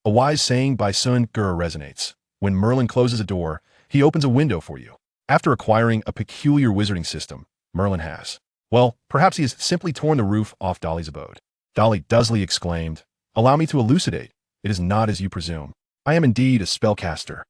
A wise saying by Xunge'er resonates. When Merlin closes a door, he opens a window for you. After acquiring a peculiar wizarding system, Merlin has. Well, perhaps he has simply torn the roof off Dolly's abode. Dudley Dursley exclaimed, "Allow me to elucidate. It is not as you presume. I am indeed a spellcaster."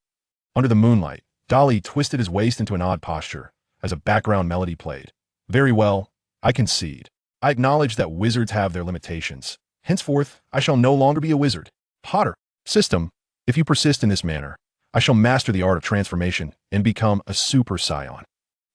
Under the moonlight, Dolly twisted his waist into an odd posture as a background melody played. "Very well, I concede. I acknowledge that wizards have their limitations. Henceforth, I shall no longer be a wizard. Potter. System, if you persist in this manner, I shall master the art of transformation and become a Super Saiyan."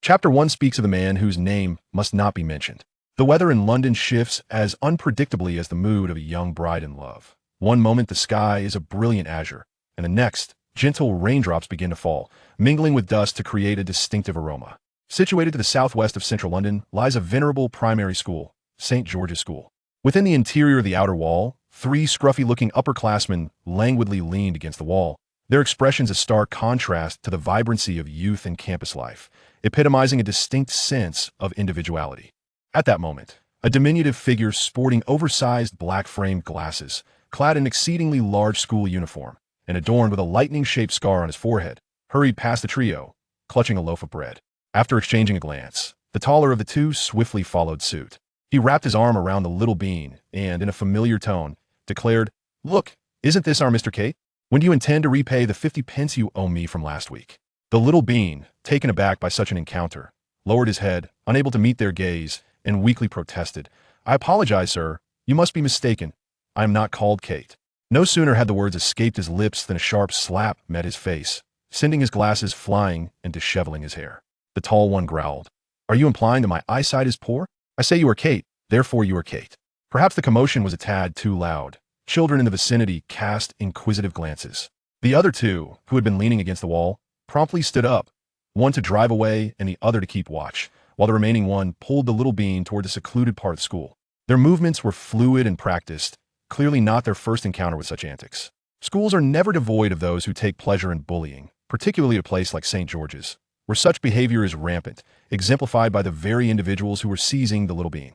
Chapter 1 speaks of a man whose name must not be mentioned. The weather in London shifts as unpredictably as the mood of a young bride in love. One moment the sky is a brilliant azure, and the next, gentle raindrops begin to fall, mingling with dust to create a distinctive aroma. Situated to the southwest of central London lies a venerable primary school, St. George's School. Within the interior of the outer wall, 3 scruffy-looking upperclassmen languidly leaned against the wall, their expressions a stark contrast to the vibrancy of youth and campus life, epitomizing a distinct sense of individuality. At that moment, a diminutive figure sporting oversized black-framed glasses, clad in exceedingly large school uniform, and adorned with a lightning-shaped scar on his forehead, hurried past the trio, clutching a loaf of bread. After exchanging a glance, the taller of the two swiftly followed suit. He wrapped his arm around the little bean and, in a familiar tone, declared, "Look, isn't this our Mr. Kate? When do you intend to repay the 50 pence you owe me from last week?" The little bean, taken aback by such an encounter, lowered his head, unable to meet their gaze, and weakly protested, "I apologize, sir. You must be mistaken. I am not called Kate." No sooner had the words escaped his lips than a sharp slap met his face, sending his glasses flying and disheveling his hair. The tall one growled, "Are you implying that my eyesight is poor? I say you are Kate, therefore you are Kate." Perhaps the commotion was a tad too loud. Children in the vicinity cast inquisitive glances. The other two, who had been leaning against the wall, promptly stood up, one to drive away and the other to keep watch, while the remaining one pulled the little bean toward the secluded part of the school. Their movements were fluid and practiced, clearly not their first encounter with such antics. Schools are never devoid of those who take pleasure in bullying, particularly a place like St. George's, where such behavior is rampant, exemplified by the very individuals who were seizing the little bean.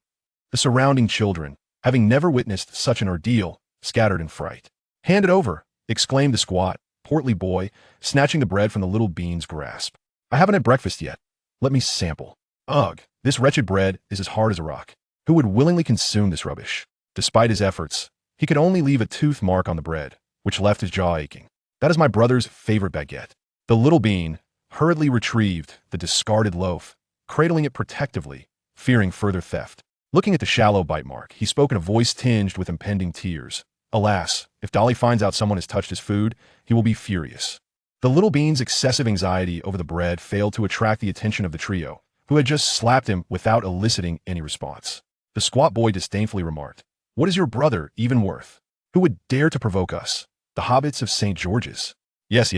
The surrounding children, having never witnessed such an ordeal, scattered in fright. "Hand it over," exclaimed the squat, portly boy, snatching the bread from the little bean's grasp. "I haven't had breakfast yet. Let me sample. Ugh, this wretched bread is as hard as a rock. Who would willingly consume this rubbish?" Despite his efforts, he could only leave a tooth mark on the bread, which left his jaw aching. "That is my brother's favorite baguette." The little bean hurriedly retrieved the discarded loaf, cradling it protectively, fearing further theft. Looking at the shallow bite mark, he spoke in a voice tinged with impending tears. "Alas, if Dolly finds out someone has touched his food, he will be furious." The little bean's excessive anxiety over the bread failed to attract the attention of the trio, who had just slapped him without eliciting any response. The squat boy disdainfully remarked, "What is your brother even worth? Who would dare to provoke us, the hobbits of St. George's?" Yes,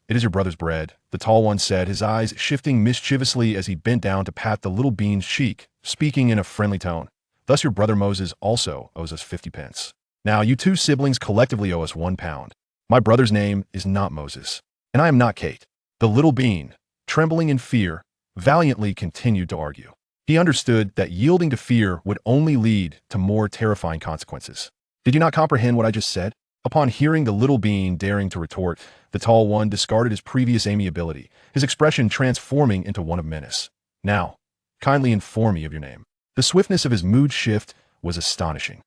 it is your brother's bread," the tall one said, his eyes shifting mischievously as he bent down to pat the little bean's cheek, speaking in a friendly tone. "Thus your brother Moses also owes us 50 pence. Now you 2 siblings collectively owe us 1 pound. My brother's name is not Moses, and I am not Kate." The little bean, trembling in fear, valiantly continued to argue. He understood that yielding to fear would only lead to more terrifying consequences. "Did you not comprehend what I just said?" Upon hearing the little bean daring to retort, the tall one discarded his previous amiability, his expression transforming into one of menace. "Now, kindly inform me of your name." The swiftness of his mood shift was astonishing.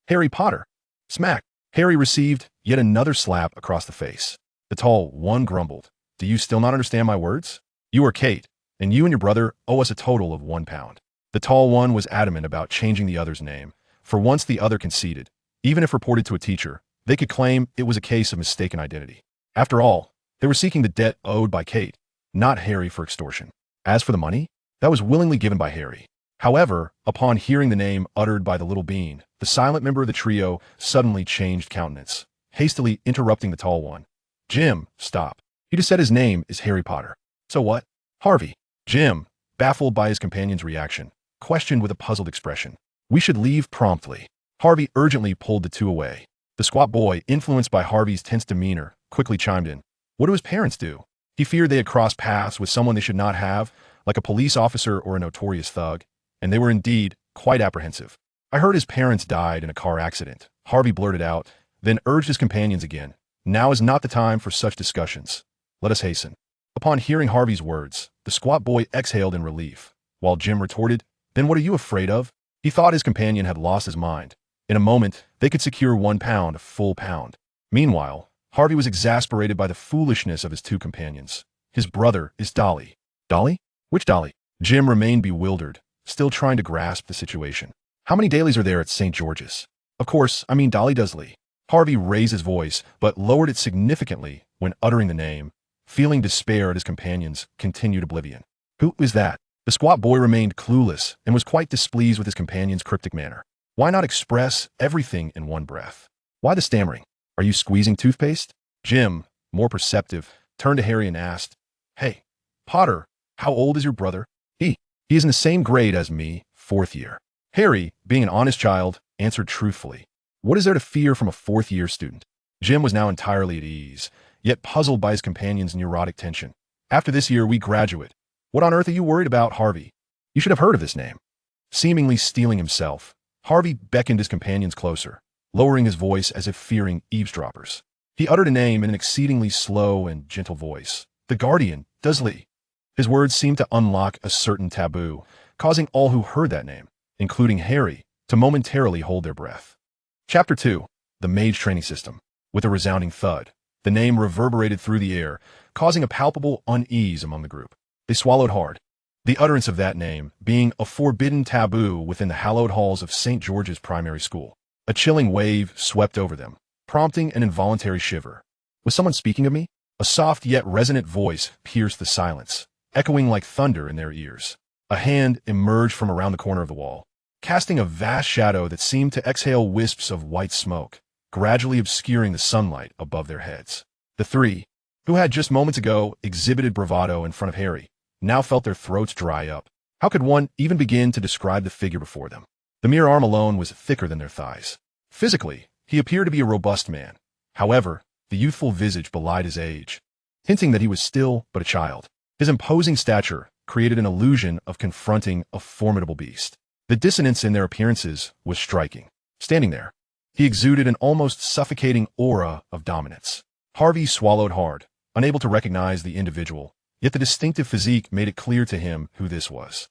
Harry Potter." Smack! Harry received yet another slap across the face. The tall one grumbled, "Do you still not understand my words? You are Kate, and you and your brother owe us a total of 1 pound." The tall one was adamant about changing the other's name. For once the other conceded. Even if reported to a teacher, they could claim it was a case of mistaken identity. After all, they were seeking the debt owed by Kate, not Harry for extortion. As for the money, that was willingly given by Harry. However, upon hearing the name uttered by the little bean, the silent member of the trio suddenly changed countenance, hastily interrupting the tall one. "Jim, stop. You just said his name is Harry Potter. So what?" "Harvey." Jim, baffled by his companion's reaction, questioned with a puzzled expression. "We should leave promptly." Harvey urgently pulled the two away. The squat boy, influenced by Harvey's tense demeanor, quickly chimed in. What do his parents do? He feared they had crossed paths with someone they should not have, like a police officer or a notorious thug, and they were indeed quite apprehensive. "I heard his parents died in a car accident," Harvey blurted out, then urged his companions again. Now is not the time for such discussions. Let us hasten. Upon hearing Harvey's words, the squat boy exhaled in relief, while Jim retorted, "Then what are you afraid of?" He thought his companion had lost his mind. In a moment, they could secure 1 pound, a full pound. Meanwhile, Harvey was exasperated by the foolishness of his two companions. His brother is Dolly. Dolly? Which Dolly? Jim remained bewildered, still trying to grasp the situation. How many dailies are there at St. George's? Of course, I mean Dolly Dursley. Harvey raised his voice, but lowered it significantly when uttering the name. Feeling despair at his companion's continued oblivion. Who is that? The squat boy remained clueless and was quite displeased with his companion's cryptic manner. Why not express everything in one breath? Why the stammering? Are you squeezing toothpaste? Jim, more perceptive, turned to Harry and asked, "Hey, Potter, how old is your brother?" He is in the same grade as me, 4th year. Harry, being an honest child, answered truthfully. What is there to fear from a 4th-year student? Jim was now entirely at ease, yet puzzled by his companion's neurotic tension. After this year, we graduate. What on earth are you worried about, Harvey? You should have heard of this name. Seemingly steeling himself, Harvey beckoned his companions closer, lowering his voice as if fearing eavesdroppers. He uttered a name in an exceedingly slow and gentle voice. The Guardian, Dursley. His words seemed to unlock a certain taboo, causing all who heard that name, including Harry, to momentarily hold their breath. Chapter 2. The Mage Training System. With a resounding thud, the name reverberated through the air, causing a palpable unease among the group. They swallowed hard. The utterance of that name being a forbidden taboo within the hallowed halls of St. George's Primary School. A chilling wave swept over them, prompting an involuntary shiver. Was someone speaking of me? A soft yet resonant voice pierced the silence, echoing like thunder in their ears. A hand emerged from around the corner of the wall, casting a vast shadow that seemed to exhale wisps of white smoke, gradually obscuring the sunlight above their heads. The three, who had just moments ago exhibited bravado in front of Harry, now felt their throats dry up. How could one even begin to describe the figure before them? The mere arm alone was thicker than their thighs. Physically, he appeared to be a robust man. However, the youthful visage belied his age, hinting that he was still but a child. His imposing stature created an illusion of confronting a formidable beast. The dissonance in their appearances was striking. Standing there, he exuded an almost suffocating aura of dominance. Harvey swallowed hard, unable to recognize the individual, yet the distinctive physique made it clear to him who this was.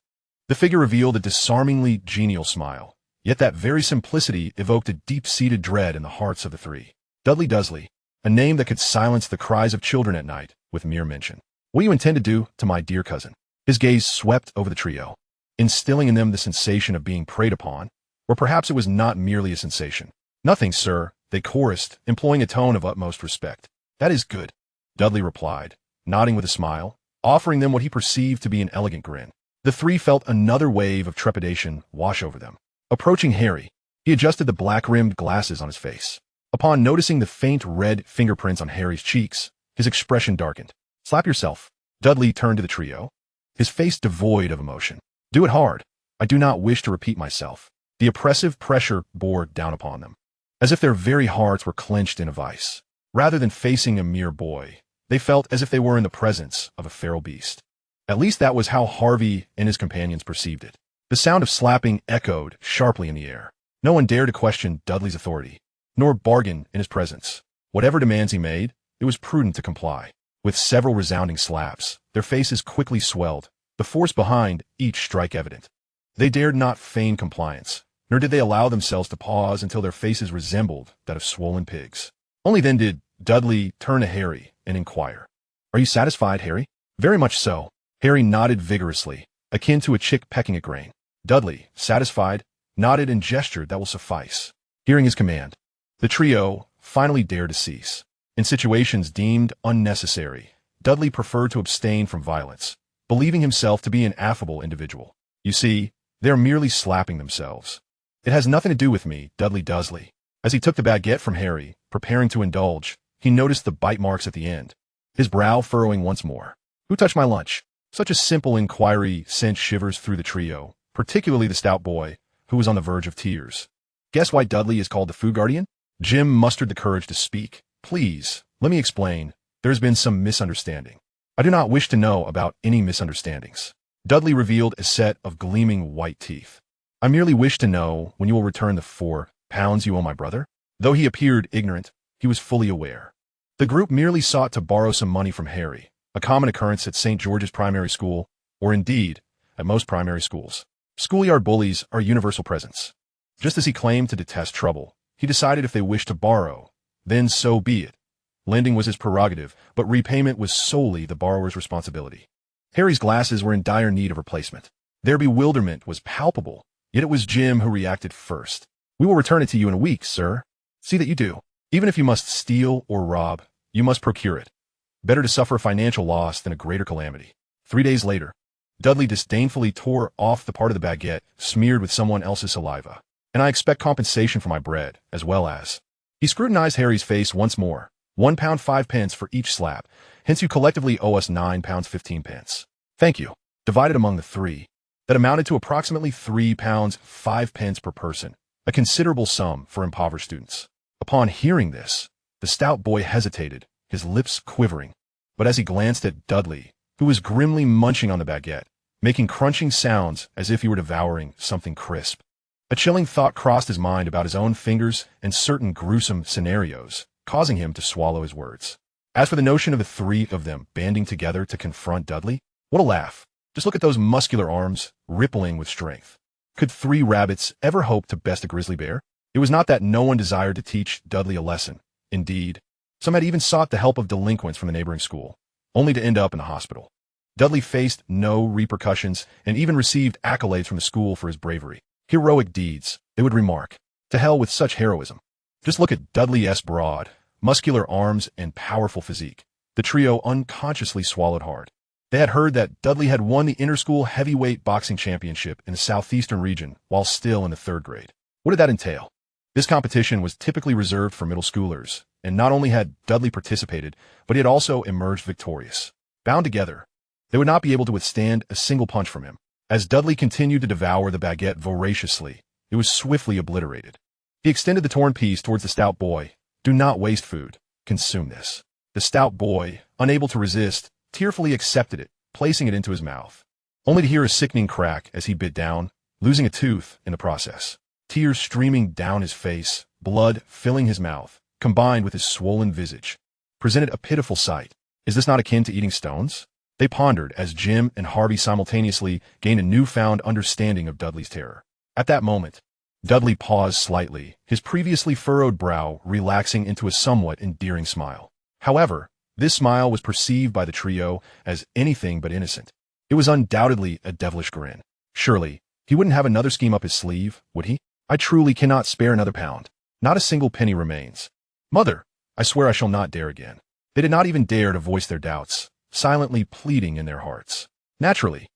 The figure revealed a disarmingly genial smile, yet that very simplicity evoked a deep-seated dread in the hearts of the three. Dudley Dursley, a name that could silence the cries of children at night with mere mention. What do you intend to do to my dear cousin? His gaze swept over the trio, instilling in them the sensation of being preyed upon, or perhaps it was not merely a sensation. Nothing, sir, they chorused, employing a tone of utmost respect. That is good, Dudley replied, nodding with a smile, offering them what he perceived to be an elegant grin. The three felt another wave of trepidation wash over them. Approaching Harry, he adjusted the black-rimmed glasses on his face. Upon noticing the faint red fingerprints on Harry's cheeks, his expression darkened. Slap yourself. Dudley turned to the trio, his face devoid of emotion. Do it hard. I do not wish to repeat myself. The oppressive pressure bore down upon them, as if their very hearts were clenched in a vice. Rather than facing a mere boy, they felt as if they were in the presence of a feral beast. At least that was how Harvey and his companions perceived it. The sound of slapping echoed sharply in the air. No one dared to question Dudley's authority, nor bargain in his presence. Whatever demands he made, it was prudent to comply. With several resounding slaps, their faces quickly swelled, the force behind each strike evident. They dared not feign compliance, nor did they allow themselves to pause until their faces resembled that of swollen pigs. Only then did Dudley turn to Harry and inquire, "Are you satisfied, Harry?" "Very much so." Harry nodded vigorously, akin to a chick pecking at grain. Dudley, satisfied, nodded and gestured that will suffice. Hearing his command, the trio finally dared to cease. In situations deemed unnecessary, Dudley preferred to abstain from violence, believing himself to be an affable individual. You see, they are merely slapping themselves. It has nothing to do with me, Dudley Dursley. As he took the baguette from Harry, preparing to indulge, he noticed the bite marks at the end, his brow furrowing once more. Who touched my lunch? Such a simple inquiry sent shivers through the trio, particularly the stout boy, who was on the verge of tears. Guess why Dudley is called the Food Guardian? Jim mustered the courage to speak. Please, let me explain. There has been some misunderstanding. I do not wish to know about any misunderstandings. Dudley revealed a set of gleaming white teeth. I merely wish to know when you will return the £4 you owe my brother. Though he appeared ignorant, he was fully aware. The group merely sought to borrow some money from Harry, a common occurrence at St. George's Primary School, or indeed, at most primary schools. Schoolyard bullies are a universal presence. Just as he claimed to detest trouble, he decided if they wished to borrow, then so be it. Lending was his prerogative, but repayment was solely the borrower's responsibility. Harry's glasses were in dire need of replacement. Their bewilderment was palpable, yet it was Jim who reacted first. "We will return it to you in a week, sir. See that you do. Even if you must steal or rob, you must procure it. Better to suffer financial loss than a greater calamity." 3 days later, Dudley disdainfully tore off the part of the baguette smeared with someone else's saliva. "And I expect compensation for my bread, as well as—" He scrutinized Harry's face once more. £1 5 for each slap, hence you collectively owe us £9 15. Thank you. Divided among the three, that amounted to approximately £3 5 per person, a considerable sum for impoverished students. Upon hearing this, the stout boy hesitated, his lips quivering, but as he glanced at Dudley, who was grimly munching on the baguette, making crunching sounds as if he were devouring something crisp, a chilling thought crossed his mind about his own fingers and certain gruesome scenarios, causing him to swallow his words. As for the notion of the three of them banding together to confront Dudley, what a laugh. Just look at those muscular arms, rippling with strength. Could 3 rabbits ever hope to best a grizzly bear? It was not that no one desired to teach Dudley a lesson. Indeed, some had even sought the help of delinquents from the neighboring school, only to end up in the hospital. Dudley faced no repercussions and even received accolades from the school for his bravery. Heroic deeds, they would remark. To hell with such heroism. Just look at Dudley's broad, muscular arms and powerful physique. The trio unconsciously swallowed hard. They had heard that Dudley had won the inter-school heavyweight boxing championship in the southeastern region while still in the 3rd grade. What did that entail? This competition was typically reserved for middle schoolers, and not only had Dudley participated, but he had also emerged victorious. Bound together, they would not be able to withstand a single punch from him. As Dudley continued to devour the baguette voraciously, it was swiftly obliterated. He extended the torn piece towards the stout boy. "Do not waste food. Consume this." The stout boy, unable to resist, tearfully accepted it, placing it into his mouth, only to hear a sickening crack as he bit down, losing a tooth in the process. Tears streaming down his face, blood filling his mouth, combined with his swollen visage, presented a pitiful sight. Is this not akin to eating stones? They pondered as Jim and Harvey simultaneously gained a newfound understanding of Dudley's terror. At that moment, Dudley paused slightly, his previously furrowed brow relaxing into a somewhat endearing smile. However, this smile was perceived by the trio as anything but innocent. It was undoubtedly a devilish grin. Surely, he wouldn't have another scheme up his sleeve, would he? "I truly cannot spare another pound. Not a single penny remains. Mother, I swear I shall not dare again." They did not even dare to voice their doubts, silently pleading in their hearts. Naturally,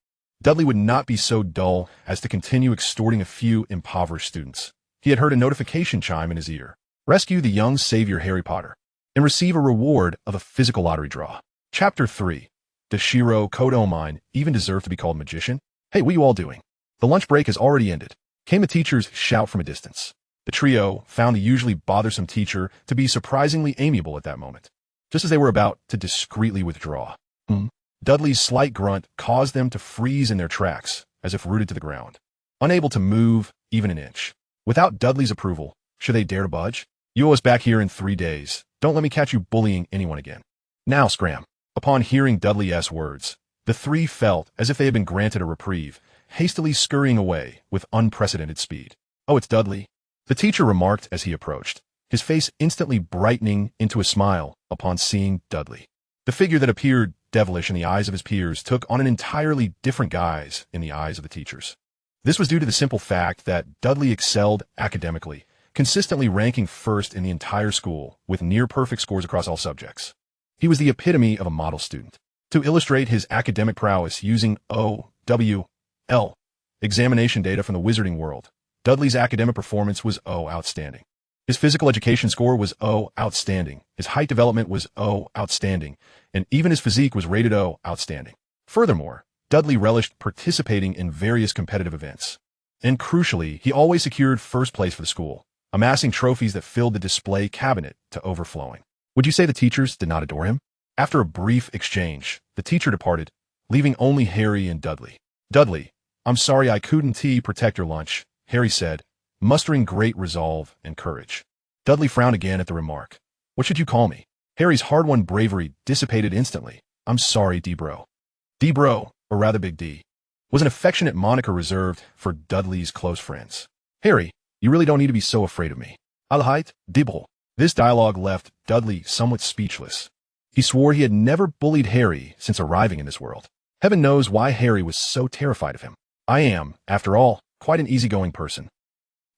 Dudley would not be so dull as to continue extorting a few impoverished students. He had heard a notification chime in his ear. Rescue the young savior Harry Potter, and receive a reward of a physical lottery draw. Chapter 3. Does Shiro Kodomine even deserve to be called magician? "Hey, what are you all doing? The lunch break has already ended," came a teacher's shout from a distance. The trio found the usually bothersome teacher to be surprisingly amiable at that moment, just as they were about to discreetly withdraw. Dudley's slight grunt caused them to freeze in their tracks, as if rooted to the ground, unable to move even an inch. Without Dudley's approval, should they dare to budge? "You owe us back here in 3 days. Don't let me catch you bullying anyone again. Now scram." Upon hearing Dudley's words, the three felt as if they had been granted a reprieve, hastily scurrying away with unprecedented speed. "Oh, it's Dudley," the teacher remarked as he approached, his face instantly brightening into a smile upon seeing Dudley. The figure that appeared devilish in the eyes of his peers took on an entirely different guise in the eyes of the teachers. This was due to the simple fact that Dudley excelled academically, consistently ranking first in the entire school with near-perfect scores across all subjects. He was the epitome of a model student. To illustrate his academic prowess using OWL examination data from the Wizarding World, Dudley's academic performance was O outstanding. His physical education score was O outstanding. His height development was O outstanding. And even his physique was rated O outstanding. Furthermore, Dudley relished participating in various competitive events. And crucially, he always secured first place for the school, amassing trophies that filled the display cabinet to overflowing. Would you say the teachers did not adore him? After a brief exchange, the teacher departed, leaving only Harry and Dudley. "Dudley, I'm sorry I couldn't protect your lunch," Harry said, mustering great resolve and courage. Dudley frowned again at the remark. What should you call me? Harry's hard-won bravery dissipated instantly. I'm sorry, D-Bro. D-Bro, or rather Big D, was an affectionate moniker reserved for Dudley's close friends. Harry, you really don't need to be so afraid of me. Alheit, D-Bro. This dialogue left Dudley somewhat speechless. He swore he had never bullied Harry since arriving in this world. Heaven knows why Harry was so terrified of him. I am, after all, quite an easygoing person.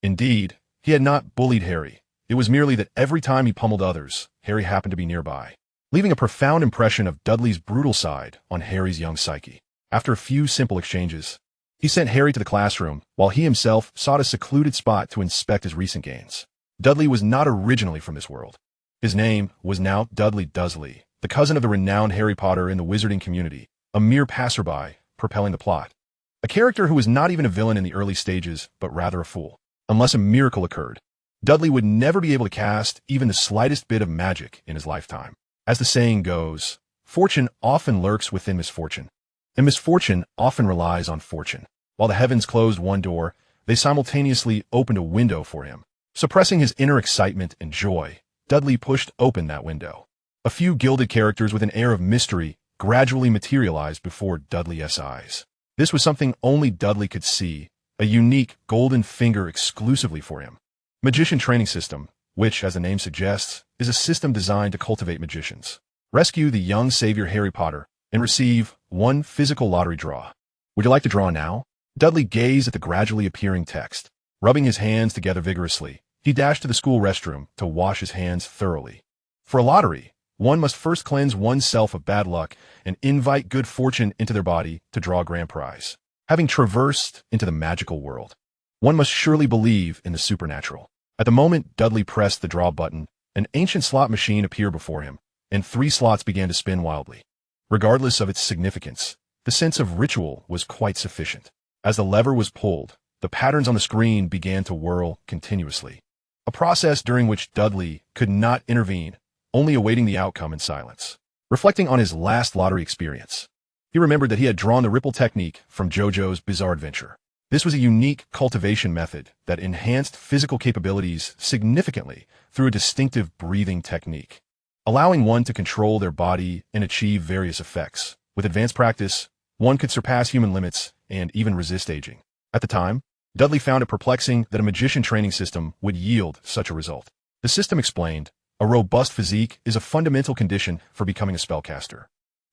Indeed, he had not bullied Harry. It was merely that every time he pummeled others, Harry happened to be nearby, leaving a profound impression of Dudley's brutal side on Harry's young psyche. After a few simple exchanges, he sent Harry to the classroom, while he himself sought a secluded spot to inspect his recent gains. Dudley was not originally from this world. His name was now Dudley Dursley, the cousin of the renowned Harry Potter in the wizarding community, a mere passerby, propelling the plot. A character who was not even a villain in the early stages, but rather a fool. Unless a miracle occurred, Dudley would never be able to cast even the slightest bit of magic in his lifetime. As the saying goes, fortune often lurks within misfortune, and misfortune often relies on fortune. While the heavens closed one door, they simultaneously opened a window for him. Suppressing his inner excitement and joy, Dudley pushed open that window. A few gilded characters with an air of mystery gradually materialized before Dudley's eyes. This was something only Dudley could see, a unique golden finger exclusively for him. Magician Training System, which, as the name suggests, is a system designed to cultivate magicians. Rescue the young savior Harry Potter and receive one physical lottery draw. Would you like to draw now? Dudley gazed at the gradually appearing text. Rubbing his hands together vigorously, he dashed to the school restroom to wash his hands thoroughly. For a lottery, one must first cleanse oneself of bad luck and invite good fortune into their body to draw a grand prize. Having traversed into the magical world, one must surely believe in the supernatural. At the moment Dudley pressed the draw button, an ancient slot machine appeared before him, and 3 slots began to spin wildly. Regardless of its significance, the sense of ritual was quite sufficient. As the lever was pulled, the patterns on the screen began to whirl continuously, a process during which Dudley could not intervene, only awaiting the outcome in silence. Reflecting on his last lottery experience, he remembered that he had drawn the ripple technique from JoJo's Bizarre Adventure. This was a unique cultivation method that enhanced physical capabilities significantly through a distinctive breathing technique, allowing one to control their body and achieve various effects. With advanced practice, one could surpass human limits and even resist aging. At the time, Dudley found it perplexing that a magician training system would yield such a result. The system explained, a robust physique is a fundamental condition for becoming a spellcaster.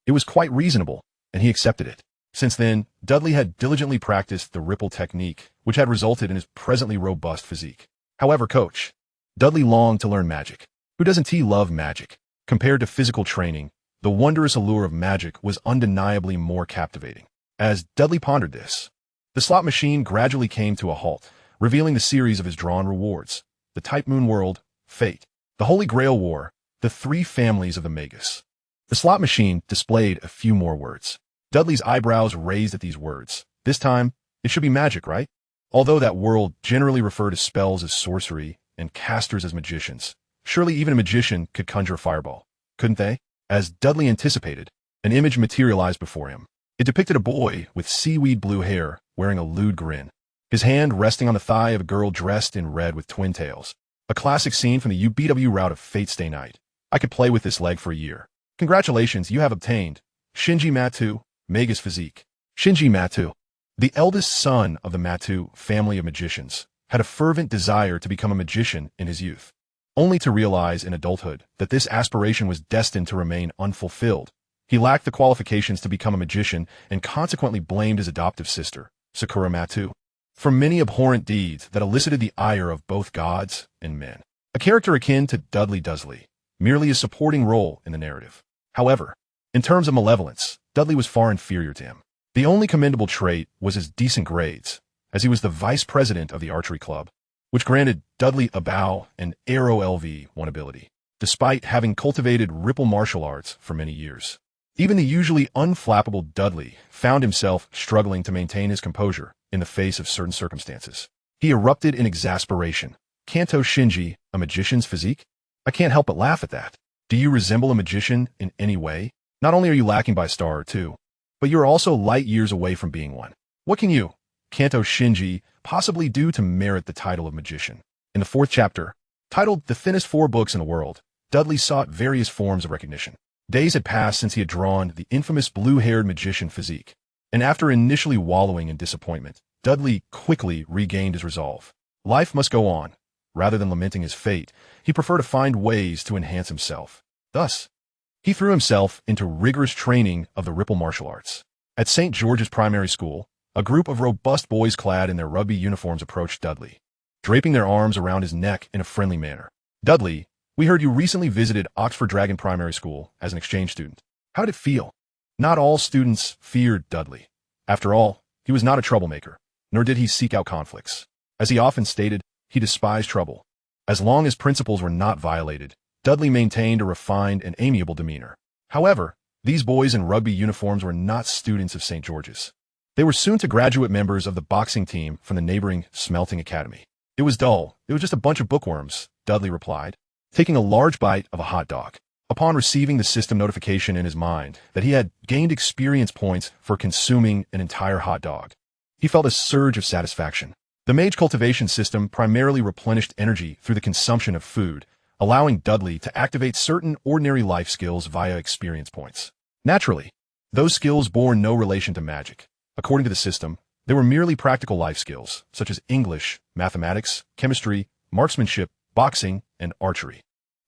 It was quite reasonable, and he accepted it. Since then, Dudley had diligently practiced the ripple technique, which had resulted in his presently robust physique. However, Coach, Dudley longed to learn magic. Who doesn't he love magic? Compared to physical training, the wondrous allure of magic was undeniably more captivating. As Dudley pondered this, the slot machine gradually came to a halt, revealing the series of his drawn rewards: the Type Moon World, Fate, the Holy Grail War, the 3 families of the Magus. The slot machine displayed a few more words. Dudley's eyebrows raised at these words. This time, it should be magic, right? Although that world generally referred to spells as sorcery and casters as magicians, surely even a magician could conjure a fireball, couldn't they? As Dudley anticipated, an image materialized before him. It depicted a boy with seaweed blue hair wearing a lewd grin, his hand resting on the thigh of a girl dressed in red with twin tails. A classic scene from the UBW route of Fate Stay Night. I could play with this leg for a year. Congratulations, you have obtained Shinji Matu, Magus Physique. Shinji Matu, the eldest son of the Matu family of magicians, had a fervent desire to become a magician in his youth, only to realize in adulthood that this aspiration was destined to remain unfulfilled. He lacked the qualifications to become a magician and consequently blamed his adoptive sister, Sakura Matu, for many abhorrent deeds that elicited the ire of both gods and men. A character akin to Dudley Dursley, merely a supporting role in the narrative. However, in terms of malevolence, Dudley was far inferior to him. The only commendable trait was his decent grades, as he was the vice president of the archery club, which granted Dudley a bow and arrow LV1 ability, despite having cultivated ripple martial arts for many years. Even the usually unflappable Dudley found himself struggling to maintain his composure in the face of certain circumstances. He erupted in exasperation. Kanto Shinji, a magician's physique? I can't help but laugh at that. Do you resemble a magician in any way? Not only are you lacking by a star or 2, but you're also light years away from being one. What can you, Kanto Shinji, possibly do to merit the title of magician? In the 4th chapter, Titled The Thinnest Four Books in the World, Dudley sought various forms of recognition. Days had passed since he had drawn the infamous blue-haired magician physique, and after initially wallowing in disappointment, Dudley quickly regained his resolve. Life must go on. Rather than lamenting his fate, he preferred to find ways to enhance himself. Thus, he threw himself into rigorous training of the Ripple martial arts. At St. George's Primary School, a group of robust boys clad in their rugby uniforms approached Dudley, draping their arms around his neck in a friendly manner. "Dudley, we heard you recently visited Oxford Dragon Primary School as an exchange student. How did it feel?" Not all students feared Dudley. After all, he was not a troublemaker, nor did he seek out conflicts. As he often stated, he despised trouble. As long as principles were not violated, Dudley maintained a refined and amiable demeanor. However, these boys in rugby uniforms were not students of St. George's. They were soon-to-graduate members of the boxing team from the neighboring Smelting Academy. "It was dull. It was just a bunch of bookworms," Dudley replied, taking a large bite of a hot dog. Upon receiving the system notification in his mind that he had gained experience points for consuming an entire hot dog, he felt a surge of satisfaction. The mage cultivation system primarily replenished energy through the consumption of food, allowing Dudley to activate certain ordinary life skills via experience points. Naturally, those skills bore no relation to magic. According to the system, they were merely practical life skills, such as English, mathematics, chemistry, marksmanship, boxing, and archery.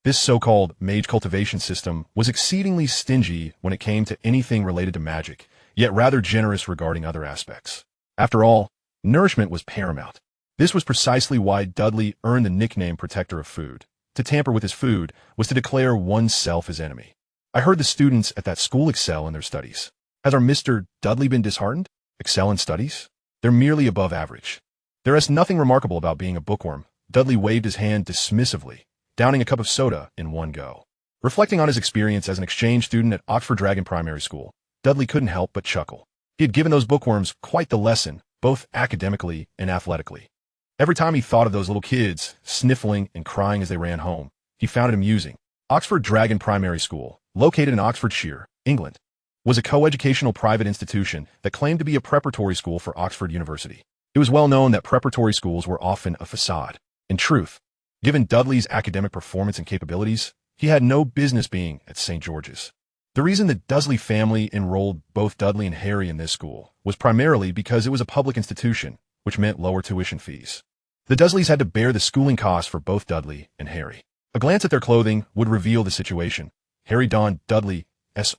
This so-called mage cultivation system was exceedingly stingy when it came to anything related to magic, yet rather generous regarding other aspects. After all, nourishment was paramount. This was precisely why Dudley earned the nickname Protector of Food. To tamper with his food was to declare oneself his enemy. "I heard the students at that school excel in their studies. Has our Mr. Dudley been disheartened? Excel in studies? They're merely above average. There is nothing remarkable about being a bookworm." Dudley waved his hand dismissively, downing a cup of soda in one go. Reflecting on his experience as an exchange student at Oxford Dragon Primary School, Dudley couldn't help but chuckle. He had given those bookworms quite the lesson, both academically and athletically. Every time he thought of those little kids, sniffling and crying as they ran home, he found it amusing. Oxford Dragon Primary School, located in Oxfordshire, England, was a co-educational private institution that claimed to be a preparatory school for Oxford University. It was well known that preparatory schools were often a facade. In truth, given Dudley's academic performance and capabilities, he had no business being at St. George's. The reason the Dursley family enrolled both Dudley and Harry in this school was primarily because it was a public institution, which meant lower tuition fees. The Dursleys had to bear the schooling costs for both Dudley and Harry. A glance at their clothing would reveal the situation. Harry donned Dudley's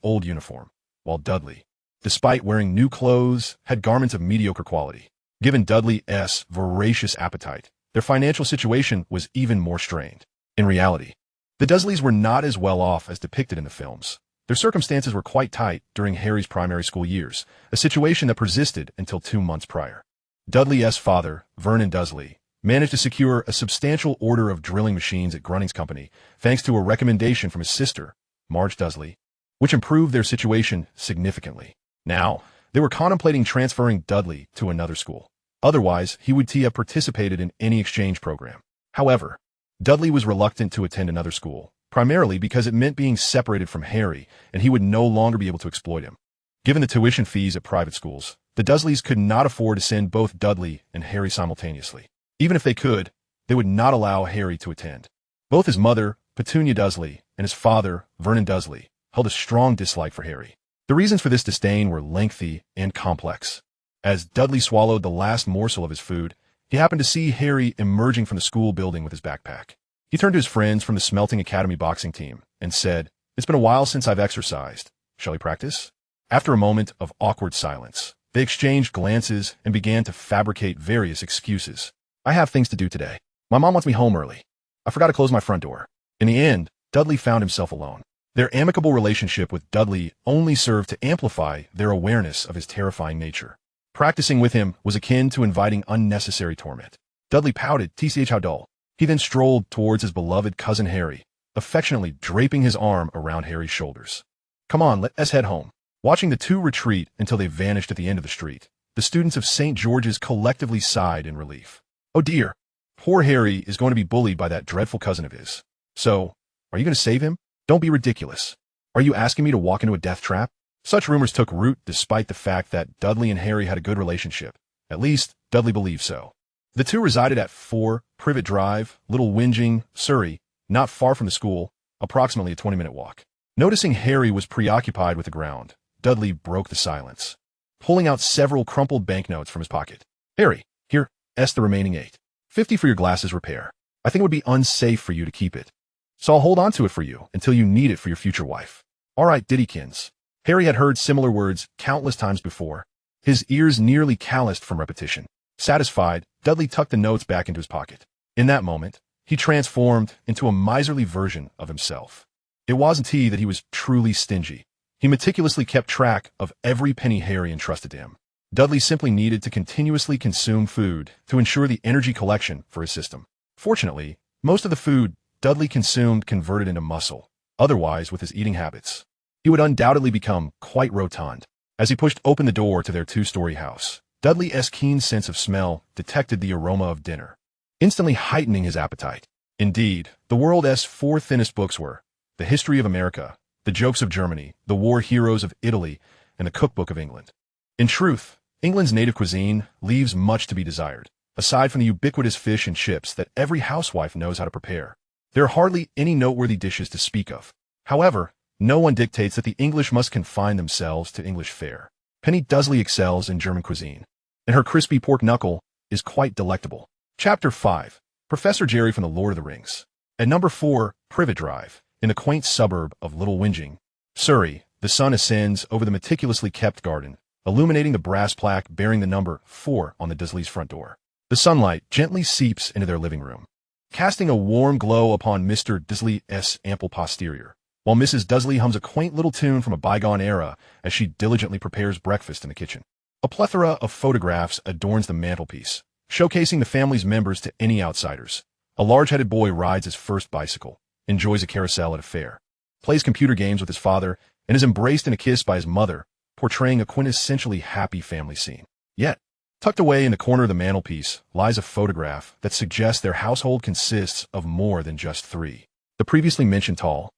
old uniform, while Dudley, despite wearing new clothes, had garments of mediocre quality. Given Dudley's voracious appetite, their financial situation was even more strained. In reality, the Dursleys were not as well off as depicted in the films. Their circumstances were quite tight during Harry's primary school years, a situation that persisted until 2 months prior. Dudley's father, Vernon Dursley, managed to secure a substantial order of drilling machines at Grunning's company, thanks to a recommendation from his sister, Marge Dursley, which improved their situation significantly. Now, they were contemplating transferring Dudley to another school. Otherwise, he would have participated in any exchange program. However, Dudley was reluctant to attend another school, primarily because it meant being separated from Harry, and he would no longer be able to exploit him. Given the tuition fees at private schools, the Dursleys could not afford to send both Dudley and Harry simultaneously. Even if they could, they would not allow Harry to attend. Both his mother, Petunia Dursley, and his father, Vernon Dursley, held a strong dislike for Harry. The reasons for this disdain were lengthy and complex. As Dudley swallowed the last morsel of his food, he happened to see Harry emerging from the school building with his backpack. He turned to his friends from the Smelting Academy boxing team and said, "It's been a while since I've exercised. Shall we practice?" After a moment of awkward silence, they exchanged glances and began to fabricate various excuses. "I have things to do today. My mom wants me home early. I forgot to close my front door." In the end, Dudley found himself alone. Their amicable relationship with Dudley only served to amplify their awareness of his terrifying nature. Practicing with him was akin to inviting unnecessary torment. Dudley pouted, "TCH, how dull." He then strolled towards his beloved cousin Harry, affectionately draping his arm around Harry's shoulders. "Come on, let's head home." Watching the two retreat until they vanished at the end of the street, the students of St. George's collectively sighed in relief. "Oh dear, poor Harry is going to be bullied by that dreadful cousin of his. So, are you going to save him? Don't be ridiculous. Are you asking me to walk into a death trap?" Such rumors took root despite the fact that Dudley and Harry had a good relationship. At least, Dudley believed so. The two resided at 4 Privet Drive, Little Whinging, Surrey, not far from the school, approximately a 20-minute walk. Noticing Harry was preoccupied with the ground, Dudley broke the silence, pulling out several crumpled banknotes from his pocket. Harry, here, the remaining 8.50 for your glasses repair. I think it would be unsafe for you to keep it, so I'll hold on to it for you until you need it for your future wife. All right, Diddykins. Harry had heard similar words countless times before, his ears nearly calloused from repetition. Satisfied, Dudley tucked the notes back into his pocket. In that moment, he transformed into a miserly version of himself. It wasn't he that he was truly stingy. He meticulously kept track of every penny Harry entrusted to him. Dudley simply needed to continuously consume food to ensure the energy collection for his system. Fortunately, most of the food Dudley consumed converted into muscle. Otherwise, with his eating habits, he would undoubtedly become quite rotund. As he pushed open the door to their 2-story house, Dudley's keen sense of smell detected the aroma of dinner, instantly heightening his appetite. Indeed, the world's 4 thinnest books were The History of America, The Jokes of Germany, The War Heroes of Italy, and The Cookbook of England. In truth, England's native cuisine leaves much to be desired, aside from the ubiquitous fish and chips that every housewife knows how to prepare. There are hardly any noteworthy dishes to speak of. However, no one dictates that the English must confine themselves to English fare. Penny Dursley excels in German cuisine, and her crispy pork knuckle is quite delectable. Chapter 5. Professor Jerry from the Lord of the Rings. At number 4, Privet Drive, in the quaint suburb of Little Whinging, Surrey, the sun ascends over the meticulously kept garden, illuminating the brass plaque bearing the number 4 on the Dursleys' front door. The sunlight gently seeps into their living room, casting a warm glow upon Mr. Dursley's ample posterior, while Mrs. Dursley hums a quaint little tune from a bygone era as she diligently prepares breakfast in the kitchen. A plethora of photographs adorns the mantelpiece, showcasing the family's members to any outsiders. A large-headed boy rides his first bicycle, enjoys a carousel at a fair, plays computer games with his father, and is embraced in a kiss by his mother, portraying a quintessentially happy family scene. Yet, tucked away in the corner of the mantelpiece lies a photograph that suggests their household consists of more than just 3. The previously mentioned tall,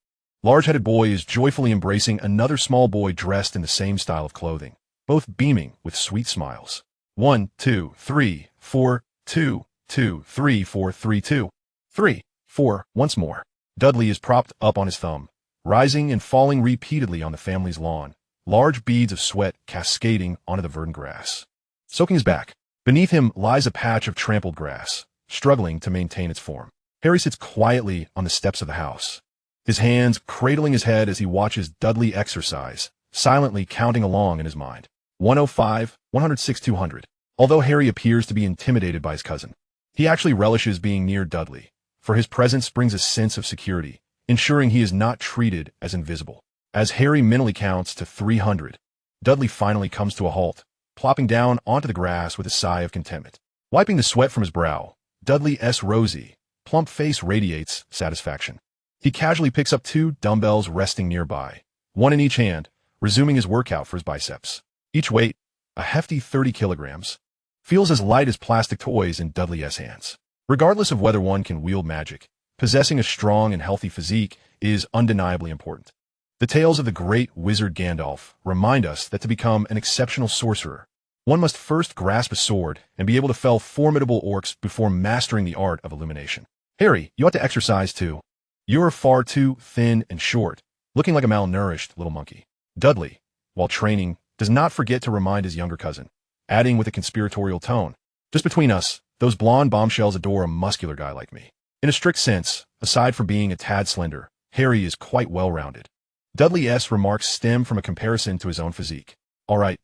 large-headed boy is joyfully embracing another small boy dressed in the same style of clothing, both beaming with sweet smiles. 1, 2, 3, 4, 2, 2, 3, 4, 3, 2, 3, 4, once more. Dudley is propped up on his thumb, rising and falling repeatedly on the family's lawn, large beads of sweat cascading onto the verdant grass. Soaking his back, beneath him lies a patch of trampled grass, struggling to maintain its form. Harry sits quietly on the steps of the house, his hands cradling his head as he watches Dudley exercise, silently counting along in his mind. 105, 106, 200. Although Harry appears to be intimidated by his cousin, he actually relishes being near Dudley, for his presence brings a sense of security, ensuring he is not treated as invisible. As Harry mentally counts to 300, Dudley finally comes to a halt, plopping down onto the grass with a sigh of contentment. Wiping the sweat from his brow, Dudley's rosy, plump face radiates satisfaction. He casually picks up 2 dumbbells resting nearby, one in each hand, resuming his workout for his biceps. Each weight, a hefty 30 kilograms, feels as light as plastic toys in Dudley's hands. Regardless of whether one can wield magic, possessing a strong and healthy physique is undeniably important. The tales of the great wizard Gandalf remind us that to become an exceptional sorcerer, one must first grasp a sword and be able to fell formidable orcs before mastering the art of illumination. Harry, you ought to exercise too. You're far too thin and short, looking like a malnourished little monkey. Dudley, while training, does not forget to remind his younger cousin, adding with a conspiratorial tone, just between us, those blonde bombshells adore a muscular guy like me. In a strict sense, aside from being a tad slender, Harry is quite well-rounded. Dudley's remarks stem from a comparison to his own physique. All right,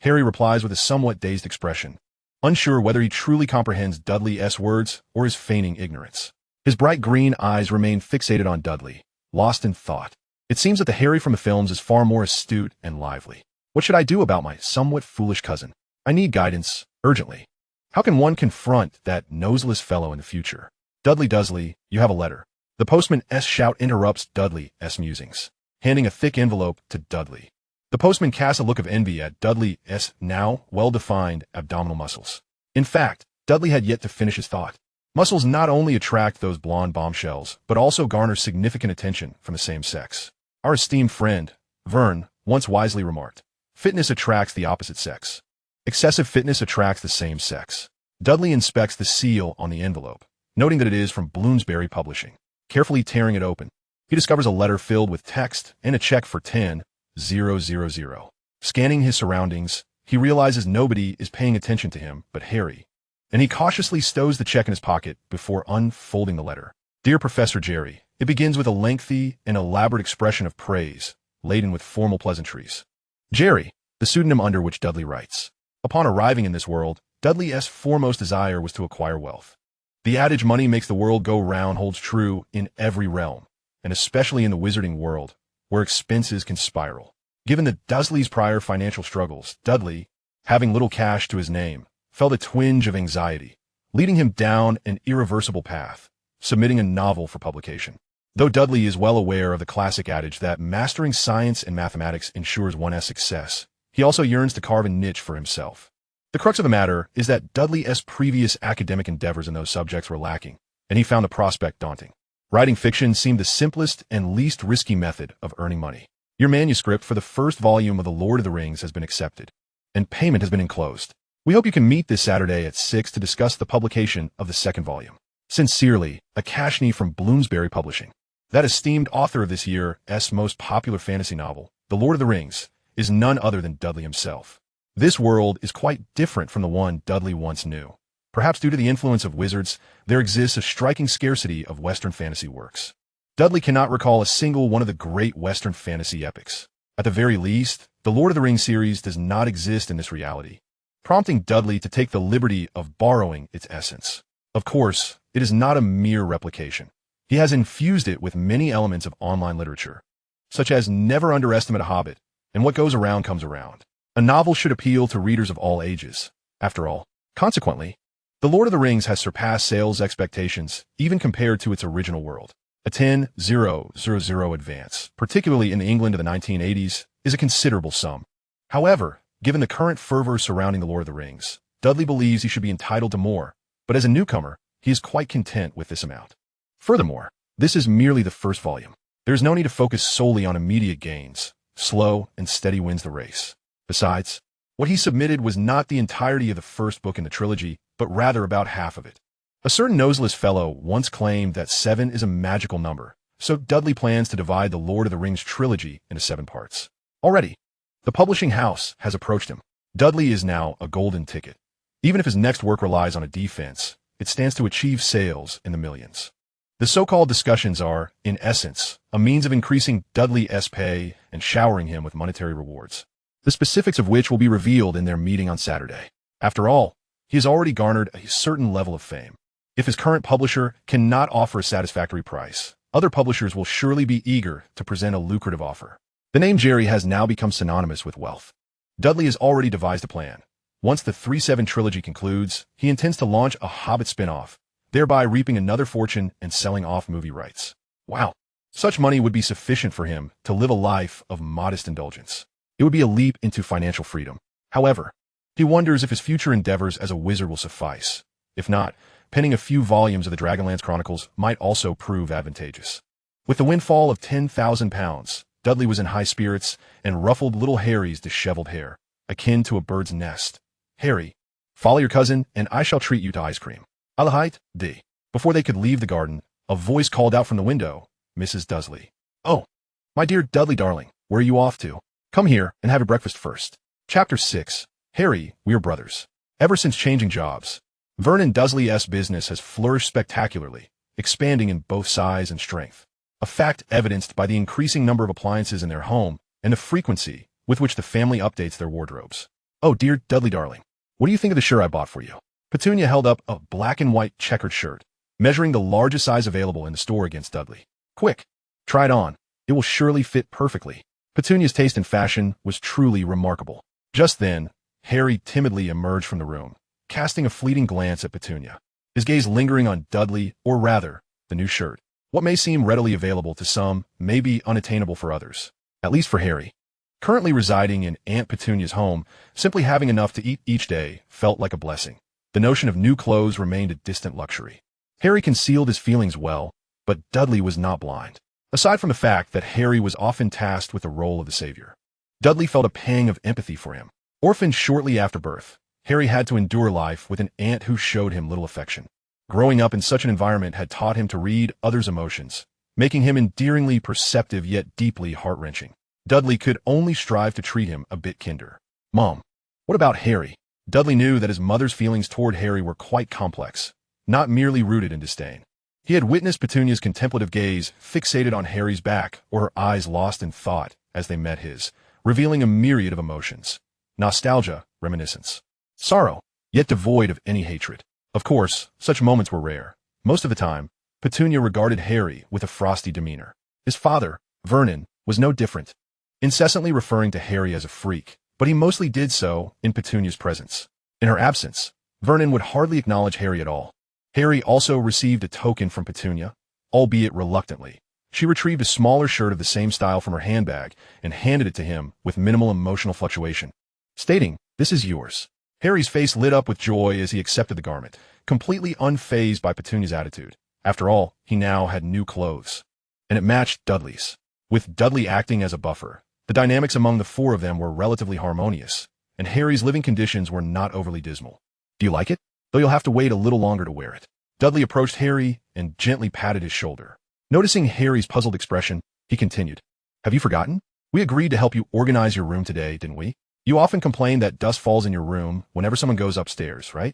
Harry replies with a somewhat dazed expression, unsure whether he truly comprehends Dudley's words or is feigning ignorance. His bright green eyes remain fixated on Dudley, lost in thought. It seems that the Harry from the films is far more astute and lively. What should I do about my somewhat foolish cousin? I need guidance, urgently. How can one confront that noseless fellow in the future? Dudley Dursley, you have a letter. The postman's shout interrupts Dudley's musings, handing a thick envelope to Dudley. The postman casts a look of envy at Dudley's now well-defined abdominal muscles. In fact, Dudley had yet to finish his thought. Muscles not only attract those blonde bombshells, but also garner significant attention from the same sex. Our esteemed friend, Vern, once wisely remarked, fitness attracts the opposite sex. Excessive fitness attracts the same sex. Dudley inspects the seal on the envelope, noting that it is from Bloomsbury Publishing. Carefully tearing it open, he discovers a letter filled with text and a check for 10,000. Scanning his surroundings, he realizes nobody is paying attention to him but Harry, and he cautiously stows the check in his pocket before unfolding the letter. Dear Professor Jerry, it begins with a lengthy and elaborate expression of praise, laden with formal pleasantries. Jerry, the pseudonym under which Dudley writes. Upon arriving in this world, Dudley's foremost desire was to acquire wealth. The adage money makes the world go round holds true in every realm, and especially in the wizarding world, where expenses can spiral. Given the Dursley's prior financial struggles, Dudley, having little cash to his name, felt a twinge of anxiety, leading him down an irreversible path, submitting a novel for publication. Though Dudley is well aware of the classic adage that mastering science and mathematics ensures one's success, he also yearns to carve a niche for himself. The crux of the matter is that Dudley's previous academic endeavors in those subjects were lacking, and he found the prospect daunting. Writing fiction seemed the simplest and least risky method of earning money. Your manuscript for the first volume of The Lord of the Rings has been accepted, and payment has been enclosed. We hope you can meet this Saturday at 6 to discuss the publication of the second volume. Sincerely, a Cashney from Bloomsbury Publishing. That esteemed author of this year's most popular fantasy novel, The Lord of the Rings, is none other than Dudley himself. This world is quite different from the one Dudley once knew. Perhaps due to the influence of wizards, there exists a striking scarcity of Western fantasy works. Dudley cannot recall a single one of the great Western fantasy epics. At the very least, the Lord of the Rings series does not exist in this reality, prompting Dudley to take the liberty of borrowing its essence. Of course, it is not a mere replication. He has infused it with many elements of online literature, such as never underestimate a hobbit, and what goes around comes around. A novel should appeal to readers of all ages. After all, consequently, The Lord of the Rings has surpassed sales expectations even compared to its original world. A 10,000 advance, particularly in the England of the 1980s, is a considerable sum. However, given the current fervor surrounding The Lord of the Rings, Dudley believes he should be entitled to more, but as a newcomer, he is quite content with this amount. Furthermore, this is merely the first volume. There is no need to focus solely on immediate gains. Slow and steady wins the race. Besides, what he submitted was not the entirety of the first book in the trilogy, but rather about half of it. A certain noseless fellow once claimed that 7 is a magical number, so Dudley plans to divide the Lord of the Rings trilogy into 7 parts. Already, the publishing house has approached him. Dudley is now a golden ticket. Even if his next work relies on a defense, it stands to achieve sales in the millions. The so-called discussions are, in essence, a means of increasing Dudley's pay and showering him with monetary rewards, the specifics of which will be revealed in their meeting on Saturday. After all, he has already garnered a certain level of fame. If his current publisher cannot offer a satisfactory price, other publishers will surely be eager to present a lucrative offer. The name Jerry has now become synonymous with wealth. Dudley has already devised a plan. Once the 3-7 trilogy concludes, he intends to launch a Hobbit spin-off, thereby reaping another fortune and selling off movie rights. Wow! Such money would be sufficient for him to live a life of modest indulgence. It would be a leap into financial freedom. However, he wonders if his future endeavors as a wizard will suffice. If not, penning a few volumes of the Dragonlance Chronicles might also prove advantageous. With the windfall of £10,000, Dudley was in high spirits and ruffled little Harry's disheveled hair, akin to a bird's nest. Harry, follow your cousin, and I shall treat you to ice cream. Alahite, D. Before they could leave the garden, a voice called out from the window, Mrs. Dursley. Oh, my dear Dudley darling, where are you off to? Come here and have a breakfast first. Chapter 6. Harry, we're brothers. Ever since changing jobs, Vernon Dursley's business has flourished spectacularly, expanding in both size and strength, a fact evidenced by the increasing number of appliances in their home and the frequency with which the family updates their wardrobes. Oh, dear Dudley darling, what do you think of the shirt I bought for you? Petunia held up a black and white checkered shirt, measuring the largest size available in the store against Dudley. Quick, try it on. It will surely fit perfectly. Petunia's taste in fashion was truly remarkable. Just then, Harry timidly emerged from the room, casting a fleeting glance at Petunia, his gaze lingering on Dudley, or rather, the new shirt. What may seem readily available to some may be unattainable for others, at least for Harry. Currently residing in Aunt Petunia's home, simply having enough to eat each day felt like a blessing. The notion of new clothes remained a distant luxury. Harry concealed his feelings well, but Dudley was not blind. Aside from the fact that Harry was often tasked with the role of the savior, Dudley felt a pang of empathy for him. Orphaned shortly after birth, Harry had to endure life with an aunt who showed him little affection. Growing up in such an environment had taught him to read others' emotions, making him endearingly perceptive yet deeply heart-wrenching. Dudley could only strive to treat him a bit kinder. Mom, what about Harry? Dudley knew that his mother's feelings toward Harry were quite complex, not merely rooted in disdain. He had witnessed Petunia's contemplative gaze fixated on Harry's back or her eyes lost in thought as they met his, revealing a myriad of emotions. Nostalgia, reminiscence, sorrow, yet devoid of any hatred. Of course, such moments were rare. Most of the time, Petunia regarded Harry with a frosty demeanor. His father, Vernon, was no different, incessantly referring to Harry as a freak, but he mostly did so in Petunia's presence. In her absence, Vernon would hardly acknowledge Harry at all. Harry also received a token from Petunia, albeit reluctantly. She retrieved a smaller shirt of the same style from her handbag and handed it to him with minimal emotional fluctuation, stating, "This is yours." Harry's face lit up with joy as he accepted the garment, completely unfazed by Petunia's attitude. After all, he now had new clothes, and it matched Dudley's. With Dudley acting as a buffer, the dynamics among the four of them were relatively harmonious, and Harry's living conditions were not overly dismal. "Do you like it? Though you'll have to wait a little longer to wear it." Dudley approached Harry and gently patted his shoulder. Noticing Harry's puzzled expression, he continued, "Have you forgotten? We agreed to help you organize your room today, didn't we? You often complain that dust falls in your room whenever someone goes upstairs, right?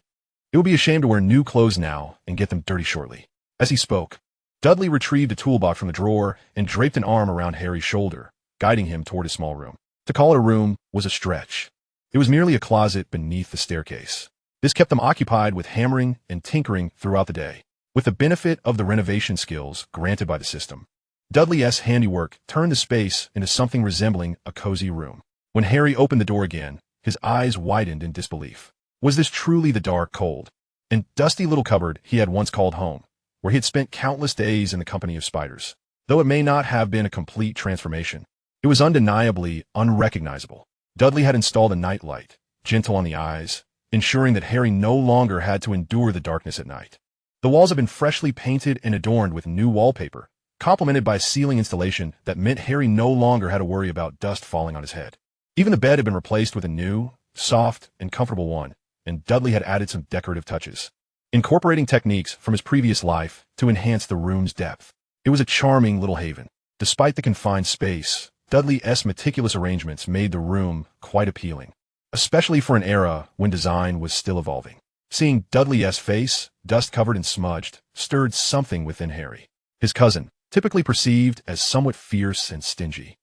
It would be a shame to wear new clothes now and get them dirty shortly." As he spoke, Dudley retrieved a toolbox from the drawer and draped an arm around Harry's shoulder, guiding him toward his small room. To call it a room was a stretch. It was merely a closet beneath the staircase. This kept them occupied with hammering and tinkering throughout the day, with the benefit of the renovation skills granted by the system. Dudley's handiwork turned the space into something resembling a cozy room. When Harry opened the door again, his eyes widened in disbelief. Was this truly the dark, cold, and dusty little cupboard he had once called home, where he had spent countless days in the company of spiders? Though it may not have been a complete transformation, it was undeniably unrecognizable. Dudley had installed a night light, gentle on the eyes, ensuring that Harry no longer had to endure the darkness at night. The walls had been freshly painted and adorned with new wallpaper, complemented by a ceiling installation that meant Harry no longer had to worry about dust falling on his head. Even the bed had been replaced with a new, soft, and comfortable one, and Dudley had added some decorative touches, incorporating techniques from his previous life to enhance the room's depth. It was a charming little haven. Despite the confined space, Dudley's meticulous arrangements made the room quite appealing, especially for an era when design was still evolving. Seeing Dudley's face, dust-covered and smudged, stirred something within Harry. His cousin, typically perceived as somewhat fierce and stingy,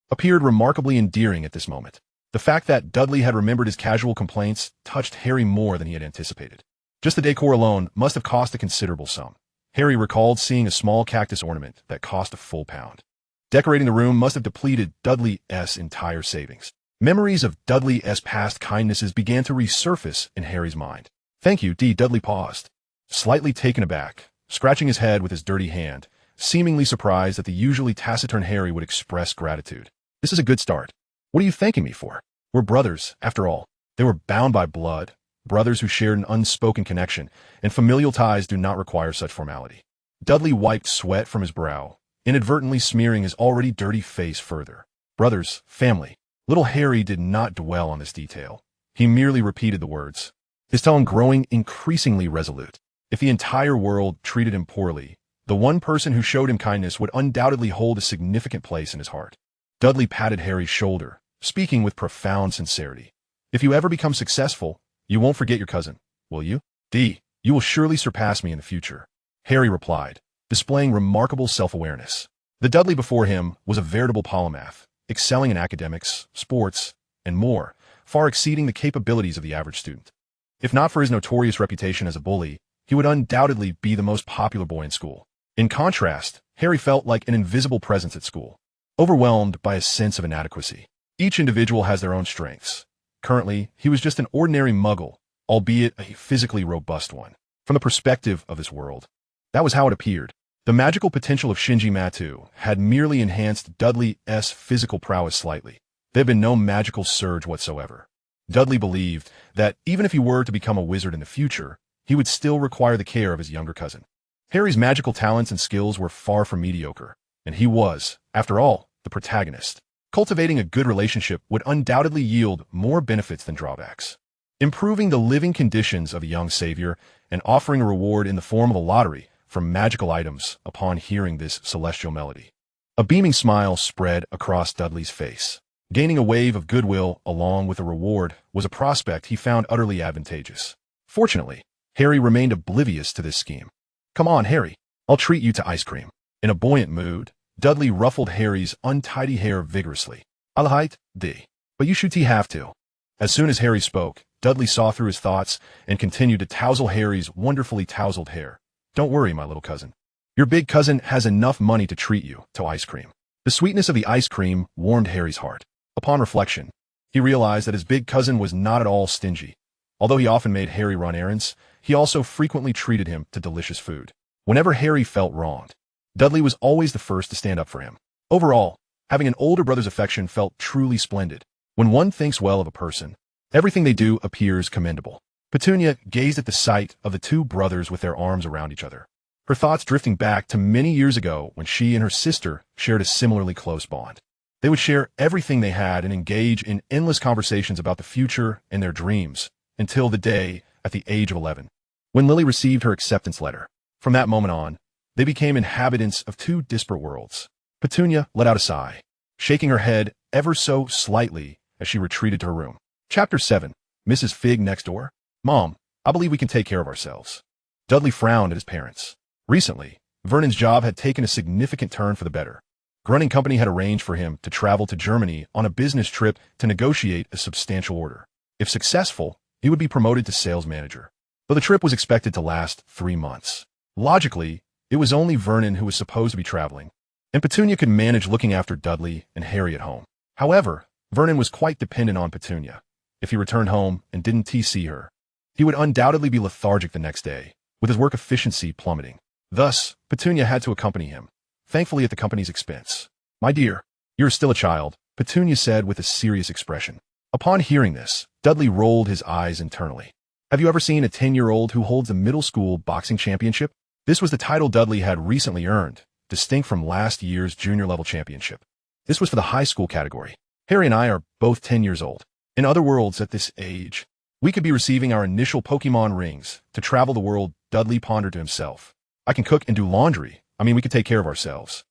appeared remarkably endearing at this moment. The fact that Dudley had remembered his casual complaints touched Harry more than he had anticipated. Just the decor alone must have cost a considerable sum. Harry recalled seeing a small cactus ornament that cost a full pound. Decorating the room must have depleted Dudley's entire savings. Memories of Dudley's past kindnesses began to resurface in Harry's mind. "Thank you, D." Dudley paused, slightly taken aback, scratching his head with his dirty hand, seemingly surprised that the usually taciturn Harry would express gratitude. "This is a good start. What are you thanking me for? We're brothers, after all." They were bound by blood, brothers who shared an unspoken connection, and familial ties do not require such formality. Dudley wiped sweat from his brow, inadvertently smearing his already dirty face further. Brothers, family. Little Harry did not dwell on this detail. He merely repeated the words, his tone growing increasingly resolute. If the entire world treated him poorly, the one person who showed him kindness would undoubtedly hold a significant place in his heart. Dudley patted Harry's shoulder, speaking with profound sincerity. "If you ever become successful, you won't forget your cousin, will you? D, you will surely surpass me in the future." Harry replied, displaying remarkable self-awareness. The Dudley before him was a veritable polymath, excelling in academics, sports, and more, far exceeding the capabilities of the average student. If not for his notorious reputation as a bully, he would undoubtedly be the most popular boy in school. In contrast, Harry felt like an invisible presence at school, overwhelmed by a sense of inadequacy. Each individual has their own strengths. Currently, he was just an ordinary Muggle, albeit a physically robust one. From the perspective of this world, that was how it appeared. The magical potential of Shinji Matu had merely enhanced Dudley's physical prowess slightly. There had been no magical surge whatsoever. Dudley believed that even if he were to become a wizard in the future, he would still require the care of his younger cousin. Harry's magical talents and skills were far from mediocre, and he was, after all, the protagonist. Cultivating a good relationship would undoubtedly yield more benefits than drawbacks. improving the living conditions of a young savior and offering a reward in the form of a lottery from magical items upon hearing this celestial melody. A beaming smile spread across Dudley's face. Gaining a wave of goodwill along with a reward was a prospect he found utterly advantageous. Fortunately, Harry remained oblivious to this scheme. "Come on, Harry. I'll treat you to ice cream." In a buoyant mood, Dudley ruffled Harry's untidy hair vigorously. "I'll hide thee, but you should have to." As soon as Harry spoke, Dudley saw through his thoughts and continued to touzle Harry's wonderfully tousled hair. "Don't worry, my little cousin. Your big cousin has enough money to treat you to ice cream." The sweetness of the ice cream warmed Harry's heart. Upon reflection, he realized that his big cousin was not at all stingy. Although he often made Harry run errands, he also frequently treated him to delicious food. Whenever Harry felt wronged, Dudley was always the first to stand up for him. Overall, having an older brother's affection felt truly splendid. When one thinks well of a person, everything they do appears commendable. Petunia gazed at the sight of the two brothers with their arms around each other, her thoughts drifting back to many years ago when she and her sister shared a similarly close bond. They would share everything they had and engage in endless conversations about the future and their dreams, until the day, at the age of 11, when Lily received her acceptance letter. From that moment on, they became inhabitants of two disparate worlds. Petunia let out a sigh, shaking her head ever so slightly as she retreated to her room. Chapter 7. Mrs. Fig next door. "Mom, I believe we can take care of ourselves." Dudley frowned at his parents. Recently, Vernon's job had taken a significant turn for the better. Grunning Company had arranged for him to travel to Germany on a business trip to negotiate a substantial order. If successful, he would be promoted to sales manager, though the trip was expected to last 3 months. Logically, it was only Vernon who was supposed to be traveling, and Petunia could manage looking after Dudley and Harry at home. However, Vernon was quite dependent on Petunia. If he returned home and didn't see her, he would undoubtedly be lethargic the next day, with his work efficiency plummeting. Thus, Petunia had to accompany him, thankfully at the company's expense. "My dear, you're still a child," Petunia said with a serious expression. Upon hearing this, Dudley rolled his eyes internally. Have you ever seen a 10-year-old who holds a middle school boxing championship? This was the title Dudley had recently earned, distinct from last year's junior-level championship. This was for the high school category. Harry and I are both 10 years old. In other worlds, at this age, we could be receiving our initial Pokemon rings to travel the world. Dudley pondered to himself. "I can cook and do laundry. We could take care of ourselves."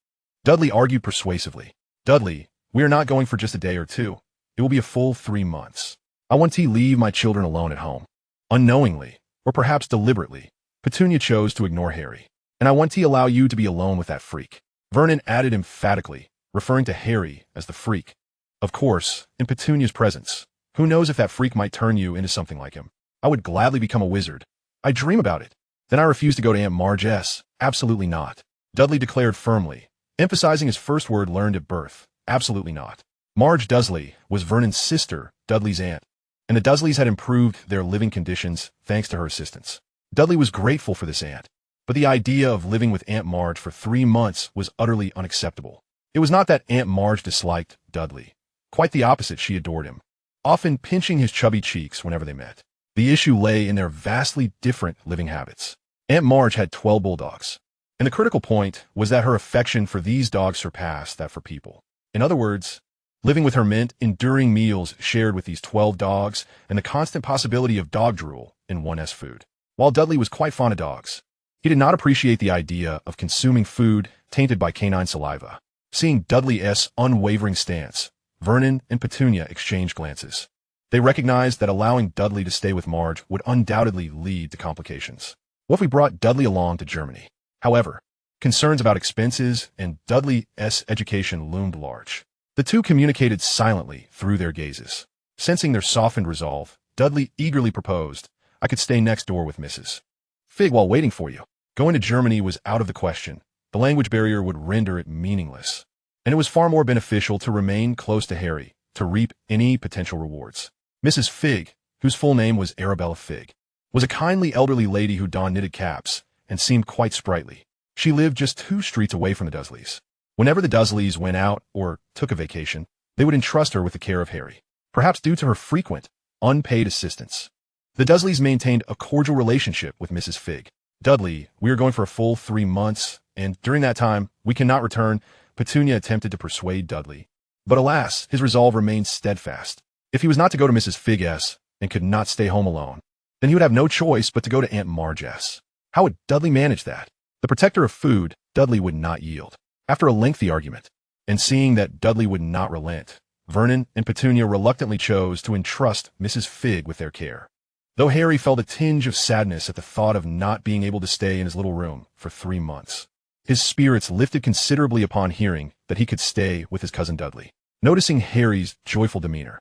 Dudley argued persuasively. "Dudley, we are not going for just a day or two. It will be a full 3 months. I want to leave my children alone at home." Unknowingly, or perhaps deliberately, Petunia chose to ignore Harry. "And I want to allow you to be alone with that freak," Vernon added emphatically, referring to Harry as the freak. Of course, in Petunia's presence, who knows if that freak might turn you into something like him. "I would gladly become a wizard. I dream about it." "Then I refuse to go to Aunt Marge's." "Absolutely not," Dudley declared firmly, emphasizing his first word learned at birth. "Absolutely not." Marge Dursley was Vernon's sister, Dudley's aunt, and the Dursleys had improved their living conditions thanks to her assistance. Dudley was grateful for this aunt, but the idea of living with Aunt Marge for 3 months was utterly unacceptable. It was not that Aunt Marge disliked Dudley. Quite the opposite, she adored him, often pinching his chubby cheeks whenever they met. The issue lay in their vastly different living habits. Aunt Marge had 12 bulldogs, and the critical point was that her affection for these dogs surpassed that for people. In other words, living with her meant enduring meals shared with these 12 dogs and the constant possibility of dog drool in one's food. While Dudley was quite fond of dogs, he did not appreciate the idea of consuming food tainted by canine saliva. Seeing Dudley's unwavering stance, Vernon and Petunia exchanged glances. They recognized that allowing Dudley to stay with Marge would undoubtedly lead to complications. What if we brought Dudley along to Germany? However, concerns about expenses and Dudley's education loomed large. The two communicated silently through their gazes. Sensing their softened resolve, Dudley eagerly proposed, "I could stay next door with Mrs. Fig while waiting for you." Going to Germany was out of the question. The language barrier would render it meaningless, and it was far more beneficial to remain close to Harry to reap any potential rewards. Mrs. Fig, whose full name was Arabella Fig, was a kindly elderly lady who donned knitted caps and seemed quite sprightly. She lived just 2 streets away from the Dursleys. Whenever the Dursleys went out or took a vacation, they would entrust her with the care of Harry, perhaps due to her frequent, unpaid assistance. The Dursleys maintained a cordial relationship with Mrs. Fig. "Dudley, we are going for a full 3 months, and during that time, we cannot return." Petunia attempted to persuade Dudley, but alas, his resolve remained steadfast. If he was not to go to Mrs. Fig's, and could not stay home alone, then he would have no choice but to go to Aunt Marge's. How would Dudley manage that? The protector of food, Dudley would not yield. After a lengthy argument, and seeing that Dudley would not relent, Vernon and Petunia reluctantly chose to entrust Mrs. Fig with their care. Though Harry felt a tinge of sadness at the thought of not being able to stay in his little room for 3 months, his spirits lifted considerably upon hearing that he could stay with his cousin Dudley. Noticing Harry's joyful demeanor,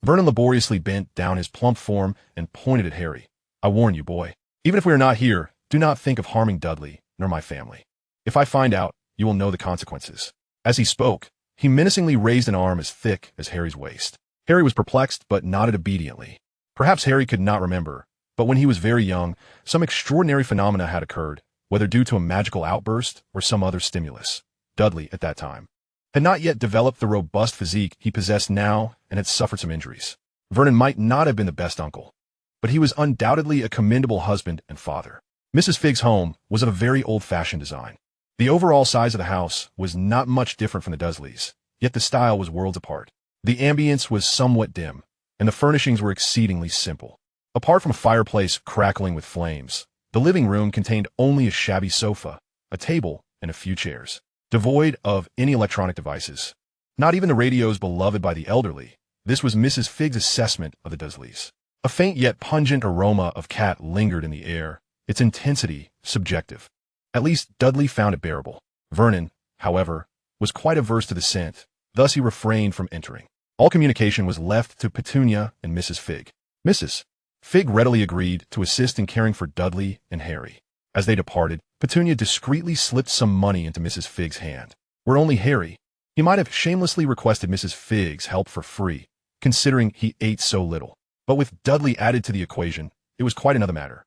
Vernon laboriously bent down his plump form and pointed at Harry. "I warn you, boy, even if we are not here, do not think of harming Dudley nor my family. If I find out, you will know the consequences." As he spoke, he menacingly raised an arm as thick as Harry's waist. Harry was perplexed but nodded obediently. Perhaps Harry could not remember, but when he was very young, some extraordinary phenomena had occurred, whether due to a magical outburst or some other stimulus. Dudley, at that time, had not yet developed the robust physique he possessed now and had suffered some injuries. Vernon might not have been the best uncle, but he was undoubtedly a commendable husband and father. Mrs. Fig's home was of a very old-fashioned design. The overall size of the house was not much different from the Dursleys, yet the style was worlds apart. The ambience was somewhat dim, and the furnishings were exceedingly simple. Apart from a fireplace crackling with flames, the living room contained only a shabby sofa, a table, and a few chairs, devoid of any electronic devices. Not even the radios beloved by the elderly. This was Mrs. Fig's assessment of the Dursleys. A faint yet pungent aroma of cat lingered in the air, its intensity subjective. At least Dudley found it bearable. Vernon, however, was quite averse to the scent, thus he refrained from entering. All communication was left to Petunia and Mrs. Fig. Mrs. Fig readily agreed to assist in caring for Dudley and Harry. As they departed, Petunia discreetly slipped some money into Mrs. Fig's hand. Were only Harry, he might have shamelessly requested Mrs. Fig's help for free, considering he ate so little. But with Dudley added to the equation, it was quite another matter.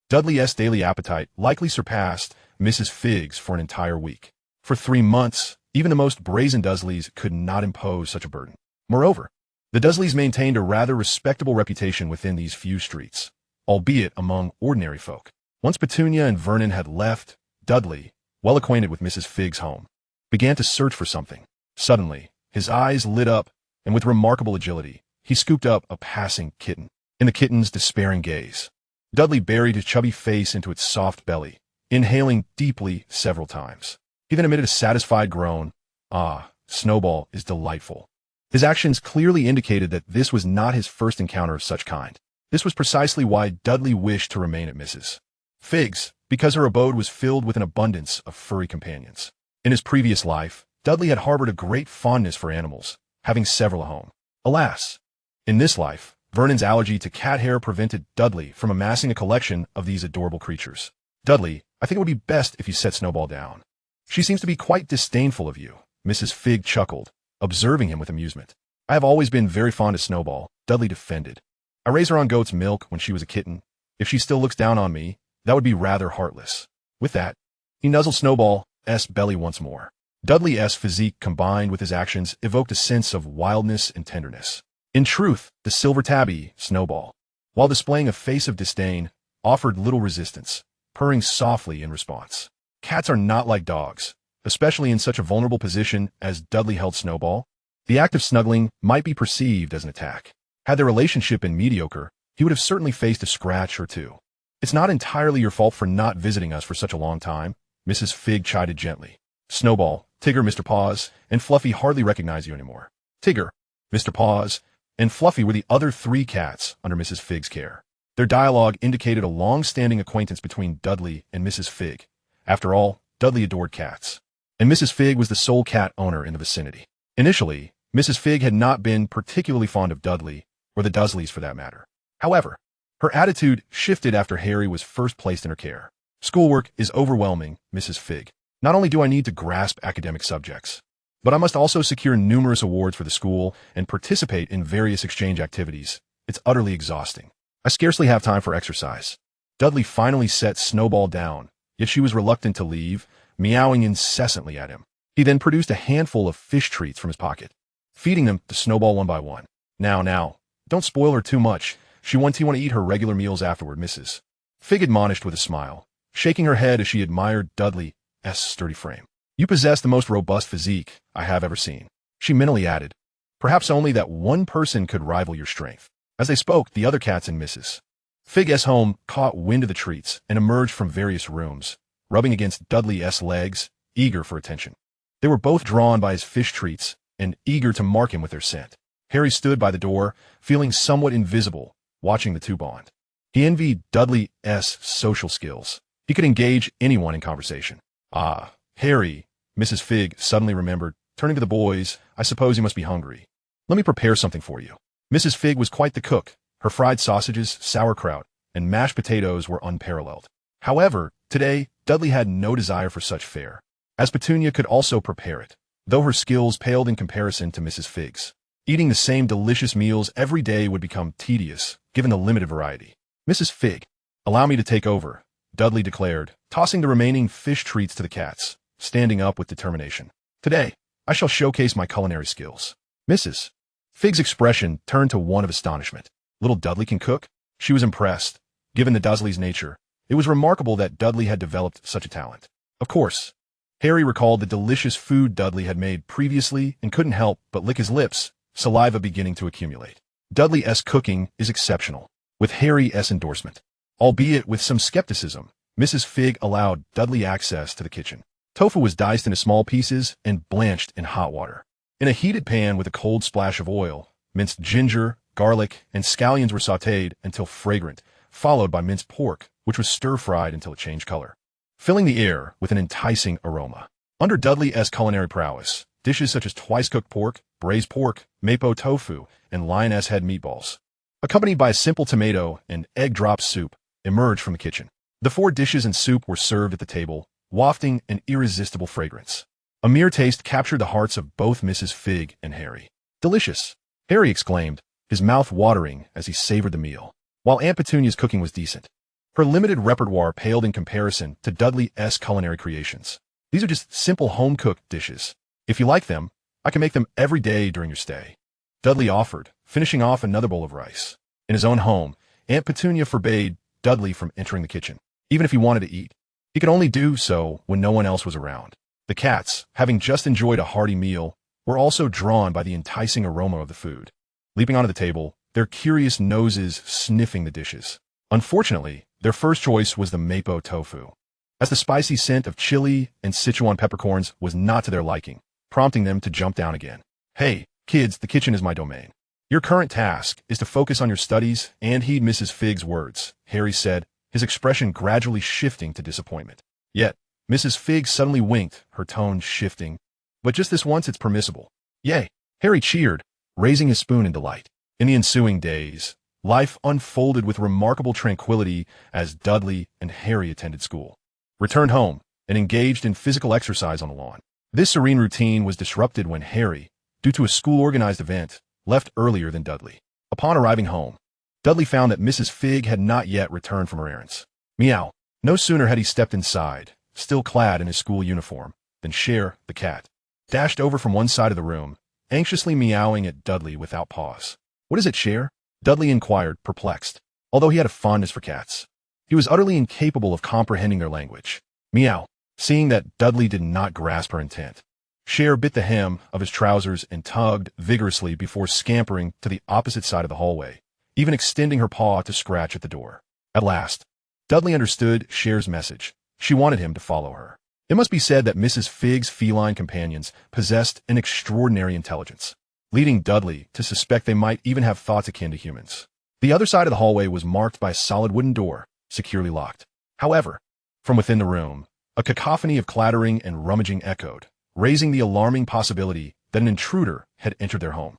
Dudley's daily appetite likely surpassed Mrs. Fig's for an entire week. For 3 months, even the most brazen Dursleys could not impose such a burden. Moreover, the Dursleys maintained a rather respectable reputation within these few streets, albeit among ordinary folk. Once Petunia and Vernon had left, Dudley, well acquainted with Mrs. Fig's home, began to search for something. Suddenly, his eyes lit up, and with remarkable agility, he scooped up a passing kitten. In the kitten's despairing gaze, Dudley buried his chubby face into its soft belly, inhaling deeply several times. He then emitted a satisfied groan. "Ah, Snowball is delightful." His actions clearly indicated that this was not his first encounter of such kind. This was precisely why Dudley wished to remain at Mrs. Fig's, because her abode was filled with an abundance of furry companions. In his previous life, Dudley had harbored a great fondness for animals, having several at home. Alas, in this life, Vernon's allergy to cat hair prevented Dudley from amassing a collection of these adorable creatures. "Dudley, I think it would be best if you set Snowball down. She seems to be quite disdainful of you," Mrs. Fig chuckled, observing him with amusement. "I have always been very fond of Snowball," Dudley defended. "I raised her on goat's milk when she was a kitten. If she still looks down on me, that would be rather heartless." With that, he nuzzled Snowball's belly once more. Dudley's physique combined with his actions evoked a sense of wildness and tenderness. In truth, the silver tabby, Snowball, while displaying a face of disdain, offered little resistance, purring softly in response. Cats are not like dogs, especially in such a vulnerable position as Dudley held Snowball. The act of snuggling might be perceived as an attack. Had their relationship been mediocre, he would have certainly faced a scratch or two. "It's not entirely your fault for not visiting us for such a long time," Mrs. Fig chided gently. "Snowball, Tigger, Mr. Paws, and Fluffy hardly recognize you anymore." Tigger, Mr. Paws, and Fluffy were the other 3 cats under Mrs. Fig's care. Their dialogue indicated a long-standing acquaintance between Dudley and Mrs. Fig. After all, Dudley adored cats, and Mrs. Fig was the sole cat owner in the vicinity. Initially, Mrs. Fig had not been particularly fond of Dudley, or the Dursleys for that matter. However, her attitude shifted after Harry was first placed in her care. "Schoolwork is overwhelming, Mrs. Fig. Not only do I need to grasp academic subjects, but I must also secure numerous awards for the school and participate in various exchange activities. It's utterly exhausting. I scarcely have time for exercise." Dudley finally set Snowball down, yet she was reluctant to leave, meowing incessantly at him. He then produced a handful of fish treats from his pocket, feeding them to Snowball one by one. Now, don't spoil her too much. She want to eat her regular meals afterward," Mrs. Fig admonished with a smile, shaking her head as she admired Dudley's sturdy frame. "You possess the most robust physique I have ever seen," she mentally added. "Perhaps only that one person could rival your strength." As they spoke, the other cats in Mrs. Fig's home caught wind of the treats and emerged from various rooms, rubbing against Dudley's legs, eager for attention. They were both drawn by his fish treats and eager to mark him with their scent. Harry stood by the door, feeling somewhat invisible, watching the two bond. He envied Dudley's social skills. He could engage anyone in conversation. "Ah, Harry," Mrs. Fig suddenly remembered, turning to the boys, "I suppose you must be hungry. Let me prepare something for you." Mrs. Fig was quite the cook. Her fried sausages, sauerkraut, and mashed potatoes were unparalleled. However, today, Dudley had no desire for such fare, as Petunia could also prepare it, though her skills paled in comparison to Mrs. Fig's. Eating the same delicious meals every day would become tedious, given the limited variety. "Mrs. Fig, allow me to take over," Dudley declared, tossing the remaining fish treats to the cats, standing up with determination. "Today, I shall showcase my culinary skills." Mrs. Fig's expression turned to one of astonishment. Little Dudley can cook? She was impressed. Given the Dursley's nature, it was remarkable that Dudley had developed such a talent. Of course, Harry recalled the delicious food Dudley had made previously and couldn't help but lick his lips, saliva beginning to accumulate. Dudley's cooking is exceptional, with Harry's endorsement. Albeit with some skepticism, Mrs. Fig allowed Dudley access to the kitchen. Tofu was diced into small pieces and blanched in hot water. In a heated pan with a cold splash of oil, minced ginger, garlic, and scallions were sautéed until fragrant, followed by minced pork, which was stir-fried until it changed color, filling the air with an enticing aroma. Under Dudley's culinary prowess, dishes such as twice-cooked pork, braised pork, mapo tofu, and lioness head meatballs, accompanied by a simple tomato and egg drop soup, emerged from the kitchen. The 4 dishes and soup were served at the table, wafting an irresistible fragrance. A mere taste captured the hearts of both Mrs. Fig and Harry. "Delicious!" Harry exclaimed, his mouth watering as he savored the meal, while Aunt Petunia's cooking was decent. Her limited repertoire paled in comparison to Dudley's culinary creations. "These are just simple home-cooked dishes. If you like them, I can make them every day during your stay," Dudley offered, finishing off another bowl of rice. In his own home, Aunt Petunia forbade Dudley from entering the kitchen, even if he wanted to eat. He could only do so when no one else was around. The cats, having just enjoyed a hearty meal, were also drawn by the enticing aroma of the food. Leaping onto the table, their curious noses sniffing the dishes. Unfortunately, their first choice was the mapo tofu, as the spicy scent of chili and Sichuan peppercorns was not to their liking, prompting them to jump down again. "Hey, kids, the kitchen is my domain. Your current task is to focus on your studies and heed Mrs. Fig's words," Harry said, his expression gradually shifting to disappointment. Yet, Mrs. Fig suddenly winked, her tone shifting. "But just this once it's permissible." "Yay!" Harry cheered, raising his spoon in delight. In the ensuing days, life unfolded with remarkable tranquility as Dudley and Harry attended school, returned home, and engaged in physical exercise on the lawn. This serene routine was disrupted when Harry, due to a school-organized event, left earlier than Dudley. Upon arriving home, Dudley found that Mrs. Fig had not yet returned from her errands. Meow. No sooner had he stepped inside, still clad in his school uniform, than Cher, the cat, dashed over from one side of the room, anxiously meowing at Dudley without pause. "What is it, Cher?" Dudley inquired, perplexed. Although he had a fondness for cats, he was utterly incapable of comprehending their language. "Meow." Seeing that Dudley did not grasp her intent, Cher bit the hem of his trousers and tugged vigorously before scampering to the opposite side of the hallway, even extending her paw to scratch at the door. At last, Dudley understood Cher's message. She wanted him to follow her. It must be said that Mrs. Fig's feline companions possessed an extraordinary intelligence, leading Dudley to suspect they might even have thoughts akin to humans. The other side of the hallway was marked by a solid wooden door, securely locked. However, from within the room, a cacophony of clattering and rummaging echoed, raising the alarming possibility that an intruder had entered their home.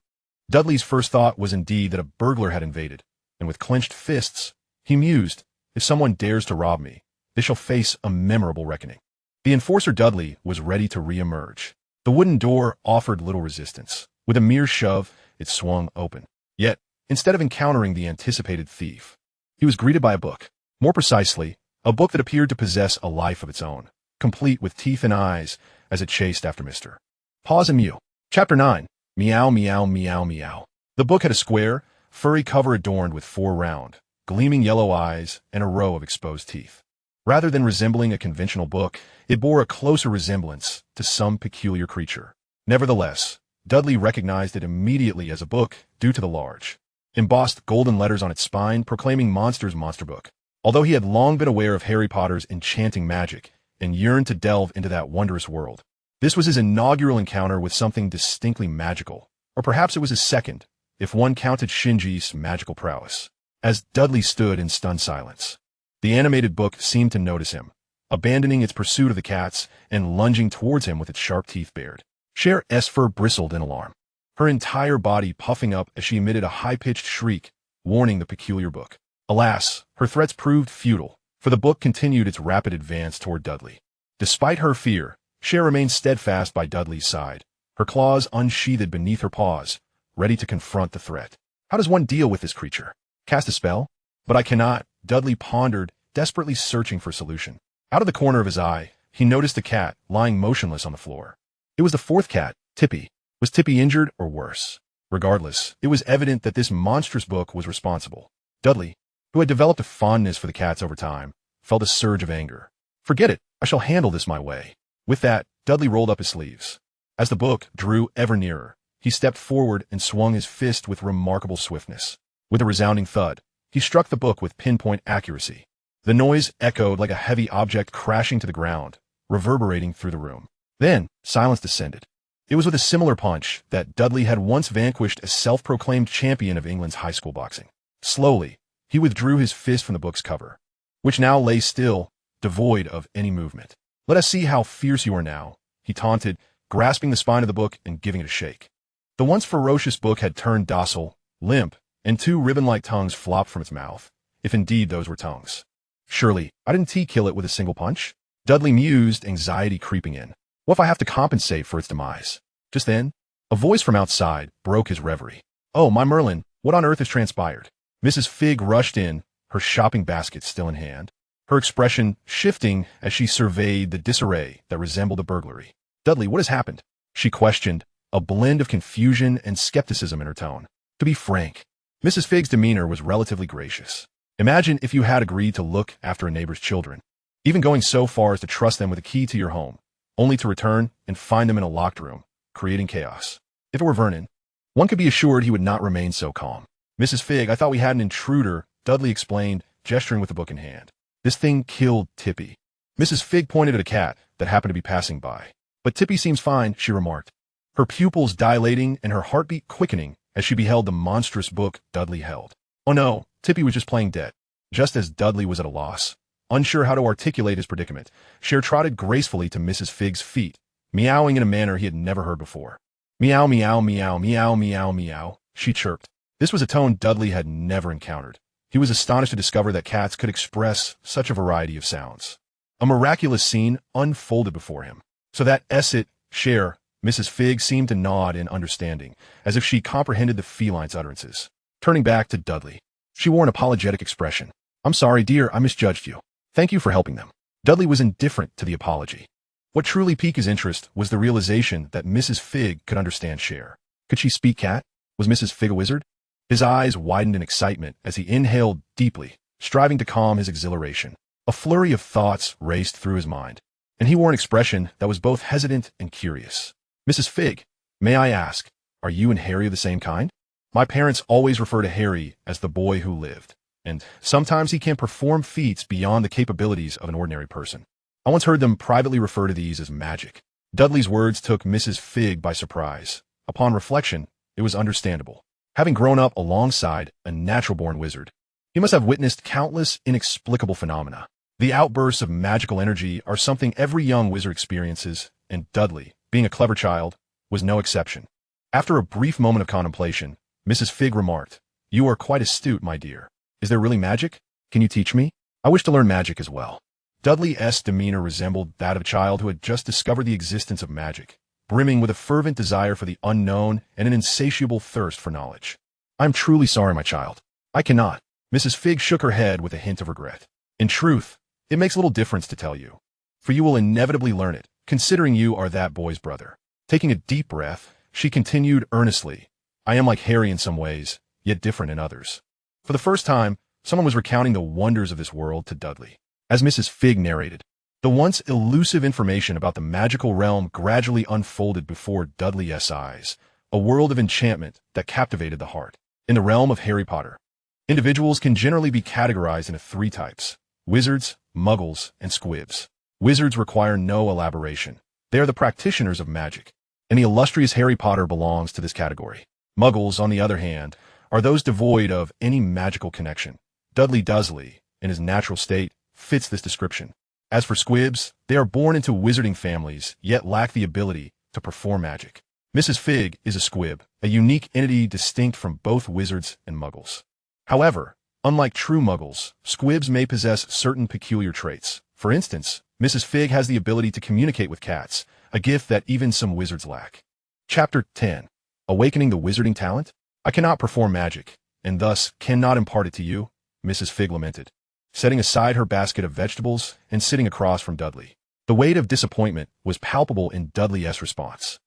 Dudley's first thought was indeed that a burglar had invaded, and with clenched fists, he mused, "If someone dares to rob me, they shall face a memorable reckoning." The enforcer Dudley was ready to re-emerge. The wooden door offered little resistance. With a mere shove, it swung open. Yet, instead of encountering the anticipated thief, he was greeted by a book. More precisely, a book that appeared to possess a life of its own, complete with teeth and eyes as it chased after Mr. Paws and Mew. Chapter 9. Meow, meow, meow, meow. The book had a square, furry cover adorned with 4 round, gleaming yellow eyes and a row of exposed teeth. Rather than resembling a conventional book, it bore a closer resemblance to some peculiar creature. Nevertheless, Dudley recognized it immediately as a book due to the large, embossed golden letters on its spine proclaiming Monsters Monster Book. Although he had long been aware of Harry Potter's enchanting magic and yearned to delve into that wondrous world, this was his inaugural encounter with something distinctly magical. Or perhaps it was his second, if one counted Xunge'er's magical prowess. As Dudley stood in stunned silence, the animated book seemed to notice him, abandoning its pursuit of the cats and lunging towards him with its sharp teeth bared. Xunge'er's fur bristled in alarm, her entire body puffing up as she emitted a high-pitched shriek, warning the peculiar book. Alas, her threats proved futile, for the book continued its rapid advance toward Dudley. Despite her fear, Xunge'er remained steadfast by Dudley's side, her claws unsheathed beneath her paws, ready to confront the threat. How does one deal with this creature? Cast a spell? But I cannot, Dudley pondered, desperately searching for a solution. Out of the corner of his eye, he noticed a cat lying motionless on the floor. It was the fourth cat, Tippy. Was Tippy injured or worse? Regardless, it was evident that this monstrous book was responsible. Dudley, who had developed a fondness for the cats over time, felt a surge of anger. Forget it, I shall handle this my way. With that, Dudley rolled up his sleeves. As the book drew ever nearer, he stepped forward and swung his fist with remarkable swiftness. With a resounding thud, he struck the book with pinpoint accuracy. The noise echoed like a heavy object crashing to the ground, reverberating through the room. Then, silence descended. It was with a similar punch that Dudley had once vanquished a self-proclaimed champion of England's high school boxing. Slowly, he withdrew his fist from the book's cover, which now lay still, devoid of any movement. Let us see how fierce you are now, he taunted, grasping the spine of the book and giving it a shake. The once ferocious book had turned docile, limp, and two ribbon-like tongues flopped from its mouth, if indeed those were tongues. Surely, I didn't kill it with a single punch? Dudley mused, anxiety creeping in. What if I have to compensate for its demise? Just then, a voice from outside broke his reverie. Oh, my Merlin, what on earth has transpired? Mrs. Fig rushed in, her shopping basket still in hand, her expression shifting as she surveyed the disarray that resembled a burglary. Dudley, what has happened? She questioned, a blend of confusion and skepticism in her tone. To be frank, Mrs. Fig's demeanor was relatively gracious. Imagine if you had agreed to look after a neighbor's children, even going so far as to trust them with a key to your home, only to return and find them in a locked room, creating chaos. If it were Vernon, one could be assured he would not remain so calm. Mrs. Fig, I thought we had an intruder, Dudley explained, gesturing with the book in hand. This thing killed Tippy. Mrs. Fig pointed at a cat that happened to be passing by. But Tippy seems fine, she remarked, her pupils dilating and her heartbeat quickening as she beheld the monstrous book Dudley held. Oh no, Tippy was just playing dead. Just as Dudley was at a loss, unsure how to articulate his predicament, Xunge'er trotted gracefully to Mrs. Fig's feet, meowing in a manner he had never heard before. Meow, meow, meow, meow, meow, meow, she chirped. This was a tone Dudley had never encountered. He was astonished to discover that cats could express such a variety of sounds. A miraculous scene unfolded before him. So that it, Xunge'er, Mrs. Fig seemed to nod in understanding, as if she comprehended the feline's utterances. Turning back to Dudley, she wore an apologetic expression. I'm sorry, dear, I misjudged you. Thank you for helping them. Dudley was indifferent to the apology. What truly piqued his interest was the realization that Mrs. Fig could understand Xunge'er. Could she speak cat? Was Mrs. Fig a wizard? His eyes widened in excitement as he inhaled deeply, striving to calm his exhilaration. A flurry of thoughts raced through his mind, and he wore an expression that was both hesitant and curious. Mrs. Fig, may I ask, are you and Harry the same kind? My parents always refer to Harry as the boy who lived, and sometimes he can perform feats beyond the capabilities of an ordinary person. I once heard them privately refer to these as magic. Dudley's words took Mrs. Fig by surprise. Upon reflection, it was understandable. Having grown up alongside a natural-born wizard, he must have witnessed countless inexplicable phenomena. The outbursts of magical energy are something every young wizard experiences, and Dudley, being a clever child, was no exception. After a brief moment of contemplation, Mrs. Fig remarked, You are quite astute, my dear. Is there really magic? Can you teach me? I wish to learn magic as well. Dudley's demeanor resembled that of a child who had just discovered the existence of magic, brimming with a fervent desire for the unknown and an insatiable thirst for knowledge. I'm truly sorry, my child. I cannot. Mrs. Fig shook her head with a hint of regret. In truth, it makes little difference to tell you, for you will inevitably learn it, considering you are that boy's brother. Taking a deep breath, she continued earnestly, I am like Harry in some ways, yet different in others. For the first time, someone was recounting the wonders of this world to Dudley. As Mrs. Fig narrated, the once elusive information about the magical realm gradually unfolded before Dudley's eyes, a world of enchantment that captivated the heart. In the realm of Harry Potter, individuals can generally be categorized into three types: wizards, muggles, and squibs. Wizards require no elaboration. They are the practitioners of magic, and the illustrious Harry Potter belongs to this category. Muggles, on the other hand, are those devoid of any magical connection. Dudley Dursley, in his natural state, fits this description. As for squibs, they are born into wizarding families, yet lack the ability to perform magic. Mrs. Fig is a squib, a unique entity distinct from both wizards and muggles. However, unlike true muggles, squibs may possess certain peculiar traits. For instance, Mrs. Fig has the ability to communicate with cats, a gift that even some wizards lack. Chapter 10. Awakening the Wizarding Talent? I cannot perform magic, and thus cannot impart it to you, Mrs. Fig lamented, setting aside her basket of vegetables and sitting across from Dudley. The weight of disappointment was palpable in Dudley's response.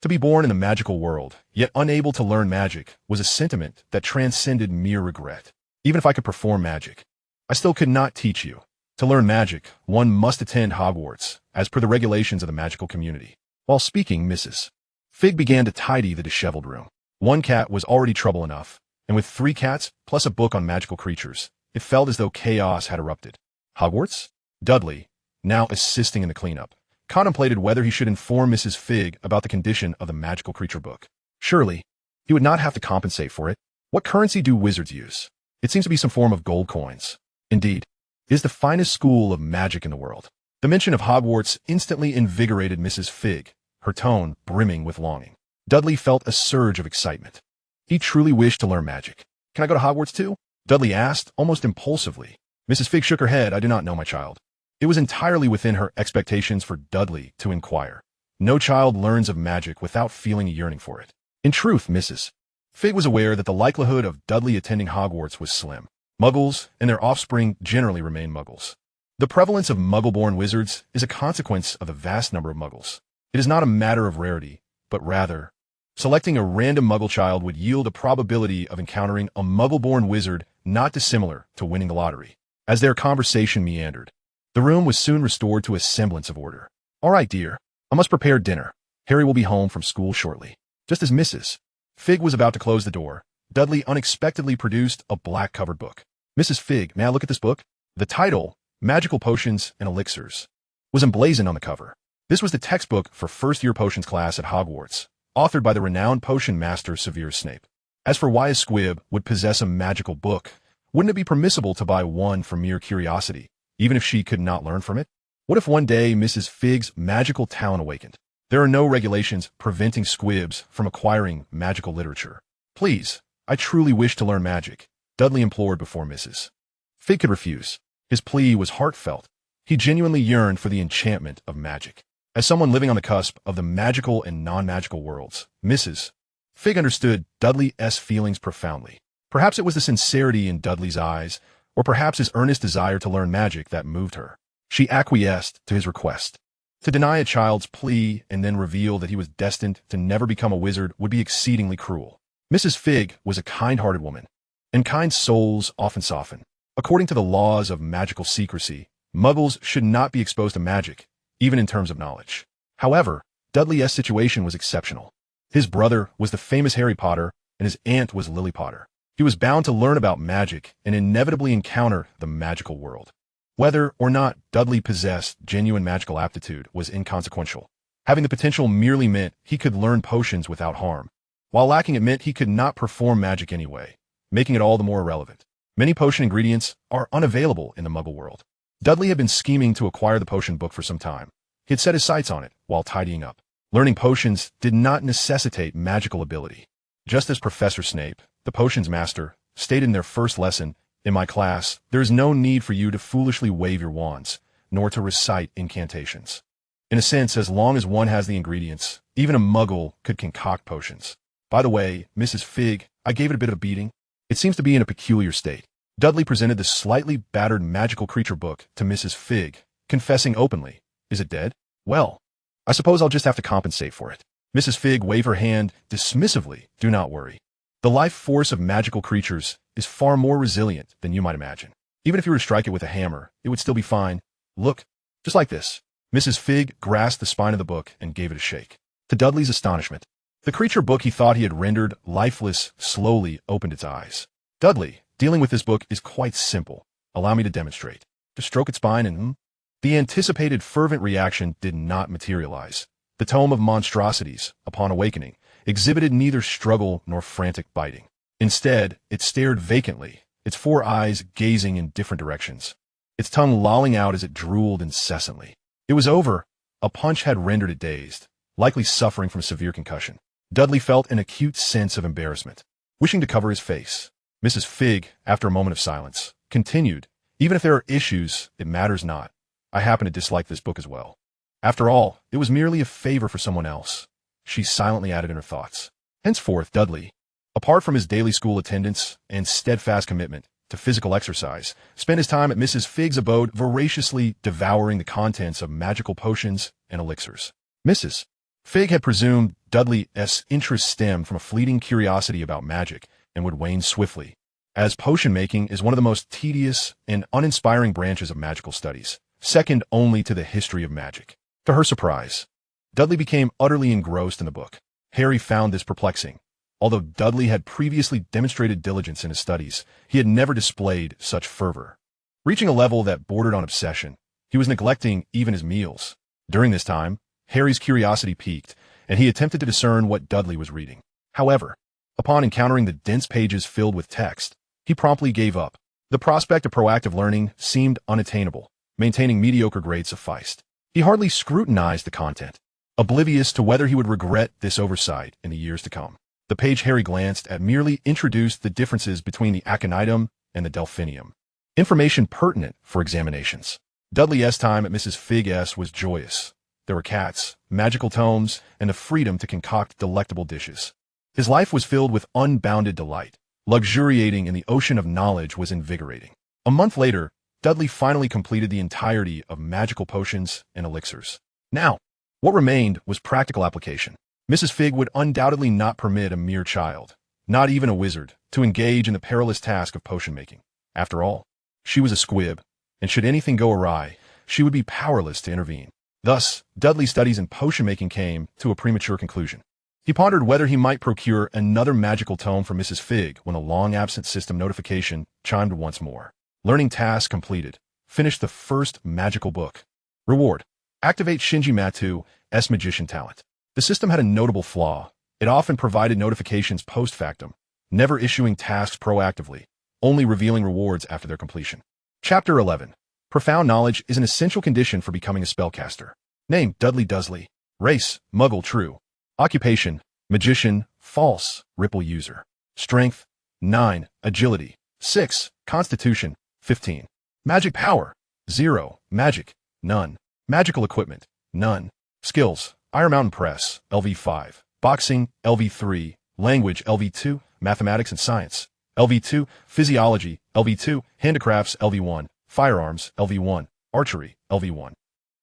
To be born in the magical world, yet unable to learn magic, was a sentiment that transcended mere regret. Even if I could perform magic, I still could not teach you. To learn magic, one must attend Hogwarts, as per the regulations of the magical community. While speaking, Mrs. Fig began to tidy the disheveled room. One cat was already trouble enough, and with 3 cats, plus a book on magical creatures, it felt as though chaos had erupted. Hogwarts? Dudley, now assisting in the cleanup, contemplated whether he should inform Mrs. Fig about the condition of the magical creature book. Surely, he would not have to compensate for it. What currency do wizards use? It seems to be some form of gold coins. Indeed, it is the finest school of magic in the world. The mention of Hogwarts instantly invigorated Mrs. Fig, her tone brimming with longing. Dudley felt a surge of excitement. He truly wished to learn magic. Can I go to Hogwarts too? Dudley asked, almost impulsively. Mrs. Fig shook her head. I do not know, my child. It was entirely within her expectations for Dudley to inquire. No child learns of magic without feeling a yearning for it. In truth, Mrs. Fig was aware that the likelihood of Dudley attending Hogwarts was slim. Muggles and their offspring generally remain Muggles. The prevalence of Muggle-born wizards is a consequence of the vast number of Muggles. It is not a matter of rarity, but rather, selecting a random Muggle child would yield a probability of encountering a Muggle-born wizard not dissimilar to winning the lottery. As their conversation meandered, the room was soon restored to a semblance of order. All right, dear, I must prepare dinner. Harry will be home from school shortly. Just as Mrs. Fig was about to close the door, Dudley unexpectedly produced a black-covered book. Mrs. Fig, may I look at this book? The title, Magical Potions and Elixirs, was emblazoned on the cover. This was the textbook for first-year potions class at Hogwarts, authored by the renowned potion master Severus Snape. As for why a squib would possess a magical book, wouldn't it be permissible to buy one for mere curiosity, even if she could not learn from it? What if one day Mrs. Fig's magical talent awakened? There are no regulations preventing squibs from acquiring magical literature. Please, I truly wish to learn magic, Dudley implored before Mrs. Fig could refuse. His plea was heartfelt. He genuinely yearned for the enchantment of magic. As someone living on the cusp of the magical and non-magical worlds, Mrs. Fig understood Dudley's feelings profoundly. Perhaps it was the sincerity in Dudley's eyes, or perhaps his earnest desire to learn magic that moved her. She acquiesced to his request. To deny a child's plea and then reveal that he was destined to never become a wizard would be exceedingly cruel. Mrs. Fig was a kind-hearted woman, and kind souls often soften. According to the laws of magical secrecy, Muggles should not be exposed to magic, even in terms of knowledge. However, Dudley's situation was exceptional. His brother was the famous Harry Potter, and his aunt was Lily Potter. He was bound to learn about magic and inevitably encounter the magical world. Whether or not Dudley possessed genuine magical aptitude was inconsequential. Having the potential merely meant he could learn potions without harm, while lacking it meant he could not perform magic anyway, making it all the more irrelevant. Many potion ingredients are unavailable in the Muggle world. Dudley had been scheming to acquire the potion book for some time. He had set his sights on it while tidying up. Learning potions did not necessitate magical ability. Just as Professor Snape, the potions master, stated in their first lesson, in my class, there is no need for you to foolishly wave your wands, nor to recite incantations. In a sense, as long as one has the ingredients, even a Muggle could concoct potions. By the way, Mrs. Fig, I gave it a bit of a beating. It seems to be in a peculiar state. Dudley presented the slightly battered magical creature book to Mrs. Fig, confessing openly, is it dead? Well, I suppose I'll just have to compensate for it. Mrs. Fig waved her hand dismissively. Do not worry. The life force of magical creatures is far more resilient than you might imagine. Even if you were to strike it with a hammer, it would still be fine. Look, just like this. Mrs. Fig grasped the spine of the book and gave it a shake. To Dudley's astonishment, The creature book he thought he had rendered lifeless slowly opened its eyes. Dudley, dealing with this book is quite simple. Allow me to demonstrate. Just stroke its spine and The anticipated fervent reaction did not materialize. The tome of monstrosities, upon awakening, exhibited neither struggle nor frantic biting. Instead, it stared vacantly, its 4 eyes gazing in different directions, its tongue lolling out as it drooled incessantly. It was over. A punch had rendered it dazed, likely suffering from severe concussion. Dudley felt an acute sense of embarrassment, wishing to cover his face. Mrs. Figg, after a moment of silence, continued, "Even if there are issues, it matters not. I happen to dislike this book as well. After all, it was merely a favor for someone else," she silently added in her thoughts. Henceforth, Dudley, apart from his daily school attendance and steadfast commitment to physical exercise, spent his time at Mrs. Figg's abode voraciously devouring the contents of magical potions and elixirs. Mrs. Figg had presumed Dudley's interest stemmed from a fleeting curiosity about magic and would wane swiftly, as potion making is one of the most tedious and uninspiring branches of magical studies, second only to the history of magic. To her surprise, Dudley became utterly engrossed in the book. Harry found this perplexing. Although Dudley had previously demonstrated diligence in his studies, he had never displayed such fervor. Reaching a level that bordered on obsession, he was neglecting even his meals. During this time, Harry's curiosity piqued, and he attempted to discern what Dudley was reading. However, upon encountering the dense pages filled with text, he promptly gave up. The prospect of proactive learning seemed unattainable. Maintaining mediocre grades sufficed. He hardly scrutinized the content, oblivious to whether he would regret this oversight in the years to come. The page Harry glanced at merely introduced the differences between the Aconitum and the Delphinium, information pertinent for examinations. Dudley's time at Mrs. Figg's was joyous. There were cats, magical tomes, and the freedom to concoct delectable dishes. His life was filled with unbounded delight. Luxuriating in the ocean of knowledge was invigorating. A month later, Dudley finally completed the entirety of magical potions and elixirs. Now, what remained was practical application. Mrs. Figg would undoubtedly not permit a mere child, not even a wizard, to engage in the perilous task of potion making. After all, she was a squib, and should anything go awry, she would be powerless to intervene. Thus, Dudley's studies in potion-making came to a premature conclusion. He pondered whether he might procure another magical tome for Mrs. Figg when a long-absent system notification chimed once more. Learning task completed. Finish the first magical book. Reward: activate Xunge'er's magician talent. The system had a notable flaw. It often provided notifications post factum, never issuing tasks proactively, only revealing rewards after their completion. Chapter 11. Profound knowledge is an essential condition for becoming a spellcaster. Name: Dudley Dursley. Race: Muggle true. Occupation: magician, false, ripple user. Strength: 9. Agility: 6. Constitution: 15. Magic power: 0. Magic: none. Magical equipment: none. Skills: Iron Mountain Press, LV5. Boxing, LV3. Language, LV2. Mathematics and Science, LV2. Physiology, LV2. Handicrafts, LV1. Firearms, LV1. Archery, LV1.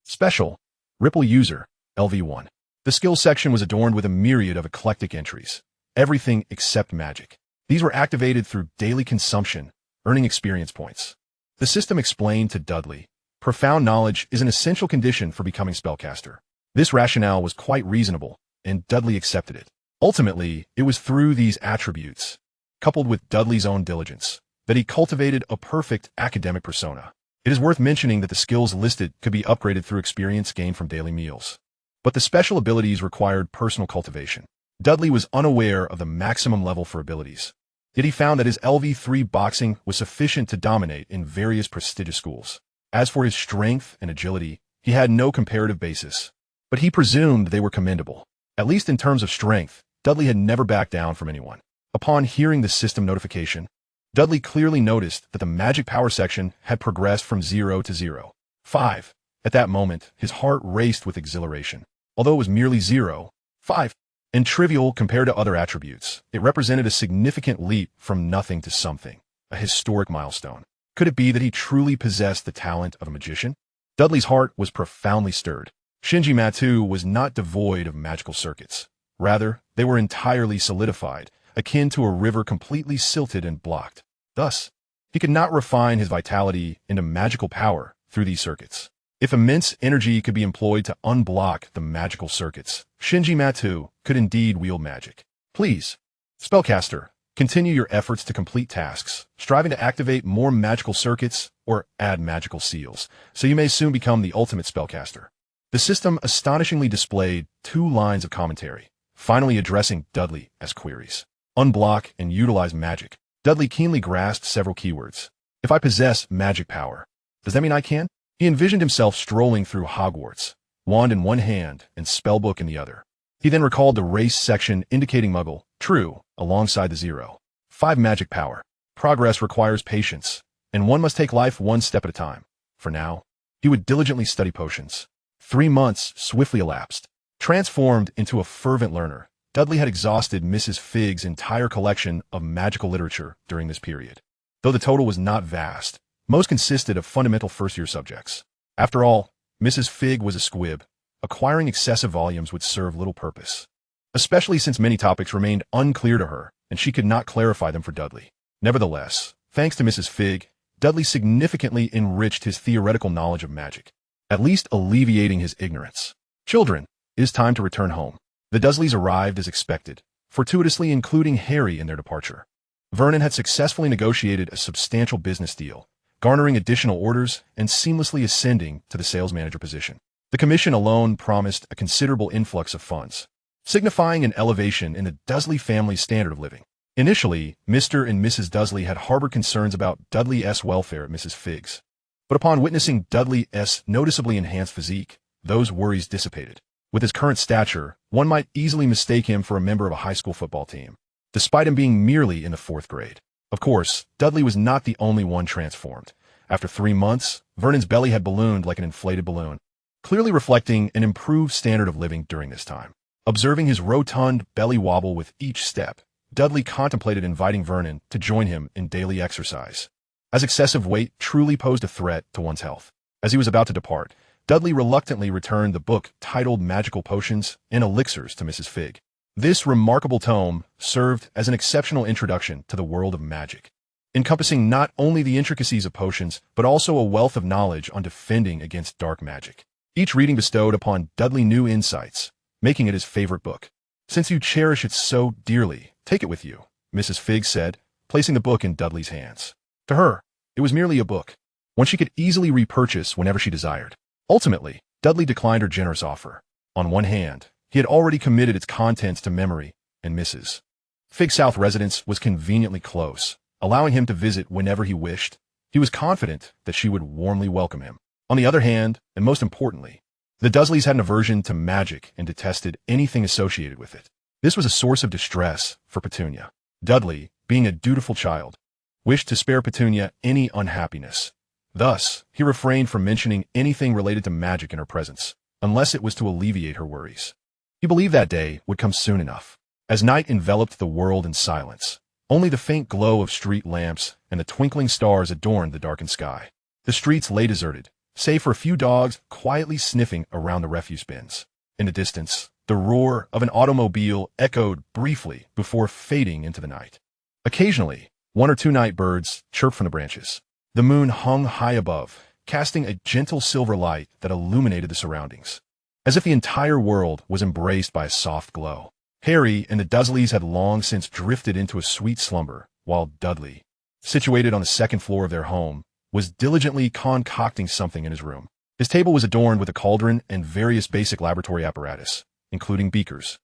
Special: Ripple User, LV1. The skills section was adorned with a myriad of eclectic entries. Everything except magic. These were activated through daily consumption, earning experience points. The system explained to Dudley, profound knowledge is an essential condition for becoming spellcaster. This rationale was quite reasonable, and Dudley accepted it. Ultimately, it was through these attributes, coupled with Dudley's own diligence, that he cultivated a perfect academic persona. It is worth mentioning that the skills listed could be upgraded through experience gained from daily meals. But the special abilities required personal cultivation. Dudley was unaware of the maximum level for abilities. Yet he found that his LV3 boxing was sufficient to dominate in various prestigious schools. As for his strength and agility, he had no comparative basis, but he presumed they were commendable. At least in terms of strength, Dudley had never backed down from anyone. Upon hearing the system notification, Dudley clearly noticed that the magic power section had progressed from 0 to 0. 5. At that moment, his heart raced with exhilaration. Although it was merely 0, 5, and trivial compared to other attributes, it represented a significant leap from nothing to something, a historic milestone. Could it be that he truly possessed the talent of a magician? Dudley's heart was profoundly stirred. Xunge'er was not devoid of magical circuits. Rather, they were entirely solidified, akin to a river completely silted and blocked. Thus, he could not refine his vitality into magical power through these circuits. If immense energy could be employed to unblock the magical circuits, Xunge'er could indeed wield magic. Please, spellcaster, continue your efforts to complete tasks, striving to activate more magical circuits or add magical seals, so you may soon become the ultimate spellcaster. The system astonishingly displayed 2 lines of commentary, finally addressing Dudley as queries. Unblock and utilize magic. Dudley keenly grasped several keywords. If I possess magic power, does that mean I can? He envisioned himself strolling through Hogwarts, wand in one hand and spellbook in the other. He then recalled the race section indicating Muggle, true, alongside the 0. 5 magic power. Progress requires patience, and one must take life one step at a time. For now, he would diligently study potions. 3 months swiftly elapsed. Transformed into a fervent learner, Dudley had exhausted Mrs. Fig's entire collection of magical literature during this period. Though the total was not vast, most consisted of fundamental first-year subjects. After all, Mrs. Fig was a squib. Acquiring excessive volumes would serve little purpose, especially since many topics remained unclear to her, and she could not clarify them for Dudley. Nevertheless, thanks to Mrs. Fig, Dudley significantly enriched his theoretical knowledge of magic, at least alleviating his ignorance. Children, it is time to return home. The Dursleys arrived as expected, fortuitously including Harry in their departure. Vernon had successfully negotiated a substantial business deal, garnering additional orders and seamlessly ascending to the sales manager position. The commission alone promised a considerable influx of funds, signifying an elevation in the Dursley family's standard of living. Initially, Mr. and Mrs. Dursley had harbored concerns about Dudley's welfare at Mrs. Fig's, but upon witnessing Dudley's noticeably enhanced physique, those worries dissipated. With his current stature, one might easily mistake him for a member of a high school football team, despite him being merely in the 4th grade. Of course, Dudley was not the only one transformed. After 3 months, Vernon's belly had ballooned like an inflated balloon, clearly reflecting an improved standard of living during this time. Observing his rotund belly wobble with each step, Dudley contemplated inviting Vernon to join him in daily exercise, as excessive weight truly posed a threat to one's health. As he was about to depart, Dudley reluctantly returned the book titled Magical Potions and Elixirs to Mrs. Fig. This remarkable tome served as an exceptional introduction to the world of magic, encompassing not only the intricacies of potions, but also a wealth of knowledge on defending against dark magic. Each reading bestowed upon Dudley new insights, making it his favorite book. Since you cherish it so dearly, take it with you, Mrs. Fig said, placing the book in Dudley's hands. To her, it was merely a book, one she could easily repurchase whenever she desired. Ultimately, Dudley declined her generous offer. On one hand, he had already committed its contents to memory, and Mrs. Fig's South residence was conveniently close, allowing him to visit whenever he wished. He was confident that she would warmly welcome him. On the other hand, and most importantly, the Dursleys had an aversion to magic and detested anything associated with it. This was a source of distress for Petunia. Dudley, being a dutiful child, wished to spare Petunia any unhappiness. Thus, he refrained from mentioning anything related to magic in her presence, unless it was to alleviate her worries. He believed that day would come soon enough. As night enveloped the world in silence, only the faint glow of street lamps and the twinkling stars adorned the darkened sky. The streets lay deserted, save for a few dogs quietly sniffing around the refuse bins. In the distance, the roar of an automobile echoed briefly before fading into the night. Occasionally, 1 or 2 night birds chirped from the branches. The moon hung high above, casting a gentle silver light that illuminated the surroundings, as if the entire world was embraced by a soft glow. Harry and the Dursleys had long since drifted into a sweet slumber, while Dudley, situated on the 2nd floor of their home, was diligently concocting something in his room. His table was adorned with a cauldron and various basic laboratory apparatus, including beakers,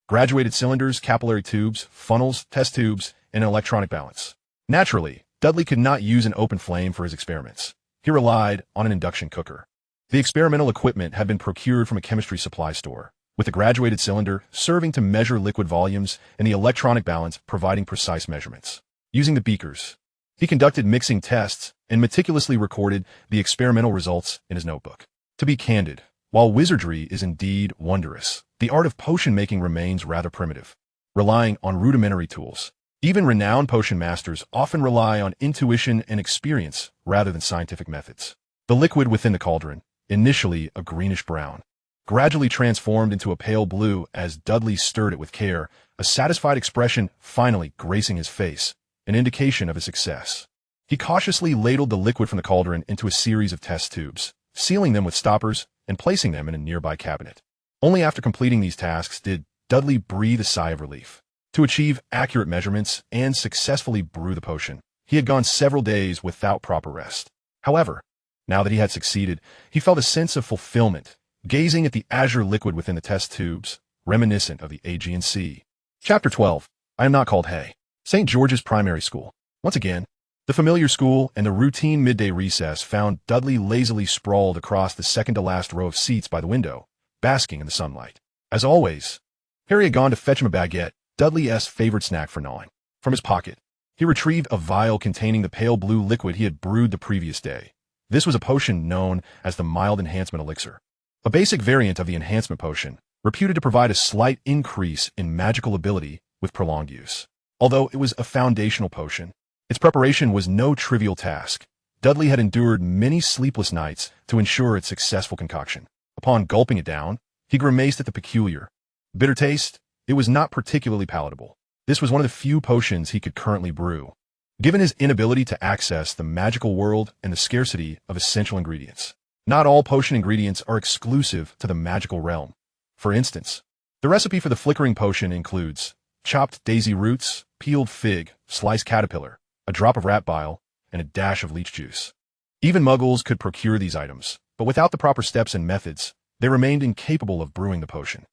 graduated cylinders, capillary tubes, funnels, test tubes, and an electronic balance. Naturally, Dudley could not use an open flame for his experiments. He relied on an induction cooker. The experimental equipment had been procured from a chemistry supply store, with the graduated cylinder serving to measure liquid volumes and the electronic balance providing precise measurements. Using the beakers, he conducted mixing tests and meticulously recorded the experimental results in his notebook. To be candid, while wizardry is indeed wondrous, the art of potion making remains rather primitive, relying on rudimentary tools. Even renowned potion masters often rely on intuition and experience rather than scientific methods. The liquid within the cauldron, initially a greenish brown, gradually transformed into a pale blue as Dudley stirred it with care, a satisfied expression finally gracing his face, an indication of his success. He cautiously ladled the liquid from the cauldron into a series of test tubes, sealing them with stoppers and placing them in a nearby cabinet. Only after completing these tasks did Dudley breathe a sigh of relief. To achieve accurate measurements and successfully brew the potion, he had gone several days without proper rest. However, now that he had succeeded, he felt a sense of fulfillment, gazing at the azure liquid within the test tubes, reminiscent of the Aegean Sea. Chapter 12. I am not called Hay. St. George's Primary School. Once again, the familiar school and the routine midday recess found Dudley lazily sprawled across the second-to-last row of seats by the window, basking in the sunlight. As always, Harry had gone to fetch him a baguette, Dudley's favorite snack for gnawing. From his pocket, he retrieved a vial containing the pale blue liquid he had brewed the previous day. This was a potion known as the Mild Enhancement Elixir, a basic variant of the enhancement potion, reputed to provide a slight increase in magical ability with prolonged use. Although it was a foundational potion, its preparation was no trivial task. Dudley had endured many sleepless nights to ensure its successful concoction. Upon gulping it down, he grimaced at the peculiar, bitter taste. It was not particularly palatable. This was one of the few potions he could currently brew, given his inability to access the magical world and the scarcity of essential ingredients. Not all potion ingredients are exclusive to the magical realm. For instance, the recipe for the flickering potion includes chopped daisy roots, peeled fig, sliced caterpillar, a drop of rat bile, and a dash of leech juice. Even Muggles could procure these items, but without the proper steps and methods, they remained incapable of brewing the potion.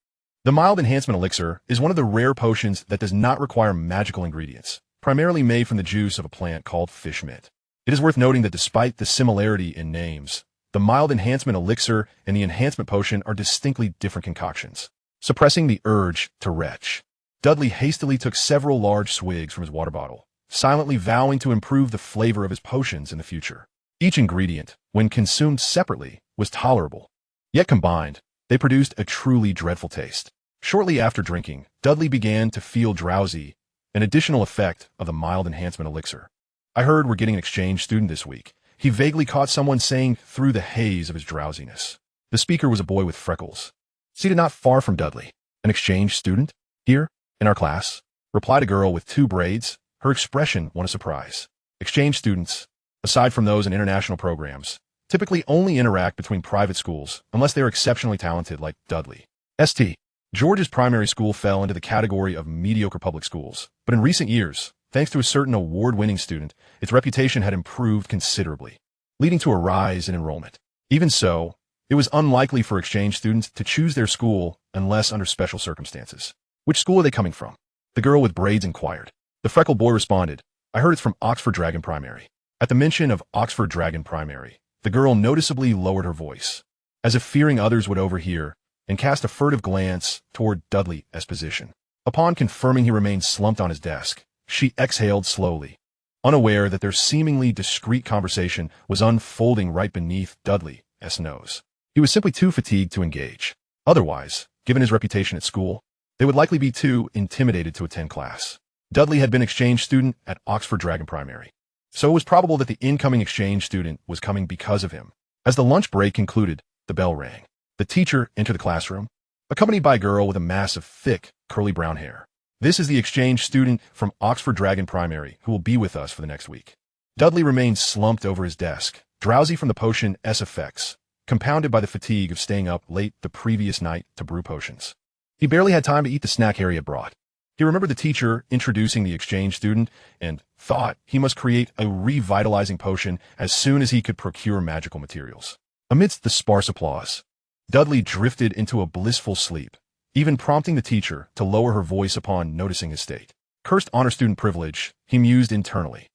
The Mild Enhancement Elixir is one of the rare potions that does not require magical ingredients, primarily made from the juice of a plant called fish mint. It is worth noting that despite the similarity in names, the Mild Enhancement Elixir and the Enhancement Potion are distinctly different concoctions. Suppressing the urge to retch, Dudley hastily took several large swigs from his water bottle, silently vowing to improve the flavor of his potions in the future. Each ingredient, when consumed separately, was tolerable, yet combined, they produced a truly dreadful taste. Shortly after drinking, Dudley began to feel drowsy, an additional effect of the Mild Enhancement Elixir. I heard we're getting an exchange student this week, he vaguely caught someone saying through the haze of his drowsiness. The speaker was a boy with freckles, seated not far from Dudley. An exchange student? Here, in our class, replied a girl with two braids, her expression one of surprise. Exchange students, aside from those in international programs, typically only interact between private schools unless they are exceptionally talented like Dudley. St. George's Primary School fell into the category of mediocre public schools, but in recent years, thanks to a certain award-winning student, its reputation had improved considerably, leading to a rise in enrollment. Even so, it was unlikely for exchange students to choose their school unless under special circumstances. Which school are they coming from? The girl with braids inquired. The freckled boy responded, I heard it's from Oxford Dragon Primary. At the mention of Oxford Dragon Primary, the girl noticeably lowered her voice, as if fearing others would overhear, and cast a furtive glance toward Dudley's position. Upon confirming he remained slumped on his desk, she exhaled slowly, unaware that their seemingly discreet conversation was unfolding right beneath Dudley's nose. He was simply too fatigued to engage. Otherwise, given his reputation at school, they would likely be too intimidated to attend class. Dudley had been exchange student at Oxford Dragon Primary, so it was probable that the incoming exchange student was coming because of him. As the lunch break concluded, the bell rang. The teacher entered the classroom, accompanied by a girl with a mass of thick, curly brown hair. This is the exchange student from Oxford Dragon Primary who will be with us for the next week. Dudley remained slumped over his desk, drowsy from the potion's effects, compounded by the fatigue of staying up late the previous night to brew potions. He barely had time to eat the snack Harry had brought. He remembered the teacher introducing the exchange student and thought he must create a revitalizing potion as soon as he could procure magical materials. Amidst the sparse applause, Dudley drifted into a blissful sleep, even prompting the teacher to lower her voice upon noticing his state. Cursed honor student privilege, he mused internally.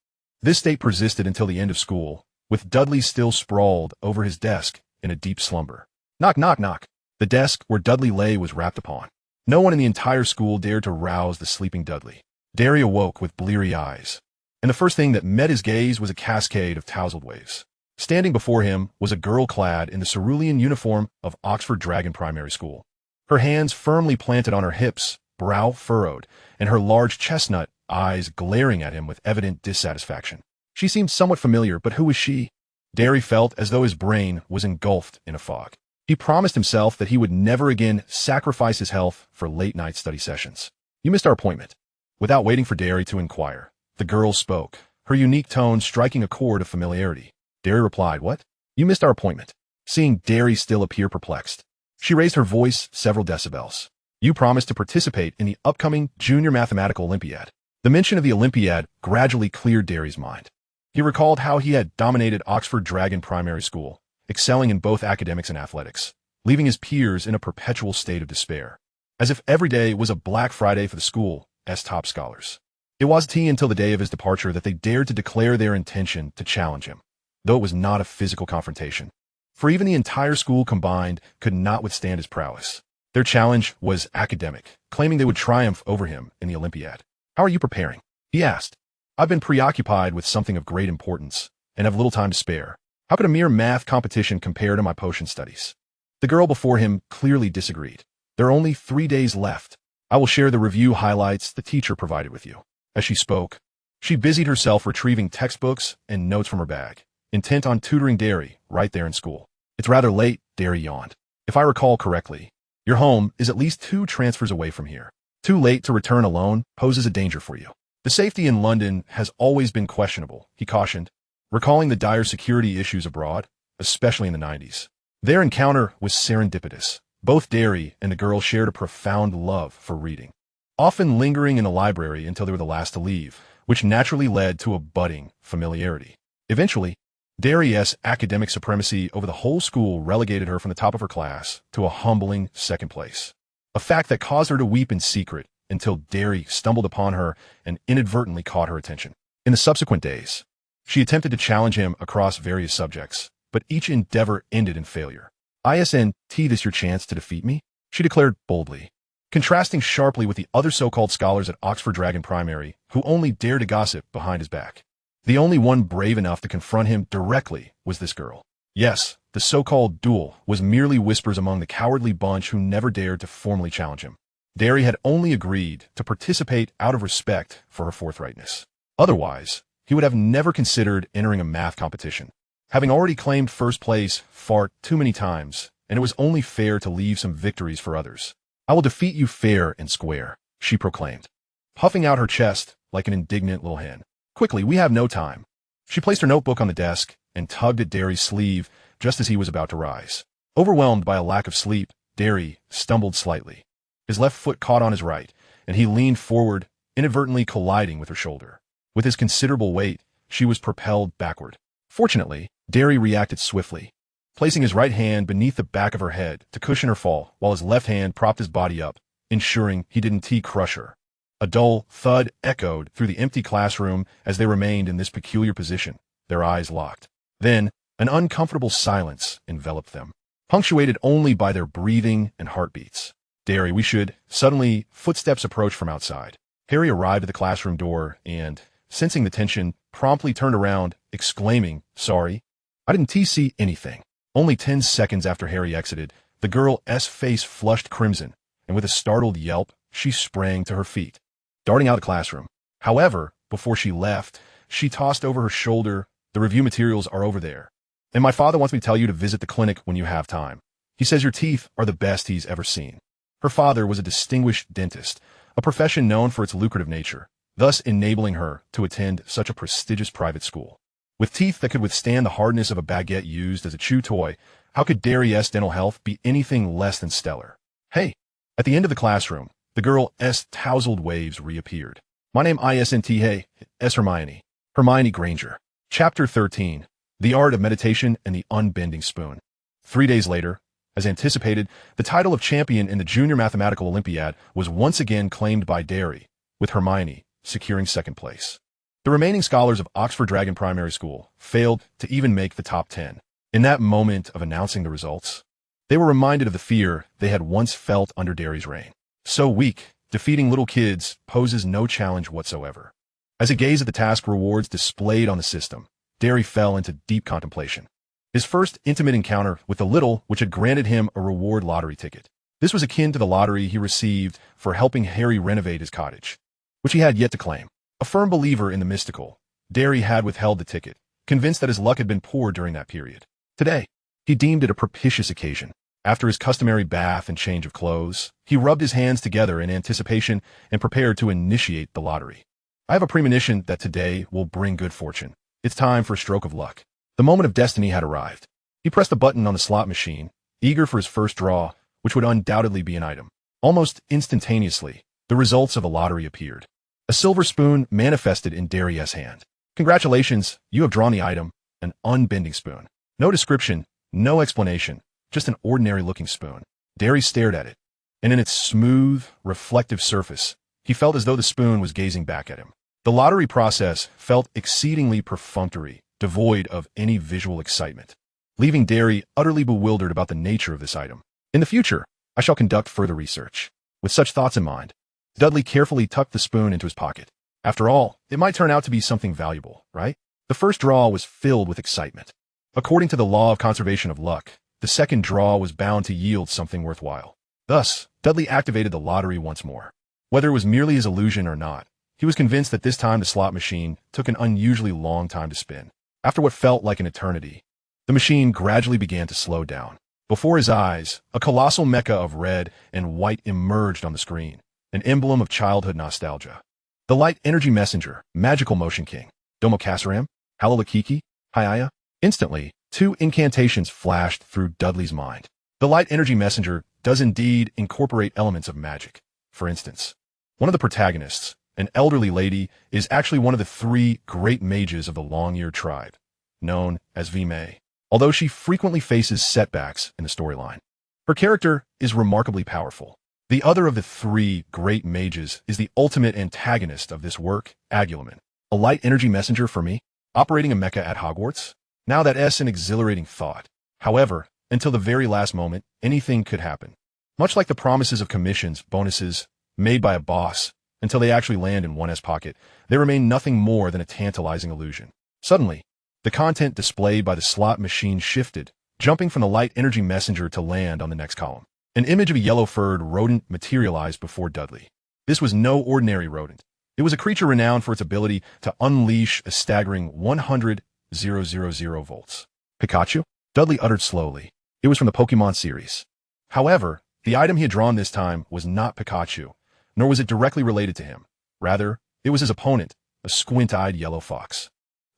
This state persisted until the end of school, with Dudley still sprawled over his desk in a deep slumber. Knock, knock, knock. The desk where Dudley lay was rapped upon. No one in the entire school dared to rouse the sleeping Dudley. Derry awoke with bleary eyes, and the first thing that met his gaze was a cascade of tousled waves. Standing before him was a girl clad in the cerulean uniform of Oxford Dragon Primary School. Her hands firmly planted on her hips, brow furrowed, and her large chestnut eyes glaring at him with evident dissatisfaction. She seemed somewhat familiar, but who was she? Derry felt as though his brain was engulfed in a fog. He promised himself that he would never again sacrifice his health for late-night study sessions. You missed our appointment. Without waiting for Derry to inquire, the girl spoke, her unique tone striking a chord of familiarity. Derry replied, What? You missed our appointment. seeing Derry still appear perplexed. She raised her voice several decibels. You promised to participate in the upcoming Junior Mathematical Olympiad. The mention of the Olympiad gradually cleared Derry's mind. He recalled how he had dominated Oxford Dragon Primary School, excelling in both academics and athletics, leaving his peers in a perpetual state of despair, as if every day was a Black Friday for the school's top scholars. It wasn't until the day of his departure that they dared to declare their intention to challenge him, though it was not a physical confrontation. For even the entire school combined could not withstand his prowess. Their challenge was academic, claiming they would triumph over him in the Olympiad. How are you preparing? He asked. I've been preoccupied with something of great importance, and have little time to spare. How could a mere math competition compare to my potion studies? The girl before him clearly disagreed. There are only 3 days left. I will share the review highlights the teacher provided with you. As she spoke, she busied herself retrieving textbooks and notes from her bag, intent on tutoring Derry right there in school. It's rather late, Derry yawned. If I recall correctly, your home is at least 2 transfers away from here. Too late to return alone poses a danger for you. The safety in London has always been questionable, he cautioned, recalling the dire security issues abroad, especially in the 90s. Their encounter was serendipitous. Both Derry and the girl shared a profound love for reading, often lingering in the library until they were the last to leave, which naturally led to a budding familiarity. Eventually, Derry's academic supremacy over the whole school relegated her from the top of her class to a humbling second place, a fact that caused her to weep in secret until Derry stumbled upon her and inadvertently caught her attention. In the subsequent days, she attempted to challenge him across various subjects, but each endeavor ended in failure. "Isn't this your chance to defeat me?" she declared boldly, contrasting sharply with the other so-called scholars at Oxford Dragon Primary who only dared to gossip behind his back. The only one brave enough to confront him directly was this girl. Yes, the so-called duel was merely whispers among the cowardly bunch who never dared to formally challenge him. Derry had only agreed to participate out of respect for her forthrightness. Otherwise, he would have never considered entering a math competition, having already claimed first place far too many times, and it was only fair to leave some victories for others. I will defeat you fair and square, she proclaimed, puffing out her chest like an indignant little hen. Quickly, we have no time. She placed her notebook on the desk and tugged at Derry's sleeve just as he was about to rise. Overwhelmed by a lack of sleep, Derry stumbled slightly. His left foot caught on his right, and he leaned forward, inadvertently colliding with her shoulder. With his considerable weight, she was propelled backward. Fortunately, Derry reacted swiftly, placing his right hand beneath the back of her head to cushion her fall, while his left hand propped his body up, ensuring he didn't crush her. A dull thud echoed through the empty classroom as they remained in this peculiar position, their eyes locked. Then, an uncomfortable silence enveloped them, punctuated only by their breathing and heartbeats. "Derry, we should..." Suddenly, footsteps approached from outside. Harry arrived at the classroom door and, sensing the tension, promptly turned around, exclaiming, "Sorry, I didn't see anything." Only 10 seconds after Harry exited, the girl's face flushed crimson, and with a startled yelp, she sprang to her feet, darting out of the classroom. However, before she left, she tossed over her shoulder, "The review materials are over there. And my father wants me to tell you to visit the clinic when you have time. He says your teeth are the best he's ever seen." Her father was a distinguished dentist, a profession known for its lucrative nature, thus enabling her to attend such a prestigious private school. With teeth that could withstand the hardness of a baguette used as a chew toy, how could Derry's dental health be anything less than stellar? "Hey!" At the end of the classroom, the girl's tousled waves reappeared. "My name isn't Hermione. Hermione Granger." Chapter 13. The Art of Meditation and the Unbending Spoon. 3 days later, as anticipated, the title of champion in the Junior Mathematical Olympiad was once again claimed by Derry, with Hermione securing second place. The remaining scholars of Oxford Dragon Primary School failed to even make the top 10. In that moment of announcing the results, they were reminded of the fear they had once felt under Derry's reign. So weak, defeating little kids poses no challenge whatsoever. As he gazed at the task rewards displayed on the system, Derry fell into deep contemplation. His first intimate encounter with the little which had granted him a reward lottery ticket. This was akin to the lottery he received for helping Harry renovate his cottage, which he had yet to claim. A firm believer in the mystical, Derry had withheld the ticket, convinced that his luck had been poor during that period. Today, he deemed it a propitious occasion. After his customary bath and change of clothes, he rubbed his hands together in anticipation and prepared to initiate the lottery. "I have a premonition that today will bring good fortune. It's time for a stroke of luck." The moment of destiny had arrived. He pressed the button on the slot machine, eager for his first draw, which would undoubtedly be an item. Almost instantaneously, the results of the lottery appeared. A silver spoon manifested in Darius' hand. Congratulations, you have drawn the item, an unbending spoon. No description, no explanation, just an ordinary-looking spoon. Darius stared at it, and in its smooth, reflective surface, he felt as though the spoon was gazing back at him. The lottery process felt exceedingly perfunctory, devoid of any visual excitement, leaving Derry utterly bewildered about the nature of this item. In the future, I shall conduct further research. With such thoughts in mind, Dudley carefully tucked the spoon into his pocket. After all, it might turn out to be something valuable, right? The first draw was filled with excitement. According to the law of conservation of luck, the second draw was bound to yield something worthwhile. Thus, Dudley activated the lottery once more. Whether it was merely his illusion or not, he was convinced that this time the slot machine took an unusually long time to spin. After what felt like an eternity, the machine gradually began to slow down. Before his eyes, a colossal mecha of red and white emerged on the screen, an emblem of childhood nostalgia. The Light Energy Messenger, Magical Motion King, Domokasaram, Halalakiki, Hyaya. Instantly, two incantations flashed through Dudley's mind. The Light Energy Messenger does indeed incorporate elements of magic. For instance, one of the protagonists, an elderly lady, is actually one of the three great mages of the Long-Eared tribe, known as V-May. Although she frequently faces setbacks in the storyline, her character is remarkably powerful. The other of the three great mages is the ultimate antagonist of this work, Agulaman, a light energy messenger for me, operating a mecha at Hogwarts. Now that's an exhilarating thought. However, until the very last moment, anything could happen. Much like the promises of commissions, bonuses, made by a boss, until they actually land in one's pocket, they remain nothing more than a tantalizing illusion. Suddenly, the content displayed by the slot machine shifted, jumping from the light energy messenger to land on the next column. An image of a yellow-furred rodent materialized before Dudley. This was no ordinary rodent. It was a creature renowned for its ability to unleash a staggering 100,000 volts. Pikachu? Dudley uttered slowly. It was from the Pokemon series. However, the item he had drawn this time was not Pikachu, nor was it directly related to him. Rather, it was his opponent, a squint-eyed yellow fox.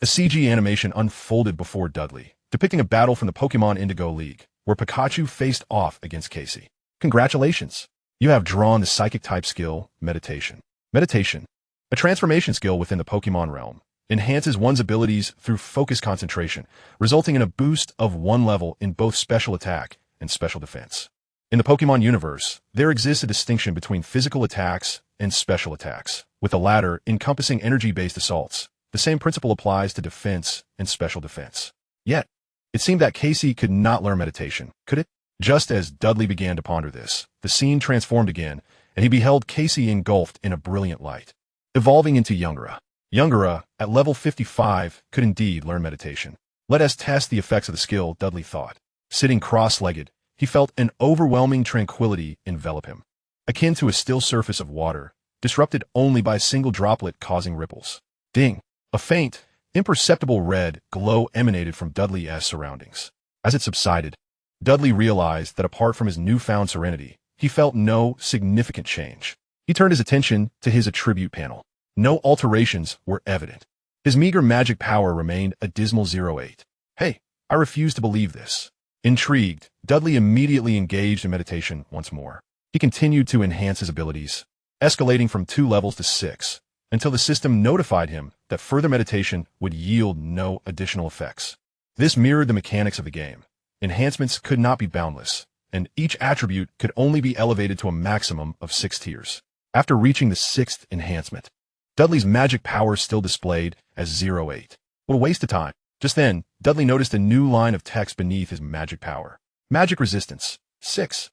A CG animation unfolded before Dudley, depicting a battle from the Pokemon Indigo League, where Pikachu faced off against Casey. Congratulations! You have drawn the Psychic-type skill, Meditation. Meditation, a transformation skill within the Pokemon realm, enhances one's abilities through focused concentration, resulting in a boost of 1 level in both special attack and special defense. In the Pokemon universe, there exists a distinction between physical attacks and special attacks, with the latter encompassing energy-based assaults. The same principle applies to defense and special defense. Yet, it seemed that Casey could not learn meditation, could it? Just as Dudley began to ponder this, the scene transformed again, and he beheld Casey engulfed in a brilliant light, evolving into Xunge'er. Xunge'er, at level 55, could indeed learn meditation. Let us test the effects of the skill, Dudley thought. Sitting cross-legged, he felt an overwhelming tranquility envelop him, akin to a still surface of water, disrupted only by a single droplet causing ripples. Ding! A faint, imperceptible red glow emanated from Dudley's surroundings. As it subsided, Dudley realized that apart from his newfound serenity, he felt no significant change. He turned his attention to his attribute panel. No alterations were evident. His meager magic power remained a dismal 08. Hey, I refuse to believe this. Intrigued, Dudley immediately engaged in meditation once more. He continued to enhance his abilities, escalating from 2 levels to 6, until the system notified him that further meditation would yield no additional effects. This mirrored the mechanics of the game. Enhancements could not be boundless, and each attribute could only be elevated to a maximum of 6 tiers. After reaching the 6th enhancement, Dudley's magic power still displayed as 08. What a waste of time. Just then, Dudley noticed a new line of text beneath his magic power. Magic resistance, 6.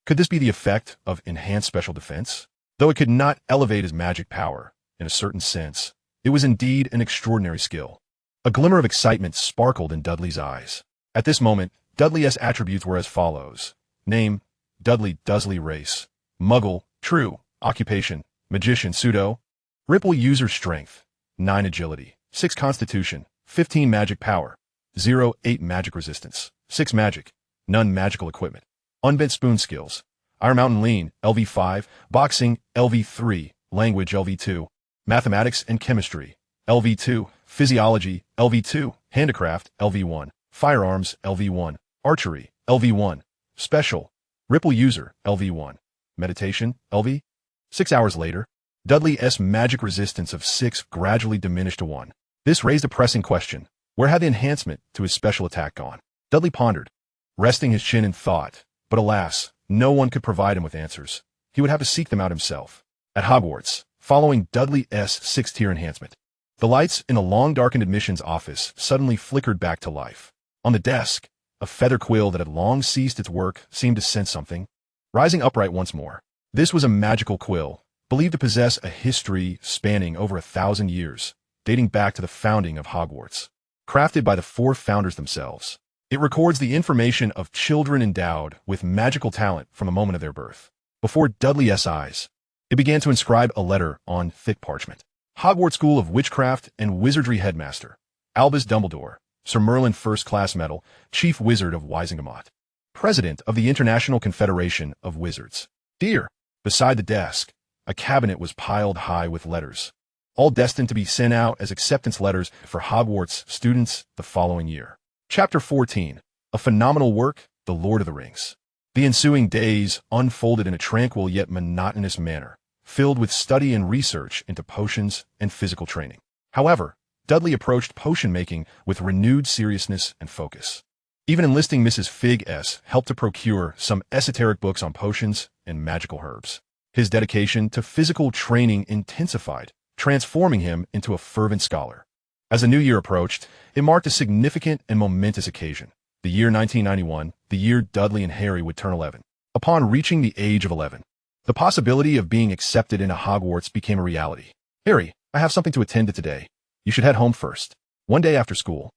Could this be the effect of enhanced special defense? Though it could not elevate his magic power, in a certain sense, it was indeed an extraordinary skill. A glimmer of excitement sparkled in Dudley's eyes. At this moment, Dudley's attributes were as follows. Name, Dudley Dursley. Race, Muggle. True. Occupation, Magician. Pseudo. Ripple. User strength, 9 agility, 6 constitution, 15 magic power, 8 magic resistance, 6 magic, none magical equipment. Unbent spoon skills, Iron Mountain Lean, LV5, Boxing, LV3, Language, LV2, Mathematics and Chemistry, LV2, Physiology, LV2, Handicraft, LV1, Firearms, LV1. Archery, LV1. Special. Ripple user, LV1. Meditation, LV. 6 hours later, Dudley's magic resistance of 6 gradually diminished to 1. This raised a pressing question. Where had the enhancement to his special attack gone? Dudley pondered, resting his chin in thought, but alas, no one could provide him with answers. He would have to seek them out himself. At Hogwarts, following Dudley's 6th-tier enhancement, the lights in the long-darkened admissions office suddenly flickered back to life. On the desk, a feather quill that had long ceased its work seemed to sense something, rising upright once more. This was a magical quill, believed to possess a history spanning over 1,000 years, dating back to the founding of Hogwarts. Crafted by the 4 founders themselves, it records the information of children endowed with magical talent from the moment of their birth. Before Dudley's eyes, it began to inscribe a letter on thick parchment. Hogwarts School of Witchcraft and Wizardry Headmaster, Albus Dumbledore, Sir Merlin First-Class Medal, Chief Wizard of Xunge'er, President of the International Confederation of Wizards. Dear. Beside the desk, a cabinet was piled high with letters, all destined to be sent out as acceptance letters for Hogwarts students the following year. Chapter 14. A phenomenal work, The Lord of the Rings. The ensuing days unfolded in a tranquil yet monotonous manner, filled with study and research into potions and physical training. However, Dudley approached potion-making with renewed seriousness and focus. Even enlisting Mrs. Fig S helped to procure some esoteric books on potions and magical herbs. His dedication to physical training intensified, transforming him into a fervent scholar. As the new year approached, it marked a significant and momentous occasion. The year 1991, the year Dudley and Harry would turn 11. Upon reaching the age of 11, the possibility of being accepted into Hogwarts became a reality. Harry, I have something to attend to today. You should head home first. One day after school,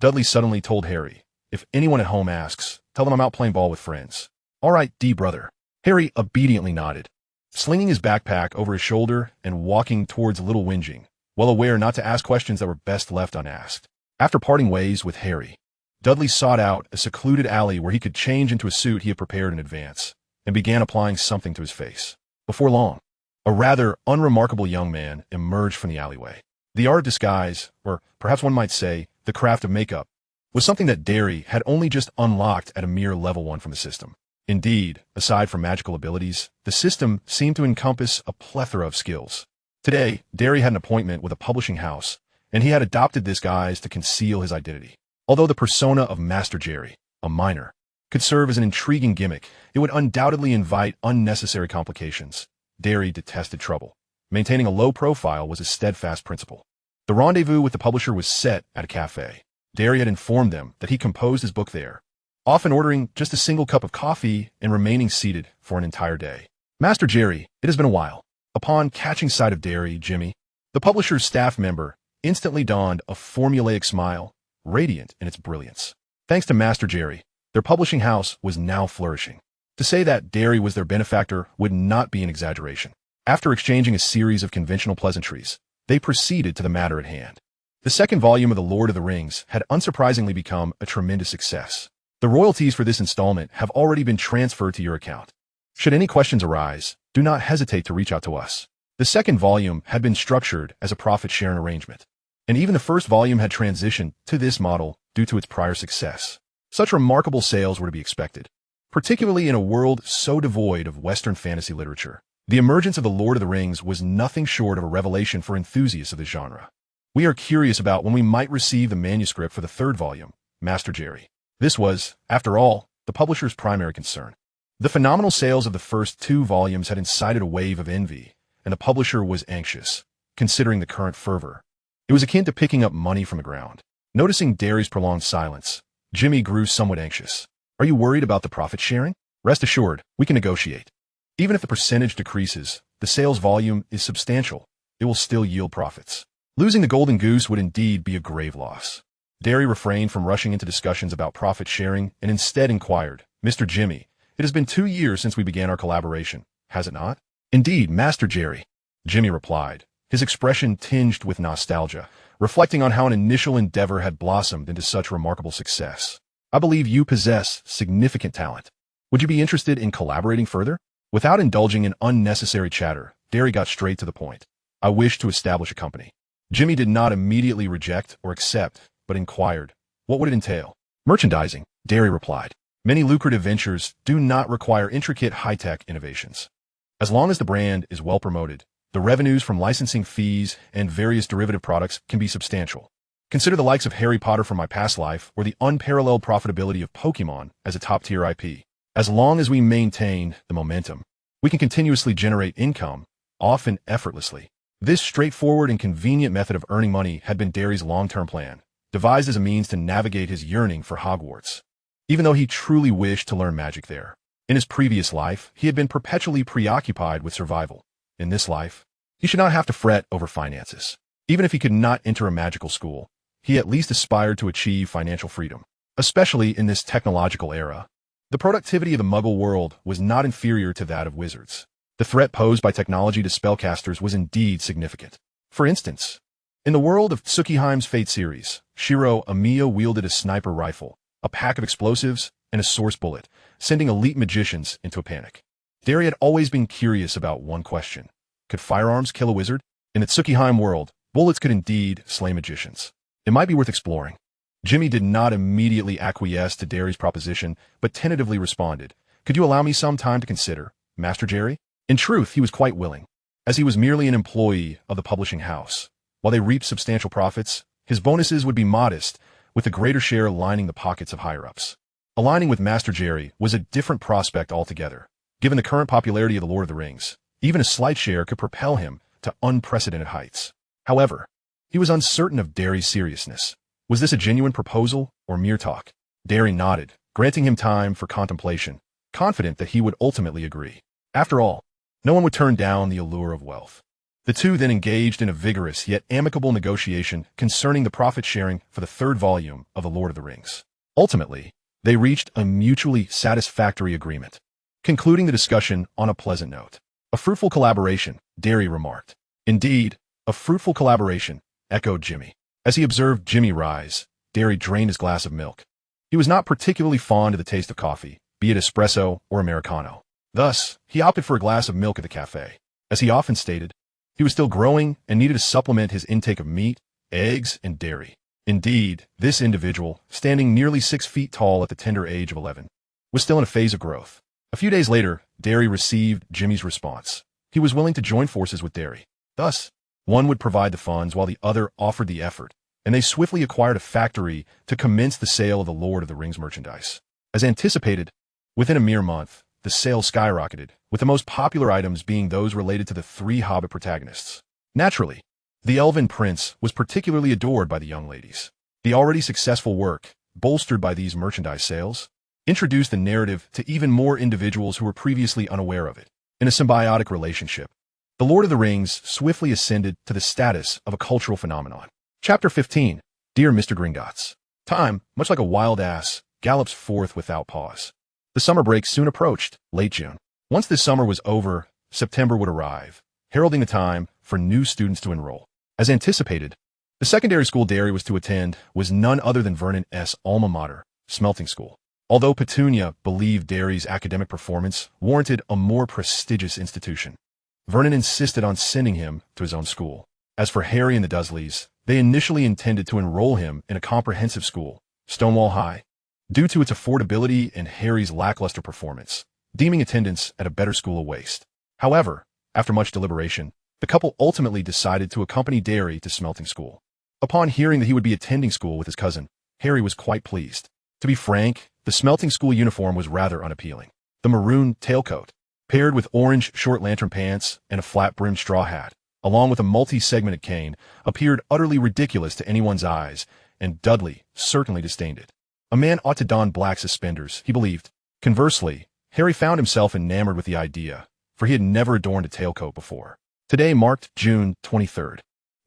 Dudley suddenly told Harry, if anyone at home asks, tell them I'm out playing ball with friends. All right, brother. Harry obediently nodded, slinging his backpack over his shoulder and walking towards Little Whinging, well aware not to ask questions that were best left unasked. After parting ways with Harry, Dudley sought out a secluded alley where he could change into a suit he had prepared in advance, and began applying something to his face. Before long, a rather unremarkable young man emerged from the alleyway. The art of disguise, or perhaps one might say, the craft of makeup, was something that Derry had only just unlocked at a mere level 1 from the system. Indeed, aside from magical abilities, the system seemed to encompass a plethora of skills. Today, Derry had an appointment with a publishing house, and he had adopted this guise to conceal his identity. Although the persona of Master Jerry, a minor, could serve as an intriguing gimmick, it would undoubtedly invite unnecessary complications. Derry detested trouble. Maintaining a low profile was his steadfast principle. The rendezvous with the publisher was set at a cafe. Derry had informed them that he composed his book there, often ordering just a single cup of coffee and remaining seated for an entire day. Master Jerry, it has been a while. Upon catching sight of Derry, Jimmy, the publisher's staff member, instantly donned a formulaic smile, radiant in its brilliance. Thanks to Master Jerry, their publishing house was now flourishing. To say that Derry was their benefactor would not be an exaggeration. After exchanging a series of conventional pleasantries, they proceeded to the matter at hand. The second volume of The Lord of the Rings had unsurprisingly become a tremendous success. The royalties for this installment have already been transferred to your account. Should any questions arise, do not hesitate to reach out to us. The second volume had been structured as a profit-sharing arrangement, and even the first volume had transitioned to this model due to its prior success. Such remarkable sales were to be expected, particularly in a world so devoid of Western fantasy literature. The emergence of The Lord of the Rings was nothing short of a revelation for enthusiasts of the genre. We are curious about when we might receive the manuscript for the third volume, Master Jerry. This was, after all, the publisher's primary concern. The phenomenal sales of the first 2 volumes had incited a wave of envy, and the publisher was anxious, considering the current fervor. It was akin to picking up money from the ground. Noticing Derry's prolonged silence, Jimmy grew somewhat anxious. Are you worried about the profit sharing? Rest assured, we can negotiate. Even if the percentage decreases, the sales volume is substantial. It will still yield profits. Losing the golden goose would indeed be a grave loss. Derry refrained from rushing into discussions about profit sharing and instead inquired, Mr. Jimmy, it has been 2 years since we began our collaboration, has it not? Indeed, Master Jerry, Jimmy replied, his expression tinged with nostalgia, reflecting on how an initial endeavor had blossomed into such remarkable success. I believe you possess significant talent. Would you be interested in collaborating further? Without indulging in unnecessary chatter, Derry got straight to the point. I wish to establish a company. Jimmy did not immediately reject or accept, but inquired, what would it entail? Merchandising, Derry replied. Many lucrative ventures do not require intricate high-tech innovations. As long as the brand is well promoted, the revenues from licensing fees and various derivative products can be substantial. Consider the likes of Harry Potter from my past life or the unparalleled profitability of Pokemon as a top-tier IP. As long as we maintain the momentum, we can continuously generate income, often effortlessly. This straightforward and convenient method of earning money had been Derry's long-term plan, devised as a means to navigate his yearning for Hogwarts. Even though he truly wished to learn magic there. In his previous life, he had been perpetually preoccupied with survival. In this life, he should not have to fret over finances. Even if he could not enter a magical school, he at least aspired to achieve financial freedom, especially in this technological era. The productivity of the Muggle world was not inferior to that of wizards. The threat posed by technology to spellcasters was indeed significant. For instance, in the world of Tsukihim's Fate series, Shiro Amiya wielded a sniper rifle, a pack of explosives, and a source bullet, sending elite magicians into a panic. Derry had always been curious about one question. Could firearms kill a wizard? In the Tsukihime world, bullets could indeed slay magicians. It might be worth exploring. Jimmy did not immediately acquiesce to Derry's proposition, but tentatively responded, "Could you allow me some time to consider, Master Jerry?" In truth, he was quite willing, as he was merely an employee of the publishing house. While they reaped substantial profits, his bonuses would be modest, with the greater share lining the pockets of higher-ups. Aligning with Master Jerry was a different prospect altogether. Given the current popularity of The Lord of the Rings, even a slight share could propel him to unprecedented heights. However, he was uncertain of Derry's seriousness. Was this a genuine proposal or mere talk? Derry nodded, granting him time for contemplation, confident that he would ultimately agree. After all, no one would turn down the allure of wealth. The two then engaged in a vigorous yet amicable negotiation concerning the profit-sharing for the third volume of The Lord of the Rings. Ultimately, they reached a mutually satisfactory agreement, concluding the discussion on a pleasant note. A fruitful collaboration, Derry remarked. Indeed, a fruitful collaboration, echoed Jimmy. As he observed Jimmy rise, Derry drained his glass of milk. He was not particularly fond of the taste of coffee, be it espresso or Americano. Thus, he opted for a glass of milk at the cafe. As he often stated, he was still growing and needed to supplement his intake of meat, eggs, and dairy. Indeed, this individual, standing nearly 6 feet tall at the tender age of 11, was still in a phase of growth. A few days later, Derry received Jimmy's response. He was willing to join forces with Derry. Thus, one would provide the funds while the other offered the effort, and they swiftly acquired a factory to commence the sale of the Lord of the Rings merchandise. As anticipated, within a mere month, the sales skyrocketed, with the most popular items being those related to the 3 Hobbit protagonists. Naturally, the Elven Prince was particularly adored by the young ladies. The already successful work, bolstered by these merchandise sales, introduced the narrative to even more individuals who were previously unaware of it. In a symbiotic relationship, The Lord of the Rings swiftly ascended to the status of a cultural phenomenon. Chapter 15. Dear Mr. Gringotts. Time, much like a wild ass, gallops forth without pause. The summer break soon approached, late June. Once this summer was over, September would arrive, heralding the time for new students to enroll. As anticipated, the secondary school Derry was to attend was none other than Vernon's alma mater, Smelting School. Although Petunia believed Derry's academic performance warranted a more prestigious institution, Vernon insisted on sending him to his own school. As for Harry and the Dursleys, they initially intended to enroll him in a comprehensive school, Stonewall High, due to its affordability and Harry's lackluster performance, deeming attendance at a better school a waste. However, after much deliberation, the couple ultimately decided to accompany Derry to Smelting School. Upon hearing that he would be attending school with his cousin, Harry was quite pleased. To be frank, the Smelting School uniform was rather unappealing. The maroon tailcoat, paired with orange short lantern pants and a flat-brimmed straw hat, along with a multi-segmented cane, appeared utterly ridiculous to anyone's eyes, and Dudley certainly disdained it. A man ought to don black suspenders, he believed. Conversely, Harry found himself enamored with the idea, for he had never adorned a tailcoat before. Today marked June 23rd,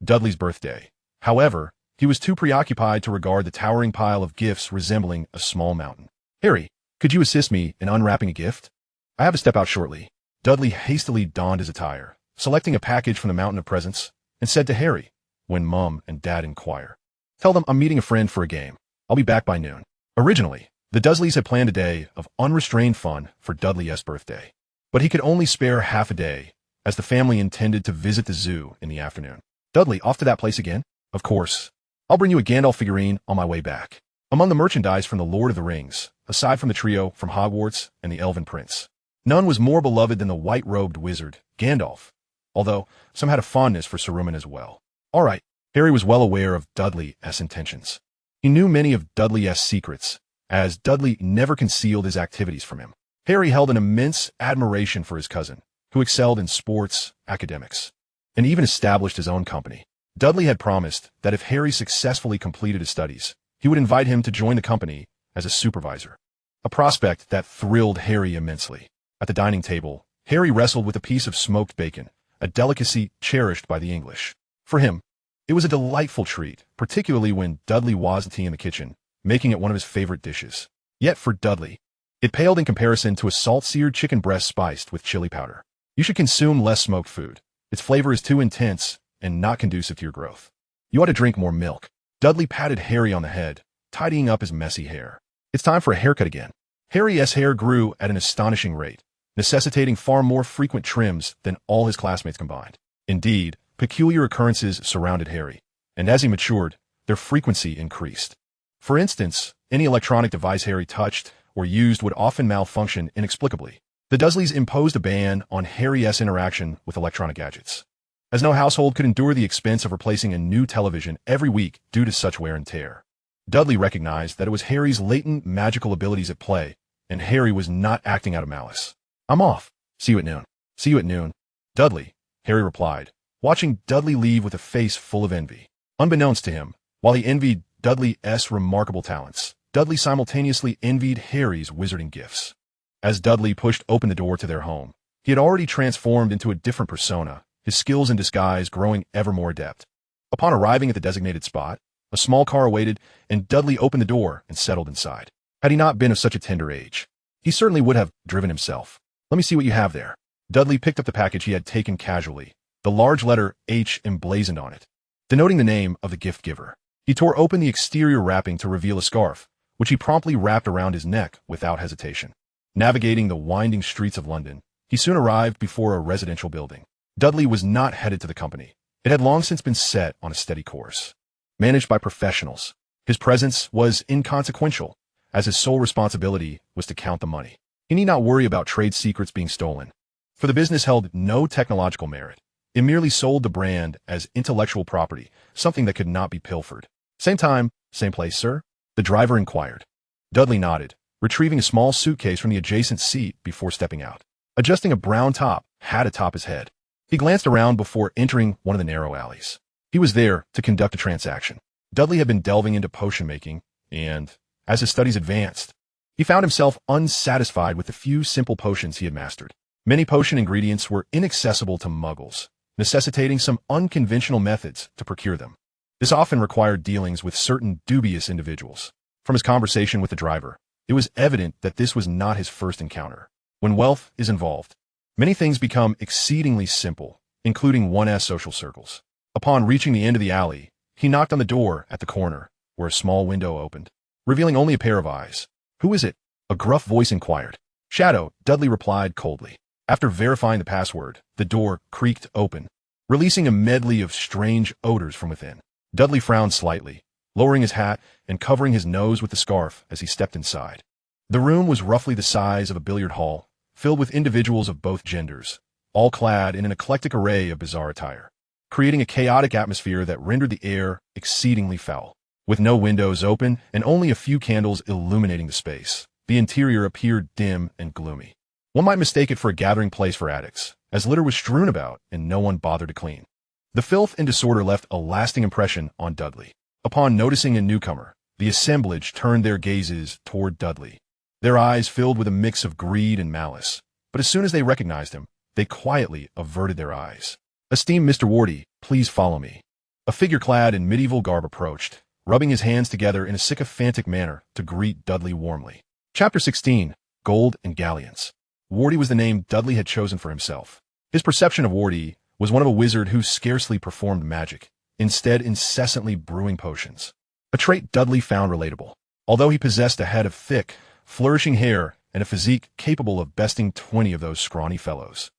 Dudley's birthday. However, he was too preoccupied to regard the towering pile of gifts resembling a small mountain. "Harry, could you assist me in unwrapping a gift? I have to step out shortly." Dudley hastily donned his attire, selecting a package from the mountain of presents, and said to Harry, when Mum and Dad inquire, "Tell them I'm meeting a friend for a game. I'll be back by noon." Originally, the Dursleys had planned a day of unrestrained fun for Dudley's birthday, but he could only spare half a day, as the family intended to visit the zoo in the afternoon. "Dudley, off to that place again?" "Of course. I'll bring you a Gandalf figurine on my way back." Among the merchandise from the Lord of the Rings, aside from the trio from Hogwarts and the Elven Prince, none was more beloved than the white-robed wizard, Gandalf, although some had a fondness for Saruman as well. All right, Harry was well aware of Dudley's intentions. He knew many of Dudley's secrets, as Dudley never concealed his activities from him. Harry held an immense admiration for his cousin, who excelled in sports, academics, and even established his own company. Dudley had promised that if Harry successfully completed his studies, he would invite him to join the company as a supervisor, a prospect that thrilled Harry immensely. At the dining table, Harry wrestled with a piece of smoked bacon, a delicacy cherished by the English. For him, it was a delightful treat, particularly when Dudley wasn't in the kitchen, making it one of his favorite dishes. Yet for Dudley, it paled in comparison to a salt-seared chicken breast spiced with chili powder. You should consume less smoked food. Its flavor is too intense and not conducive to your growth. You ought to drink more milk. Dudley patted Harry on the head, tidying up his messy hair. It's time for a haircut again. Harry's hair grew at an astonishing rate, necessitating far more frequent trims than all his classmates combined. Indeed, peculiar occurrences surrounded Harry, and as he matured, their frequency increased. For instance, any electronic device Harry touched or used would often malfunction inexplicably. The Dursleys imposed a ban on Harry's interaction with electronic gadgets, as no household could endure the expense of replacing a new television every week due to such wear and tear. Dudley recognized that it was Harry's latent magical abilities at play, and Harry was not acting out of malice. I'm off. See you at noon. See you at noon. Dudley, Harry replied, watching Dudley leave with a face full of envy. Unbeknownst to him, while he envied Dudley's remarkable talents, Dudley simultaneously envied Harry's wizarding gifts. As Dudley pushed open the door to their home, he had already transformed into a different persona, his skills in disguise growing ever more adept. Upon arriving at the designated spot, a small car awaited, and Dudley opened the door and settled inside. Had he not been of such a tender age, he certainly would have driven himself. Let me see what you have there. Dudley picked up the package he had taken casually, the large letter H emblazoned on it, denoting the name of the gift giver. He tore open the exterior wrapping to reveal a scarf, which he promptly wrapped around his neck without hesitation. Navigating the winding streets of London, he soon arrived before a residential building. Dudley was not headed to the company. It had long since been set on a steady course. Managed by professionals, his presence was inconsequential, as his sole responsibility was to count the money. He need not worry about trade secrets being stolen, for the business held no technological merit. It merely sold the brand as intellectual property, something that could not be pilfered. Same time, same place, sir? The driver inquired. Dudley nodded, retrieving a small suitcase from the adjacent seat before stepping out. Adjusting a brown top hat atop his head, he glanced around before entering one of the narrow alleys. He was there to conduct a transaction. Dudley had been delving into potion making, and, as his studies advanced, he found himself unsatisfied with the few simple potions he had mastered. Many potion ingredients were inaccessible to Muggles, necessitating some unconventional methods to procure them. This often required dealings with certain dubious individuals. From his conversation with the driver, it was evident that this was not his first encounter. When wealth is involved, many things become exceedingly simple, including one's social circles. Upon reaching the end of the alley, he knocked on the door at the corner, where a small window opened, revealing only a pair of eyes. Who is it? A gruff voice inquired. Shadow, Dudley replied coldly. After verifying the password, the door creaked open, releasing a medley of strange odors from within. Dudley frowned slightly, lowering his hat and covering his nose with the scarf as he stepped inside. The room was roughly the size of a billiard hall, filled with individuals of both genders, all clad in an eclectic array of bizarre attire, creating a chaotic atmosphere that rendered the air exceedingly foul. With no windows open and only a few candles illuminating the space, the interior appeared dim and gloomy. One might mistake it for a gathering place for addicts, as litter was strewn about and no one bothered to clean. The filth and disorder left a lasting impression on Dudley. Upon noticing a newcomer, the assemblage turned their gazes toward Dudley, their eyes filled with a mix of greed and malice. But as soon as they recognized him, they quietly averted their eyes. Esteemed Mr. Wardy, please follow me. A figure clad in medieval garb approached, rubbing his hands together in a sycophantic manner to greet Dudley warmly. Chapter 16, Gold and Galleons. Wardy was the name Dudley had chosen for himself. His perception of Wardy was one of a wizard who scarcely performed magic, instead incessantly brewing potions. A trait Dudley found relatable. Although he possessed a head of thick, flourishing hair and a physique capable of besting 20 of those scrawny fellows,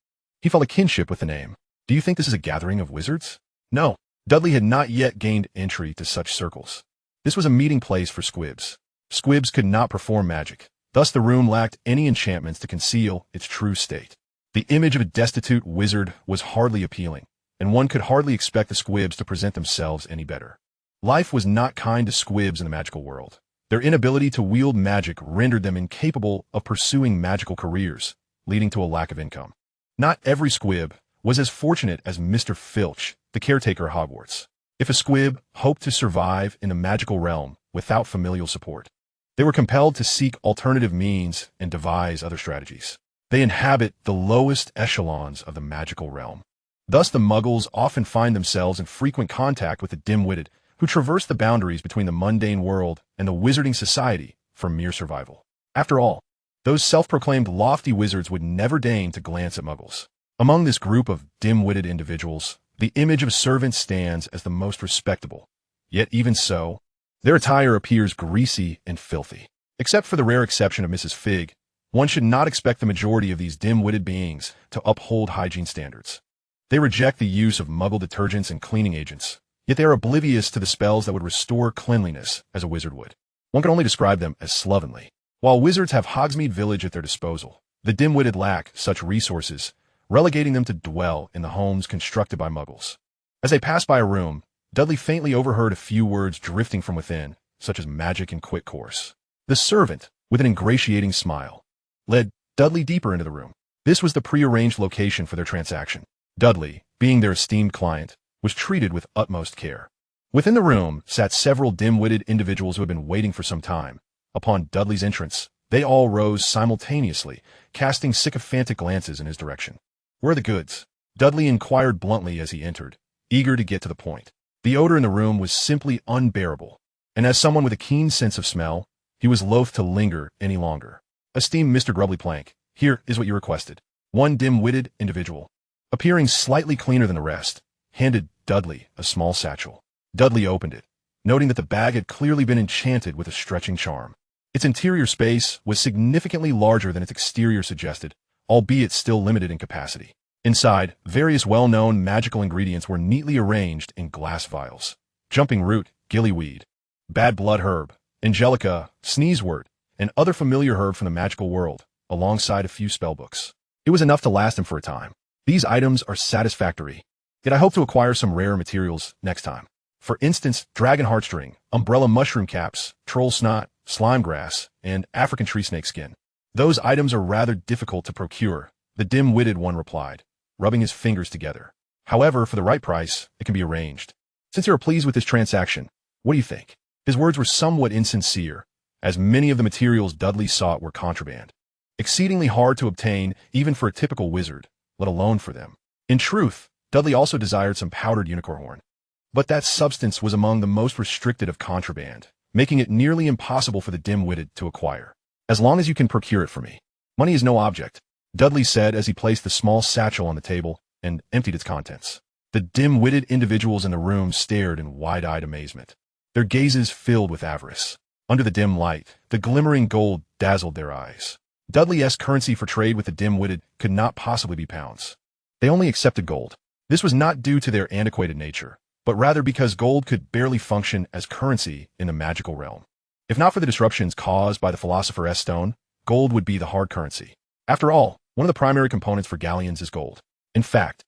he felt a kinship with the name. Do you think this is a gathering of wizards? No, Dudley had not yet gained entry to such circles. This was a meeting place for squibs. Squibs could not perform magic. Thus the room lacked any enchantments to conceal its true state. The image of a destitute wizard was hardly appealing, and one could hardly expect the squibs to present themselves any better. Life was not kind to squibs in the magical world. Their inability to wield magic rendered them incapable of pursuing magical careers, leading to a lack of income. Not every squib was as fortunate as Mr. Filch, the caretaker of Hogwarts. If a squib hoped to survive in the magical realm without familial support, they were compelled to seek alternative means and devise other strategies. They inhabit the lowest echelons of the magical realm. Thus the Muggles often find themselves in frequent contact with the dim-witted, who traverse the boundaries between the mundane world and the wizarding society for mere survival. After all, those self-proclaimed lofty wizards would never deign to glance at Muggles. Among this group of dim-witted individuals, the image of a servant stands as the most respectable. Yet even so, their attire appears greasy and filthy. Except for the rare exception of Mrs. Fig, one should not expect the majority of these dim-witted beings to uphold hygiene standards. They reject the use of Muggle detergents and cleaning agents, yet they are oblivious to the spells that would restore cleanliness as a wizard would. One can only describe them as slovenly. While wizards have Hogsmeade Village at their disposal, the dim-witted lack such resources, relegating them to dwell in the homes constructed by Muggles. As they passed by a room, Dudley faintly overheard a few words drifting from within, such as magic and quick course. The servant, with an ingratiating smile, led Dudley deeper into the room. This was the prearranged location for their transaction. Dudley, being their esteemed client, was treated with utmost care. Within the room sat several dim-witted individuals who had been waiting for some time. Upon Dudley's entrance, they all rose simultaneously, casting sycophantic glances in his direction. "Where are the goods?" Dudley inquired bluntly as he entered, eager to get to the point. The odor in the room was simply unbearable, and as someone with a keen sense of smell, he was loath to linger any longer. "Esteemed Mr. Grubbly-Plank, here is what you requested." One dim-witted individual, appearing slightly cleaner than the rest, handed Dudley a small satchel. Dudley opened it, noting that the bag had clearly been enchanted with a stretching charm. Its interior space was significantly larger than its exterior suggested, albeit still limited in capacity. Inside, various well-known magical ingredients were neatly arranged in glass vials. Jumping root, gillyweed, bad blood herb, angelica, sneezewort, and other familiar herbs from the magical world, alongside a few spellbooks. It was enough to last him for a time. These items are satisfactory, yet I hope to acquire some rarer materials next time. For instance, dragon heartstring, umbrella mushroom caps, troll snot, slime grass, and African tree snake skin. Those items are rather difficult to procure, the dim-witted one replied, rubbing his fingers together. However, for the right price, it can be arranged. Since you are pleased with this transaction, what do you think? His words were somewhat insincere, as many of the materials Dudley sought were contraband, exceedingly hard to obtain even for a typical wizard, let alone for them. In truth, Dudley also desired some powdered unicorn horn, but that substance was among the most restricted of contraband, making it nearly impossible for the dim-witted to acquire. "As long as you can procure it for me. Money is no object," Dudley said as he placed the small satchel on the table and emptied its contents. The dim-witted individuals in the room stared in wide-eyed amazement, their gazes filled with avarice. Under the dim light, the glimmering gold dazzled their eyes. Dudley's currency for trade with the dim-witted could not possibly be pounds. They only accepted gold. This was not due to their antiquated nature, but rather because gold could barely function as currency in the magical realm. If not for the disruptions caused by the Philosopher's Stone, gold would be the hard currency. After all, one of the primary components for galleons is gold. In fact,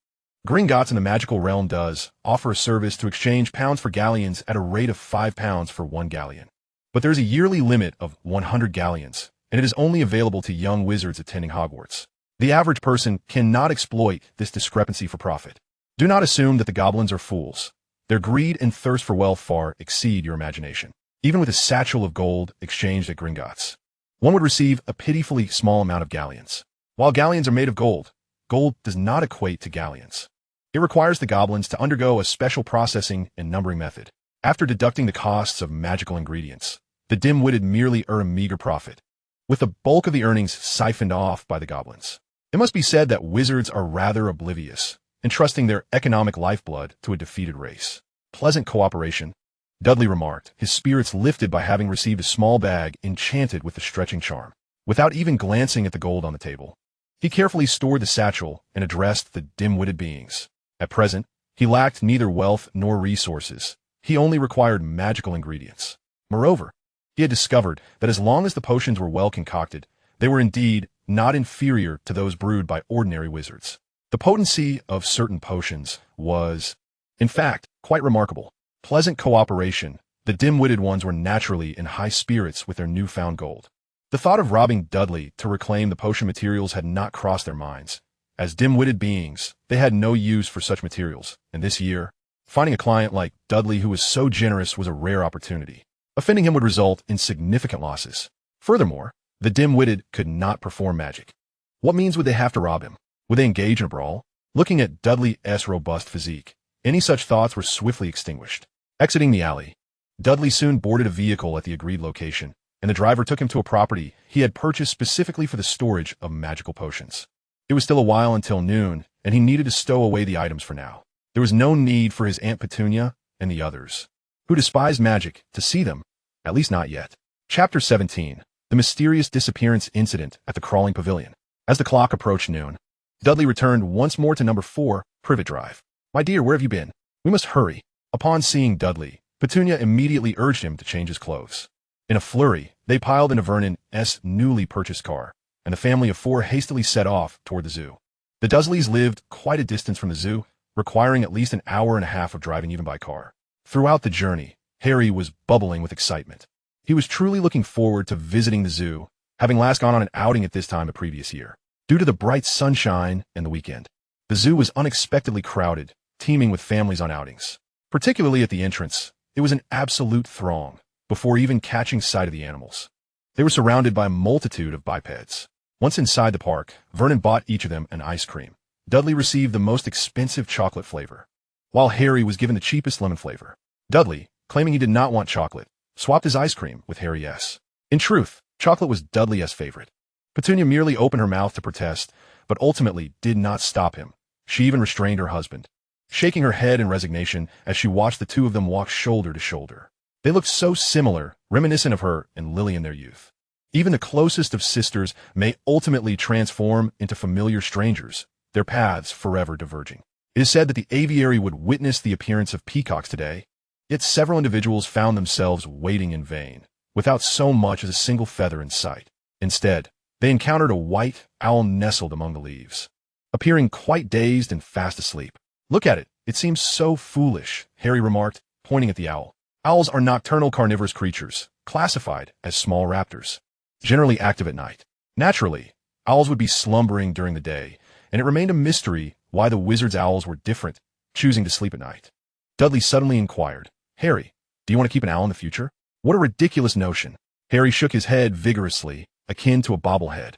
Gringotts in the magical realm does offer a service to exchange pounds for galleons at a rate of 5 pounds for 1 galleon. But there is a yearly limit of 100 galleons, and it is only available to young wizards attending Hogwarts. The average person cannot exploit this discrepancy for profit. Do not assume that the goblins are fools. Their greed and thirst for wealth far exceed your imagination. Even with a satchel of gold exchanged at Gringotts, one would receive a pitifully small amount of galleons. While galleons are made of gold, gold does not equate to galleons. It requires the goblins to undergo a special processing and numbering method. After deducting the costs of magical ingredients, the dim-witted merely earn a meager profit, with the bulk of the earnings siphoned off by the goblins. It must be said that wizards are rather oblivious, entrusting their economic lifeblood to a defeated race. "Pleasant cooperation," Dudley remarked, his spirits lifted by having received a small bag enchanted with the stretching charm. Without even glancing at the gold on the table, he carefully stored the satchel and addressed the dim-witted beings. At present, he lacked neither wealth nor resources. He only required magical ingredients. Moreover, he had discovered that as long as the potions were well concocted, they were indeed not inferior to those brewed by ordinary wizards. The potency of certain potions was, in fact, quite remarkable. Pleasant cooperation, the dim-witted ones were naturally in high spirits with their newfound gold. The thought of robbing Dudley to reclaim the potion materials had not crossed their minds. As dim-witted beings, they had no use for such materials, and this year, finding a client like Dudley who was so generous was a rare opportunity. Offending him would result in significant losses. Furthermore, the dim-witted could not perform magic. What means would they have to rob him? Would they engage in a brawl? Looking at Dudley's robust physique, any such thoughts were swiftly extinguished. Exiting the alley, Dudley soon boarded a vehicle at the agreed location, and the driver took him to a property he had purchased specifically for the storage of magical potions. It was still a while until noon, and he needed to stow away the items for now. There was no need for his Aunt Petunia and the others, who despised magic, to see them, at least not yet. Chapter 17. The Mysterious Disappearance Incident at the Crawling Pavilion. As the clock approached noon, Dudley returned once more to number 4, Privet Drive. "My dear, where have you been? We must hurry." Upon seeing Dudley, Petunia immediately urged him to change his clothes. In a flurry, they piled into Vernon's newly purchased car, and the family of 4 hastily set off toward the zoo. The Dursleys lived quite a distance from the zoo, requiring at least an hour and a half of driving even by car. Throughout the journey, Harry was bubbling with excitement. He was truly looking forward to visiting the zoo, having last gone on an outing at this time the previous year. Due to the bright sunshine and the weekend, the zoo was unexpectedly crowded, teeming with families on outings. Particularly at the entrance, it was an absolute throng, before even catching sight of the animals. They were surrounded by a multitude of bipeds. Once inside the park, Vernon bought each of them an ice cream. Dudley received the most expensive chocolate flavor, while Harry was given the cheapest lemon flavor. Dudley, claiming he did not want chocolate, swapped his ice cream with Harry's. In truth, chocolate was Dudley's favorite. Petunia merely opened her mouth to protest, but ultimately did not stop him. She even restrained her husband, shaking her head in resignation as she watched the two of them walk shoulder to shoulder. They looked so similar, reminiscent of her and Lily in their youth. Even the closest of sisters may ultimately transform into familiar strangers, their paths forever diverging. It is said that the aviary would witness the appearance of peacocks today, yet several individuals found themselves waiting in vain, without so much as a single feather in sight. Instead, they encountered a white owl nestled among the leaves, appearing quite dazed and fast asleep. "Look at it, it seems so foolish," Harry remarked, pointing at the owl. Owls are nocturnal carnivorous creatures, classified as small raptors, generally active at night. Naturally, owls would be slumbering during the day, and it remained a mystery why the wizard's owls were different, choosing to sleep at night. Dudley suddenly inquired, "Harry, do you want to keep an owl in the future?" "What a ridiculous notion." Harry shook his head vigorously, akin to a bobblehead.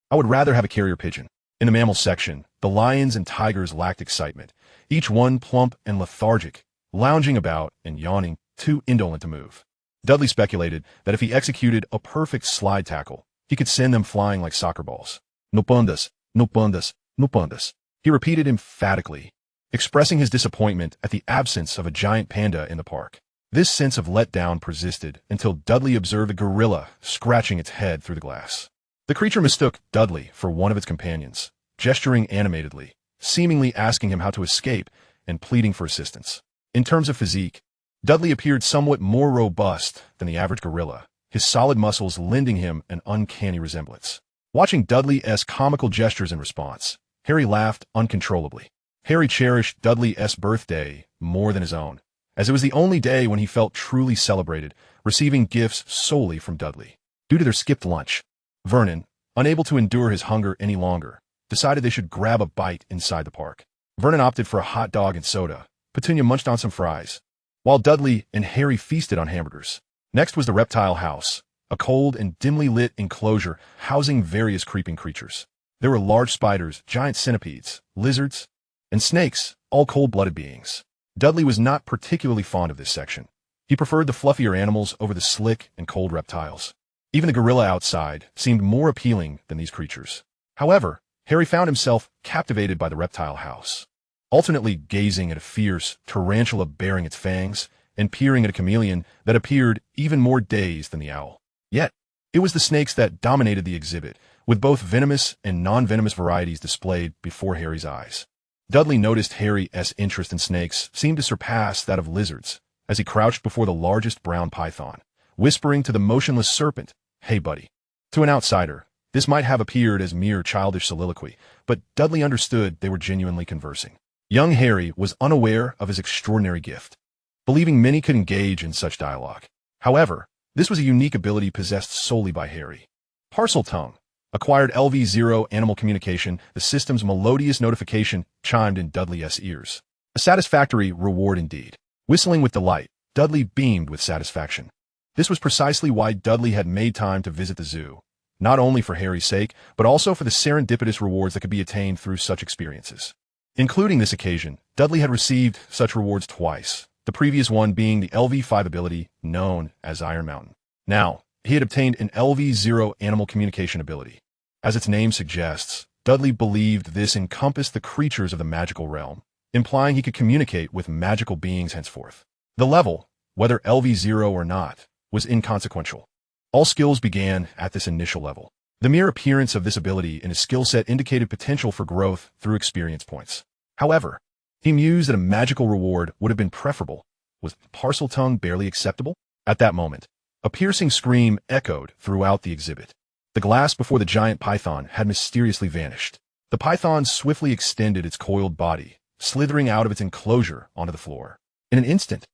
"I would rather have a carrier pigeon." In the mammal section, the lions and tigers lacked excitement, each one plump and lethargic, lounging about and yawning, too indolent to move. Dudley speculated that if he executed a perfect slide tackle, he could send them flying like soccer balls. "No pundas, no pundas, no pundas," he repeated emphatically, expressing his disappointment at the absence of a giant panda in the park. This sense of letdown persisted until Dudley observed a gorilla scratching its head through the glass. The creature mistook Dudley for one of its companions, gesturing animatedly, seemingly asking him how to escape and pleading for assistance. In terms of physique, Dudley appeared somewhat more robust than the average gorilla, his solid muscles lending him an uncanny resemblance. Watching Dudley's comical gestures in response, Harry laughed uncontrollably. Harry cherished Dudley's birthday more than his own, as it was the only day when he felt truly celebrated, receiving gifts solely from Dudley. Due to their skipped lunch, Vernon, unable to endure his hunger any longer, decided they should grab a bite inside the park. Vernon opted for a hot dog and soda. Petunia munched on some fries, while Dudley and Harry feasted on hamburgers. Next was the reptile house, a cold and dimly lit enclosure housing various creeping creatures. There were large spiders, giant centipedes, lizards, and snakes, all cold-blooded beings. Dudley was not particularly fond of this section. He preferred the fluffier animals over the slick and cold reptiles. Even the gorilla outside seemed more appealing than these creatures. However, Harry found himself captivated by the reptile house, alternately gazing at a fierce tarantula baring its fangs and peering at a chameleon that appeared even more dazed than the owl. Yet, it was the snakes that dominated the exhibit, with both venomous and non-venomous varieties displayed before Harry's eyes. Dudley noticed Harry's interest in snakes seemed to surpass that of lizards as he crouched before the largest brown python, whispering to the motionless serpent, "Hey, buddy." To an outsider, this might have appeared as mere childish soliloquy, but Dudley understood they were genuinely conversing. Young Harry was unaware of his extraordinary gift, believing many could engage in such dialogue. However, this was a unique ability possessed solely by Harry. Parseltongue acquired LV0 animal communication. The system's melodious notification chimed in Dudley's ears. A satisfactory reward indeed. Whistling with delight, Dudley beamed with satisfaction. This was precisely why Dudley had made time to visit the zoo, not only for Harry's sake, but also for the serendipitous rewards that could be attained through such experiences. Including this occasion, Dudley had received such rewards twice, the previous one being the LV5 ability known as Iron Mountain. Now, he had obtained an LV0 animal communication ability. As its name suggests, Dudley believed this encompassed the creatures of the magical realm, implying he could communicate with magical beings henceforth. The level, whether LV0 or not, was inconsequential. All skills began at this initial level. The mere appearance of this ability in his skill set indicated potential for growth through experience points. However, he mused that a magical reward would have been preferable. Was Parseltongue barely acceptable? At that moment, a piercing scream echoed throughout the exhibit. The glass before the giant python had mysteriously vanished. The python swiftly extended its coiled body, slithering out of its enclosure onto the floor. In an instant,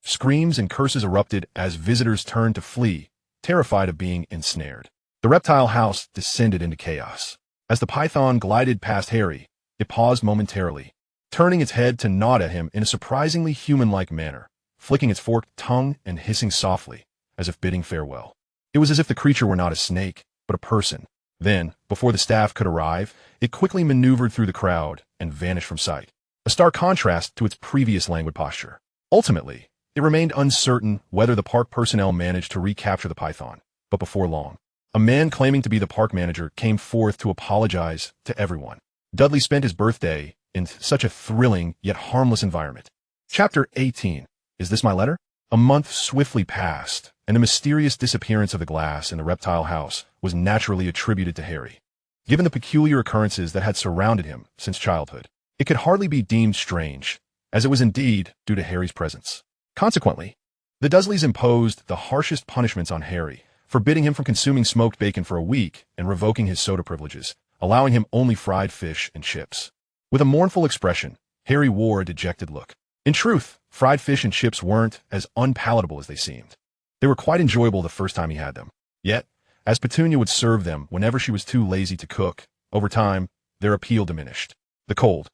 screams and curses erupted as visitors turned to flee, terrified of being ensnared. The reptile house descended into chaos. As the python glided past Harry, it paused momentarily, turning its head to nod at him in a surprisingly human-like manner, flicking its forked tongue and hissing softly, as if bidding farewell. It was as if the creature were not a snake, but a person. Then, before the staff could arrive, it quickly maneuvered through the crowd and vanished from sight, a stark contrast to its previous languid posture. Ultimately, it remained uncertain whether the park personnel managed to recapture the python, but before long, a man claiming to be the park manager came forth to apologize to everyone. Dudley spent his birthday in such a thrilling yet harmless environment. Chapter 18. Is this my letter? A month swiftly passed, and the mysterious disappearance of the glass in the reptile house was naturally attributed to Harry. Given the peculiar occurrences that had surrounded him since childhood, it could hardly be deemed strange, as it was indeed due to Harry's presence. Consequently, the Dursleys imposed the harshest punishments on Harry, forbidding him from consuming smoked bacon for a week and revoking his soda privileges, allowing him only fried fish and chips. With a mournful expression, Harry wore a dejected look. In truth, fried fish and chips weren't as unpalatable as they seemed. They were quite enjoyable the first time he had them. Yet, as Petunia would serve them whenever she was too lazy to cook, over time, their appeal diminished. The cold,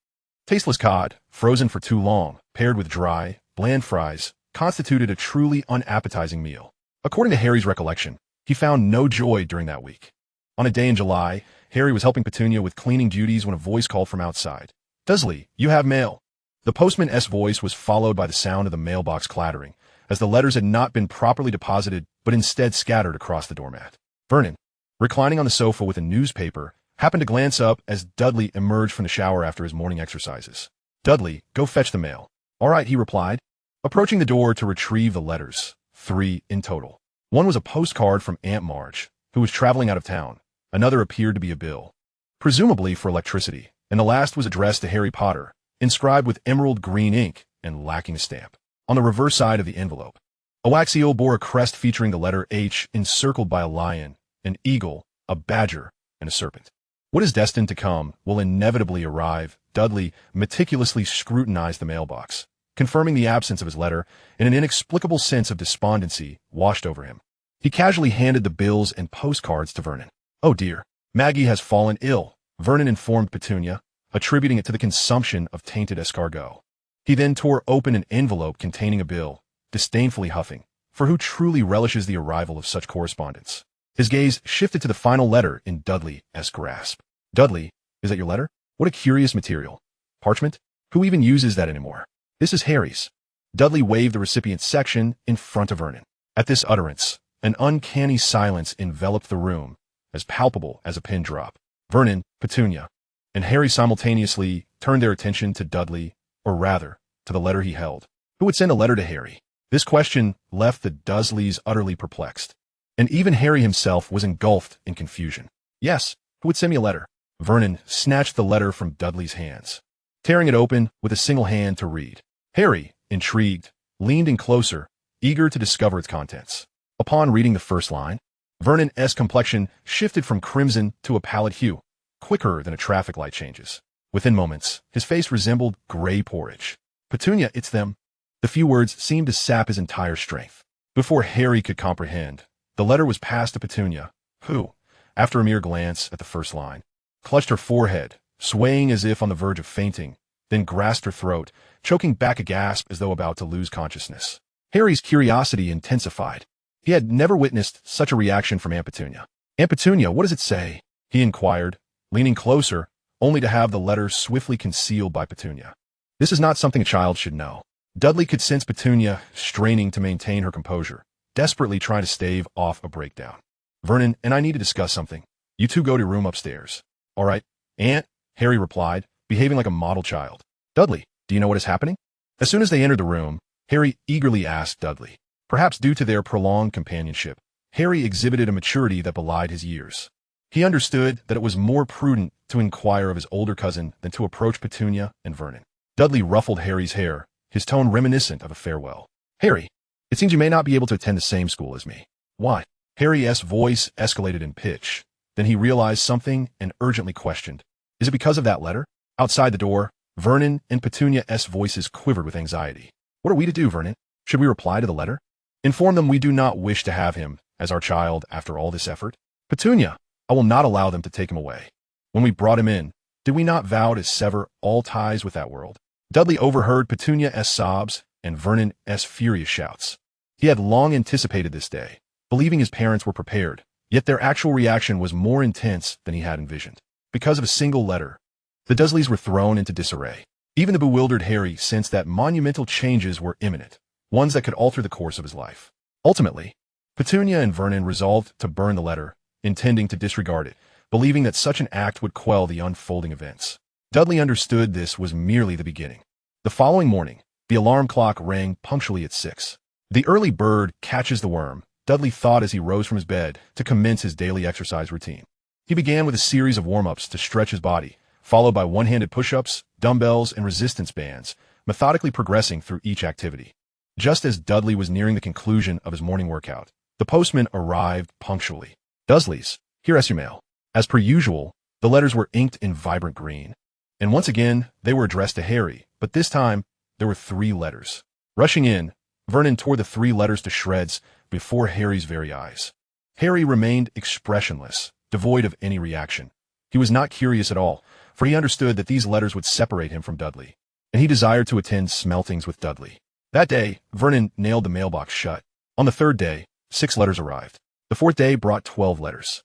tasteless cod, frozen for too long, paired with dry, bland fries, constituted a truly unappetizing meal. According to Harry's recollection, he found no joy during that week. On a day in July, Harry was helping Petunia with cleaning duties when a voice called from outside. "Dursley, you have mail." The postman's voice was followed by the sound of the mailbox clattering, as the letters had not been properly deposited but instead scattered across the doormat. Vernon, reclining on the sofa with a newspaper, happened to glance up as Dudley emerged from the shower after his morning exercises. "Dudley, go fetch the mail." "All right," he replied, approaching the door to retrieve the letters, 3 in total. One was a postcard from Aunt Marge, who was traveling out of town. Another appeared to be a bill, presumably for electricity, and the last was addressed to Harry Potter, inscribed with emerald green ink and lacking a stamp. On the reverse side of the envelope, a wax eel bore a crest featuring the letter H encircled by a lion, an eagle, a badger, and a serpent. What is destined to come will inevitably arrive. Dudley meticulously scrutinized the mailbox, confirming the absence of his letter, and an inexplicable sense of despondency washed over him. He casually handed the bills and postcards to Vernon. "Oh dear, Maggie has fallen ill," Vernon informed Petunia, attributing it to the consumption of tainted escargot. He then tore open an envelope containing a bill, disdainfully huffing, for who truly relishes the arrival of such correspondence? His gaze shifted to the final letter in Dudley's grasp. "Dudley, is that your letter? What a curious material. Parchment? Who even uses that anymore?" "This is Harry's." Dudley waved the recipient's section in front of Vernon. At this utterance, an uncanny silence enveloped the room, as palpable as a pin drop. Vernon, Petunia, and Harry simultaneously turned their attention to Dudley, or rather, to the letter he held. Who would send a letter to Harry? This question left the Dursleys utterly perplexed, and even Harry himself was engulfed in confusion. Yes, who would send me a letter? Vernon snatched the letter from Dudley's hands, tearing it open with a single hand to read. Harry, intrigued, leaned in closer, eager to discover its contents. Upon reading the first line, Vernon's complexion shifted from crimson to a pallid hue, quicker than a traffic light changes. Within moments, his face resembled gray porridge. "Petunia, it's them." The few words seemed to sap his entire strength. Before Harry could comprehend, the letter was passed to Petunia, who, after a mere glance at the first line, clutched her forehead, swaying as if on the verge of fainting, then grasped her throat, choking back a gasp as though about to lose consciousness. Harry's curiosity intensified. He had never witnessed such a reaction from Aunt Petunia. "Aunt Petunia, what does it say?" he inquired, leaning closer, only to have the letter swiftly concealed by Petunia. This is not something a child should know. Dudley could sense Petunia straining to maintain her composure, desperately trying to stave off a breakdown. "Vernon and I need to discuss something. You two go to your room upstairs." "All right, Aunt," Harry replied, behaving like a model child. "Dudley, do you know what is happening?" As soon as they entered the room, Harry eagerly asked Dudley. Perhaps due to their prolonged companionship, Harry exhibited a maturity that belied his years. He understood that it was more prudent to inquire of his older cousin than to approach Petunia and Vernon. Dudley ruffled Harry's hair, his tone reminiscent of a farewell. "Harry, it seems you may not be able to attend the same school as me." "Why?" Harry's voice escalated in pitch. Then he realized something and urgently questioned. "Is it because of that letter?" Outside the door, Vernon and Petunia's voices quivered with anxiety. "What are we to do, Vernon? Should we reply to the letter? Inform them we do not wish to have him as our child after all this effort?" "Petunia, I will not allow them to take him away. When we brought him in, did we not vow to sever all ties with that world?" Dudley overheard Petunia's sobs and Vernon's furious shouts. He had long anticipated this day, believing his parents were prepared, yet their actual reaction was more intense than he had envisioned. Because of a single letter, the Dursleys were thrown into disarray. Even the bewildered Harry sensed that monumental changes were imminent, ones that could alter the course of his life. Ultimately, Petunia and Vernon resolved to burn the letter, intending to disregard it, believing that such an act would quell the unfolding events. Dudley understood this was merely the beginning. The following morning, the alarm clock rang punctually at 6. The early bird catches the worm, Dudley thought as he rose from his bed to commence his daily exercise routine. He began with a series of warm-ups to stretch his body, followed by one-handed push-ups, dumbbells, and resistance bands, methodically progressing through each activity. Just as Dudley was nearing the conclusion of his morning workout, the postman arrived punctually. "Dursleys, here's your mail." As per usual, the letters were inked in vibrant green. And once again, they were addressed to Harry, but this time, there were 3 letters. Rushing in, Vernon tore the 3 letters to shreds before Harry's very eyes. Harry remained expressionless, devoid of any reaction. He was not curious at all, for he understood that these letters would separate him from Dudley, and he desired to attend smeltings with Dudley. That day, Vernon nailed the mailbox shut. On the 3rd day, 6 letters arrived. The 4th day brought 12 letters.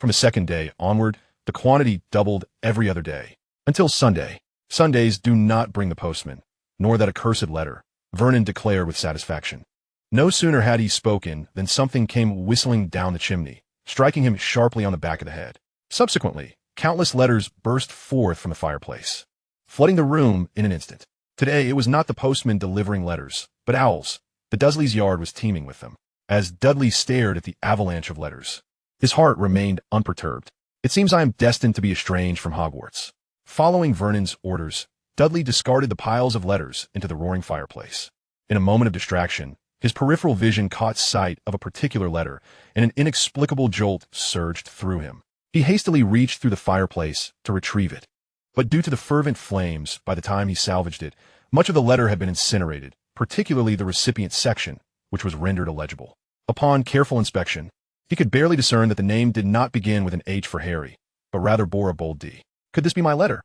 From the 2nd day onward, the quantity doubled every other day, until Sunday. Sundays do not bring the postman, nor that accursed letter, Vernon declared with satisfaction. No sooner had he spoken than something came whistling down the chimney, striking him sharply on the back of the head. Subsequently, countless letters burst forth from the fireplace, flooding the room in an instant. Today, it was not the postman delivering letters, but owls. The Dursleys' yard was teeming with them. As Dudley stared at the avalanche of letters, his heart remained unperturbed. "It seems I am destined to be estranged from Hogwarts." Following Vernon's orders, Dudley discarded the piles of letters into the roaring fireplace. In a moment of distraction, his peripheral vision caught sight of a particular letter, and an inexplicable jolt surged through him. He hastily reached through the fireplace to retrieve it. But due to the fervent flames, by the time he salvaged it, much of the letter had been incinerated, particularly the recipient section, which was rendered illegible. Upon careful inspection, he could barely discern that the name did not begin with an H for Harry, but rather bore a bold D. Could this be my letter?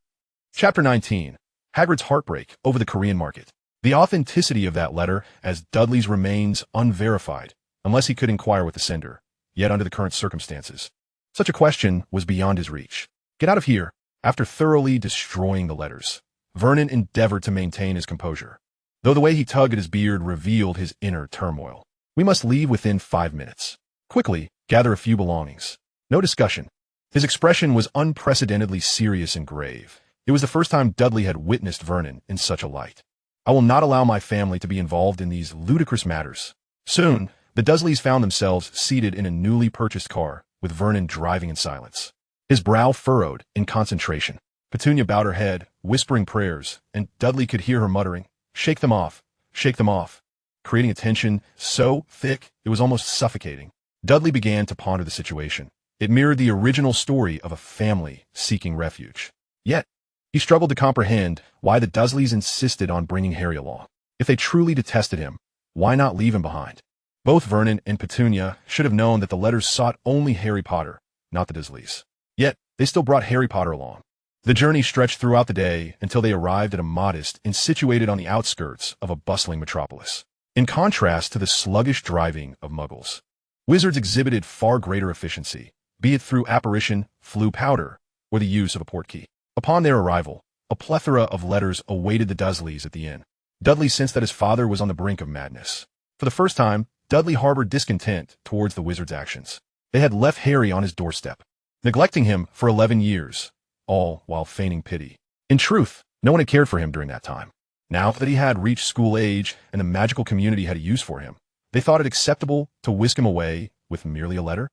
Chapter 19. Hagrid's Heartbreak Over the Korean Market. The authenticity of that letter, as Dudley's, remains unverified, unless he could inquire with the sender, yet under the current circumstances, such a question was beyond his reach. "Get out of here." After thoroughly destroying the letters, Vernon endeavored to maintain his composure, though the way he tugged at his beard revealed his inner turmoil. "We must leave within 5 minutes. Quickly, gather a few belongings. No discussion." His expression was unprecedentedly serious and grave. It was the first time Dudley had witnessed Vernon in such a light. "I will not allow my family to be involved in these ludicrous matters." Soon, the Dursleys found themselves seated in a newly purchased car, with Vernon driving in silence, his brow furrowed in concentration. Petunia bowed her head, whispering prayers, and Dudley could hear her muttering, "Shake them off, shake them off." creating a tension so thick it was almost suffocating. Dudley began to ponder the situation. It mirrored the original story of a family seeking refuge. Yet, he struggled to comprehend why the Dursleys insisted on bringing Harry along. If they truly detested him, why not leave him behind? Both Vernon and Petunia should have known that the letters sought only Harry Potter, not the Dursleys. Yet, they still brought Harry Potter along. The journey stretched throughout the day until they arrived at a modest inn situated on the outskirts of a bustling metropolis. In contrast to the sluggish driving of Muggles, wizards exhibited far greater efficiency, be it through apparition, flue powder, or the use of a portkey. Upon their arrival, a plethora of letters awaited the Dursleys at the inn. Dudley sensed that his father was on the brink of madness. For the first time, Dudley harbored discontent towards the wizard's actions. They had left Harry on his doorstep, neglecting him for 11 years, all while feigning pity. In truth, no one had cared for him during that time. Now that he had reached school age and the magical community had a use for him, they thought it acceptable to whisk him away with merely a letter,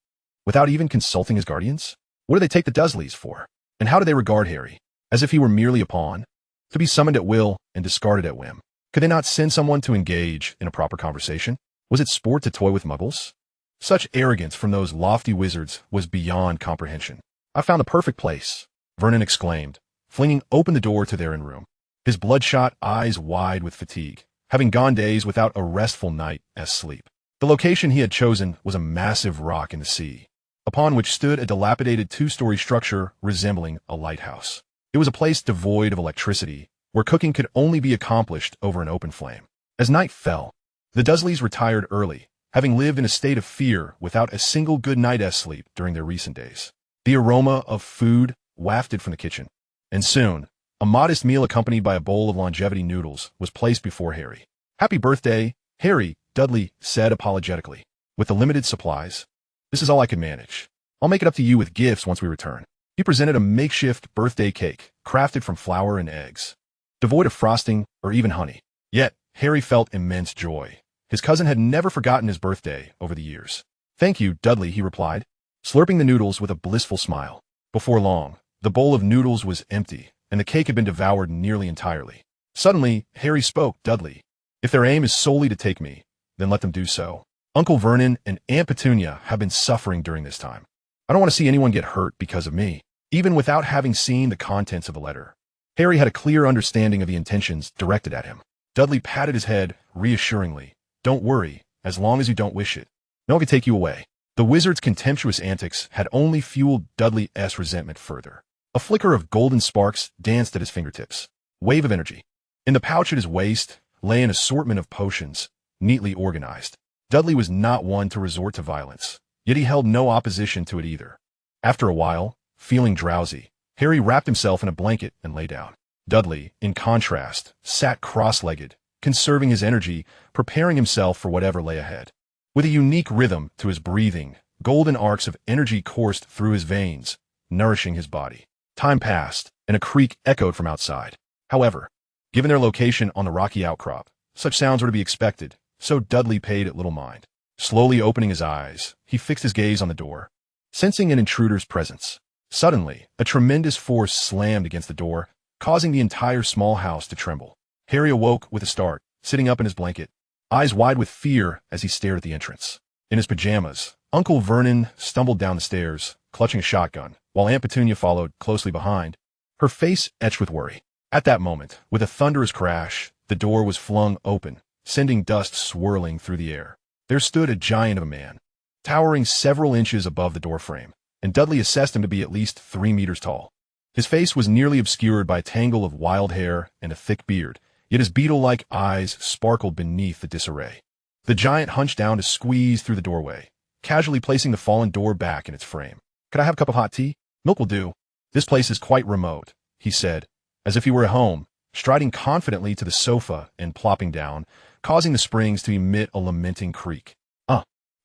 without even consulting his guardians? What do they take the Dursleys for? And how do they regard Harry? As if he were merely a pawn, to be summoned at will and discarded at whim. Could they not send someone to engage in a proper conversation? Was it sport to toy with Muggles? Such arrogance from those lofty wizards was beyond comprehension. "I found the perfect place," Vernon exclaimed, flinging open the door to their inn room, his bloodshot eyes wide with fatigue, having gone days without a restful night as sleep. The location he had chosen was a massive rock in the sea, upon which stood a dilapidated two-story structure resembling a lighthouse. It was a place devoid of electricity, where cooking could only be accomplished over an open flame. As night fell, the Dursleys retired early, having lived in a state of fear without a single good night's sleep during their recent days. The aroma of food wafted from the kitchen, and soon, a modest meal accompanied by a bowl of longevity noodles was placed before Harry. "Happy birthday, Harry," Dudley said apologetically. "With the limited supplies, this is all I could manage. I'll make it up to you with gifts once we return." He presented a makeshift birthday cake, crafted from flour and eggs, devoid of frosting or even honey. Yet, Harry felt immense joy. His cousin had never forgotten his birthday over the years. "Thank you, Dudley," he replied, slurping the noodles with a blissful smile. Before long, the bowl of noodles was empty, and the cake had been devoured nearly entirely. Suddenly, Harry spoke. "Dudley, if their aim is solely to take me, then let them do so. Uncle Vernon and Aunt Petunia have been suffering during this time. I don't want to see anyone get hurt because of me." Even without having seen the contents of the letter, Harry had a clear understanding of the intentions directed at him. Dudley patted his head reassuringly. "Don't worry, as long as you don't wish it. No one can take you away." The wizard's contemptuous antics had only fueled Dudley's resentment further. A flicker of golden sparks danced at his fingertips. Wave of energy. In the pouch at his waist lay an assortment of potions, neatly organized. Dudley was not one to resort to violence, yet he held no opposition to it either. After a while, feeling drowsy, Harry wrapped himself in a blanket and lay down. Dudley, in contrast, sat cross-legged, conserving his energy, preparing himself for whatever lay ahead. With a unique rhythm to his breathing, golden arcs of energy coursed through his veins, nourishing his body. Time passed, and a creak echoed from outside. However, given their location on the rocky outcrop, such sounds were to be expected, so Dudley paid it little mind. Slowly opening his eyes, he fixed his gaze on the door, sensing an intruder's presence. Suddenly, a tremendous force slammed against the door, causing the entire small house to tremble. Harry awoke with a start, sitting up in his blanket, eyes wide with fear as he stared at the entrance. In his pajamas, Uncle Vernon stumbled down the stairs, clutching a shotgun, while Aunt Petunia followed closely behind, her face etched with worry. At that moment, with a thunderous crash, the door was flung open, sending dust swirling through the air. There stood a giant of a man, towering several inches above the doorframe, and Dudley assessed him to be at least 3 meters tall. His face was nearly obscured by a tangle of wild hair and a thick beard, yet his beetle-like eyes sparkled beneath the disarray. The giant hunched down to squeeze through the doorway, casually placing the fallen door back in its frame. "Could I have a cup of hot tea? Milk will do. This place is quite remote," he said, as if he were at home, striding confidently to the sofa and plopping down, causing the springs to emit a lamenting creak.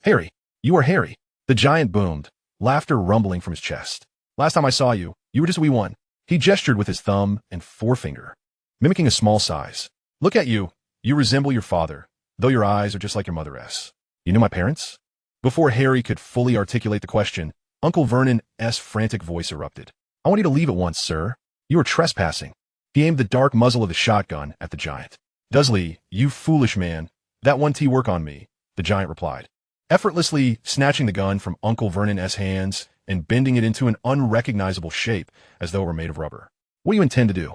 Harry, you are Harry," the giant boomed, laughter rumbling from his chest. "Last time I saw you, you were just a wee one." He gestured with his thumb and forefinger, mimicking a small size. "Look at you. You resemble your father, though your eyes are just like your mother's. You knew my parents?" Before Harry could fully articulate the question, Uncle Vernon's frantic voice erupted. "I want you to leave at once, sir. You are trespassing." He aimed the dark muzzle of the shotgun at the giant. "Dursley, you foolish man. That one T work on me, the giant replied, effortlessly snatching the gun from Uncle Vernon's hands and bending it into an unrecognizable shape as though it were made of rubber. What do you intend to do?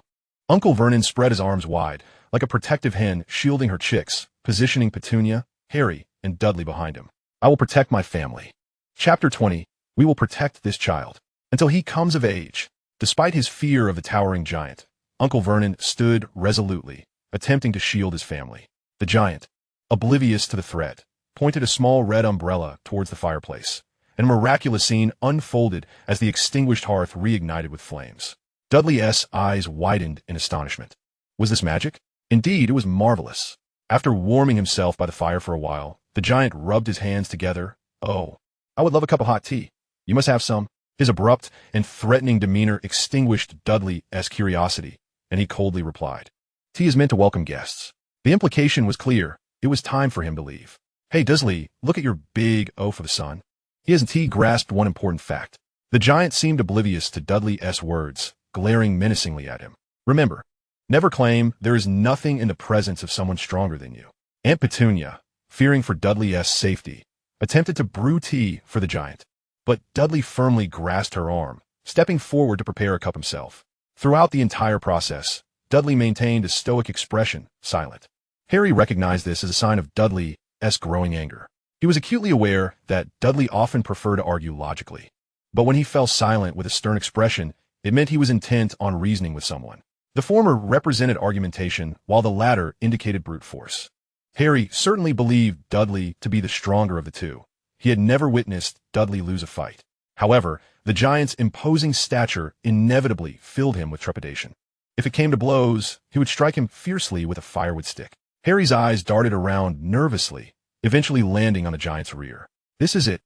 Uncle Vernon spread his arms wide, like a protective hen shielding her chicks, positioning Petunia, Harry, and Dudley behind him. I will protect my family. Chapter 20. We will protect this child until he comes of age. Despite his fear of the towering giant, Uncle Vernon stood resolutely, attempting to shield his family. The giant, oblivious to the threat, pointed a small red umbrella towards the fireplace, and a miraculous scene unfolded as the extinguished hearth reignited with flames. Dudley's eyes widened in astonishment. Was this magic? Indeed, it was marvelous. After warming himself by the fire for a while, the giant rubbed his hands together. Oh, I would love a cup of hot tea. You must have some. His abrupt and threatening demeanor extinguished Dudley's curiosity, and he coldly replied, "Tea is meant to welcome guests." The implication was clear. It was time for him to leave. Hey, Dudley, look at your big O for the sun. He hasn't grasped one important fact. The giant seemed oblivious to Dudley's words, glaring menacingly at him. Remember, never claim there is nothing in the presence of someone stronger than you. Aunt Petunia, fearing for Dudley's safety, attempted to brew tea for the giant, but Dudley firmly grasped her arm, stepping forward to prepare a cup himself. Throughout the entire process, Dudley maintained a stoic expression, silent. Harry recognized this as a sign of Dudley's growing anger. He was acutely aware that Dudley often preferred to argue logically, but when he fell silent with a stern expression, it meant he was intent on reasoning with someone. The former represented argumentation, while the latter indicated brute force. Harry certainly believed Dudley to be the stronger of the two. He had never witnessed Dudley lose a fight. However, the giant's imposing stature inevitably filled him with trepidation. If it came to blows, he would strike him fiercely with a firewood stick. Harry's eyes darted around nervously, eventually landing on the giant's rear. This is it.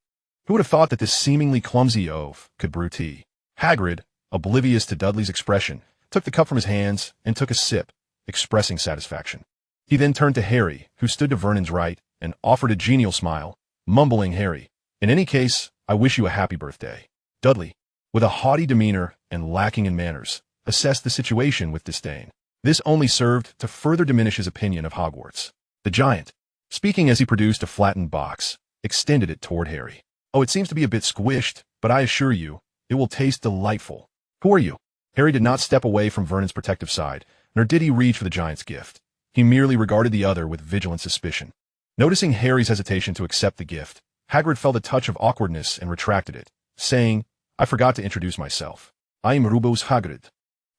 Who would have thought that this seemingly clumsy oaf could brew tea? Hagrid, oblivious to Dudley's expression, took the cup from his hands and took a sip, expressing satisfaction. He then turned to Harry, who stood to Vernon's right, and offered a genial smile, mumbling, "Harry, in any case, I wish you a happy birthday." Dudley, with a haughty demeanor and lacking in manners, assessed the situation with disdain. This only served to further diminish his opinion of Hogwarts. The giant, speaking as he produced a flattened box, extended it toward Harry. "Oh, it seems to be a bit squished, but I assure you, it will taste delightful. Who are you?" Harry did not step away from Vernon's protective side, nor did he reach for the giant's gift. He merely regarded the other with vigilant suspicion. Noticing Harry's hesitation to accept the gift, Hagrid felt a touch of awkwardness and retracted it, saying, "I forgot to introduce myself. I am Rubeus Hagrid,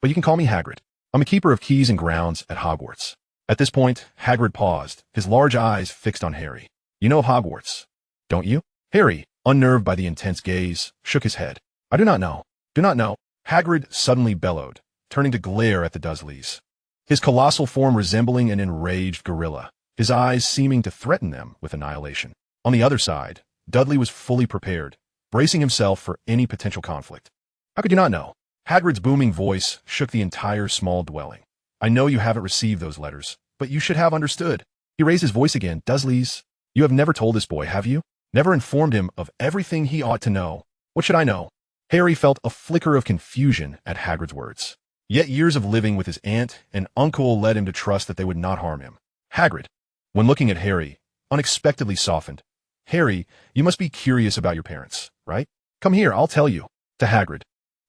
but you can call me Hagrid. I'm a keeper of keys and grounds at Hogwarts." At this point, Hagrid paused, his large eyes fixed on Harry. "You know Hogwarts, don't you?" Harry, unnerved by the intense gaze, shook his head. "I do not know. Do not know." Hagrid suddenly bellowed, turning to glare at the Dursleys, his colossal form resembling an enraged gorilla, his eyes seeming to threaten them with annihilation. On the other side, Dudley was fully prepared, bracing himself for any potential conflict. "How could you not know?" Hagrid's booming voice shook the entire small dwelling. "I know you haven't received those letters, but you should have understood." He raised his voice again. "Dursleys, you have never told this boy, have you? Never informed him of everything he ought to know. What should I know?" Harry felt a flicker of confusion at Hagrid's words. Yet years of living with his aunt and uncle led him to trust that they would not harm him. Hagrid, when looking at Harry, unexpectedly softened. "Harry, you must be curious about your parents, right? Come here, I'll tell you." To Hagrid,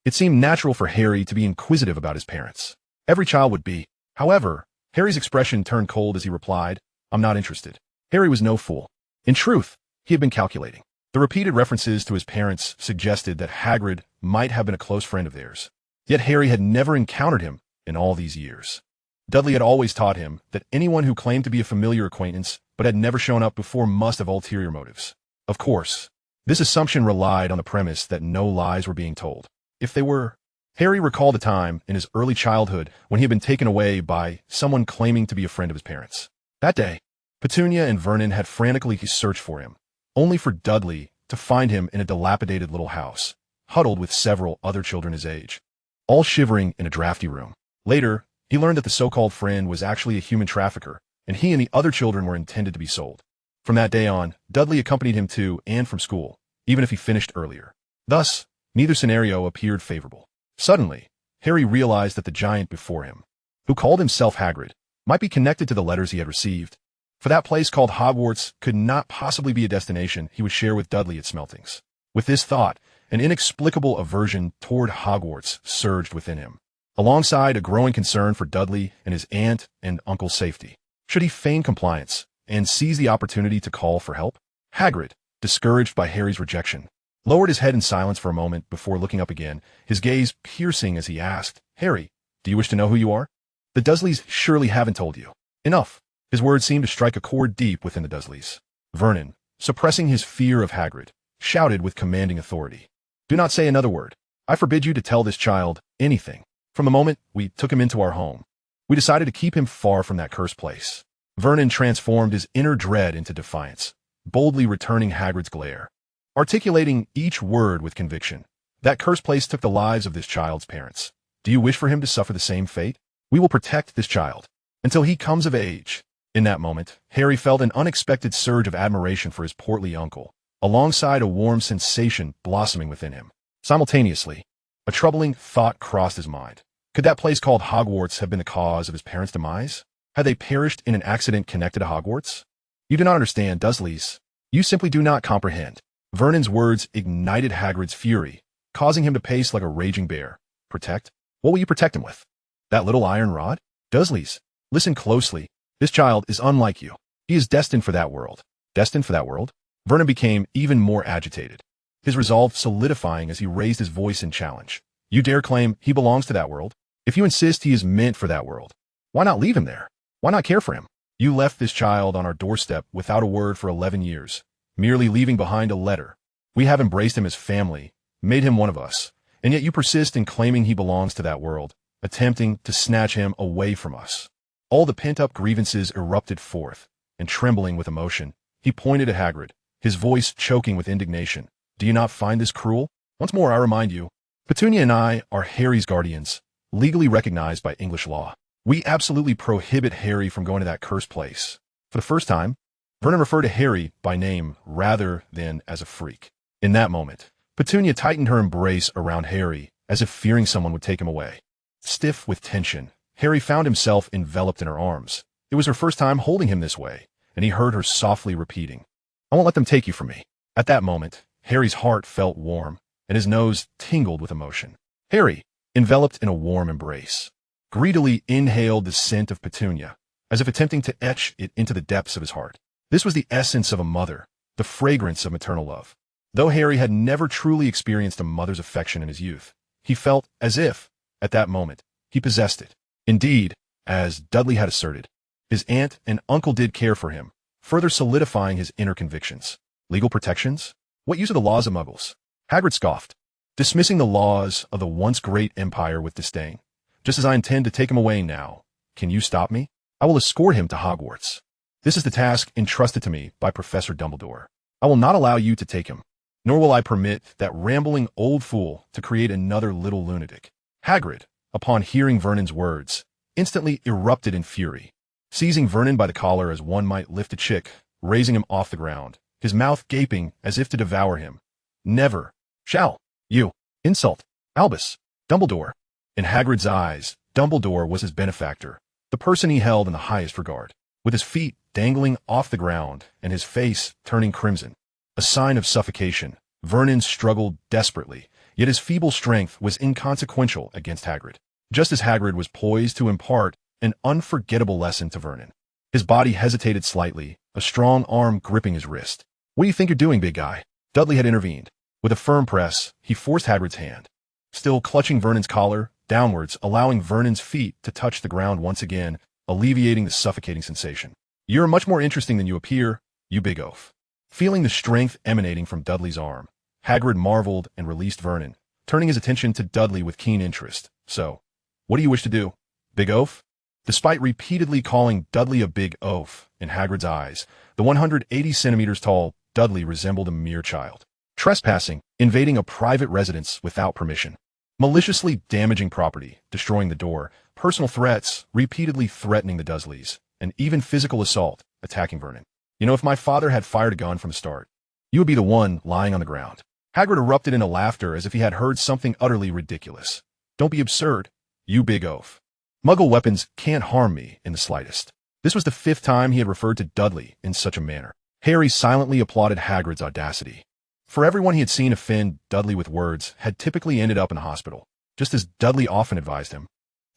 it seemed natural for Harry to be inquisitive about his parents. Every child would be. However, Harry's expression turned cold as he replied, "I'm not interested." Harry was no fool. In truth, he had been calculating. The repeated references to his parents suggested that Hagrid might have been a close friend of theirs. Yet Harry had never encountered him in all these years. Dudley had always taught him that anyone who claimed to be a familiar acquaintance but had never shown up before must have ulterior motives. Of course, this assumption relied on the premise that no lies were being told. If they were, Harry recalled a time in his early childhood when he had been taken away by someone claiming to be a friend of his parents. That day, Petunia and Vernon had frantically searched for him, only for Dudley to find him in a dilapidated little house, huddled with several other children his age, all shivering in a drafty room. Later, he learned that the so-called friend was actually a human trafficker, and he and the other children were intended to be sold. From that day on, Dudley accompanied him to and from school, even if he finished earlier. Thus, neither scenario appeared favorable. Suddenly, Harry realized that the giant before him, who called himself Hagrid, might be connected to the letters he had received. For that place called Hogwarts could not possibly be a destination he would share with Dudley at Smeltings. With this thought, an inexplicable aversion toward Hogwarts surged within him, alongside a growing concern for Dudley and his aunt and uncle's safety. Should he feign compliance and seize the opportunity to call for help? Hagrid, discouraged by Harry's rejection, lowered his head in silence for a moment before looking up again, his gaze piercing as he asked, "Harry, do you wish to know who you are? The Dursleys surely haven't told you." Enough. His words seemed to strike a chord deep within the Dursleys. Vernon, suppressing his fear of Hagrid, shouted with commanding authority, "Do not say another word. I forbid you to tell this child anything. From the moment we took him into our home, we decided to keep him far from that cursed place." Vernon transformed his inner dread into defiance, boldly returning Hagrid's glare, articulating each word with conviction. "That cursed place took the lives of this child's parents. Do you wish for him to suffer the same fate? We will protect this child until he comes of age." In that moment, Harry felt an unexpected surge of admiration for his portly uncle, alongside a warm sensation blossoming within him. Simultaneously, a troubling thought crossed his mind. Could that place called Hogwarts have been the cause of his parents' demise? Had they perished in an accident connected to Hogwarts? "You do not understand, Dursleys. You simply do not comprehend." Vernon's words ignited Hagrid's fury, causing him to pace like a raging bear. "Protect? What will you protect him with? That little iron rod? Dursleys, listen closely. This child is unlike you. He is destined for that world." Destined for that world? Vernon became even more agitated, his resolve solidifying as he raised his voice in challenge. "You dare claim he belongs to that world? If you insist he is meant for that world, why not leave him there? Why not care for him? You left this child on our doorstep without a word for 11 years, merely leaving behind a letter. We have embraced him as family, made him one of us, and yet you persist in claiming he belongs to that world, attempting to snatch him away from us." All the pent-up grievances erupted forth, and trembling with emotion, he pointed at Hagrid, his voice choking with indignation. "Do you not find this cruel? Once more I remind you, Petunia and I are Harry's guardians, legally recognized by English law. We absolutely prohibit Harry from going to that cursed place." For the first time, Vernon referred to Harry by name rather than as a freak. In that moment, Petunia tightened her embrace around Harry, as if fearing someone would take him away. Stiff with tension, Harry found himself enveloped in her arms. It was her first time holding him this way, and he heard her softly repeating, "I won't let them take you from me." At that moment, Harry's heart felt warm, and his nose tingled with emotion. Harry, enveloped in a warm embrace, greedily inhaled the scent of Petunia, as if attempting to etch it into the depths of his heart. This was the essence of a mother, the fragrance of maternal love. Though Harry had never truly experienced a mother's affection in his youth, he felt as if, at that moment, he possessed it. Indeed, as Dudley had asserted, his aunt and uncle did care for him, further solidifying his inner convictions. Legal protections? What use of the laws of Muggles? Hagrid scoffed, dismissing the laws of the once great empire with disdain. "Just as I intend to take him away now, can you stop me? I will escort him to Hogwarts. This is the task entrusted to me by Professor Dumbledore. I will not allow you to take him, nor will I permit that rambling old fool to create another little lunatic." Hagrid, upon hearing Vernon's words, instantly erupted in fury, seizing Vernon by the collar as one might lift a chick, raising him off the ground, his mouth gaping as if to devour him. "Never shall you insult Albus Dumbledore." In Hagrid's eyes, Dumbledore was his benefactor, the person he held in the highest regard. With his feet dangling off the ground and his face turning crimson, a sign of suffocation, Vernon struggled desperately, yet his feeble strength was inconsequential against Hagrid. Just as Hagrid was poised to impart an unforgettable lesson to Vernon, his body hesitated slightly, a strong arm gripping his wrist. "What do you think you're doing, big guy?" Dudley had intervened. With a firm press, he forced Hagrid's hand, still clutching Vernon's collar, downwards, allowing Vernon's feet to touch the ground once again, alleviating the suffocating sensation. "You're much more interesting than you appear, you big oaf." Feeling the strength emanating from Dudley's arm, Hagrid marveled and released Vernon, turning his attention to Dudley with keen interest. "So, what do you wish to do, big oaf?" Despite repeatedly calling Dudley a big oaf, in Hagrid's eyes, the 180 centimeters tall Dudley resembled a mere child. Trespassing, invading a private residence without permission, maliciously damaging property, destroying the door, personal threats, repeatedly threatening the Dursleys, and even physical assault, attacking Vernon. "You know, if my father had fired a gun from the start, you would be the one lying on the ground." Hagrid erupted into laughter as if he had heard something utterly ridiculous. "Don't be absurd, you big oaf. Muggle weapons can't harm me in the slightest." This was the 5th time he had referred to Dudley in such a manner. Harry silently applauded Hagrid's audacity. For everyone he had seen offend Dudley with words had typically ended up in the hospital, just as Dudley often advised him.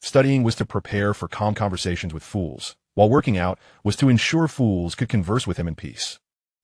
Studying was to prepare for calm conversations with fools, while working out was to ensure fools could converse with him in peace.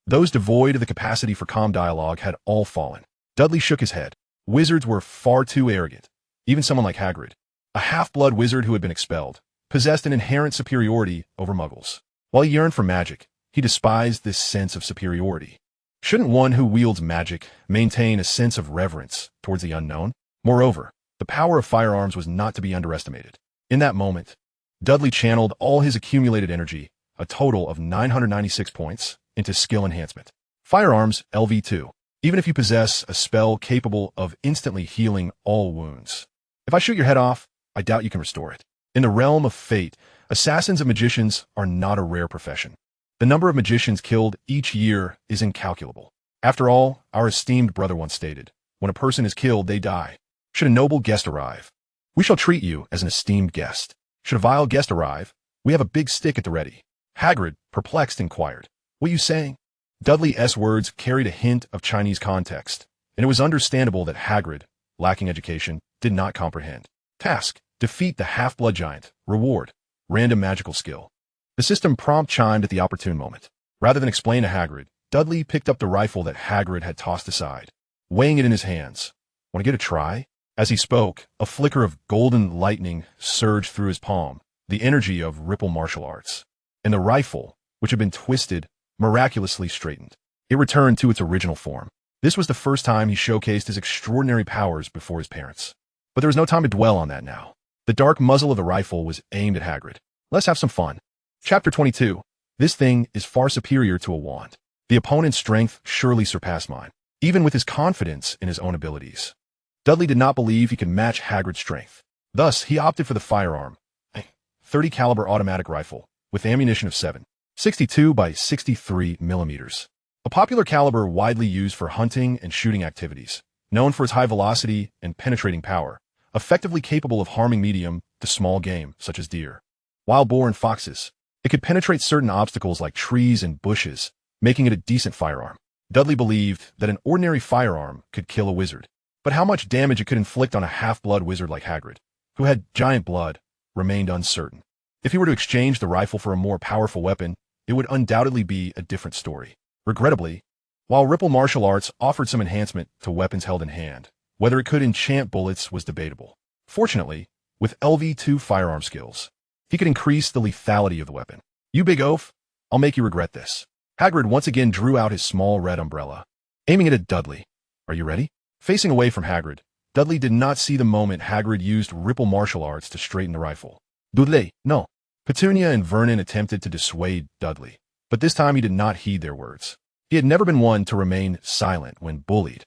Those devoid of the capacity for calm dialogue had all fallen. Dudley shook his head. Wizards were far too arrogant. Even someone like Hagrid, a half-blood wizard who had been expelled, possessed an inherent superiority over Muggles. While he yearned for magic, he despised this sense of superiority. Shouldn't one who wields magic maintain a sense of reverence towards the unknown? Moreover, the power of firearms was not to be underestimated. In that moment, Dudley channeled all his accumulated energy, a total of 996 points, into skill enhancement. Firearms LV2. Even if you possess a spell capable of instantly healing all wounds. If I shoot your head off, I doubt you can restore it. In the realm of fate, assassins and magicians are not a rare profession. The number of magicians killed each year is incalculable. After all, our esteemed brother once stated, when a person is killed, they die. Should a noble guest arrive, we shall treat you as an esteemed guest. Should a vile guest arrive, we have a big stick at the ready. Hagrid, perplexed, inquired, "What are you saying?" Dudley's words carried a hint of Chinese context, and it was understandable that Hagrid, lacking education, did not comprehend. Task: defeat the half-blood giant. Reward: random magical skill. The system prompt chimed at the opportune moment. Rather than explain to Hagrid, Dudley picked up the rifle that Hagrid had tossed aside, weighing it in his hands. "Want to get a try?" As he spoke, a flicker of golden lightning surged through his palm, the energy of Ripple martial arts. And the rifle, which had been twisted, miraculously straightened. It returned to its original form. This was the first time he showcased his extraordinary powers before his parents. But there was no time to dwell on that now. The dark muzzle of the rifle was aimed at Hagrid. Let's have some fun. Chapter 22. This thing is far superior to a wand. The opponent's strength surely surpassed mine, even with his confidence in his own abilities. Dudley did not believe he could match Hagrid's strength. Thus, he opted for the firearm, a .30 caliber automatic rifle, with ammunition of 7.62 by 63 millimeters. A popular caliber widely used for hunting and shooting activities, known for its high velocity and penetrating power, effectively capable of harming medium to small game, such as deer, wild boar, and foxes. It could penetrate certain obstacles like trees and bushes, making it a decent firearm. Dudley believed that an ordinary firearm could kill a wizard, but how much damage it could inflict on a half-blood wizard like Hagrid, who had giant blood, remained uncertain. If he were to exchange the rifle for a more powerful weapon, it would undoubtedly be a different story. Regrettably, while Ripple martial arts offered some enhancement to weapons held in hand, whether it could enchant bullets was debatable. Fortunately, with LV2 firearm skills, he could increase the lethality of the weapon. "You big oaf, I'll make you regret this." Hagrid once again drew out his small red umbrella, aiming it at Dudley. "Are you ready?" Facing away from Hagrid, Dudley did not see the moment Hagrid used Ripple martial arts to straighten the rifle. "Dudley, no." Petunia and Vernon attempted to dissuade Dudley, but this time he did not heed their words. He had never been one to remain silent when bullied,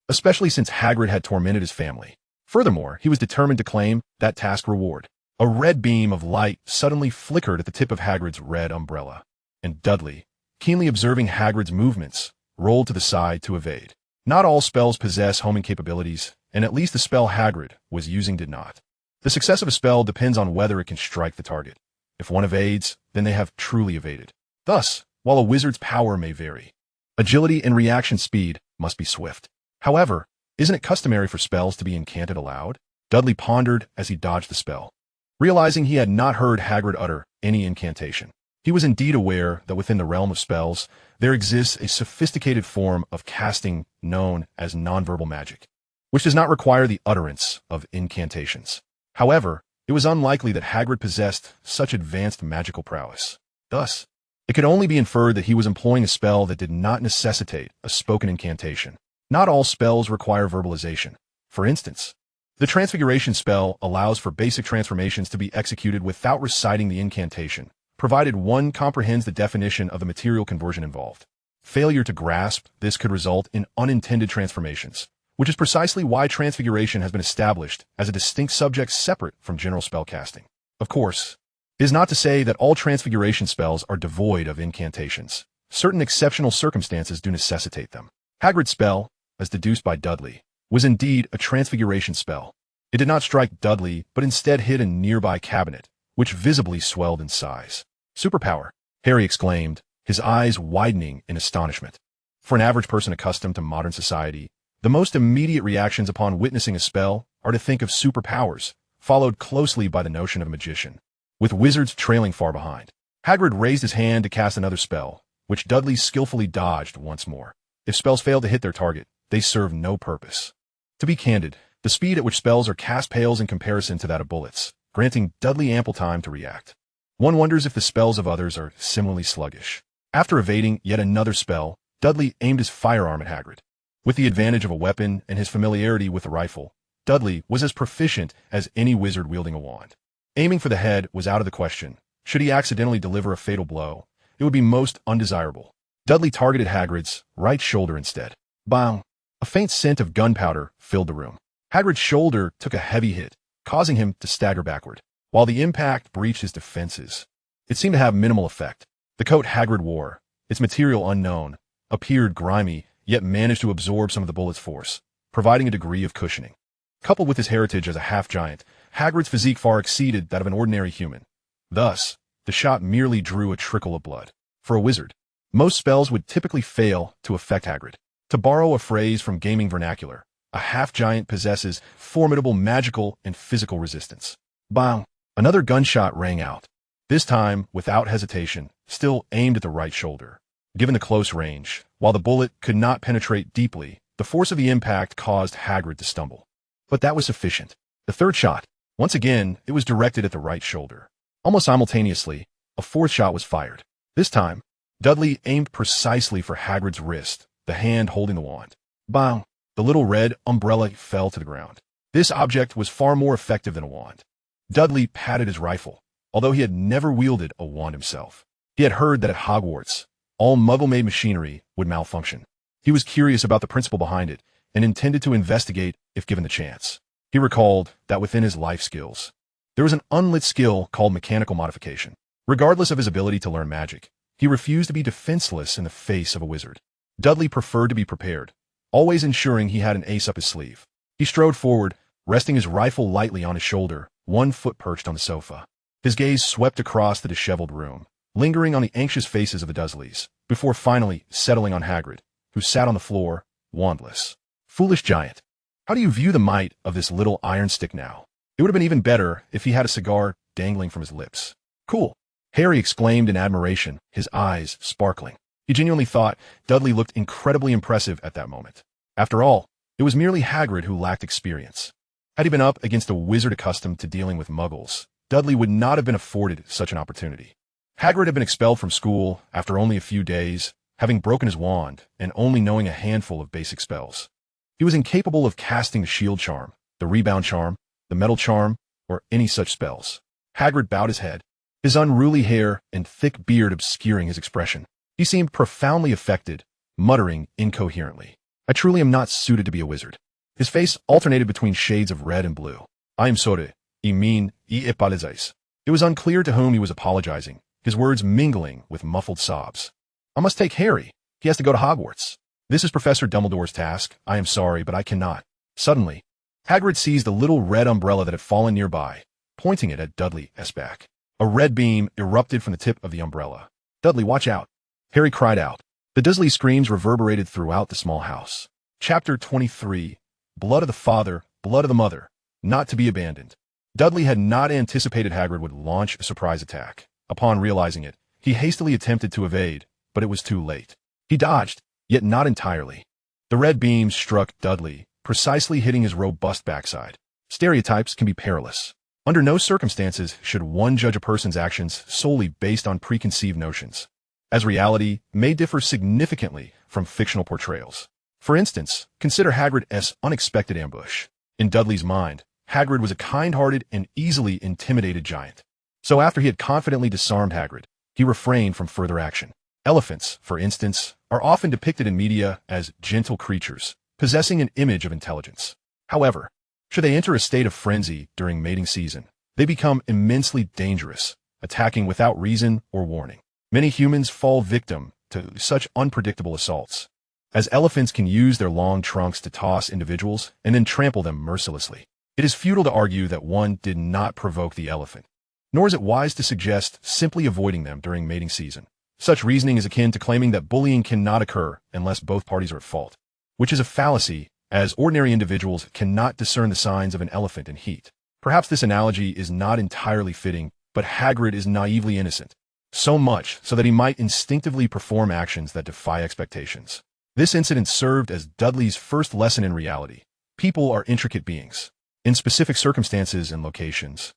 especially since Hagrid had tormented his family. Furthermore, he was determined to claim that task reward. A red beam of light suddenly flickered at the tip of Hagrid's red umbrella, and Dudley, keenly observing Hagrid's movements, rolled to the side to evade. Not all spells possess homing capabilities, and at least the spell Hagrid was using did not. The success of a spell depends on whether it can strike the target. If one evades, then they have truly evaded. Thus, while a wizard's power may vary, agility and reaction speed must be swift. However, isn't it customary for spells to be incanted aloud? Dudley pondered as he dodged the spell, realizing he had not heard Hagrid utter any incantation. He was indeed aware that within the realm of spells, there exists a sophisticated form of casting known as nonverbal magic, which does not require the utterance of incantations. However, it was unlikely that Hagrid possessed such advanced magical prowess. Thus, it could only be inferred that he was employing a spell that did not necessitate a spoken incantation. Not all spells require verbalization. For instance, the Transfiguration spell allows for basic transformations to be executed without reciting the incantation, provided one comprehends the definition of the material conversion involved. Failure to grasp this could result in unintended transformations, which is precisely why Transfiguration has been established as a distinct subject separate from general spellcasting. Of course, it is not to say that all Transfiguration spells are devoid of incantations. Certain exceptional circumstances do necessitate them. Hagrid's spell, as deduced by Dudley, was indeed a Transfiguration spell. It did not strike Dudley, but instead hit a nearby cabinet, which visibly swelled in size. Superpower, Harry exclaimed, his eyes widening in astonishment. For an average person accustomed to modern society, the most immediate reactions upon witnessing a spell are to think of superpowers, followed closely by the notion of a magician, with wizards trailing far behind. Hagrid raised his hand to cast another spell, which Dudley skillfully dodged once more. If spells failed to hit their target, they serve no purpose. To be candid, the speed at which spells are cast pales in comparison to that of bullets, granting Dudley ample time to react. One wonders if the spells of others are similarly sluggish. After evading yet another spell, Dudley aimed his firearm at Hagrid. With the advantage of a weapon and his familiarity with the rifle, Dudley was as proficient as any wizard wielding a wand. Aiming for the head was out of the question. Should he accidentally deliver a fatal blow, it would be most undesirable. Dudley targeted Hagrid's right shoulder instead. Bang! A faint scent of gunpowder filled the room. Hagrid's shoulder took a heavy hit, causing him to stagger backward. While the impact breached his defenses, it seemed to have minimal effect. The coat Hagrid wore, its material unknown, appeared grimy, yet managed to absorb some of the bullet's force, providing a degree of cushioning. Coupled with his heritage as a half-giant, Hagrid's physique far exceeded that of an ordinary human. Thus, the shot merely drew a trickle of blood. For a wizard, most spells would typically fail to affect Hagrid. To borrow a phrase from gaming vernacular, a half-giant possesses formidable magical and physical resistance. Bang! Another gunshot rang out, this time without hesitation, still aimed at the right shoulder. Given the close range, while the bullet could not penetrate deeply, the force of the impact caused Hagrid to stumble. But that was sufficient. The third shot, once again, it was directed at the right shoulder. Almost simultaneously, a fourth shot was fired. This time, Dudley aimed precisely for Hagrid's wrist, the hand holding the wand. Bang! The little red umbrella fell to the ground. This object was far more effective than a wand. Dudley patted his rifle, although he had never wielded a wand himself. He had heard that at Hogwarts, all Muggle-made machinery would malfunction. He was curious about the principle behind it and intended to investigate if given the chance. He recalled that within his life skills, there was an unlit skill called mechanical modification. Regardless of his ability to learn magic, he refused to be defenseless in the face of a wizard. Dudley preferred to be prepared, always ensuring he had an ace up his sleeve. He strode forward, resting his rifle lightly on his shoulder, one foot perched on the sofa. His gaze swept across the disheveled room, lingering on the anxious faces of the Dursleys, before finally settling on Hagrid, who sat on the floor, wandless. Foolish giant, how do you view the might of this little iron stick now? It would have been even better if he had a cigar dangling from his lips. Cool, Harry exclaimed in admiration, his eyes sparkling. He genuinely thought Dudley looked incredibly impressive at that moment. After all, it was merely Hagrid who lacked experience. Had he been up against a wizard accustomed to dealing with Muggles, Dudley would not have been afforded such an opportunity. Hagrid had been expelled from school after only a few days, having broken his wand and only knowing a handful of basic spells. He was incapable of casting the shield charm, the rebound charm, the metal charm, or any such spells. Hagrid bowed his head, his unruly hair and thick beard obscuring his expression. He seemed profoundly affected, muttering incoherently. I truly am not suited to be a wizard. His face alternated between shades of red and blue. I am sorry, I mean, I apologize. It was unclear to whom he was apologizing, his words mingling with muffled sobs. I must take Harry. He has to go to Hogwarts. This is Professor Dumbledore's task. I am sorry, but I cannot. Suddenly, Hagrid seized the little red umbrella that had fallen nearby, pointing it at Dudley's back. A red beam erupted from the tip of the umbrella. Dudley, watch out! Harry cried out. The Dursley screams reverberated throughout the small house. Chapter 23. Blood of the Father, Blood of the Mother, not to be abandoned. Dudley had not anticipated Hagrid would launch a surprise attack. Upon realizing it, he hastily attempted to evade, but it was too late. He dodged, yet not entirely. The red beam struck Dudley, precisely hitting his robust backside. Stereotypes can be perilous. Under no circumstances should one judge a person's actions solely based on preconceived notions, as reality may differ significantly from fictional portrayals. For instance, consider Hagrid's unexpected ambush. In Dudley's mind, Hagrid was a kind-hearted and easily intimidated giant. So after he had confidently disarmed Hagrid, he refrained from further action. Elephants, for instance, are often depicted in media as gentle creatures, possessing an image of intelligence. However, should they enter a state of frenzy during mating season, they become immensely dangerous, attacking without reason or warning. Many humans fall victim to such unpredictable assaults, as elephants can use their long trunks to toss individuals and then trample them mercilessly. It is futile to argue that one did not provoke the elephant. nor is it wise to suggest simply avoiding them during mating season. Such reasoning is akin to claiming that bullying cannot occur unless both parties are at fault, which is a fallacy, as ordinary individuals cannot discern the signs of an elephant in heat. Perhaps this analogy is not entirely fitting, but Hagrid is naively innocent, so much so that he might instinctively perform actions that defy expectations. This incident served as Dudley's first lesson in reality. People are intricate beings. In specific circumstances and locations,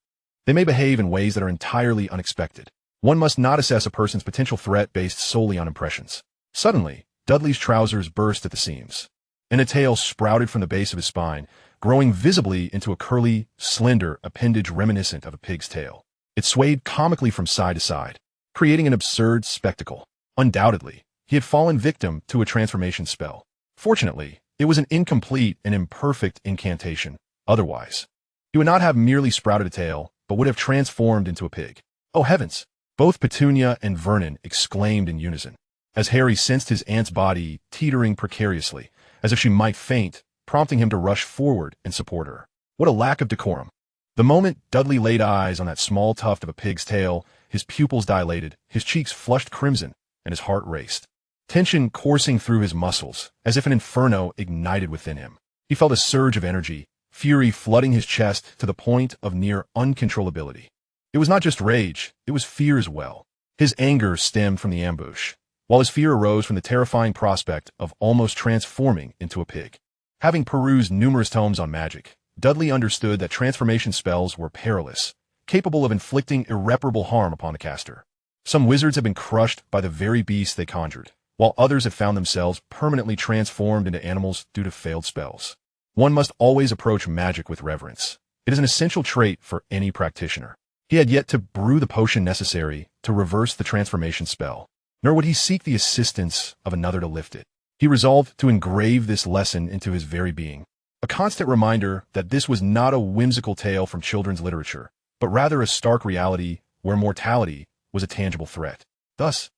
they may behave in ways that are entirely unexpected. One must not assess a person's potential threat based solely on impressions. Suddenly, Dudley's trousers burst at the seams, and a tail sprouted from the base of his spine, growing visibly into a curly, slender appendage reminiscent of a pig's tail. It swayed comically from side to side, creating an absurd spectacle. Undoubtedly, he had fallen victim to a transformation spell. Fortunately, it was an incomplete and imperfect incantation. Otherwise, he would not have merely sprouted a tail, but would have transformed into a pig. Oh heavens! Both Petunia and Vernon exclaimed in unison, as Harry sensed his aunt's body teetering precariously, as if she might faint, prompting him to rush forward and support her. What a lack of decorum! The moment Dudley laid eyes on that small tuft of a pig's tail, his pupils dilated, his cheeks flushed crimson, and his heart raced. Tension coursing through his muscles, as if an inferno ignited within him. He felt a surge of energy, fury flooding his chest to the point of near uncontrollability. It was not just rage, it was fear as well. His anger stemmed from the ambush, while his fear arose from the terrifying prospect of almost transforming into a pig. Having perused numerous tomes on magic, Dudley understood that transformation spells were perilous, capable of inflicting irreparable harm upon the caster. Some wizards have been crushed by the very beasts they conjured, while others have found themselves permanently transformed into animals due to failed spells. One must always approach magic with reverence. It is an essential trait for any practitioner. He had yet to brew the potion necessary to reverse the transformation spell, nor would he seek the assistance of another to lift it. He resolved to engrave this lesson into his very being, a constant reminder that this was not a whimsical tale from children's literature, but rather a stark reality where mortality was a tangible threat. Thus,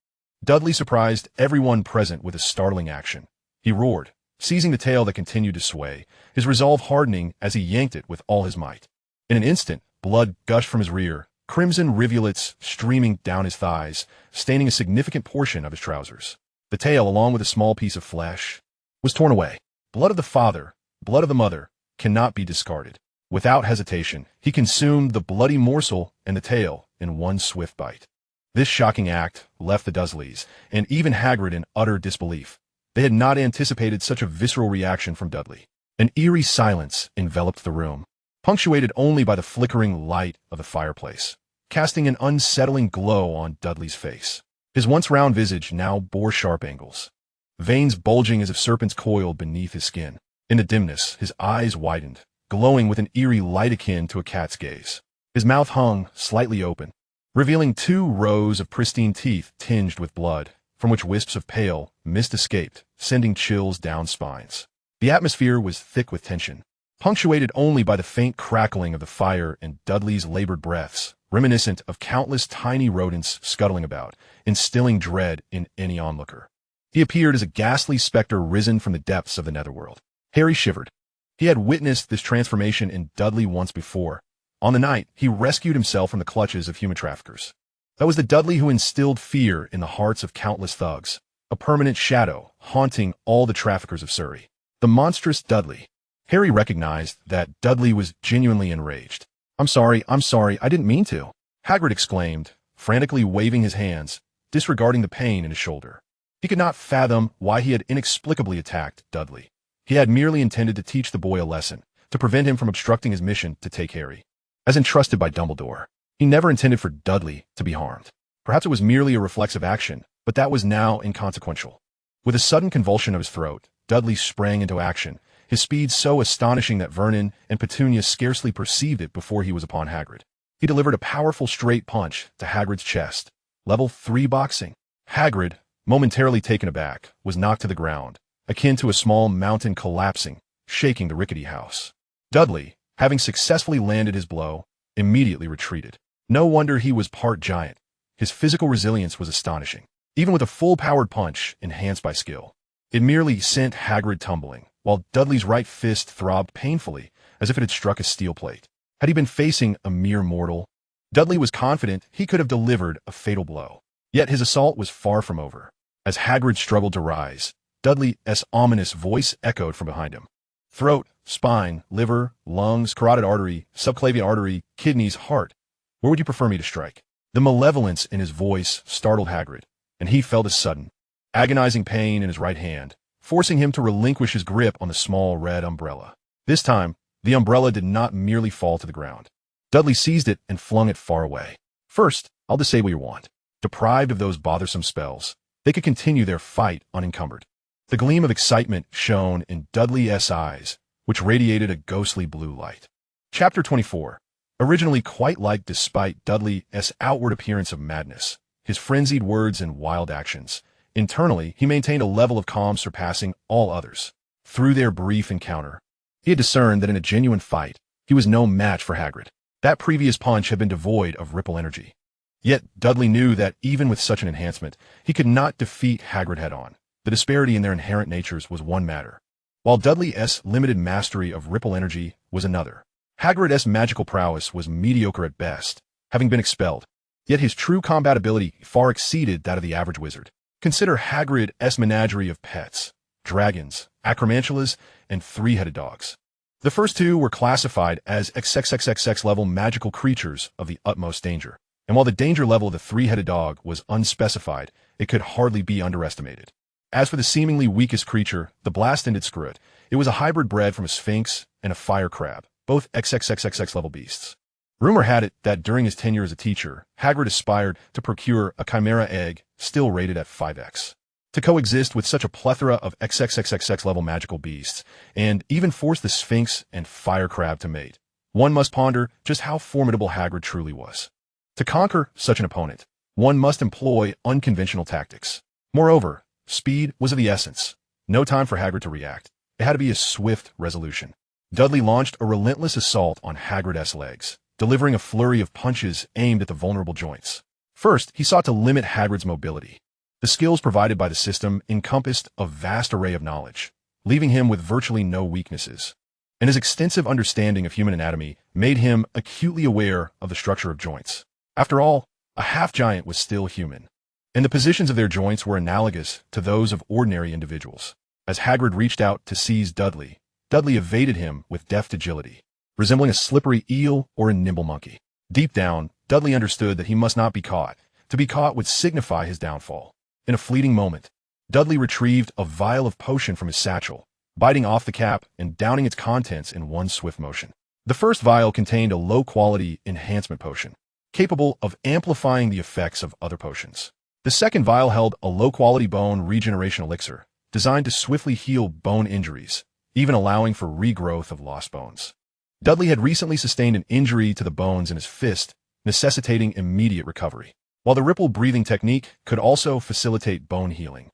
Dudley surprised everyone present with a startling action. He roared, seizing the tail that continued to sway, his resolve hardening as he yanked it with all his might. In an instant, blood gushed from his rear, crimson rivulets streaming down his thighs, staining a significant portion of his trousers. The tail, along with a small piece of flesh, was torn away. Blood of the father, blood of the mother, cannot be discarded. Without hesitation, he consumed the bloody morsel and the tail in one swift bite. This shocking act left the Dursleys, and even Hagrid, in utter disbelief. They had not anticipated such a visceral reaction from Dudley. An eerie silence enveloped the room, punctuated only by the flickering light of the fireplace, casting an unsettling glow on Dudley's face. His once round visage now bore sharp angles, veins bulging as if serpents coiled beneath his skin. In the dimness, his eyes widened, glowing with an eerie light akin to a cat's gaze. His mouth hung slightly open, revealing 2 rows of pristine teeth tinged with blood, from which wisps of pale mist escaped, sending chills down spines. The atmosphere was thick with tension, punctuated only by the faint crackling of the fire and Dudley's labored breaths, reminiscent of countless tiny rodents scuttling about, instilling dread in any onlooker. He appeared as a ghastly specter risen from the depths of the netherworld. Harry shivered. He had witnessed this transformation in Dudley once before, on the night he rescued himself from the clutches of human traffickers. That was the Dudley who instilled fear in the hearts of countless thugs, a permanent shadow haunting all the traffickers of Surrey. The monstrous Dudley. Harry recognized that Dudley was genuinely enraged. I'm sorry, I didn't mean to," Hagrid exclaimed, frantically waving his hands, disregarding the pain in his shoulder. He could not fathom why he had inexplicably attacked Dudley. He had merely intended to teach the boy a lesson, to prevent him from obstructing his mission to take Harry. As entrusted by Dumbledore, he never intended for Dudley to be harmed. Perhaps it was merely a reflexive action, but that was now inconsequential. With a sudden convulsion of his throat, Dudley sprang into action, his speed so astonishing that Vernon and Petunia scarcely perceived it before he was upon Hagrid. He delivered a powerful straight punch to Hagrid's chest. Level 3 boxing. Hagrid, momentarily taken aback, was knocked to the ground, akin to a small mountain collapsing, shaking the rickety house. Dudley, having successfully landed his blow, immediately retreated. No wonder he was part giant. His physical resilience was astonishing, even with a full-powered punch enhanced by skill. It merely sent Hagrid tumbling, while Dudley's right fist throbbed painfully, as if it had struck a steel plate. Had he been facing a mere mortal? Dudley was confident he could have delivered a fatal blow. Yet his assault was far from over. As Hagrid struggled to rise, Dudley's ominous voice echoed from behind him. Throat, spine, liver, lungs, carotid artery, subclavian artery, kidneys, heart. Where would you prefer me to strike? The malevolence in his voice startled Hagrid, and he felt a sudden, agonizing pain in his right hand, forcing him to relinquish his grip on the small red umbrella. This time, the umbrella did not merely fall to the ground. Dudley seized it and flung it far away. First, I'll disable your wand. Deprived of those bothersome spells, they could continue their fight unencumbered. The gleam of excitement shone in Dudley's eyes, which radiated a ghostly blue light. Chapter 24. Originally quite liked despite Dudley's outward appearance of madness, his frenzied words and wild actions, internally he maintained a level of calm surpassing all others. Through their brief encounter, he had discerned that in a genuine fight, he was no match for Hagrid. That previous punch had been devoid of ripple energy. Yet Dudley knew that even with such an enhancement, he could not defeat Hagrid head-on. The disparity in their inherent natures was one matter, while Dudley's limited mastery of ripple energy was another. Hagrid's magical prowess was mediocre at best, having been expelled, yet his true combat ability far exceeded that of the average wizard. Consider Hagrid's menagerie of pets, dragons, acromantulas, and three-headed dogs. The first two were classified as XXXXX level magical creatures of the utmost danger. And while the danger level of the three-headed dog was unspecified, it could hardly be underestimated. As for the seemingly weakest creature, the blast-ended screw, it was a hybrid bred from a sphinx and a fire crab, both XXXXX level beasts. Rumor had it that during his tenure as a teacher, Hagrid aspired to procure a chimera egg, still rated at 5x. To coexist with such a plethora of XXXXX level magical beasts, and even force the sphinx and fire crab to mate, one must ponder just how formidable Hagrid truly was. To conquer such an opponent, one must employ unconventional tactics. Moreover, speed was of the essence. No time for Hagrid to react. It had to be a swift resolution. Dudley launched a relentless assault on Hagrid's legs, delivering a flurry of punches aimed at the vulnerable joints. First, he sought to limit Hagrid's mobility. The skills provided by the system encompassed a vast array of knowledge, leaving him with virtually no weaknesses. And his extensive understanding of human anatomy made him acutely aware of the structure of joints. After all, a half-giant was still human, and the positions of their joints were analogous to those of ordinary individuals. As Hagrid reached out to seize Dudley, Dudley evaded him with deft agility, resembling a slippery eel or a nimble monkey. Deep down, Dudley understood that he must not be caught. To be caught would signify his downfall. In a fleeting moment, Dudley retrieved a vial of potion from his satchel, biting off the cap and downing its contents in one swift motion. The first vial contained a low-quality enhancement potion, capable of amplifying the effects of other potions. The second vial held a low-quality bone regeneration elixir, designed to swiftly heal bone injuries, even allowing for regrowth of lost bones. Dudley had recently sustained an injury to the bones in his fist, necessitating immediate recovery, while the ripple breathing technique could also facilitate bone healing.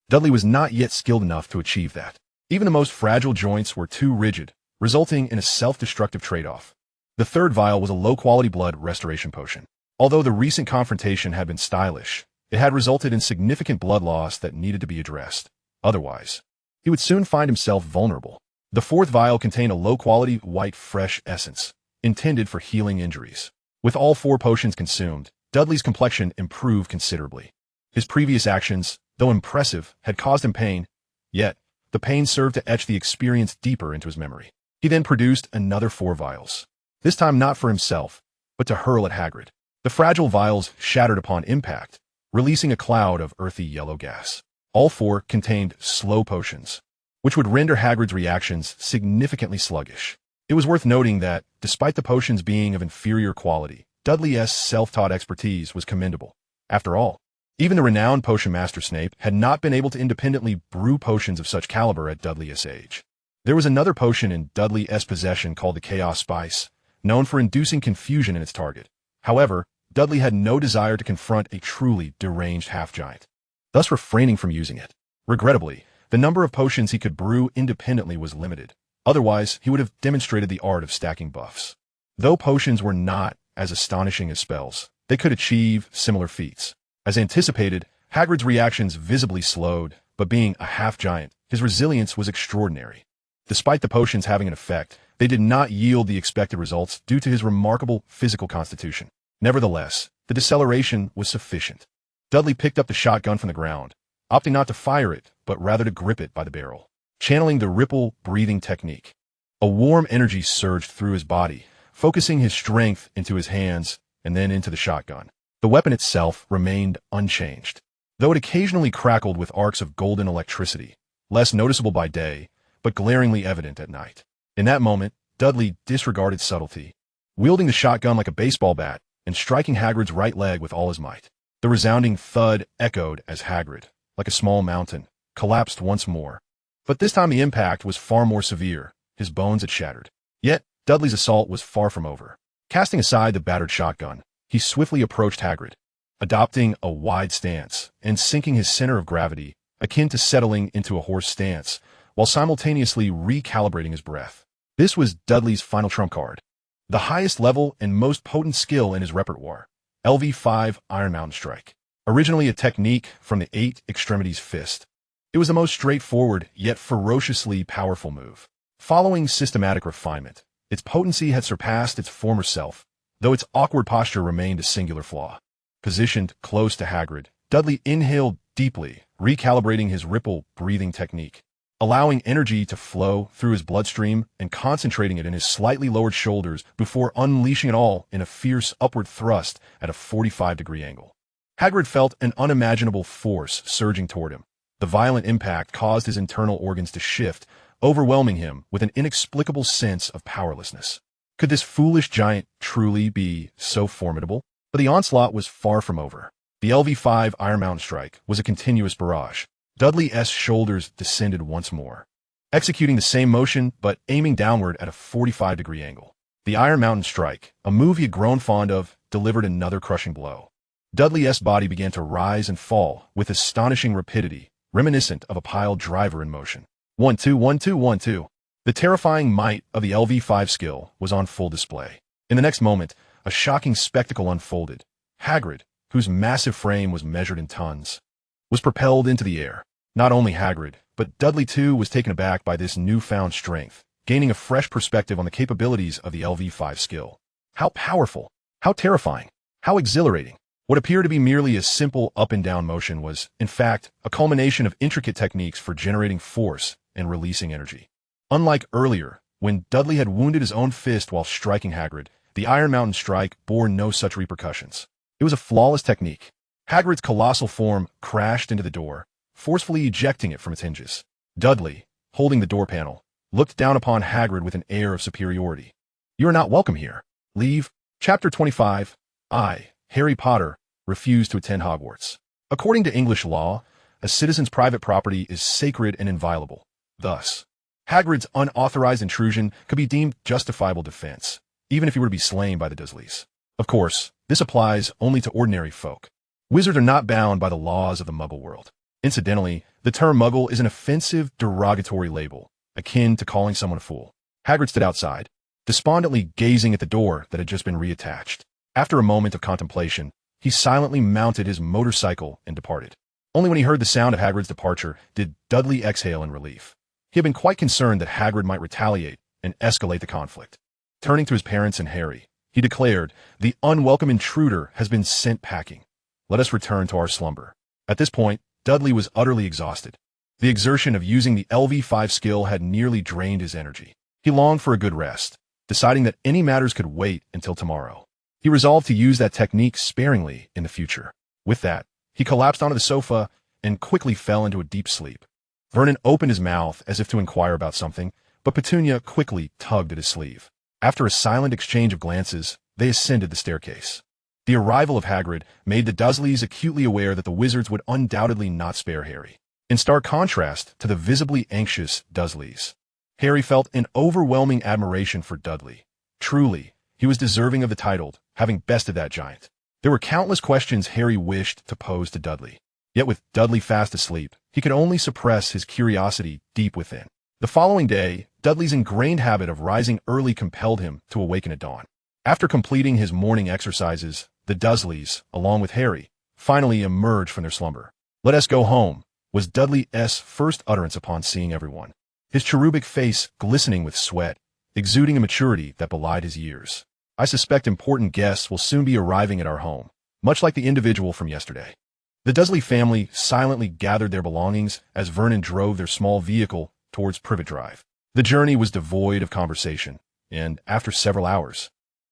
Dudley was not yet skilled enough to achieve that. Even the most fragile joints were too rigid, resulting in a self-destructive trade-off. The third vial was a low-quality blood restoration potion. Although the recent confrontation had been stylish, it had resulted in significant blood loss that needed to be addressed. Otherwise, he would soon find himself vulnerable. The fourth vial contained a low-quality white fresh essence, intended for healing injuries. With all four potions consumed, Dudley's complexion improved considerably. His previous actions, though impressive, had caused him pain, yet the pain served to etch the experience deeper into his memory. He then produced another 4 vials. This time not for himself, but to hurl at Hagrid. The fragile vials shattered upon impact, releasing a cloud of earthy yellow gas. All 4 contained slow potions, which would render Hagrid's reactions significantly sluggish. It was worth noting that, despite the potions being of inferior quality, Dudley's self-taught expertise was commendable. After all, even the renowned potion master Snape had not been able to independently brew potions of such caliber at Dudley's age. There was another potion in Dudley's possession called the Chaos Spice, known for inducing confusion in its target. However, Dudley had no desire to confront a truly deranged half-giant, thus refraining from using it. Regrettably, the number of potions he could brew independently was limited. Otherwise, he would have demonstrated the art of stacking buffs. Though potions were not as astonishing as spells, they could achieve similar feats. As anticipated, Hagrid's reactions visibly slowed, but being a half-giant, his resilience was extraordinary. Despite the potions having an effect, they did not yield the expected results due to his remarkable physical constitution. Nevertheless, the deceleration was sufficient. Dudley picked up the shotgun from the ground, opting not to fire it, but rather to grip it by the barrel, channeling the ripple breathing technique. A warm energy surged through his body, focusing his strength into his hands and then into the shotgun. The weapon itself remained unchanged, though it occasionally crackled with arcs of golden electricity, less noticeable by day, but glaringly evident at night. In that moment, Dudley disregarded subtlety, wielding the shotgun like a baseball bat and striking Hagrid's right leg with all his might. The resounding thud echoed as Hagrid, like a small mountain, collapsed once more. But this time the impact was far more severe. His bones had shattered. Yet, Dudley's assault was far from over. Casting aside the battered shotgun, he swiftly approached Hagrid, adopting a wide stance and sinking his center of gravity, akin to settling into a horse stance, while simultaneously recalibrating his breath. This was Dudley's final trump card, the highest level and most potent skill in his repertoire. LV5 Iron Mountain Strike. Originally a technique from the 8 Extremities Fist, it was the most straightforward yet ferociously powerful move. Following systematic refinement, its potency had surpassed its former self, though its awkward posture remained a singular flaw. Positioned close to Hagrid, Dudley inhaled deeply, recalibrating his ripple breathing technique, allowing energy to flow through his bloodstream and concentrating it in his slightly lowered shoulders before unleashing it all in a fierce upward thrust at a 45-degree angle. Hagrid felt an unimaginable force surging toward him. The violent impact caused his internal organs to shift, overwhelming him with an inexplicable sense of powerlessness. Could this foolish giant truly be so formidable? But the onslaught was far from over. The LV5 Iron Mountain Strike was a continuous barrage. Dudley's shoulders descended once more, executing the same motion but aiming downward at a 45-degree angle. The Iron Mountain Strike, a move he had grown fond of, delivered another crushing blow. Dudley's body began to rise and fall with astonishing rapidity, reminiscent of a pile driver in motion. 1-2, 1-2, 1-2. The terrifying might of the LV5 skill was on full display. In the next moment, a shocking spectacle unfolded. Hagrid, whose massive frame was measured in tons, was propelled into the air. Not only Hagrid, but Dudley too was taken aback by this newfound strength, gaining a fresh perspective on the capabilities of the LV5 skill. How powerful, how terrifying, how exhilarating. What appeared to be merely a simple up and down motion was, in fact, a culmination of intricate techniques for generating force and releasing energy. Unlike earlier, when Dudley had wounded his own fist while striking Hagrid, the Iron Mountain Strike bore no such repercussions. It was a flawless technique. Hagrid's colossal form crashed into the door, forcefully ejecting it from its hinges. Dudley, holding the door panel, looked down upon Hagrid with an air of superiority. "You are not welcome here. Leave." Chapter 25. I, Harry Potter, refuse to attend Hogwarts. According to English law, a citizen's private property is sacred and inviolable. Thus, Hagrid's unauthorized intrusion could be deemed justifiable defense, even if he were to be slain by the Dursleys. Of course, this applies only to ordinary folk. Wizards are not bound by the laws of the Muggle world. Incidentally, the term Muggle is an offensive, derogatory label, akin to calling someone a fool. Hagrid stood outside, despondently gazing at the door that had just been reattached. After a moment of contemplation, he silently mounted his motorcycle and departed. Only when he heard the sound of Hagrid's departure did Dudley exhale in relief. He had been quite concerned that Hagrid might retaliate and escalate the conflict. Turning to his parents and Harry, he declared, "The unwelcome intruder has been sent packing. Let us return to our slumber." At this point, Dudley was utterly exhausted. The exertion of using the LV5 skill had nearly drained his energy. He longed for a good rest, deciding that any matters could wait until tomorrow. He resolved to use that technique sparingly in the future. With that, he collapsed onto the sofa and quickly fell into a deep sleep. Vernon opened his mouth as if to inquire about something, but Petunia quickly tugged at his sleeve. After a silent exchange of glances, they ascended the staircase. The arrival of Hagrid made the Dursleys acutely aware that the wizards would undoubtedly not spare Harry. In stark contrast to the visibly anxious Dursleys, Harry felt an overwhelming admiration for Dudley. Truly, he was deserving of the title, having bested that giant. There were countless questions Harry wished to pose to Dudley. Yet with Dudley fast asleep, he could only suppress his curiosity deep within. The following day, Dudley's ingrained habit of rising early compelled him to awaken at dawn. After completing his morning exercises, the Dursleys, along with Harry, finally emerged from their slumber. "Let us go home," was Dudley's first utterance upon seeing everyone, his cherubic face glistening with sweat, exuding a maturity that belied his years. I suspect important guests will soon be arriving at our home, much like the individual from yesterday. The Dursley family silently gathered their belongings as Vernon drove their small vehicle towards Privet Drive. The journey was devoid of conversation, and after several hours,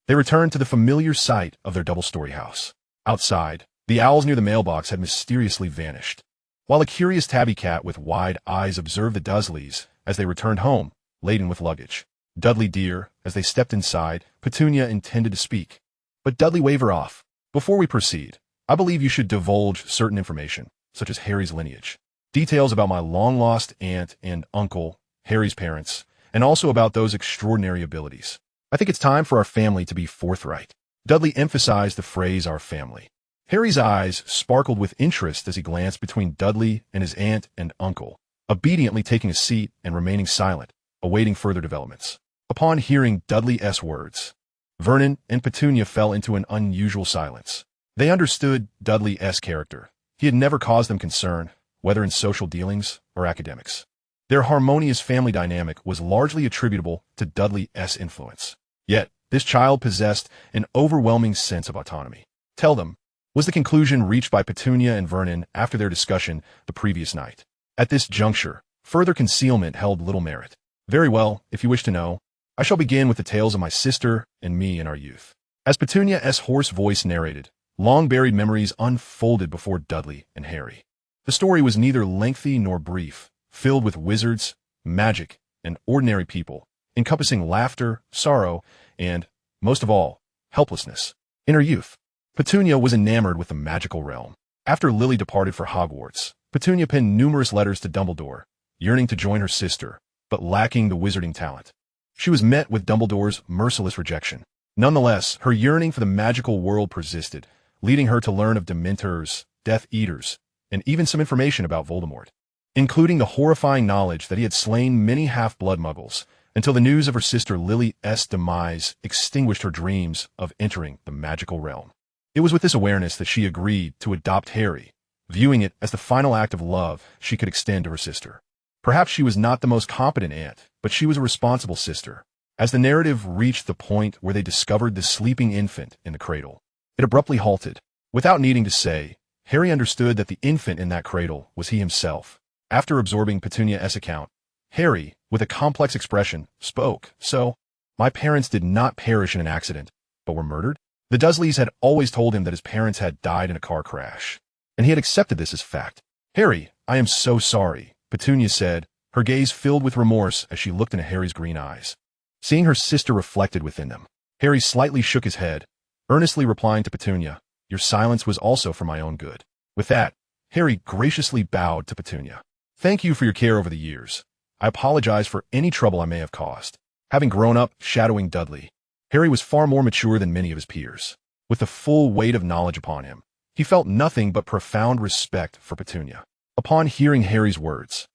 they returned to the familiar sight of their double-story house. Outside, the owls near the mailbox had mysteriously vanished, while a curious tabby cat with wide eyes observed the Dursleys as they returned home, laden with luggage. Dudley dear, as they stepped inside, Petunia intended to speak, but Dudley waved her off. Before we proceed, I believe you should divulge certain information, such as Harry's lineage, details about my long-lost aunt and uncle, Harry's parents, and also about those extraordinary abilities. I think it's time for our family to be forthright. Dudley emphasized the phrase our family. Harry's eyes sparkled with interest as he glanced between Dudley and his aunt and uncle, obediently taking a seat and remaining silent, awaiting further developments. Upon hearing Dudley's words, Vernon and Petunia fell into an unusual silence. They understood Dudley's character. He had never caused them concern, whether in social dealings or academics. Their harmonious family dynamic was largely attributable to Dudley's influence. Yet, this child possessed an overwhelming sense of autonomy. Tell them, was the conclusion reached by Petunia and Vernon after their discussion the previous night. At this juncture, further concealment held little merit. Very well, if you wish to know, I shall begin with the tales of my sister and me in our youth. As Petunia's hoarse voice narrated, long-buried memories unfolded before Dudley and Harry. The story was neither lengthy nor brief, filled with wizards, magic, and ordinary people, encompassing laughter, sorrow, and, most of all, helplessness. In her youth, Petunia was enamored with the magical realm. After Lily departed for Hogwarts, Petunia penned numerous letters to Dumbledore, yearning to join her sister, but lacking the wizarding talent. She was met with Dumbledore's merciless rejection. Nonetheless, her yearning for the magical world persisted, leading her to learn of Dementors, Death Eaters, and even some information about Voldemort, including the horrifying knowledge that he had slain many half-blood Muggles, until the news of her sister Lily's demise extinguished her dreams of entering the magical realm. It was with this awareness that she agreed to adopt Harry, viewing it as the final act of love she could extend to her sister. Perhaps she was not the most competent aunt, but she was a responsible sister. As the narrative reached the point where they discovered the sleeping infant in the cradle, it abruptly halted. Without needing to say, Harry understood that the infant in that cradle was he himself. After absorbing Petunia's account, Harry, with a complex expression, spoke. So, my parents did not perish in an accident, but were murdered? The Dursleys had always told him that his parents had died in a car crash, and he had accepted this as fact. Harry, I am so sorry, Petunia said, her gaze filled with remorse as she looked into Harry's green eyes. Seeing her sister reflected within them, Harry slightly shook his head, earnestly replying to Petunia, your silence was also for my own good. With that, Harry graciously bowed to Petunia. Thank you for your care over the years. I apologize for any trouble I may have caused. Having grown up shadowing Dudley, Harry was far more mature than many of his peers. With the full weight of knowledge upon him, he felt nothing but profound respect for Petunia. Upon hearing Harry's words,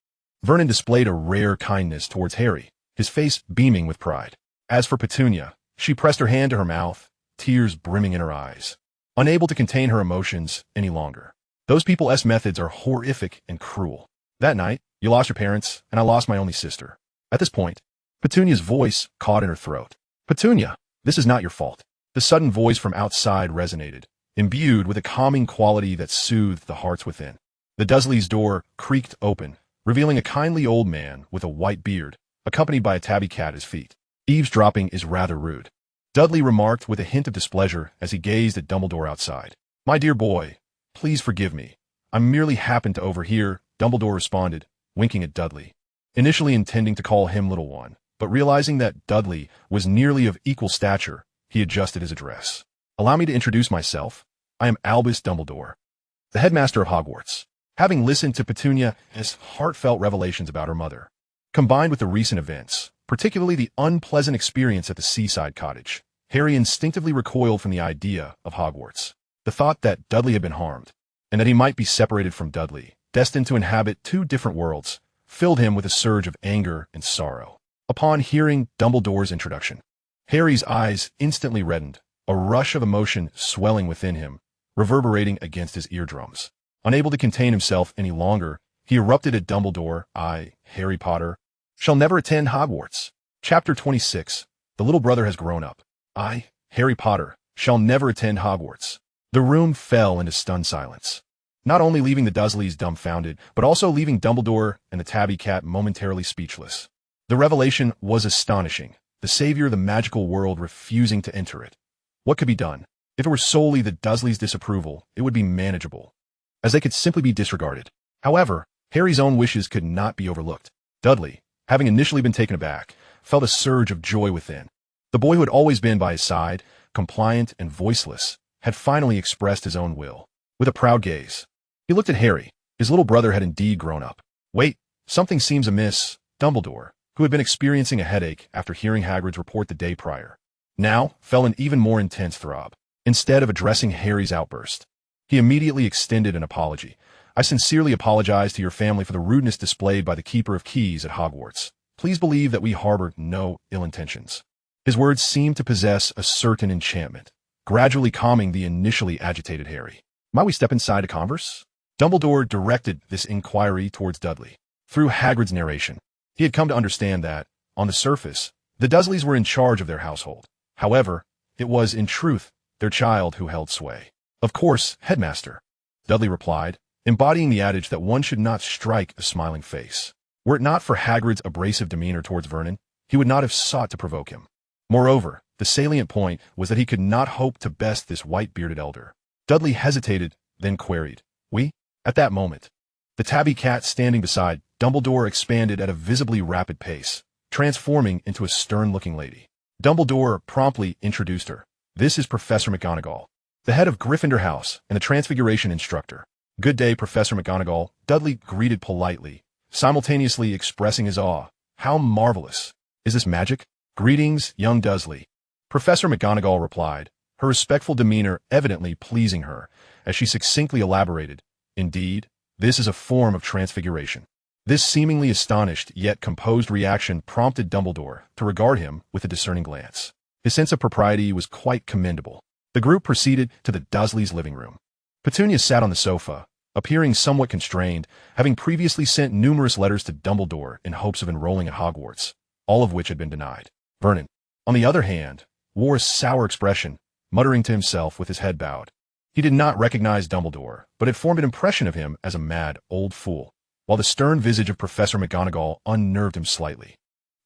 Vernon displayed a rare kindness towards Harry, his face beaming with pride. As for Petunia, she pressed her hand to her mouth, tears brimming in her eyes, unable to contain her emotions any longer. Those people's methods are horrific and cruel. That night, you lost your parents, and I lost my only sister. At this point, Petunia's voice caught in her throat. Petunia, this is not your fault. The sudden voice from outside resonated, imbued with a calming quality that soothed the hearts within. The Dursleys' door creaked open, revealing a kindly old man with a white beard, accompanied by a tabby cat at his feet. Eavesdropping is rather rude, Dudley remarked with a hint of displeasure as he gazed at Dumbledore outside. My dear boy, please forgive me. I merely happened to overhear, Dumbledore responded, winking at Dudley, initially intending to call him Little One, but realizing that Dudley was nearly of equal stature, he adjusted his address. Allow me to introduce myself. I am Albus Dumbledore, the headmaster of Hogwarts. Having listened to Petunia's heartfelt revelations about her mother, combined with the recent events, particularly the unpleasant experience at the seaside cottage, Harry instinctively recoiled from the idea of Hogwarts. The thought that Dudley had been harmed, and that he might be separated from Dudley, destined to inhabit two different worlds, filled him with a surge of anger and sorrow. Upon hearing Dumbledore's introduction, Harry's eyes instantly reddened, a rush of emotion swelling within him, reverberating against his eardrums. Unable to contain himself any longer, he erupted at Dumbledore. I, Harry Potter, shall never attend Hogwarts. Chapter 26. The little brother has grown up. I, Harry Potter shall never attend Hogwarts. The room fell into stunned silence, not only leaving the Dursleys dumbfounded, but also leaving Dumbledore and the tabby cat momentarily speechless. The revelation was astonishing, the savior of the magical world refusing to enter it. What could be done? If it were solely the Dursleys' disapproval, it would be manageable, as they could simply be disregarded. However, Harry's own wishes could not be overlooked. Dudley, having initially been taken aback, felt a surge of joy within. The boy who had always been by his side, compliant and voiceless, had finally expressed his own will. With a proud gaze, he looked at Harry. His little brother had indeed grown up. Wait, something seems amiss. Dumbledore, who had been experiencing a headache after hearing Hagrid's report the day prior, now felt an even more intense throb. Instead of addressing Harry's outburst, he immediately extended an apology. I sincerely apologize to your family for the rudeness displayed by the Keeper of Keys at Hogwarts. Please believe that we harbor no ill intentions. His words seemed to possess a certain enchantment, gradually calming the initially agitated Harry. Might we step inside to converse? Dumbledore directed this inquiry towards Dudley. Through Hagrid's narration, he had come to understand that, on the surface, the Dursleys were in charge of their household. However, it was, in truth, their child who held sway. Of course, Headmaster, Dudley replied, embodying the adage that one should not strike a smiling face. Were it not for Hagrid's abrasive demeanor towards Vernon, he would not have sought to provoke him. Moreover, the salient point was that he could not hope to best this white-bearded elder. Dudley hesitated, then queried, "We?" At that moment, the tabby cat standing beside Dumbledore expanded at a visibly rapid pace, transforming into a stern-looking lady. Dumbledore promptly introduced her. "This is Professor McGonagall, the head of Gryffindor House and the Transfiguration instructor." "Good day, Professor McGonagall," Dudley greeted politely, simultaneously expressing his awe. "How marvelous! Is this magic?" "Greetings, young Dursley," Professor McGonagall replied, her respectful demeanor evidently pleasing her, as she succinctly elaborated, "Indeed, this is a form of transfiguration." This seemingly astonished yet composed reaction prompted Dumbledore to regard him with a discerning glance. His sense of propriety was quite commendable. The group proceeded to the Dursleys' living room. Petunia sat on the sofa, appearing somewhat constrained, having previously sent numerous letters to Dumbledore in hopes of enrolling at Hogwarts, all of which had been denied. Vernon, on the other hand, wore a sour expression, muttering to himself with his head bowed. He did not recognize Dumbledore, but had formed an impression of him as a mad old fool, while the stern visage of Professor McGonagall unnerved him slightly.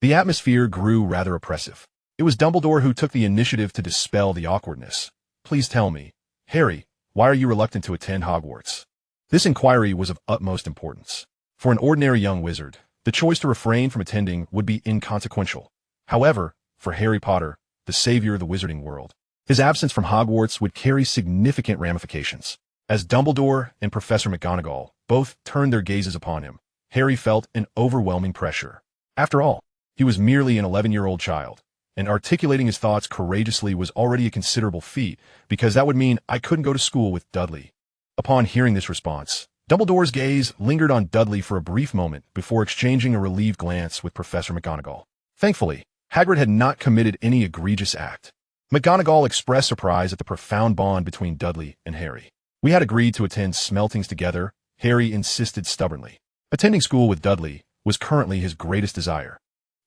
The atmosphere grew rather oppressive. It was Dumbledore who took the initiative to dispel the awkwardness. "Please tell me, Harry, why are you reluctant to attend Hogwarts?" This inquiry was of utmost importance. For an ordinary young wizard, the choice to refrain from attending would be inconsequential. However, for Harry Potter, the savior of the wizarding world, his absence from Hogwarts would carry significant ramifications. As Dumbledore and Professor McGonagall both turned their gazes upon him, Harry felt an overwhelming pressure. After all, he was merely an 11-year-old child, and articulating his thoughts courageously was already a considerable feat, because that would mean I couldn't go to school with Dudley. Upon hearing this response, Dumbledore's gaze lingered on Dudley for a brief moment before exchanging a relieved glance with Professor McGonagall. Thankfully, Hagrid had not committed any egregious act. McGonagall expressed surprise at the profound bond between Dudley and Harry. "We had agreed to attend Smeltings together," Harry insisted stubbornly. Attending school with Dudley was currently his greatest desire.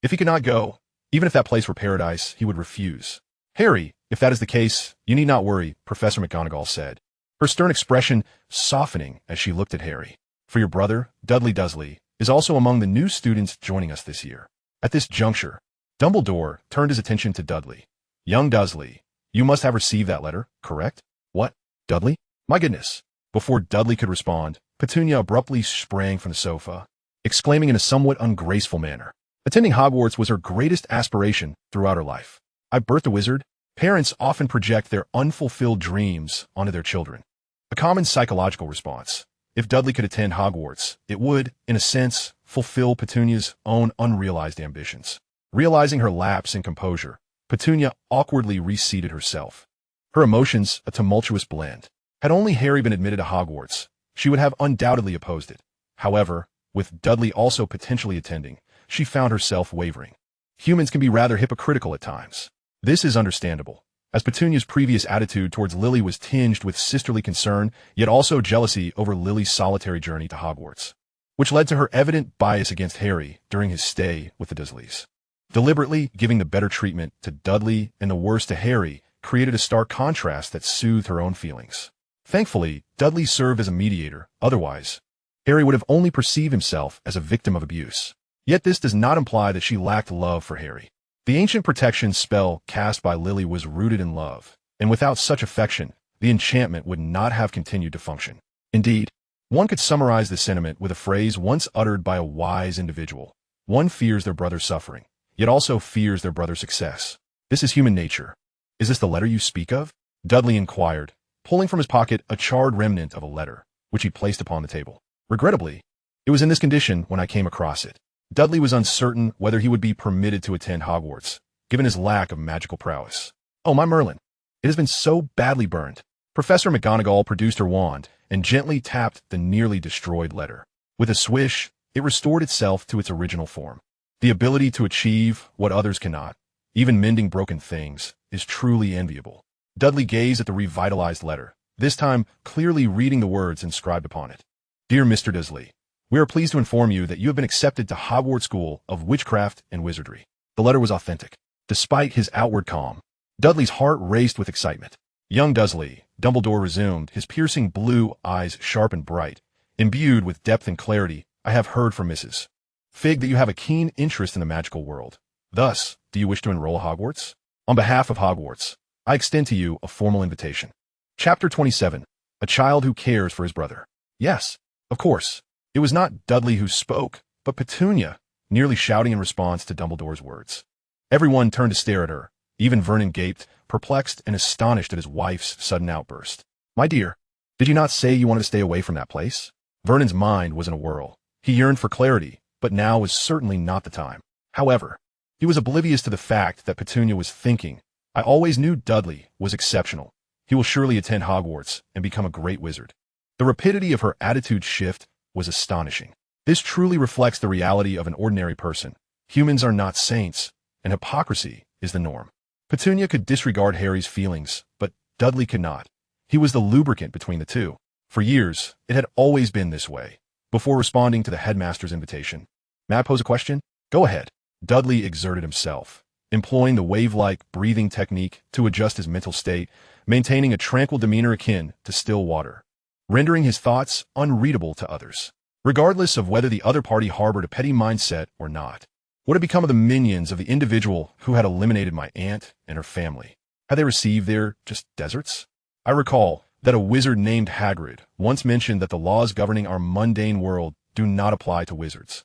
If he could not go, even if that place were paradise, he would refuse. "Harry, if that is the case, you need not worry," Professor McGonagall said, her stern expression softening as she looked at Harry. "For your brother, Dudley Dursley, is also among the new students joining us this year." At this juncture, Dumbledore turned his attention to Dudley. "Young Dursley, you must have received that letter, correct?" "What? Dudley? My goodness." Before Dudley could respond, Petunia abruptly sprang from the sofa, exclaiming in a somewhat ungraceful manner, attending Hogwarts was her greatest aspiration throughout her life. "I birthed a wizard." Parents often project their unfulfilled dreams onto their children. A common psychological response. If Dudley could attend Hogwarts, it would, in a sense, fulfill Petunia's own unrealized ambitions. Realizing her lapse in composure, Petunia awkwardly reseated herself. Her emotions a tumultuous blend. Had only Harry been admitted to Hogwarts, she would have undoubtedly opposed it. However, with Dudley also potentially attending, she found herself wavering. Humans can be rather hypocritical at times. This is understandable, as Petunia's previous attitude towards Lily was tinged with sisterly concern, yet also jealousy over Lily's solitary journey to Hogwarts, which led to her evident bias against Harry during his stay with the Dursleys. Deliberately giving the better treatment to Dudley and the worse to Harry created a stark contrast that soothed her own feelings. Thankfully, Dudley served as a mediator, otherwise, Harry would have only perceived himself as a victim of abuse. Yet this does not imply that she lacked love for Harry. The ancient protection spell cast by Lily was rooted in love, and without such affection, the enchantment would not have continued to function. Indeed, one could summarize this sentiment with a phrase once uttered by a wise individual. One fears their brother's suffering, yet also fears their brother's success. This is human nature. Is this the letter you speak of? Dudley inquired, pulling from his pocket a charred remnant of a letter, which he placed upon the table. Regrettably, it was in this condition when I came across it. Dudley was uncertain whether he would be permitted to attend Hogwarts, given his lack of magical prowess. Oh, my Merlin, it has been so badly burned. Professor McGonagall produced her wand and gently tapped the nearly destroyed letter. With a swish, it restored itself to its original form. The ability to achieve what others cannot, even mending broken things, is truly enviable. Dudley gazed at the revitalized letter, this time clearly reading the words inscribed upon it. Dear Mr. Dursley, we are pleased to inform you that you have been accepted to Hogwarts School of Witchcraft and Wizardry. The letter was authentic. Despite his outward calm, Dudley's heart raced with excitement. Young Dursley, Dumbledore resumed, his piercing blue eyes sharp and bright, imbued with depth and clarity. I have heard from Mrs. Fig that you have a keen interest in the magical world. Thus, do you wish to enroll at Hogwarts? On behalf of Hogwarts, I extend to you a formal invitation. Chapter 27. A Child Who Cares for His Brother. Yes, of course. It was not Dudley who spoke, but Petunia, nearly shouting in response to Dumbledore's words. Everyone turned to stare at her. Even Vernon gaped, perplexed and astonished at his wife's sudden outburst. My dear, did you not say you wanted to stay away from that place? Vernon's mind was in a whirl. He yearned for clarity, but now was certainly not the time. However, he was oblivious to the fact that Petunia was thinking, I always knew Dudley was exceptional. He will surely attend Hogwarts and become a great wizard. The rapidity of her attitude shift was astonishing. This truly reflects the reality of an ordinary person. Humans are not saints, and hypocrisy is the norm. Petunia could disregard Harry's feelings, but Dudley could not. He was the lubricant between the two. For years, it had always been this way. Before responding to the headmaster's invitation, may I pose a question? Go ahead. Dudley exerted himself, employing the wave-like breathing technique to adjust his mental state, maintaining a tranquil demeanor akin to still water, rendering his thoughts unreadable to others. Regardless of whether the other party harbored a petty mindset or not, what had become of the minions of the individual who had eliminated my aunt and her family? Had they received their just deserts? I recall that a wizard named Hagrid once mentioned that the laws governing our mundane world do not apply to wizards.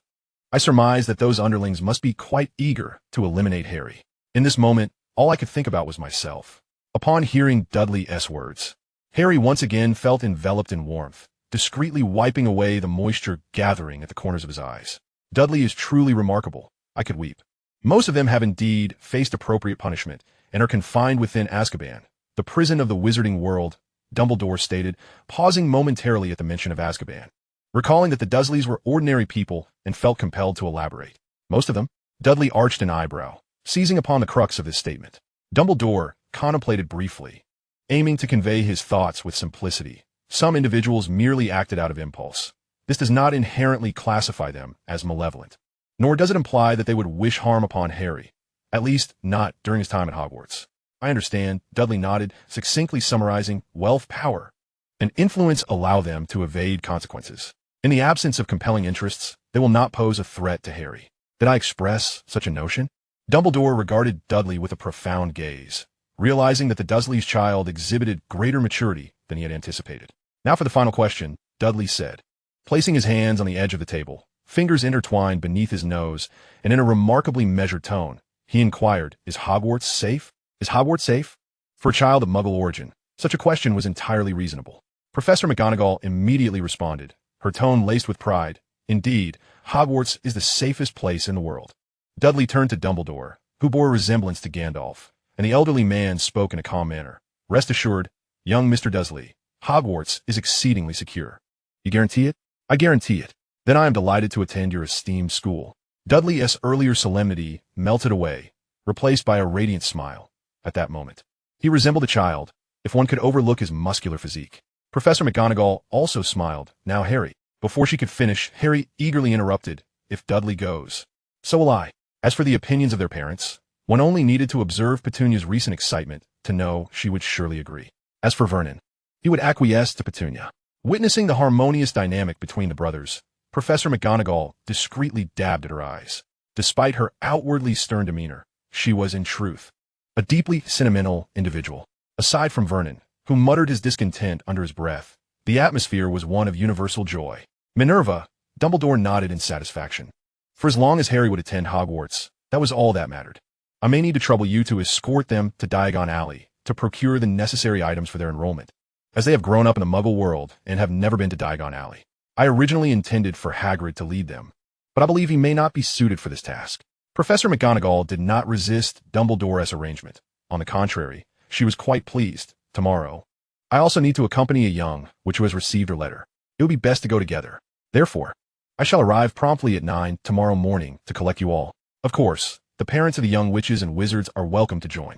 I surmised that those underlings must be quite eager to eliminate Harry. In this moment, all I could think about was myself. Upon hearing Dudley's words, Harry once again felt enveloped in warmth, discreetly wiping away the moisture gathering at the corners of his eyes. Dudley is truly remarkable. I could weep. Most of them have indeed faced appropriate punishment and are confined within Azkaban, the prison of the Wizarding World, Dumbledore stated, pausing momentarily at the mention of Azkaban. Recalling that the Dursleys were ordinary people and felt compelled to elaborate. Most of them. Dudley arched an eyebrow, seizing upon the crux of this statement. Dumbledore contemplated briefly, aiming to convey his thoughts with simplicity. Some individuals merely acted out of impulse. This does not inherently classify them as malevolent, nor does it imply that they would wish harm upon Harry, at least not during his time at Hogwarts. I understand, Dudley nodded, succinctly summarizing, wealth, power, and influence allow them to evade consequences. In the absence of compelling interests, they will not pose a threat to Harry. Did I express such a notion? Dumbledore regarded Dudley with a profound gaze, realizing that the Dursley's child exhibited greater maturity than he had anticipated. Now for the final question, Dudley said, placing his hands on the edge of the table, fingers intertwined beneath his nose, and in a remarkably measured tone, he inquired, Is Hogwarts safe? Is Hogwarts safe? For a child of Muggle origin, such a question was entirely reasonable. Professor McGonagall immediately responded, her tone laced with pride. Indeed, Hogwarts is the safest place in the world. Dudley turned to Dumbledore, who bore a resemblance to Gandalf, and the elderly man spoke in a calm manner. Rest assured, young Mr. Dursley, Hogwarts is exceedingly secure. You guarantee it? I guarantee it. Then I am delighted to attend your esteemed school. Dudley's earlier solemnity melted away, replaced by a radiant smile. At that moment, he resembled a child, if one could overlook his muscular physique. Professor McGonagall also smiled. Now Harry. Before she could finish, Harry eagerly interrupted, If Dudley goes, so will I. As for the opinions of their parents, One only needed to observe Petunia's recent excitement to know she would surely agree. As for Vernon, he would acquiesce to Petunia. Witnessing the harmonious dynamic between the brothers, Professor McGonagall discreetly dabbed at her eyes. Despite her outwardly stern demeanor, she was in truth a deeply sentimental individual. Aside from Vernon, who muttered his discontent under his breath, the atmosphere was one of universal joy. Minerva, Dumbledore nodded in satisfaction. For as long as Harry would attend Hogwarts, that was all that mattered. I may need to trouble you to escort them to Diagon Alley to procure the necessary items for their enrollment, as they have grown up in the Muggle world and have never been to Diagon Alley. I originally intended for Hagrid to lead them, but I believe he may not be suited for this task. Professor McGonagall did not resist Dumbledore's arrangement. On the contrary, she was quite pleased. Tomorrow, I also need to accompany a young witch who has received her letter. It would be best to go together. Therefore, I shall arrive promptly at 9 tomorrow morning to collect you all. Of course, the parents of the young witches and wizards are welcome to join.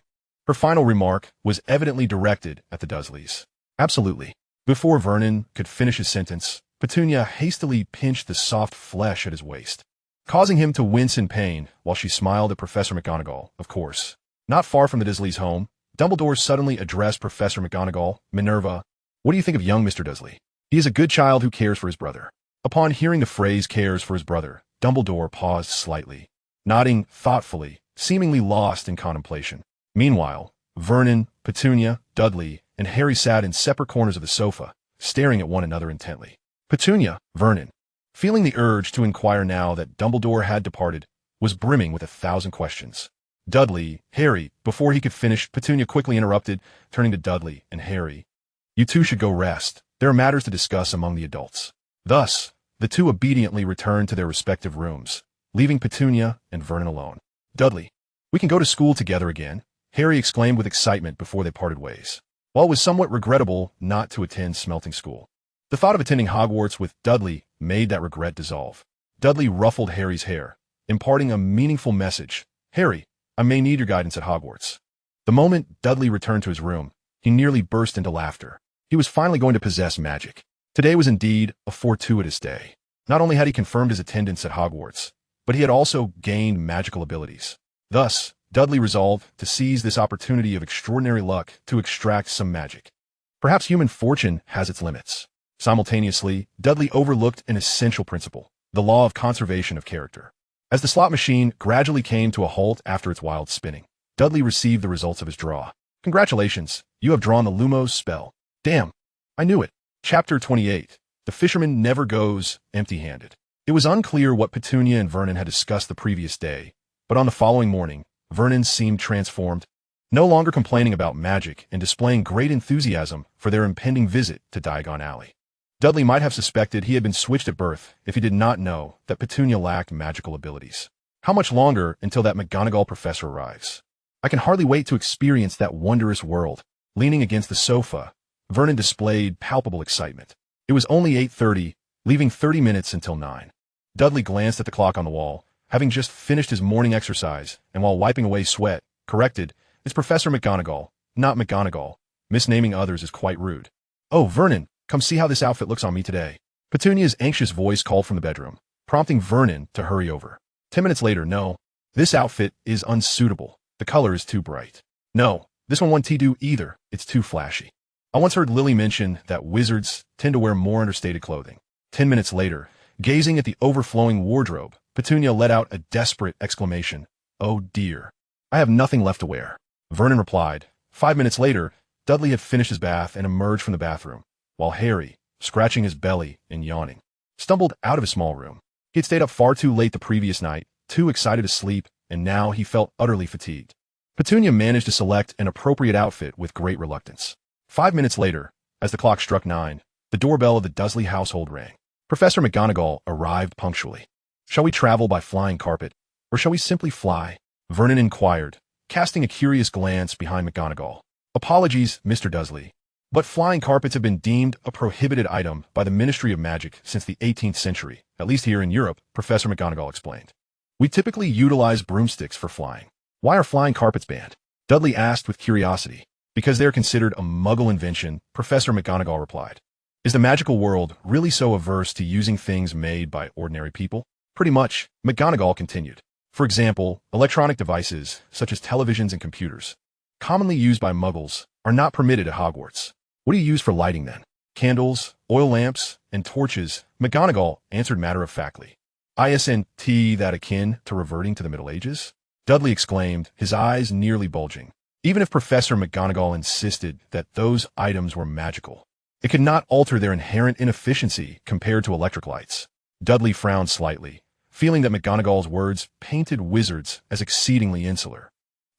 Her final remark was evidently directed at the Dursleys. Absolutely. Before Vernon could finish his sentence, Petunia hastily pinched the soft flesh at his waist, causing him to wince in pain while she smiled at Professor McGonagall. Of course, not far from the Dursleys' home, Dumbledore suddenly addressed Professor McGonagall. Minerva, what do you think of young Mr. Dursley? He is a good child who cares for his brother. Upon hearing the phrase cares for his brother, Dumbledore paused slightly, nodding thoughtfully, seemingly lost in contemplation. Meanwhile, Vernon, Petunia, Dudley, and Harry sat in separate corners of the sofa, staring at one another intently. Petunia, Vernon, feeling the urge to inquire now that Dumbledore had departed, was brimming with 1,000 questions. Dudley, Harry, before he could finish, Petunia quickly interrupted, turning to Dudley and Harry. You two should go rest. There are matters to discuss among the adults. Thus, the two obediently returned to their respective rooms, leaving Petunia and Vernon alone. Dudley, we can go to school together again, Harry exclaimed with excitement before they parted ways. While it was somewhat regrettable not to attend Smelting School, the thought of attending Hogwarts with Dudley made that regret dissolve. Dudley ruffled Harry's hair, imparting a meaningful message. Harry, I may need your guidance at Hogwarts. The moment Dudley returned to his room, he nearly burst into laughter. He was finally going to possess magic. Today was indeed a fortuitous day. Not only had he confirmed his attendance at Hogwarts, but he had also gained magical abilities. Thus, Dudley resolved to seize this opportunity of extraordinary luck to extract some magic. Perhaps human fortune has its limits. Simultaneously, Dudley overlooked an essential principle, the law of conservation of character. As the slot machine gradually came to a halt after its wild spinning, Dudley received the results of his draw. Congratulations, you have drawn the Lumos spell. Damn, I knew it. Chapter 28. The Fisherman Never Goes Empty-Handed. It was unclear what Petunia and Vernon had discussed the previous day, but on the following morning, Vernon seemed transformed, no longer complaining about magic and displaying great enthusiasm for their impending visit to Diagon Alley. Dudley might have suspected he had been switched at birth if he did not know that Petunia lacked magical abilities. How much longer until that McGonagall professor arrives? I can hardly wait to experience that wondrous world. Leaning against the sofa, Vernon displayed palpable excitement. It was only 8:30, leaving 30 minutes until 9. Dudley glanced at the clock on the wall, having just finished his morning exercise, and while wiping away sweat, corrected, it's Professor McGonagall, not McGonagall. Misnaming others is quite rude. Oh, Vernon, come see how this outfit looks on me today. Petunia's anxious voice called from the bedroom, prompting Vernon to hurry over. 10 minutes later, no, this outfit is unsuitable. The color is too bright. No, this one won't do either. It's too flashy. I once heard Lily mention that wizards tend to wear more understated clothing. 10 minutes later, gazing at the overflowing wardrobe, Petunia let out a desperate exclamation. Oh dear. I have nothing left to wear. Vernon replied. 5 minutes later, Dudley had finished his bath and emerged from the bathroom, while Harry, scratching his belly and yawning, stumbled out of his small room. He had stayed up far too late the previous night, too excited to sleep, and now he felt utterly fatigued. Petunia managed to select an appropriate outfit with great reluctance. 5 minutes later, as the clock struck 9, the doorbell of the Dursley household rang. Professor McGonagall arrived punctually. Shall we travel by flying carpet, or shall we simply fly? Vernon inquired, casting a curious glance behind McGonagall. Apologies, Mr. Dursley, but flying carpets have been deemed a prohibited item by the Ministry of Magic since the 18th century, at least here in Europe, Professor McGonagall explained. We typically utilize broomsticks for flying. Why are flying carpets banned? Dudley asked with curiosity. Because they are considered a Muggle invention, Professor McGonagall replied. Is the magical world really so averse to using things made by ordinary people? Pretty much, McGonagall continued. For example, electronic devices, such as televisions and computers, commonly used by Muggles, are not permitted at Hogwarts. What do you use for lighting then? Candles, oil lamps, and torches, McGonagall answered matter-of-factly. Isn't that akin to reverting to the Middle Ages? Dudley exclaimed, his eyes nearly bulging. Even if Professor McGonagall insisted that those items were magical, it could not alter their inherent inefficiency compared to electric lights. Dudley frowned slightly, feeling that McGonagall's words painted wizards as exceedingly insular,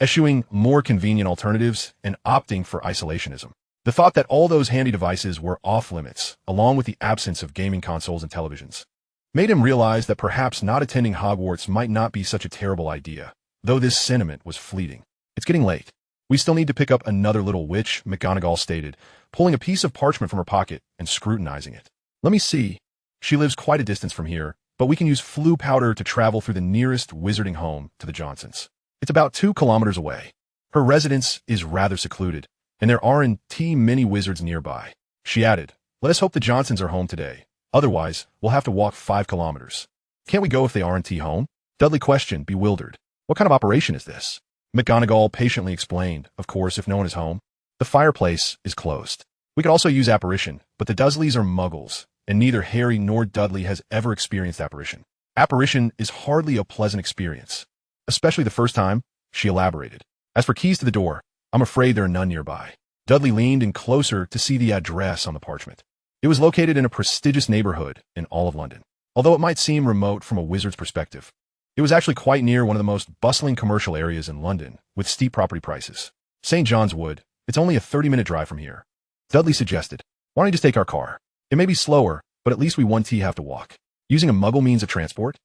eschewing more convenient alternatives and opting for isolationism. The thought that all those handy devices were off-limits, along with the absence of gaming consoles and televisions, made him realize that perhaps not attending Hogwarts might not be such a terrible idea, though this sentiment was fleeting. It's getting late. We still need to pick up another little witch, McGonagall stated, pulling a piece of parchment from her pocket and scrutinizing it. Let me see. She lives quite a distance from here, but we can use Floo powder to travel through the nearest wizarding home to the Johnsons. It's about 2 kilometers away. Her residence is rather secluded, and there aren't many wizards nearby. She added, let us hope the Johnsons are home today. Otherwise, we'll have to walk 5 kilometers. Can't we go if they aren't home? Dudley questioned, bewildered. What kind of operation is this? McGonagall patiently explained, of course, if no one is home. The fireplace is closed. We could also use apparition, but the Dursleys are Muggles, and neither Harry nor Dudley has ever experienced apparition. Apparition is hardly a pleasant experience, especially the first time, she elaborated. As for keys to the door, I'm afraid there are none nearby. Dudley leaned in closer to see the address on the parchment. It was located in a prestigious neighborhood in all of London. Although it might seem remote from a wizard's perspective, it was actually quite near one of the most bustling commercial areas in London, with steep property prices. St. John's Wood. It's only a 30-minute drive from here. Dudley suggested, why don't you just take our car? It may be slower, but at least we won't have to walk. Using a Muggle means of transport?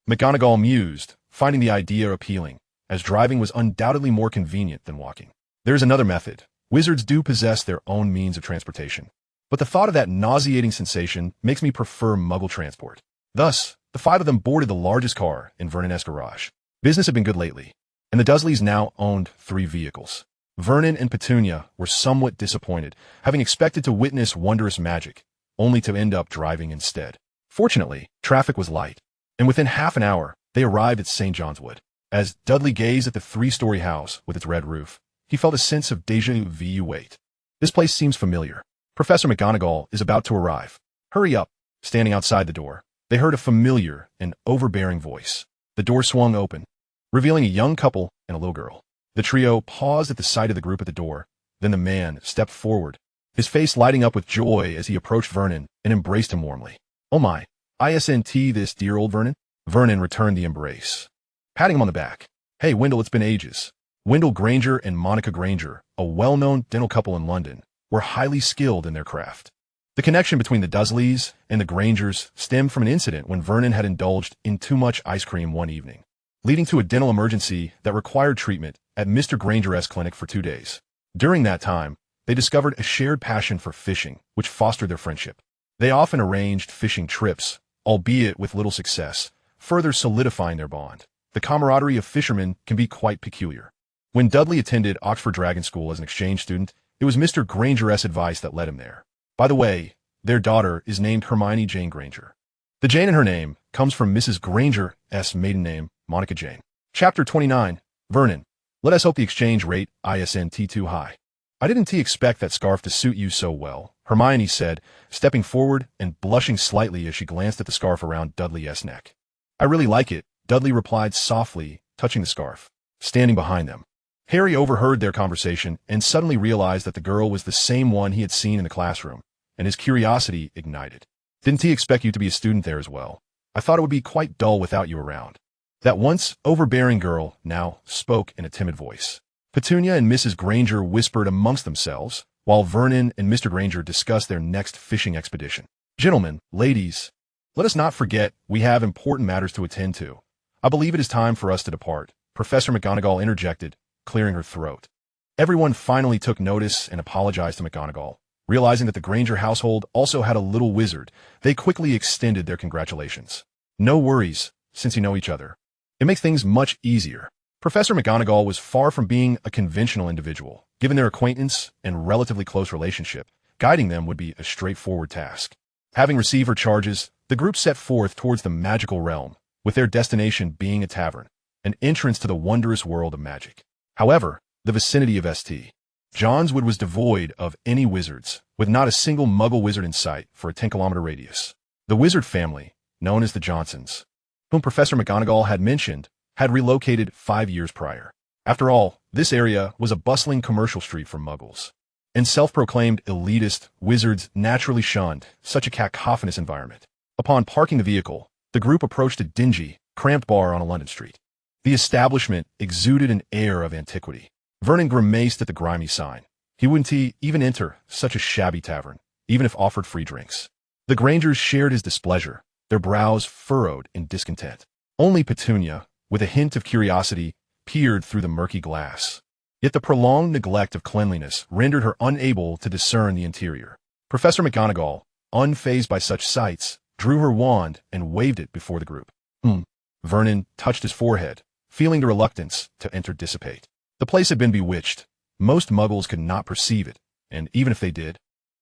McGonagall mused, finding the idea appealing, as driving was undoubtedly more convenient than walking. There is another method. Wizards do possess their own means of transportation. But the thought of that nauseating sensation makes me prefer Muggle transport. Thus, the 5 of them boarded the largest car in Vernon's garage. Business had been good lately, and the Dursleys now owned 3 vehicles. Vernon and Petunia were somewhat disappointed, having expected to witness wondrous magic, only to end up driving instead. Fortunately, traffic was light, and within half an hour, they arrived at St. John's Wood. As Dudley gazed at the 3-story house with its red roof, he felt a sense of déjà vu. Wait. This place seems familiar. Professor McGonagall is about to arrive. Hurry up. Standing outside the door, they heard a familiar and overbearing voice. The door swung open, revealing a young couple and a little girl. The trio paused at the sight of the group at the door. Then the man stepped forward, his face lighting up with joy as he approached Vernon and embraced him warmly. Oh my, isn't this dear old Vernon? Vernon returned the embrace, patting him on the back. Hey, Wendell, it's been ages. Wendell Granger and Monica Granger, a well-known dental couple in London, were highly skilled in their craft. The connection between the Dursleys and the Grangers stemmed from an incident when Vernon had indulged in too much ice cream one evening, leading to a dental emergency that required treatment at Mr. Granger's clinic for 2 days. During that time, they discovered a shared passion for fishing, which fostered their friendship. They often arranged fishing trips, albeit with little success, further solidifying their bond. The camaraderie of fishermen can be quite peculiar. When Dudley attended Oxford Dragon School as an exchange student, it was Mr. Granger's advice that led him there. By the way, their daughter is named Hermione Jane Granger. The Jane in her name comes from Mrs. Granger's maiden name, Monica Jane. Chapter 29. Vernon. Let us hope the exchange rate isn't too high. I didn't expect that scarf to suit you so well, Hermione said, stepping forward and blushing slightly as she glanced at the scarf around Dudley's neck. I really like it, Dudley replied softly, touching the scarf. Standing behind them, Harry overheard their conversation and suddenly realized that the girl was the same one he had seen in the classroom, and his curiosity ignited. Didn't he expect you to be a student there as well? I thought it would be quite dull without you around. That once overbearing girl now spoke in a timid voice. Petunia and Mrs. Granger whispered amongst themselves, while Vernon and Mr. Granger discussed their next fishing expedition. Gentlemen, ladies, let us not forget we have important matters to attend to. I believe it is time for us to depart, Professor McGonagall interjected, clearing her throat. Everyone finally took notice and apologized to McGonagall. Realizing that the Granger household also had a little wizard, they quickly extended their congratulations. No worries, since you know each other. It makes things much easier. Professor McGonagall was far from being a conventional individual. Given their acquaintance and relatively close relationship, guiding them would be a straightforward task. Having received her charges, the group set forth towards the magical realm, with their destination being a tavern. an entrance to the wondrous world of magic. However, the vicinity of St. John's Wood was devoid of any wizards, with not a single Muggle wizard in sight for a 10-kilometer radius. The wizard family, known as the Johnsons, whom Professor McGonagall had mentioned, had relocated 5 years prior. After all, this area was a bustling commercial street for Muggles, and self-proclaimed elitist wizards naturally shunned such a cacophonous environment. Upon parking the vehicle, the group approached a dingy, cramped bar on a London street. The establishment exuded an air of antiquity. Vernon grimaced at the grimy sign. He wouldn't even enter such a shabby tavern, even if offered free drinks. The Grangers shared his displeasure, their brows furrowed in discontent. Only Petunia, with a hint of curiosity, peered through the murky glass. Yet the prolonged neglect of cleanliness rendered her unable to discern the interior. Professor McGonagall, unfazed by such sights, drew her wand and waved it before the group. Vernon touched his forehead, feeling the reluctance to enter dissipate. The place had been bewitched. Most Muggles could not perceive it, and even if they did,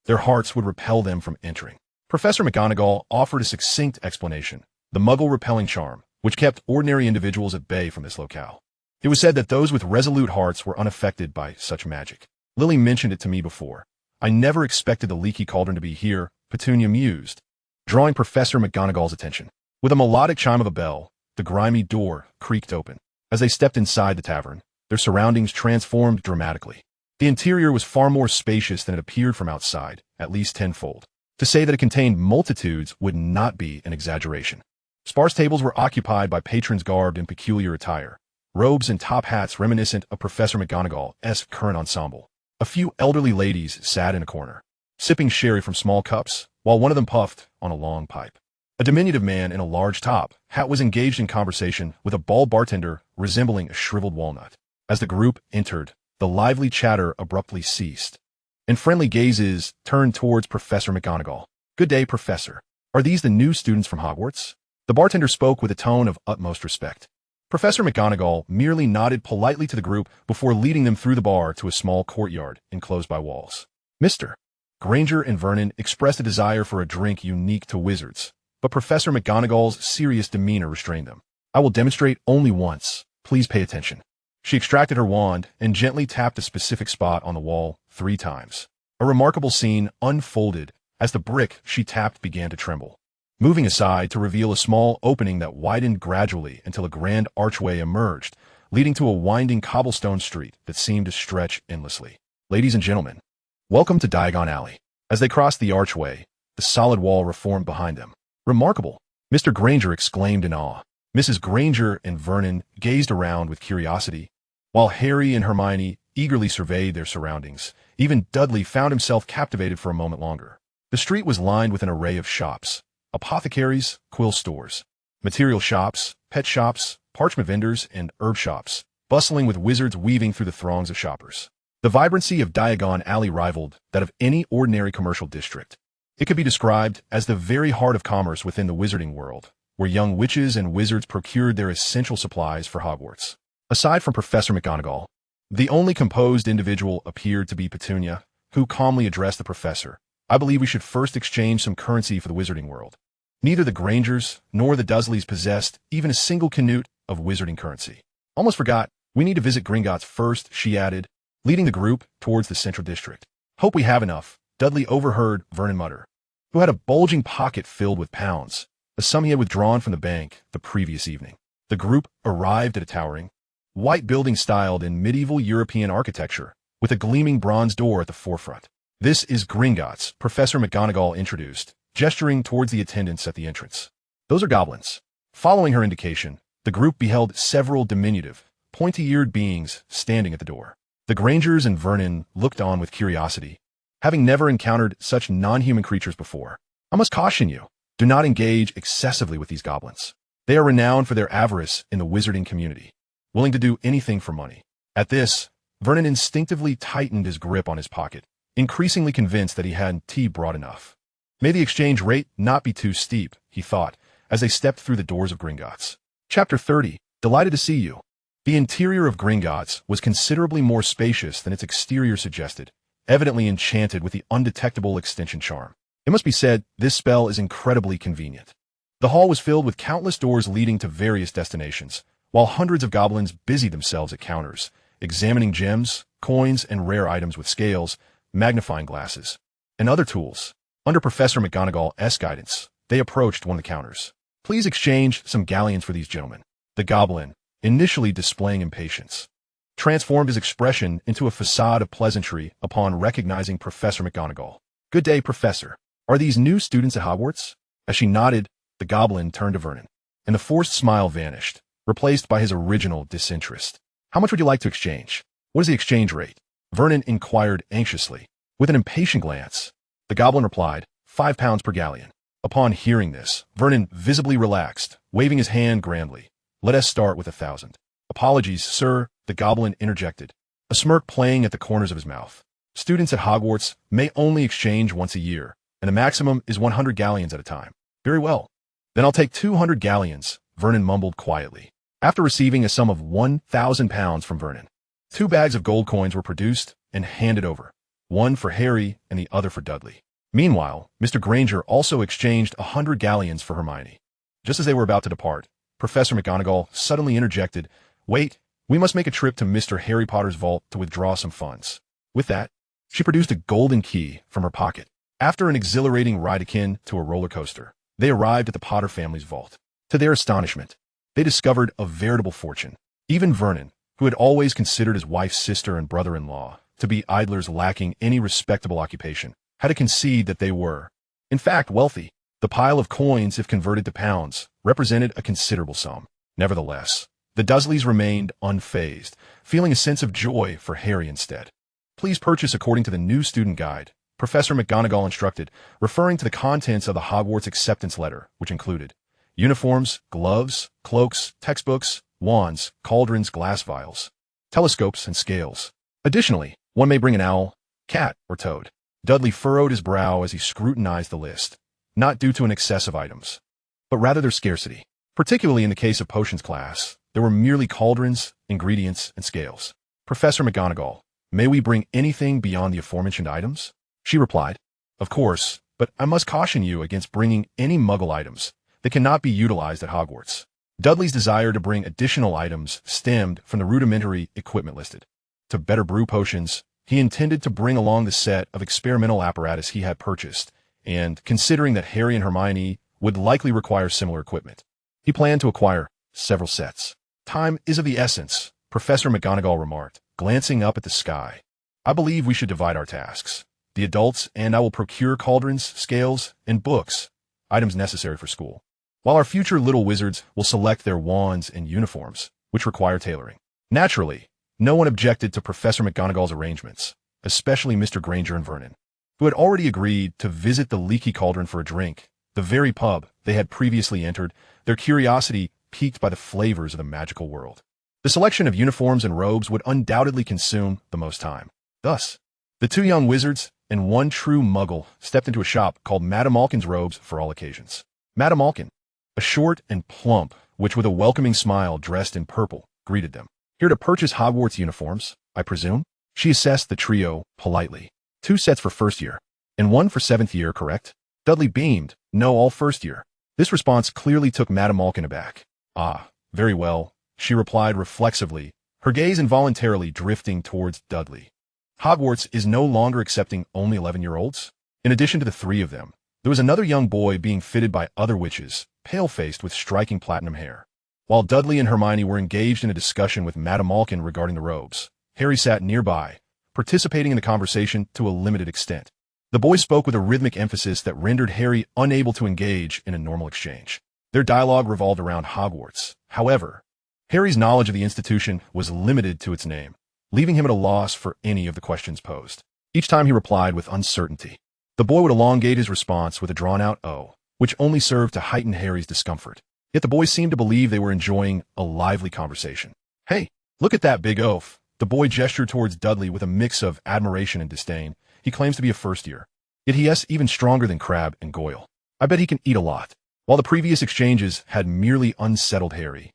their hearts would repel them from entering. Professor McGonagall offered a succinct explanation, the Muggle-repelling charm, which kept ordinary individuals at bay from this locale. It was said that those with resolute hearts were unaffected by such magic. Lily mentioned it to me before. I never expected the leaky cauldron to be here, Petunia mused, drawing Professor McGonagall's attention. With a melodic chime of a bell, the grimy door creaked open. As they stepped inside the tavern, their surroundings transformed dramatically. The interior was far more spacious than it appeared from outside, at least tenfold. To say that it contained multitudes would not be an exaggeration. Sparse tables were occupied by patrons garbed in peculiar attire, robes and top hats reminiscent of Professor McGonagall's current ensemble. A few elderly ladies sat in a corner, sipping sherry from small cups, while one of them puffed on a long pipe. A diminutive man in a large top hat was engaged in conversation with a bald bartender resembling a shriveled walnut. As the group entered, the lively chatter abruptly ceased, and friendly gazes turned towards Professor McGonagall. "Good day, Professor. Are these the new students from Hogwarts?" The bartender spoke with a tone of utmost respect. Professor McGonagall merely nodded politely to the group before leading them through the bar to a small courtyard enclosed by walls. Mr. Granger and Vernon expressed a desire for a drink unique to wizards, but Professor McGonagall's serious demeanor restrained them. "I will demonstrate only once. Please pay attention." She extracted her wand and gently tapped a specific spot on the wall 3 times. A remarkable scene unfolded as the brick she tapped began to tremble, moving aside to reveal a small opening that widened gradually until a grand archway emerged, leading to a winding cobblestone street that seemed to stretch endlessly. "Ladies and gentlemen, welcome to Diagon Alley." As they crossed the archway, the solid wall reformed behind them. "Remarkable!" Mr. Granger exclaimed in awe. Mrs. Granger and Vernon gazed around with curiosity, while Harry and Hermione eagerly surveyed their surroundings. Even Dudley found himself captivated for a moment longer. The street was lined with an array of shops: apothecaries, quill stores, material shops, pet shops, parchment vendors, and herb shops, bustling with wizards weaving through the throngs of shoppers. The vibrancy of Diagon Alley rivaled that of any ordinary commercial district. It could be described as the very heart of commerce within the Wizarding World, where young witches and wizards procured their essential supplies for Hogwarts. Aside from Professor McGonagall, the only composed individual appeared to be Petunia, who calmly addressed the professor. "I believe we should first exchange some currency for the Wizarding World." Neither the Grangers nor the Dursleys possessed even a single canute of wizarding currency. "Almost forgot, we need to visit Gringotts first," she added, leading the group towards the central district. "Hope we have enough," Dudley overheard Vernon mutter, who had a bulging pocket filled with pounds, a sum he had withdrawn from the bank the previous evening. The group arrived at a towering, white building styled in medieval European architecture, with a gleaming bronze door at the forefront. "This is Gringotts," Professor McGonagall introduced, gesturing towards the attendants at the entrance. "Those are goblins." Following her indication, the group beheld several diminutive, pointy-eared beings standing at the door. The Grangers and Vernon looked on with curiosity, having never encountered such non-human creatures before. "I must caution you, do not engage excessively with these goblins. They are renowned for their avarice in the wizarding community, willing to do anything for money." At this, Vernon instinctively tightened his grip on his pocket, increasingly convinced that he hadn't tea brought enough. May the exchange rate not be too steep, he thought, as they stepped through the doors of Gringotts. Chapter 30. Delighted to see you. The interior of Gringotts was considerably more spacious than its exterior suggested, evidently enchanted with the undetectable extension charm. It must be said, this spell is incredibly convenient. The hall was filled with countless doors leading to various destinations, while hundreds of goblins busied themselves at counters, examining gems, coins, and rare items with scales, magnifying glasses, and other tools. Under Professor McGonagall's guidance, they approached one of the counters. "Please exchange some galleons for these gentlemen." The goblin, initially displaying impatience, transformed his expression into a facade of pleasantry upon recognizing Professor McGonagall. "Good day, Professor. Are these new students at Hogwarts?" As she nodded, the goblin turned to Vernon, and the forced smile vanished, replaced by his original disinterest. "How much would you like to exchange? What is the exchange rate?" Vernon inquired anxiously. With an impatient glance, the goblin replied, £5 per galleon. Upon hearing this, Vernon visibly relaxed, waving his hand grandly. "Let us start with 1,000. "Apologies, sir," the goblin interjected, a smirk playing at the corners of his mouth. "Students at Hogwarts may only exchange once a year, and the maximum is 100 galleons at a time." "Very well. Then I'll take 200 galleons, Vernon mumbled quietly. After receiving a sum of £1,000 from Vernon, 2 bags of gold coins were produced and handed over, one for Harry and the other for Dudley. Meanwhile, Mr. Granger also exchanged 100 galleons for Hermione. Just as they were about to depart, Professor McGonagall suddenly interjected, "Wait, we must make a trip to Mr. Harry Potter's vault to withdraw some funds." With that, she produced a golden key from her pocket. After an exhilarating ride akin to a roller coaster, they arrived at the Potter family's vault. To their astonishment, they discovered a veritable fortune. Even Vernon, who had always considered his wife's sister and brother-in-law to be idlers lacking any respectable occupation, had to concede that they were, in fact, wealthy. The pile of coins, if converted to pounds, represented a considerable sum. Nevertheless, the Dursleys remained unfazed, feeling a sense of joy for Harry instead. "Please purchase according to the new student guide," Professor McGonagall instructed, referring to the contents of the Hogwarts acceptance letter, which included uniforms, gloves, cloaks, textbooks, wands, cauldrons, glass vials, telescopes, and scales. Additionally, one may bring an owl, cat, or toad. Dudley furrowed his brow as he scrutinized the list, not due to an excess of items, but rather their scarcity. Particularly in the case of potions class, there were merely cauldrons, ingredients, and scales. "Professor McGonagall, may we bring anything beyond the aforementioned items?" She replied, "Of course, but I must caution you against bringing any Muggle items that cannot be utilized at Hogwarts." Dudley's desire to bring additional items stemmed from the rudimentary equipment listed. To better brew potions, he intended to bring along the set of experimental apparatus he had purchased, and considering that Harry and Hermione would likely require similar equipment, he planned to acquire several sets. "Time is of the essence," Professor McGonagall remarked, glancing up at the sky. "I believe we should divide our tasks. The adults and I will procure cauldrons, scales, and books, items necessary for school, while our future little wizards will select their wands and uniforms, which require tailoring." Naturally, no one objected to Professor McGonagall's arrangements, especially Mr. Granger and Vernon, who had already agreed to visit the Leaky Cauldron for a drink, the very pub they had previously entered, their curiosity piqued by the flavors of the magical world. The selection of uniforms and robes would undoubtedly consume the most time. Thus, the 2 young wizards and 1 true Muggle stepped into a shop called Madame Malkin's Robes for all occasions. Madame Malkin, a short and plump witch with a welcoming smile dressed in purple, greeted them. "Here to purchase Hogwarts uniforms, I presume?" She assessed the trio politely. 2 sets for first year, and 1 for 7th year, correct? Dudley beamed. "No, all first year." This response clearly took Madame Malkin aback. "Ah, very well," she replied reflexively, her gaze involuntarily drifting towards Dudley. "Hogwarts is no longer accepting only 11-year-olds. In addition to the 3 of them, there was another young boy being fitted by other witches, pale-faced with striking platinum hair." While Dudley and Hermione were engaged in a discussion with Madame Malkin regarding the robes, Harry sat nearby, participating in the conversation to a limited extent. The boy spoke with a rhythmic emphasis that rendered Harry unable to engage in a normal exchange. Their dialogue revolved around Hogwarts. However, Harry's knowledge of the institution was limited to its name, leaving him at a loss for any of the questions posed. Each time he replied with uncertainty. The boy would elongate his response with a drawn-out "oh," which only served to heighten Harry's discomfort. Yet the boys seemed to believe they were enjoying a lively conversation. "Hey, look at that big oaf." The boy gestured towards Dudley with a mix of admiration and disdain. "He claims to be a first year, yet he is even stronger than Crabbe and Goyle. I bet he can eat a lot." While the previous exchanges had merely unsettled Harry,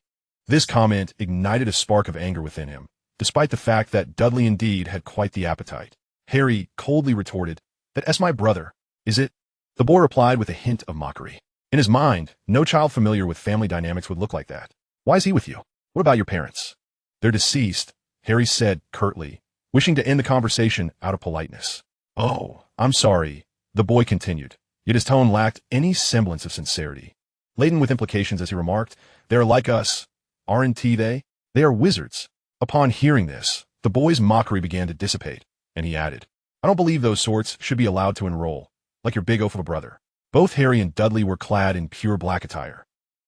this comment ignited a spark of anger within him, despite the fact that Dudley indeed had quite the appetite. Harry coldly retorted, "That's my brother, is it?" The boy replied with a hint of mockery. In his mind, no child familiar with family dynamics would look like that. "Why is he with you?" What about your parents? They're deceased, Harry said curtly, wishing to end the conversation out of politeness. Oh, I'm sorry, the boy continued, yet his tone lacked any semblance of sincerity. Laden with implications as he remarked, they are like us, aren't they? They are wizards. Upon hearing this, the boy's mockery began to dissipate, and he added, I don't believe those sorts should be allowed to enroll, like your big oaf of a brother. Both Harry and Dudley were clad in pure black attire,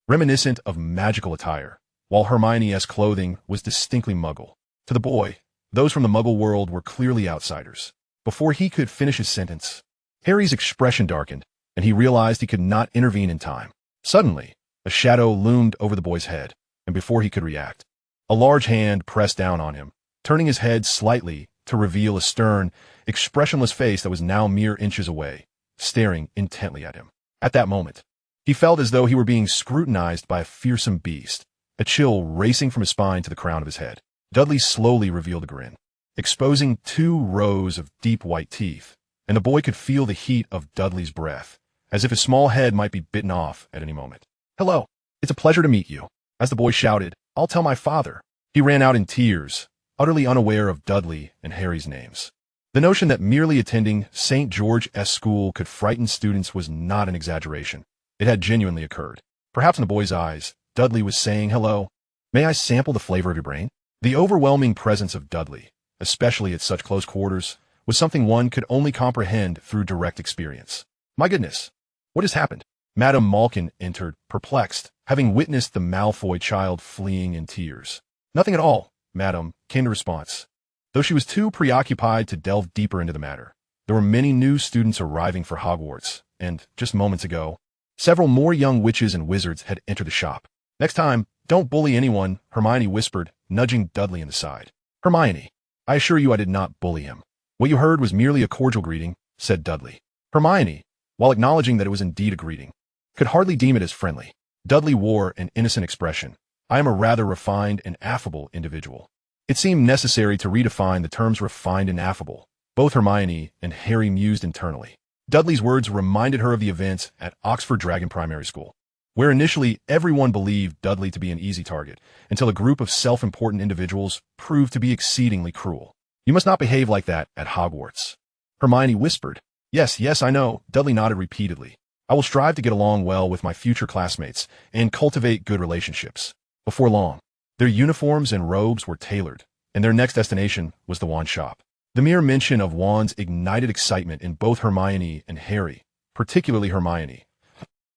reminiscent of magical attire, while Hermione's clothing was distinctly Muggle. To the boy, those from the Muggle world were clearly outsiders. Before he could finish his sentence, Harry's expression darkened, and he realized he could not intervene in time. Suddenly, a shadow loomed over the boy's head, and before he could react, a large hand pressed down on him, turning his head slightly to reveal a stern, expressionless face that was now mere inches away, staring intently at him. At that moment, he felt as though he were being scrutinized by a fearsome beast, a chill racing from his spine to the crown of his head. Dudley slowly revealed a grin, exposing 2 rows of deep white teeth, and the boy could feel the heat of Dudley's breath, as if his small head might be bitten off at any moment. Hello, it's a pleasure to meet you. As the boy shouted, I'll tell my father. He ran out in tears, utterly unaware of Dudley and Harry's names. The notion that merely attending St. George's School could frighten students was not an exaggeration. It had genuinely occurred. Perhaps in the boy's eyes, Dudley was saying, hello, may I sample the flavor of your brain? The overwhelming presence of Dudley, especially at such close quarters, was something one could only comprehend through direct experience. My goodness, what has happened? Madame Malkin entered, perplexed, having witnessed the Malfoy child fleeing in tears. Nothing at all, madam, came the response. Though she was too preoccupied to delve deeper into the matter, there were many new students arriving for Hogwarts, and, just moments ago, several more young witches and wizards had entered the shop. Next time, don't bully anyone, Hermione whispered, nudging Dudley in the side. Hermione, I assure you I did not bully him. What you heard was merely a cordial greeting, said Dudley. Hermione, while acknowledging that it was indeed a greeting, could hardly deem it as friendly. Dudley wore an innocent expression. I am a rather refined and affable individual. It seemed necessary to redefine the terms refined and affable. Both Hermione and Harry mused internally. Dudley's words reminded her of the events at Oxford Dragon Primary School, where initially everyone believed Dudley to be an easy target, until a group of self-important individuals proved to be exceedingly cruel. You must not behave like that at Hogwarts, Hermione whispered. Yes, I know, Dudley nodded repeatedly. I will strive to get along well with my future classmates and cultivate good relationships. Before long, their uniforms and robes were tailored, and their next destination was the wand shop. The mere mention of wands ignited excitement in both Hermione and Harry, particularly Hermione.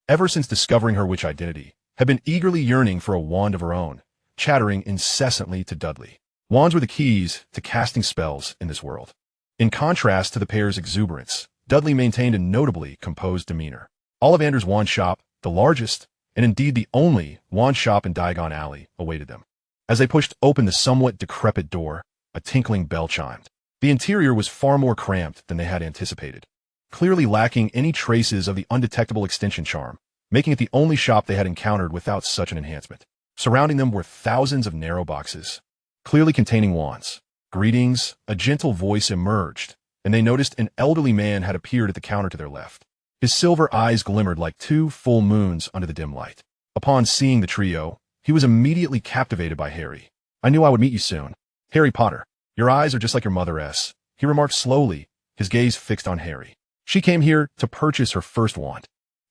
Ever since discovering her witch identity, had been eagerly yearning for a wand of her own, chattering incessantly to Dudley. Wands were the keys to casting spells in this world. In contrast to the pair's exuberance, Dudley maintained a notably composed demeanor. Ollivander's wand shop, the largest, and indeed the only, wand shop in Diagon Alley, awaited them. As they pushed open the somewhat decrepit door, a tinkling bell chimed. The interior was far more cramped than they had anticipated, clearly lacking any traces of the undetectable extension charm, making it the only shop they had encountered without such an enhancement. Surrounding them were thousands of narrow boxes, clearly containing wands. Greetings, a gentle voice emerged, and they noticed an elderly man had appeared at the counter to their left. His silver eyes glimmered like 2 full moons under the dim light. Upon seeing the trio, he was immediately captivated by Harry. I knew I would meet you soon. Harry Potter, your eyes are just like your mother's, he remarked slowly, his gaze fixed on Harry. She came here to purchase her first wand.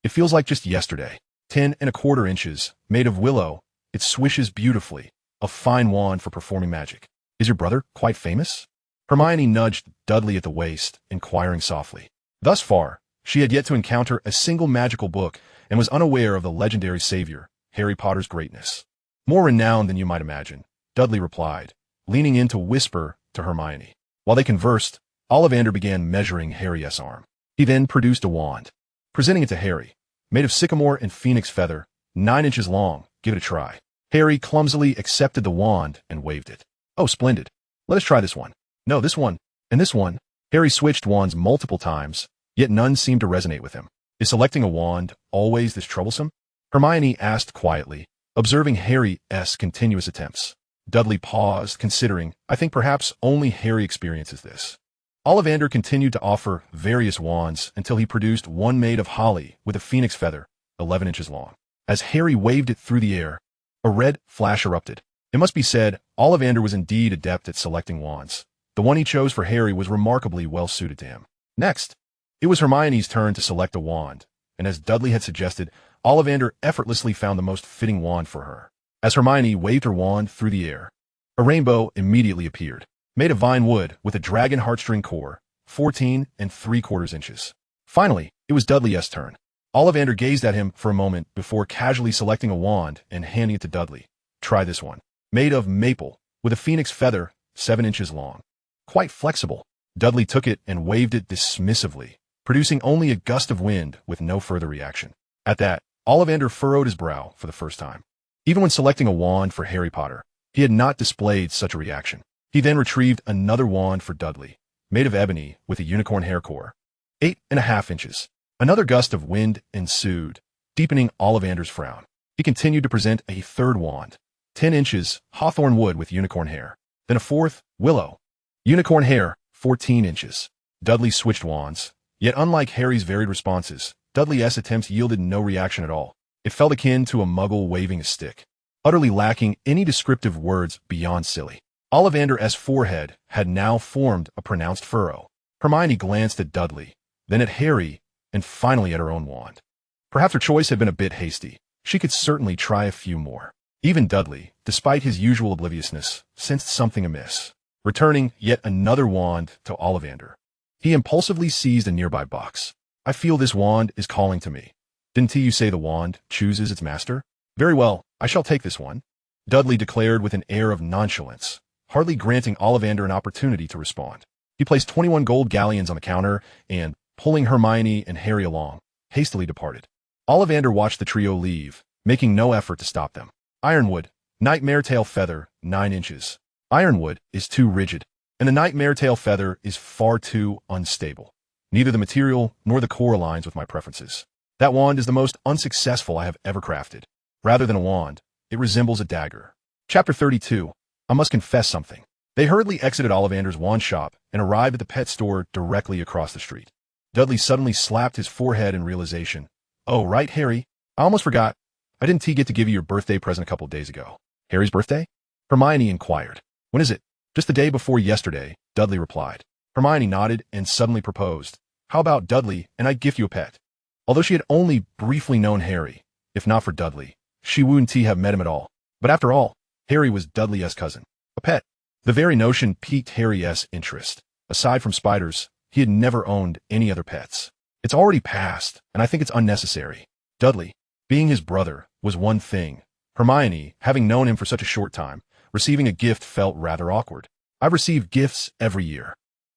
It feels like just yesterday. 10¼ inches, made of willow. It swishes beautifully. A fine wand for performing magic. Is your brother quite famous? Hermione nudged Dudley at the waist, inquiring softly. Thus far, she had yet to encounter a single magical book and was unaware of the legendary savior, Harry Potter's greatness. More renowned than you might imagine, Dudley replied, leaning in to whisper to Hermione. While they conversed, Ollivander began measuring Harry's arm. He then produced a wand, presenting it to Harry. Made of sycamore and phoenix feather, 9 inches long. Give it a try. Harry clumsily accepted the wand and waved it. Oh, splendid. Let us try this one. No, this one. And this one. Harry switched wands multiple times, yet none seemed to resonate with him. Is selecting a wand always this troublesome? Hermione asked quietly, observing Harry's continuous attempts. Dudley paused, considering, I think perhaps only Harry experiences this. Ollivander continued to offer various wands until he produced one made of holly with a phoenix feather, 11 inches long. As Harry waved it through the air, a red flash erupted. It must be said, Ollivander was indeed adept at selecting wands. The one he chose for Harry was remarkably well suited to him. Next, it was Hermione's turn to select a wand, and as Dudley had suggested, Ollivander effortlessly found the most fitting wand for her. As Hermione waved her wand through the air, a rainbow immediately appeared, made of vine wood with a dragon heartstring core, 14 3/4 inches. Finally, it was Dudley's turn. Ollivander gazed at him for a moment before casually selecting a wand and handing it to Dudley. Try this one. Made of maple, with a phoenix feather, 7 inches long. Quite flexible. Dudley took it and waved it dismissively, producing only a gust of wind with no further reaction. At that, Ollivander furrowed his brow for the first time. Even when selecting a wand for Harry Potter, he had not displayed such a reaction. He then retrieved another wand for Dudley, made of ebony with a unicorn hair core, 8.5 inches. Another gust of wind ensued, deepening Ollivander's frown. He continued to present a third wand, 10 inches, hawthorn wood with unicorn hair. Then a fourth, willow. Unicorn hair, 14 inches. Dudley switched wands, yet unlike Harry's varied responses, Dudley's attempts yielded no reaction at all. It felt akin to a muggle waving a stick, utterly lacking any descriptive words beyond silly. Ollivander's forehead had now formed a pronounced furrow. Hermione glanced at Dudley, then at Harry, and finally at her own wand. Perhaps her choice had been a bit hasty. She could certainly try a few more. Even Dudley, despite his usual obliviousness, sensed something amiss. Returning yet another wand to Ollivander, he impulsively seized a nearby box. I feel this wand is calling to me. Didn't you say the wand chooses its master? Very well, I shall take this one, Dudley declared with an air of nonchalance, hardly granting Ollivander an opportunity to respond. He placed 21 gold galleons on the counter and, pulling Hermione and Harry along, hastily departed. Ollivander watched the trio leave, making no effort to stop them. Ironwood, nightmare tail feather, 9 inches. Ironwood is too rigid, and the nightmare tail feather is far too unstable. Neither the material nor the core aligns with my preferences. That wand is the most unsuccessful I have ever crafted. Rather than a wand, it resembles a dagger. Chapter 32. I must confess something. They hurriedly exited Ollivander's wand shop and arrived at the pet store directly across the street. Dudley suddenly slapped his forehead in realization. Oh, right, Harry. I almost forgot. I didn't get to give you your birthday present a couple of days ago. Harry's birthday? Hermione inquired. When is it? Just the day before yesterday, Dudley replied. Hermione nodded and suddenly proposed. How about Dudley and I gift you a pet? Although she had only briefly known Harry, if not for Dudley, she wouldn't have met him at all. But after all, Harry was Dudley's cousin. A pet. The very notion piqued Harry's interest. Aside from spiders, he had never owned any other pets. It's already passed, and I think it's unnecessary. Dudley, being his brother, was one thing. Hermione, having known him for such a short time, receiving a gift felt rather awkward. I've received gifts every year.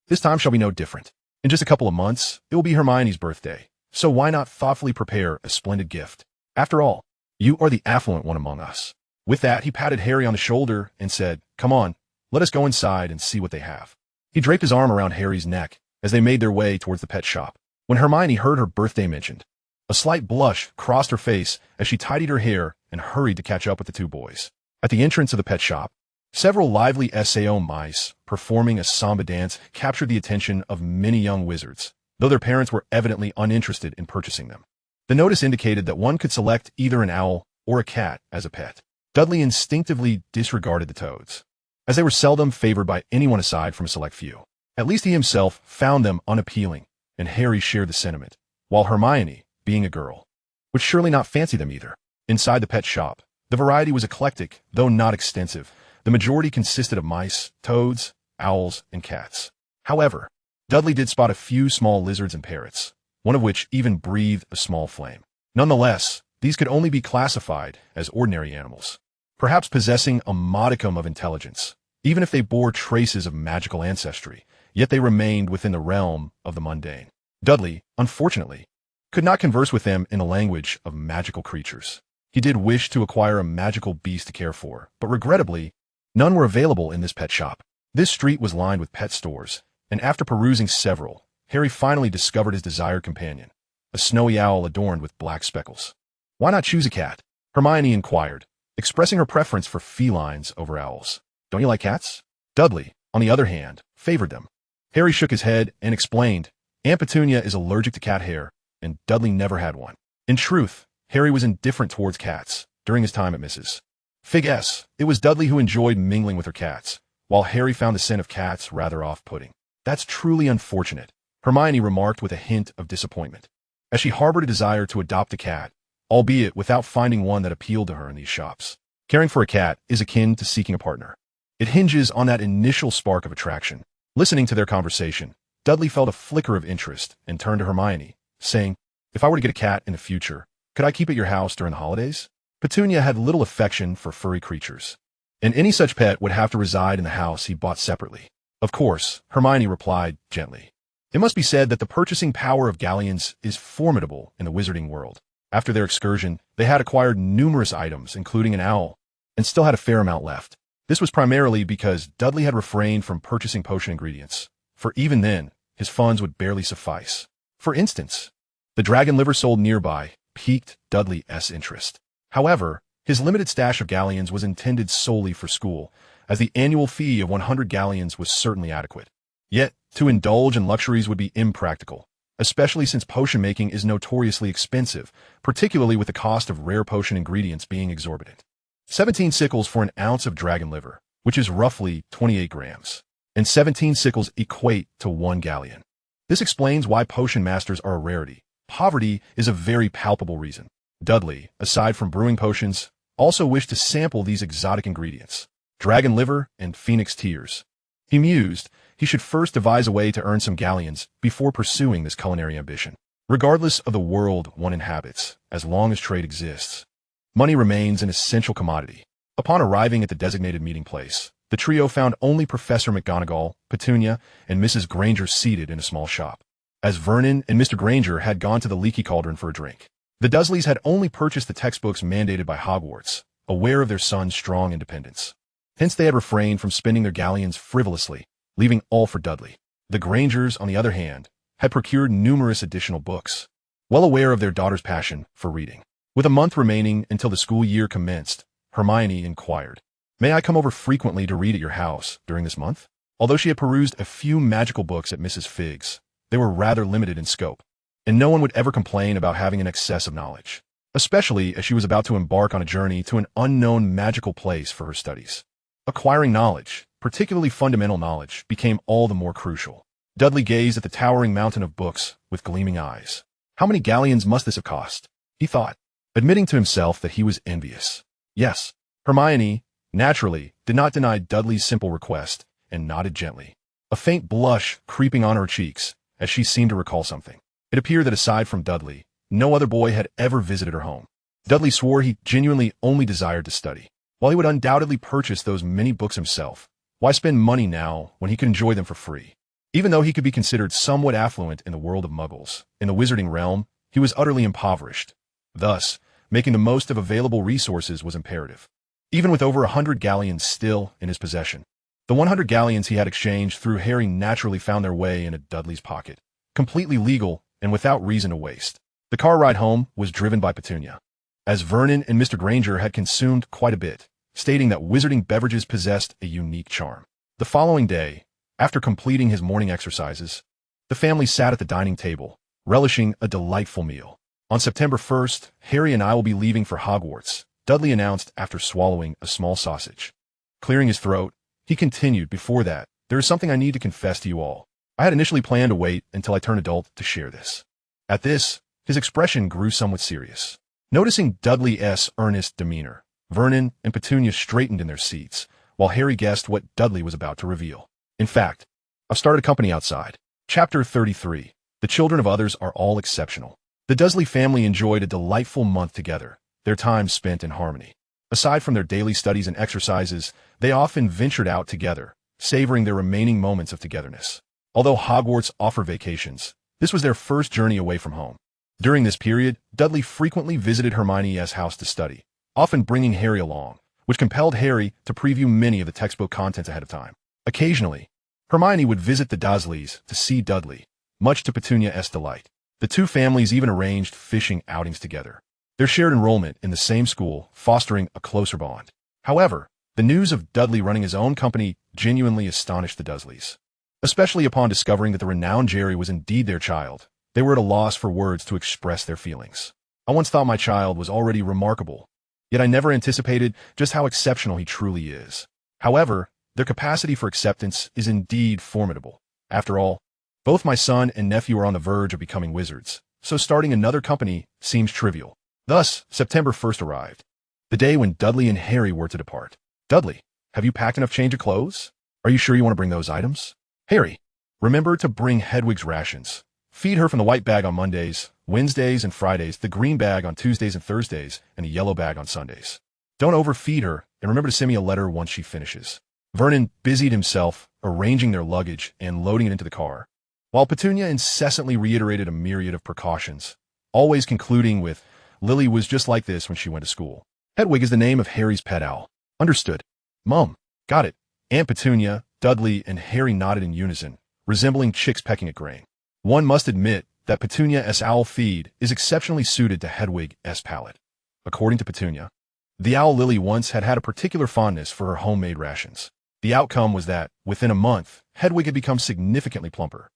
This time shall be no different. In just a couple of months, it will be Hermione's birthday, so why not thoughtfully prepare a splendid gift? After all, you are the affluent one among us. With that, he patted Harry on the shoulder and said, Come on, let us go inside and see what they have. He draped his arm around Harry's neck as they made their way towards the pet shop. When Hermione heard her birthday mentioned, a slight blush crossed her face as she tidied her hair and hurried to catch up with the two boys. At the entrance of the pet shop, several lively SAO mice performing a samba dance captured the attention of many young wizards, though their parents were evidently uninterested in purchasing them. The notice indicated that one could select either an owl or a cat as a pet. Dudley instinctively disregarded the toads, as they were seldom favored by anyone aside from a select few. At least he himself found them unappealing, and Harry shared the sentiment, while Hermione, being a girl, would surely not fancy them either. Inside the pet shop, the variety was eclectic, though not extensive. The majority consisted of mice, toads, owls, and cats. However, Dudley did spot a few small lizards and parrots, one of which even breathed a small flame. Nonetheless, these could only be classified as ordinary animals, perhaps possessing a modicum of intelligence. Even if they bore traces of magical ancestry, yet they remained within the realm of the mundane. Dudley, unfortunately, could not converse with them in a language of magical creatures. He did wish to acquire a magical beast to care for, but regrettably, none were available in this pet shop. This street was lined with pet stores, and after perusing several, Harry finally discovered his desired companion, a snowy owl adorned with black speckles. Why not choose a cat? Hermione inquired, expressing her preference for felines over owls. Don't you like cats? Dudley, on the other hand, favored them. Harry shook his head and explained, Aunt Petunia is allergic to cat hair, and Dudley never had one. In truth, Harry was indifferent towards cats during his time at Mrs. Fig S. It was Dudley who enjoyed mingling with her cats, while Harry found the scent of cats rather off-putting. That's truly unfortunate, Hermione remarked with a hint of disappointment, as she harbored a desire to adopt a cat, albeit without finding one that appealed to her in these shops. Caring for a cat is akin to seeking a partner. It hinges on that initial spark of attraction. Listening to their conversation, Dudley felt a flicker of interest and turned to Hermione, saying, "If I were to get a cat in the future, could I keep at your house during the holidays?" Petunia had little affection for furry creatures, and any such pet would have to reside in the house he bought separately. Of course, Hermione replied gently. It must be said that the purchasing power of galleons is formidable in the wizarding world. After their excursion, they had acquired numerous items, including an owl, and still had a fair amount left. This was primarily because Dudley had refrained from purchasing potion ingredients, for even then, his funds would barely suffice. For instance, the dragon liver sold nearby piqued Dudley's interest. However, his limited stash of galleons was intended solely for school, as the annual fee of 100 galleons was certainly adequate. Yet, to indulge in luxuries would be impractical, especially since potion making is notoriously expensive, particularly with the cost of rare potion ingredients being exorbitant. 17 sickles for an ounce of dragon liver, which is roughly 28 grams, and 17 sickles equate to 1 galleon. This explains why potion masters are a rarity. Poverty is a very palpable reason. Dudley, aside from brewing potions, also wished to sample these exotic ingredients, dragon liver and phoenix tears. He mused he should first devise a way to earn some galleons before pursuing this culinary ambition. Regardless of the world one inhabits, as long as trade exists, money remains an essential commodity. Upon arriving at the designated meeting place, the trio found only Professor McGonagall, Petunia, and Mrs. Granger seated in a small shop, as Vernon and Mr. Granger had gone to the Leaky Cauldron for a drink. The Dursleys had only purchased the textbooks mandated by Hogwarts, aware of their son's strong independence. Hence they had refrained from spending their galleons frivolously, leaving all for Dudley. The Grangers, on the other hand, had procured numerous additional books, well aware of their daughter's passion for reading. With a month remaining until the school year commenced, Hermione inquired, "May I come over frequently to read at your house during this month?" Although she had perused a few magical books at Mrs. Figg's, they were rather limited in scope, and no one would ever complain about having an excess of knowledge, especially as she was about to embark on a journey to an unknown magical place for her studies. Acquiring knowledge, particularly fundamental knowledge, became all the more crucial. Dudley gazed at the towering mountain of books with gleaming eyes. How many galleons must this have cost? He thought, admitting to himself that he was envious. Yes, Hermione, naturally, did not deny Dudley's simple request, and nodded gently, a faint blush creeping on her cheeks as she seemed to recall something. It appeared that aside from Dudley, no other boy had ever visited her home. Dudley swore he genuinely only desired to study. While he would undoubtedly purchase those many books himself, why spend money now when he could enjoy them for free? Even though he could be considered somewhat affluent in the world of Muggles, in the wizarding realm, he was utterly impoverished. Thus, making the most of available resources was imperative. Even with over 100 galleons still in his possession, the 100 galleons he had exchanged through Harry naturally found their way into Dudley's pocket, completely legal and without reason to waste. The car ride home was driven by Petunia, as Vernon and Mr. Granger had consumed quite a bit, stating that wizarding beverages possessed a unique charm. The following day, after completing his morning exercises, the family sat at the dining table, relishing a delightful meal. On September 1st, Harry and I will be leaving for Hogwarts, Dudley announced after swallowing a small sausage. Clearing his throat, he continued, "Before that, there is something I need to confess to you all. I had initially planned to wait until I turned adult to share this." At this, his expression grew somewhat serious. Noticing Dudley's earnest demeanor, Vernon and Petunia straightened in their seats, while Harry guessed what Dudley was about to reveal. "In fact, I've started a company outside." Chapter 33. The children of others are all exceptional. The Dursley family enjoyed a delightful month together, their time spent in harmony. Aside from their daily studies and exercises, they often ventured out together, savoring their remaining moments of togetherness. Although Hogwarts offered vacations, this was their first journey away from home. During this period, Dudley frequently visited Hermione's house to study, often bringing Harry along, which compelled Harry to preview many of the textbook contents ahead of time. Occasionally, Hermione would visit the Dursleys to see Dudley, much to Petunia's delight. The two families even arranged fishing outings together, their shared enrollment in the same school fostering a closer bond. However, the news of Dudley running his own company genuinely astonished the Dursleys. Especially upon discovering that the renowned Jerry was indeed their child, they were at a loss for words to express their feelings. "I once thought my child was already remarkable," yet I never anticipated just how exceptional he truly is. However, their capacity for acceptance is indeed formidable. After all, both my son and nephew are on the verge of becoming wizards, so starting another company seems trivial. Thus, September 1st arrived, the day when Dudley and Harry were to depart. Dudley, have you packed enough change of clothes? Are you sure you want to bring those items? Harry, remember to bring Hedwig's rations. Feed her from the white bag on Mondays, Wednesdays, and Fridays, the green bag on Tuesdays and Thursdays, and the yellow bag on Sundays. Don't overfeed her, and remember to send me a letter once she finishes. Vernon busied himself arranging their luggage and loading it into the car, while Petunia incessantly reiterated a myriad of precautions, always concluding with, Lily was just like this when she went to school. Hedwig is the name of Harry's pet owl. Understood. Mum. Got it. Aunt Petunia, Dudley, and Harry nodded in unison, resembling chicks pecking at grain. One must admit that Petunia's owl feed is exceptionally suited to Hedwig's palate. According to Petunia, the owl Lily once had a particular fondness for her homemade rations. The outcome was that, within a month, Hedwig had become significantly plumper.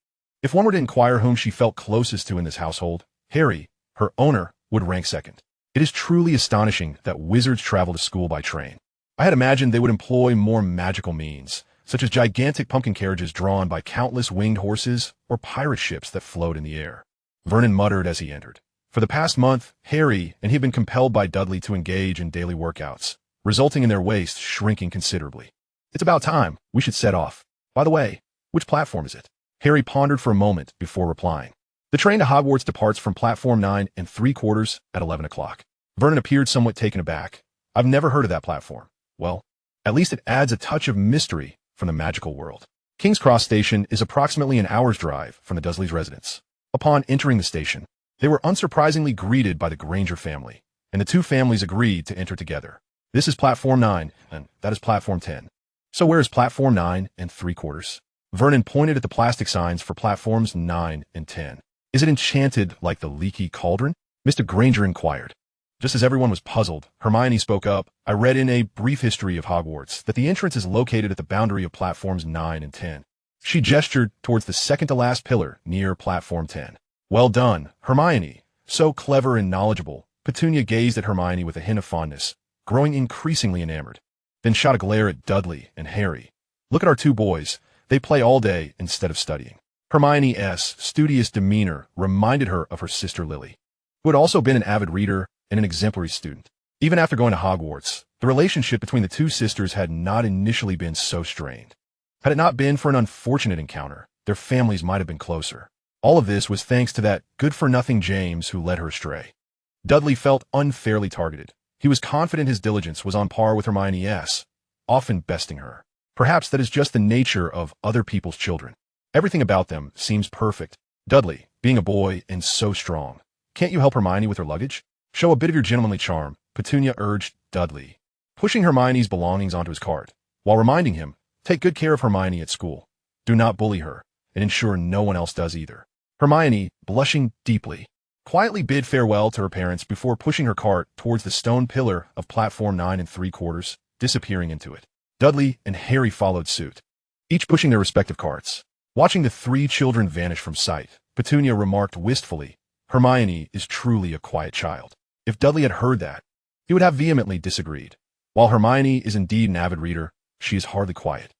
If one were to inquire whom she felt closest to in this household, Harry, her owner, would rank second. It is truly astonishing that wizards travel to school by train. I had imagined they would employ more magical means, such as gigantic pumpkin carriages drawn by countless winged horses or pirate ships that float in the air. Vernon muttered as he entered. For the past month, Harry and he had been compelled by Dudley to engage in daily workouts, resulting in their waist shrinking considerably. It's about time. We should set off. By the way, which platform is it? Harry pondered for a moment before replying. The train to Hogwarts departs from platform 9 3/4 at 11 o'clock. Vernon appeared somewhat taken aback. I've never heard of that platform. Well, at least it adds a touch of mystery from the magical world. King's Cross Station is approximately an hour's drive from the Dursley's residence. Upon entering the station, they were unsurprisingly greeted by the Granger family, and the two families agreed to enter together. This is platform 9, and that is platform 10. So where is platform 9 3/4? Vernon pointed at the plastic signs for platforms 9 and 10. Is it enchanted like the leaky cauldron? Mr. Granger inquired. Just as everyone was puzzled, Hermione spoke up. I read in A Brief History of Hogwarts that the entrance is located at the boundary of platforms 9 and 10. She gestured towards the second-to-last pillar near platform 10. Well done, Hermione. So clever and knowledgeable. Petunia gazed at Hermione with a hint of fondness, growing increasingly enamored. Then shot a glare at Dudley and Harry. Look at our two boys. They play all day instead of studying. Hermione's studious demeanor reminded her of her sister Lily, who had also been an avid reader and an exemplary student. Even after going to Hogwarts, the relationship between the two sisters had not initially been so strained. Had it not been for an unfortunate encounter, their families might have been closer. All of this was thanks to that good-for-nothing James who led her astray. Dudley felt unfairly targeted. He was confident his diligence was on par with Hermione's, often besting her. Perhaps that is just the nature of other people's children. Everything about them seems perfect. Dudley, being a boy and so strong. Can't you help Hermione with her luggage? Show a bit of your gentlemanly charm, Petunia urged Dudley, pushing Hermione's belongings onto his cart, while reminding him, take good care of Hermione at school. Do not bully her, and ensure no one else does either. Hermione, blushing deeply, quietly bid farewell to her parents before pushing her cart towards the stone pillar of platform 9 3/4, disappearing into it. Dudley and Harry followed suit, each pushing their respective carts. Watching the three children vanish from sight, Petunia remarked wistfully, Hermione is truly a quiet child. If Dudley had heard that, he would have vehemently disagreed. While Hermione is indeed an avid reader, she is hardly quiet.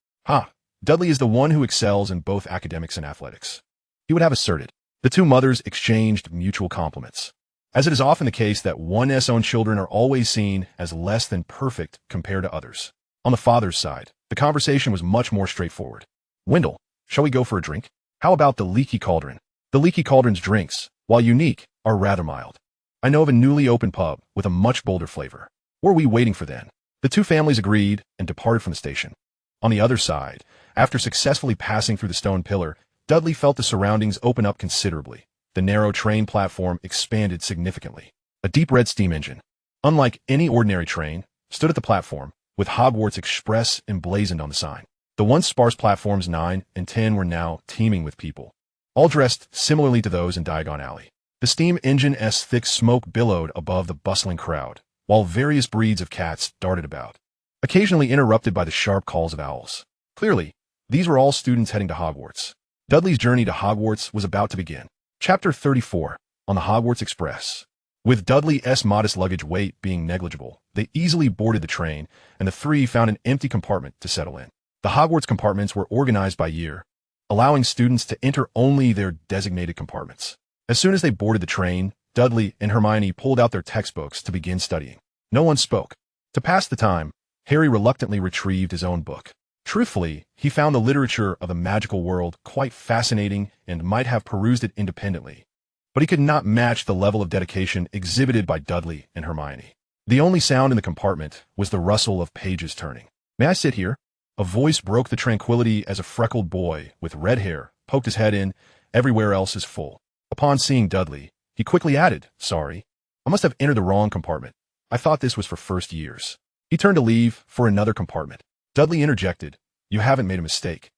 Dudley is the one who excels in both academics and athletics, he would have asserted. The two mothers exchanged mutual compliments, as it is often the case that one's own children are always seen as less than perfect compared to others. On the father's side, the conversation was much more straightforward. Wendell, shall we go for a drink? How about the Leaky Cauldron? The Leaky Cauldron's drinks, while unique, are rather mild. I know of a newly opened pub with a much bolder flavor. What are we waiting for then? The two families agreed and departed from the station. On the other side, after successfully passing through the stone pillar, Dudley felt the surroundings open up considerably. The narrow train platform expanded significantly. A deep red steam engine, unlike any ordinary train, stood at the platform, with Hogwarts Express emblazoned on the sign. The once sparse platforms 9 and 10 were now teeming with people, all dressed similarly to those in Diagon Alley. The steam engine's thick smoke billowed above the bustling crowd, while various breeds of cats darted about, occasionally interrupted by the sharp calls of owls. Clearly, these were all students heading to Hogwarts. Dudley's journey to Hogwarts was about to begin. Chapter 34, on the Hogwarts Express. With Dudley's modest luggage weight being negligible, they easily boarded the train, and the three found an empty compartment to settle in. The Hogwarts compartments were organized by year, allowing students to enter only their designated compartments. As soon as they boarded the train, Dudley and Hermione pulled out their textbooks to begin studying. No one spoke. To pass the time, Harry reluctantly retrieved his own book. Truthfully, he found the literature of the magical world quite fascinating and might have perused it independently, but he could not match the level of dedication exhibited by Dudley and Hermione. The only sound in the compartment was the rustle of pages turning. "May I sit here?" A voice broke the tranquility as a freckled boy with red hair poked his head in. Everywhere else is full. Upon seeing Dudley, he quickly added, "Sorry, I must have entered the wrong compartment. I thought this was for first years." He turned to leave for another compartment. Dudley interjected, "You haven't made a mistake.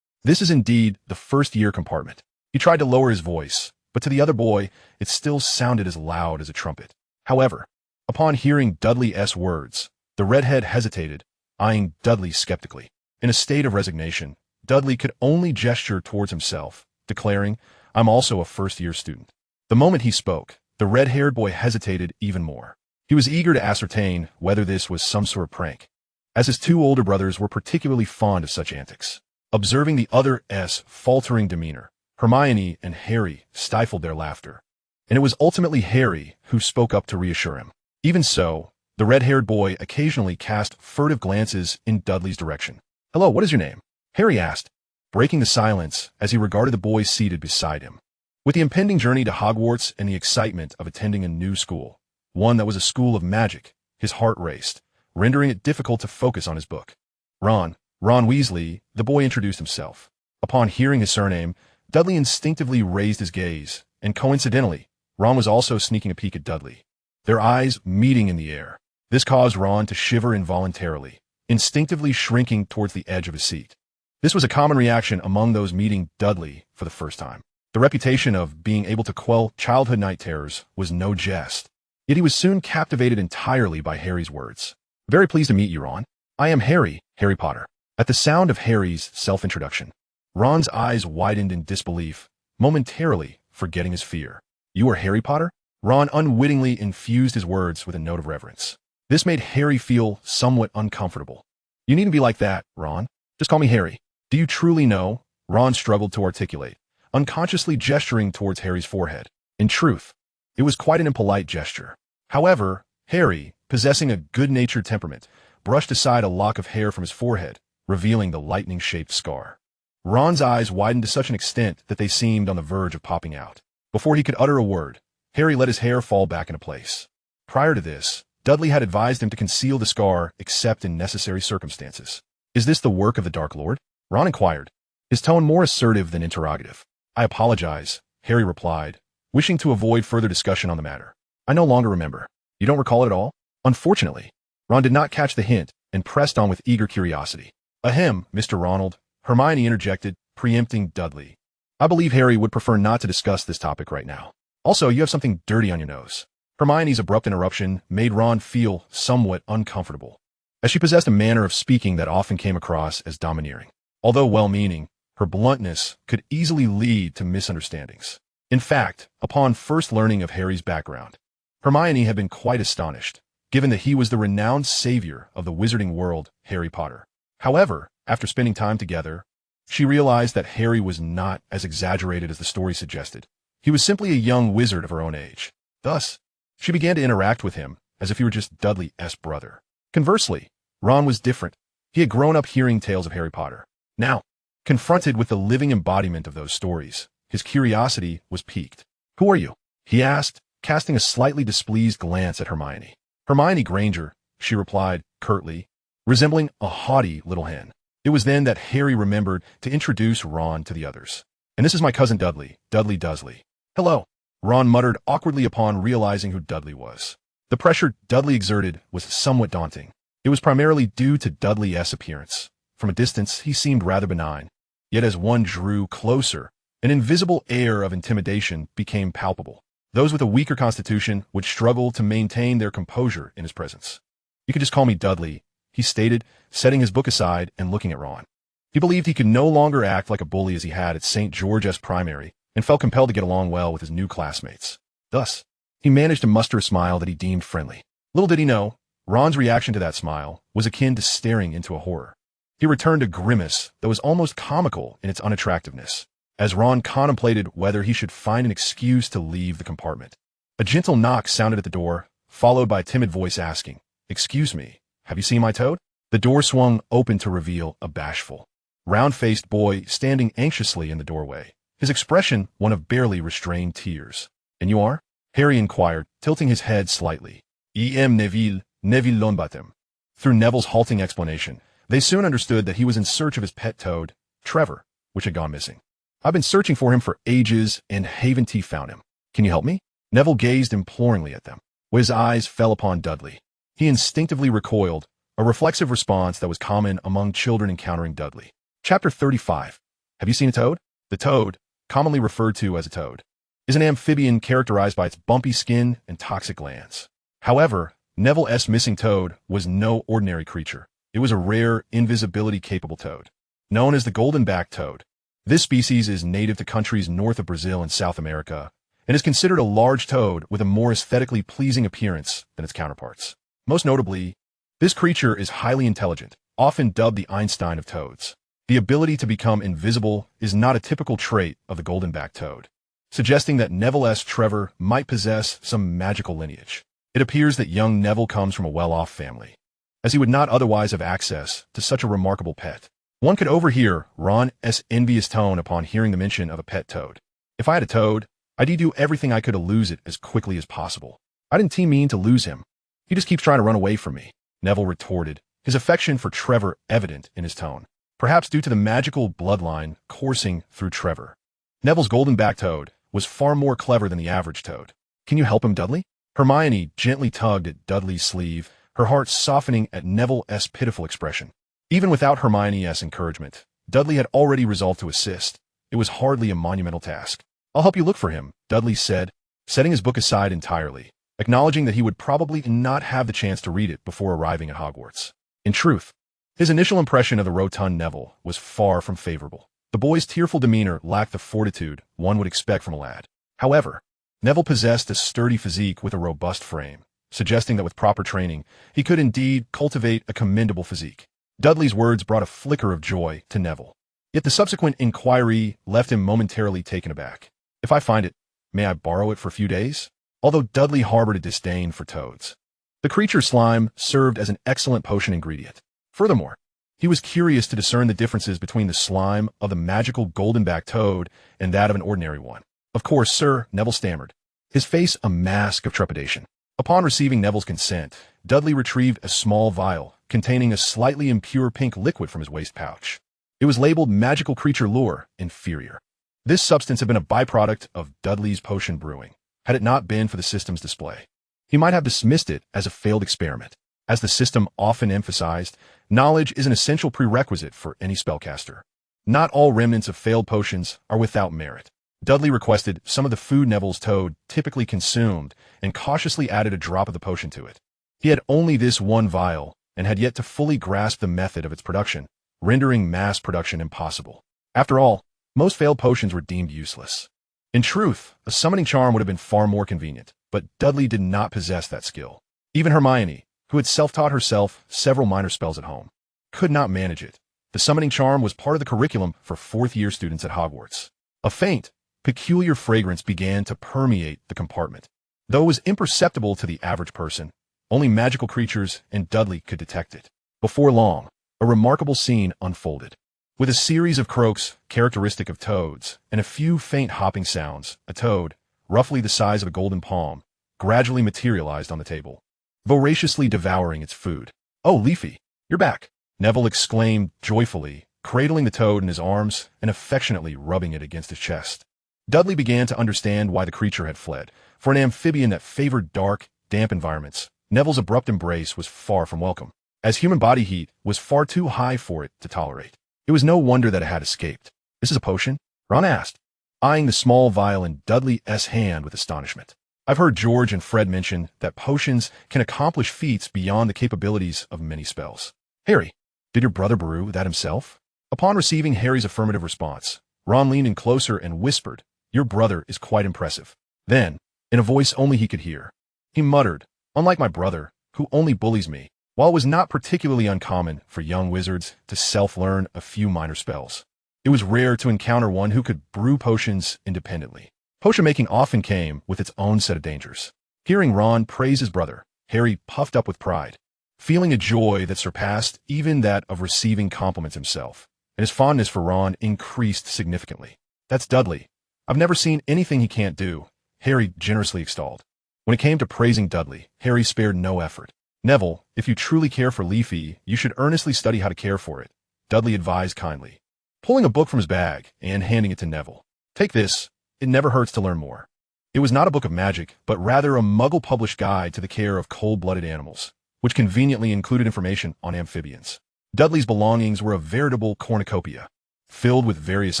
This is indeed the first-year compartment." He tried to lower his voice, but to the other boy, it still sounded as loud as a trumpet. However, upon hearing Dudley's words, the redhead hesitated, eyeing Dudley skeptically. In a state of resignation, Dudley could only gesture towards himself, declaring, "I'm also a first-year student." The moment he spoke, the red-haired boy hesitated even more. He was eager to ascertain whether this was some sort of prank, as his two older brothers were particularly fond of such antics. Observing the other's faltering demeanor, Hermione and Harry stifled their laughter, and it was ultimately Harry who spoke up to reassure him. Even so, the red-haired boy occasionally cast furtive glances in Dudley's direction. "Hello, what is your name?" Harry asked, breaking the silence as he regarded the boy seated beside him. With the impending journey to Hogwarts and the excitement of attending a new school, one that was a school of magic, his heart raced, rendering it difficult to focus on his book. Ron Weasley, the boy introduced himself. Upon hearing his surname, Dudley instinctively raised his gaze, and coincidentally, Ron was also sneaking a peek at Dudley. Their eyes meeting in the air. This caused Ron to shiver involuntarily, instinctively shrinking towards the edge of his seat. This was a common reaction among those meeting Dudley for the first time. The reputation of being able to quell childhood night terrors was no jest. Yet he was soon captivated entirely by Harry's words. "Very pleased to meet you, Ron. I am Harry Potter." At the sound of Harry's self-introduction, Ron's eyes widened in disbelief, momentarily forgetting his fear. "You are Harry Potter?" Ron unwittingly infused his words with a note of reverence. This made Harry feel somewhat uncomfortable. "You needn't be like that, Ron. Just call me Harry." "Do you truly know?" Ron struggled to articulate, unconsciously gesturing towards Harry's forehead. In truth, it was quite an impolite gesture. However, Harry, possessing a good-natured temperament, brushed aside a lock of hair from his forehead, revealing the lightning-shaped scar. Ron's eyes widened to such an extent that they seemed on the verge of popping out. Before he could utter a word, Harry let his hair fall back into place. Prior to this, Dudley had advised him to conceal the scar except in necessary circumstances. "Is this the work of the Dark Lord?" Ron inquired, his tone more assertive than interrogative. "I apologize," Harry replied, wishing to avoid further discussion on the matter. "I no longer remember." "You don't recall it at all?" Unfortunately, Ron did not catch the hint and pressed on with eager curiosity. "Ahem, Mr. Ronald," Hermione interjected, preempting Dudley. "I believe Harry would prefer not to discuss this topic right now. Also, you have something dirty on your nose." Hermione's abrupt interruption made Ron feel somewhat uncomfortable, as she possessed a manner of speaking that often came across as domineering. Although well-meaning, her bluntness could easily lead to misunderstandings. In fact, upon first learning of Harry's background, Hermione had been quite astonished, given that he was the renowned savior of the Wizarding World, Harry Potter. However, after spending time together, she realized that Harry was not as exaggerated as the story suggested. He was simply a young wizard of her own age. Thus, she began to interact with him as if he were just Dudley's brother. Conversely, Ron was different. He had grown up hearing tales of Harry Potter. Now, confronted with the living embodiment of those stories, his curiosity was piqued. "Who are you?" he asked, casting a slightly displeased glance at Hermione. "Hermione Granger," she replied curtly, resembling a haughty little hen. It was then that Harry remembered to introduce Ron to the others. "And this is my cousin Dudley Dursley." "Hello," Ron muttered awkwardly upon realizing who Dudley was. The pressure Dudley exerted was somewhat daunting. It was primarily due to Dudley's appearance. From a distance, he seemed rather benign. Yet as one drew closer, an invisible air of intimidation became palpable. Those with a weaker constitution would struggle to maintain their composure in his presence. "You could just call me Dudley," he stated, setting his book aside and looking at Ron. He believed he could no longer act like a bully as he had at St. George's Primary, and felt compelled to get along well with his new classmates. Thus, He managed to muster a smile that he deemed friendly. Little did he know, Ron's reaction to that smile was akin to staring into a horror. He returned a grimace that was almost comical in its unattractiveness, as Ron contemplated whether he should find an excuse to leave the compartment. A gentle knock sounded at the door, followed by a timid voice asking, "Excuse me, have you seen my toad?" The door swung open to reveal a bashful, round-faced boy standing anxiously in the doorway, his expression one of barely restrained tears. "And you are?" Harry inquired, tilting his head slightly. Neville Longbottom." Through Neville's halting explanation, they soon understood that he was in search of his pet toad, Trevor, which had gone missing. "I've been searching for him for ages, and Haven T found him. Can you help me?" Neville gazed imploringly at them. His eyes fell upon Dudley. He instinctively recoiled, a reflexive response that was common among children encountering Dudley. Chapter 35. Have you seen a toad? The toad, commonly referred to as a toad, is an amphibian characterized by its bumpy skin and toxic glands. However, Neville's missing toad was no ordinary creature. It was a rare, invisibility-capable toad, known as the golden-backed toad. This species is native to countries north of Brazil and South America, and is considered a large toad with a more aesthetically pleasing appearance than its counterparts. Most notably, this creature is highly intelligent, often dubbed the Einstein of toads. The ability to become invisible is not a typical trait of the golden-backed toad, suggesting that Neville's Trevor might possess some magical lineage. It appears that young Neville comes from a well-off family, as he would not otherwise have access to such a remarkable pet. One could overhear Ron's envious tone upon hearing the mention of a pet toad. "If I had a toad, I'd do everything I could to lose it as quickly as possible. I didn't mean to lose him. He just keeps trying to run away from me," Neville retorted, his affection for Trevor evident in his tone, perhaps due to the magical bloodline coursing through Trevor. Neville's golden-backed toad was far more clever than the average toad. "Can you help him, Dudley?" Hermione gently tugged at Dudley's sleeve, her heart softening at Neville's pitiful expression. Even without Hermione's encouragement, Dudley had already resolved to assist. It was hardly a monumental task. "I'll help you look for him," Dudley said, setting his book aside entirely, acknowledging that he would probably not have the chance to read it before arriving at Hogwarts. In truth, his initial impression of the rotund Neville was far from favorable. The boy's tearful demeanor lacked the fortitude one would expect from a lad. However, Neville possessed a sturdy physique with a robust frame, suggesting that with proper training, he could indeed cultivate a commendable physique. Dudley's words brought a flicker of joy to Neville. Yet the subsequent inquiry left him momentarily taken aback. "If I find it, may I borrow it for a few days?" Although Dudley harbored a disdain for toads, the creature's slime served as an excellent potion ingredient. Furthermore, he was curious to discern the differences between the slime of the magical golden-backed toad and that of an ordinary one. "Of course, sir," Neville stammered, his face a mask of trepidation. Upon receiving Neville's consent, Dudley retrieved a small vial containing a slightly impure pink liquid from his waist pouch. It was labeled Magical Creature Lure Inferior. This substance had been a byproduct of Dudley's potion brewing, had it not been for the system's display. He might have dismissed it as a failed experiment. As the system often emphasized, knowledge is an essential prerequisite for any spellcaster. Not all remnants of failed potions are without merit. Dudley requested some of the food Neville's toad typically consumed and cautiously added a drop of the potion to it. He had only this one vial and had yet to fully grasp the method of its production, rendering mass production impossible. After all, most failed potions were deemed useless. In truth, a summoning charm would have been far more convenient, but Dudley did not possess that skill. Even Hermione, who had self-taught herself several minor spells at home, could not manage it. The summoning charm was part of the curriculum for fourth-year students at Hogwarts. A faint, peculiar fragrance began to permeate the compartment. Though it was imperceptible to the average person, only magical creatures and Dudley could detect it. Before long, a remarkable scene unfolded. With a series of croaks characteristic of toads and a few faint hopping sounds, a toad, roughly the size of a golden palm, gradually materialized on the table, voraciously devouring its food. "Oh, Leafy, you're back," Neville exclaimed joyfully, cradling the toad in his arms and affectionately rubbing it against his chest. Dudley began to understand why the creature had fled. For an amphibian that favored dark, damp environments, Neville's abrupt embrace was far from welcome, as human body heat was far too high for it to tolerate. It was no wonder that it had escaped. "This is a potion?" Ron asked, eyeing the small vial in Dudley's hand with astonishment. "I've heard George and Fred mention that potions can accomplish feats beyond the capabilities of many spells. Harry, did your brother brew that himself?" Upon receiving Harry's affirmative response, Ron leaned in closer and whispered, "Your brother is quite impressive." Then, in a voice only he could hear. He muttered, "Unlike my brother, who only bullies me." While it was not particularly uncommon for young wizards to self-learn a few minor spells, it was rare to encounter one who could brew potions independently. Potion making often came with its own set of dangers. Hearing Ron praise his brother, Harry puffed up with pride, feeling a joy that surpassed even that of receiving compliments himself, and his fondness for Ron increased significantly. "That's Dudley. I've never seen anything he can't do," Harry generously extolled. When it came to praising Dudley, Harry spared no effort. "Neville, if you truly care for Leafy, you should earnestly study how to care for it," Dudley advised kindly, pulling a book from his bag and handing it to Neville. "Take this. It never hurts to learn more." It was not a book of magic, but rather a Muggle-published guide to the care of cold-blooded animals, which conveniently included information on amphibians. Dudley's belongings were a veritable cornucopia, filled with various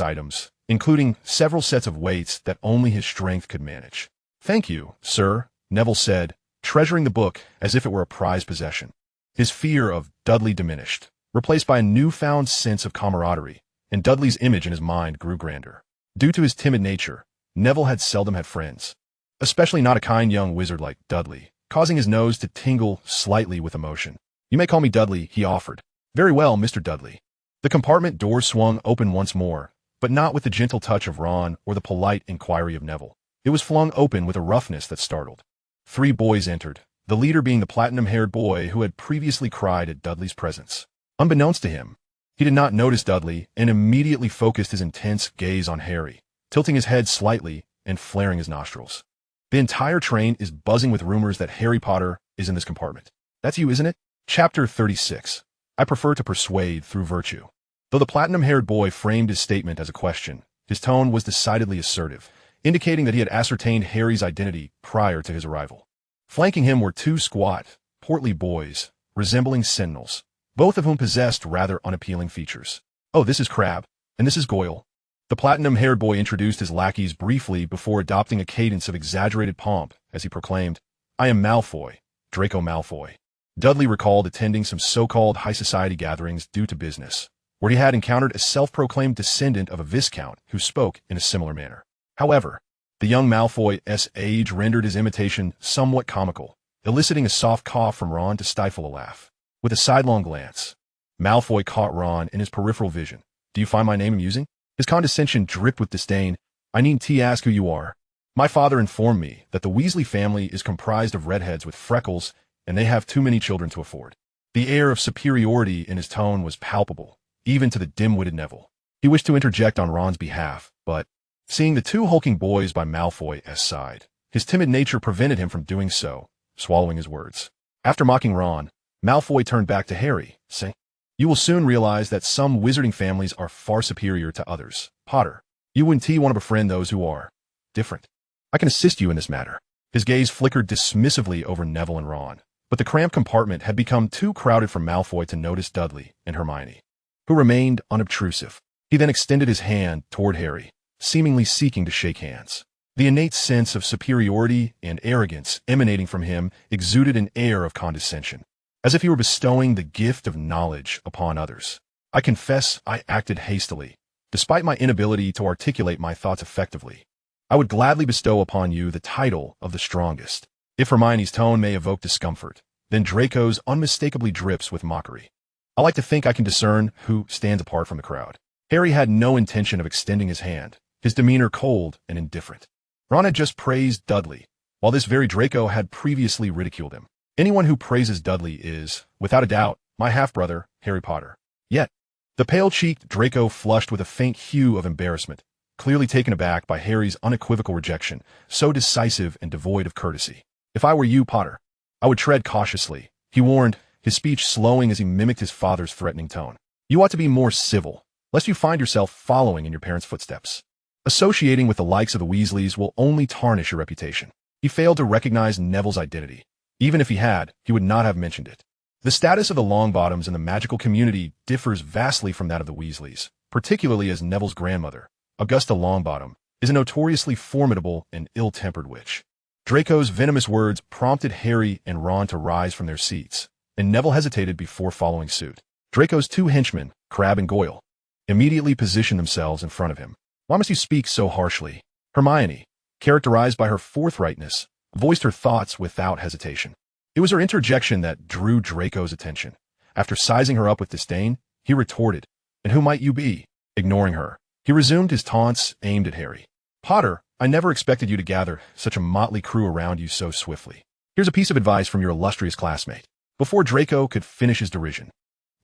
items, including several sets of weights that only his strength could manage. "Thank you, sir," Neville said, treasuring the book as if it were a prized possession. His fear of Dudley diminished, replaced by a newfound sense of camaraderie, and Dudley's image in his mind grew grander. Due to his timid nature, Neville had seldom had friends, especially not a kind young wizard like Dudley, causing his nose to tingle slightly with emotion. "You may call me Dudley," he offered. "Very well, Mr. Dudley." The compartment door swung open once more, but not with the gentle touch of Ron or the polite inquiry of Neville. It was flung open with a roughness that startled. 3 boys entered, the leader being the platinum-haired boy who had previously cried at Dudley's presence. Unbeknownst to him, he did not notice Dudley and immediately focused his intense gaze on Harry, tilting his head slightly and flaring his nostrils. "The entire train is buzzing with rumors that Harry Potter is in this compartment. That's you, isn't it?" Chapter 36. I prefer to persuade through virtue. Though the platinum-haired boy framed his statement as a question, his tone was decidedly assertive, indicating that he had ascertained Harry's identity prior to his arrival. Flanking him were 2 squat, portly boys, resembling sentinels, both of whom possessed rather unappealing features. "Oh, this is Crabbe, and this is Goyle." The platinum-haired boy introduced his lackeys briefly before adopting a cadence of exaggerated pomp as he proclaimed, "I am Malfoy, Draco Malfoy." Dudley recalled attending some so-called high society gatherings due to business, where he had encountered a self-proclaimed descendant of a viscount who spoke in a similar manner. However, the young Malfoy's age rendered his imitation somewhat comical, eliciting a soft cough from Ron to stifle a laugh. With a sidelong glance, Malfoy caught Ron in his peripheral vision. "Do you find my name amusing?" His condescension dripped with disdain. "I need to ask who you are. My father informed me that the Weasley family is comprised of redheads with freckles, and they have too many children to afford." The air of superiority in his tone was palpable, even to the dim-witted Neville. He wished to interject on Ron's behalf, but seeing the 2 hulking boys by Malfoy's side, his timid nature prevented him from doing so, swallowing his words. After mocking Ron, Malfoy turned back to Harry, saying, "You will soon realize that some wizarding families are far superior to others. Potter, you and T want to befriend those who are different. I can assist you in this matter." His gaze flickered dismissively over Neville and Ron, but the cramped compartment had become too crowded for Malfoy to notice Dudley and Hermione, who remained unobtrusive. He then extended his hand toward Harry, seemingly seeking to shake hands. The innate sense of superiority and arrogance emanating from him exuded an air of condescension, as if he were bestowing the gift of knowledge upon others. "I confess I acted hastily, despite my inability to articulate my thoughts effectively. I would gladly bestow upon you the title of the strongest." If Hermione's tone may evoke discomfort, then Draco's unmistakably drips with mockery. "I like to think I can discern who stands apart from the crowd." Harry had no intention of extending his hand, his demeanor cold and indifferent. Ron had just praised Dudley, while this very Draco had previously ridiculed him. Anyone who praises Dudley is, without a doubt, my half-brother, Harry Potter. Yet, the pale-cheeked Draco flushed with a faint hue of embarrassment, clearly taken aback by Harry's unequivocal rejection, so decisive and devoid of courtesy. "If I were you, Potter, I would tread cautiously," he warned, his speech slowing as he mimicked his father's threatening tone. "You ought to be more civil, lest you find yourself following in your parents' footsteps. Associating with the likes of the Weasleys will only tarnish your reputation." He failed to recognize Neville's identity. Even if he had, he would not have mentioned it. The status of the Longbottoms in the magical community differs vastly from that of the Weasleys, particularly as Neville's grandmother, Augusta Longbottom, is a notoriously formidable and ill-tempered witch. Draco's venomous words prompted Harry and Ron to rise from their seats, and Neville hesitated before following suit. Draco's 2 henchmen, Crabbe and Goyle, immediately positioned themselves in front of him. "Why must you speak so harshly? Hermione, characterized by her forthrightness, voiced her thoughts without hesitation. It was her interjection that drew Draco's attention. After sizing her up with disdain, he retorted, "And who might you be?" Ignoring her, he resumed his taunts aimed at Harry. "Potter, I never expected you to gather such a motley crew around you so swiftly. Here's a piece of advice from your illustrious classmate." Before Draco could finish his derision,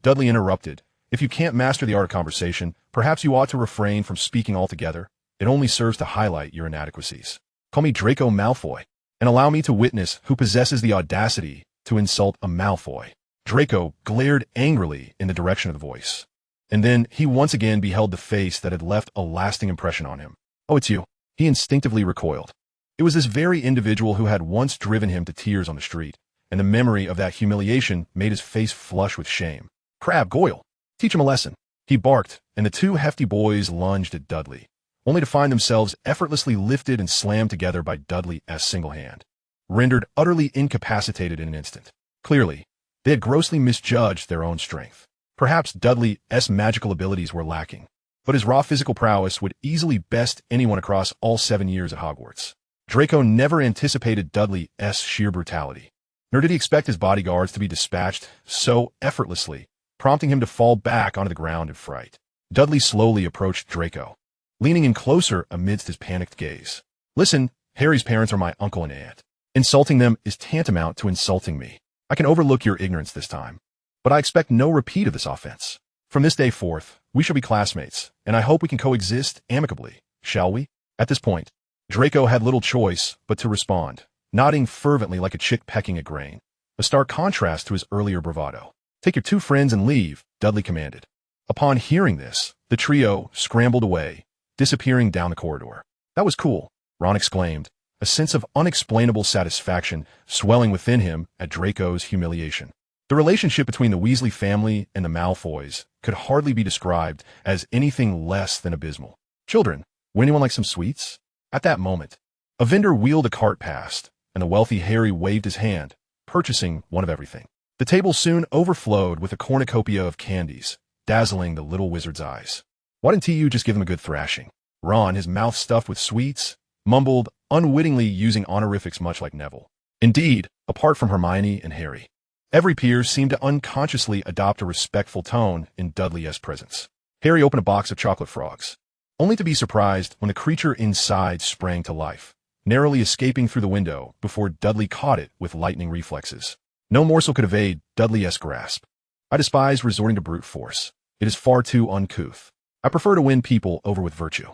Dudley interrupted. "If you can't master the art of conversation, perhaps you ought to refrain from speaking altogether. It only serves to highlight your inadequacies. Call me Draco Malfoy, and allow me to witness who possesses the audacity to insult a Malfoy." Draco glared angrily in the direction of the voice. And then he once again beheld the face that had left a lasting impression on him. "Oh, it's you." He instinctively recoiled. It was this very individual who had once driven him to tears on the street, and the memory of that humiliation made his face flush with shame. "Crab Goyle, teach him a lesson." He barked, and the two hefty boys lunged at Dudley, only to find themselves effortlessly lifted and slammed together by Dudley's single hand, rendered utterly incapacitated in an instant. Clearly, they had grossly misjudged their own strength. Perhaps Dudley's magical abilities were lacking, but his raw physical prowess would easily best anyone across all 7 years at Hogwarts. Draco never anticipated Dudley's sheer brutality, nor did he expect his bodyguards to be dispatched so effortlessly, prompting him to fall back onto the ground in fright. Dudley slowly approached Draco, leaning in closer amidst his panicked gaze. "Listen, Harry's parents are my uncle and aunt. Insulting them is tantamount to insulting me. I can overlook your ignorance this time, but I expect no repeat of this offense. From this day forth, we shall be classmates, and I hope we can coexist amicably, shall we?" At this point, Draco had little choice but to respond, nodding fervently like a chick pecking at grain, a stark contrast to his earlier bravado. "Take your 2 friends and leave," Dudley commanded. Upon hearing this, the trio scrambled away, disappearing down the corridor. "That was cool," Ron exclaimed, a sense of unexplainable satisfaction swelling within him at Draco's humiliation. The relationship between the Weasley family and the Malfoys could hardly be described as anything less than abysmal. "Children, would anyone like some sweets?" At that moment, a vendor wheeled a cart past, and the wealthy Harry waved his hand, purchasing one of everything. The table soon overflowed with a cornucopia of candies, dazzling the little wizard's eyes. "Why didn't you just give him a good thrashing?" Ron, his mouth stuffed with sweets, mumbled, unwittingly using honorifics much like Neville. Indeed, apart from Hermione and Harry, every peer seemed to unconsciously adopt a respectful tone in Dudley's presence. Harry opened a box of chocolate frogs, only to be surprised when the creature inside sprang to life, narrowly escaping through the window before Dudley caught it with lightning reflexes. No morsel could evade Dudley's grasp. "I despise resorting to brute force. It is far too uncouth. I prefer to win people over with virtue."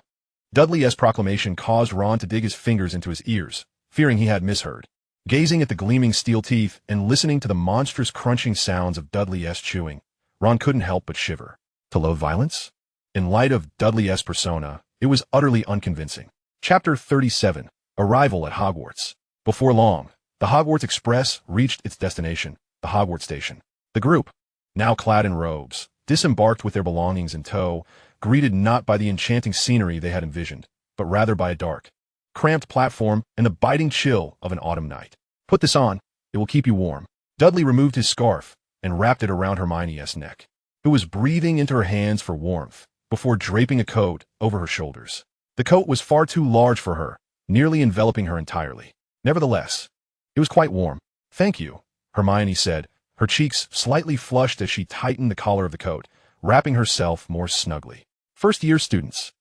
Dudley's proclamation caused Ron to dig his fingers into his ears, fearing he had misheard. Gazing at the gleaming steel teeth and listening to the monstrous crunching sounds of Dudley's chewing, Ron couldn't help but shiver. To loathe violence? In light of Dudley's persona, it was utterly unconvincing. Chapter 37. Arrival at Hogwarts. Before long, the Hogwarts Express reached its destination, the Hogwarts Station. The group, now clad in robes, disembarked with their belongings in tow, greeted not by the enchanting scenery they had envisioned, but rather by a dark, cramped platform and the biting chill of an autumn night. "Put this on, it will keep you warm." Dudley removed his scarf and wrapped it around Hermione's neck, who was breathing into her hands for warmth before draping a coat over her shoulders. The coat was far too large for her, nearly enveloping her entirely. Nevertheless, it was quite warm. "Thank you," Hermione said, her cheeks slightly flushed as she tightened the collar of the coat, wrapping herself more snugly. First-year students,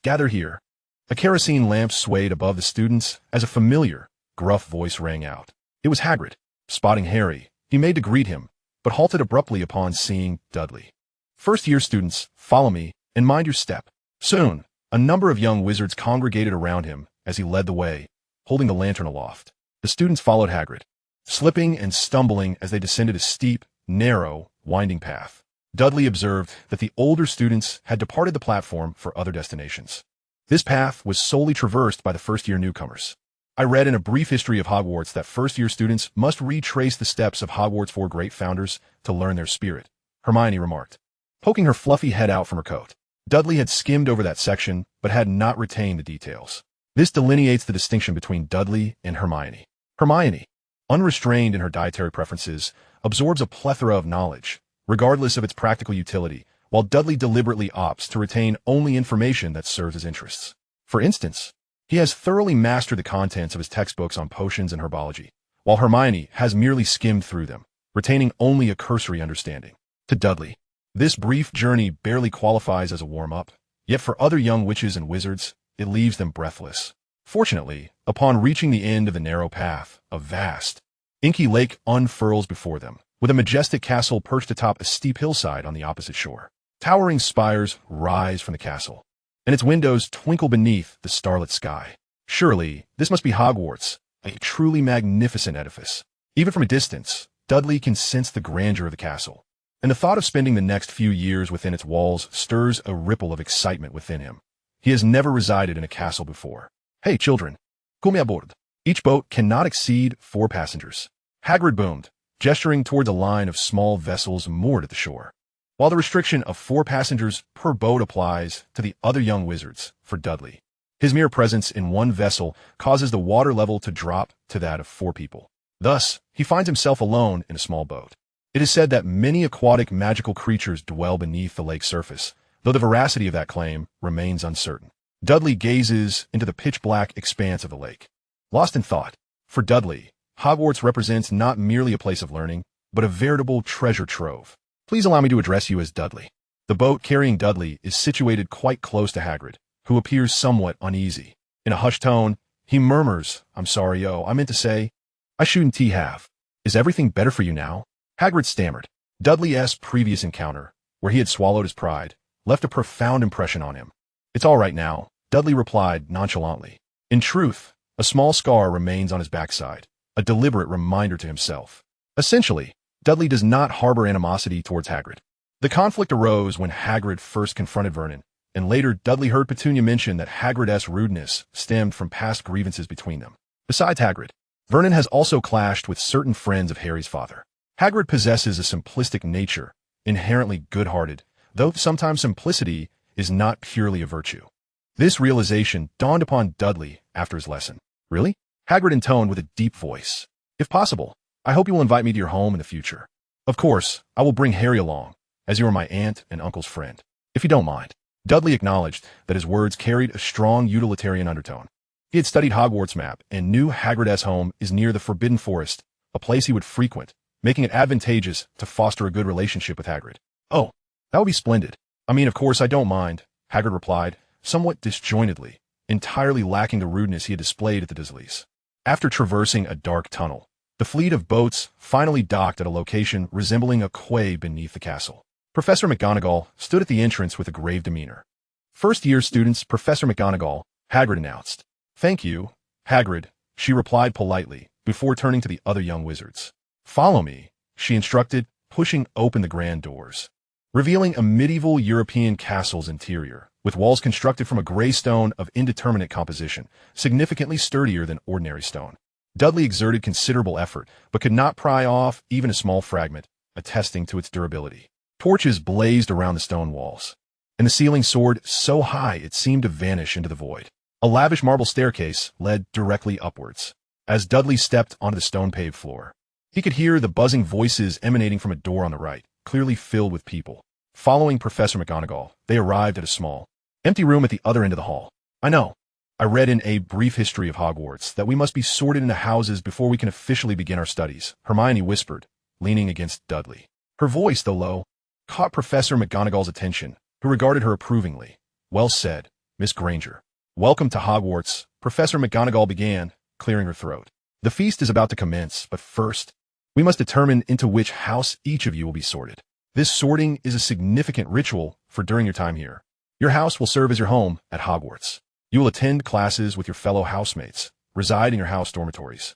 gather here." A kerosene lamp swayed above the students as a familiar, gruff voice rang out. It was Hagrid. Spotting Harry, he made to greet him, but halted abruptly upon seeing Dudley. "First-year students, follow me, and mind your step." Soon, a number of young wizards congregated around him as he led the way, holding the lantern aloft. The students followed Hagrid, slipping and stumbling as they descended a steep, narrow, winding path. Dudley observed that the older students had departed the platform for other destinations. This path was solely traversed by the first-year newcomers. "I read in a brief history of Hogwarts that first-year students must retrace the steps of Hogwarts' 4 great founders to learn their spirit," Hermione remarked, poking her fluffy head out from her coat. Dudley had skimmed over that section, but had not retained the details. This delineates the distinction between Dudley and Hermione. Hermione, unrestrained in her dietary preferences, absorbs a plethora of knowledge, regardless of its practical utility, while Dudley deliberately opts to retain only information that serves his interests. For instance, He has thoroughly mastered the contents of his textbooks on potions and herbology, while Hermione has merely skimmed through them, retaining only a cursory understanding. To Dudley, this brief journey barely qualifies as a warm-up, yet for other young witches and wizards, it leaves them breathless. Fortunately, upon reaching the end of the narrow path, a vast, inky lake unfurls before them, with a majestic castle perched atop a steep hillside on the opposite shore. Towering spires rise from the castle, and its windows twinkle beneath the starlit sky. Surely, this must be Hogwarts, a truly magnificent edifice. Even from a distance, Dudley can sense the grandeur of the castle, and the thought of spending the next few years within its walls stirs a ripple of excitement within him. He has never resided in a castle before. Hey, children, come aboard. Each boat cannot exceed 4 passengers. Hagrid boomed, gesturing toward the line of small vessels moored at the shore. While the restriction of 4 passengers per boat applies to the other young wizards, for Dudley, his mere presence in one vessel causes the water level to drop to that of 4 people. Thus, he finds himself alone in a small boat. It is said that many aquatic magical creatures dwell beneath the lake's surface, though the veracity of that claim remains uncertain. Dudley gazes into the pitch-black expanse of the lake, lost in thought. For Dudley, Hogwarts represents not merely a place of learning, but a veritable treasure trove. Please allow me to address you as Dudley. The boat carrying Dudley is situated quite close to Hagrid, who appears somewhat uneasy. In a hushed tone, he murmurs, "I'm sorry, I meant to say, I shouldn't have. Is everything better for you now?" Hagrid stammered. Dudley's previous encounter, where he had swallowed his pride, left a profound impression on him. "It's all right now," Dudley replied nonchalantly. In truth, a small scar remains on his backside, a deliberate reminder to himself. Essentially, Dudley does not harbor animosity towards Hagrid. The conflict arose when Hagrid first confronted Vernon, and later Dudley heard Petunia mention that Hagrid's rudeness stemmed from past grievances between them. Besides Hagrid, Vernon has also clashed with certain friends of Harry's father. Hagrid possesses a simplistic nature, inherently good-hearted, though sometimes simplicity is not purely a virtue. This realization dawned upon Dudley after his lesson. "Really?" Hagrid intoned with a deep voice. "If possible, I hope you will invite me to your home in the future. Of course, I will bring Harry along, as you are my aunt and uncle's friend, if you don't mind." Dudley acknowledged that his words carried a strong utilitarian undertone. He had studied Hogwarts map and knew Hagrid's home is near the Forbidden Forest, a place he would frequent, making it advantageous to foster a good relationship with Hagrid. "Oh, that would be splendid. I mean, of course I don't mind," Hagrid replied, somewhat disjointedly, entirely lacking the rudeness he had displayed at the Dursleys. After traversing a dark tunnel, the fleet of boats finally docked at a location resembling a quay beneath the castle. Professor McGonagall stood at the entrance with a grave demeanor. "First-year students, Professor McGonagall," Hagrid announced. "Thank you, Hagrid," she replied politely, before turning to the other young wizards. "Follow me," she instructed, pushing open the grand doors, revealing a medieval European castle's interior, with walls constructed from a gray stone of indeterminate composition, significantly sturdier than ordinary stone. Dudley exerted considerable effort, but could not pry off even a small fragment, attesting to its durability. Torches blazed around the stone walls, and the ceiling soared so high it seemed to vanish into the void. A lavish marble staircase led directly upwards. As Dudley stepped onto the stone-paved floor, he could hear the buzzing voices emanating from a door on the right, clearly filled with people. Following Professor McGonagall, they arrived at a small, empty room at the other end of the hall. "I know. I read in A Brief History of Hogwarts that we must be sorted into houses before we can officially begin our studies," Hermione whispered, leaning against Dudley. Her voice, though low, caught Professor McGonagall's attention, who regarded her approvingly. "Well said, Miss Granger. Welcome to Hogwarts," Professor McGonagall began, clearing her throat. "The feast is about to commence, but first, we must determine into which house each of you will be sorted. This sorting is a significant ritual for during your time here. Your house will serve as your home at Hogwarts. You will attend classes with your fellow housemates, reside in your house dormitories,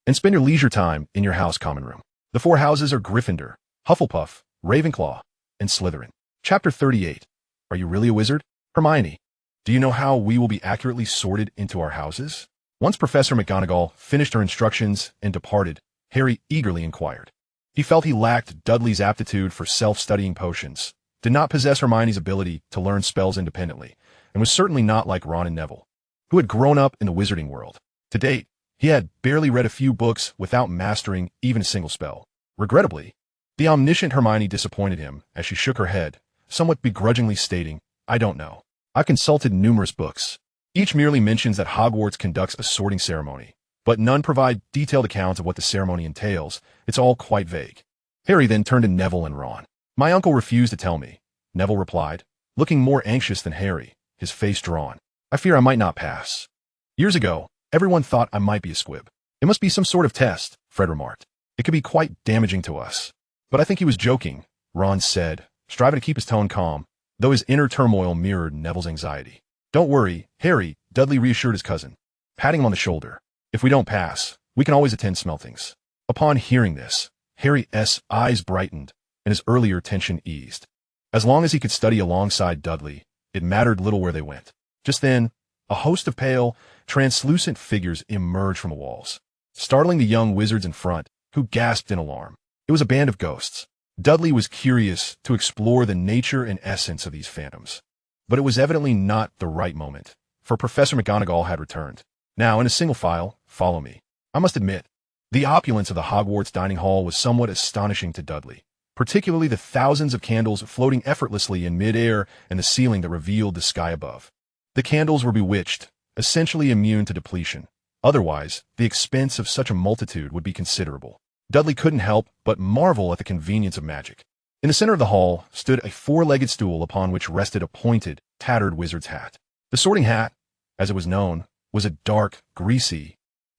and spend your leisure time in your house common room. The 4 houses are Gryffindor, Hufflepuff, Ravenclaw, and Slytherin." Chapter 38. Are you really a wizard? Hermione, do you know how we will be accurately sorted into our houses? Once Professor McGonagall finished her instructions and departed, Harry eagerly inquired. He felt he lacked Dudley's aptitude for self-studying potions, did not possess Hermione's ability to learn spells independently, and was certainly not like Ron and Neville, who had grown up in the wizarding world. To date, he had barely read a few books without mastering even a single spell. Regrettably, the omniscient Hermione disappointed him as she shook her head, somewhat begrudgingly stating, "I don't know. I've consulted numerous books, Each merely mentions that Hogwarts conducts a sorting ceremony, but none provide detailed accounts of what the ceremony entails. It's all quite vague. Harry then turned to Neville and Ron. My uncle refused to tell me, Neville replied, looking more anxious than Harry, his face drawn. I fear I might not pass. Years ago, everyone thought I might be a squib. It must be some sort of test, Fred remarked. It could be quite damaging to us. But I think he was joking, Ron said, striving to keep his tone calm, though his inner turmoil mirrored Neville's anxiety. Don't worry, Harry, Dudley reassured his cousin, patting him on the shoulder. If we don't pass, we can always attend Smeltings. Upon hearing this, Harry's eyes brightened, and his earlier tension eased. As long as he could study alongside Dudley, it mattered little where they went. Just then, a host of pale, translucent figures emerged from the walls, startling the young wizards in front, who gasped in alarm. It was a band of ghosts. Dudley was curious to explore the nature and essence of these phantoms. But it was evidently not the right moment, for Professor McGonagall had returned. Now, in a single file, follow me. I must admit, the opulence of the Hogwarts dining hall was somewhat astonishing to Dudley, particularly the thousands of candles floating effortlessly in mid-air and the ceiling that revealed the sky above. The candles were bewitched, essentially immune to depletion. Otherwise, the expense of such a multitude would be considerable. Dudley couldn't help but marvel at the convenience of magic. In the center of the hall stood a four-legged stool upon which rested a pointed, tattered wizard's hat. The sorting hat, as it was known, was a dark, greasy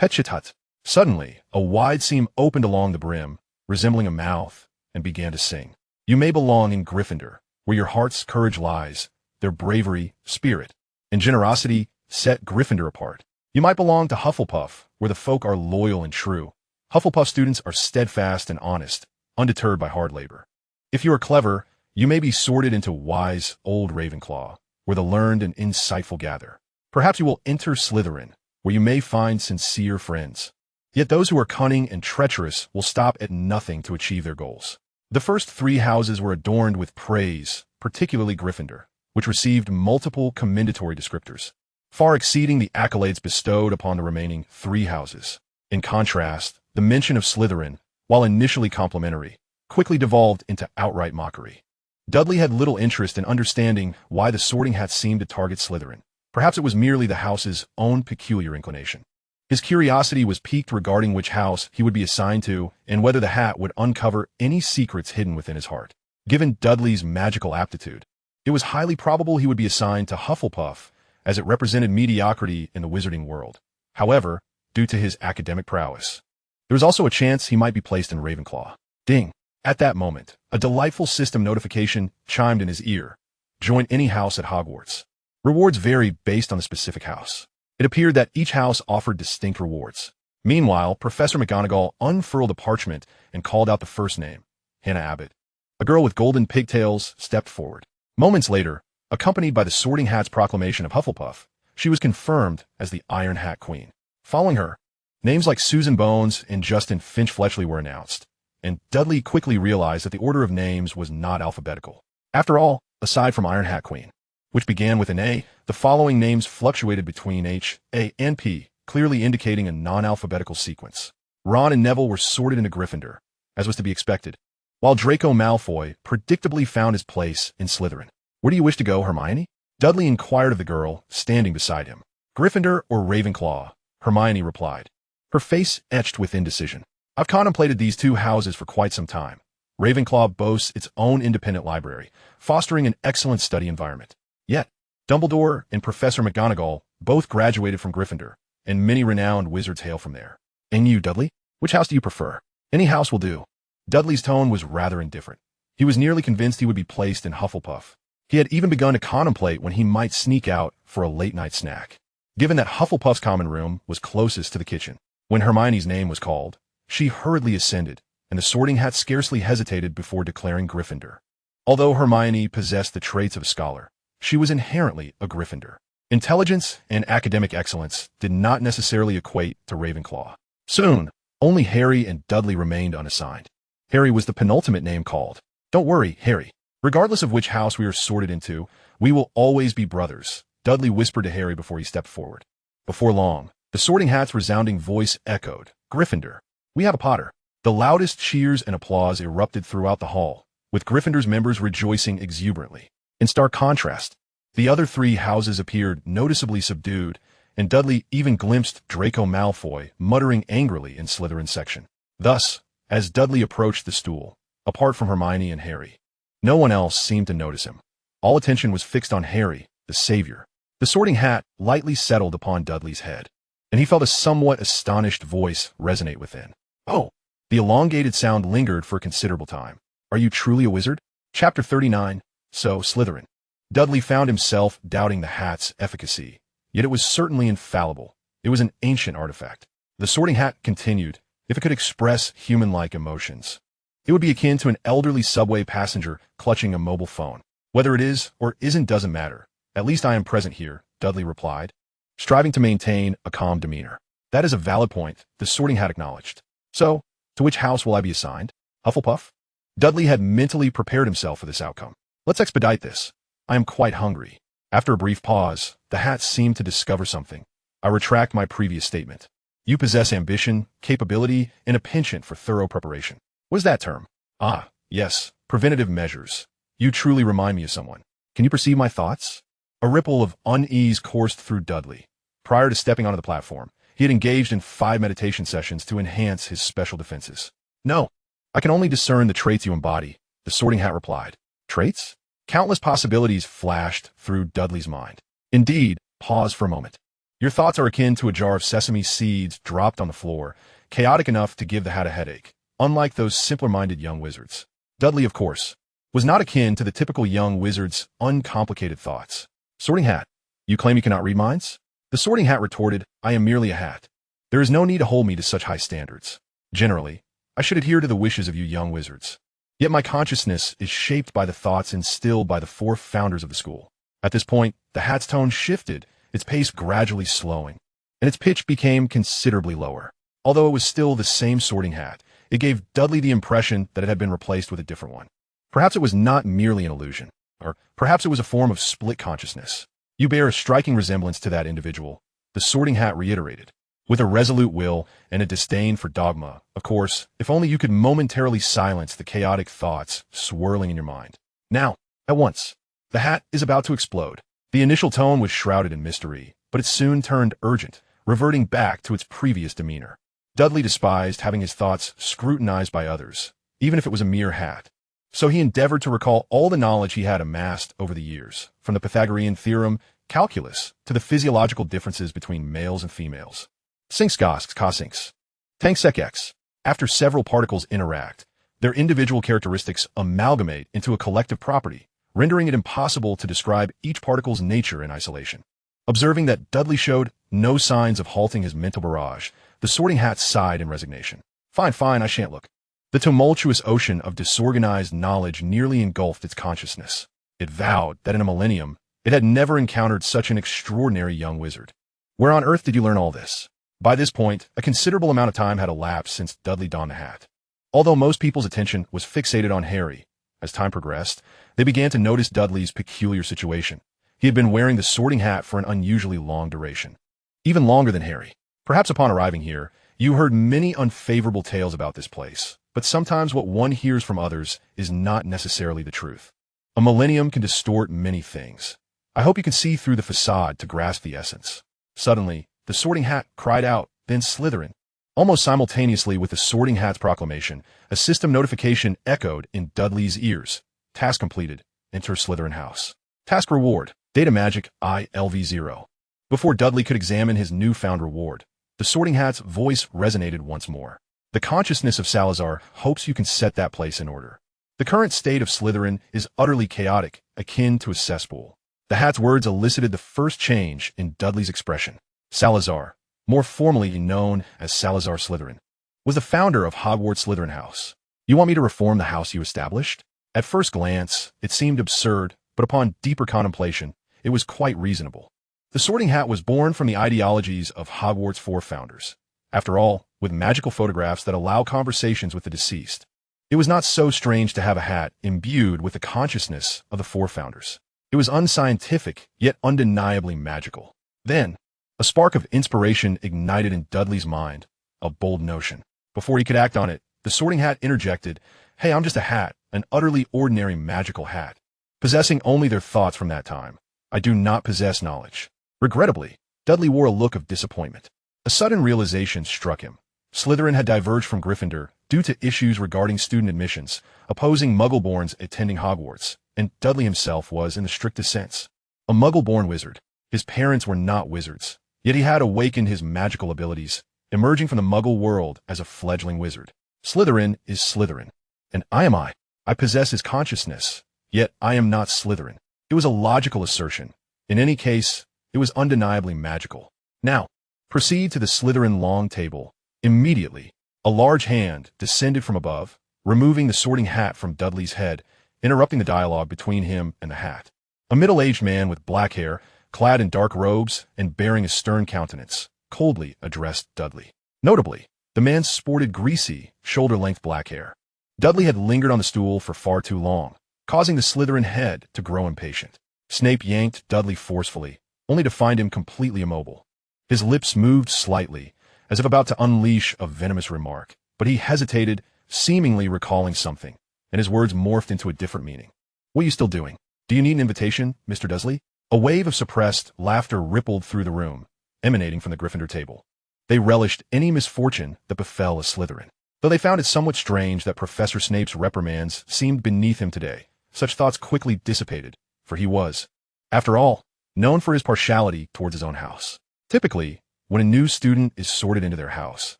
petchitut. Suddenly, a wide seam opened along the brim, resembling a mouth, and began to sing. You may belong in Gryffindor, where your heart's courage lies, their bravery, spirit, and generosity set Gryffindor apart. You might belong to Hufflepuff, where the folk are loyal and true. Hufflepuff students are steadfast and honest, undeterred by hard labor. If you are clever, you may be sorted into wise, old Ravenclaw, where the learned and insightful gather. Perhaps you will enter Slytherin, where you may find sincere friends. Yet those who are cunning and treacherous will stop at nothing to achieve their goals. The first three houses were adorned with praise, particularly Gryffindor, which received multiple commendatory descriptors, far exceeding the accolades bestowed upon the remaining three houses. In contrast, the mention of Slytherin, while initially complimentary, quickly devolved into outright mockery. Dudley had little interest in understanding why the sorting hat seemed to target Slytherin. Perhaps it was merely the house's own peculiar inclination. His curiosity was piqued regarding which house he would be assigned to and whether the hat would uncover any secrets hidden within his heart. Given Dudley's magical aptitude, it was highly probable he would be assigned to Hufflepuff, as it represented mediocrity in the wizarding world. However, due to his academic prowess, there was also a chance he might be placed in Ravenclaw. Ding! At that moment, a delightful system notification chimed in his ear. Join any house at Hogwarts. Rewards vary based on the specific house. It appeared that each house offered distinct rewards. Meanwhile, Professor McGonagall unfurled a parchment and called out the first name, Hannah Abbott. A girl with golden pigtails stepped forward. Moments later, accompanied by the Sorting Hat's proclamation of Hufflepuff, she was confirmed as the Iron Hat Queen. Following her, names like Susan Bones and Justin Finch-Fletchley were announced, and Dudley quickly realized that the order of names was not alphabetical. After all, aside from Iron Hat Queen, which began with an A, the following names fluctuated between H, A, and P, clearly indicating a non-alphabetical sequence. Ron and Neville were sorted into Gryffindor, as was to be expected, while Draco Malfoy predictably found his place in Slytherin. Where do you wish to go, Hermione? Dudley inquired of the girl standing beside him. Gryffindor or Ravenclaw, Hermione replied, her face etched with indecision. I've contemplated these two houses for quite some time. Ravenclaw boasts its own independent library, fostering an excellent study environment. Yet, Dumbledore and Professor McGonagall both graduated from Gryffindor, and many renowned wizards hail from there. And you, Dudley? Which house do you prefer? Any house will do. Dudley's tone was rather indifferent. He was nearly convinced he would be placed in Hufflepuff. He had even begun to contemplate when he might sneak out for a late-night snack, given that Hufflepuff's common room was closest to the kitchen. When Hermione's name was called, she hurriedly ascended, and the Sorting Hat scarcely hesitated before declaring Gryffindor. Although Hermione possessed the traits of a scholar, she was inherently a Gryffindor. Intelligence and academic excellence did not necessarily equate to Ravenclaw. Soon, only Harry and Dudley remained unassigned. Harry was the penultimate name called. Don't worry, Harry. Regardless of which house we are sorted into, we will always be brothers, Dudley whispered to Harry before he stepped forward. Before long, the Sorting Hat's resounding voice echoed, Gryffindor. We have a Potter. The loudest cheers and applause erupted throughout the hall, with Gryffindor's members rejoicing exuberantly. In stark contrast, The other three houses appeared noticeably subdued, and Dudley even glimpsed Draco Malfoy muttering angrily in Slytherin's section. Thus, as Dudley approached the stool, apart from Hermione and Harry, no one else seemed to notice him. All attention was fixed on Harry, the savior. The Sorting Hat lightly settled upon Dudley's head, and he felt a somewhat astonished voice resonate within. "Oh!" The elongated sound lingered for a considerable time. "Are you truly a wizard?" Chapter 39. So, Slytherin. Dudley found himself doubting the hat's efficacy, yet it was certainly infallible. It was an ancient artifact. The Sorting Hat continued, if it could express human-like emotions, it would be akin to an elderly subway passenger clutching a mobile phone. "Whether it is or isn't doesn't matter. At least I am present here," Dudley replied, striving to maintain a calm demeanor. "That is a valid point," the Sorting Hat acknowledged. "So, to which house will I be assigned? Hufflepuff?" Dudley had mentally prepared himself for this outcome. "Let's expedite this. I am quite hungry." After a brief pause, the Hat seemed to discover something. "I retract my previous statement. You possess ambition, capability, and a penchant for thorough preparation." "What is that term?" "Ah, yes, preventative measures. You truly remind me of someone. Can you perceive my thoughts?" A ripple of unease coursed through Dudley. Prior to stepping onto the platform, he had engaged in 5 meditation sessions to enhance his special defenses. "No, I can only discern the traits you embody," the Sorting Hat replied. "Traits?" Countless possibilities flashed through Dudley's mind. "Indeed, pause for a moment. Your thoughts are akin to a jar of sesame seeds dropped on the floor, chaotic enough to give the Hat a headache, unlike those simpler-minded young wizards." Dudley, of course, was not akin to the typical young wizard's uncomplicated thoughts. "Sorting Hat, you claim you cannot read minds?" The Sorting Hat retorted, "I am merely a hat. There is no need to hold me to such high standards. Generally, I should adhere to the wishes of you young wizards. Yet my consciousness is shaped by the thoughts instilled by the 4 founders of the school." At this point, the Hat's tone shifted, its pace gradually slowing, and its pitch became considerably lower. Although it was still the same Sorting Hat, it gave Dudley the impression that it had been replaced with a different one. Perhaps it was not merely an illusion, or perhaps it was a form of split consciousness. "You bear a striking resemblance to that individual," the Sorting Hat reiterated, with a resolute will and a disdain for dogma. "Of course, if only you could momentarily silence the chaotic thoughts swirling in your mind. Now, at once." The Hat is about to explode. The initial tone was shrouded in mystery, but it soon turned urgent, reverting back to its previous demeanor. Dudley despised having his thoughts scrutinized by others, even if it was a mere hat. So he endeavored to recall all the knowledge he had amassed over the years, from the Pythagorean theorem, calculus, to the physiological differences between males and females. Sinks cosinks. Tanksec X. After several particles interact, their individual characteristics amalgamate into a collective property, rendering it impossible to describe each particle's nature in isolation. Observing that Dudley showed no signs of halting his mental barrage, the Sorting Hat sighed in resignation. Fine, I shan't look." The tumultuous ocean of disorganized knowledge nearly engulfed its consciousness. It vowed that in a millennium, it had never encountered such an extraordinary young wizard. "Where on earth did you learn all this?" By this point, a considerable amount of time had elapsed since Dudley donned the hat. Although most people's attention was fixated on Harry, as time progressed, they began to notice Dudley's peculiar situation. He had been wearing the Sorting Hat for an unusually long duration. Even longer than Harry. Perhaps upon arriving here, you heard many unfavorable tales about this place, but sometimes what one hears from others is not necessarily the truth. A millennium can distort many things. I hope you can see through the facade to grasp the essence. Suddenly, the Sorting Hat cried out, then Slytherin. Almost simultaneously with the Sorting Hat's proclamation, a system notification echoed in Dudley's ears. "Task completed. Enter Slytherin House. Task reward. Data magic ILV0. Before Dudley could examine his newfound reward, the Sorting Hat's voice resonated once more. "The consciousness of Salazar hopes you can set that place in order. The current state of Slytherin is utterly chaotic, akin to a cesspool." The Hat's words elicited the first change in Dudley's expression. Salazar, more formally known as Salazar Slytherin, was the founder of Hogwarts Slytherin House. "You want me to reform the house you established?" At first glance, it seemed absurd, but upon deeper contemplation, it was quite reasonable. The Sorting Hat was born from the ideologies of Hogwarts' 4 founders. After all, with magical photographs that allow conversations with the deceased, it was not so strange to have a hat imbued with the consciousness of the 4 founders. It was unscientific, yet undeniably magical. Then, a spark of inspiration ignited in Dudley's mind, a bold notion. Before he could act on it, the Sorting Hat interjected, "Hey, I'm just a hat, an utterly ordinary magical hat," possessing only their thoughts from that time. I do not possess knowledge. Regrettably, Dudley wore a look of disappointment. A sudden realization struck him. Slytherin had diverged from Gryffindor due to issues regarding student admissions, opposing Muggle-borns attending Hogwarts, and Dudley himself was, in the strictest sense, a Muggle-born wizard. His parents were not wizards, yet he had awakened his magical abilities, emerging from the Muggle world as a fledgling wizard. Slytherin is Slytherin, and I am I. I possess his consciousness, yet I am not Slytherin. It was a logical assertion. In any case, it was undeniably magical. Now, proceed to the Slytherin long table. Immediately, a large hand descended from above, removing the sorting hat from Dudley's head, interrupting the dialogue between him and the hat. A middle-aged man with black hair, clad in dark robes and bearing a stern countenance, coldly addressed Dudley. Notably, the man sported greasy, shoulder-length black hair. Dudley had lingered on the stool for far too long, causing the Slytherin head to grow impatient. Snape yanked Dudley forcefully, only to find him completely immobile. His lips moved slightly, as if about to unleash a venomous remark, but he hesitated, seemingly recalling something, and his words morphed into a different meaning. What are you still doing? Do you need an invitation, Mr. Dursley? A wave of suppressed laughter rippled through the room, emanating from the Gryffindor table. They relished any misfortune that befell a Slytherin. Though they found it somewhat strange that Professor Snape's reprimands seemed beneath him today, such thoughts quickly dissipated, for he was, after all, known for his partiality towards his own house. Typically, when a new student is sorted into their house,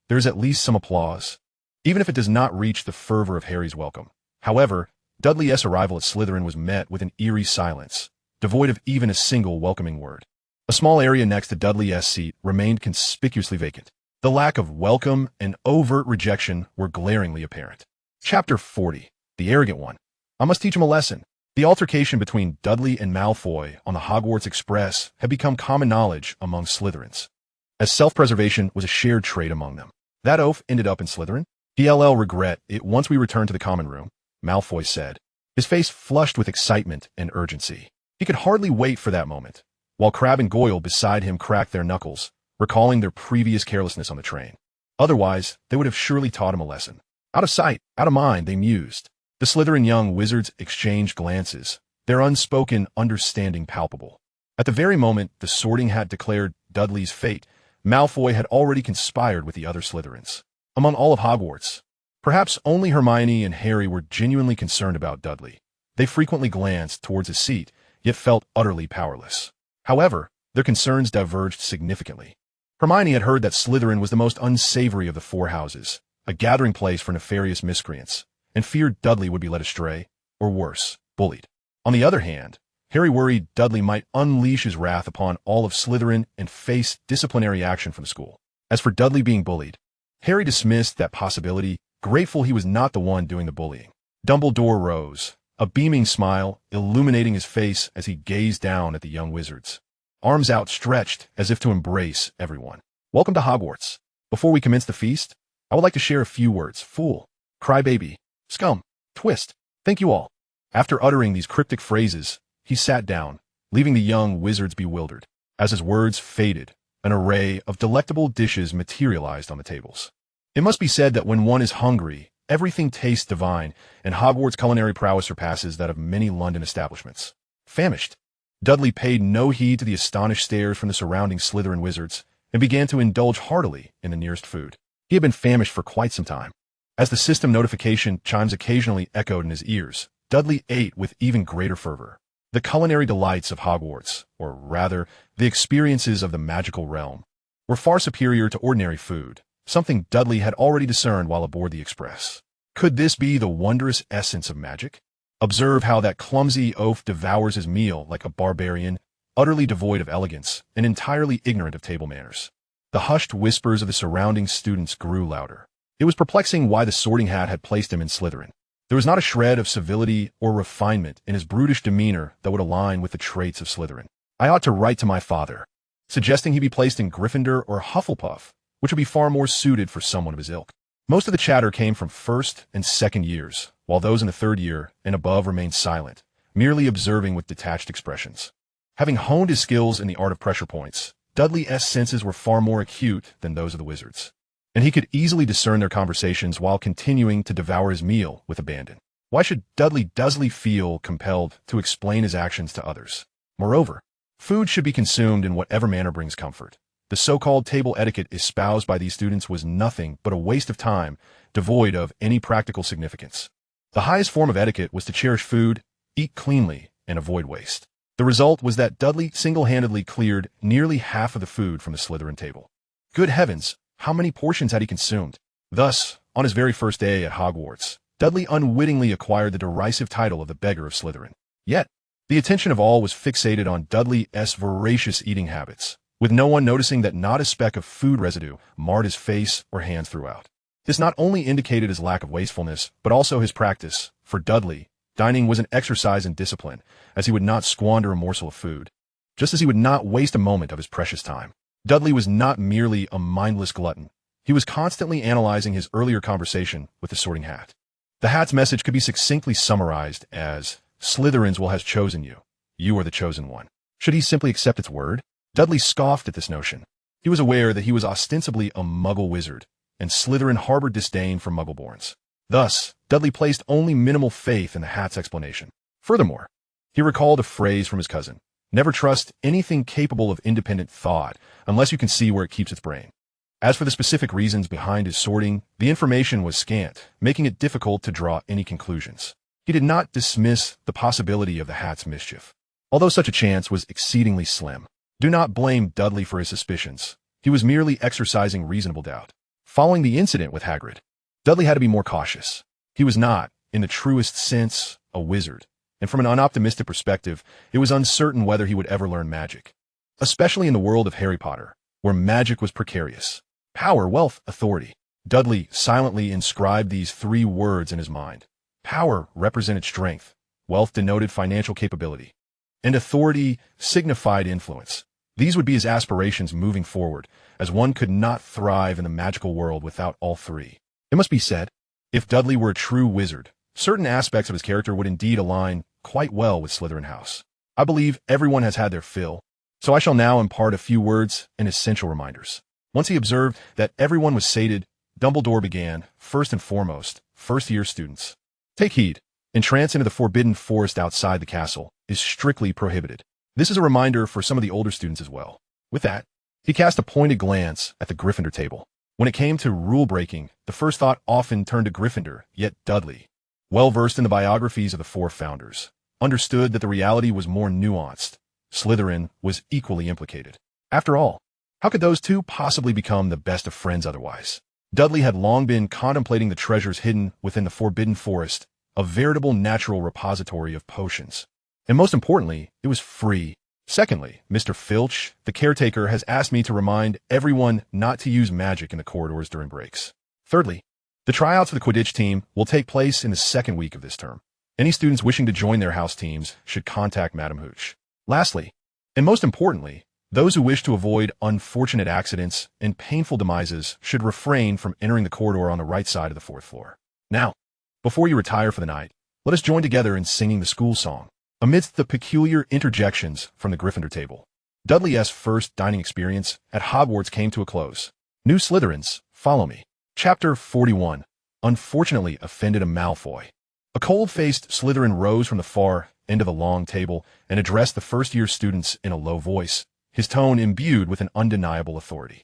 there is at least some applause, even if it does not reach the fervor of Harry's welcome. However, Dudley's arrival at Slytherin was met with an eerie silence, devoid of even a single welcoming word. A small area next to Dudley's seat remained conspicuously vacant. The lack of welcome and overt rejection were glaringly apparent. Chapter 40. The Arrogant One. I must teach him a lesson. The altercation between Dudley and Malfoy on the Hogwarts Express had become common knowledge among Slytherins, as self-preservation was a shared trait among them. That oaf ended up in Slytherin? PLL regret it once we return to the common room, Malfoy said, his face flushed with excitement and urgency. He could hardly wait for that moment, while Crabbe and Goyle beside him cracked their knuckles, recalling their previous carelessness on the train. Otherwise, they would have surely taught him a lesson. Out of sight, out of mind, they mused. The Slytherin young wizards exchanged glances, their unspoken understanding palpable. At the very moment the sorting hat declared Dudley's fate, Malfoy had already conspired with the other Slytherins. Among all of Hogwarts, perhaps only Hermione and Harry were genuinely concerned about Dudley. They frequently glanced towards his seat, yet felt utterly powerless. However, their concerns diverged significantly. Hermione had heard that Slytherin was the most unsavory of the four houses, a gathering place for nefarious miscreants, and feared Dudley would be led astray, or worse, bullied. On the other hand, Harry worried Dudley might unleash his wrath upon all of Slytherin and face disciplinary action from the school. As for Dudley being bullied, Harry dismissed that possibility, grateful he was not the one doing the bullying. Dumbledore rose, a beaming smile illuminating his face as he gazed down at the young wizards, arms outstretched as if to embrace everyone. Welcome to Hogwarts. Before we commence the feast, I would like to share a few words. Fool, crybaby, scum, twist. Thank you all. After uttering these cryptic phrases, he sat down, leaving the young wizards bewildered. As his words faded, an array of delectable dishes materialized on the tables. It must be said that when one is hungry, everything tastes divine, and Hogwarts' culinary prowess surpasses that of many London establishments. Famished, Dudley paid no heed to the astonished stares from the surrounding Slytherin wizards and began to indulge heartily in the nearest food. He had been famished for quite some time. As the system notification chimes occasionally echoed in his ears, Dudley ate with even greater fervor. The culinary delights of Hogwarts, or rather, the experiences of the magical realm, were far superior to ordinary food, something Dudley had already discerned while aboard the Express. Could this be the wondrous essence of magic? Observe how that clumsy oaf devours his meal like a barbarian, utterly devoid of elegance and entirely ignorant of table manners. The hushed whispers of the surrounding students grew louder. It was perplexing why the sorting hat had placed him in Slytherin. There was not a shred of civility or refinement in his brutish demeanor that would align with the traits of Slytherin. I ought to write to my father, suggesting he be placed in Gryffindor or Hufflepuff, which would be far more suited for someone of his ilk. Most of the chatter came from first and second years, while those in the third year and above remained silent, merely observing with detached expressions. Having honed his skills in the art of pressure points, Dudley's senses were far more acute than those of the wizards, and he could easily discern their conversations while continuing to devour his meal with abandon. Why should Dudley Dursley feel compelled to explain his actions to others? Moreover, Food should be consumed in whatever manner brings comfort. The so-called table etiquette espoused by these students was nothing but a waste of time, devoid of any practical significance. The highest form of etiquette was to cherish food, eat cleanly, and avoid waste. The result was that Dudley single-handedly cleared nearly half of the food from the Slytherin table. Good heavens, how many portions had he consumed? Thus, on his very first day at Hogwarts, Dudley unwittingly acquired the derisive title of the beggar of Slytherin. Yet, the attention of all was fixated on Dudley's voracious eating habits, with no one noticing that not a speck of food residue marred his face or hands throughout. This not only indicated his lack of wastefulness, but also his practice. For Dudley, dining was an exercise in discipline, as he would not squander a morsel of food, just as he would not waste a moment of his precious time. Dudley was not merely a mindless glutton. He was constantly analyzing his earlier conversation with the Sorting Hat. The Hat's message could be succinctly summarized as, "Slytherins will have chosen you. You are the chosen one." Should he simply accept its word? Dudley scoffed at this notion. He was aware that he was ostensibly a Muggle wizard, and Slytherin harbored disdain for Muggleborns. Thus, Dudley placed only minimal faith in the Hat's explanation. Furthermore, he recalled a phrase from his cousin: "Never trust anything capable of independent thought unless you can see where it keeps its brain." As for the specific reasons behind his sorting, the information was scant, making it difficult to draw any conclusions. He did not dismiss the possibility of the Hat's mischief, although such a chance was exceedingly slim. Do not blame Dudley for his suspicions. He was merely exercising reasonable doubt. Following the incident with Hagrid, Dudley had to be more cautious. He was not, in the truest sense, a wizard, and from an unoptimistic perspective, it was uncertain whether he would ever learn magic, especially in the world of Harry Potter, where magic was precarious. Power, wealth, authority. Dudley silently inscribed these three words in his mind. Power represented strength, wealth denoted financial capability, and authority signified influence. These would be his aspirations moving forward, as one could not thrive in the magical world without all three. It must be said, if Dudley were a true wizard, certain aspects of his character would indeed align quite well with Slytherin House. I believe everyone has had their fill, so I shall now impart a few words and essential reminders. Once he observed that everyone was sated, Dumbledore began, first and foremost, first-year students. Take heed. Entrance into the forbidden forest outside the castle is strictly prohibited. This is a reminder for some of the older students as well. With that, he cast a pointed glance at the Gryffindor table. When it came to rule-breaking, the first thought often turned to Gryffindor, yet Dudley, well-versed in the biographies of the four founders, understood that the reality was more nuanced. Slytherin was equally implicated. After all, how could those two possibly become the best of friends otherwise? Dudley had long been contemplating the treasures hidden within the Forbidden Forest, a veritable natural repository of potions. And most importantly, it was free. Secondly, Mr. Filch, the caretaker, has asked me to remind everyone not to use magic in the corridors during breaks. Thirdly, the tryouts for the Quidditch team will take place in the second week of this term. Any students wishing to join their house teams should contact Madam Hooch. Lastly, and most importantly, those who wish to avoid unfortunate accidents and painful demises should refrain from entering the corridor on the right side of the fourth floor. Now, before you retire for the night, let us join together in singing the school song. Amidst the peculiar interjections from the Gryffindor table, Dudley's first dining experience at Hogwarts came to a close. New Slytherins, follow me. Chapter 41. Unfortunately offended a Malfoy. A cold-faced Slytherin rose from the far end of the long table and addressed the first-year students in a low voice, his tone imbued with an undeniable authority.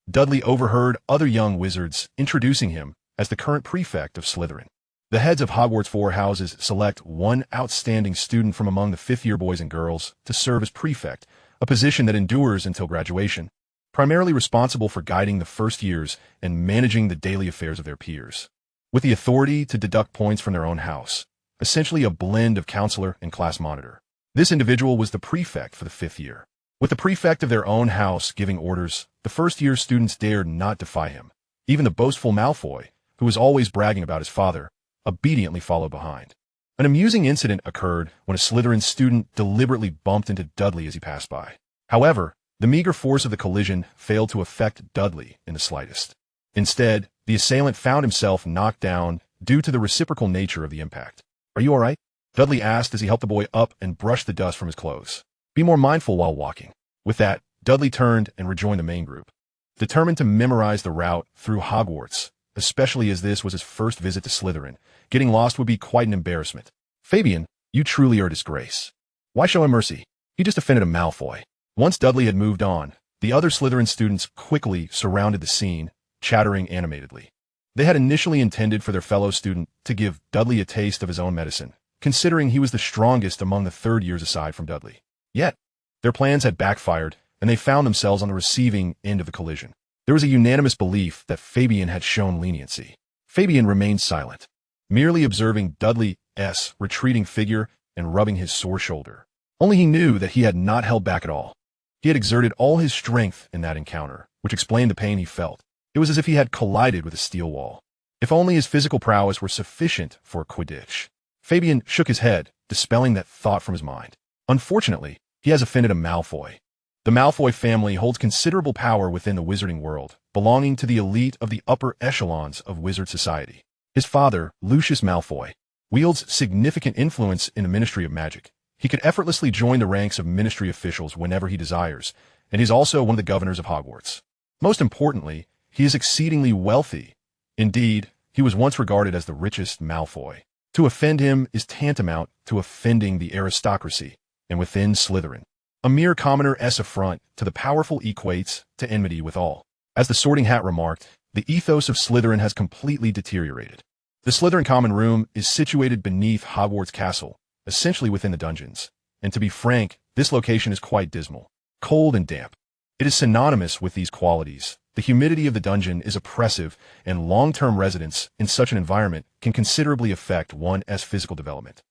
Dudley overheard other young wizards introducing him as the current prefect of Slytherin. The heads of Hogwarts' four houses select one outstanding student from among the fifth-year boys and girls to serve as prefect, a position that endures until graduation, primarily responsible for guiding the first years and managing the daily affairs of their peers. With the authority to deduct points from their own house, essentially a blend of counselor and class monitor, this individual was the prefect for the fifth year. With the prefect of their own house giving orders, the first-year students dared not defy him. Even the boastful Malfoy, who was always bragging about his father, obediently followed behind. An amusing incident occurred when a Slytherin student deliberately bumped into Dudley as he passed by. However, the meager force of the collision failed to affect Dudley in the slightest. Instead, the assailant found himself knocked down due to the reciprocal nature of the impact. "Are you all right?" Dudley asked as he helped the boy up and brushed the dust from his clothes. "Be more mindful while walking." With that, Dudley turned and rejoined the main group, determined to memorize the route through Hogwarts, especially as this was his first visit to Slytherin. Getting lost would be quite an embarrassment. "Fabian, you truly are a disgrace. Why show him mercy?" He just offended a Malfoy. Once Dudley had moved on, the other Slytherin students quickly surrounded the scene, chattering animatedly. They had initially intended for their fellow student to give Dudley a taste of his own medicine, considering he was the strongest among the third years aside from Dudley. Yet, their plans had backfired, and they found themselves on the receiving end of the collision. There was a unanimous belief that Fabian had shown leniency. Fabian remained silent, merely observing Dudley's retreating figure and rubbing his sore shoulder. Only he knew that he had not held back at all. He had exerted all his strength in that encounter, which explained the pain he felt. It was as if he had collided with a steel wall. If only his physical prowess were sufficient for Quidditch. Fabian shook his head, dispelling that thought from his mind. Unfortunately, he has offended a Malfoy. The Malfoy family holds considerable power within the wizarding world, belonging to the elite of the upper echelons of wizard society. His father, Lucius Malfoy, wields significant influence in the Ministry of Magic. He could effortlessly join the ranks of ministry officials whenever he desires, and he's also one of the governors of Hogwarts. Most importantly, he is exceedingly wealthy. Indeed, he was once regarded as the richest Malfoy. To offend him is tantamount to offending the aristocracy, and within Slytherin. A mere commoner's affront to the powerful equates to enmity with all. As the Sorting Hat remarked, the ethos of Slytherin has completely deteriorated. The Slytherin Common Room is situated beneath Hogwarts Castle, essentially within the dungeons. And to be frank, this location is quite dismal, cold and damp. It is synonymous with these qualities. The humidity of the dungeon is oppressive, and long-term residence in such an environment can considerably affect one's physical development,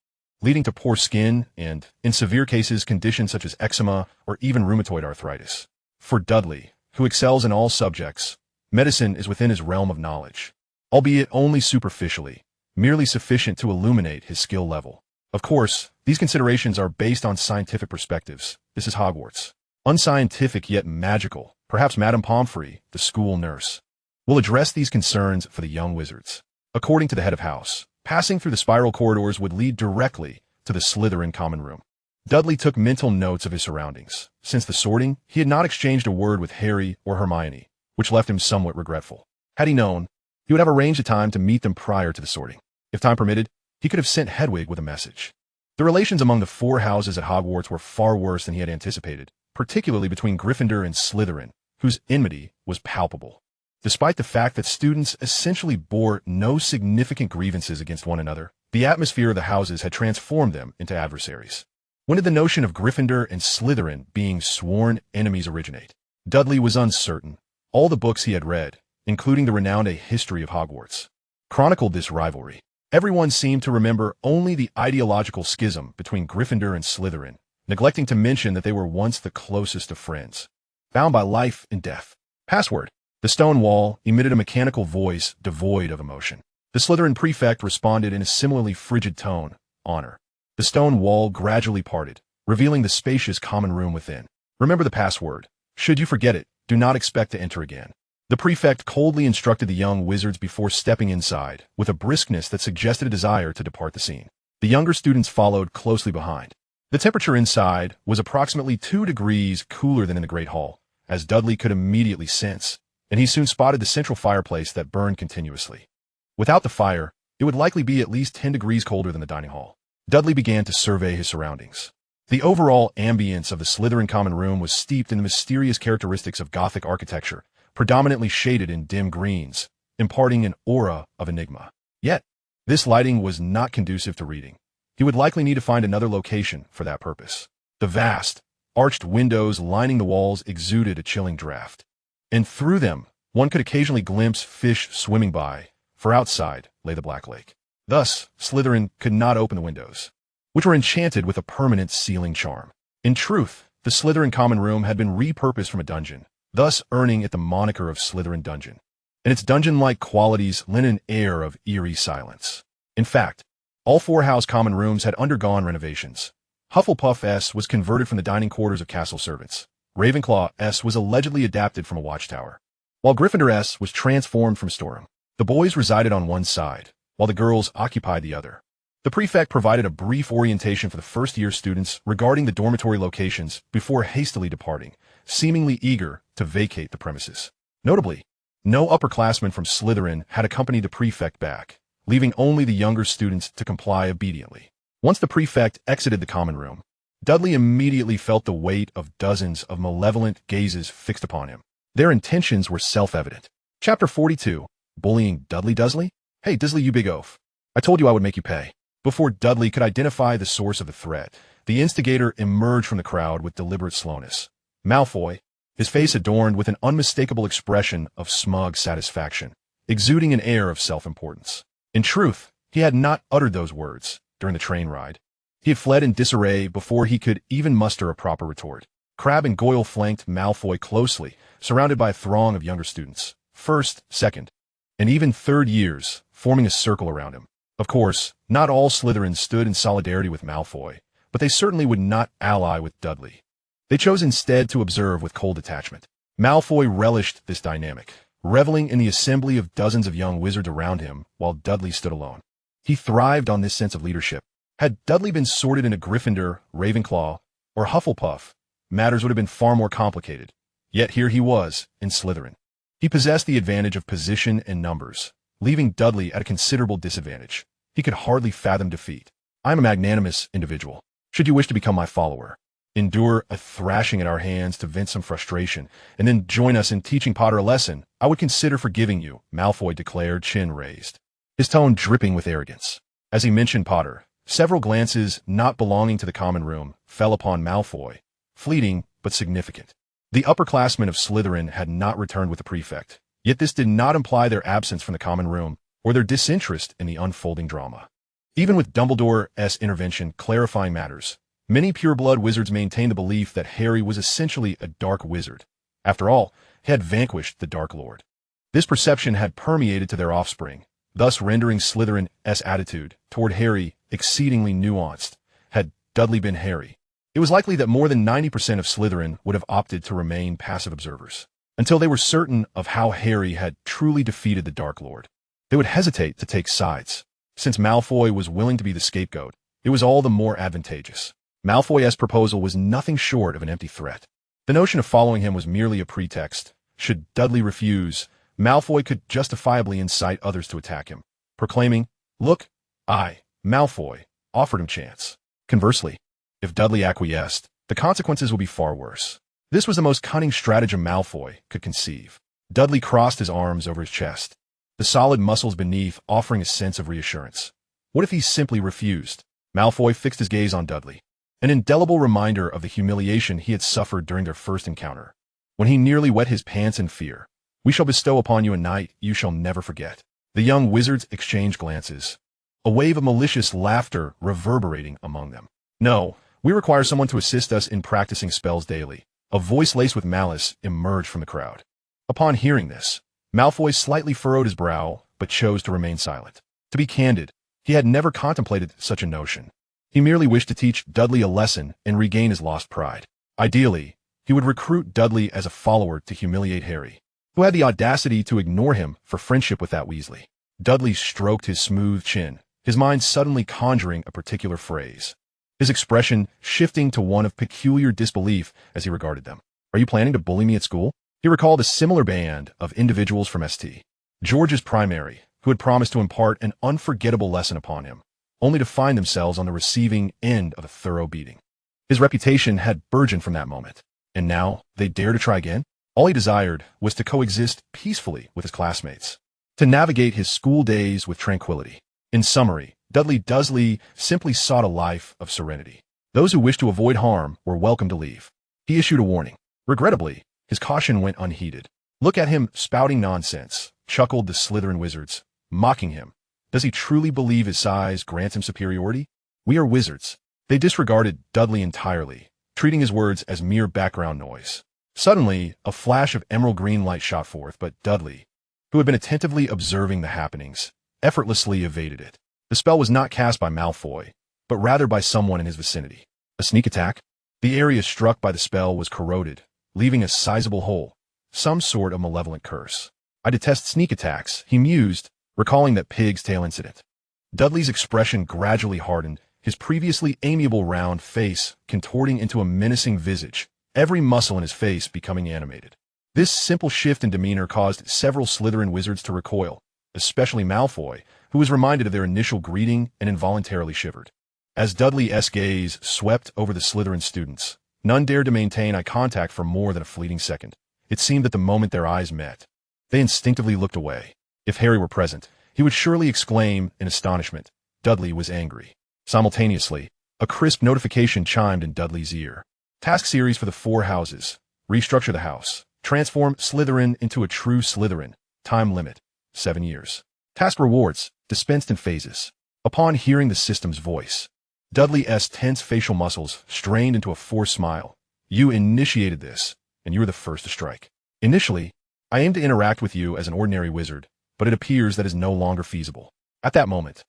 leading to poor skin and, in severe cases, conditions such as eczema or even rheumatoid arthritis. For Dudley, who excels in all subjects, medicine is within his realm of knowledge, albeit only superficially, merely sufficient to illuminate his skill level. Of course, these considerations are based on scientific perspectives. This is Hogwarts. Unscientific yet magical. Perhaps Madame Pomfrey, the school nurse, will address these concerns for the young wizards. According to the head of house, passing through the spiral corridors would lead directly to the Slytherin Common Room. Dudley took mental notes of his surroundings. Since the sorting, he had not exchanged a word with Harry or Hermione, which left him somewhat regretful. Had he known, he would have arranged a time to meet them prior to the sorting. If time permitted, he could have sent Hedwig with a message. The relations among the four houses at Hogwarts were far worse than he had anticipated, particularly between Gryffindor and Slytherin, whose enmity was palpable. Despite the fact that students essentially bore no significant grievances against one another, the atmosphere of the houses had transformed them into adversaries. When did the notion of Gryffindor and Slytherin being sworn enemies originate? Dudley was uncertain. All the books he had read, including the renowned A History of Hogwarts, chronicled this rivalry. Everyone seemed to remember only the ideological schism between Gryffindor and Slytherin, neglecting to mention that they were once the closest of friends, bound by life and death. Password. The stone wall emitted a mechanical voice devoid of emotion. The Slytherin prefect responded in a similarly frigid tone. Honor. The stone wall gradually parted, revealing the spacious common room within. Remember the password. Should you forget it, do not expect to enter again. The prefect coldly instructed the young wizards before stepping inside, with a briskness that suggested a desire to depart the scene. The younger students followed closely behind. The temperature inside was approximately 2 degrees cooler than in the Great Hall, as Dudley could immediately sense, and he soon spotted the central fireplace that burned continuously. Without the fire, it would likely be at least 10 degrees colder than the dining hall. Dudley began to survey his surroundings. The overall ambience of the Slytherin Common Room was steeped in the mysterious characteristics of Gothic architecture, predominantly shaded in dim greens, imparting an aura of enigma. Yet, this lighting was not conducive to reading. He would likely need to find another location for that purpose. The vast, arched windows lining the walls exuded a chilling draft, and through them, one could occasionally glimpse fish swimming by, for outside lay the Black Lake. Thus, Slytherin could not open the windows, which were enchanted with a permanent sealing charm. In truth, the Slytherin Common Room had been repurposed from a dungeon, thus earning it the moniker of Slytherin Dungeon, and its dungeon-like qualities lent an air of eerie silence. In fact, all four house common rooms had undergone renovations. Hufflepuff's was converted from the dining quarters of castle servants. Ravenclaw's was allegedly adapted from a watchtower, while Gryffindor's was transformed from a storeroom. The boys resided on one side, while the girls occupied the other. The prefect provided a brief orientation for the first-year students regarding the dormitory locations before hastily departing, seemingly eager to vacate the premises. Notably, no upperclassmen from Slytherin had accompanied the prefect back, leaving only the younger students to comply obediently. Once the prefect exited the common room, Dudley immediately felt the weight of dozens of malevolent gazes fixed upon him. Their intentions were self-evident. Chapter 42. Bullying Dudley Dursley? Hey, Dursley, you big oaf. I told you I would make you pay. Before Dudley could identify the source of the threat, the instigator emerged from the crowd with deliberate slowness. Malfoy, his face adorned with an unmistakable expression of smug satisfaction, exuding an air of self-importance. In truth, he had not uttered those words during the train ride. He had fled in disarray before he could even muster a proper retort. Crabbe and Goyle flanked Malfoy closely, surrounded by a throng of younger students, first, second, and even third years, forming a circle around him. Of course, not all Slytherins stood in solidarity with Malfoy, but they certainly would not ally with Dudley. They chose instead to observe with cold detachment. Malfoy relished this dynamic, reveling in the assembly of dozens of young wizards around him while Dudley stood alone. He thrived on this sense of leadership. Had Dudley been sorted into Gryffindor, Ravenclaw, or Hufflepuff, matters would have been far more complicated. Yet here he was, in Slytherin. He possessed the advantage of position and numbers, leaving Dudley at a considerable disadvantage. He could hardly fathom defeat. I am a magnanimous individual. Should you wish to become my follower, endure a thrashing at our hands to vent some frustration, and then join us in teaching Potter a lesson, I would consider forgiving you, Malfoy declared, chin raised, his tone dripping with arrogance. As he mentioned Potter, several glances not belonging to the common room fell upon Malfoy, fleeting but significant. The upperclassmen of Slytherin had not returned with the prefect, yet this did not imply their absence from the common room or their disinterest in the unfolding drama. Even with Dumbledore's intervention clarifying matters, many pureblood wizards maintained the belief that Harry was essentially a dark wizard. After all, he had vanquished the Dark Lord. This perception had permeated to their offspring, thus rendering Slytherin's attitude toward Harry exceedingly nuanced. Had Dudley been Harry, it was likely that more than 90% of Slytherin would have opted to remain passive observers. Until they were certain of how Harry had truly defeated the Dark Lord, they would hesitate to take sides. Since Malfoy was willing to be the scapegoat, it was all the more advantageous. Malfoy's proposal was nothing short of an empty threat. The notion of following him was merely a pretext. Should Dudley refuse, Malfoy could justifiably incite others to attack him, proclaiming, "Look, I, Malfoy, offered him chance." Conversely, if Dudley acquiesced, the consequences would be far worse. This was the most cunning stratagem Malfoy could conceive. Dudley crossed his arms over his chest, the solid muscles beneath offering a sense of reassurance. What if he simply refused? Malfoy fixed his gaze on Dudley, an indelible reminder of the humiliation he had suffered during their first encounter, when he nearly wet his pants in fear. "We shall bestow upon you a night you shall never forget." The young wizards exchanged glances, a wave of malicious laughter reverberating among them. "No, we require someone to assist us in practicing spells daily." A voice laced with malice emerged from the crowd. Upon hearing this, Malfoy slightly furrowed his brow, but chose to remain silent. To be candid, he had never contemplated such a notion. He merely wished to teach Dudley a lesson and regain his lost pride. Ideally, he would recruit Dudley as a follower to humiliate Harry, who had the audacity to ignore him for friendship with that Weasley. Dudley stroked his smooth chin, his mind suddenly conjuring a particular phrase, his expression shifting to one of peculiar disbelief as he regarded them. "Are you planning to bully me at school?" He recalled a similar band of individuals from St. George's Primary who had promised to impart an unforgettable lesson upon him, only to find themselves on the receiving end of a thorough beating. His reputation had burgeoned from that moment, and now they dare to try again? All he desired was to coexist peacefully with his classmates, to navigate his school days with tranquility. In summary, Dudley Dursley simply sought a life of serenity. Those who wished to avoid harm were welcome to leave. He issued a warning. Regrettably, his caution went unheeded. "Look at him spouting nonsense," chuckled the Slytherin wizards, mocking him. "Does he truly believe his size grants him superiority? We are wizards." They disregarded Dudley entirely, treating his words as mere background noise. Suddenly, a flash of emerald green light shot forth, but Dudley, who had been attentively observing the happenings, effortlessly evaded it. The spell was not cast by Malfoy, but rather by someone in his vicinity. A sneak attack? The area struck by the spell was corroded, leaving a sizable hole, some sort of malevolent curse. "I detest sneak attacks," he mused, recalling that pig's tail incident. Dudley's expression gradually hardened, his previously amiable round face contorting into a menacing visage, every muscle in his face becoming animated. This simple shift in demeanor caused several Slytherin wizards to recoil, especially Malfoy, who was reminded of their initial greeting and involuntarily shivered. As Dudley's gaze swept over the Slytherin students, none dared to maintain eye contact for more than a fleeting second. It seemed that the moment their eyes met, they instinctively looked away. If Harry were present, he would surely exclaim in astonishment. Dudley was angry. Simultaneously, a crisp notification chimed in Dudley's ear. Task series for the 4 houses. Restructure the house. Transform Slytherin into a true Slytherin. Time limit, 7 years. Task rewards, dispensed in phases. Upon hearing the system's voice, Dudley's tense facial muscles strained into a forced smile. You initiated this, and you were the first to strike. Initially, I aimed to interact with you as an ordinary wizard, but it appears that is no longer feasible. At that moment,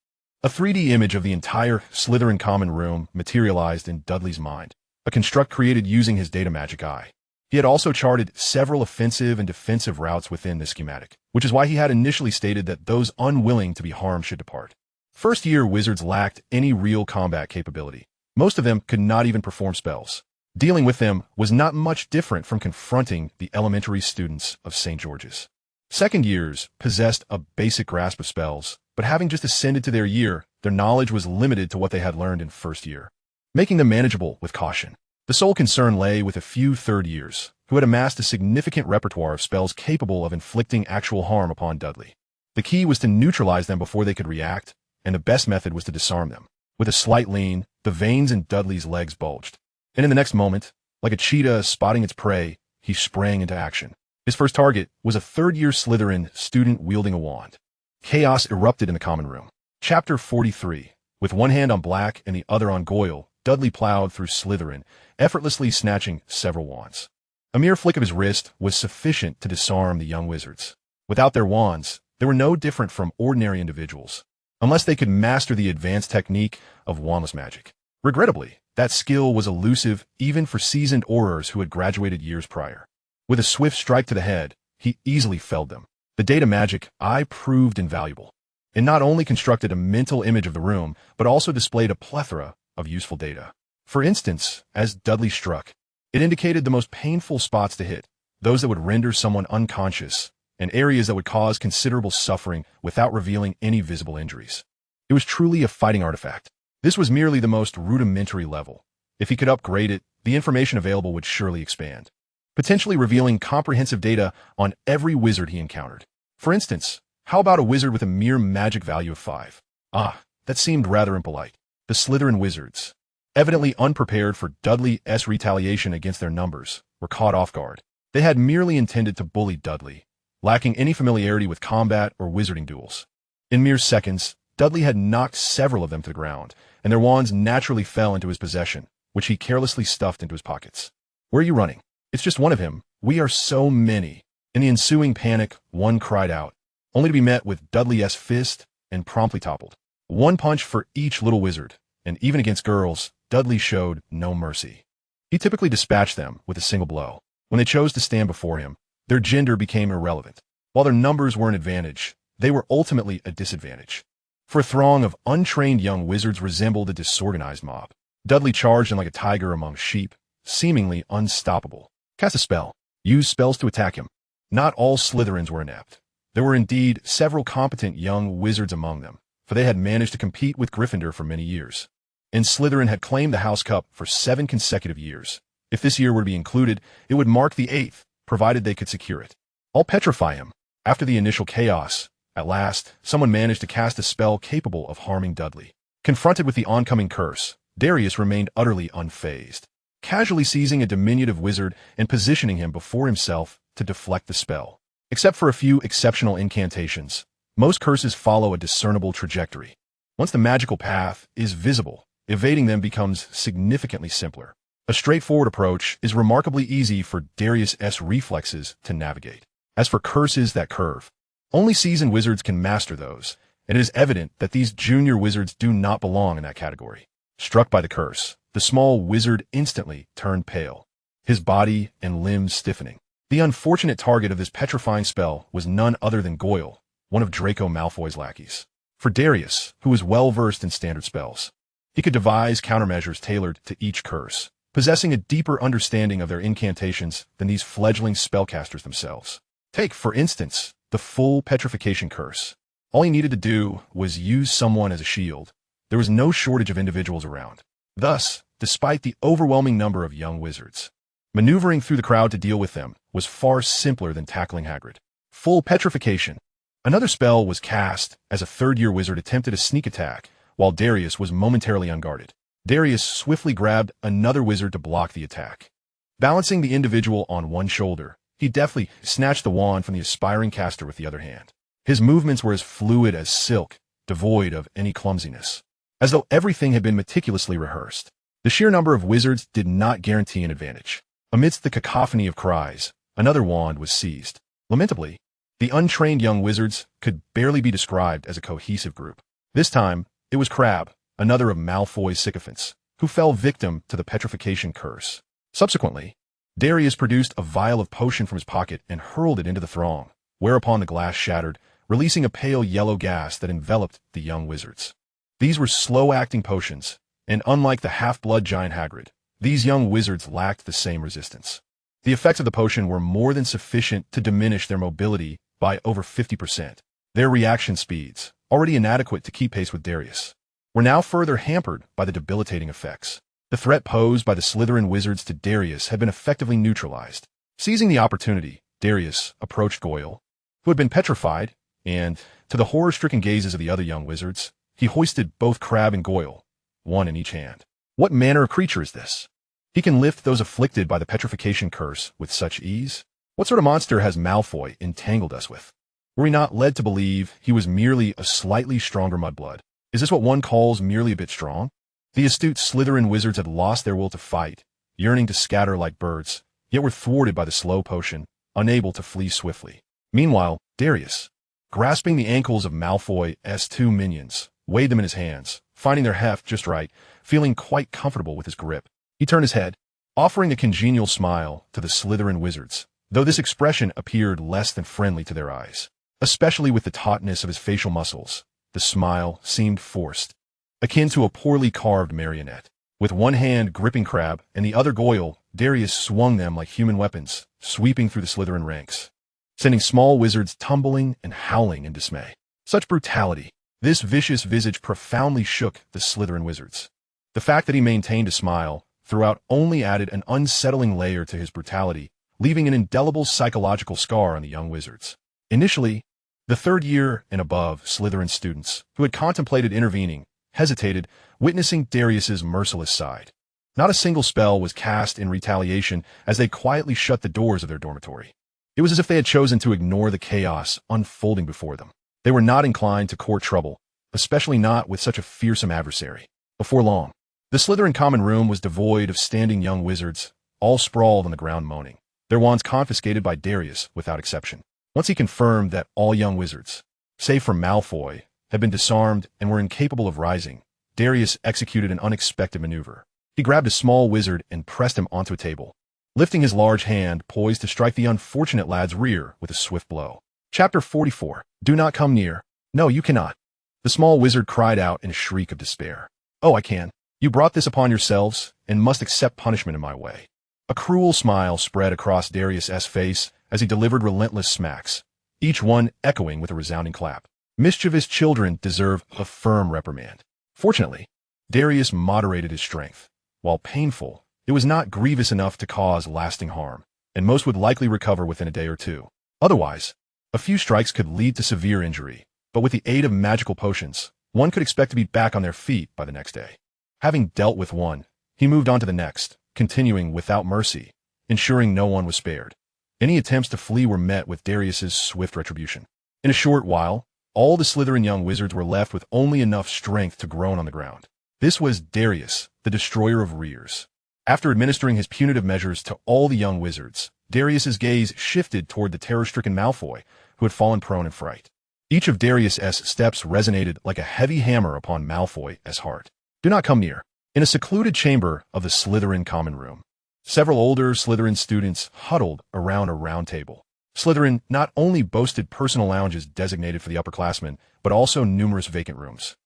a 3D image of the entire Slytherin common room materialized in Dudley's mind, a construct created using his data magic eye. He had also charted several offensive and defensive routes within this schematic, which is why he had initially stated that those unwilling to be harmed should depart. First-year wizards lacked any real combat capability. Most of them could not even perform spells. Dealing with them was not much different from confronting the elementary students of St. George's. Second years possessed a basic grasp of spells, but having just ascended to their year, their knowledge was limited to what they had learned in first year, making them manageable with caution. The sole concern lay with a few third years, who had amassed a significant repertoire of spells capable of inflicting actual harm upon Dudley. The key was to neutralize them before they could react, and the best method was to disarm them. With a slight lean, the veins in Dudley's legs bulged, and in the next moment, like a cheetah spotting its prey, he sprang into action. His first target was a third-year Slytherin student wielding a wand. Chaos erupted in the common room. Chapter 43. With one hand on Black and the other on Goyle, Dudley plowed through Slytherin, effortlessly snatching several wands. A mere flick of his wrist was sufficient to disarm the young wizards. Without their wands, they were no different from ordinary individuals, unless they could master the advanced technique of wandless magic. Regrettably, that skill was elusive even for seasoned aurors who had graduated years prior. With a swift strike to the head, he easily felled them. The data magic eye proved invaluable. It not only constructed a mental image of the room, but also displayed a plethora of useful data. For instance, as Dudley struck, it indicated the most painful spots to hit, those that would render someone unconscious, and areas that would cause considerable suffering without revealing any visible injuries. It was truly a fighting artifact. This was merely the most rudimentary level. If he could upgrade it, the information available would surely expand, potentially revealing comprehensive data on every wizard he encountered. For instance, how about a wizard with a mere magic value of 5? Ah, that seemed rather impolite. The Slytherin wizards, evidently unprepared for Dudley's retaliation against their numbers, were caught off guard. They had merely intended to bully Dudley, lacking any familiarity with combat or wizarding duels. In mere seconds, Dudley had knocked several of them to the ground, and their wands naturally fell into his possession, which he carelessly stuffed into his pockets. "Where are you running? It's just one of him. We are so many." In the ensuing panic, one cried out, only to be met with Dudley's fist and promptly toppled. One punch for each little wizard, and even against girls, Dudley showed no mercy. He typically dispatched them with a single blow. When they chose to stand before him, their gender became irrelevant. While their numbers were an advantage, they were ultimately a disadvantage. For a throng of untrained young wizards resembled a disorganized mob. Dudley charged in like a tiger among sheep, seemingly unstoppable. Cast a spell. Use spells to attack him. Not all Slytherins were inept. There were indeed several competent young wizards among them, for they had managed to compete with Gryffindor for many years. And Slytherin had claimed the House Cup for 7 consecutive years. If this year were to be included, it would mark the 8th, provided they could secure it. I'll petrify him. After the initial chaos, at last, someone managed to cast a spell capable of harming Dudley. Confronted with the oncoming curse, Darius remained utterly unfazed, casually seizing a diminutive wizard and positioning him before himself to deflect the spell. Except for a few exceptional incantations, most curses follow a discernible trajectory. Once the magical path is visible, evading them becomes significantly simpler. A straightforward approach is remarkably easy for Darius's reflexes to navigate. As for curses that curve, only seasoned wizards can master those, and it is evident that these junior wizards do not belong in that category. Struck by the curse, the small wizard instantly turned pale, his body and limbs stiffening. The unfortunate target of this petrifying spell was none other than Goyle, one of Draco Malfoy's lackeys. For Darius, who was well-versed in standard spells, he could devise countermeasures tailored to each curse, possessing a deeper understanding of their incantations than these fledgling spellcasters themselves. Take, for instance, the full petrification curse. All he needed to do was use someone as a shield, there was no shortage of individuals around. Thus, despite the overwhelming number of young wizards, maneuvering through the crowd to deal with them was far simpler than tackling Hagrid. Full petrification. Another spell was cast as a third-year wizard attempted a sneak attack, while Darius was momentarily unguarded. Darius swiftly grabbed another wizard to block the attack. Balancing the individual on one shoulder, he deftly snatched the wand from the aspiring caster with the other hand. His movements were as fluid as silk, devoid of any clumsiness, as though everything had been meticulously rehearsed. The sheer number of wizards did not guarantee an advantage. Amidst the cacophony of cries, another wand was seized. Lamentably, the untrained young wizards could barely be described as a cohesive group. This time, it was Crabbe, another of Malfoy's sycophants, who fell victim to the petrification curse. Subsequently, Darius produced a vial of potion from his pocket and hurled it into the throng, whereupon the glass shattered, releasing a pale yellow gas that enveloped the young wizards. These were slow-acting potions, and unlike the half-blood giant Hagrid, these young wizards lacked the same resistance. The effects of the potion were more than sufficient to diminish their mobility by over 50%. Their reaction speeds, already inadequate to keep pace with Darius, were now further hampered by the debilitating effects. The threat posed by the Slytherin wizards to Darius had been effectively neutralized. Seizing the opportunity, Darius approached Goyle, who had been petrified, and, to the horror-stricken gazes of the other young wizards, he hoisted both Crabbe and Goyle, one in each hand. What manner of creature is this? He can lift those afflicted by the petrification curse with such ease? What sort of monster has Malfoy entangled us with? Were we not led to believe he was merely a slightly stronger mudblood? Is this what one calls merely a bit strong? The astute Slytherin wizards had lost their will to fight, yearning to scatter like birds, yet were thwarted by the slow potion, unable to flee swiftly. Meanwhile, Darius, grasping the ankles of Malfoy's two minions, weighed them in his hands, finding their heft just right, feeling quite comfortable with his grip. He turned his head, offering a congenial smile to the Slytherin wizards, though this expression appeared less than friendly to their eyes. Especially with the tautness of his facial muscles, the smile seemed forced, akin to a poorly carved marionette. With one hand gripping Crabbe and the other Goyle, Darius swung them like human weapons, sweeping through the Slytherin ranks, sending small wizards tumbling and howling in dismay. Such brutality! This vicious visage profoundly shook the Slytherin wizards. The fact that he maintained a smile throughout only added an unsettling layer to his brutality, leaving an indelible psychological scar on the young wizards. Initially, the third-year and above Slytherin students, who had contemplated intervening, hesitated, witnessing Darius's merciless side. Not a single spell was cast in retaliation as they quietly shut the doors of their dormitory. It was as if they had chosen to ignore the chaos unfolding before them. They were not inclined to court trouble, especially not with such a fearsome adversary. Before long, the Slytherin common room was devoid of standing young wizards, all sprawled on the ground moaning, their wands confiscated by Darius without exception. Once he confirmed that all young wizards, save for Malfoy, had been disarmed and were incapable of rising, Darius executed an unexpected maneuver. He grabbed a small wizard and pressed him onto a table, lifting his large hand poised to strike the unfortunate lad's rear with a swift blow. Chapter 44. Do not come near. No, you cannot. The small wizard cried out in a shriek of despair. Oh, I can. You brought this upon yourselves, and must accept punishment in my way. A cruel smile spread across Darius's face as he delivered relentless smacks, each one echoing with a resounding clap. Mischievous children deserve a firm reprimand. Fortunately, Darius moderated his strength. While painful, it was not grievous enough to cause lasting harm, and most would likely recover within a day or two. Otherwise, a few strikes could lead to severe injury, but with the aid of magical potions, one could expect to be back on their feet by the next day. Having dealt with one, he moved on to the next, continuing without mercy, ensuring no one was spared. Any attempts to flee were met with Darius's swift retribution. In a short while, all the Slytherin young wizards were left with only enough strength to groan on the ground. This was Darius, the destroyer of rears. After administering his punitive measures to all the young wizards, Darius's gaze shifted toward the terror-stricken Malfoy, who had fallen prone in fright. Each of Darius's steps resonated like a heavy hammer upon Malfoy's heart. Do not come near. In a secluded chamber of the Slytherin common room, several older Slytherin students huddled around a round table. Slytherin not only boasted personal lounges designated for the upperclassmen, but also numerous vacant rooms,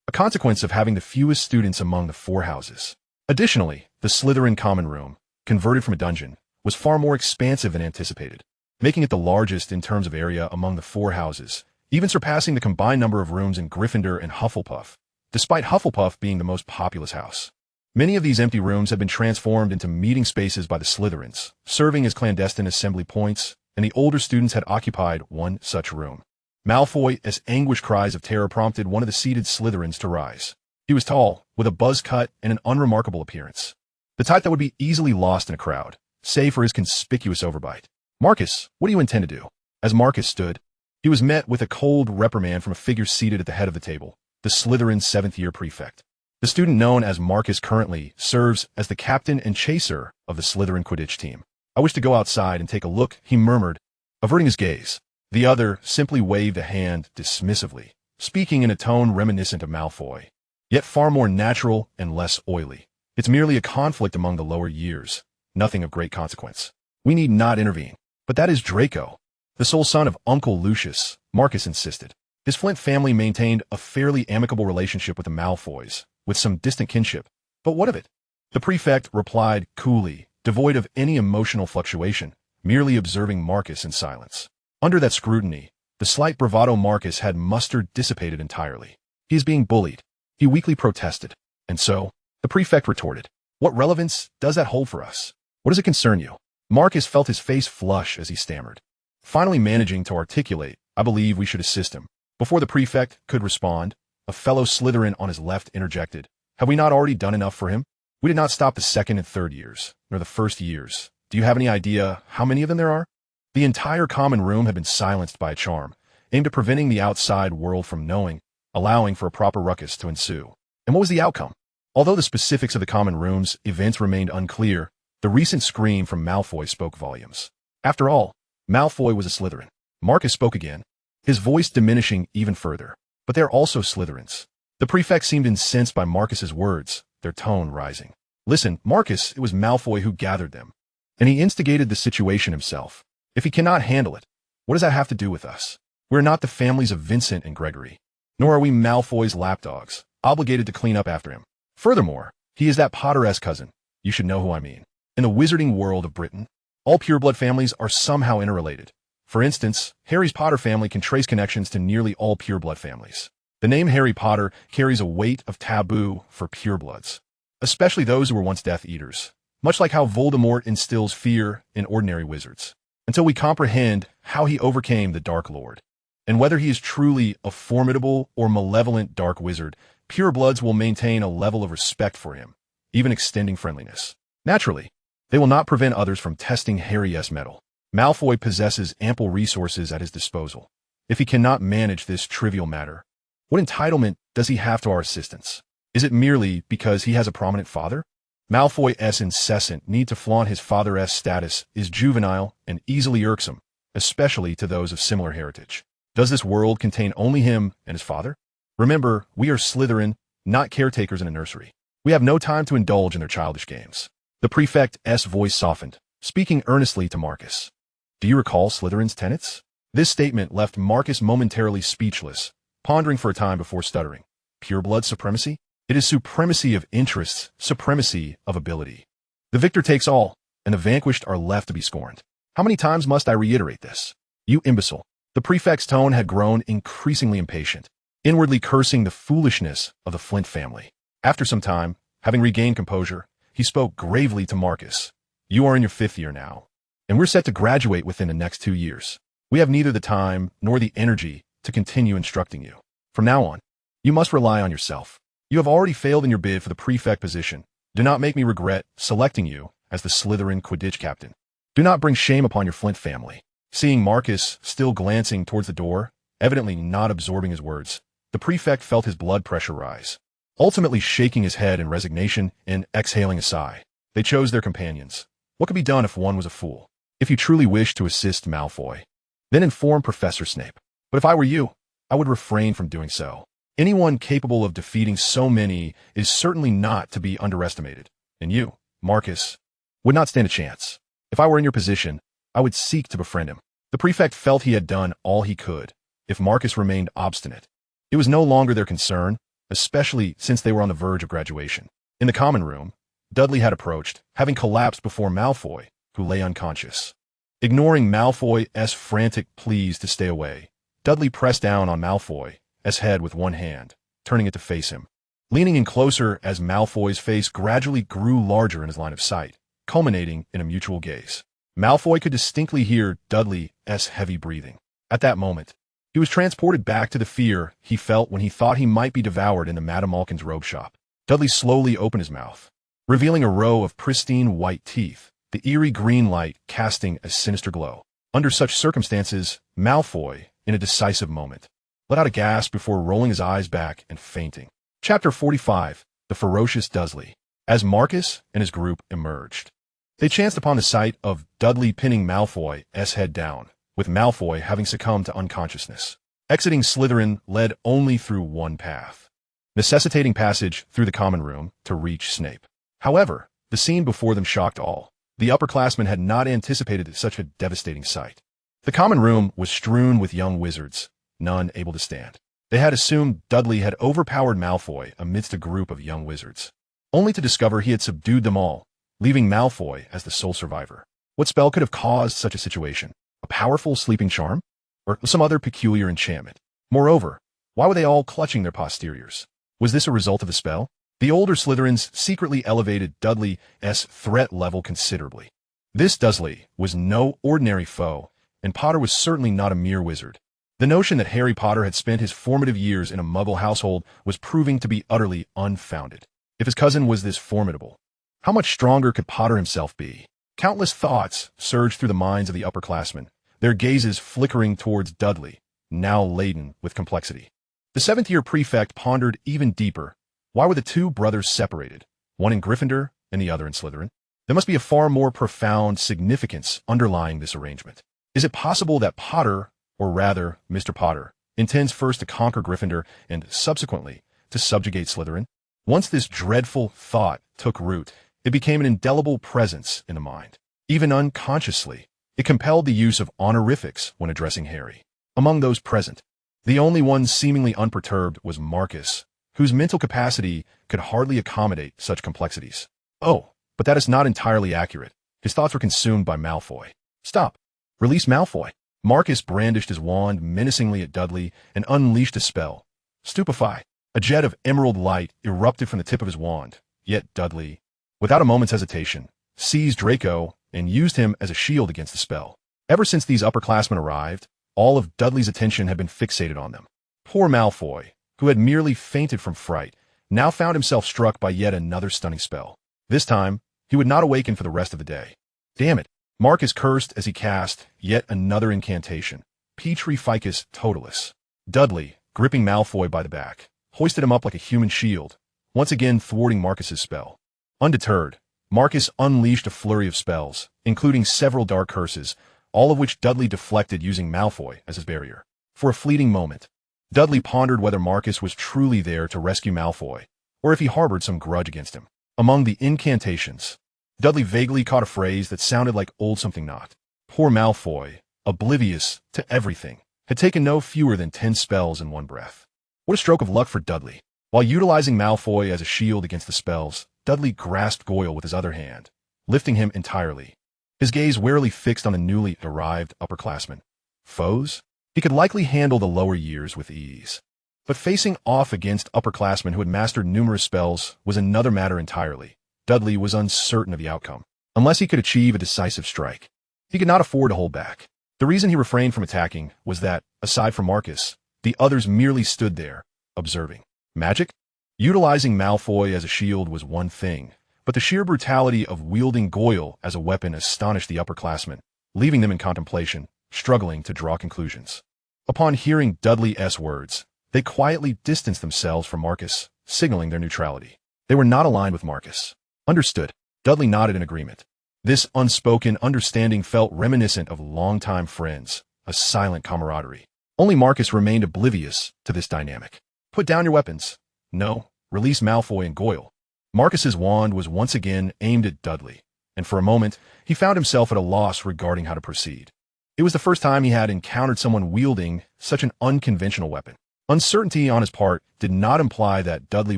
a consequence of having the fewest students among the four houses. Additionally, the Slytherin common room, converted from a dungeon, was far more expansive than anticipated, making it the largest in terms of area among the four houses, even surpassing the combined number of rooms in Gryffindor and Hufflepuff. despite Hufflepuff being the most populous house. Many of these empty rooms had been transformed into meeting spaces by the Slytherins, serving as clandestine assembly points, and the older students had occupied one such room. Malfoy, as anguished cries of terror prompted one of the seated Slytherins to rise. He was tall, with a buzz cut and an unremarkable appearance. The type that would be easily lost in a crowd, save for his conspicuous overbite. "Marcus, what do you intend to do?" As Marcus stood, he was met with a cold reprimand from a figure seated at the head of the table, the Slytherin 7th-year prefect. The student known as Marcus currently serves as the captain and chaser of the Slytherin Quidditch team. "I wish to go outside and take a look," he murmured, averting his gaze. The other simply waved a hand dismissively, speaking in a tone reminiscent of Malfoy, yet far more natural and less oily. "It's merely a conflict among the lower years, nothing of great consequence. We need not intervene." "But that is Draco, the sole son of Uncle Lucius," Marcus insisted. His Flint family maintained a fairly amicable relationship with the Malfoys, with some distant kinship. "But what of it?" The prefect replied coolly, devoid of any emotional fluctuation, merely observing Marcus in silence. Under that scrutiny, the slight bravado Marcus had mustered dissipated entirely. "He is being bullied," he weakly protested. "And so?" the prefect retorted. "What relevance does that hold for us? What does it concern you?" Marcus felt his face flush as he stammered, finally managing to articulate, "I believe we should assist him." Before the prefect could respond, a fellow Slytherin on his left interjected, "Have we not already done enough for him? We did not stop the 2nd and 3rd years, nor the 1st years. Do you have any idea how many of them there are?" The entire common room had been silenced by a charm, aimed at preventing the outside world from knowing, allowing for a proper ruckus to ensue. And what was the outcome? Although the specifics of the common room's events remained unclear, the recent scream from Malfoy spoke volumes. After all, Malfoy was a Slytherin. Marcus spoke again, his voice diminishing even further. "But they're also Slytherins." The prefect seemed incensed by Marcus's words, their tone rising. "Listen, Marcus, it was Malfoy who gathered them, and he instigated the situation himself. If he cannot handle it, what does that have to do with us? We're not the families of Vincent and Gregory, nor are we Malfoy's lapdogs, obligated to clean up after him. Furthermore, he is that Potter's cousin. You should know who I mean. In the wizarding world of Britain, all pureblood families are somehow interrelated. For instance, Harry's Potter family can trace connections to nearly all pureblood families. The name Harry Potter carries a weight of taboo for purebloods, especially those who were once Death Eaters, much like how Voldemort instills fear in ordinary wizards, until we comprehend how he overcame the Dark Lord. And whether he is truly a formidable or malevolent dark wizard, purebloods will maintain a level of respect for him, even extending friendliness. Naturally, they will not prevent others from testing Harry's mettle. Malfoy possesses ample resources at his disposal. If he cannot manage this trivial matter, what entitlement does he have to our assistance? Is it merely because he has a prominent father? Malfoy's incessant need to flaunt his father's status is juvenile and easily irksome, especially to those of similar heritage. Does this world contain only him and his father? Remember, we are Slytherin, not caretakers in a nursery. We have no time to indulge in their childish games. The prefect's voice softened, speaking earnestly to Marcus. "Do you recall Slytherin's tenets?" This statement left Marcus momentarily speechless, pondering for a time before stuttering. "Pureblood supremacy? It is supremacy of interests, supremacy of ability. The victor takes all, and the vanquished are left to be scorned. How many times must I reiterate this? You imbecile." The prefect's tone had grown increasingly impatient, inwardly cursing the foolishness of the Flint family. After some time, having regained composure, he spoke gravely to Marcus. "You are in your 5th year now, and we're set to graduate within the next 2 years. We have neither the time nor the energy to continue instructing you. From now on, you must rely on yourself. You have already failed in your bid for the prefect position. Do not make me regret selecting you as the Slytherin Quidditch captain. Do not bring shame upon your Flint family." Seeing Marcus still glancing towards the door, evidently not absorbing his words, the prefect felt his blood pressure rise. Ultimately shaking his head in resignation and exhaling a sigh, they chose their companions. What could be done if one was a fool? If you truly wish to assist Malfoy, then inform Professor Snape. But if I were you, I would refrain from doing so. Anyone capable of defeating so many is certainly not to be underestimated. And you, Marcus, would not stand a chance. If I were in your position, I would seek to befriend him. The prefect felt he had done all he could. If Marcus remained obstinate, it was no longer their concern, especially since they were on the verge of graduation. In the common room, Dudley had approached, having collapsed before Malfoy, who lay unconscious. Ignoring Malfoy's frantic pleas to stay away, Dudley pressed down on Malfoy's head with one hand, turning it to face him. leaning in closer as Malfoy's face gradually grew larger in his line of sight, culminating in a mutual gaze. Malfoy could distinctly hear Dudley's heavy breathing. At that moment, he was transported back to the fear he felt when he thought he might be devoured in the Madame Malkin's robe shop. Dudley slowly opened his mouth, revealing a row of pristine white teeth, the eerie green light casting a sinister glow. Under such circumstances, Malfoy, in a decisive moment, let out a gasp before rolling his eyes back and fainting. Chapter 45, The Ferocious Dursley. As Marcus and his group emerged, they chanced upon the sight of Dudley pinning Malfoy's head down, with Malfoy having succumbed to unconsciousness. Exiting Slytherin led only through one path, necessitating passage through the common room to reach Snape. However, the scene before them shocked all. The upperclassmen had not anticipated such a devastating sight. The common room was strewn with young wizards, none able to stand. They had assumed Dudley had overpowered Malfoy amidst a group of young wizards, only to discover he had subdued them all, leaving Malfoy as the sole survivor. What spell could have caused such a situation? A powerful sleeping charm? Or some other peculiar enchantment? Moreover, why were they all clutching their posteriors? Was this a result of a spell? The older Slytherins secretly elevated Dudley's threat level considerably. This Dursley was no ordinary foe, and Potter was certainly not a mere wizard. The notion that Harry Potter had spent his formative years in a Muggle household was proving to be utterly unfounded. If his cousin was this formidable, how much stronger could Potter himself be? Countless thoughts surged through the minds of the upperclassmen, their gazes flickering towards Dudley, now laden with complexity. The seventh-year prefect pondered even deeper. Why were the two brothers separated, one in Gryffindor and the other in Slytherin? There must be a far more profound significance underlying this arrangement. Is it possible that Potter, or rather Mr. Potter, intends first to conquer Gryffindor and subsequently to subjugate Slytherin? Once this dreadful thought took root, it became an indelible presence in the mind. Even unconsciously, it compelled the use of honorifics when addressing Harry. Among those present, the only one seemingly unperturbed was Marcus, whose mental capacity could hardly accommodate such complexities. Oh, but that is not entirely accurate. His thoughts were consumed by Malfoy. Stop. Release Malfoy. Marcus brandished his wand menacingly at Dudley and unleashed a spell. Stupefy. A jet of emerald light erupted from the tip of his wand, yet Dudley, without a moment's hesitation, seized Draco and used him as a shield against the spell. Ever since these upperclassmen arrived, all of Dudley's attention had been fixated on them. Poor Malfoy, who had merely fainted from fright, now found himself struck by yet another stunning spell. This time, he would not awaken for the rest of the day. Damn it! Marcus cursed as he cast yet another incantation, Petri Ficus Totalis. Dudley, gripping Malfoy by the back, hoisted him up like a human shield, once again thwarting Marcus's spell. Undeterred, Marcus unleashed a flurry of spells, including several dark curses, all of which Dudley deflected using Malfoy as his barrier. For a fleeting moment, Dudley pondered whether Marcus was truly there to rescue Malfoy, or if he harbored some grudge against him. Among the incantations, Dudley vaguely caught a phrase that sounded like old something not. Poor Malfoy, oblivious to everything, had taken no fewer than 10 spells in one breath. What a stroke of luck for Dudley. While utilizing Malfoy as a shield against the spells, Dudley grasped Goyle with his other hand, lifting him entirely, his gaze warily fixed on the newly arrived upperclassmen. Foes? He could likely handle the lower years with ease. But facing off against upperclassmen who had mastered numerous spells was another matter entirely. Dudley was uncertain of the outcome. Unless he could achieve a decisive strike, he could not afford to hold back. The reason he refrained from attacking was that, aside from Marcus, the others merely stood there, observing. Magic? Utilizing Malfoy as a shield was one thing, but the sheer brutality of wielding Goyle as a weapon astonished the upperclassmen, leaving them in contemplation, struggling to draw conclusions. Upon hearing Dudley's words, they quietly distanced themselves from Marcus, signaling their neutrality. They were not aligned with Marcus. Understood. Dudley nodded in agreement. This unspoken understanding felt reminiscent of longtime friends, a silent camaraderie. Only Marcus remained oblivious to this dynamic. Put down your weapons. No, release Malfoy and Goyle. Marcus's wand was once again aimed at Dudley, and for a moment, he found himself at a loss regarding how to proceed. It was the first time he had encountered someone wielding such an unconventional weapon. Uncertainty on his part did not imply that Dudley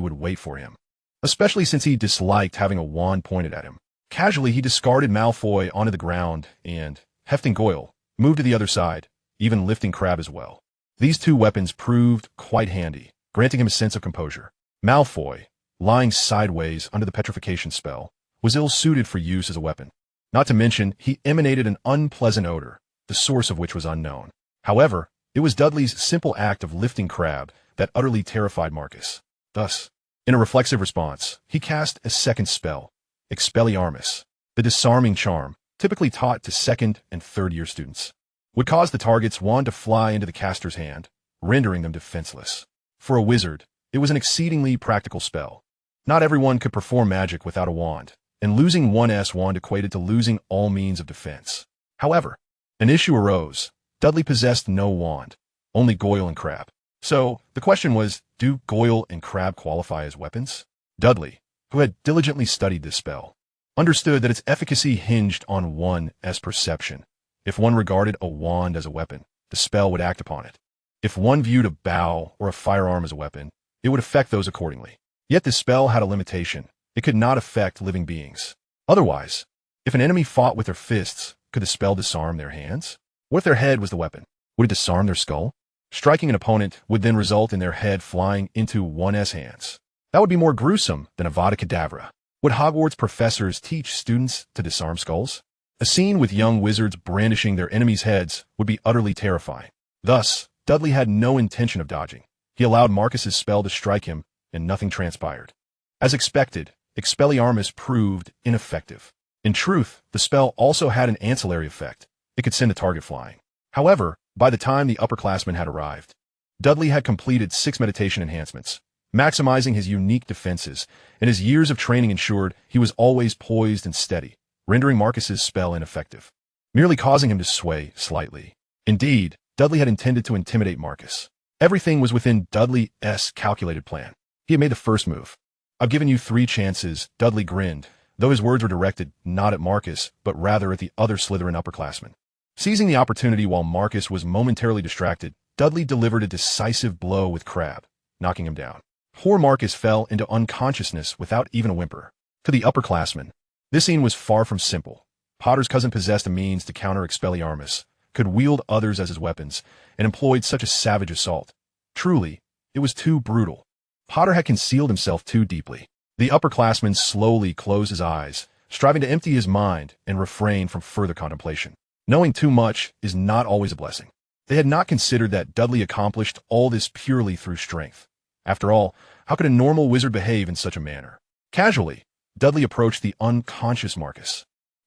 would wait for him, especially since he disliked having a wand pointed at him. Casually, he discarded Malfoy onto the ground and, hefting Goyle, moved to the other side, even lifting Crabbe as well. These two weapons proved quite handy, granting him a sense of composure. Malfoy, lying sideways under the petrification spell, was ill-suited for use as a weapon. Not to mention, he emanated an unpleasant odor, the source of which was unknown. However, it was Dudley's simple act of lifting Crabbe that utterly terrified Marcus. Thus, in a reflexive response, he cast a second spell, Expelliarmus. The disarming charm, typically taught to second and third-year students, would cause the target's wand to fly into the caster's hand, rendering them defenseless. For a wizard, it was an exceedingly practical spell. Not everyone could perform magic without a wand, and losing one's wand equated to losing all means of defense. However, an issue arose. Dudley possessed no wand, only Goyle and Crabbe. So, the question was, do Goyle and Crabbe qualify as weapons? Dudley, who had diligently studied this spell, understood that its efficacy hinged on one's perception. If one regarded a wand as a weapon, the spell would act upon it. If one viewed a bow or a firearm as a weapon, it would affect those accordingly. Yet this spell had a limitation. It could not affect living beings. Otherwise, if an enemy fought with their fists, could the spell disarm their hands? What if their head was the weapon? Would it disarm their skull? Striking an opponent would then result in their head flying into one's hands. That would be more gruesome than Avada Kedavra. Would Hogwarts professors teach students to disarm skulls? A scene with young wizards brandishing their enemies' heads would be utterly terrifying. Thus, Dudley had no intention of dodging. He allowed Marcus's spell to strike him, and nothing transpired. As expected, Expelliarmus proved ineffective. In truth, the spell also had an ancillary effect. It could send the target flying. However, by the time the upperclassmen had arrived, Dudley had completed 6 meditation enhancements, maximizing his unique defenses, and his years of training ensured he was always poised and steady, rendering Marcus's spell ineffective, merely causing him to sway slightly. Indeed, Dudley had intended to intimidate Marcus. Everything was within Dudley's calculated plan. He had made the first move. I've given you 3 chances, Dudley grinned, though his words were directed not at Marcus, but rather at the other Slytherin upperclassmen. Seizing the opportunity while Marcus was momentarily distracted, Dudley delivered a decisive blow with Crabbe, knocking him down. Poor Marcus fell into unconsciousness without even a whimper. To the upperclassmen, this scene was far from simple. Potter's cousin possessed a means to counter Expelliarmus, could wield others as his weapons, and employed such a savage assault. Truly, it was too brutal. Potter had concealed himself too deeply. The upperclassman slowly closed his eyes, striving to empty his mind and refrain from further contemplation. Knowing too much is not always a blessing. They had not considered that Dudley accomplished all this purely through strength. After all, how could a normal wizard behave in such a manner? Casually, Dudley approached the unconscious Marcus.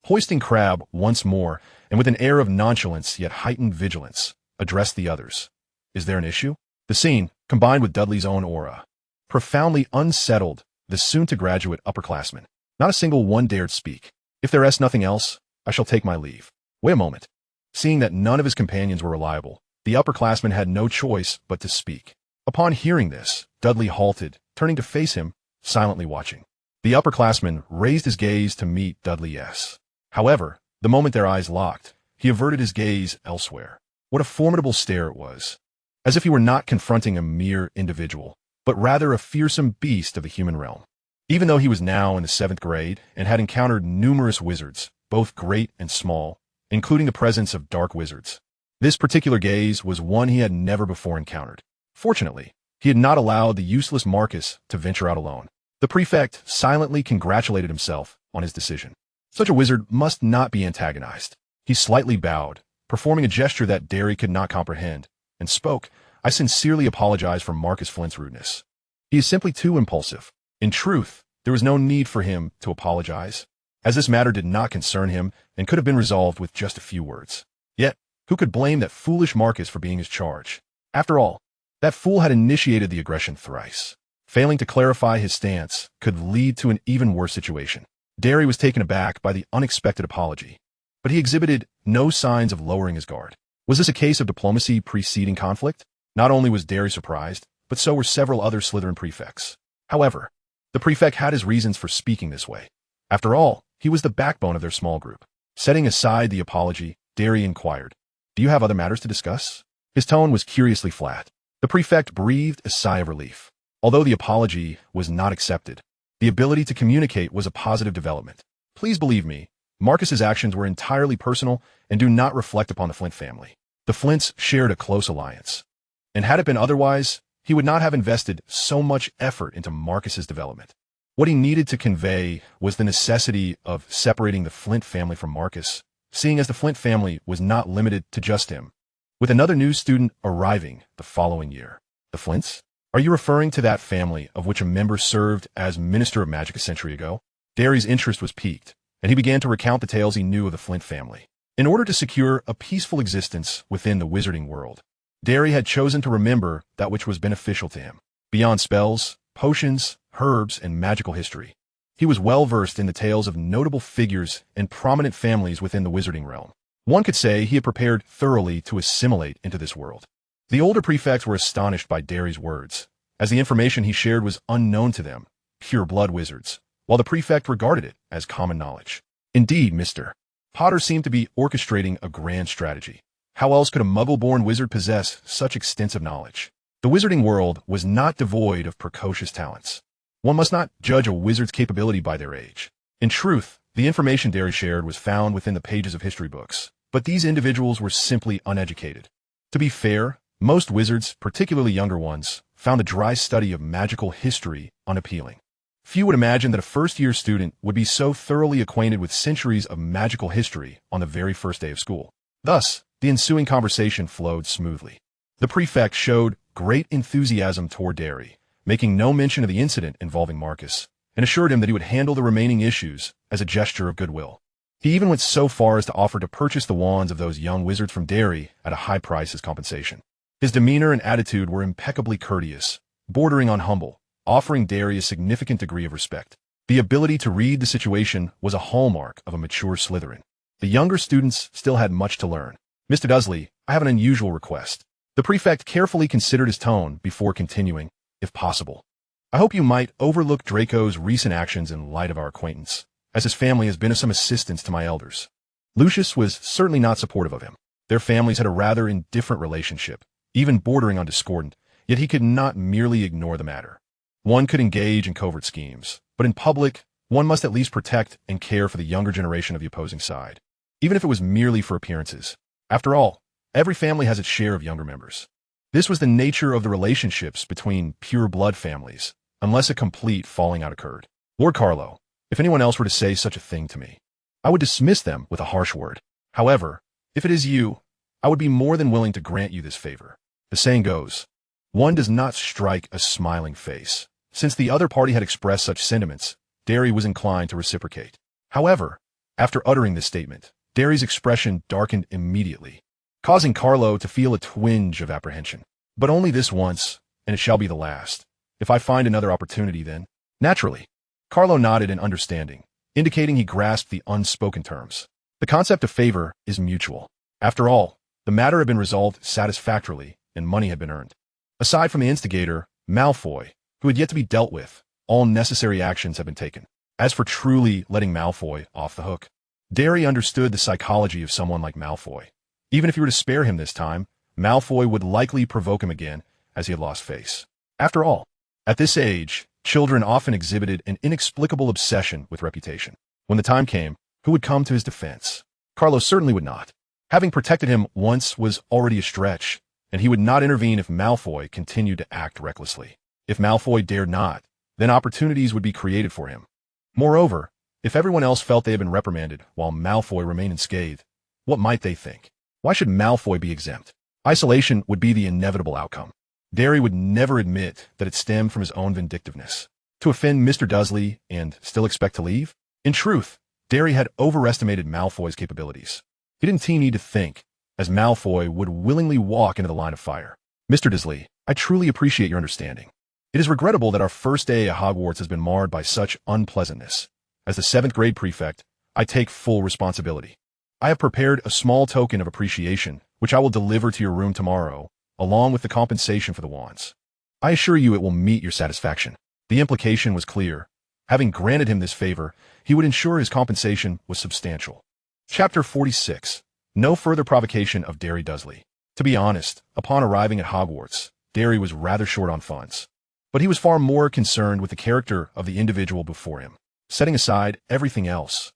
Hoisting Crabbe once more, and with an air of nonchalance yet heightened vigilance, addressed the others. Is there an issue? The scene, combined with Dudley's own aura, profoundly unsettled the soon-to-graduate upperclassmen. Not a single one dared speak. If there is nothing else, I shall take my leave. Wait a moment. Seeing that none of his companions were reliable, the upperclassmen had no choice but to speak. Upon hearing this, Dudley halted, turning to face him, silently watching. The upperclassman raised his gaze to meet Dudley's. However, the moment their eyes locked, he averted his gaze elsewhere. What a formidable stare it was. As if he were not confronting a mere individual, but rather a fearsome beast of the human realm. Even though he was now in the 7th grade and had encountered numerous wizards, both great and small, including the presence of dark wizards, this particular gaze was one he had never before encountered. Fortunately, he had not allowed the useless Marcus to venture out alone. The prefect silently congratulated himself on his decision. Such a wizard must not be antagonized. He slightly bowed, performing a gesture that Derry could not comprehend, and spoke, I sincerely apologize for Marcus Flint's rudeness. He is simply too impulsive. In truth, there was no need for him to apologize, as this matter did not concern him and could have been resolved with just a few words. Yet, who could blame that foolish Marcus for being his charge? After all, that fool had initiated the aggression thrice. Failing to clarify his stance could lead to an even worse situation. Derry was taken aback by the unexpected apology, but he exhibited no signs of lowering his guard. Was this a case of diplomacy preceding conflict? Not only was Derry surprised, but so were several other Slytherin prefects. However, the prefect had his reasons for speaking this way. After all, he was the backbone of their small group. Setting aside the apology, Derry inquired, Do you have other matters to discuss? His tone was curiously flat. The prefect breathed a sigh of relief. Although the apology was not accepted, the ability to communicate was a positive development. Please believe me, Marcus's actions were entirely personal and do not reflect upon the Flint family. The Flints shared a close alliance. And had it been otherwise, he would not have invested so much effort into Marcus's development. What he needed to convey was the necessity of separating the Flint family from Marcus, seeing as the Flint family was not limited to just him, with another new student arriving the following year. The Flints? Are you referring to that family of which a member served as Minister of Magic a century ago? Derry's interest was piqued, and he began to recount the tales he knew of the Flint family. In order to secure a peaceful existence within the wizarding world, Derry had chosen to remember that which was beneficial to him. Beyond spells, potions, herbs, and magical history, he was well versed in the tales of notable figures and prominent families within the wizarding realm. One could say he had prepared thoroughly to assimilate into this world. The older prefects were astonished by Derry's words, as the information he shared was unknown to them, pure-blood wizards, while the prefect regarded it as common knowledge. Indeed, Mr. Potter seemed to be orchestrating a grand strategy. How else could a Muggle-born wizard possess such extensive knowledge? The wizarding world was not devoid of precocious talents. One must not judge a wizard's capability by their age. In truth, the information Derry shared was found within the pages of history books, but these individuals were simply uneducated. To be fair, most wizards, particularly younger ones, found a dry study of magical history unappealing. Few would imagine that a first-year student would be so thoroughly acquainted with centuries of magical history on the very first day of school. Thus, the ensuing conversation flowed smoothly. The prefect showed great enthusiasm toward Derry, making no mention of the incident involving Marcus, and assured him that he would handle the remaining issues as a gesture of goodwill. He even went so far as to offer to purchase the wands of those young wizards from Derry at a high price as compensation. His demeanor and attitude were impeccably courteous, bordering on humble, offering Derry a significant degree of respect. The ability to read the situation was a hallmark of a mature Slytherin. The younger students still had much to learn. Mr. Dursley, I have an unusual request. The prefect carefully considered his tone before continuing, if possible. I hope you might overlook Draco's recent actions in light of our acquaintance, as his family has been of some assistance to my elders. Lucius was certainly not supportive of him. Their families had a rather indifferent relationship, even bordering on discordant, yet he could not merely ignore the matter. One could engage in covert schemes, but in public, one must at least protect and care for the younger generation of the opposing side, even if it was merely for appearances. After all, every family has its share of younger members. This was the nature of the relationships between pure-blood families, unless a complete falling out occurred. Lord Carlo, if anyone else were to say such a thing to me, I would dismiss them with a harsh word. However, if it is you, I would be more than willing to grant you this favor. The saying goes, one does not strike a smiling face. Since the other party had expressed such sentiments, Derry was inclined to reciprocate. However, after uttering this statement, Derry's expression darkened immediately, causing Carlo to feel a twinge of apprehension. But only this once, and it shall be the last. If I find another opportunity, then. Naturally. Carlo nodded in understanding, indicating he grasped the unspoken terms. The concept of favor is mutual. After all, the matter had been resolved satisfactorily, and money had been earned. Aside from the instigator, Malfoy, who had yet to be dealt with, all necessary actions had been taken. As for truly letting Malfoy off the hook, Derry understood the psychology of someone like Malfoy. Even if he were to spare him this time, Malfoy would likely provoke him again, as he had lost face. After all, at this age, children often exhibited an inexplicable obsession with reputation. When the time came, who would come to his defense? Carlo certainly would not. Having protected him once was already a stretch, and he would not intervene if Malfoy continued to act recklessly. If Malfoy dared not, then opportunities would be created for him. Moreover, if everyone else felt they had been reprimanded while Malfoy remained unscathed, what might they think? Why should Malfoy be exempt? Isolation would be the inevitable outcome. Derry would never admit that it stemmed from his own vindictiveness. To offend Mr. Dursley and still expect to leave? In truth, Derry had overestimated Malfoy's capabilities. He didn't need to think, as Malfoy would willingly walk into the line of fire. Mr. Dursley, I truly appreciate your understanding. It is regrettable that our first day at Hogwarts has been marred by such unpleasantness. As the 7th grade prefect, I take full responsibility. I have prepared a small token of appreciation, which I will deliver to your room tomorrow, along with the compensation for the wands. I assure you it will meet your satisfaction. The implication was clear. Having granted him this favor, he would ensure his compensation was substantial. Chapter 46. No further provocation of Derry Dursley. To be honest, upon arriving at Hogwarts, Derry was rather short on funds. But he was far more concerned with the character of the individual before him, setting aside everything else.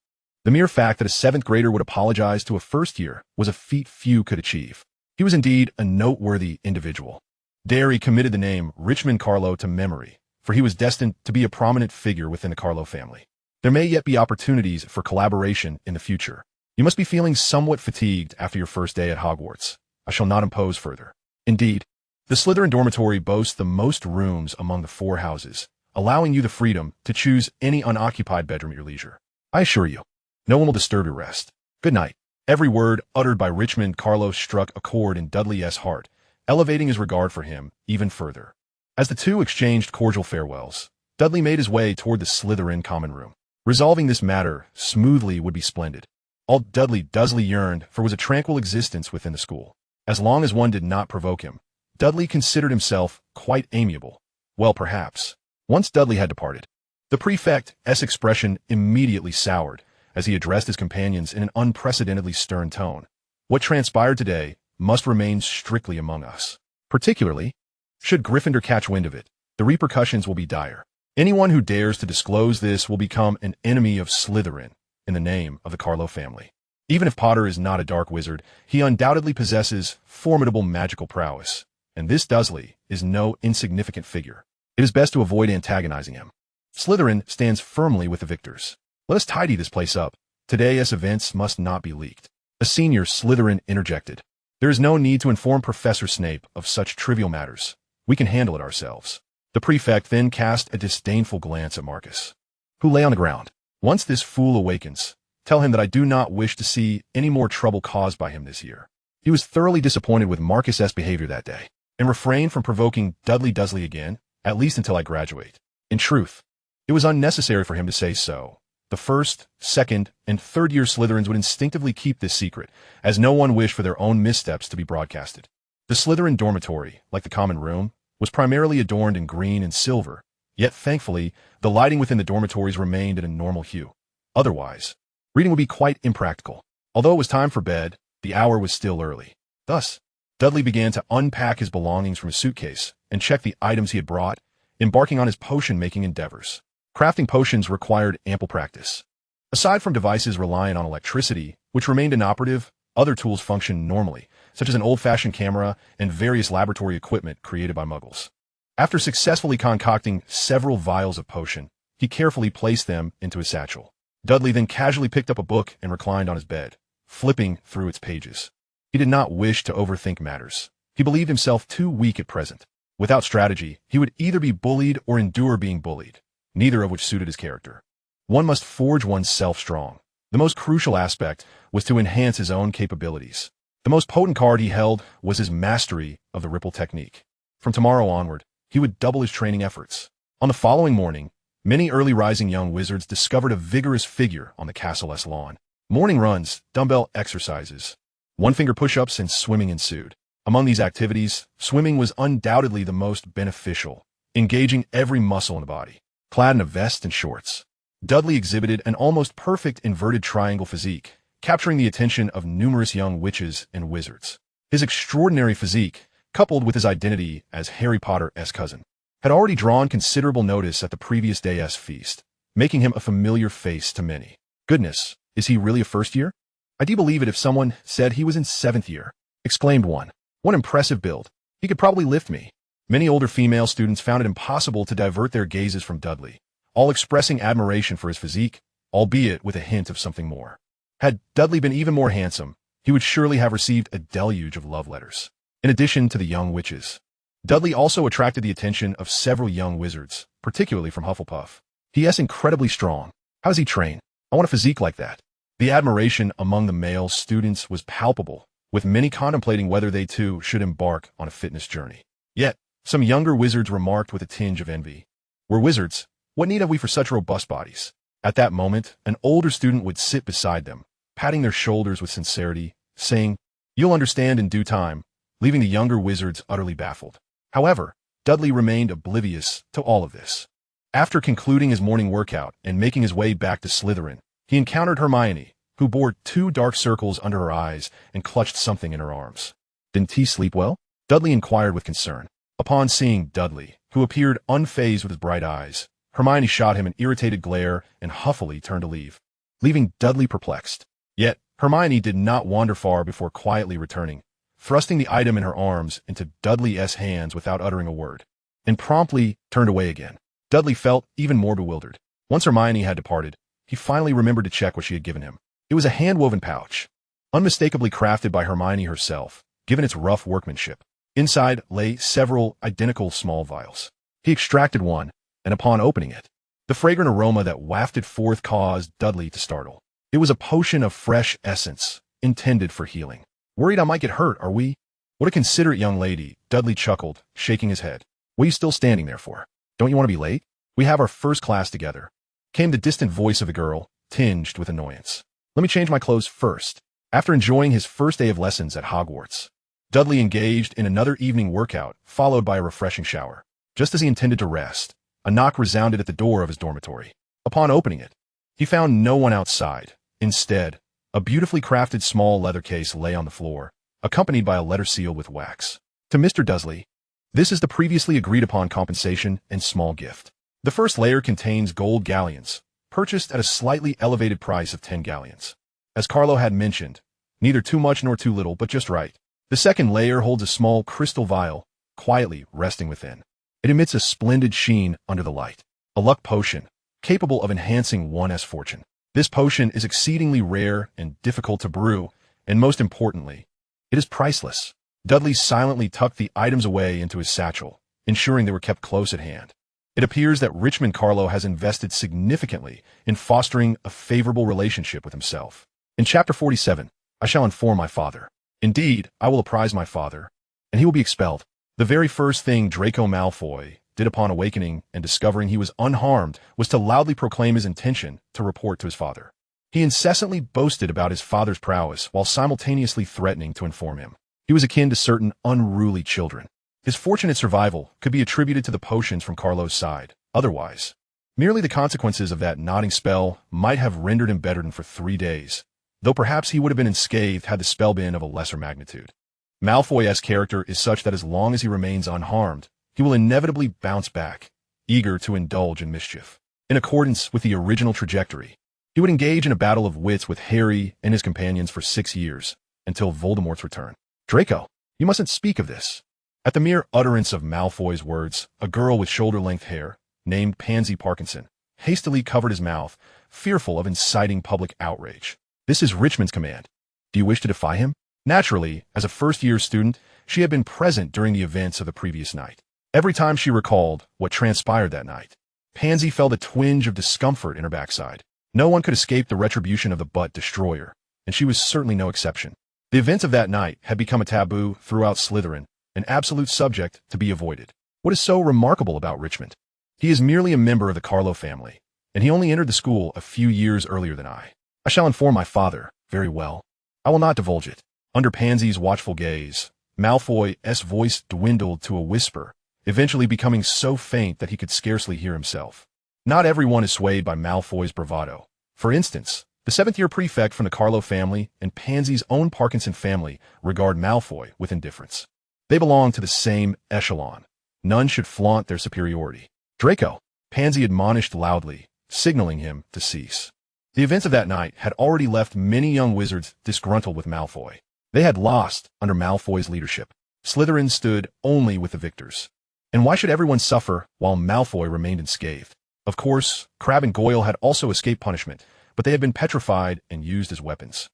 The mere fact that a 7th grader would apologize to a first year was a feat few could achieve. He was indeed a noteworthy individual. Derry committed the name Richmond Carlo to memory, for he was destined to be a prominent figure within the Carlo family. There may yet be opportunities for collaboration in the future. You must be feeling somewhat fatigued after your first day at Hogwarts. I shall not impose further. Indeed, the Slytherin dormitory boasts the most rooms among the 4 houses, allowing you the freedom to choose any unoccupied bedroom at your leisure. I assure you, no one will disturb your rest. Good night. Every word uttered by Richmond Carlo struck a chord in Dudley's heart, elevating his regard for him even further. As the two exchanged cordial farewells, Dudley made his way toward the Slytherin common room. Resolving this matter smoothly would be splendid. All Dudley Dursley yearned for was a tranquil existence within the school. As long as one did not provoke him, Dudley considered himself quite amiable. Well, perhaps. Once Dudley had departed, the prefect's expression immediately soured as he addressed his companions in an unprecedentedly stern tone. What transpired today must remain strictly among us. Particularly, should Gryffindor catch wind of it, the repercussions will be dire. Anyone who dares to disclose this will become an enemy of Slytherin in the name of the Carlo family. Even if Potter is not a dark wizard, he undoubtedly possesses formidable magical prowess, and this Dursley is no insignificant figure. It is best to avoid antagonizing him. Slytherin stands firmly with the victors. Let us tidy this place up. Today's events must not be leaked. A senior Slytherin interjected. There is no need to inform Professor Snape of such trivial matters. We can handle it ourselves. The prefect then cast a disdainful glance at Marcus, who lay on the ground. Once this fool awakens, tell him that I do not wish to see any more trouble caused by him this year. He was thoroughly disappointed with Marcus's behavior that day, and refrained from provoking Dudley Dursley again, at least until I graduate. In truth, it was unnecessary for him to say so. The first, second, and third-year Slytherins would instinctively keep this secret, as no one wished for their own missteps to be broadcasted. The Slytherin dormitory, like the common room, was primarily adorned in green and silver, yet thankfully, the lighting within the dormitories remained at a normal hue. Otherwise, reading would be quite impractical. Although it was time for bed, the hour was still early. Thus, Dudley began to unpack his belongings from his suitcase and check the items he had brought, embarking on his potion-making endeavors. Crafting potions required ample practice. Aside from devices reliant on electricity, which remained inoperative, other tools functioned normally, such as an old-fashioned camera and various laboratory equipment created by Muggles. After successfully concocting several vials of potion, he carefully placed them into his satchel. Dudley then casually picked up a book and reclined on his bed, flipping through its pages. He did not wish to overthink matters. He believed himself too weak at present. Without strategy, he would either be bullied or endure being bullied, neither of which suited his character. One must forge oneself strong. The most crucial aspect was to enhance his own capabilities. The most potent card he held was his mastery of the ripple technique. From tomorrow onward, he would double his training efforts. On the following morning, many early rising young wizards discovered a vigorous figure on the castle's lawn. Morning runs, dumbbell exercises, one-finger push-ups, and swimming ensued. Among these activities, swimming was undoubtedly the most beneficial, engaging every muscle in the body. Clad in a vest and shorts, Dudley exhibited an almost perfect inverted triangle physique, capturing the attention of numerous young witches and wizards. His extraordinary physique, coupled with his identity as Harry Potter's cousin, had already drawn considerable notice at the previous day's feast, making him a familiar face to many. Goodness, is he really a first year? I do believe it if someone said he was in 7th year, exclaimed one. What impressive build. He could probably lift me. Many older female students found it impossible to divert their gazes from Dudley, all expressing admiration for his physique, albeit with a hint of something more. Had Dudley been even more handsome, he would surely have received a deluge of love letters. In addition to the young witches, Dudley also attracted the attention of several young wizards, particularly from Hufflepuff. He is incredibly strong. How does he train? I want a physique like that. The admiration among the male students was palpable, with many contemplating whether they too should embark on a fitness journey. Yet, some younger wizards remarked with a tinge of envy. We're wizards. What need have we for such robust bodies? At that moment, an older student would sit beside them, patting their shoulders with sincerity, saying, "You'll understand in due time," leaving the younger wizards utterly baffled. However, Dudley remained oblivious to all of this. After concluding his morning workout and making his way back to Slytherin, he encountered Hermione, who bore 2 dark circles under her eyes and clutched something in her arms. Didn't he sleep well? Dudley inquired with concern. Upon seeing Dudley, who appeared unfazed with his bright eyes, Hermione shot him an irritated glare and huffily turned to leave, leaving Dudley perplexed. Yet, Hermione did not wander far before quietly returning, thrusting the item in her arms into Dudley's hands without uttering a word, and promptly turned away again. Dudley felt even more bewildered. Once Hermione had departed, he finally remembered to check what she had given him. It was a hand-woven pouch, unmistakably crafted by Hermione herself, given its rough workmanship. Inside lay several identical small vials. He extracted one, and upon opening it, the fragrant aroma that wafted forth caused Dudley to startle. It was a potion of fresh essence, intended for healing. Worried I might get hurt, are we? What a considerate young lady, Dudley chuckled, shaking his head. What are you still standing there for? Don't you want to be late? We have our first class together, came the distant voice of the girl, tinged with annoyance. Let me change my clothes first. After enjoying his first day of lessons at Hogwarts, Dudley engaged in another evening workout, followed by a refreshing shower. Just as he intended to rest, a knock resounded at the door of his dormitory. Upon opening it, he found no one outside. Instead, a beautifully crafted small leather case lay on the floor, accompanied by a letter seal with wax. To Mr. Dursley, this is the previously agreed-upon compensation and small gift. The first layer contains gold galleons, purchased at a slightly elevated price of 10 galleons. As Carlo had mentioned, neither too much nor too little, but just right. The second layer holds a small crystal vial, quietly resting within. It emits a splendid sheen under the light. A luck potion, capable of enhancing one's fortune. This potion is exceedingly rare and difficult to brew, and most importantly, it is priceless. Dudley silently tucked the items away into his satchel, ensuring they were kept close at hand. It appears that Richmond Carlo has invested significantly in fostering a favorable relationship with himself. In Chapter 47, I shall inform my father. Indeed, I will apprise my father, and he will be expelled. The very first thing Draco Malfoy did upon awakening and discovering he was unharmed was to loudly proclaim his intention to report to his father. He incessantly boasted about his father's prowess while simultaneously threatening to inform him. He was akin to certain unruly children. His fortunate survival could be attributed to the potions from Carlo's side. Otherwise, merely the consequences of that nodding spell might have rendered him bedridden for 3 days, though perhaps he would have been unscathed had the spell been of a lesser magnitude. Malfoy's character is such that as long as he remains unharmed, he will inevitably bounce back, eager to indulge in mischief. In accordance with the original trajectory, he would engage in a battle of wits with Harry and his companions for 6 years, until Voldemort's return. Draco, you mustn't speak of this. At the mere utterance of Malfoy's words, a girl with shoulder-length hair, named Pansy Parkinson, hastily covered his mouth, fearful of inciting public outrage. This is Richmond's command. Do you wish to defy him? Naturally, as a first-year student, she had been present during the events of the previous night. Every time she recalled what transpired that night, Pansy felt a twinge of discomfort in her backside. No one could escape the retribution of the Butt Destroyer, and she was certainly no exception. The events of that night had become a taboo throughout Slytherin, an absolute subject to be avoided. What is so remarkable about Richmond? He is merely a member of the Carlo family, and he only entered the school a few years earlier than I. I shall inform my father. Very well. I will not divulge it. Under Pansy's watchful gaze, Malfoy's voice dwindled to a whisper, eventually becoming so faint that he could scarcely hear himself. Not everyone is swayed by Malfoy's bravado. For instance, the 7th-year prefect from the Carlo family and Pansy's own Parkinson family regard Malfoy with indifference. They belong to the same echelon. None should flaunt their superiority. Draco, Pansy admonished loudly, signaling him to cease. The events of that night had already left many young wizards disgruntled with Malfoy. They had lost under Malfoy's leadership. Slytherin stood only with the victors. And why should everyone suffer while Malfoy remained unscathed? Of course, Crabbe and Goyle had also escaped punishment, but they had been petrified and used as weapons.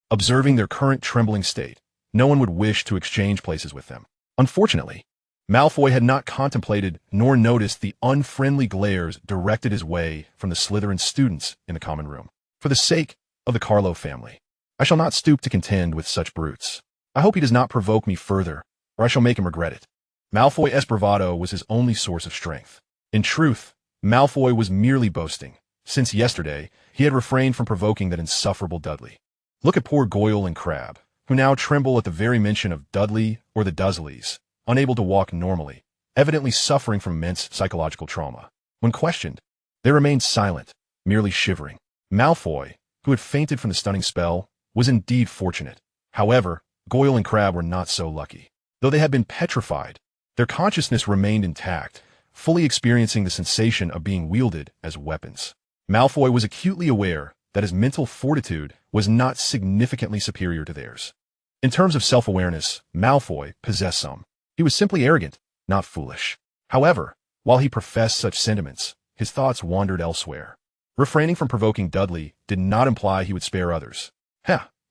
Observing their current trembling state, no one would wish to exchange places with them. Unfortunately, Malfoy had not contemplated nor noticed the unfriendly glares directed his way from the Slytherin students in the common room. For the sake of the Carlo family, I shall not stoop to contend with such brutes. I hope he does not provoke me further, or I shall make him regret it. Malfoy's bravado was his only source of strength. In truth, Malfoy was merely boasting. Since yesterday, he had refrained from provoking that insufferable Dudley. Look at poor Goyle and Crabbe, who now tremble at the very mention of Dudley or the Dursleys, unable to walk normally, evidently suffering from immense psychological trauma. When questioned, they remained silent, merely shivering. Malfoy, who had fainted from the stunning spell, was indeed fortunate. However, Goyle and Crabbe were not so lucky. Though they had been petrified, their consciousness remained intact, fully experiencing the sensation of being wielded as weapons. Malfoy was acutely aware that his mental fortitude was not significantly superior to theirs. In terms of self-awareness, Malfoy possessed some. He was simply arrogant, not foolish. However, while he professed such sentiments, his thoughts wandered elsewhere. Refraining from provoking Dudley did not imply he would spare others.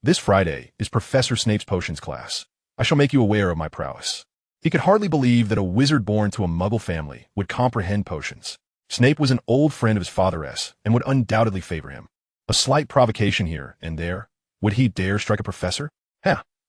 This Friday is Professor Snape's potions class. I shall make you aware of my prowess. He could hardly believe that a wizard born to a Muggle family would comprehend potions. Snape was an old friend of his father's and would undoubtedly favor him. A slight provocation here and there. Would he dare strike a professor?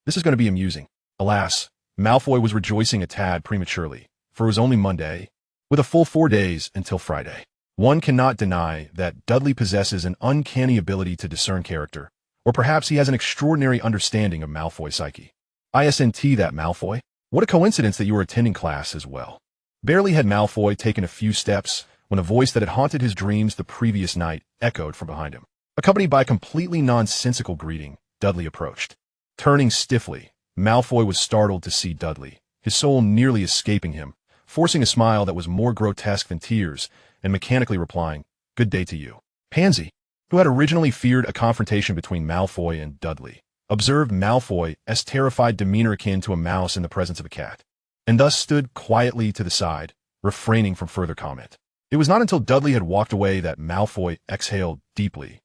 This is going to be amusing. Alas, Malfoy was rejoicing a tad prematurely, for it was only Monday, with a full 4 days until Friday. One cannot deny that Dudley possesses an uncanny ability to discern character, or perhaps he has an extraordinary understanding of Malfoy's psyche. ISNT that Malfoy. What a coincidence that you were attending class as well. Barely had Malfoy taken a few steps when a voice that had haunted his dreams the previous night echoed from behind him. Accompanied by a completely nonsensical greeting, Dudley approached. Turning stiffly, Malfoy was startled to see Dudley, his soul nearly escaping him, forcing a smile that was more grotesque than tears, and mechanically replying, "Good day to you." Pansy, who had originally feared a confrontation between Malfoy and Dudley, observed Malfoy's terrified demeanor akin to a mouse in the presence of a cat, and thus stood quietly to the side, refraining from further comment. It was not until Dudley had walked away that Malfoy exhaled deeply,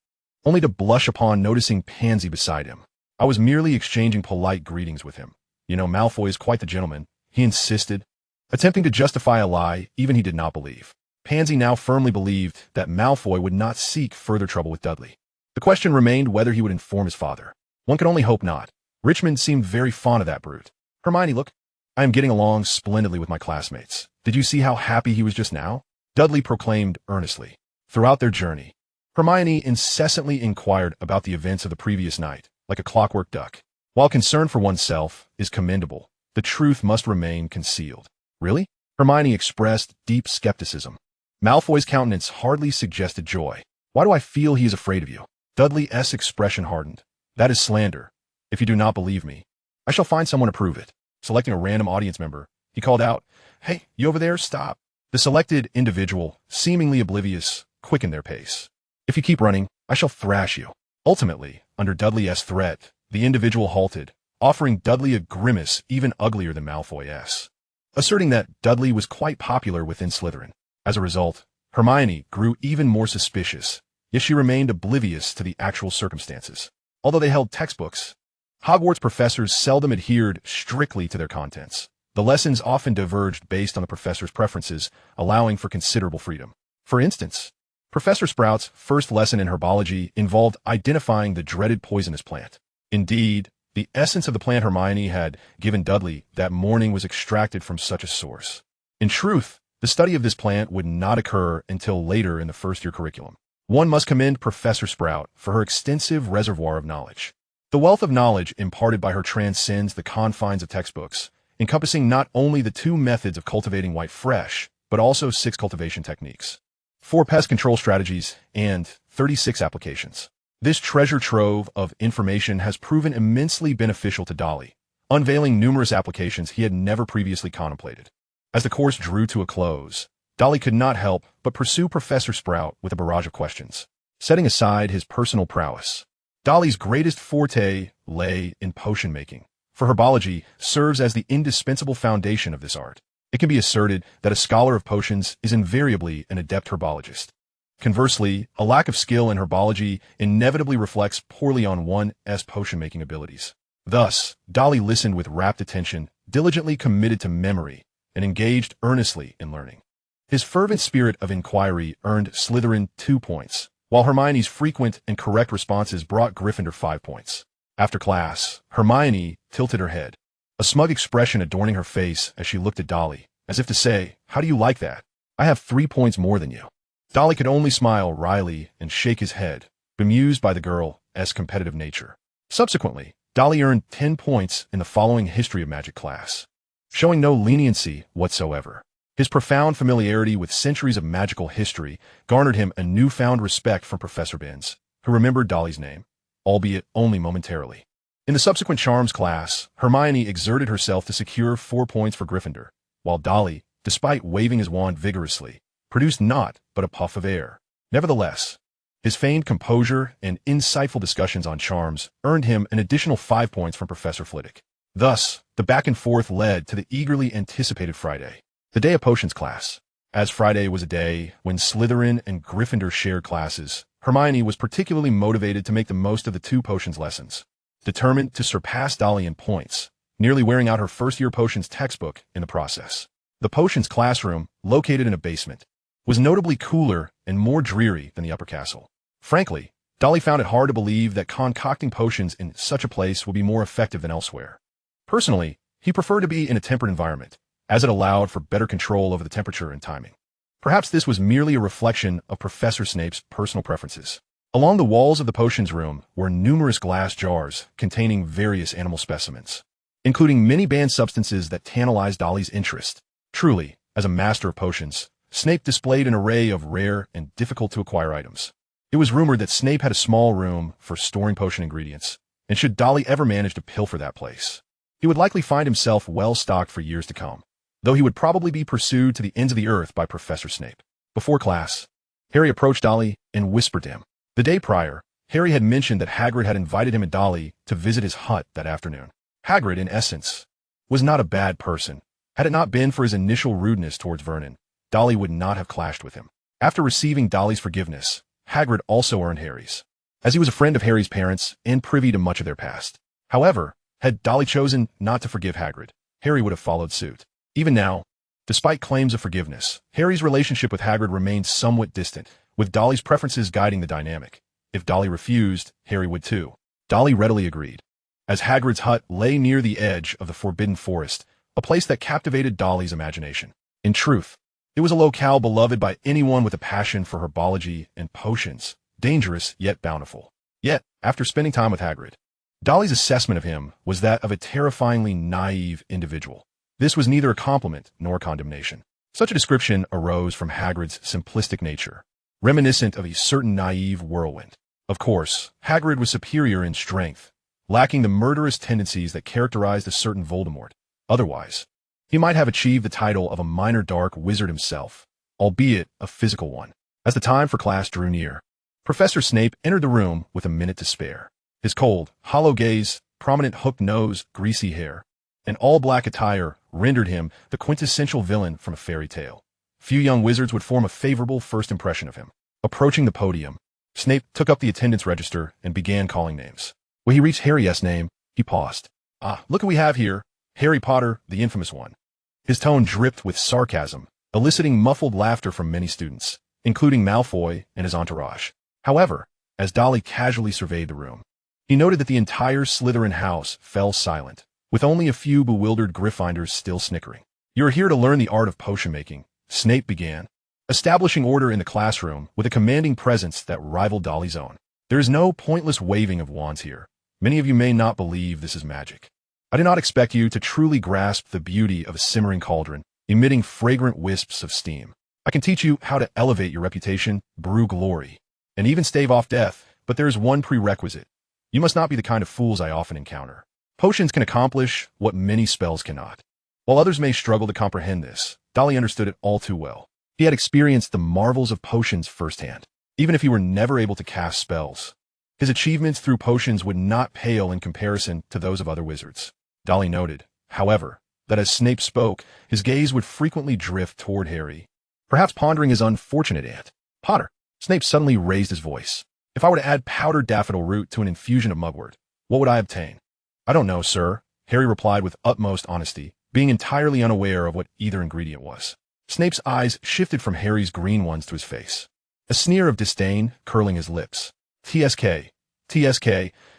only to blush upon noticing Pansy beside him. I was merely exchanging polite greetings with him. You know, Malfoy is quite the gentleman, he insisted, attempting to justify a lie even he did not believe. Pansy now firmly believed that Malfoy would not seek further trouble with Dudley. The question remained whether he would inform his father. One could only hope not. Richmond seemed very fond of that brute. Hermione, look, I am getting along splendidly with my classmates. Did you see how happy he was just now? Dudley proclaimed earnestly. Throughout their journey, Hermione incessantly inquired about the events of the previous night, like a clockwork duck. While concern for oneself is commendable, the truth must remain concealed. Really? Hermione expressed deep skepticism. Malfoy's countenance hardly suggested joy. Why do I feel he is afraid of you? Dudley's expression hardened. That is slander. If you do not believe me, I shall find someone to prove it. Selecting a random audience member, he called out, "Hey, you over there, stop." The selected individual, seemingly oblivious, quickened their pace. "If you keep running, I shall thrash you." Ultimately, under Dudley's threat, the individual halted, offering Dudley a grimace even uglier than Malfoy's, asserting that Dudley was quite popular within Slytherin. As a result, Hermione grew even more suspicious, yet she remained oblivious to the actual circumstances. Although they held textbooks, Hogwarts professors seldom adhered strictly to their contents. The lessons often diverged based on the professor's preferences, allowing for considerable freedom. For instance, Professor Sprout's first lesson in herbology involved identifying the dreaded poisonous plant. Indeed, the essence of the plant Hermione had given Dudley that morning was extracted from such a source. In truth, the study of this plant would not occur until later in the first-year curriculum. One must commend Professor Sprout for her extensive reservoir of knowledge. The wealth of knowledge imparted by her transcends the confines of textbooks, encompassing not only the 2 methods of cultivating white fresh, but also 6 cultivation techniques, 4 pest control strategies, and 36 applications. This treasure trove of information has proven immensely beneficial to Dolly, unveiling numerous applications he had never previously contemplated. As the course drew to a close, Dolly could not help but pursue Professor Sprout with a barrage of questions. Setting aside his personal prowess, Dolly's greatest forte lay in potion making, for herbology serves as the indispensable foundation of this art. It can be asserted that a scholar of potions is invariably an adept herbologist. Conversely, a lack of skill in herbology inevitably reflects poorly on one's potion-making abilities. Thus, Dolly listened with rapt attention, diligently committed to memory, and engaged earnestly in learning. His fervent spirit of inquiry earned Slytherin 2 points, while Hermione's frequent and correct responses brought Gryffindor 5 points. After class, Hermione tilted her head, a smug expression adorning her face as she looked at Dolly, as if to say, "How do you like that? I have 3 points more than you." Dolly could only smile wryly and shake his head, bemused by the girl's competitive nature. Subsequently, Dolly earned 10 points in the following History of Magic class, showing no leniency whatsoever. His profound familiarity with centuries of magical history garnered him a newfound respect from Professor Binns, who remembered Dolly's name, albeit only momentarily. In the subsequent Charms class, Hermione exerted herself to secure 4 points for Gryffindor, while Dolly, despite waving his wand vigorously, produced naught but a puff of air. Nevertheless, His feigned composure and insightful discussions on charms earned him an additional 5 points from Professor Flitwick. Thus, the back and forth led to the eagerly anticipated Friday, the day of potions class. As Friday was a day when Slytherin and Gryffindor shared classes, Hermione was particularly motivated to make the most of the 2 potions lessons. Determined to surpass Dolly in points, nearly wearing out her first-year potions textbook in the process. The potions classroom, located in a basement, was notably cooler and more dreary than the upper castle. Frankly, Dolly found it hard to believe that concocting potions in such a place would be more effective than elsewhere. Personally, he preferred to be in a tempered environment, as it allowed for better control over the temperature and timing. Perhaps this was merely a reflection of Professor Snape's personal preferences. Along the walls of the potions room were numerous glass jars containing various animal specimens, including many banned substances that tantalized Dolly's interest. Truly, as a master of potions, Snape displayed an array of rare and difficult-to-acquire items. It was rumored that Snape had a small room for storing potion ingredients, and should Dolly ever manage to pilfer that place, he would likely find himself well-stocked for years to come, though he would probably be pursued to the ends of the earth by Professor Snape. Before class, Harry approached Dolly and whispered to him. The day prior, Harry had mentioned that Hagrid had invited him and Dolly to visit his hut that afternoon. Hagrid, in essence, was not a bad person. Had it not been for his initial rudeness towards Vernon, Dolly would not have clashed with him. After receiving Dolly's forgiveness, Hagrid also earned Harry's, as he was a friend of Harry's parents and privy to much of their past. However, had Dolly chosen not to forgive Hagrid, Harry would have followed suit. Even now, despite claims of forgiveness, Harry's relationship with Hagrid remained somewhat distant, with Dolly's preferences guiding the dynamic. If Dolly refused, Harry would too. Dolly readily agreed. As Hagrid's hut lay near the edge of the Forbidden Forest, a place that captivated Dolly's imagination. In truth, it was a locale beloved by anyone with a passion for herbology and potions, dangerous yet bountiful. Yet, after spending time with Hagrid, Dolly's assessment of him was that of a terrifyingly naive individual. This was neither a compliment nor condemnation. Such a description arose from Hagrid's simplistic nature, reminiscent of a certain naive whirlwind. Of course, Hagrid was superior in strength, lacking the murderous tendencies that characterized a certain Voldemort. Otherwise, he might have achieved the title of a minor dark wizard himself, albeit a physical one. As the time for class drew near, Professor Snape entered the room with a minute to spare. His cold, hollow gaze, prominent hooked nose, greasy hair, and all-black attire rendered him the quintessential villain from a fairy tale. Few young wizards would form a favorable first impression of him. Approaching the podium, Snape took up the attendance register and began calling names. When he reached Harry's name, he paused. "Ah, look who we have here. Harry Potter, the infamous one." His tone dripped with sarcasm, eliciting muffled laughter from many students, including Malfoy and his entourage. However, as Dolly casually surveyed the room, he noted that the entire Slytherin house fell silent, with only a few bewildered Gryffindors still snickering. "You are here to learn the art of potion-making," Snape began, establishing order in the classroom with a commanding presence that rivaled Dolly's own. "There is no pointless waving of wands here. Many of you may not believe this is magic. I do not expect you to truly grasp the beauty of a simmering cauldron, emitting fragrant wisps of steam. I can teach you how to elevate your reputation, brew glory, and even stave off death, but there is one prerequisite. You must not be the kind of fools I often encounter. Potions can accomplish what many spells cannot." While others may struggle to comprehend this, Dolly understood it all too well. He had experienced the marvels of potions firsthand. Even if he were never able to cast spells, his achievements through potions would not pale in comparison to those of other wizards. Dolly noted, however, that as Snape spoke, his gaze would frequently drift toward Harry, perhaps pondering his unfortunate aunt. "Potter," Snape suddenly raised his voice. "If I were to add powdered daffodil root to an infusion of mugwort, what would I obtain?" "I don't know, sir," Harry replied with utmost honesty, being entirely unaware of what either ingredient was. Snape's eyes shifted from Harry's green ones to his face, a sneer of disdain curling his lips. TSK.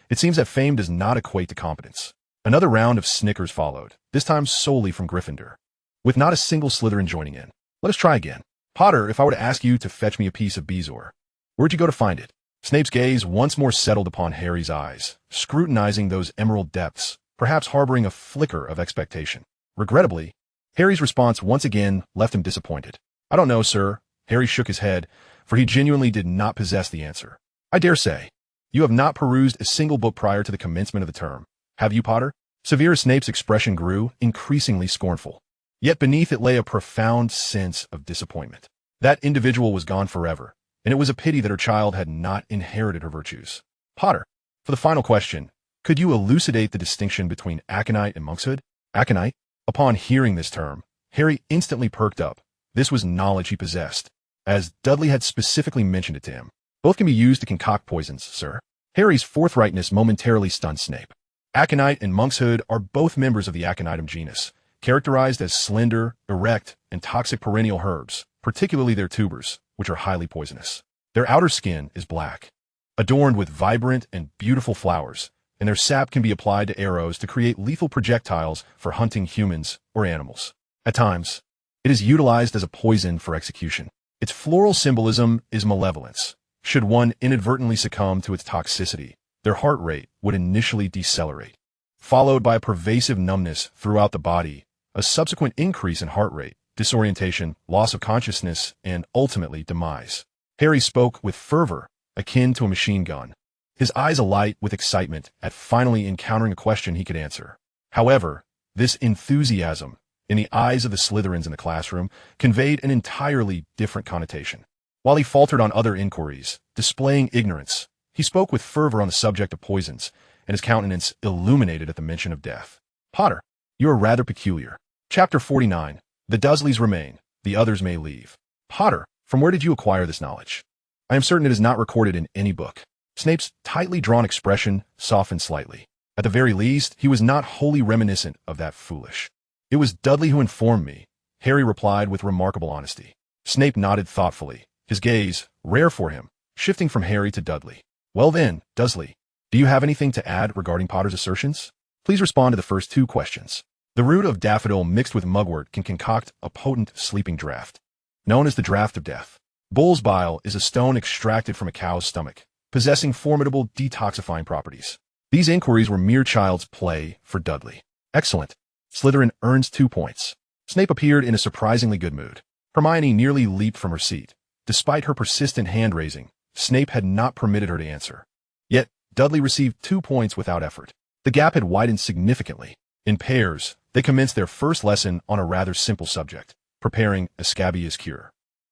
It seems that fame does not equate to competence." Another round of snickers followed, this time solely from Gryffindor, with not a single Slytherin joining in. "Let us try again. Potter, if I were to ask you to fetch me a piece of bezoar, where'd you go to find it?" Snape's gaze once more settled upon Harry's eyes, scrutinizing those emerald depths, perhaps harboring a flicker of expectation. Regrettably, Harry's response once again left him disappointed. "I don't know, sir." Harry shook his head, for he genuinely did not possess the answer. "I dare say, you have not perused a single book prior to the commencement of the term. Have you, Potter?" Severus Snape's expression grew increasingly scornful, yet beneath it lay a profound sense of disappointment. That individual was gone forever, and it was a pity that her child had not inherited her virtues. Potter, for the final question, could you elucidate the distinction between aconite and monkshood? Aconite? Upon hearing this term, Harry instantly perked up. This was knowledge he possessed, as Dudley had specifically mentioned it to him. Both can be used to concoct poisons, sir. Harry's forthrightness momentarily stunned Snape. Aconite and monkshood are both members of the aconitum genus, characterized as slender, erect, and toxic perennial herbs, particularly their tubers, which are highly poisonous. Their outer skin is black, adorned with vibrant and beautiful flowers, and their sap can be applied to arrows to create lethal projectiles for hunting humans or animals. At times, it is utilized as a poison for execution. Its floral symbolism is malevolence. Should one inadvertently succumb to its toxicity, their heart rate would initially decelerate, followed by a pervasive numbness throughout the body, a subsequent increase in heart rate, disorientation, loss of consciousness, and ultimately demise. Harry spoke with fervor, akin to a machine gun, his eyes alight with excitement at finally encountering a question he could answer. However, this enthusiasm, in the eyes of the Slytherins in the classroom, conveyed an entirely different connotation. While he faltered on other inquiries, displaying ignorance, he spoke with fervor on the subject of poisons, and his countenance illuminated at the mention of death. Potter, you are rather peculiar. Chapter 49. The Dursleys remain, the others may leave. Potter, from where did you acquire this knowledge? I am certain it is not recorded in any book. Snape's tightly drawn expression softened slightly. At the very least, he was not wholly reminiscent of that foolish. It was Dudley who informed me, Harry replied with remarkable honesty. Snape nodded thoughtfully, his gaze, rare for him, shifting from Harry to Dudley. Well then, Dursley, do you have anything to add regarding Potter's assertions? Please respond to the first two questions. The root of daffodil mixed with mugwort can concoct a potent sleeping draught, known as the draught of death. Bull's bile is a stone extracted from a cow's stomach, possessing formidable detoxifying properties. These inquiries were mere child's play for Dudley. Excellent. Slytherin earns 2 points. Snape appeared in a surprisingly good mood. Hermione nearly leaped from her seat. Despite her persistent hand-raising, Snape had not permitted her to answer. Yet, Dudley received 2 points without effort. The gap had widened significantly. In pairs, they commenced their first lesson on a rather simple subject, preparing a scabious cure.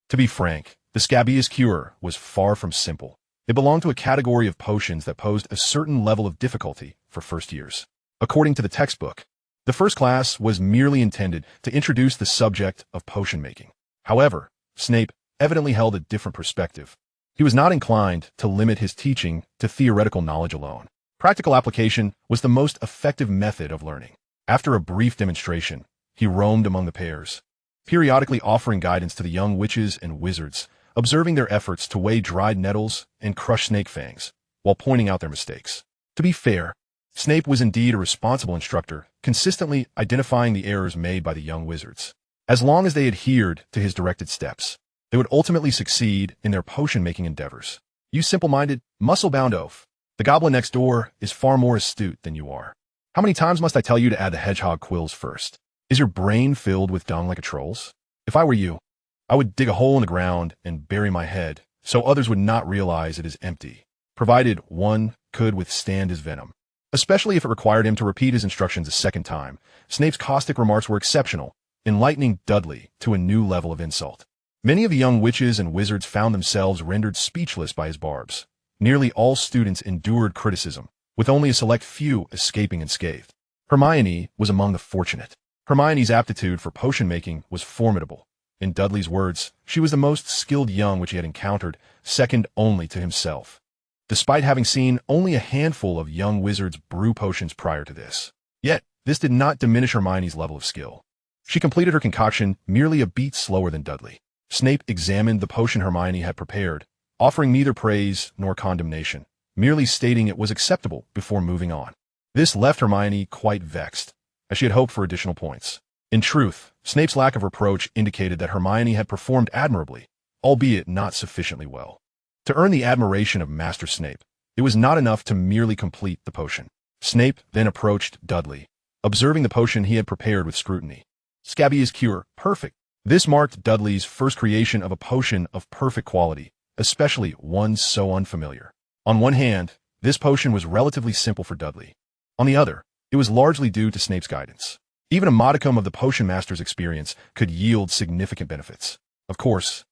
To be frank, the scabious cure was far from simple. It belonged to a category of potions that posed a certain level of difficulty for first years. According to the textbook, the first class was merely intended to introduce the subject of potion making. However, Snape evidently held a different perspective. He was not inclined to limit his teaching to theoretical knowledge alone. Practical application was the most effective method of learning. After a brief demonstration, he roamed among the pairs, periodically offering guidance to the young witches and wizards, observing their efforts to weigh dried nettles and crush snake fangs, while pointing out their mistakes. To be fair, Snape was indeed a responsible instructor, consistently identifying the errors made by the young wizards. As long as they adhered to his directed steps, they would ultimately succeed in their potion-making endeavors. You simple-minded, muscle-bound oaf. The goblin next door is far more astute than you are. How many times must I tell you to add the hedgehog quills first? Is your brain filled with dung like a troll's? If I were you, I would dig a hole in the ground and bury my head, so others would not realize it is empty, provided one could withstand his venom. Especially if it required him to repeat his instructions a second time, Snape's caustic remarks were exceptional, enlightening Dudley to a new level of insult. Many of the young witches and wizards found themselves rendered speechless by his barbs. Nearly all students endured criticism, with only a select few escaping unscathed. Hermione was among the fortunate. Hermione's aptitude for potion-making was formidable. In Dudley's words, she was the most skilled young which he had encountered, second only to himself. Despite having seen only a handful of young wizards brew potions prior to this. Yet, this did not diminish Hermione's level of skill. She completed her concoction merely a beat slower than Dudley. Snape examined the potion Hermione had prepared, offering neither praise nor condemnation, merely stating it was acceptable before moving on. This left Hermione quite vexed, as she had hoped for additional points. In truth, Snape's lack of reproach indicated that Hermione had performed admirably, albeit not sufficiently well. To earn the admiration of Master Snape, it was not enough to merely complete the potion. Snape then approached Dudley, observing the potion he had prepared with scrutiny. Scabious cure, perfect. This marked Dudley's first creation of a potion of perfect quality, especially one so unfamiliar. On one hand, this potion was relatively simple for Dudley. On the other, it was largely due to Snape's guidance. Even a modicum of the potion master's experience could yield significant benefits. Of course,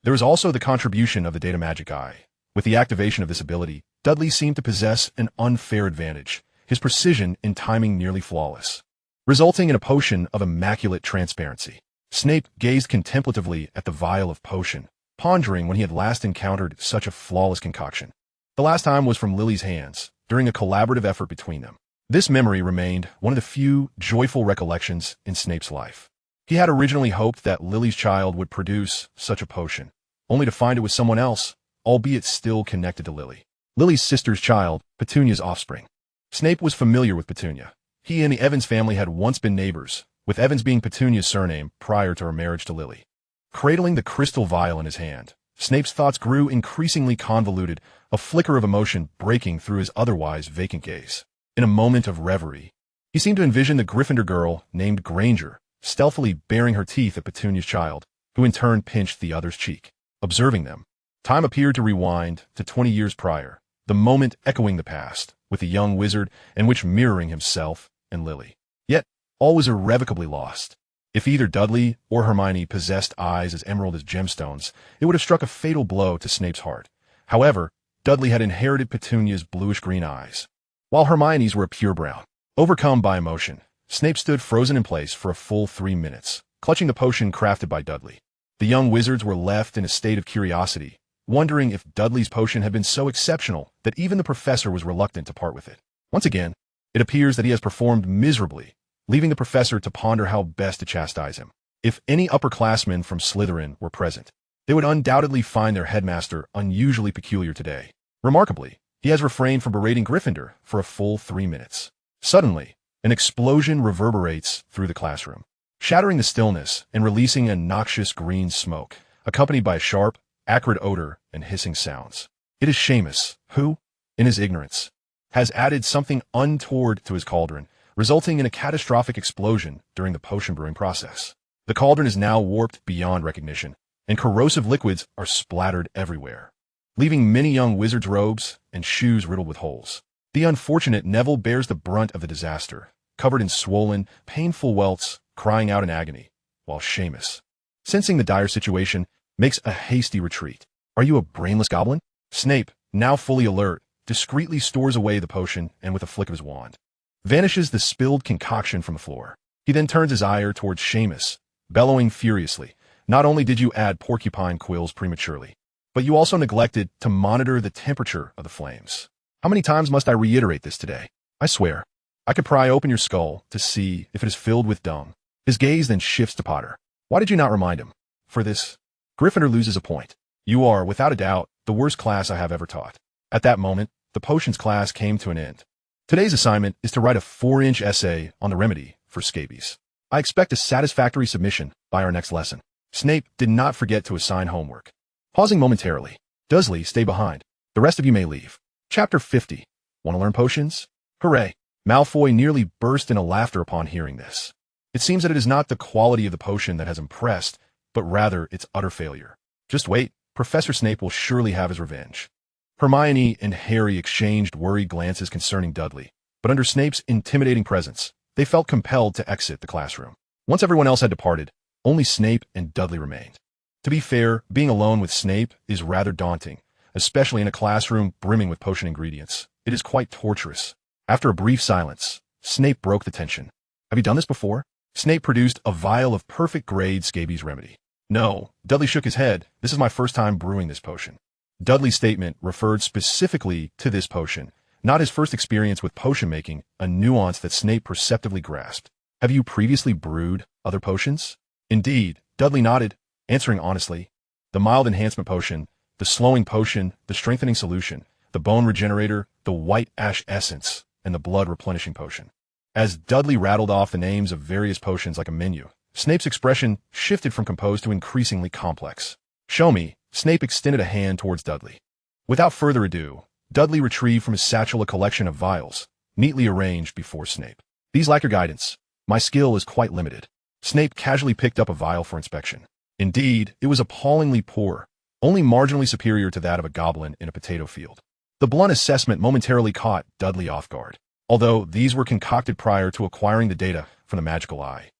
There was also the contribution of the data magic eye. With the activation of this ability, Dudley seemed to possess an unfair advantage, his precision in timing nearly flawless, resulting in a potion of immaculate transparency. Snape gazed contemplatively at the vial of potion, pondering when he had last encountered such a flawless concoction. The last time was from Lily's hands, during a collaborative effort between them. This memory remained one of the few joyful recollections in Snape's life. He had originally hoped that Lily's child would produce such a potion, only to find it was someone else, albeit still connected to Lily. Lily's sister's child, Petunia's offspring. Snape was familiar with Petunia. He and the Evans family had once been neighbors, with Evans being Petunia's surname prior to her marriage to Lily. Cradling the crystal vial in his hand, Snape's thoughts grew increasingly convoluted, a flicker of emotion breaking through his otherwise vacant gaze. In a moment of reverie, he seemed to envision the Gryffindor girl named Granger, stealthily baring her teeth at Petunia's child, who in turn pinched the other's cheek. Observing them, time appeared to rewind to 20 years prior, the moment echoing the past, with the young wizard and which mirroring himself and Lily. Yet, all was irrevocably lost. If either Dudley or Hermione possessed eyes as emerald as gemstones, it would have struck a fatal blow to Snape's heart. However, Dudley had inherited Petunia's bluish-green eyes, while Hermione's were a pure brown. Overcome by emotion, Snape stood frozen in place for a full 3 minutes, clutching the potion crafted by Dudley. The young wizards were left in a state of curiosity, wondering if Dudley's potion had been so exceptional that even the professor was reluctant to part with it. Once again, it appears that he has performed miserably, leaving the professor to ponder how best to chastise him. If any upperclassmen from Slytherin were present, they would undoubtedly find their headmaster unusually peculiar today. Remarkably, he has refrained from berating Gryffindor for a full 3 minutes. Suddenly, an explosion reverberates through the classroom, shattering the stillness and releasing a noxious green smoke, accompanied by a sharp, acrid odor and hissing sounds. It is Seamus, who, in his ignorance, has added something untoward to his cauldron, resulting in a catastrophic explosion during the potion brewing process. The cauldron is now warped beyond recognition, and corrosive liquids are splattered everywhere, leaving many young wizards' robes and shoes riddled with holes. The unfortunate Neville bears the brunt of the disaster, covered in swollen, painful welts, crying out in agony, while Seamus, sensing the dire situation, makes a hasty retreat. "Are you a brainless goblin?" Snape, now fully alert, discreetly stores away the potion and with a flick of his wand, vanishes the spilled concoction from the floor. He then turns his ire towards Seamus, bellowing furiously, "Not only did you add porcupine quills prematurely, but you also neglected to monitor the temperature of the flames. How many times must I reiterate this today? I swear, I could pry open your skull to see if it is filled with dung." His gaze then shifts to Potter. "Why did you not remind him?" "For this, Gryffindor loses a point. You are, without a doubt, the worst class I have ever taught." At that moment, the potions class came to an end. Today's assignment is to write a 4-inch essay on the remedy for scabies. I expect a satisfactory submission by our next lesson. Snape did not forget to assign homework. Pausing momentarily, "Dursley, stay behind. The rest of you may leave." Chapter 50. Want to learn potions? Hooray! Malfoy nearly burst into laughter upon hearing this. It seems that it is not the quality of the potion that has impressed, but rather its utter failure. Just wait, Professor Snape will surely have his revenge. Hermione and Harry exchanged worried glances concerning Dudley, but under Snape's intimidating presence, they felt compelled to exit the classroom. Once everyone else had departed, only Snape and Dudley remained. To be fair, being alone with Snape is rather daunting, especially in a classroom brimming with potion ingredients. It is quite torturous. After a brief silence, Snape broke the tension. "Have you done this before?" Snape produced a vial of perfect-grade scabies remedy. "No," Dudley shook his head. "This is my first time brewing this potion." Dudley's statement referred specifically to this potion, not his first experience with potion making, a nuance that Snape perceptively grasped. "Have you previously brewed other potions?" "Indeed," Dudley nodded, answering honestly. "The mild enhancement potion, the slowing potion, the strengthening solution, the bone regenerator, the white ash essence, and the blood replenishing potion." As Dudley rattled off the names of various potions like a menu, Snape's expression shifted from composed to increasingly complex. "Show me." Snape extended a hand towards Dudley. Without further ado, Dudley retrieved from his satchel a collection of vials, neatly arranged before Snape. "These lack your guidance. My skill is quite limited." Snape casually picked up a vial for inspection. Indeed, it was appallingly poor, only marginally superior to that of a goblin in a potato field. The blunt assessment momentarily caught Dudley off guard, although these were concocted prior to acquiring the data from the magical eye.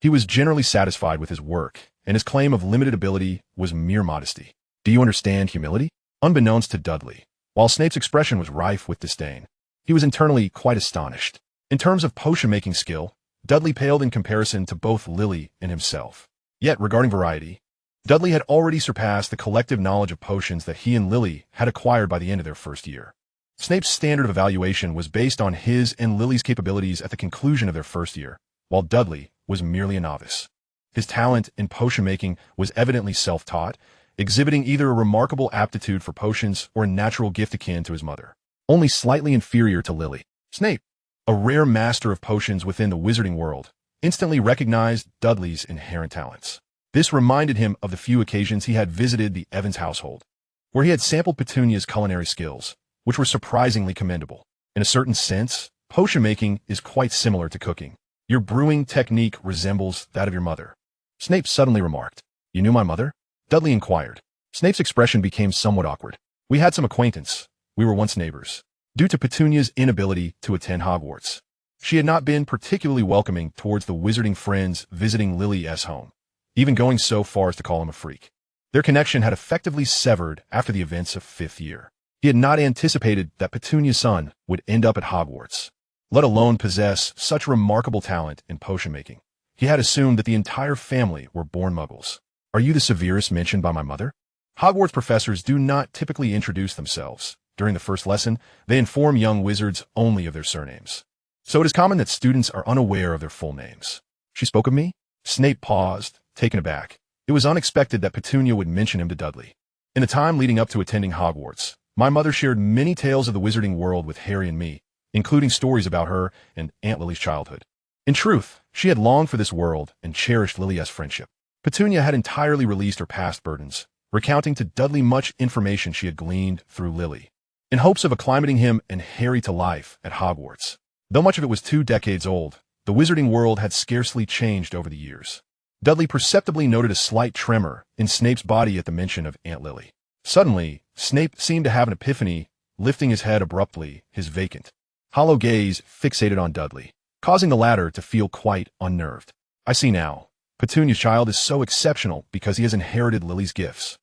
He was generally satisfied with his work, and his claim of limited ability was mere modesty. Do you understand humility? Unbeknownst to Dudley, while Snape's expression was rife with disdain, he was internally quite astonished. In terms of potion-making skill, Dudley paled in comparison to both Lily and himself. Yet, regarding variety, Dudley had already surpassed the collective knowledge of potions that he and Lily had acquired by the end of their first year. Snape's standard of evaluation was based on his and Lily's capabilities at the conclusion of their first year, while Dudley was merely a novice. His talent in potion-making was evidently self-taught, exhibiting either a remarkable aptitude for potions or a natural gift akin to his mother, only slightly inferior to Lily. Snape, a rare master of potions within the wizarding world, instantly recognized Dudley's inherent talents. This reminded him of the few occasions he had visited the Evans household, where he had sampled Petunia's culinary skills, which were surprisingly commendable. In a certain sense, potion-making is quite similar to cooking. Your brewing technique resembles that of your mother. Snape suddenly remarked. You knew my mother? Dudley inquired. Snape's expression became somewhat awkward. We had some acquaintance. We were once neighbors. Due to Petunia's inability to attend Hogwarts, she had not been particularly welcoming towards the wizarding friends visiting Lily's home, even going so far as to call him a freak. Their connection had effectively severed after the events of 5th year. He had not anticipated that Petunia's son would end up at Hogwarts, let alone possess such remarkable talent in potion-making. He had assumed that the entire family were born Muggles. Are you the severest mentioned by my mother? Hogwarts professors do not typically introduce themselves. During the first lesson, they inform young wizards only of their surnames. So it is common that students are unaware of their full names. She spoke of me? Snape paused, taken aback. It was unexpected that Petunia would mention him to Dudley. In the time leading up to attending Hogwarts, my mother shared many tales of the wizarding world with Harry and me, including stories about her and Aunt Lily's childhood. In truth, she had longed for this world and cherished Lily's friendship. Petunia had entirely released her past burdens, recounting to Dudley much information she had gleaned through Lily, in hopes of acclimating him and Harry to life at Hogwarts. Though much of it was 2 decades old, the wizarding world had scarcely changed over the years. Dudley perceptibly noted a slight tremor in Snape's body at the mention of Aunt Lily. Suddenly, Snape seemed to have an epiphany, lifting his head abruptly, his vacant, hollow gaze fixated on Dudley, causing the latter to feel quite unnerved. I see now. Petunia's child is so exceptional because he has inherited Lily's gifts.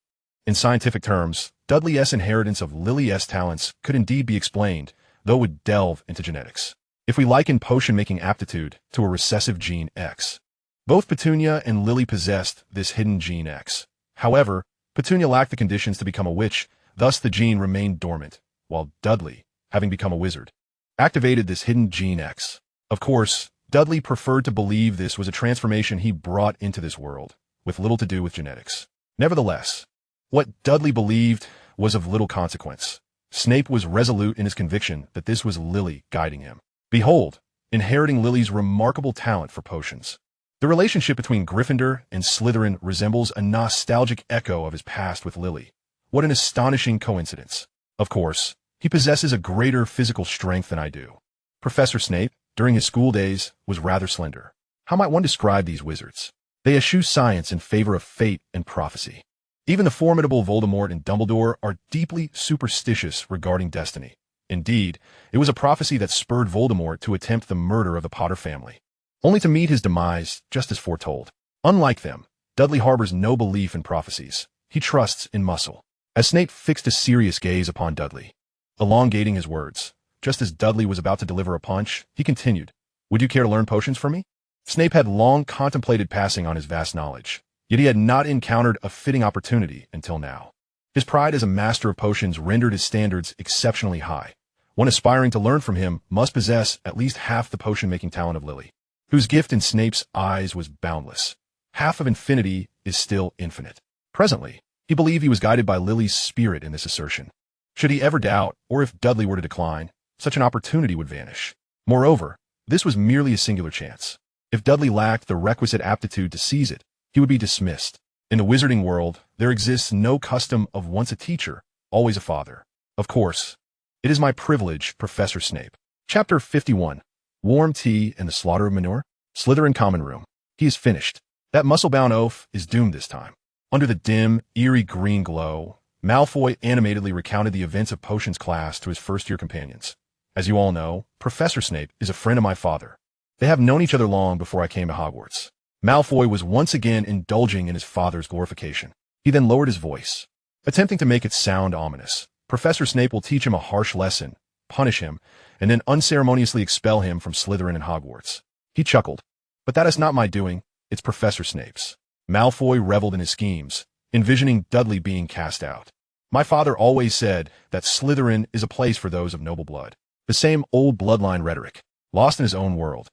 In scientific terms, Dudley's inheritance of Lily's talents could indeed be explained, though it would delve into genetics. If we liken potion-making aptitude to a recessive gene X, both Petunia and Lily possessed this hidden gene X. However, Petunia lacked the conditions to become a witch, thus the gene remained dormant, while Dudley, having become a wizard, activated this hidden gene X. Of course, Dudley preferred to believe this was a transformation he brought into this world, with little to do with genetics. Nevertheless, what Dudley believed was of little consequence. Snape was resolute in his conviction that this was Lily guiding him. Behold, inheriting Lily's remarkable talent for potions. The relationship between Gryffindor and Slytherin resembles a nostalgic echo of his past with Lily. What an astonishing coincidence. Of course, he possesses a greater physical strength than I do. Professor Snape, during his school days, was rather slender. How might one describe these wizards? They eschew science in favor of fate and prophecy. Even the formidable Voldemort and Dumbledore are deeply superstitious regarding destiny. Indeed, it was a prophecy that spurred Voldemort to attempt the murder of the Potter family, only to meet his demise just as foretold. Unlike them, Dudley harbors no belief in prophecies. He trusts in muscle. As Snape fixed a serious gaze upon Dudley, elongating his words, just as Dudley was about to deliver a punch, he continued, Would you care to learn potions from me? Snape had long contemplated passing on his vast knowledge, yet he had not encountered a fitting opportunity until now. His pride as a master of potions rendered his standards exceptionally high. One aspiring to learn from him must possess at least half the potion-making talent of Lily, whose gift in Snape's eyes was boundless. Half of infinity is still infinite. Presently, he believed he was guided by Lily's spirit in this assertion. Should he ever doubt, or if Dudley were to decline, such an opportunity would vanish. Moreover, this was merely a singular chance. If Dudley lacked the requisite aptitude to seize it, he would be dismissed. In the wizarding world, there exists no custom of once a teacher, always a father. Of course, it is my privilege, Professor Snape. Chapter 51. Warm tea and the slaughter of manure? Slytherin common room. He is finished. That muscle-bound oaf is doomed this time. Under the dim, eerie green glow, Malfoy animatedly recounted the events of potions class to his first-year companions. As you all know, Professor Snape is a friend of my father. They have known each other long before I came to Hogwarts. Malfoy was once again indulging in his father's glorification. He then lowered his voice, attempting to make it sound ominous. Professor Snape will teach him a harsh lesson, punish him, and then unceremoniously expel him from Slytherin and Hogwarts. He chuckled. But that is not my doing, it's Professor Snape's. Malfoy reveled in his schemes, envisioning Dudley being cast out. My father always said that Slytherin is a place for those of noble blood. The same old bloodline rhetoric, lost in his own world.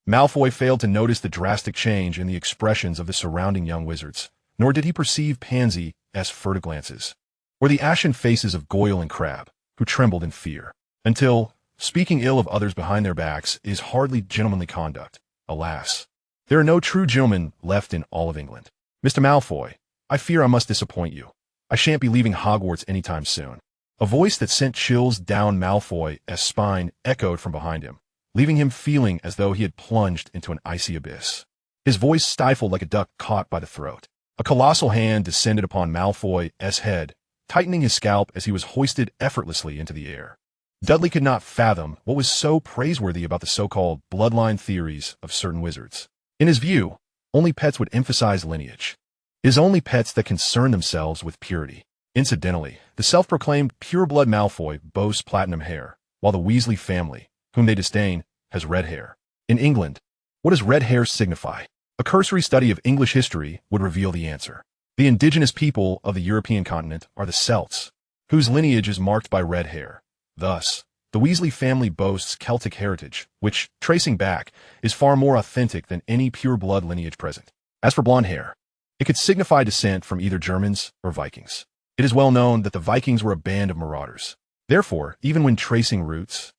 Malfoy failed to notice the drastic change in the expressions of the surrounding young wizards, nor did he perceive Pansy's furtive glances, or the ashen faces of Goyle and Crabbe, who trembled in fear. Until, speaking ill of others behind their backs is hardly gentlemanly conduct. Alas, there are no true gentlemen left in all of England. Mr. Malfoy, I fear I must disappoint you. I shan't be leaving Hogwarts anytime soon. A voice that sent chills down Malfoy's spine echoed from behind him, leaving him feeling as though he had plunged into an icy abyss. His voice stifled like a duck caught by the throat. A colossal hand descended upon Malfoy's head, tightening his scalp as he was hoisted effortlessly into the air. Dudley could not fathom what was so praiseworthy about the so-called bloodline theories of certain wizards. In his view, only pets would emphasize lineage. It is only pets that concern themselves with purity. Incidentally, the self-proclaimed pure-blood Malfoy boasts platinum hair, while the Weasley family, whom they disdain, has red hair. In England, what does red hair signify? A cursory study of English history would reveal the answer. The indigenous people of the European continent are the Celts, whose lineage is marked by red hair. Thus, the Weasley family boasts Celtic heritage, which, tracing back, is far more authentic than any pure-blood lineage present. As for blonde hair, it could signify descent from either Germans or Vikings. It is well known that the Vikings were a band of marauders. Therefore, even when tracing roots,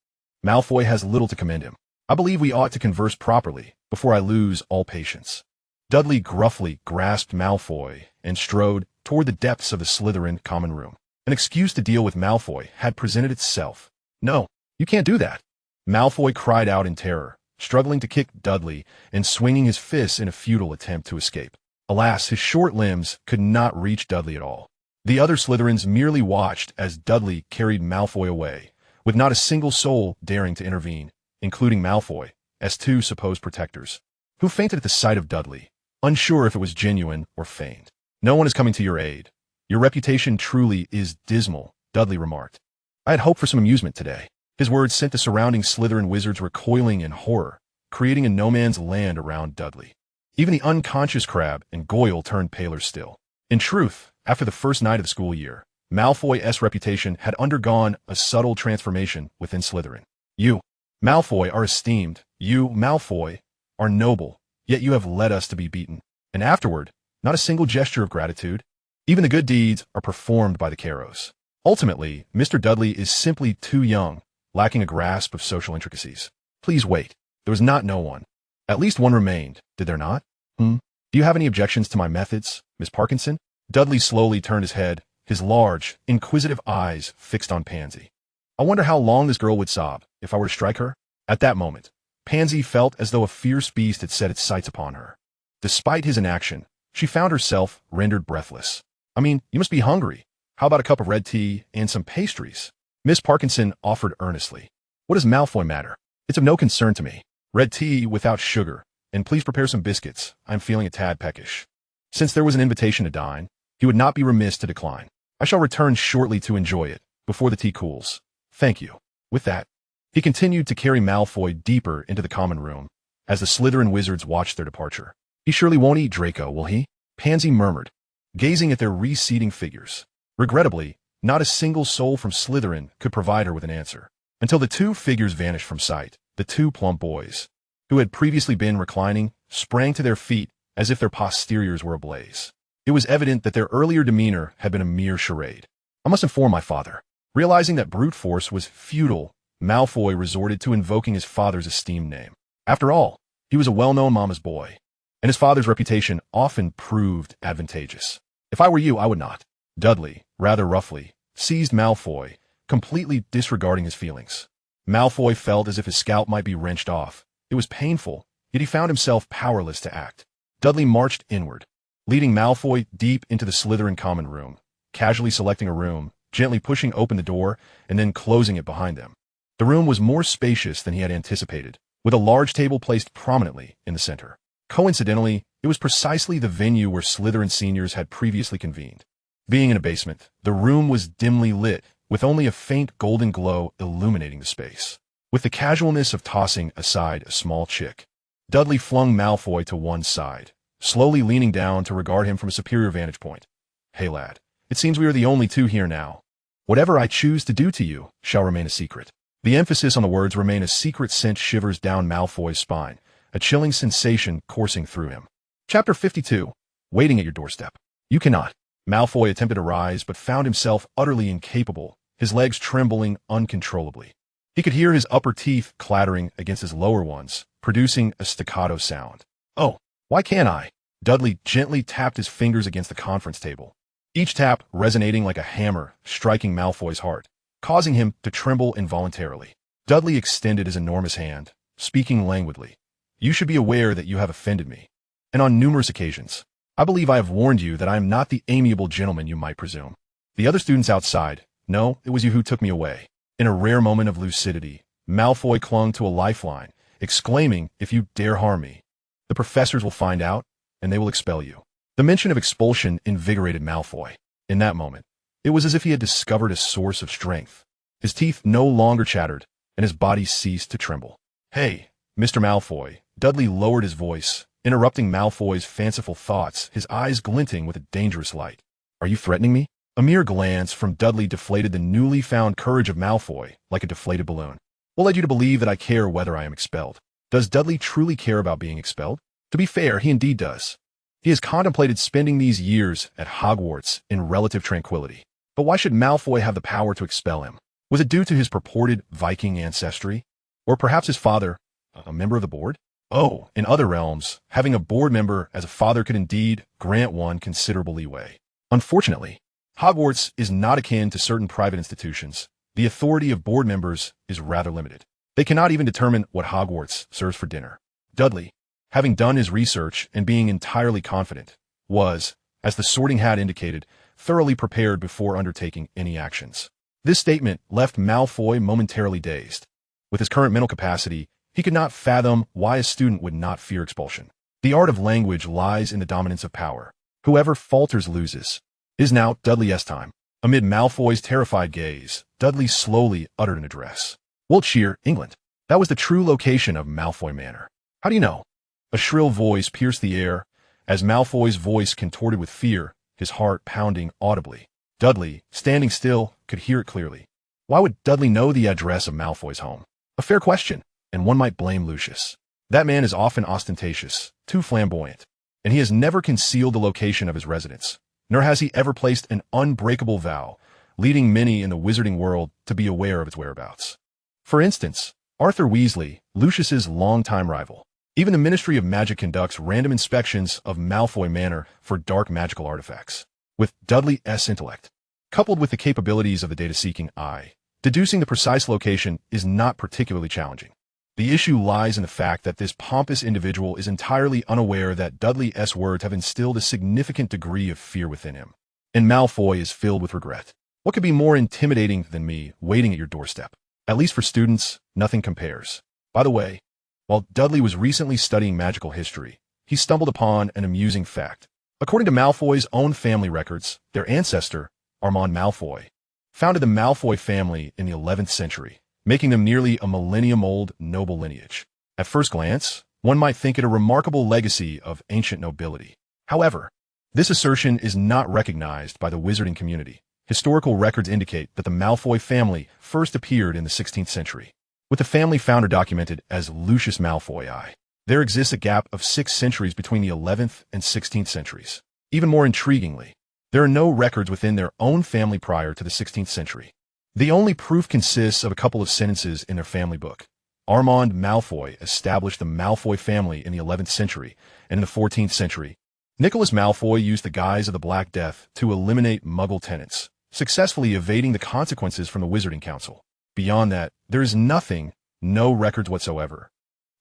Malfoy has little to commend him. I believe we ought to converse properly before I lose all patience. Dudley gruffly grasped Malfoy and strode toward the depths of the Slytherin common room. An excuse to deal with Malfoy had presented itself. No, you can't do that. Malfoy cried out in terror, struggling to kick Dudley and swinging his fists in a futile attempt to escape. Alas, his short limbs could not reach Dudley at all. The other Slytherins merely watched as Dudley carried Malfoy away, with not a single soul daring to intervene, including Malfoy, as two supposed protectors, who fainted at the sight of Dudley, unsure if it was genuine or feigned. No one is coming to your aid. Your reputation truly is dismal, Dudley remarked. I had hoped for some amusement today. His words sent the surrounding Slytherin wizards recoiling in horror, creating a no-man's land around Dudley. Even the unconscious Crabbe and Goyle turned paler still. In truth, after the first night of the school year, Malfoy's reputation had undergone a subtle transformation within Slytherin. You, Malfoy, are esteemed. You, Malfoy, are noble, yet you have led us to be beaten. And afterward, not a single gesture of gratitude. Even the good deeds are performed by the Carrows. Ultimately, Mr. Dudley is simply too young, lacking a grasp of social intricacies. Please wait. There was not no one. At least one remained, did there not? Do you have any objections to my methods, Miss Parkinson? Dudley slowly turned his head, his large, inquisitive eyes fixed on Pansy. I wonder how long this girl would sob if I were to strike her? At that moment, Pansy felt as though a fierce beast had set its sights upon her. Despite his inaction, she found herself rendered breathless. I mean, you must be hungry. How about a cup of red tea and some pastries? Miss Parkinson offered earnestly. What does Malfoy matter? It's of no concern to me. Red tea without sugar, and please prepare some biscuits. I'm feeling a tad peckish. Since there was an invitation to dine, he would not be remiss to decline. I shall return shortly to enjoy it, before the tea cools. Thank you. With that, he continued to carry Malfoy deeper into the common room, as the Slytherin wizards watched their departure. He surely won't eat Draco, will he? Pansy murmured, gazing at their receding figures. Regrettably, not a single soul from Slytherin could provide her with an answer, until the two figures vanished from sight. The two plump boys, who had previously been reclining, sprang to their feet as if their posteriors were ablaze. It was evident that their earlier demeanor had been a mere charade. I must inform my father. Realizing that brute force was futile, Malfoy resorted to invoking his father's esteemed name. After all, he was a well-known mama's boy, and his father's reputation often proved advantageous. If I were you, I would not. Dudley, rather roughly, seized Malfoy, completely disregarding his feelings. Malfoy felt as if his scalp might be wrenched off. It was painful, yet he found himself powerless to act. Dudley marched inward, leading Malfoy deep into the Slytherin common room, casually selecting a room, gently pushing open the door, and then closing it behind them. The room was more spacious than he had anticipated, with a large table placed prominently in the center. Coincidentally, It was precisely the venue where Slytherin seniors had previously convened. Being in a basement, the room was dimly lit, with only a faint golden glow illuminating the space. With the casualness of tossing aside a small chick, Dudley flung Malfoy to one side, slowly leaning down to regard him from a superior vantage point. "Hey lad, it seems we are the only two here now. Whatever I choose to do to you shall remain a secret." The emphasis on the words "remain a secret" sent shivers down Malfoy's spine, a chilling sensation coursing through him. Chapter 52. Waiting at your doorstep. "You cannot." Malfoy attempted to rise, but found himself utterly incapable, his legs trembling uncontrollably. He could hear his upper teeth clattering against his lower ones, producing a staccato sound. "Oh, why can't I?" Dudley gently tapped his fingers against the conference table, each tap resonating like a hammer, striking Malfoy's heart, causing him to tremble involuntarily. Dudley extended his enormous hand, speaking languidly. "You should be aware that you have offended me, and on numerous occasions. I believe I have warned you that I am not the amiable gentleman you might presume. The other students outside, no, it was you who took me away." In a rare moment of lucidity, Malfoy clung to a lifeline, exclaiming, "If you dare harm me, the professors will find out, and they will expel you." The mention of expulsion invigorated Malfoy. In that moment, it was as if he had discovered a source of strength. His teeth no longer chattered, and his body ceased to tremble. "Hey, Mr. Malfoy," Dudley lowered his voice, interrupting Malfoy's fanciful thoughts, his eyes glinting with a dangerous light. "Are you threatening me?" A mere glance from Dudley deflated the newly found courage of Malfoy like a deflated balloon. "What led you to believe that I care whether I am expelled?" Does Dudley truly care about being expelled? To be fair, he indeed does. He has contemplated spending these years at Hogwarts in relative tranquility. But why should Malfoy have the power to expel him? Was it due to his purported Viking ancestry? Or perhaps his father, a member of the board? Oh, in other realms, having a board member as a father could indeed grant one considerable leeway. Unfortunately, Hogwarts is not akin to certain private institutions. The authority of board members is rather limited. They cannot even determine what Hogwarts serves for dinner. Dudley, having done his research and being entirely confident, was, as the Sorting Hat indicated, thoroughly prepared before undertaking any actions. This statement left Malfoy momentarily dazed. With his current mental capacity, he could not fathom why a student would not fear expulsion. The art of language lies in the dominance of power. Whoever falters loses. It is now Dudley's time. Amid Malfoy's terrified gaze, Dudley slowly uttered an address. "Wiltshire, England." That was the true location of Malfoy Manor. "How do you know?" A shrill voice pierced the air, as Malfoy's voice contorted with fear, his heart pounding audibly. Dudley, standing still, could hear it clearly. Why would Dudley know the address of Malfoy's home? A fair question, and one might blame Lucius. That man is often ostentatious, too flamboyant, and he has never concealed the location of his residence, nor has he ever placed an unbreakable vow, leading many in the wizarding world to be aware of its whereabouts. For instance, Arthur Weasley, Lucius's longtime rival. Even the Ministry of Magic conducts random inspections of Malfoy Manor for dark magical artifacts. With Dudley's intellect, coupled with the capabilities of the data-seeking eye, deducing the precise location is not particularly challenging. The issue lies in the fact that this pompous individual is entirely unaware that Dudley's words have instilled a significant degree of fear within him. And Malfoy is filled with regret. What could be more intimidating than me waiting at your doorstep? At least for students, nothing compares. By the way, while Dudley was recently studying magical history, he stumbled upon an amusing fact. According to Malfoy's own family records, their ancestor, Armand Malfoy, founded the Malfoy family in the 11th century, making them nearly a millennium-old noble lineage. At first glance, one might think it a remarkable legacy of ancient nobility. However, this assertion is not recognized by the wizarding community. Historical records indicate that the Malfoy family first appeared in the 16th century, with the family founder documented as Lucius Malfoy I. There exists a gap of 6 centuries between the 11th and 16th centuries. Even more intriguingly, there are no records within their own family prior to the 16th century. The only proof consists of a couple of sentences in their family book. Armand Malfoy established the Malfoy family in the 11th century, and in the 14th century, Nicholas Malfoy used the guise of the Black Death to eliminate Muggle tenants, successfully evading the consequences from the Wizarding Council. Beyond that, there is nothing, no records whatsoever.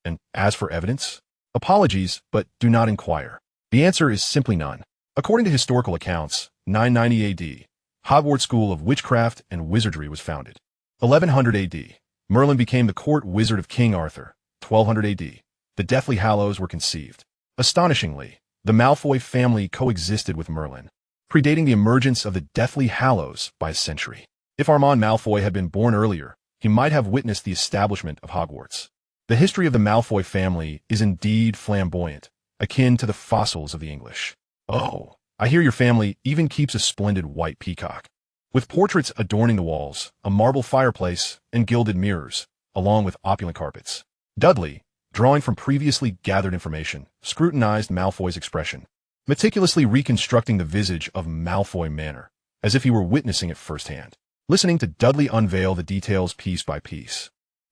And as for evidence? Apologies, but do not inquire. The answer is simply none. According to historical accounts, 990 AD, Hogwarts School of Witchcraft and Wizardry was founded. 1100 AD, Merlin became the court wizard of King Arthur. 1200 AD, the Deathly Hallows were conceived. Astonishingly, The Malfoy family coexisted with Merlin, predating the emergence of the Deathly Hallows by a century. If Armand Malfoy had been born earlier, he might have witnessed the establishment of Hogwarts. The history of the Malfoy family is indeed flamboyant, akin to the fossils of the English. Oh, I hear your family even keeps a splendid white peacock, with portraits adorning the walls, a marble fireplace, and gilded mirrors, along with opulent carpets. Dudley, drawing from previously gathered information, scrutinized Malfoy's expression, meticulously reconstructing the visage of Malfoy Manor, as if he were witnessing it firsthand. Listening to Dudley unveil the details piece by piece,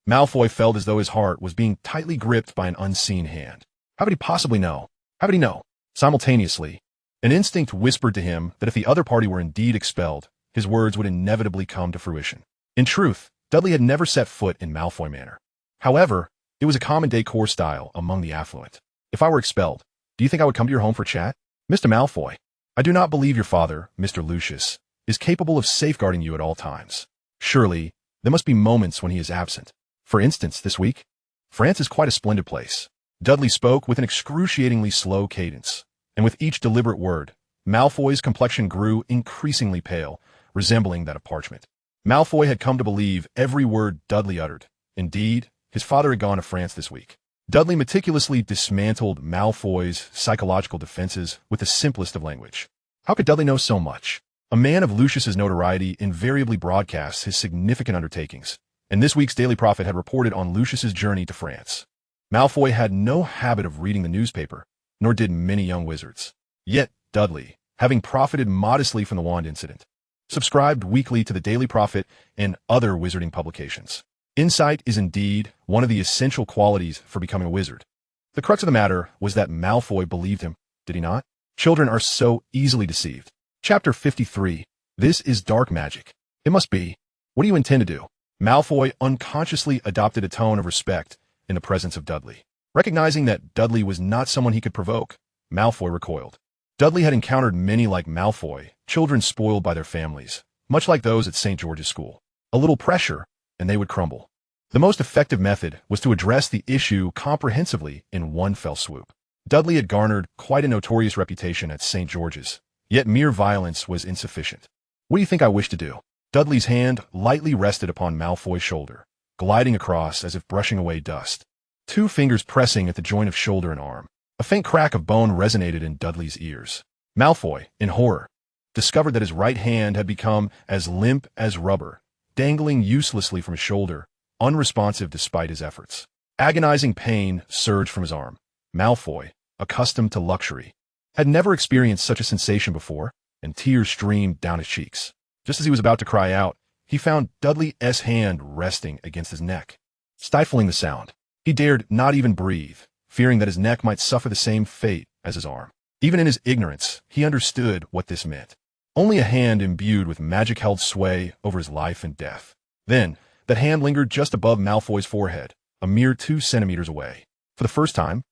Malfoy felt as though his heart was being tightly gripped by an unseen hand. How could he possibly know? How could he know? Simultaneously, an instinct whispered to him that if the other party were indeed expelled, his words would inevitably come to fruition. In truth, Dudley had never set foot in Malfoy Manor. However, it was a common decor style among the affluent. If I were expelled, do you think I would come to your home for chat? Mr. Malfoy, I do not believe your father, Mr. Lucius, is capable of safeguarding you at all times. Surely, there must be moments when he is absent. For instance, this week, France is quite a splendid place. Dudley spoke with an excruciatingly slow cadence, and with each deliberate word, Malfoy's complexion grew increasingly pale, resembling that of parchment. Malfoy had come to believe every word Dudley uttered. Indeed, his father had gone to France this week. Dudley meticulously dismantled Malfoy's psychological defenses with the simplest of language. How could Dudley know so much? A man of Lucius's notoriety invariably broadcasts his significant undertakings, and this week's Daily Prophet had reported on Lucius's journey to France. Malfoy had no habit of reading the newspaper, nor did many young wizards. Yet Dudley, having profited modestly from the wand incident, subscribed weekly to the Daily Prophet and other wizarding publications. Insight is indeed one of the essential qualities for becoming a wizard. The crux of the matter was that Malfoy believed him, did he not? Children are so easily deceived. Chapter 53. This is dark magic. It must be. What do you intend to do? Malfoy unconsciously adopted a tone of respect in the presence of Dudley. Recognizing that Dudley was not someone he could provoke, Malfoy recoiled. Dudley had encountered many like Malfoy, children spoiled by their families, much like those at St. George's School. A little pressure, and they would crumble. The most effective method was to address the issue comprehensively in one fell swoop. Dudley had garnered quite a notorious reputation at St. George's, yet mere violence was insufficient. What do you think I wish to do? Dudley's hand lightly rested upon Malfoy's shoulder, gliding across as if brushing away dust. Two fingers pressing at the joint of shoulder and arm. A faint crack of bone resonated in Dudley's ears. Malfoy, in horror, discovered that his right hand had become as limp as rubber, dangling uselessly from his shoulder, unresponsive despite his efforts. Agonizing pain surged from his arm. Malfoy, accustomed to luxury, had never experienced such a sensation before, and tears streamed down his cheeks. Just as he was about to cry out, he found Dudley's hand resting against his neck, stifling the sound. He dared not even breathe, fearing that his neck might suffer the same fate as his arm. Even in his ignorance, he understood what this meant. Only a hand imbued with magic held sway over his life and death. Then, that hand lingered just above Malfoy's forehead, a mere 2 centimeters away. For the first time,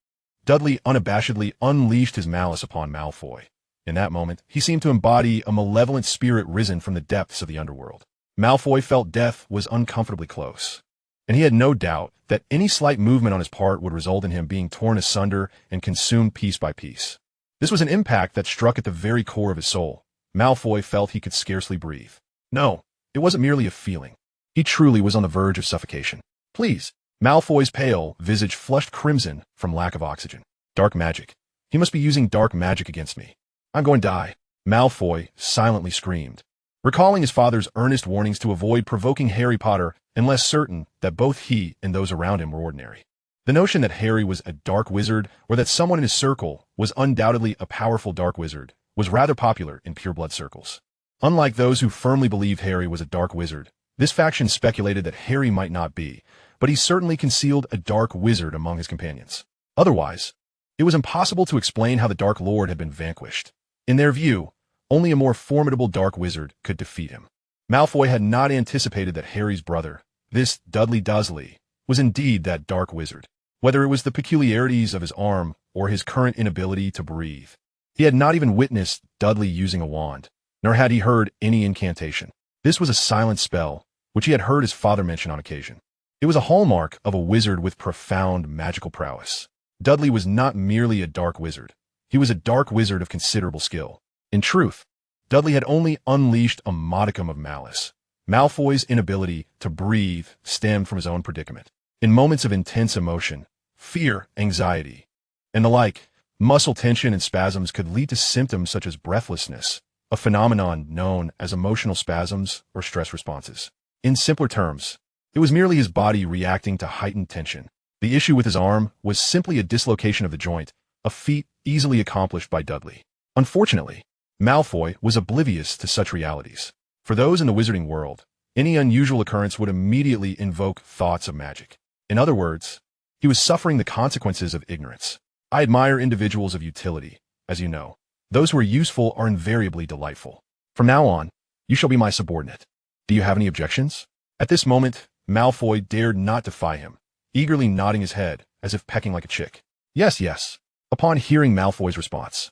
Dudley unabashedly unleashed his malice upon Malfoy. In that moment, he seemed to embody a malevolent spirit risen from the depths of the underworld. Malfoy felt death was uncomfortably close, and he had no doubt that any slight movement on his part would result in him being torn asunder and consumed piece by piece. This was an impact that struck at the very core of his soul. Malfoy felt he could scarcely breathe. No, it wasn't merely a feeling. He truly was on the verge of suffocation. Please. Malfoy's pale visage flushed crimson from lack of oxygen. Dark magic. He must be using dark magic against me. I'm going to die. Malfoy silently screamed, recalling his father's earnest warnings to avoid provoking Harry Potter unless certain that both he and those around him were ordinary. The notion that Harry was a dark wizard or that someone in his circle was undoubtedly a powerful dark wizard was rather popular in pureblood circles. Unlike those who firmly believed Harry was a dark wizard, this faction speculated that Harry might not be, but he certainly concealed a dark wizard among his companions. Otherwise, it was impossible to explain how the Dark Lord had been vanquished. In their view, only a more formidable dark wizard could defeat him. Malfoy had not anticipated that Harry's brother, this Dudley Dursley, was indeed that dark wizard. Whether it was the peculiarities of his arm or his current inability to breathe, he had not even witnessed Dudley using a wand, nor had he heard any incantation. This was a silent spell, which he had heard his father mention on occasion. It was a hallmark of a wizard with profound magical prowess. Dudley was not merely a dark wizard. he was a dark wizard of considerable skill. In truth, Dudley had only unleashed a modicum of malice. Malfoy's inability to breathe stemmed from his own predicament. In moments of intense emotion, fear, anxiety, and the like, muscle tension and spasms could lead to symptoms such as breathlessness, a phenomenon known as emotional spasms or stress responses. In simpler terms, it was merely his body reacting to heightened tension. The issue with his arm was simply a dislocation of the joint, a feat easily accomplished by Dudley. Unfortunately, Malfoy was oblivious to such realities. For those in the wizarding world, any unusual occurrence would immediately invoke thoughts of magic. In other words, he was suffering the consequences of ignorance. I admire individuals of utility, as you know. Those who are useful are invariably delightful. From now on, you shall be my subordinate. Do you have any objections? At this moment, Malfoy dared not defy him, eagerly nodding his head, as if pecking like a chick. Yes, yes. Upon hearing Malfoy's response,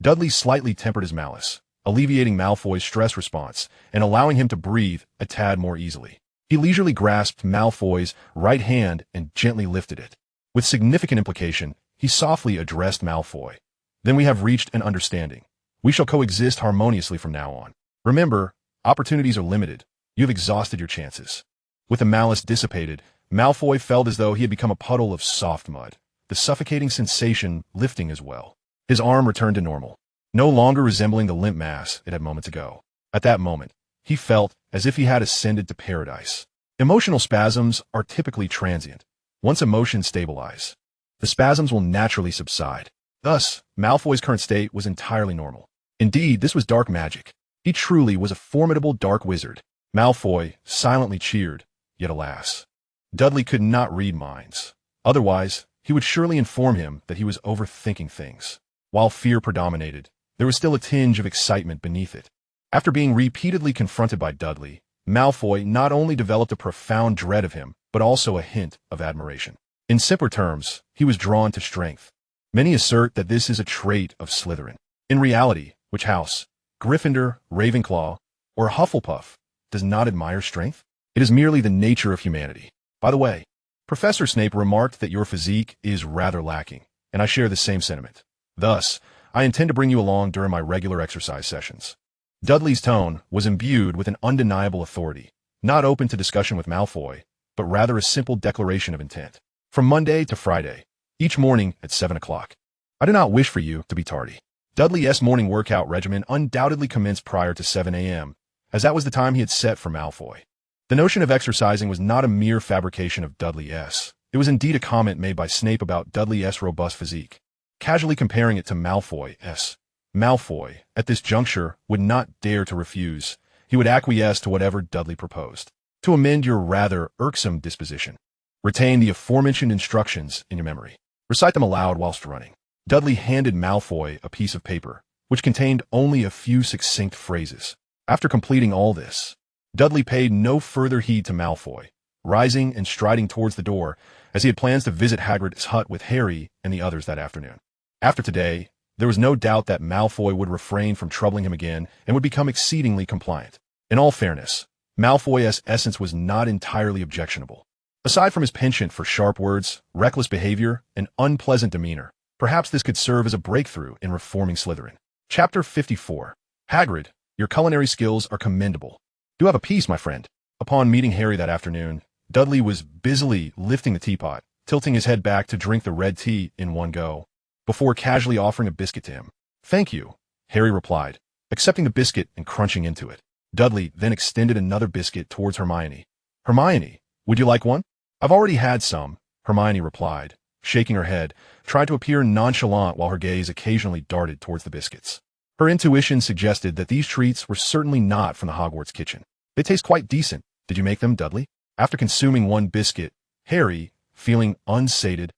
Dudley slightly tempered his malice, alleviating Malfoy's stress response and allowing him to breathe a tad more easily. He leisurely grasped Malfoy's right hand and gently lifted it. With significant implication, he softly addressed Malfoy. Then we have reached an understanding. We shall coexist harmoniously from now on. Remember, opportunities are limited. You have exhausted your chances. With the malice dissipated, Malfoy felt as though he had become a puddle of soft mud, the suffocating sensation lifting as well. His arm returned to normal, no longer resembling the limp mass it had moments ago. At that moment, he felt as if he had ascended to paradise. Emotional spasms are typically transient. Once emotions stabilize, the spasms will naturally subside. Thus, Malfoy's current state was entirely normal. Indeed, this was dark magic. He truly was a formidable dark wizard. Malfoy silently cheered, yet alas, Dudley could not read minds. Otherwise, he would surely inform him that he was overthinking things. While fear predominated, there was still a tinge of excitement beneath it. After being repeatedly confronted by Dudley, Malfoy not only developed a profound dread of him, but also a hint of admiration. In simpler terms, he was drawn to strength. Many assert that this is a trait of Slytherin. In reality, which house, Gryffindor, Ravenclaw, or Hufflepuff, does not admire strength? It is merely the nature of humanity. By the way, Professor Snape remarked that your physique is rather lacking, and I share the same sentiment. Thus, I intend to bring you along during my regular exercise sessions. Dudley's tone was imbued with an undeniable authority, not open to discussion with Malfoy, but rather a simple declaration of intent. From Monday to Friday, each morning at 7 o'clock. I do not wish for you to be tardy. Dudley's morning workout regimen undoubtedly commenced prior to 7 a.m., as that was the time he had set for Malfoy. The notion of exercising was not a mere fabrication of Dudley's. It was indeed a comment made by Snape about Dudley's robust physique, casually comparing it to Malfoy's. Malfoy, at this juncture, would not dare to refuse. He would acquiesce to whatever Dudley proposed. To amend your rather irksome disposition, retain the aforementioned instructions in your memory. Recite them aloud whilst running. Dudley handed Malfoy a piece of paper, which contained only a few succinct phrases. After completing all this, Dudley paid no further heed to Malfoy, rising and striding towards the door, as he had plans to visit Hagrid's hut with Harry and the others that afternoon. After today, there was no doubt that Malfoy would refrain from troubling him again and would become exceedingly compliant. In all fairness, Malfoy's essence was not entirely objectionable. Aside from his penchant for sharp words, reckless behavior, and unpleasant demeanor, perhaps this could serve as a breakthrough in reforming Slytherin. Chapter 54. Hagrid, your culinary skills are commendable. Do have a piece, my friend. Upon meeting Harry that afternoon, Dudley was busily lifting the teapot, tilting his head back to drink the red tea in one go, before casually offering a biscuit to him. Thank you, Harry replied, accepting the biscuit and crunching into it. Dudley then extended another biscuit towards Hermione. Hermione, would you like one? I've already had some, Hermione replied, shaking her head, trying to appear nonchalant while her gaze occasionally darted towards the biscuits. Her intuition suggested that these treats were certainly not from the Hogwarts kitchen. They taste quite decent. Did you make them, Dudley? After consuming one biscuit, Harry, feeling unsated,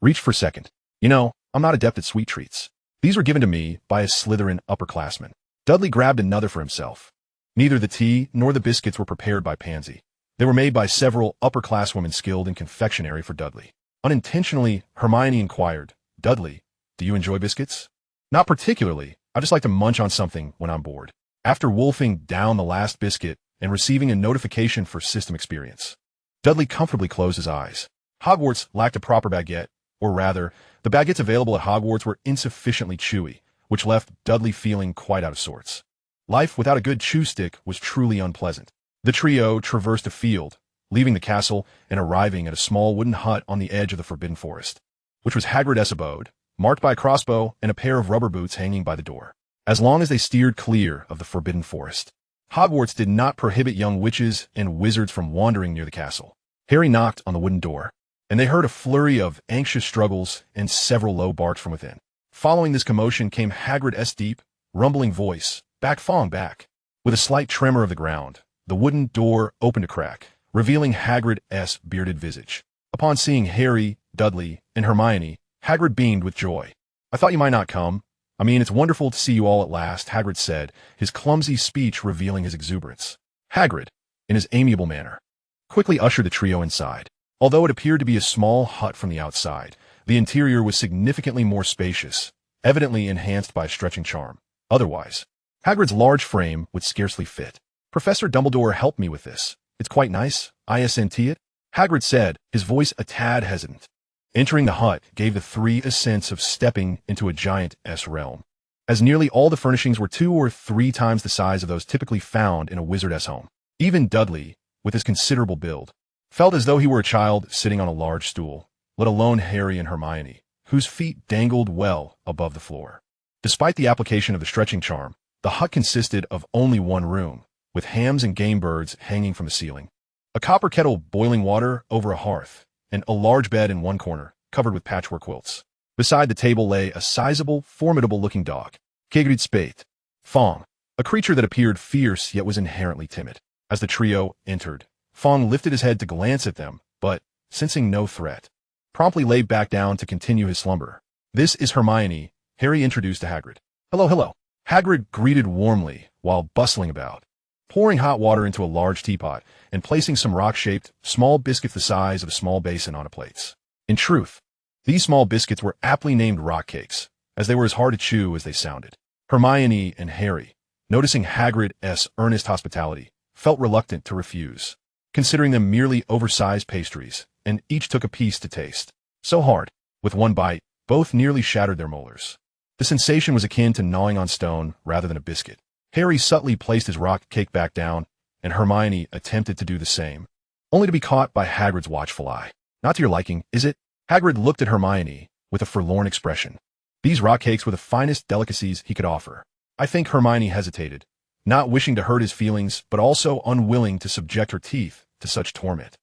reached for a second. You know, I'm not adept at sweet treats. These were given to me by a Slytherin upperclassman. Dudley grabbed another for himself. Neither the tea nor the biscuits were prepared by Pansy. They were made by several upperclasswomen skilled in confectionery for Dudley. Unintentionally, Hermione inquired, Dudley, do you enjoy biscuits? Not particularly. I just like to munch on something when I'm bored. After wolfing down the last biscuit and receiving a notification for system experience, Dudley comfortably closed his eyes. Hogwarts lacked a proper baguette, or rather, The baguettes available at Hogwarts were insufficiently chewy, which left Dudley feeling quite out of sorts. Life without a good chew stick was truly unpleasant. The trio traversed a field, leaving the castle and arriving at a small wooden hut on the edge of the Forbidden Forest, which was Hagrid's abode, marked by a crossbow and a pair of rubber boots hanging by the door. As long as they steered clear of the Forbidden Forest, Hogwarts did not prohibit young witches and wizards from wandering near the castle. Harry knocked on the wooden door, and they heard a flurry of anxious struggles and several low barks from within. Following this commotion came Hagrid's deep, rumbling voice, "Back, Fong, back!" With a slight tremor of the ground, the wooden door opened a crack, revealing Hagrid's bearded visage. Upon seeing Harry, Dudley, and Hermione, Hagrid beamed with joy. "I thought you might not come. I mean, it's wonderful to see you all at last," Hagrid said, his clumsy speech revealing his exuberance. Hagrid, in his amiable manner, quickly ushered the trio inside. Although it appeared to be a small hut from the outside, the interior was significantly more spacious, evidently enhanced by a stretching charm. Otherwise, Hagrid's large frame would scarcely fit. "Professor Dumbledore helped me with this. It's quite nice, isn't it?" Hagrid said, his voice a tad hesitant. Entering the hut gave the three a sense of stepping into a giant's realm, as nearly all the furnishings were 2 or 3 times the size of those typically found in a wizard's home. Even Dudley, with his considerable build, felt as though he were a child sitting on a large stool, let alone Harry and Hermione, whose feet dangled well above the floor. Despite the application of the stretching charm, the hut consisted of only one room, with hams and game birds hanging from the ceiling, a copper kettle boiling water over a hearth, and a large bed in one corner, covered with patchwork quilts. Beside the table lay a sizable, formidable-looking dog, Hagrid Spate, Fong, a creature that appeared fierce yet was inherently timid. As the trio entered, Fong lifted his head to glance at them, but, sensing no threat, promptly lay back down to continue his slumber. "This is Hermione," Harry introduced to Hagrid. "Hello, hello." Hagrid greeted warmly while bustling about, pouring hot water into a large teapot and placing some rock-shaped, small biscuits the size of a small basin on plates. In truth, these small biscuits were aptly named rock cakes, as they were as hard to chew as they sounded. Hermione and Harry, noticing Hagrid's earnest hospitality, felt reluctant to refuse, considering them merely oversized pastries, and each took a piece to taste. So hard, with one bite, both nearly shattered their molars. The sensation was akin to gnawing on stone rather than a biscuit. Harry subtly placed his rock cake back down, and Hermione attempted to do the same, only to be caught by Hagrid's watchful eye. "Not to your liking, is it?" Hagrid looked at Hermione with a forlorn expression. These rock cakes were the finest delicacies he could offer. I think Hermione hesitated, not wishing to hurt his feelings, but also unwilling to subject her teeth to such torment,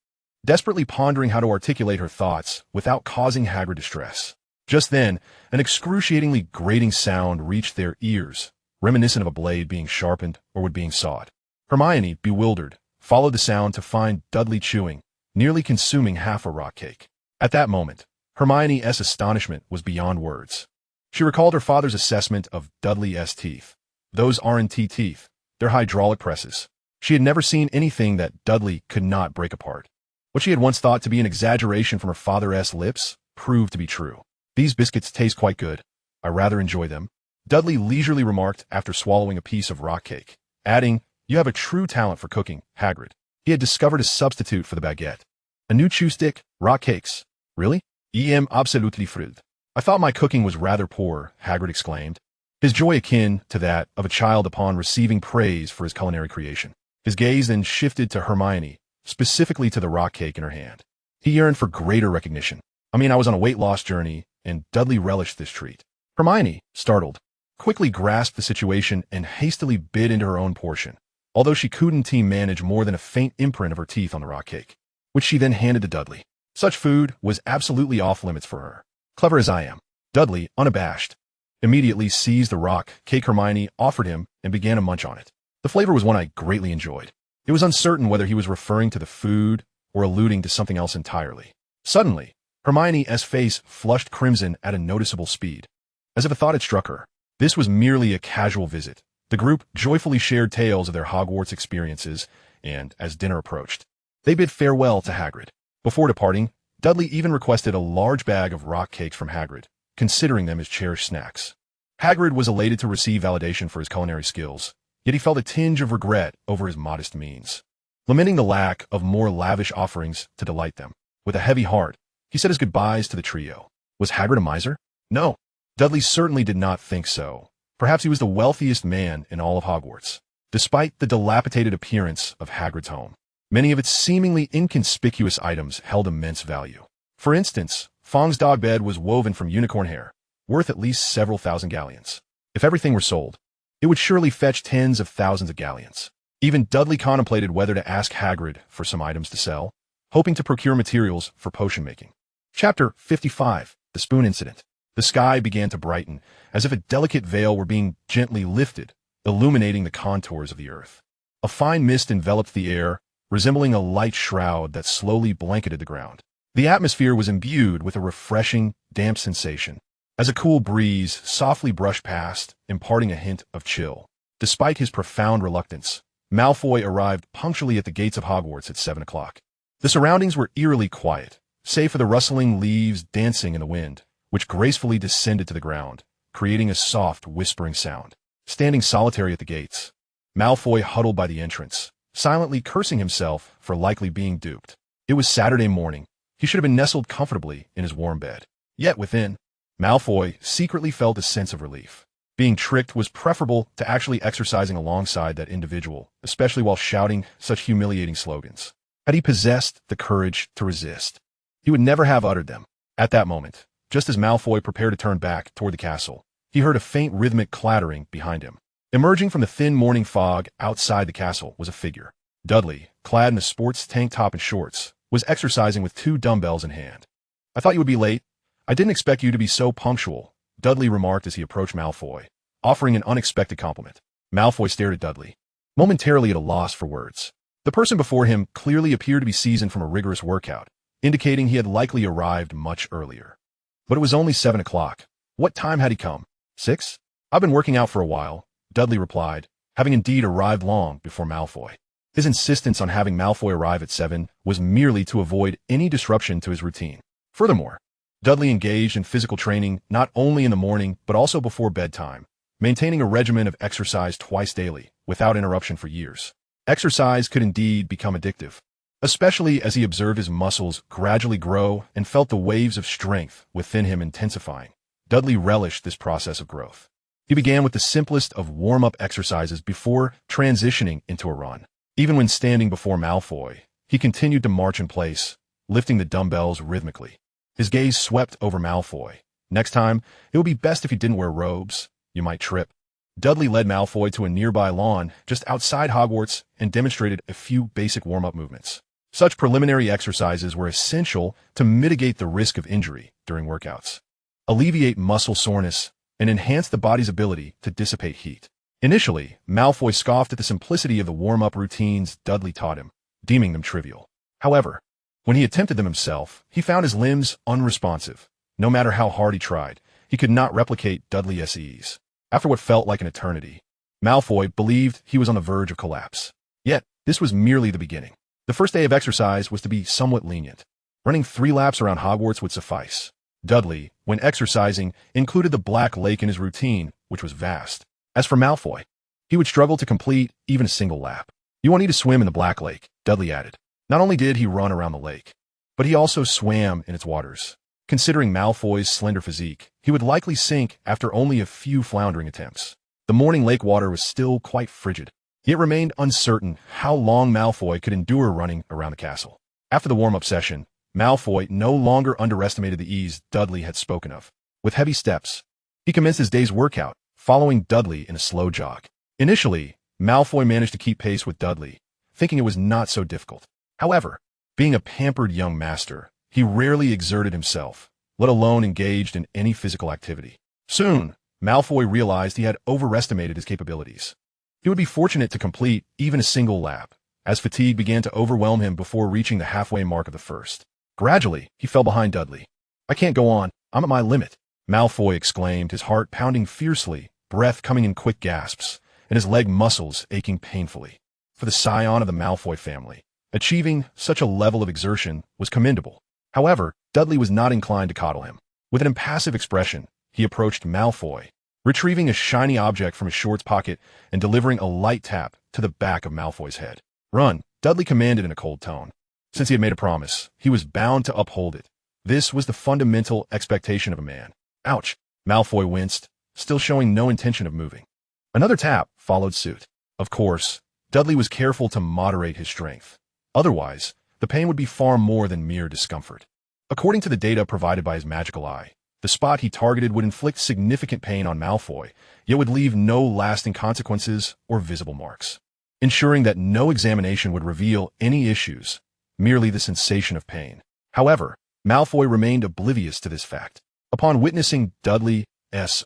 desperately pondering how to articulate her thoughts without causing Hagrid distress. Just then, an excruciatingly grating sound reached their ears, reminiscent of a blade being sharpened or wood being sawed. Hermione, bewildered, followed the sound to find Dudley chewing, nearly consuming half a rock cake. At that moment, Hermione's astonishment was beyond words. She recalled her father's assessment of Dudley's teeth. Those R&T teeth, their hydraulic presses. She had never seen anything that Dudley could not break apart. What she had once thought to be an exaggeration from her father's lips proved to be true. "These biscuits taste quite good. I rather enjoy them," Dudley leisurely remarked after swallowing a piece of rock cake, adding, "You have a true talent for cooking, Hagrid." He had discovered a substitute for the baguette. "A new chew stick, rock cakes. Really? Absolutely thrilled." "I thought my cooking was rather poor," Hagrid exclaimed, his joy akin to that of a child upon receiving praise for his culinary creation. His gaze then shifted to Hermione, specifically to the rock cake in her hand. He yearned for greater recognition. I was on a weight loss journey, and Dudley relished this treat." Hermione, startled, quickly grasped the situation and hastily bit into her own portion, although she couldn't manage more than a faint imprint of her teeth on the rock cake, which she then handed to Dudley. Such food was absolutely off limits for her. Clever as I am, Dudley, unabashed, immediately seized the rock cake Hermione offered him and began to munch on it. The flavor was one I greatly enjoyed. It was uncertain whether he was referring to the food or alluding to something else entirely. Suddenly, Hermione's face flushed crimson at a noticeable speed, as if a thought had struck her. This was merely a casual visit. The group joyfully shared tales of their Hogwarts experiences, and, as dinner approached, they bid farewell to Hagrid. Before departing, Dudley even requested a large bag of rock cakes from Hagrid, considering them his cherished snacks. Hagrid was elated to receive validation for his culinary skills, yet he felt a tinge of regret over his modest means, lamenting the lack of more lavish offerings to delight them. With a heavy heart, he said his goodbyes to the trio. Was Hagrid a miser? No. Dudley certainly did not think so. Perhaps he was the wealthiest man in all of Hogwarts. Despite the dilapidated appearance of Hagrid's home, many of its seemingly inconspicuous items held immense value. For instance, Fong's dog bed was woven from unicorn hair, worth at least several thousand galleons. If everything were sold, it would surely fetch tens of thousands of galleons. Even Dudley contemplated whether to ask Hagrid for some items to sell, hoping to procure materials for potion making. Chapter 55, The Spoon Incident. The sky began to brighten, as if a delicate veil were being gently lifted, illuminating the contours of the earth. A fine mist enveloped the air, resembling a light shroud that slowly blanketed the ground. The atmosphere was imbued with a refreshing, damp sensation, as a cool breeze softly brushed past, imparting a hint of chill. Despite his profound reluctance, Malfoy arrived punctually at the gates of Hogwarts at 7 o'clock. The surroundings were eerily quiet, save for the rustling leaves dancing in the wind, which gracefully descended to the ground, creating a soft, whispering sound. Standing solitary at the gates, Malfoy huddled by the entrance, silently cursing himself for likely being duped. It was Saturday morning. He should have been nestled comfortably in his warm bed. Yet within, Malfoy secretly felt a sense of relief. Being tricked was preferable to actually exercising alongside that individual, especially while shouting such humiliating slogans. Had he possessed the courage to resist, he would never have uttered them. At that moment, just as Malfoy prepared to turn back toward the castle, he heard a faint rhythmic clattering behind him. Emerging from the thin morning fog outside the castle was a figure. Dudley, clad in a sports tank top and shorts, was exercising with 2 dumbbells in hand. "I thought you would be late. I didn't expect you to be so punctual," Dudley remarked as he approached Malfoy, offering an unexpected compliment. Malfoy stared at Dudley, momentarily at a loss for words. The person before him clearly appeared to be seasoned from a rigorous workout, indicating he had likely arrived much earlier. But it was only 7 o'clock. What time had he come? 6? "I've been working out for a while," Dudley replied, having indeed arrived long before Malfoy. His insistence on having Malfoy arrive at 7 was merely to avoid any disruption to his routine. Furthermore, Dudley engaged in physical training not only in the morning but also before bedtime, maintaining a regimen of exercise twice daily, without interruption for years. Exercise could indeed become addictive, especially as he observed his muscles gradually grow and felt the waves of strength within him intensifying. Dudley relished this process of growth. He began with the simplest of warm-up exercises before transitioning into a run. Even when standing before Malfoy, he continued to march in place, lifting the dumbbells rhythmically. His gaze swept over Malfoy. "Next time, it would be best if you didn't wear robes. You might trip." Dudley led Malfoy to a nearby lawn just outside Hogwarts and demonstrated a few basic warm-up movements. Such preliminary exercises were essential to mitigate the risk of injury during workouts, alleviate muscle soreness, and enhance the body's ability to dissipate heat. Initially, Malfoy scoffed at the simplicity of the warm-up routines Dudley taught him, deeming them trivial. However, when he attempted them himself, he found his limbs unresponsive. No matter how hard he tried, he could not replicate Dudley's ease. After what felt like an eternity, Malfoy believed he was on the verge of collapse. Yet, this was merely the beginning. The first day of exercise was to be somewhat lenient. Running 3 laps around Hogwarts would suffice. Dudley, when exercising, included the Black Lake in his routine, which was vast. As for Malfoy, he would struggle to complete even a single lap. "You won't need to swim in the Black Lake," Dudley added. Not only did he run around the lake, but he also swam in its waters. Considering Malfoy's slender physique, he would likely sink after only a few floundering attempts. The morning lake water was still quite frigid. It remained uncertain how long Malfoy could endure running around the castle. After the warm-up session, Malfoy no longer underestimated the ease Dudley had spoken of. With heavy steps, he commenced his day's workout, following Dudley in a slow jog. Initially, Malfoy managed to keep pace with Dudley, thinking it was not so difficult. However, being a pampered young master, he rarely exerted himself, let alone engaged in any physical activity. Soon, Malfoy realized he had overestimated his capabilities. He would be fortunate to complete even a single lap, as fatigue began to overwhelm him before reaching the halfway mark of the first. Gradually, he fell behind Dudley. "I can't go on. I'm at my limit," Malfoy exclaimed, his heart pounding fiercely, breath coming in quick gasps, and his leg muscles aching painfully. For the scion of the Malfoy family, achieving such a level of exertion was commendable. However, Dudley was not inclined to coddle him. With an impassive expression, he approached Malfoy, retrieving a shiny object from his shorts pocket and delivering a light tap to the back of Malfoy's head. "Run," Dudley commanded in a cold tone. Since he had made a promise, he was bound to uphold it. This was the fundamental expectation of a man. Ouch! Malfoy winced, still showing no intention of moving. Another tap followed suit. Of course, Dudley was careful to moderate his strength. Otherwise, the pain would be far more than mere discomfort. According to the data provided by his magical eye, the spot he targeted would inflict significant pain on Malfoy, yet would leave no lasting consequences or visible marks, ensuring that no examination would reveal any issues, merely the sensation of pain. However, Malfoy remained oblivious to this fact. Upon witnessing Dudley's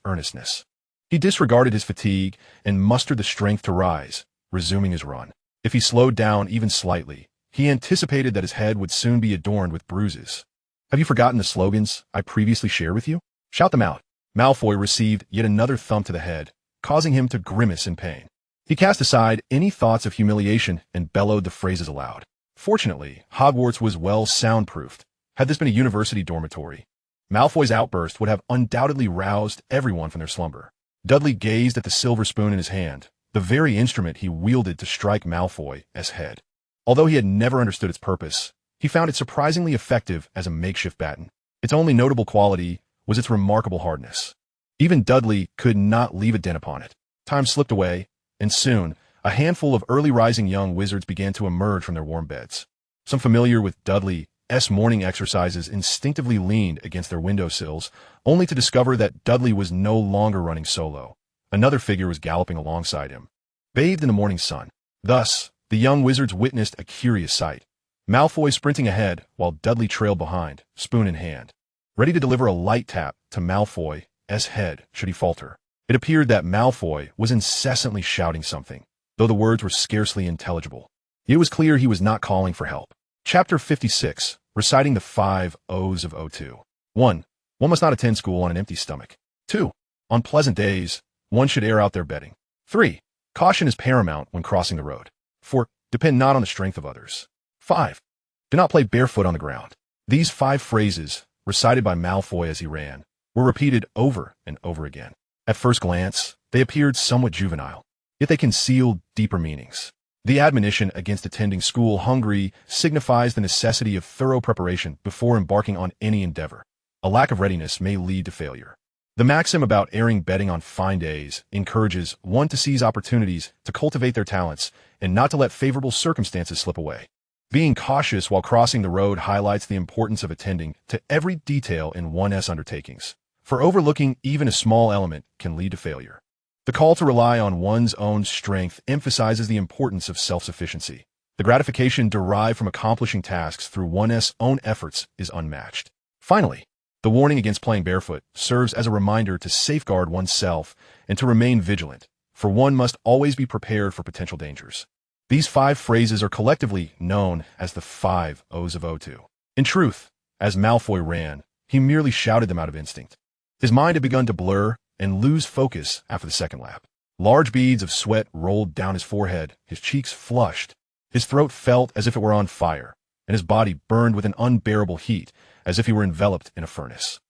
earnestness, he disregarded his fatigue and mustered the strength to rise, resuming his run. If he slowed down even slightly, he anticipated that his head would soon be adorned with bruises. Have you forgotten the slogans I previously shared with you? Shout them out. Malfoy received yet another thump to the head, causing him to grimace in pain. He cast aside any thoughts of humiliation and bellowed the phrases aloud. Fortunately, Hogwarts was well soundproofed. Had this been a university dormitory, Malfoy's outburst would have undoubtedly roused everyone from their slumber. Dudley gazed at the silver spoon in his hand, the very instrument he wielded to strike Malfoy's head. Although he had never understood its purpose, he found it surprisingly effective as a makeshift baton. Its only notable quality was its remarkable hardness. Even Dudley could not leave a dent upon it. Time slipped away, and soon, a handful of early-rising young wizards began to emerge from their warm beds. Some familiar with Dudley's morning exercises instinctively leaned against their windowsills, only to discover that Dudley was no longer running solo. Another figure was galloping alongside him, bathed in the morning sun. Thus, the young wizards witnessed a curious sight. Malfoy sprinting ahead while Dudley trailed behind, spoon in hand, ready to deliver a light tap to Malfoy's head should he falter. It appeared that Malfoy was incessantly shouting something, though the words were scarcely intelligible. It was clear he was not calling for help. Chapter 56, Reciting the 5 O's of O2. 1. One must not attend school on an empty stomach. 2. On pleasant days, one should air out their bedding. 3. Caution is paramount when crossing the road. 4. Depend not on the strength of others. 5. Do not play barefoot on the ground. These 5 phrases, recited by Malfoy as he ran, were repeated over and over again. At first glance, they appeared somewhat juvenile, yet they concealed deeper meanings. The admonition against attending school hungry signifies the necessity of thorough preparation before embarking on any endeavor. A lack of readiness may lead to failure. The maxim about airing bedding on fine days encourages one to seize opportunities to cultivate their talents and not to let favorable circumstances slip away. Being cautious while crossing the road highlights the importance of attending to every detail in one's undertakings, for overlooking even a small element can lead to failure. The call to rely on one's own strength emphasizes the importance of self-sufficiency. The gratification derived from accomplishing tasks through one's own efforts is unmatched. Finally, the warning against playing barefoot serves as a reminder to safeguard oneself and to remain vigilant, for one must always be prepared for potential dangers. These 5 phrases are collectively known as the 5 O's of O2. In truth, as Malfoy ran, he merely shouted them out of instinct. His mind had begun to blur and lose focus after the second lap. Large beads of sweat rolled down his forehead, his cheeks flushed, his throat felt as if it were on fire, and his body burned with an unbearable heat, as if he were enveloped in a furnace.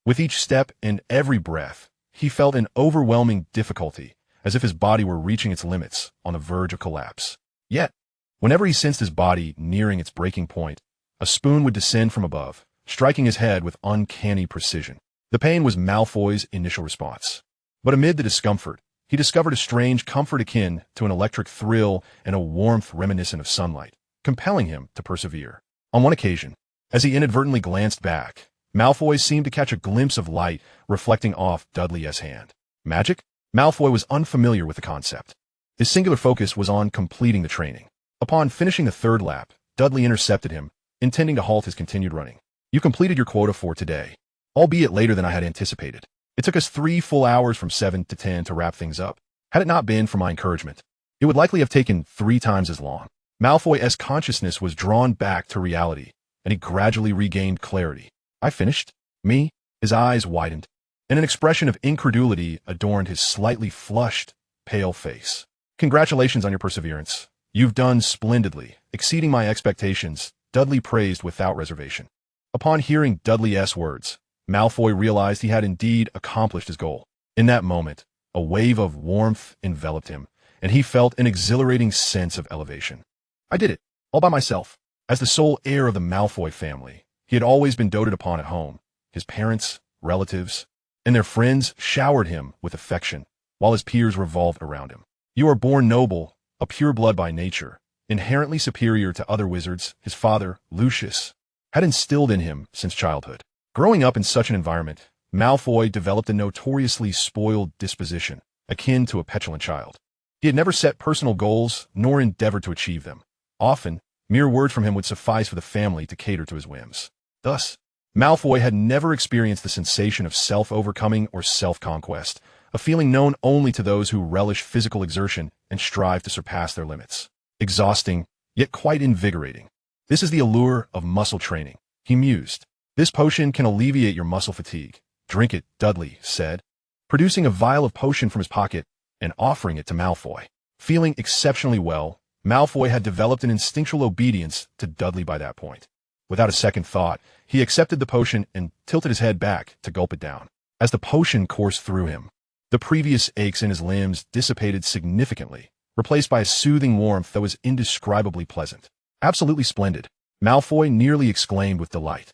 With each step and every breath, he felt an overwhelming difficulty, as if his body were reaching its limits, on the verge of collapse. Yet, whenever he sensed his body nearing its breaking point, a spoon would descend from above, striking his head with uncanny precision. The pain was Malfoy's initial response. But amid the discomfort, he discovered a strange comfort akin to an electric thrill and a warmth reminiscent of sunlight, compelling him to persevere. On one occasion, as he inadvertently glanced back, Malfoy seemed to catch a glimpse of light reflecting off Dudley's hand. Magic? Malfoy was unfamiliar with the concept. His singular focus was on completing the training. Upon finishing the 3rd lap, Dudley intercepted him, intending to halt his continued running. You completed your quota for today, albeit later than I had anticipated. It took us 3 full hours from 7 to 10 to wrap things up. Had it not been for my encouragement, it would likely have taken 3 times as long. Malfoy's consciousness was drawn back to reality, and he gradually regained clarity. I finished? Me? His eyes widened, and an expression of incredulity adorned his slightly flushed, pale face. Congratulations on your perseverance. You've done splendidly, exceeding my expectations, Dudley praised without reservation. Upon hearing Dudley's words, Malfoy realized he had indeed accomplished his goal. In that moment, a wave of warmth enveloped him, and he felt an exhilarating sense of elevation. I did it, all by myself. As the sole heir of the Malfoy family, he He had always been doted upon at home. His parents, relatives, and their friends showered him with affection, while his peers revolved around him. You are born noble, a pure blood by nature, inherently superior to other wizards, his father, Lucius, had instilled in him since childhood. Growing up in such an environment, Malfoy developed a notoriously spoiled disposition, akin to a petulant child. He had never set personal goals, nor endeavored to achieve them. Often, mere words from him would suffice for the family to cater to his whims. Thus, Malfoy had never experienced the sensation of self-overcoming or self-conquest, a feeling known only to those who relish physical exertion and strive to surpass their limits. Exhausting, yet quite invigorating. This is the allure of muscle training, he mused. This potion can alleviate your muscle fatigue. Drink it, Dudley said, producing a vial of potion from his pocket and offering it to Malfoy. Feeling exceptionally well, Malfoy had developed an instinctual obedience to Dudley by that point. Without a second thought, he accepted the potion and tilted his head back to gulp it down. As the potion coursed through him, the previous aches in his limbs dissipated significantly, replaced by a soothing warmth that was indescribably pleasant. Absolutely splendid, Malfoy nearly exclaimed with delight,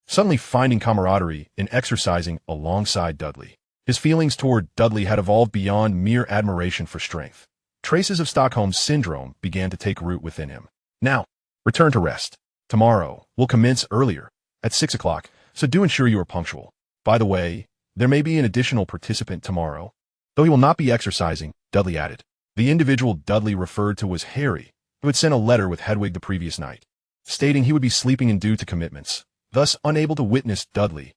suddenly finding camaraderie in exercising alongside Dudley. His feelings toward Dudley had evolved beyond mere admiration for strength. Traces of Stockholm Syndrome began to take root within him. Now, return to rest. Tomorrow, we'll commence earlier, at 6 o'clock, so do ensure you are punctual. By the way, there may be an additional participant tomorrow, though he will not be exercising, Dudley added. The individual Dudley referred to was Harry, who had sent a letter with Hedwig the previous night, stating he would be sleeping in due to commitments, thus unable to witness Dudley's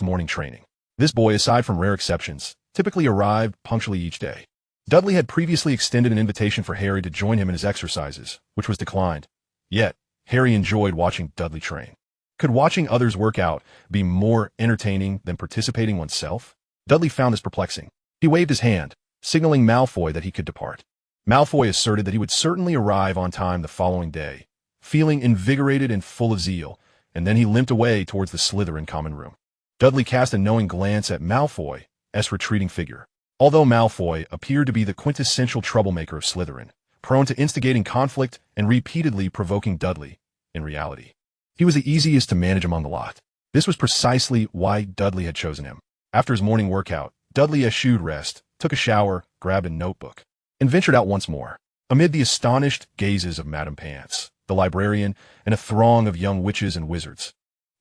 morning training. This boy, aside from rare exceptions, typically arrived punctually each day. Dudley had previously extended an invitation for Harry to join him in his exercises, which was declined. Yet, Harry enjoyed watching Dudley train. Could watching others work out be more entertaining than participating oneself? Dudley found this perplexing. He waved his hand, signaling Malfoy that he could depart. Malfoy asserted that he would certainly arrive on time the following day, feeling invigorated and full of zeal, and then he limped away towards the Slytherin common room. Dudley cast a knowing glance at Malfoy's retreating figure. Although Malfoy appeared to be the quintessential troublemaker of Slytherin, prone to instigating conflict and repeatedly provoking Dudley, in reality, he was the easiest to manage among the lot. This was precisely why Dudley had chosen him. After his morning workout, Dudley eschewed rest, took a shower, grabbed a notebook, and ventured out once more. Amid the astonished gazes of Madame Pants, the librarian, and a throng of young witches and wizards,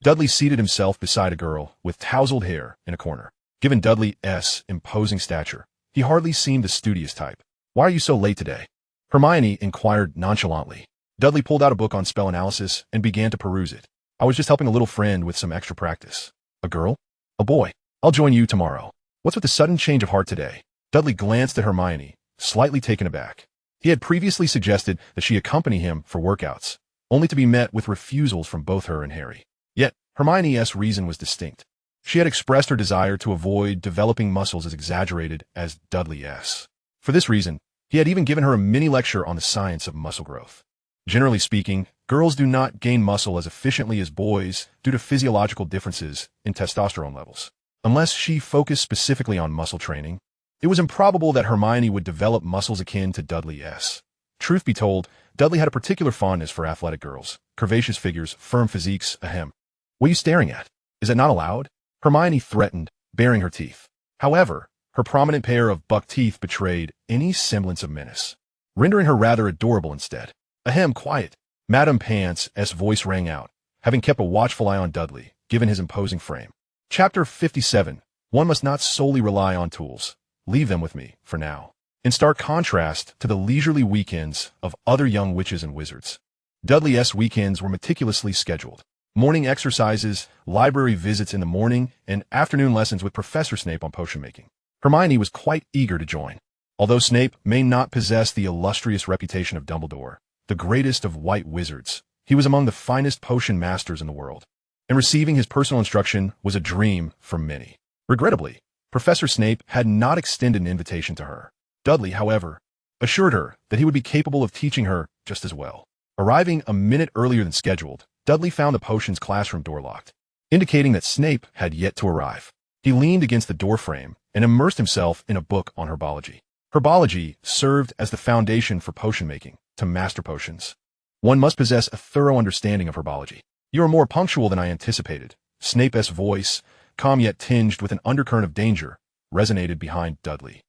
Dudley seated himself beside a girl with tousled hair in a corner. Given Dudley's imposing stature, he hardly seemed the studious type. "Why are you so late today?" Hermione inquired nonchalantly. Dudley pulled out a book on spell analysis and began to peruse it. "I was just helping a little friend with some extra practice." "A girl?" "A boy. I'll join you tomorrow." "What's with the sudden change of heart today?" Dudley glanced at Hermione, slightly taken aback. He had previously suggested that she accompany him for workouts, only to be met with refusals from both her and Harry. Yet, Hermione's reason was distinct. She had expressed her desire to avoid developing muscles as exaggerated as Dudley's. For this reason, he had even given her a mini-lecture on the science of muscle growth. Generally speaking, girls do not gain muscle as efficiently as boys due to physiological differences in testosterone levels. Unless she focused specifically on muscle training, it was improbable that Hermione would develop muscles akin to Dudley's. Truth be told, Dudley had a particular fondness for athletic girls, curvaceous figures, firm physiques, ahem. "What are you staring at? Is that not allowed?" Hermione threatened, baring her teeth. However, her prominent pair of buck teeth betrayed any semblance of menace, rendering her rather adorable instead. "Ahem, quiet." Madame Pants' voice rang out, having kept a watchful eye on Dudley, given his imposing frame. Chapter 57. One must not solely rely on tools. Leave them with me, for now. In stark contrast to the leisurely weekends of other young witches and wizards, Dudley's weekends were meticulously scheduled. Morning exercises, library visits in the morning, and afternoon lessons with Professor Snape on potion making. Hermione was quite eager to join. Although Snape may not possess the illustrious reputation of Dumbledore, the greatest of white wizards, he was among the finest potion masters in the world, and receiving his personal instruction was a dream for many. Regrettably, Professor Snape had not extended an invitation to her. Dudley, however, assured her that he would be capable of teaching her just as well. Arriving a minute earlier than scheduled, Dudley found the potions classroom door locked, indicating that Snape had yet to arrive. He leaned against the doorframe and immersed himself in a book on herbology. Herbology served as the foundation for potion making. To master potions, one must possess a thorough understanding of herbology. You are more punctual than I anticipated. Snape's voice, calm yet tinged with an undercurrent of danger, resonated behind Dudley.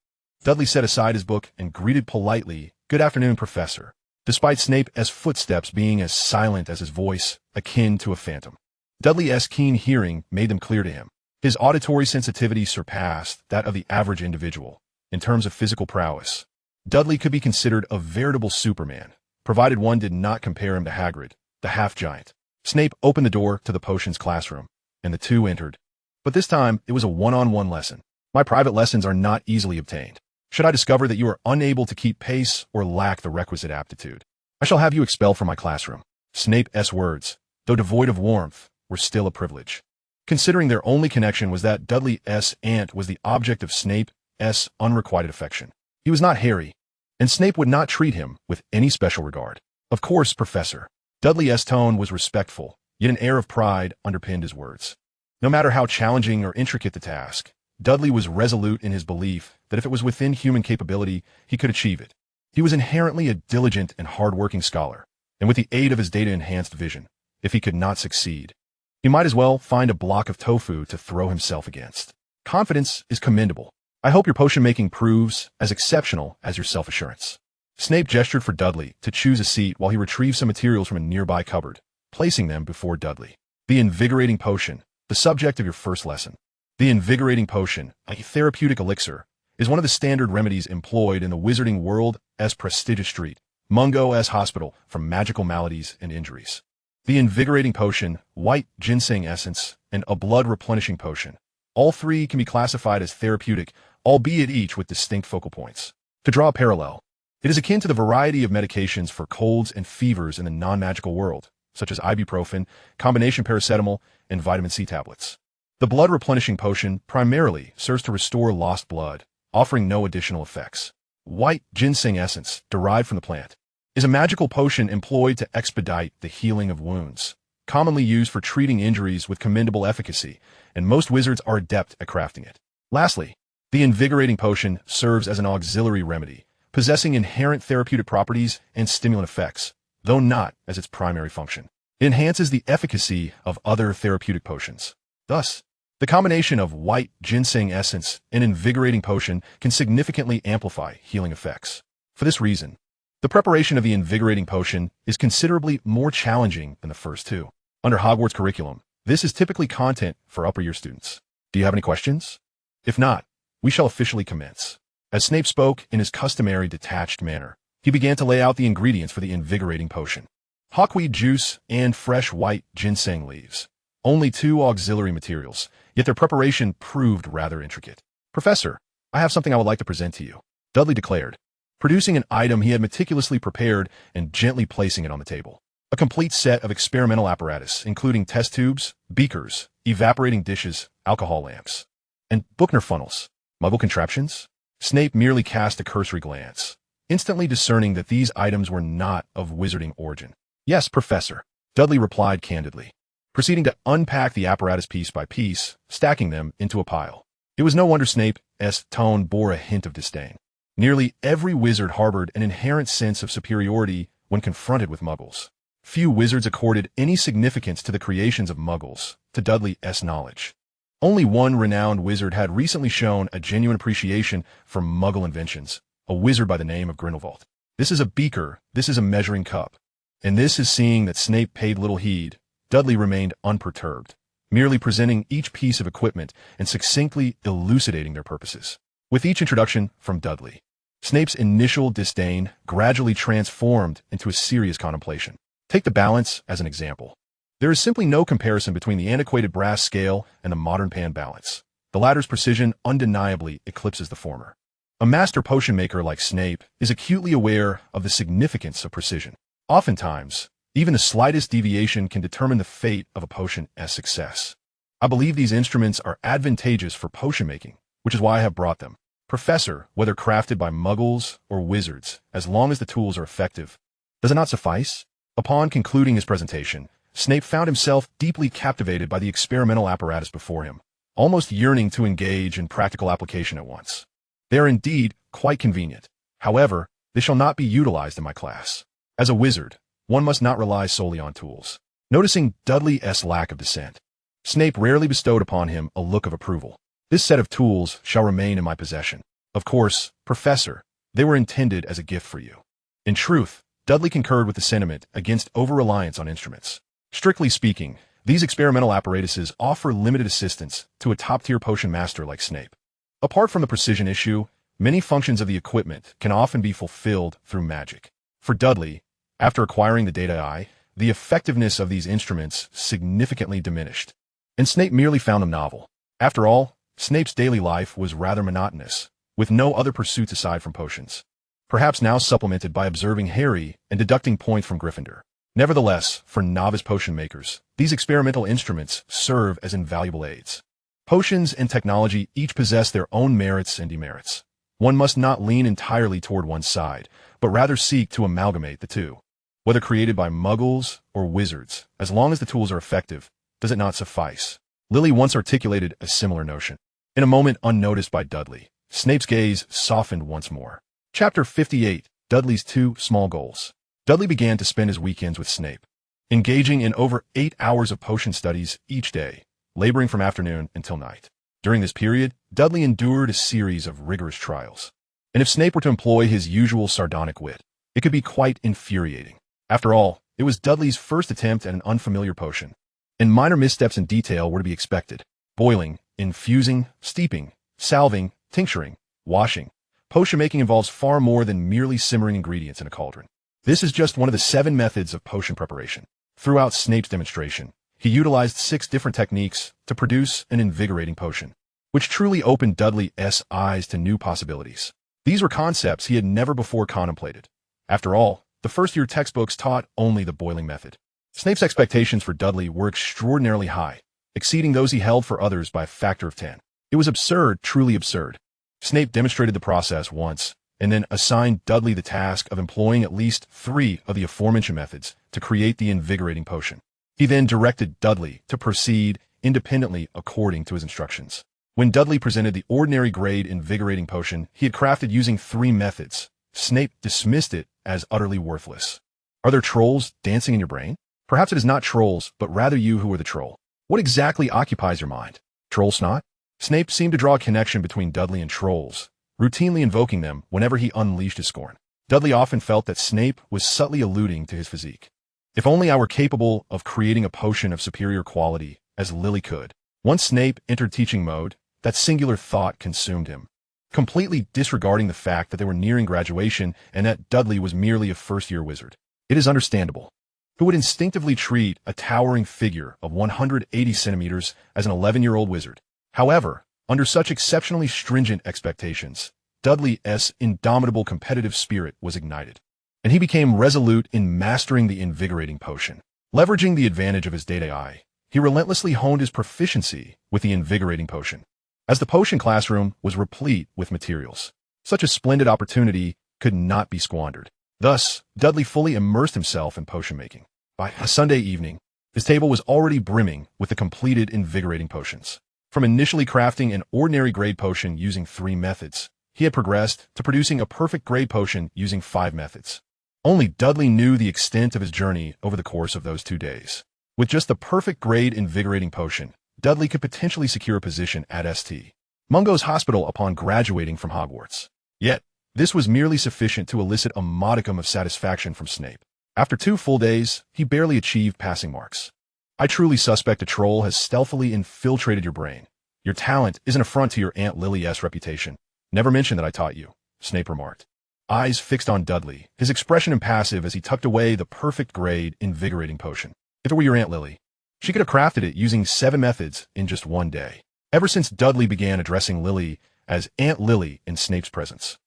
Dudley set aside his book and greeted politely, "Good afternoon, Professor," despite Snape's footsteps being as silent as his voice, akin to a phantom. Dudley's keen hearing made them clear to him. His auditory sensitivity surpassed that of the average individual. In terms of physical prowess, Dudley could be considered a veritable Superman, provided one did not compare him to Hagrid, the half-giant. Snape opened the door to the potions classroom, and the two entered. But this time, it was a one-on-one lesson. My private lessons are not easily obtained. Should I discover that you are unable to keep pace or lack the requisite aptitude, I shall have you expelled from my classroom. Snape's words, though devoid of warmth, were still a privilege. Considering their only connection was that Dudley's aunt was the object of Snape's unrequited affection. He was not Harry, and Snape would not treat him with any special regard. Of course, Professor. Dudley's tone was respectful, yet an air of pride underpinned his words. No matter how challenging or intricate the task, Dudley was resolute in his belief that if it was within human capability, he could achieve it. He was inherently a diligent and hard-working scholar, and with the aid of his data-enhanced vision, if he could not succeed, he might as well find a block of tofu to throw himself against. Confidence is commendable. I hope your potion-making proves as exceptional as your self-assurance. Snape gestured for Dudley to choose a seat while he retrieved some materials from a nearby cupboard, placing them before Dudley. The invigorating potion, the subject of your first lesson. The invigorating potion, a therapeutic elixir, is one of the standard remedies employed in the Wizarding World as prestigious treat, Mungo's hospital for magical maladies and injuries. The invigorating potion, white ginseng essence, and a blood replenishing potion. All three can be classified as therapeutic, albeit each with distinct focal points. To draw a parallel, it is akin to the variety of medications for colds and fevers in the non-magical world, such as ibuprofen, combination paracetamol, and vitamin C tablets. The blood replenishing potion primarily serves to restore lost blood, offering no additional effects. White ginseng essence, derived from the plant, is a magical potion employed to expedite the healing of wounds, commonly used for treating injuries with commendable efficacy, and most wizards are adept at crafting it. Lastly, the invigorating potion serves as an auxiliary remedy, possessing inherent therapeutic properties and stimulant effects, though not as its primary function. It enhances the efficacy of other therapeutic potions. Thus, the combination of white ginseng essence and invigorating potion can significantly amplify healing effects. For this reason, the preparation of the invigorating potion is considerably more challenging than the first two. Under Hogwarts curriculum, this is typically content for upper year students. Do you have any questions? If not, we shall officially commence. As Snape spoke in his customary detached manner, he began to lay out the ingredients for the invigorating potion. Hawkweed juice and fresh white ginseng leaves. Only two auxiliary materials, yet their preparation proved rather intricate. Professor, I have something I would like to present to you, Dudley declared, producing an item he had meticulously prepared and gently placing it on the table. A complete set of experimental apparatus, including test tubes, beakers, evaporating dishes, alcohol lamps, and Buchner funnels. Muggle contraptions? Snape merely cast a cursory glance, instantly discerning that these items were not of wizarding origin. Yes, Professor, Dudley replied candidly, proceeding to unpack the apparatus piece by piece, stacking them into a pile. It was no wonder Snape's tone bore a hint of disdain. Nearly every wizard harbored an inherent sense of superiority when confronted with Muggles. Few wizards accorded any significance to the creations of Muggles, to Dudley's knowledge. Only one renowned wizard had recently shown a genuine appreciation for Muggle inventions, a wizard by the name of Grindelwald. This is a beaker, this is a measuring cup. And this is seeing that Snape paid little heed. Dudley remained unperturbed, merely presenting each piece of equipment and succinctly elucidating their purposes. With each introduction from Dudley, Snape's initial disdain gradually transformed into a serious contemplation. Take the balance as an example. There is simply no comparison between the antiquated brass scale and the modern pan balance. The latter's precision undeniably eclipses the former. A master potion maker like Snape is acutely aware of the significance of precision. Oftentimes, even the slightest deviation can determine the fate of a potion's success. I believe these instruments are advantageous for potion making, which is why I have brought them. Professor, whether crafted by Muggles or wizards, as long as the tools are effective, does it not suffice? Upon concluding his presentation, Snape found himself deeply captivated by the experimental apparatus before him, almost yearning to engage in practical application at once. They are indeed quite convenient. However, they shall not be utilized in my class. As a wizard, one must not rely solely on tools. Noticing Dudley's lack of dissent, Snape rarely bestowed upon him a look of approval. This set of tools shall remain in my possession. Of course, Professor, they were intended as a gift for you. In truth, Dudley concurred with the sentiment against over-reliance on instruments. Strictly speaking, these experimental apparatuses offer limited assistance to a top-tier potion master like Snape. Apart from the precision issue, many functions of the equipment can often be fulfilled through magic. For Dudley, after acquiring the Data Eye, the effectiveness of these instruments significantly diminished, and Snape merely found them novel. After all, Snape's daily life was rather monotonous, with no other pursuits aside from potions, perhaps now supplemented by observing Harry and deducting points from Gryffindor. Nevertheless, for novice potion makers, these experimental instruments serve as invaluable aids. Potions and technology each possess their own merits and demerits. One must not lean entirely toward one side, but rather seek to amalgamate the two. Whether created by Muggles or wizards, as long as the tools are effective, does it not suffice? Lily once articulated a similar notion. In a moment unnoticed by Dudley, Snape's gaze softened once more. Chapter 58, Dudley's Two Small Goals. Dudley began to spend his weekends with Snape, engaging in over 8 hours of potion studies each day, laboring from afternoon until night. During this period, Dudley endured a series of rigorous trials, and if Snape were to employ his usual sardonic wit, it could be quite infuriating. After all, it was Dudley's first attempt at an unfamiliar potion, and minor missteps in detail were to be expected. Boiling, infusing, steeping, salving, tincturing, washing. Potion making involves far more than merely simmering ingredients in a cauldron. This is just one of the 7 methods of potion preparation. Throughout Snape's demonstration, he utilized 6 different techniques to produce an invigorating potion, which truly opened Dudley's eyes to new possibilities. These were concepts he had never before contemplated. After all, the first-year textbooks taught only the boiling method. Snape's expectations for Dudley were extraordinarily high, exceeding those he held for others by a factor of 10. It was absurd, truly absurd. Snape demonstrated the process once, and then assigned Dudley the task of employing at least 3 of the aforementioned methods to create the invigorating potion. He then directed Dudley to proceed independently according to his instructions. When Dudley presented the ordinary grade invigorating potion he had crafted using 3 methods, Snape dismissed it as utterly worthless. Are there trolls dancing in your brain? Perhaps it is not trolls, but rather you who are the troll. What exactly occupies your mind? Troll snot? Snape seemed to draw a connection between Dudley and trolls, routinely invoking them whenever he unleashed his scorn. Dudley often felt that Snape was subtly alluding to his physique. If only I were capable of creating a potion of superior quality, as Lily could. Once Snape entered teaching mode, that singular thought consumed him, completely disregarding the fact that they were nearing graduation and that Dudley was merely a first-year wizard. It is understandable. Who would instinctively treat a towering figure of 180 centimeters as an 11-year-old wizard? However, under such exceptionally stringent expectations, Dudley's indomitable competitive spirit was ignited, and he became resolute in mastering the invigorating potion. Leveraging the advantage of his Data Eye, he relentlessly honed his proficiency with the invigorating potion. As the potion classroom was replete with materials, such a splendid opportunity could not be squandered. Thus, Dudley fully immersed himself in potion making. By a Sunday evening, his table was already brimming with the completed invigorating potions. From initially crafting an ordinary grade potion using 3 methods, he had progressed to producing a perfect grade potion using 5 methods. Only Dudley knew the extent of his journey over the course of those 2 days. With just the perfect grade invigorating potion, Dudley could potentially secure a position at St. Mungo's Hospital upon graduating from Hogwarts. Yet, this was merely sufficient to elicit a modicum of satisfaction from Snape. After 2 full days, he barely achieved passing marks. I truly suspect a troll has stealthily infiltrated your brain. Your talent is an affront to your Aunt Lily's reputation. Never mention that I taught you, Snape remarked. Eyes fixed on Dudley, his expression impassive as he tucked away the perfect grade invigorating potion. If it were your Aunt Lily, she could have crafted it using 7 methods in just 1 day. Ever since Dudley began addressing Lily as Aunt Lily in Snape's presence,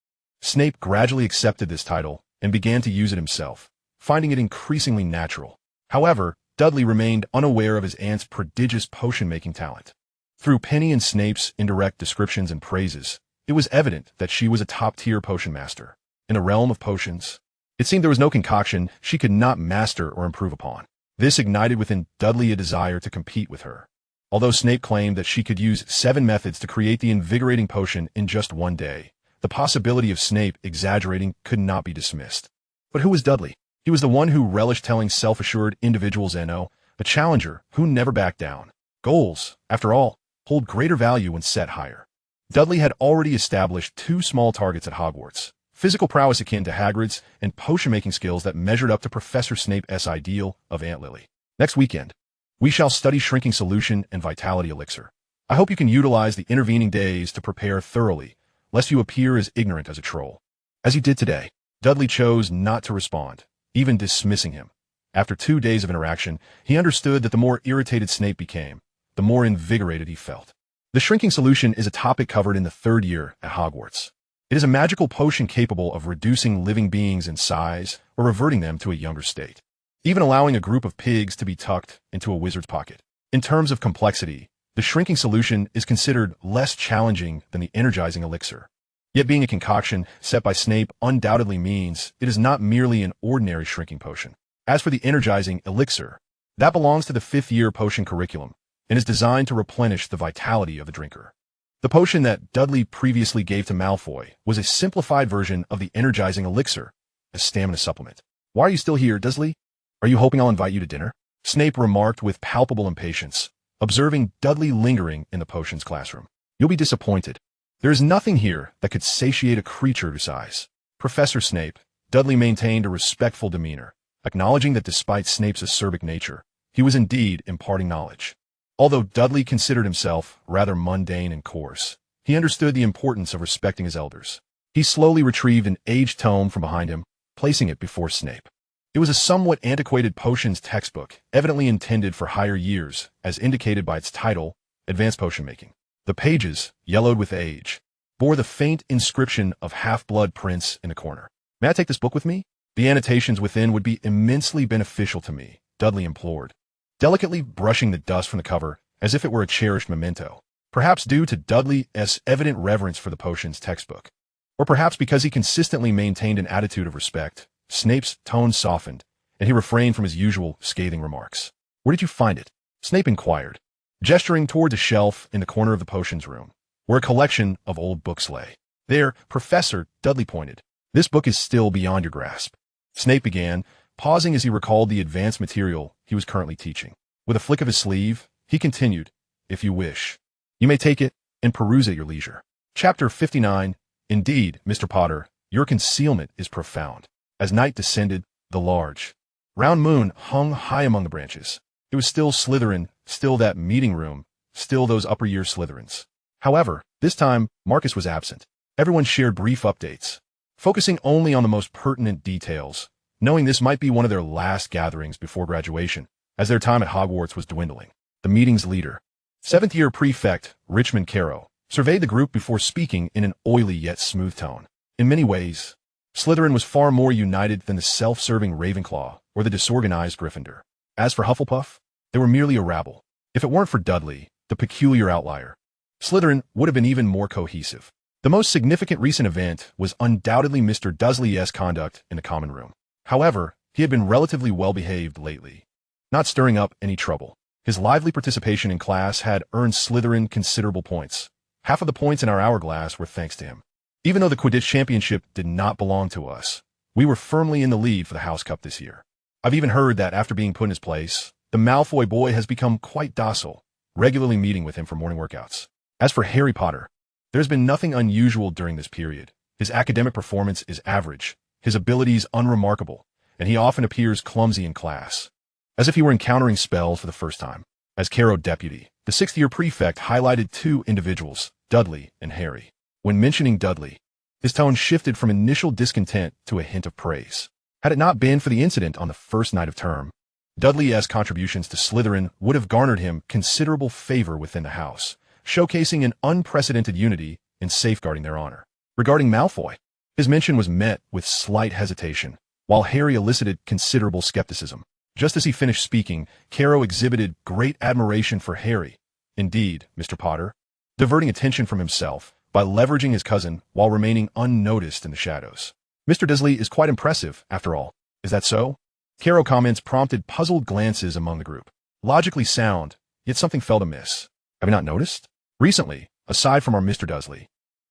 Snape gradually accepted this title and began to use it himself, finding it increasingly natural. However, Dudley remained unaware of his aunt's prodigious potion-making talent. Through Penny and Snape's indirect descriptions and praises, it was evident that she was a top-tier potion master. In a realm of potions, it seemed there was no concoction she could not master or improve upon. This ignited within Dudley a desire to compete with her. Although Snape claimed that she could use 7 methods to create the invigorating potion in just 1 day, the possibility of Snape exaggerating could not be dismissed. But who was Dudley? He was the one who relished telling self-assured individuals no, A challenger who never backed down. Goals, after all, hold greater value when set higher. Dudley had already established 2 small targets at Hogwarts: physical prowess akin to Hagrid's and potion-making skills that measured up to Professor Snape's ideal of Aunt Lily. Next weekend, we shall study Shrinking Solution and Vitality Elixir. I hope you can utilize the intervening days to prepare thoroughly, lest you appear as ignorant as a troll. As you did today. Dudley chose not to respond, even dismissing him. After 2 days of interaction, he understood that the more irritated Snape became, the more invigorated he felt. The Shrinking Solution is a topic covered in the 3rd year at Hogwarts. It is a magical potion capable of reducing living beings in size or reverting them to a younger state, even allowing a group of pigs to be tucked into a wizard's pocket. In terms of complexity, the Shrinking Solution is considered less challenging than the Energizing Elixir. Yet being a concoction set by Snape undoubtedly means it is not merely an ordinary shrinking potion. As for the Energizing Elixir, that belongs to the 5th year potion curriculum and is designed to replenish the vitality of the drinker. The potion that Dudley previously gave to Malfoy was a simplified version of the Energizing Elixir, a stamina supplement. "Why are you still here, Dursley? Are you hoping I'll invite you to dinner?" Snape remarked with palpable impatience, observing Dudley lingering in the potions classroom. "You'll be disappointed. There is nothing here that could satiate a creature of your size." Professor Snape, Dudley maintained a respectful demeanor, acknowledging that despite Snape's acerbic nature, he was indeed imparting knowledge. Although Dudley considered himself rather mundane and coarse, he understood the importance of respecting his elders. He slowly retrieved an aged tome from behind him, placing it before Snape. It was a somewhat antiquated potions textbook, evidently intended for higher years, as indicated by its title, Advanced Potion Making. The pages, yellowed with age, bore the faint inscription of Half-Blood Prince in the corner. "May I take this book with me? The annotations within would be immensely beneficial to me," Dudley implored, delicately brushing the dust from the cover as if it were a cherished memento. Perhaps due to Dudley's evident reverence for the potions textbook, or perhaps because he consistently maintained an attitude of respect, Snape's tone softened, and he refrained from his usual scathing remarks. "Where did you find it?" Snape inquired, gesturing toward the shelf in the corner of the potions room, where a collection of old books lay. "There, Professor," Dudley pointed. "This book is still beyond your grasp." Snape began, pausing as he recalled the advanced material he was currently teaching. With a flick of his sleeve, he continued, "If you wish, you may take it and peruse at your leisure." Chapter 59. Indeed, Mr. Potter, your concealment is profound. As night descended, the large, round moon hung high among the branches. It was still Slytherin, still that meeting room, still those upper-year Slytherins. However, this time, Marcus was absent. Everyone shared brief updates, focusing only on the most pertinent details, knowing this might be one of their last gatherings before graduation, as their time at Hogwarts was dwindling. The meeting's leader, 7th-year prefect Richmond Carrow, surveyed the group before speaking in an oily yet smooth tone. In many ways, Slytherin was far more united than the self-serving Ravenclaw or the disorganized Gryffindor. As for Hufflepuff, they were merely a rabble. If it weren't for Dudley, the peculiar outlier, Slytherin would have been even more cohesive. The most significant recent event was undoubtedly Mr. Dursley's conduct in the common room. However, he had been relatively well-behaved lately, not stirring up any trouble. His lively participation in class had earned Slytherin considerable points. Half of the points in our hourglass were thanks to him. Even though the Quidditch Championship did not belong to us, we were firmly in the lead for the House Cup this year. I've even heard that after being put in his place, the Malfoy boy has become quite docile, regularly meeting with him for morning workouts. As for Harry Potter, there's been nothing unusual during this period. His academic performance is average, his abilities unremarkable, and he often appears clumsy in class, as if he were encountering spells for the first time. As Carrow Deputy, the 6th-year prefect highlighted 2 individuals, Dudley and Harry. When mentioning Dudley, his tone shifted from initial discontent to a hint of praise. Had it not been for the incident on the first night of term, Dudley's contributions to Slytherin would have garnered him considerable favor within the house, showcasing an unprecedented unity in safeguarding their honor. Regarding Malfoy, his mention was met with slight hesitation, while Harry elicited considerable skepticism. Just as he finished speaking, Carrow exhibited great admiration for Harry. "Indeed, Mr. Potter," diverting attention from himself by leveraging his cousin while remaining unnoticed in the shadows. "Mr. Dursley is quite impressive, after all. Is that so?" Carrow comments prompted puzzled glances among the group. Logically sound, yet something felt amiss. "Have you not noticed? Recently, aside from our Mr. Dursley,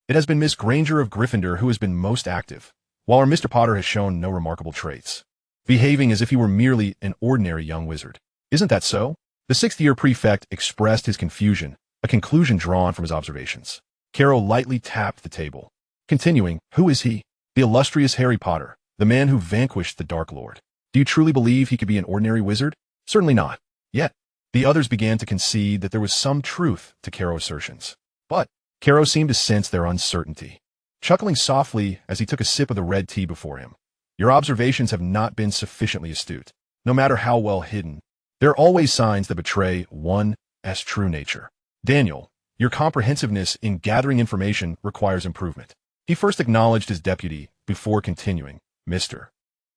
it has been Miss Granger of Gryffindor who has been most active, while our Mr. Potter has shown no remarkable traits, behaving as if he were merely an ordinary young wizard." Isn't that so? The sixth-year prefect expressed his confusion, a conclusion drawn from his observations. Carrow lightly tapped the table. Continuing, who is he? The illustrious Harry Potter, the man who vanquished the Dark Lord. Do you truly believe he could be an ordinary wizard? Certainly not. Yet, the others began to concede that there was some truth to Carrow's assertions. But Carrow seemed to sense their uncertainty. Chuckling softly as he took a sip of the red tea before him. Your observations have not been sufficiently astute. No matter how well hidden, there are always signs that betray one's true nature. Daniel, your comprehensiveness in gathering information requires improvement. He first acknowledged his deputy before continuing. Mr.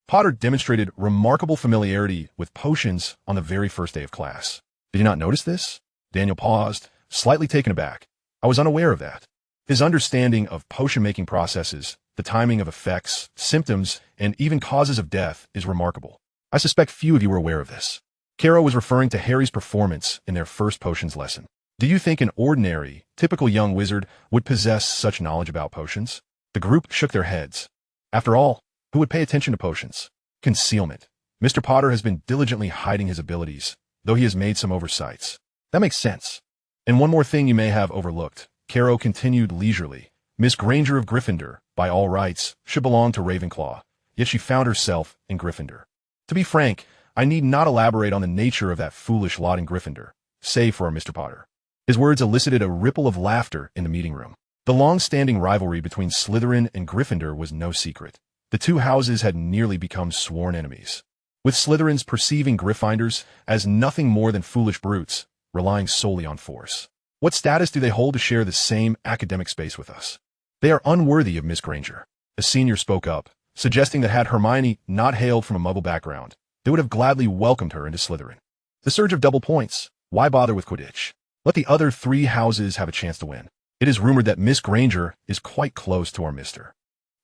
Potter demonstrated remarkable familiarity with potions on the very first day of class. Did you not notice this? Daniel paused, slightly taken aback. I was unaware of that. His understanding of potion-making processes, the timing of effects, symptoms, and even causes of death is remarkable. I suspect few of you were aware of this. Carrow was referring to Harry's performance in their first potions lesson. Do you think an ordinary, typical young wizard would possess such knowledge about potions? The group shook their heads. After all, who would pay attention to potions? Concealment. Mr. Potter has been diligently hiding his abilities, though he has made some oversights. That makes sense. And one more thing you may have overlooked. Carrow continued leisurely. Miss Granger of Gryffindor, by all rights, should belong to Ravenclaw, yet she found herself in Gryffindor. To be frank, I need not elaborate on the nature of that foolish lot in Gryffindor, save for our Mr. Potter. His words elicited a ripple of laughter in the meeting room. The long-standing rivalry between Slytherin and Gryffindor was no secret. The two houses had nearly become sworn enemies, with Slytherins perceiving Gryffindors as nothing more than foolish brutes, relying solely on force. What status do they hold to share the same academic space with us? They are unworthy of Miss Granger. A senior spoke up, suggesting that had Hermione not hailed from a Muggle background, they would have gladly welcomed her into Slytherin. The surge of double points. Why bother with Quidditch? Let the other three houses have a chance to win. It is rumored that Miss Granger is quite close to our Mr.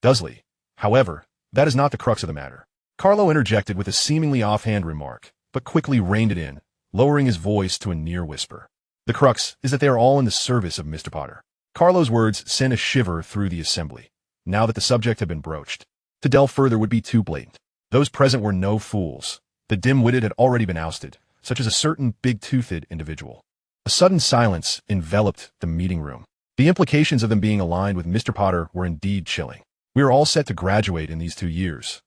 Dursley. However, that is not the crux of the matter. Carlo interjected with a seemingly offhand remark, but quickly reined it in, lowering his voice to a near whisper. The crux is that they are all in the service of Mr. Potter. Carlo's words sent a shiver through the assembly, now that the subject had been broached. To delve further would be too blatant. Those present were no fools. The dim-witted had already been ousted, such as a certain big-toothed individual. A sudden silence enveloped the meeting room. The implications of them being aligned with Mr. Potter were indeed chilling. We are all set to graduate in these 2 years.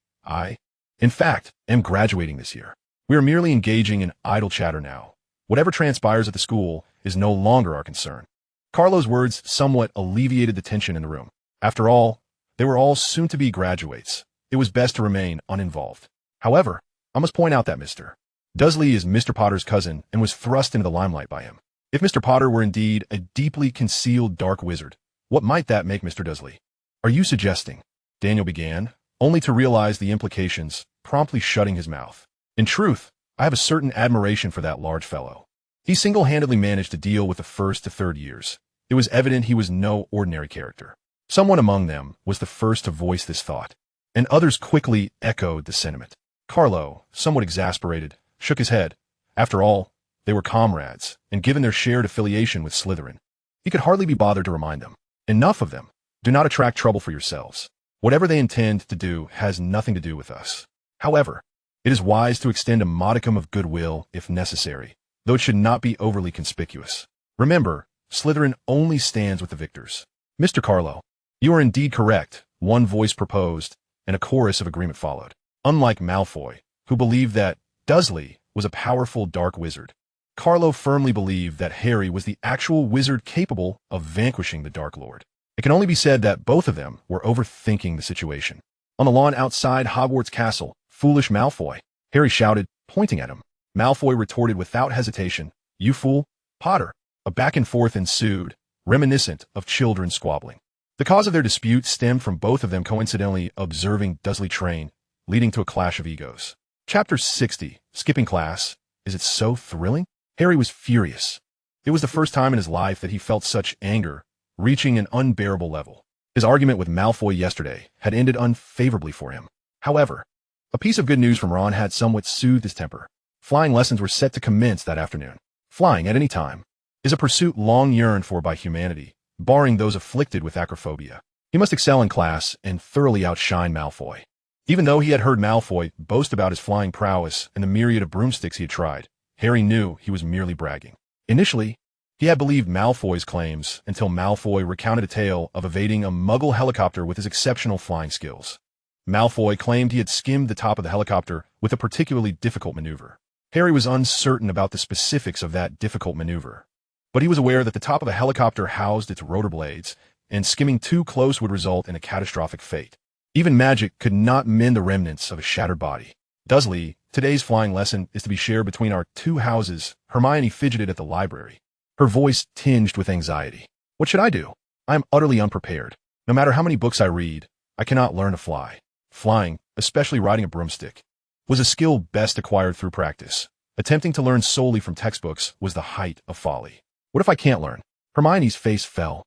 In fact, am graduating this year. We are merely engaging in idle chatter now. Whatever transpires at the school is no longer our concern. Carlo's words somewhat alleviated the tension in the room. After all, they were all soon-to-be graduates. It was best to remain uninvolved. However, I must point out that Mr. Dursley is Mr. Potter's cousin and was thrust into the limelight by him. If Mr. Potter were indeed a deeply concealed dark wizard, what might that make Mr. Dursley? Are you suggesting? Daniel began, only to realize the implications, promptly shutting his mouth. In truth, I have a certain admiration for that large fellow. He single-handedly managed to deal with the first to third years. It was evident he was no ordinary character. Someone among them was the first to voice this thought, and others quickly echoed the sentiment. Carlo, somewhat exasperated, shook his head. After all, they were comrades, and given their shared affiliation with Slytherin, he could hardly be bothered to remind them. Enough of them. Do not attract trouble for yourselves. Whatever they intend to do has nothing to do with us. However, it is wise to extend a modicum of goodwill if necessary, though it should not be overly conspicuous. Remember, Slytherin only stands with the victors. Mr. Carlo, you are indeed correct, one voice proposed, and a chorus of agreement followed. Unlike Malfoy, who believed that Dursley was a powerful dark wizard, Carlo firmly believed that Harry was the actual wizard capable of vanquishing the Dark Lord. It can only be said that both of them were overthinking the situation. On the lawn outside Hogwarts Castle, foolish Malfoy, Harry shouted, pointing at him. Malfoy retorted without hesitation, you fool, Potter. A back and forth ensued, reminiscent of children squabbling. The cause of their dispute stemmed from both of them coincidentally observing Dursley train, leading to a clash of egos. Chapter 60, Skipping Class. Is it so thrilling? Harry was furious. It was the first time in his life that he felt such anger, reaching an unbearable level. His argument with Malfoy yesterday had ended unfavorably for him. However, a piece of good news from Ron had somewhat soothed his temper. Flying lessons were set to commence that afternoon. Flying at any time is a pursuit long yearned for by humanity, barring those afflicted with acrophobia. He must excel in class and thoroughly outshine Malfoy. Even though he had heard Malfoy boast about his flying prowess and the myriad of broomsticks he had tried, Harry knew he was merely bragging. Initially, he had believed Malfoy's claims until Malfoy recounted a tale of evading a Muggle helicopter with his exceptional flying skills. Malfoy claimed he had skimmed the top of the helicopter with a particularly difficult maneuver. Harry was uncertain about the specifics of that difficult maneuver, but he was aware that the top of a helicopter housed its rotor blades, and skimming too close would result in a catastrophic fate. Even magic could not mend the remnants of a shattered body. Dudley, today's flying lesson is to be shared between our two houses. Hermione fidgeted at the library, her voice tinged with anxiety. What should I do? I am utterly unprepared. No matter how many books I read, I cannot learn to fly. Flying, especially riding a broomstick, was a skill best acquired through practice. Attempting to learn solely from textbooks was the height of folly. What if I can't learn? Hermione's face fell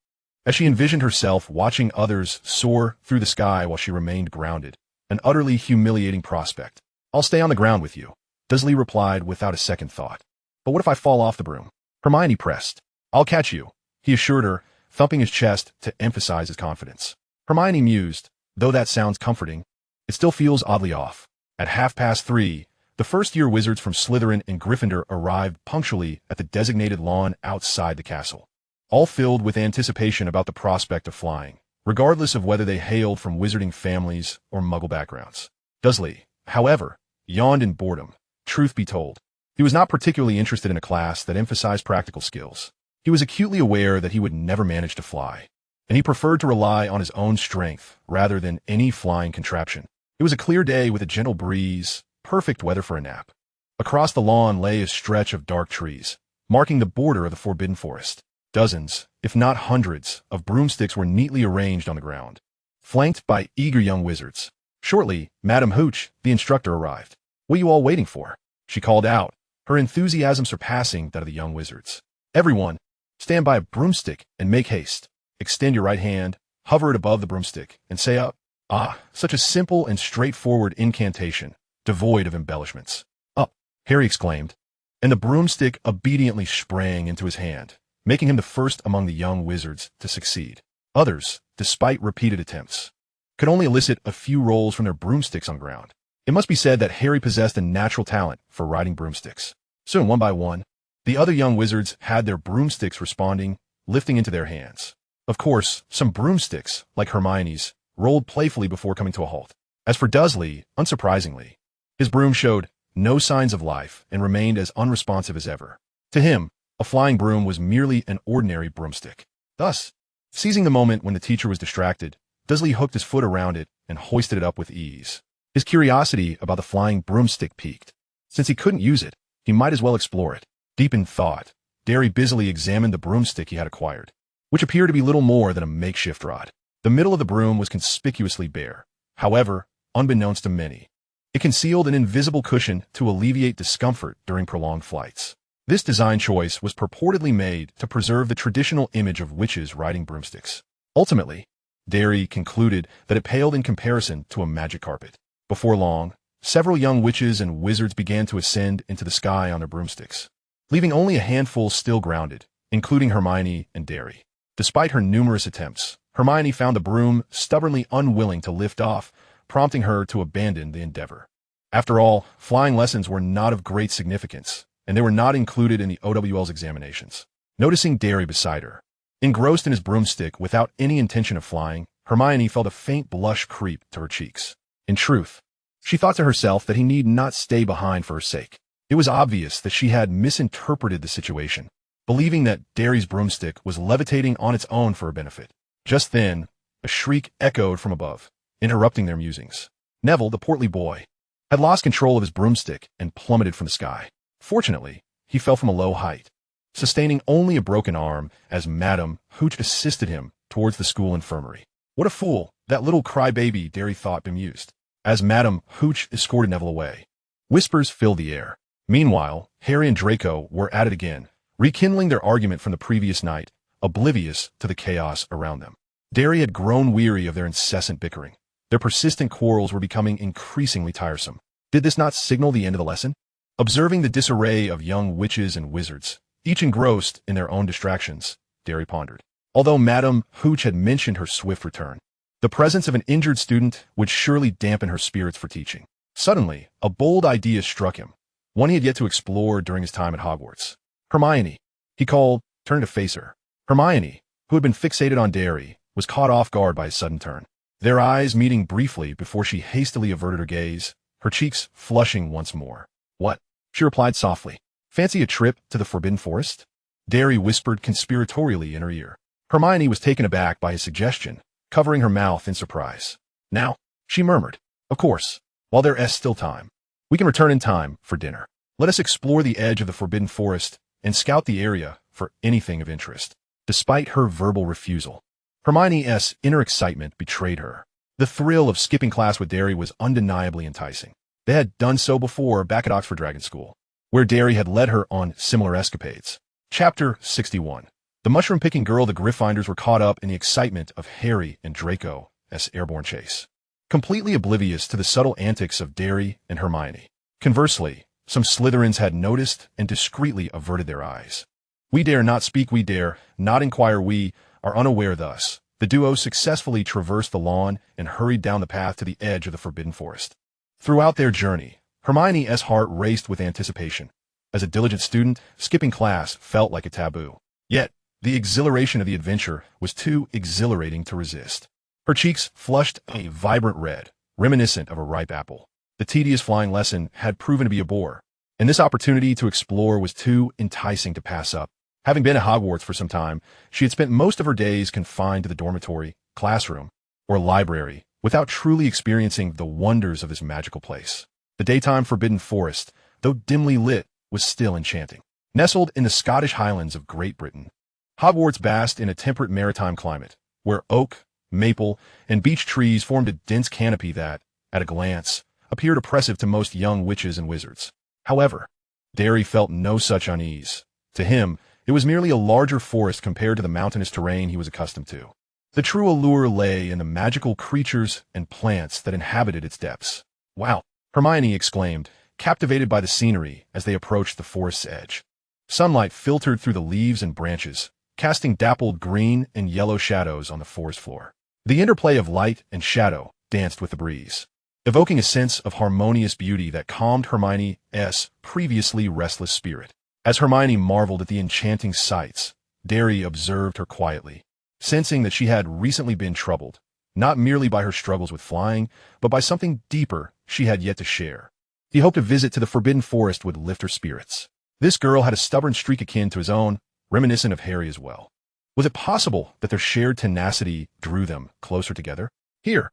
as she envisioned herself watching others soar through the sky while she remained grounded, an utterly humiliating prospect. I'll stay on the ground with you, Dudley replied without a second thought. But what if I fall off the broom? Hermione pressed. I'll catch you, he assured her, thumping his chest to emphasize his confidence. Hermione mused, though that sounds comforting, it still feels oddly off. At 3:30, the first-year wizards from Slytherin and Gryffindor arrived punctually at the designated lawn outside the castle, all filled with anticipation about the prospect of flying, regardless of whether they hailed from wizarding families or Muggle backgrounds. Dudley, however, yawned in boredom. Truth be told, he was not particularly interested in a class that emphasized practical skills. He was acutely aware that he would never manage to fly, and he preferred to rely on his own strength rather than any flying contraption. It was a clear day with a gentle breeze, perfect weather for a nap. Across the lawn lay a stretch of dark trees, marking the border of the Forbidden Forest. Dozens, if not hundreds, of broomsticks were neatly arranged on the ground, flanked by eager young wizards. Shortly, Madame Hooch, the instructor, arrived. What are you all waiting for? She called out, her enthusiasm surpassing that of the young wizards. Everyone, stand by a broomstick and make haste. Extend your right hand, hover it above the broomstick, and say up. Ah, such a simple and straightforward incantation, devoid of embellishments. Up, Harry exclaimed, and the broomstick obediently sprang into his hand, making him the first among the young wizards to succeed. Others, despite repeated attempts, could only elicit a few rolls from their broomsticks on the ground. It must be said that Harry possessed a natural talent for riding broomsticks. Soon, one by one, the other young wizards had their broomsticks responding, lifting into their hands. Of course, some broomsticks, like Hermione's, rolled playfully before coming to a halt. As for Dudley, unsurprisingly, his broom showed no signs of life and remained as unresponsive as ever. To him, a flying broom was merely an ordinary broomstick. Thus, seizing the moment when the teacher was distracted, Dudley hooked his foot around it and hoisted it up with ease. His curiosity about the flying broomstick piqued. Since he couldn't use it, he might as well explore it. Deep in thought, Harry busily examined the broomstick he had acquired, which appeared to be little more than a makeshift rod. The middle of the broom was conspicuously bare. However, unbeknownst to many, it concealed an invisible cushion to alleviate discomfort during prolonged flights. This design choice was purportedly made to preserve the traditional image of witches riding broomsticks. Ultimately, Harry concluded that it paled in comparison to a magic carpet. Before long, several young witches and wizards began to ascend into the sky on their broomsticks, leaving only a handful still grounded, including Hermione and Harry. Despite her numerous attempts, Hermione found the broom stubbornly unwilling to lift off, prompting her to abandon the endeavor. After all, flying lessons were not of great significance, and they were not included in the OWL's examinations. Noticing Harry beside her, engrossed in his broomstick without any intention of flying, Hermione felt a faint blush creep to her cheeks. In truth, she thought to herself that he need not stay behind for her sake. It was obvious that she had misinterpreted the situation, believing that Harry's broomstick was levitating on its own for her benefit. Just then, a shriek echoed from above, interrupting their musings. Neville, the portly boy, had lost control of his broomstick and plummeted from the sky. Fortunately, he fell from a low height, sustaining only a broken arm as Madame Hooch assisted him towards the school infirmary. What a fool, that little crybaby, Harry thought bemused, as Madame Hooch escorted Neville away. Whispers filled the air. Meanwhile, Harry and Draco were at it again, rekindling their argument from the previous night, oblivious to the chaos around them. Harry had grown weary of their incessant bickering. Their persistent quarrels were becoming increasingly tiresome. Did this not signal the end of the lesson? Observing the disarray of young witches and wizards, each engrossed in their own distractions, Harry pondered. Although Madame Hooch had mentioned her swift return, the presence of an injured student would surely dampen her spirits for teaching. Suddenly, a bold idea struck him. one he had yet to explore during his time at Hogwarts. Hermione, he called, turning to face her. Hermione, who had been fixated on Derry, was caught off guard by his sudden turn. Their eyes meeting briefly before she hastily averted her gaze, her cheeks flushing once more. What? She replied softly. Fancy a trip to the Forbidden Forest? Derry whispered conspiratorially in her ear. Hermione was taken aback by his suggestion, covering her mouth in surprise. Now, she murmured, of course, while there is still time. We can return in time for dinner. Let us explore the edge of the Forbidden Forest and scout the area for anything of interest. Despite her verbal refusal, Hermione's inner excitement betrayed her. The thrill of skipping class with Derry was undeniably enticing. They had done so before back at Oxford Dragon School, where Derry had led her on similar escapades. Chapter 61. The mushroom-picking girl. The Gryffindors were caught up in the excitement of Harry and Draco's airborne chase, completely oblivious to the subtle antics of Derry and Hermione. Conversely, some Slytherins had noticed and discreetly averted their eyes. We dare not speak, we dare not inquire, we are unaware thus. The duo successfully traversed the lawn and hurried down the path to the edge of the Forbidden Forest. Throughout their journey, Hermione's heart raced with anticipation. As a diligent student, skipping class felt like a taboo. Yet, the exhilaration of the adventure was too exhilarating to resist. Her cheeks flushed a vibrant red, reminiscent of a ripe apple. The tedious flying lesson had proven to be a bore, and this opportunity to explore was too enticing to pass up. Having been at Hogwarts for some time, she had spent most of her days confined to the dormitory, classroom, or library, without truly experiencing the wonders of this magical place. The daytime Forbidden Forest, though dimly lit, was still enchanting. Nestled in the Scottish Highlands of Great Britain, Hogwarts basked in a temperate maritime climate, where oak, maple, and beech trees formed a dense canopy that, at a glance, appeared oppressive to most young witches and wizards. However, Derry felt no such unease. To him, it was merely a larger forest compared to the mountainous terrain he was accustomed to. The true allure lay in the magical creatures and plants that inhabited its depths. Wow! Hermione exclaimed, captivated by the scenery as they approached the forest's edge. Sunlight filtered through the leaves and branches, casting dappled green and yellow shadows on the forest floor. The interplay of light and shadow danced with the breeze, evoking a sense of harmonious beauty that calmed Hermione's previously restless spirit. As Hermione marveled at the enchanting sights, Derry observed her quietly, sensing that she had recently been troubled, not merely by her struggles with flying, but by something deeper she had yet to share. He hoped a visit to the Forbidden Forest would lift her spirits. This girl had a stubborn streak akin to his own, reminiscent of Harry as well. Was it possible that their shared tenacity drew them closer together? Here,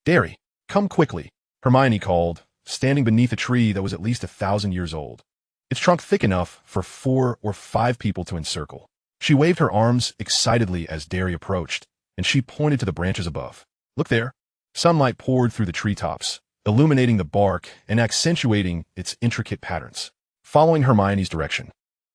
Derry, come quickly, Hermione called, standing beneath a tree that was at least 1,000 years old, its trunk thick enough for 4 or 5 people to encircle. She waved her arms excitedly as Derry approached, and she pointed to the branches above. Look there. Sunlight poured through the treetops, illuminating the bark and accentuating its intricate patterns. Following Hermione's direction,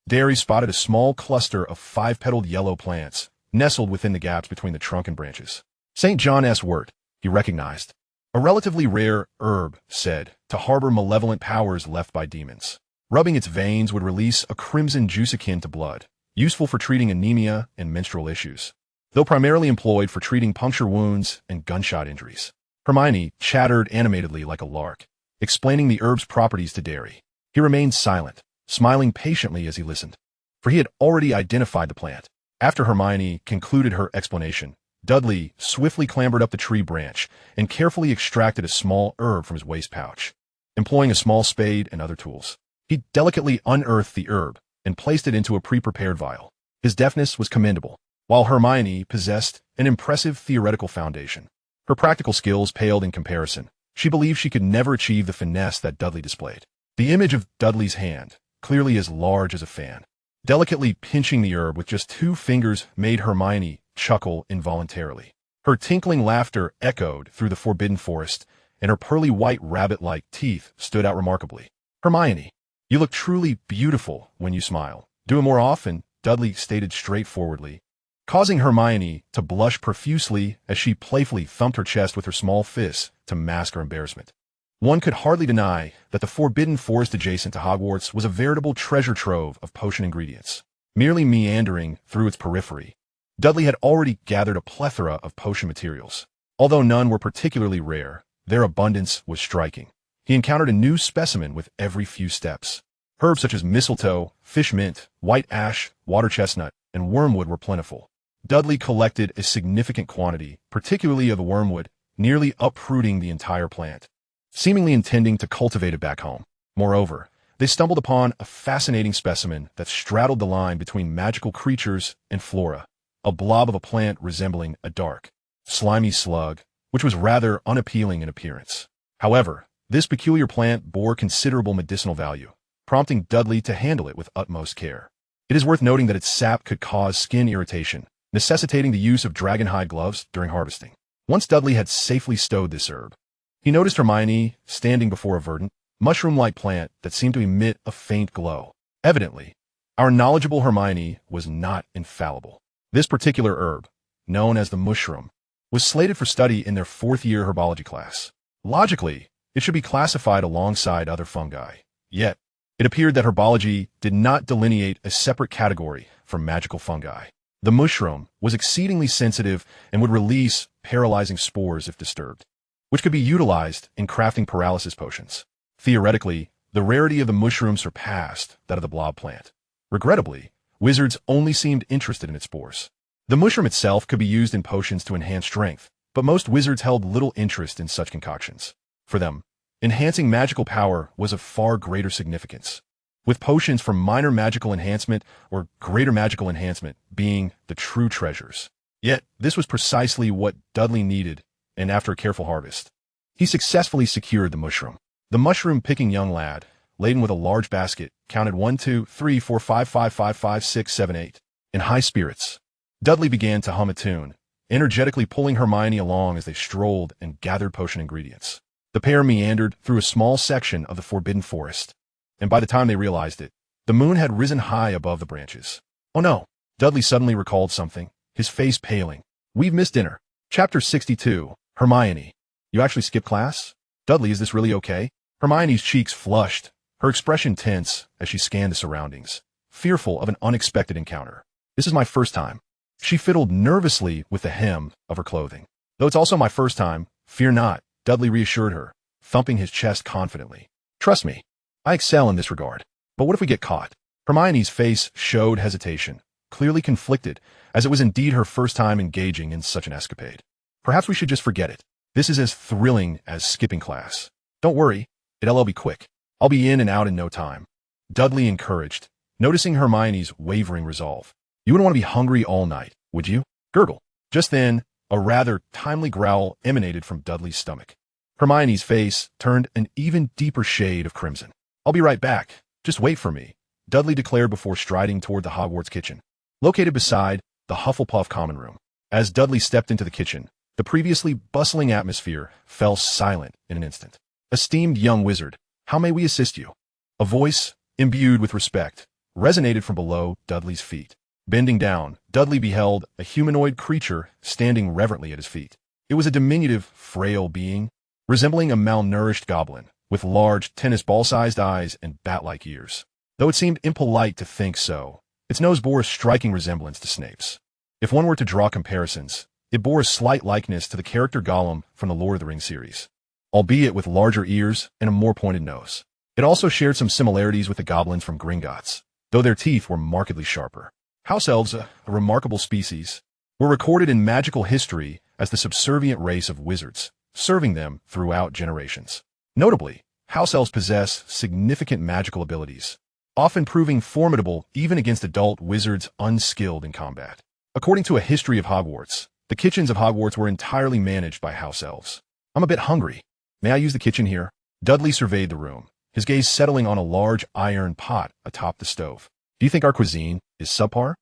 Derry spotted a small cluster of 5-petaled yellow plants nestled within the gaps between the trunk and branches. St. John's wort, he recognized. A relatively rare herb, said, to harbor malevolent powers left by demons. Rubbing its veins would release a crimson juice akin to blood, useful for treating anemia and menstrual issues, though primarily employed for treating puncture wounds and gunshot injuries. Hermione chattered animatedly like a lark, explaining the herb's properties to Derry. He remained silent, smiling patiently as he listened, for he had already identified the plant. After Hermione concluded her explanation, Dudley swiftly clambered up the tree branch and carefully extracted a small herb from his waist pouch. Employing a small spade and other tools, he delicately unearthed the herb and placed it into a pre-prepared vial. His deftness was commendable, while Hermione possessed an impressive theoretical foundation. Her practical skills paled in comparison. She believed she could never achieve the finesse that Dudley displayed. The image of Dudley's hand, clearly as large as a fan, delicately pinching the herb with just 2 fingers, made Hermione chuckle involuntarily. Her tinkling laughter echoed through the Forbidden Forest, and her pearly white rabbit-like teeth stood out remarkably. Hermione, you look truly beautiful when you smile. Do it more often, Dudley stated straightforwardly, causing Hermione to blush profusely as she playfully thumped her chest with her small fists to mask her embarrassment. One could hardly deny that the Forbidden Forest adjacent to Hogwarts was a veritable treasure trove of potion ingredients. Merely meandering through its periphery, Dudley had already gathered a plethora of potion materials. Although none were particularly rare, their abundance was striking. He encountered a new specimen with every few steps. Herbs such as mistletoe, fish mint, white ash, water chestnut, and wormwood were plentiful. Dudley collected a significant quantity, particularly of the wormwood, nearly uprooting the entire plant, seemingly intending to cultivate it back home. Moreover, they stumbled upon a fascinating specimen that straddled the line between magical creatures and flora, a blob of a plant resembling a dark, slimy slug, which was rather unappealing in appearance. However, this peculiar plant bore considerable medicinal value, prompting Dudley to handle it with utmost care. It is worth noting that its sap could cause skin irritation, necessitating the use of dragonhide gloves during harvesting. Once Dudley had safely stowed this herb, he noticed Hermione standing before a verdant, mushroom-like plant that seemed to emit a faint glow. Evidently, our knowledgeable Hermione was not infallible. This particular herb, known as the mushroom, was slated for study in their fourth-year herbology class. Logically, it should be classified alongside other fungi. Yet, it appeared that herbology did not delineate a separate category for magical fungi. The mushroom was exceedingly sensitive and would release paralyzing spores if disturbed, which could be utilized in crafting paralysis potions. Theoretically, the rarity of the mushroom surpassed that of the blob plant. Regrettably, wizards only seemed interested in its spores. The mushroom itself could be used in potions to enhance strength, but most wizards held little interest in such concoctions. For them, enhancing magical power was of far greater significance, with potions for minor magical enhancement or greater magical enhancement being the true treasures. Yet, this was precisely what Dudley needed, and after a careful harvest, he successfully secured the mushroom. The mushroom-picking young lad, laden with a large basket, counted 1, 2, 3, 4, 5, 5, 5, 5, 6, 7, 8. In high spirits, Dudley began to hum a tune, energetically pulling Hermione along as they strolled and gathered potion ingredients. The pair meandered through a small section of the forbidden forest, and by the time they realized it, the moon had risen high above the branches. Oh no! Dudley suddenly recalled something, his face paling. We've missed dinner. Chapter 62, Hermione. You actually skipped class? Dudley, is this really okay? Hermione's cheeks flushed, her expression tense as she scanned the surroundings, fearful of an unexpected encounter. This is my first time. She fiddled nervously with the hem of her clothing. Though it's also my first time, fear not, Dudley reassured her, thumping his chest confidently. Trust me, I excel in this regard. But what if we get caught? Hermione's face showed hesitation, clearly conflicted, as it was indeed her first time engaging in such an escapade. Perhaps we should just forget it. This is as thrilling as skipping class. Don't worry, it'll be quick. I'll be in and out in no time. Dudley encouraged, noticing Hermione's wavering resolve. You wouldn't want to be hungry all night, would you? Gurgle. Just then, a rather timely growl emanated from Dudley's stomach. Hermione's face turned an even deeper shade of crimson. I'll be right back. Just wait for me, Dudley declared before striding toward the Hogwarts kitchen, located beside the Hufflepuff common room. As Dudley stepped into the kitchen, the previously bustling atmosphere fell silent in an instant. Esteemed young wizard, how may we assist you? A voice, imbued with respect, resonated from below Dudley's feet. Bending down, Dudley beheld a humanoid creature standing reverently at his feet. It was a diminutive, frail being, resembling a malnourished goblin, with large, tennis ball-sized eyes and bat-like ears. Though it seemed impolite to think so, its nose bore a striking resemblance to Snape's. If one were to draw comparisons, it bore a slight likeness to the character Gollum from the Lord of the Rings series, albeit with larger ears and a more pointed nose. It also shared some similarities with the goblins from Gringotts, though their teeth were markedly sharper. House elves, a remarkable species, were recorded in magical history as the subservient race of wizards, serving them throughout generations. Notably, house elves possess significant magical abilities, often proving formidable even against adult wizards unskilled in combat. According to a history of Hogwarts, the kitchens of Hogwarts were entirely managed by house elves. I'm a bit hungry. May I use the kitchen here? Dudley surveyed the room, his gaze settling on a large iron pot atop the stove. Do you think our cuisine is subpar?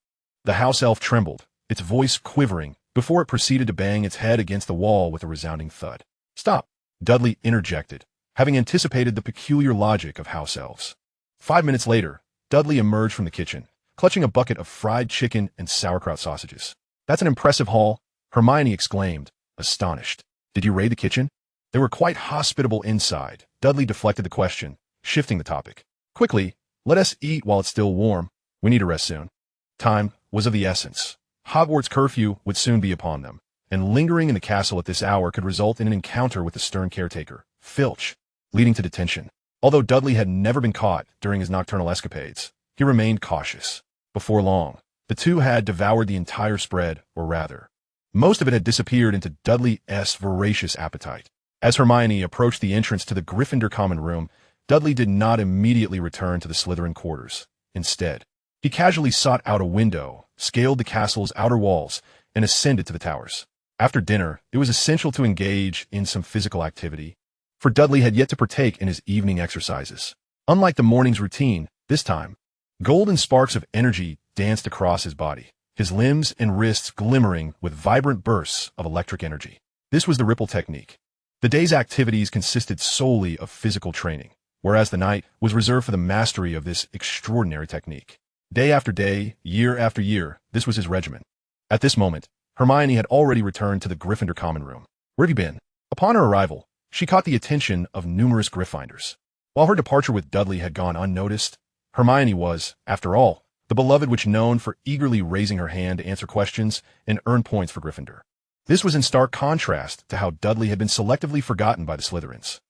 The house elf trembled, its voice quivering, before it proceeded to bang its head against the wall with a resounding thud. Stop, Dudley interjected, having anticipated the peculiar logic of house elves. 5 minutes later, Dudley emerged from the kitchen, clutching a bucket of fried chicken and sauerkraut sausages. That's an impressive haul, Hermione exclaimed, astonished. Did you raid the kitchen? They were quite hospitable inside. Dudley deflected the question, shifting the topic. Quickly, let us eat while it's still warm. We need to rest soon. Time was of the essence. Hogwarts curfew would soon be upon them, and lingering in the castle at this hour could result in an encounter with the stern caretaker, Filch. leading to detention. Although Dudley had never been caught during his nocturnal escapades, he remained cautious. Before long, the two had devoured the entire spread, or rather, most of it had disappeared into Dudley's voracious appetite. As Hermione approached the entrance to the Gryffindor common room, Dudley did not immediately return to the Slytherin quarters. Instead, he casually sought out a window, scaled the castle's outer walls, and ascended to the towers. After dinner, it was essential to engage in some physical activity, for Dudley had yet to partake in his evening exercises. Unlike the morning's routine, this time, golden sparks of energy danced across his body, his limbs and wrists glimmering with vibrant bursts of electric energy. This was the ripple technique. The day's activities consisted solely of physical training, whereas the night was reserved for the mastery of this extraordinary technique. Day after day, year after year, this was his regimen. At this moment, Hermione had already returned to the Gryffindor common room. "Where have you been?" Upon her arrival, she caught the attention of numerous Gryffindors. While her departure with Dudley had gone unnoticed, Hermione was, after all, the beloved witch known for eagerly raising her hand to answer questions and earn points for Gryffindor. This was in stark contrast to how Dudley had been selectively forgotten by the Slytherins.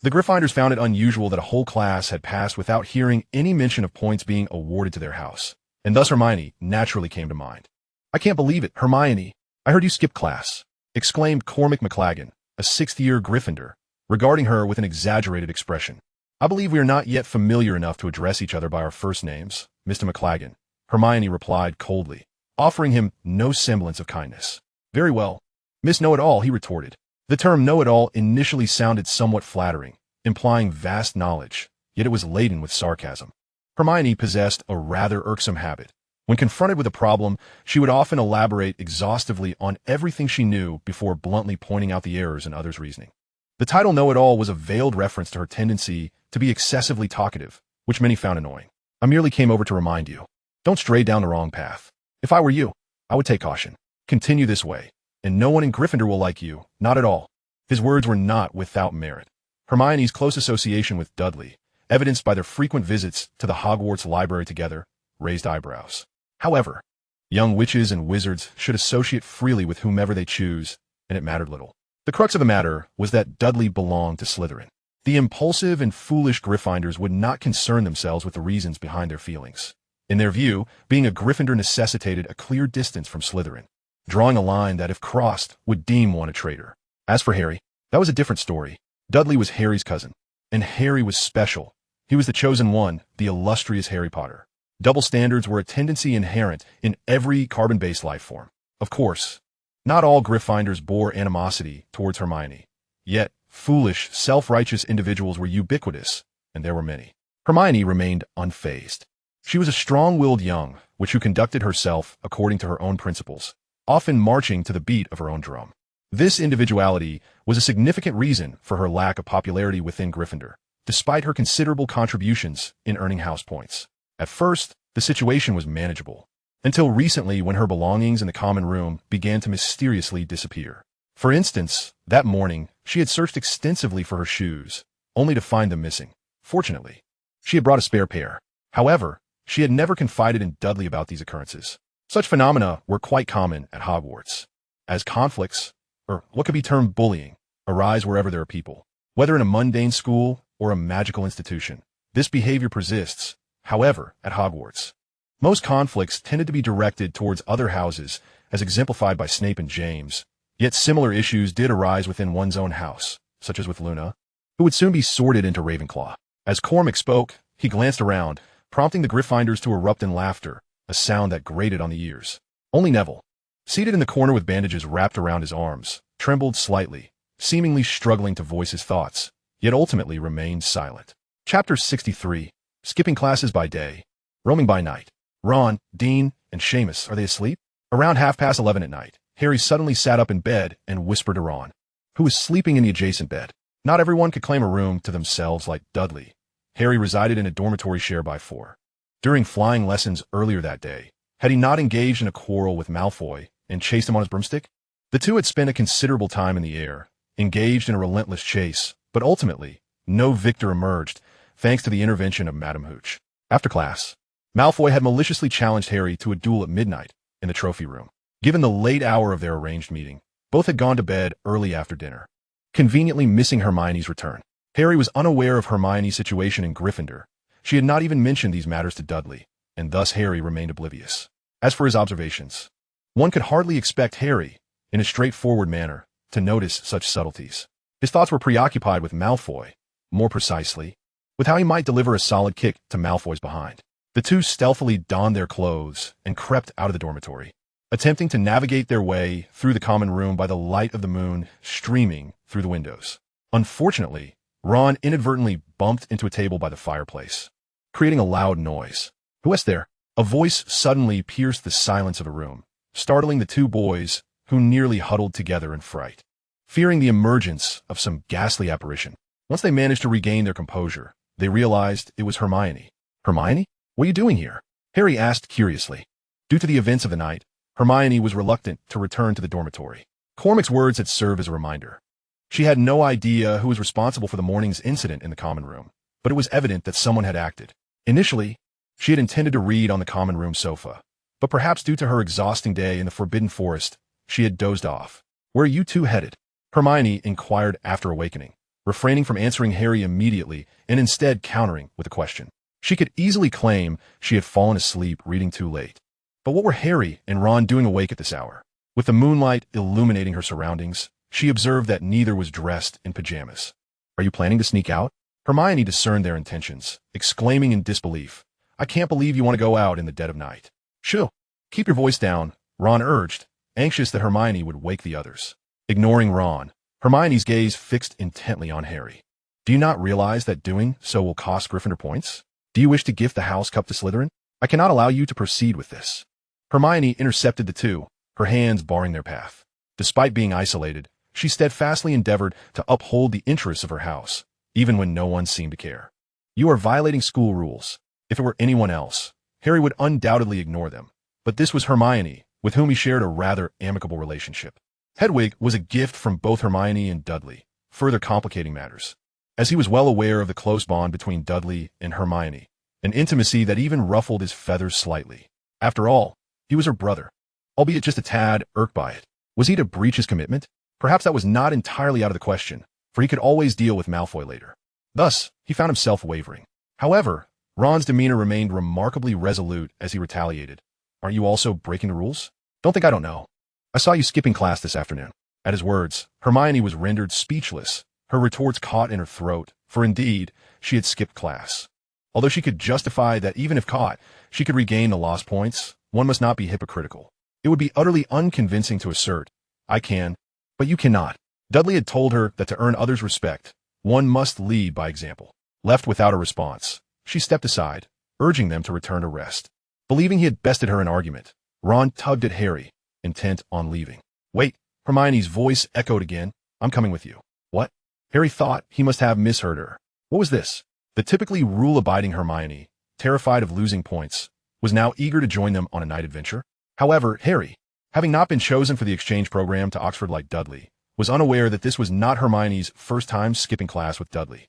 The Gryffindors found it unusual that a whole class had passed without hearing any mention of points being awarded to their house, and thus Hermione naturally came to mind. "I can't believe it, Hermione. I heard you skip class," exclaimed Cormac McLaggen, a sixth-year Gryffindor, regarding her with an exaggerated expression. "I believe we are not yet familiar enough to address each other by our first names, Mr. McLaggen," Hermione replied coldly, offering him no semblance of kindness. "Very well, Miss Know-It-All," he retorted. The term know-it-all initially sounded somewhat flattering, implying vast knowledge, yet it was laden with sarcasm. Hermione possessed a rather irksome habit. When confronted with a problem, she would often elaborate exhaustively on everything she knew before bluntly pointing out the errors in others' reasoning. The title Know-It-All was a veiled reference to her tendency to be excessively talkative, which many found annoying. "I merely came over to remind you. Don't stray down the wrong path. If I were you, I would take caution. Continue this way, and no one in Gryffindor will like you, not at all." His words were not without merit. Hermione's close association with Dudley, evidenced by their frequent visits to the Hogwarts library together, raised eyebrows. However, young witches and wizards should associate freely with whomever they choose, and it mattered little. The crux of the matter was that Dudley belonged to Slytherin. The impulsive and foolish Gryffindors would not concern themselves with the reasons behind their feelings. In their view, being a Gryffindor necessitated a clear distance from Slytherin, drawing a line that, if crossed, would deem one a traitor. As for Harry, that was a different story. Dudley was Harry's cousin, and Harry was special. He was the chosen one, the illustrious Harry Potter. Double standards were a tendency inherent in every carbon-based life form. Of course, not all Gryffindors bore animosity towards Hermione. Yet, foolish, self-righteous individuals were ubiquitous, and there were many. Hermione remained unfazed. She was a strong-willed young witch who conducted herself according to her own principles, often marching to the beat of her own drum. This individuality was a significant reason for her lack of popularity within Gryffindor, despite her considerable contributions in earning house points. At first, the situation was manageable, until recently when her belongings in the common room began to mysteriously disappear. For instance, that morning, she had searched extensively for her shoes, only to find them missing. Fortunately, she had brought a spare pair. However, she had never confided in Dudley about these occurrences. Such phenomena were quite common at Hogwarts, as conflicts, or what could be termed bullying, arise wherever there are people. Whether in a mundane school or a magical institution, this behavior persists. However, at Hogwarts, most conflicts tended to be directed towards other houses, as exemplified by Snape and James, yet similar issues did arise within one's own house, such as with Luna, who would soon be sorted into Ravenclaw. As Cormac spoke, he glanced around, prompting the Gryffindors to erupt in laughter, a sound that grated on the ears. Only Neville, seated in the corner with bandages wrapped around his arms, trembled slightly, seemingly struggling to voice his thoughts, yet ultimately remained silent. Chapter 63. Skipping classes by day, roaming by night. Ron, Dean, and Seamus, are they asleep? Around 11:30 at night, Harry suddenly sat up in bed and whispered to Ron, who was sleeping in the adjacent bed. Not everyone could claim a room to themselves like Dudley. Harry resided in a dormitory shared by 4. During flying lessons earlier that day, had he not engaged in a quarrel with Malfoy and chased him on his broomstick? The two had spent a considerable time in the air, engaged in a relentless chase, but ultimately, no victor emerged, thanks to the intervention of Madame Hooch. After class, Malfoy had maliciously challenged Harry to a duel at midnight in the trophy room. Given the late hour of their arranged meeting, both had gone to bed early after dinner, conveniently missing Hermione's return. Harry was unaware of Hermione's situation in Gryffindor. She had not even mentioned these matters to Dudley, and thus Harry remained oblivious. As for his observations, one could hardly expect Harry, in a straightforward manner, to notice such subtleties. His thoughts were preoccupied with Malfoy, more precisely, with how he might deliver a solid kick to Malfoy's behind. The two stealthily donned their clothes and crept out of the dormitory, attempting to navigate their way through the common room by the light of the moon streaming through the windows. Unfortunately, Ron inadvertently bumped into a table by the fireplace, creating a loud noise. "Who is there?" A voice suddenly pierced the silence of a room, startling the two boys, who nearly huddled together in fright, fearing the emergence of some ghastly apparition. Once they managed to regain their composure, they realized it was Hermione. "Hermione? What are you doing here?" Harry asked curiously. Due to the events of the night, Hermione was reluctant to return to the dormitory. Cormac's words had served as a reminder. She had no idea who was responsible for the morning's incident in the common room, but it was evident that someone had acted. Initially, she had intended to read on the common room sofa, but perhaps due to her exhausting day in the Forbidden Forest, she had dozed off. "Where are you two headed?" Hermione inquired after awakening, refraining from answering Harry immediately and instead countering with a question. She could easily claim she had fallen asleep reading too late. But what were Harry and Ron doing awake at this hour? With the moonlight illuminating her surroundings, she observed that neither was dressed in pajamas. "Are you planning to sneak out?" Hermione discerned their intentions, exclaiming in disbelief, "I can't believe you want to go out in the dead of night." "Shoo! Keep your voice down," Ron urged, anxious that Hermione would wake the others. Ignoring Ron, Hermione's gaze fixed intently on Harry. "Do you not realize that doing so will cost Gryffindor points? Do you wish to gift the house cup to Slytherin? I cannot allow you to proceed with this." Hermione intercepted the two, her hands barring their path. Despite being isolated, she steadfastly endeavored to uphold the interests of her house, even when no one seemed to care. "You are violating school rules." If it were anyone else, Harry would undoubtedly ignore them, but this was Hermione, with whom he shared a rather amicable relationship. Hedwig was a gift from both Hermione and Dudley, further complicating matters. As he was well aware of the close bond between Dudley and Hermione, an intimacy that even ruffled his feathers slightly. After all, he was her brother, albeit just a tad irked by it. Was he to breach his commitment? Perhaps that was not entirely out of the question, for he could always deal with Malfoy later. Thus, he found himself wavering. However, Ron's demeanor remained remarkably resolute as he retaliated. "Aren't you also breaking the rules? Don't think I don't know. I saw you skipping class this afternoon." At his words, Hermione was rendered speechless, her retorts caught in her throat, for indeed, she had skipped class. Although she could justify that even if caught, she could regain the lost points, one must not be hypocritical. It would be utterly unconvincing to assert, "I can, but you cannot." Dudley had told her that to earn others' respect, one must lead by example. Left without a response, she stepped aside, urging them to return to rest. Believing he had bested her in argument, Ron tugged at Harry, intent on leaving. "Wait," Hermione's voice echoed again. "I'm coming with you." "What?" Harry thought he must have misheard her. What was this? The typically rule-abiding Hermione, terrified of losing points, was now eager to join them on a night adventure. However, Harry, having not been chosen for the exchange program to Oxford like Dudley, was unaware that this was not Hermione's first time skipping class with Dudley.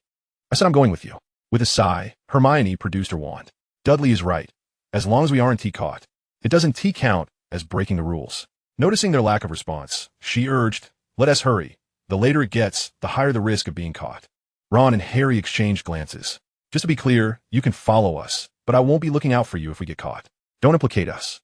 "I said I'm going with you." With a sigh, Hermione produced her wand. "Dudley is right. As long as we aren't caught, it doesn't count as breaking the rules." Noticing their lack of response, she urged, "Let us hurry. The later it gets, the higher the risk of being caught." Ron and Harry exchanged glances. "Just to be clear, you can follow us, but I won't be looking out for you if we get caught. Don't implicate us."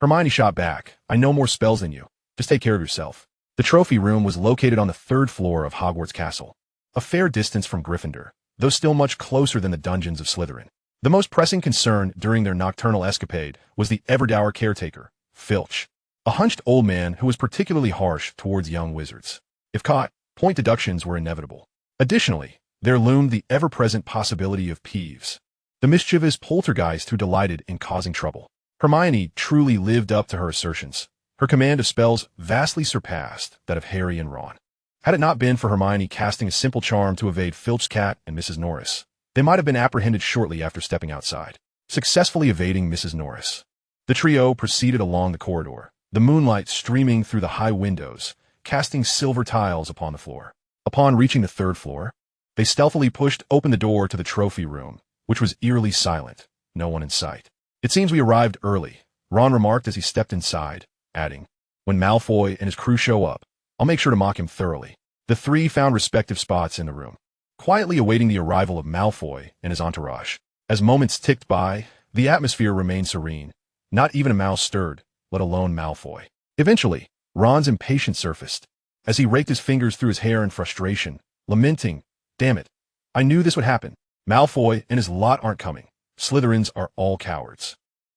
Hermione shot back, "I know more spells than you. Just take care of yourself." The trophy room was located on the 3rd floor of Hogwarts Castle, a fair distance from Gryffindor, though still much closer than the dungeons of Slytherin. The most pressing concern during their nocturnal escapade was the ever-dour caretaker, Filch, a hunched old man who was particularly harsh towards young wizards. If caught, point deductions were inevitable. Additionally, there loomed the ever-present possibility of Peeves, the mischievous poltergeist who delighted in causing trouble. Hermione truly lived up to her assertions. Her command of spells vastly surpassed that of Harry and Ron. Had it not been for Hermione casting a simple charm to evade Filch's cat and Mrs. Norris, they might have been apprehended shortly after stepping outside. Successfully evading Mrs. Norris, the trio proceeded along the corridor, the moonlight streaming through the high windows, casting silver tiles upon the floor. Upon reaching the 3rd floor, they stealthily pushed open the door to the trophy room, which was eerily silent, no one in sight. "It seems we arrived early," Ron remarked as he stepped inside, adding, "When Malfoy and his crew show up, I'll make sure to mock him thoroughly." The three found respective spots in the room. quietly awaiting the arrival of Malfoy and his entourage. As moments ticked by, the atmosphere remained serene. Not even a mouse stirred, let alone Malfoy. Eventually, Ron's impatience surfaced, as he raked his fingers through his hair in frustration, lamenting, "Damn it. I knew this would happen. Malfoy and his lot aren't coming. Slytherins are all cowards.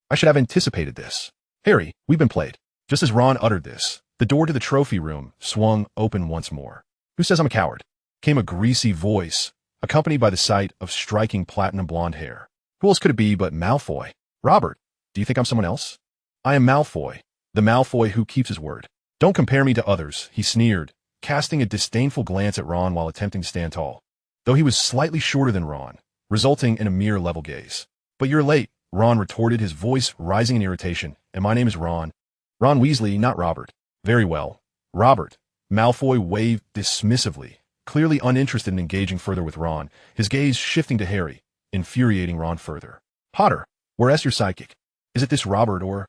I should have anticipated this. Harry, we've been played." Just as Ron uttered this, the door to the trophy room swung open once more. "Who says I'm a coward?" came a greasy voice, accompanied by the sight of striking platinum blonde hair. Who else could it be but Malfoy? "Robert, do you think I'm someone else?" "I am Malfoy, the Malfoy who keeps his word. Don't compare me to others," he sneered, casting a disdainful glance at Ron while attempting to stand tall, though he was slightly shorter than Ron, resulting in a mere level gaze. "But you're late," Ron retorted, his voice rising in irritation, "and my name is Ron. Ron Weasley, not Robert." "Very well, Robert." Malfoy waved dismissively, clearly uninterested in engaging further with Ron, his gaze shifting to Harry, infuriating Ron further. "Potter, where's your sidekick? Is it this Robert or—"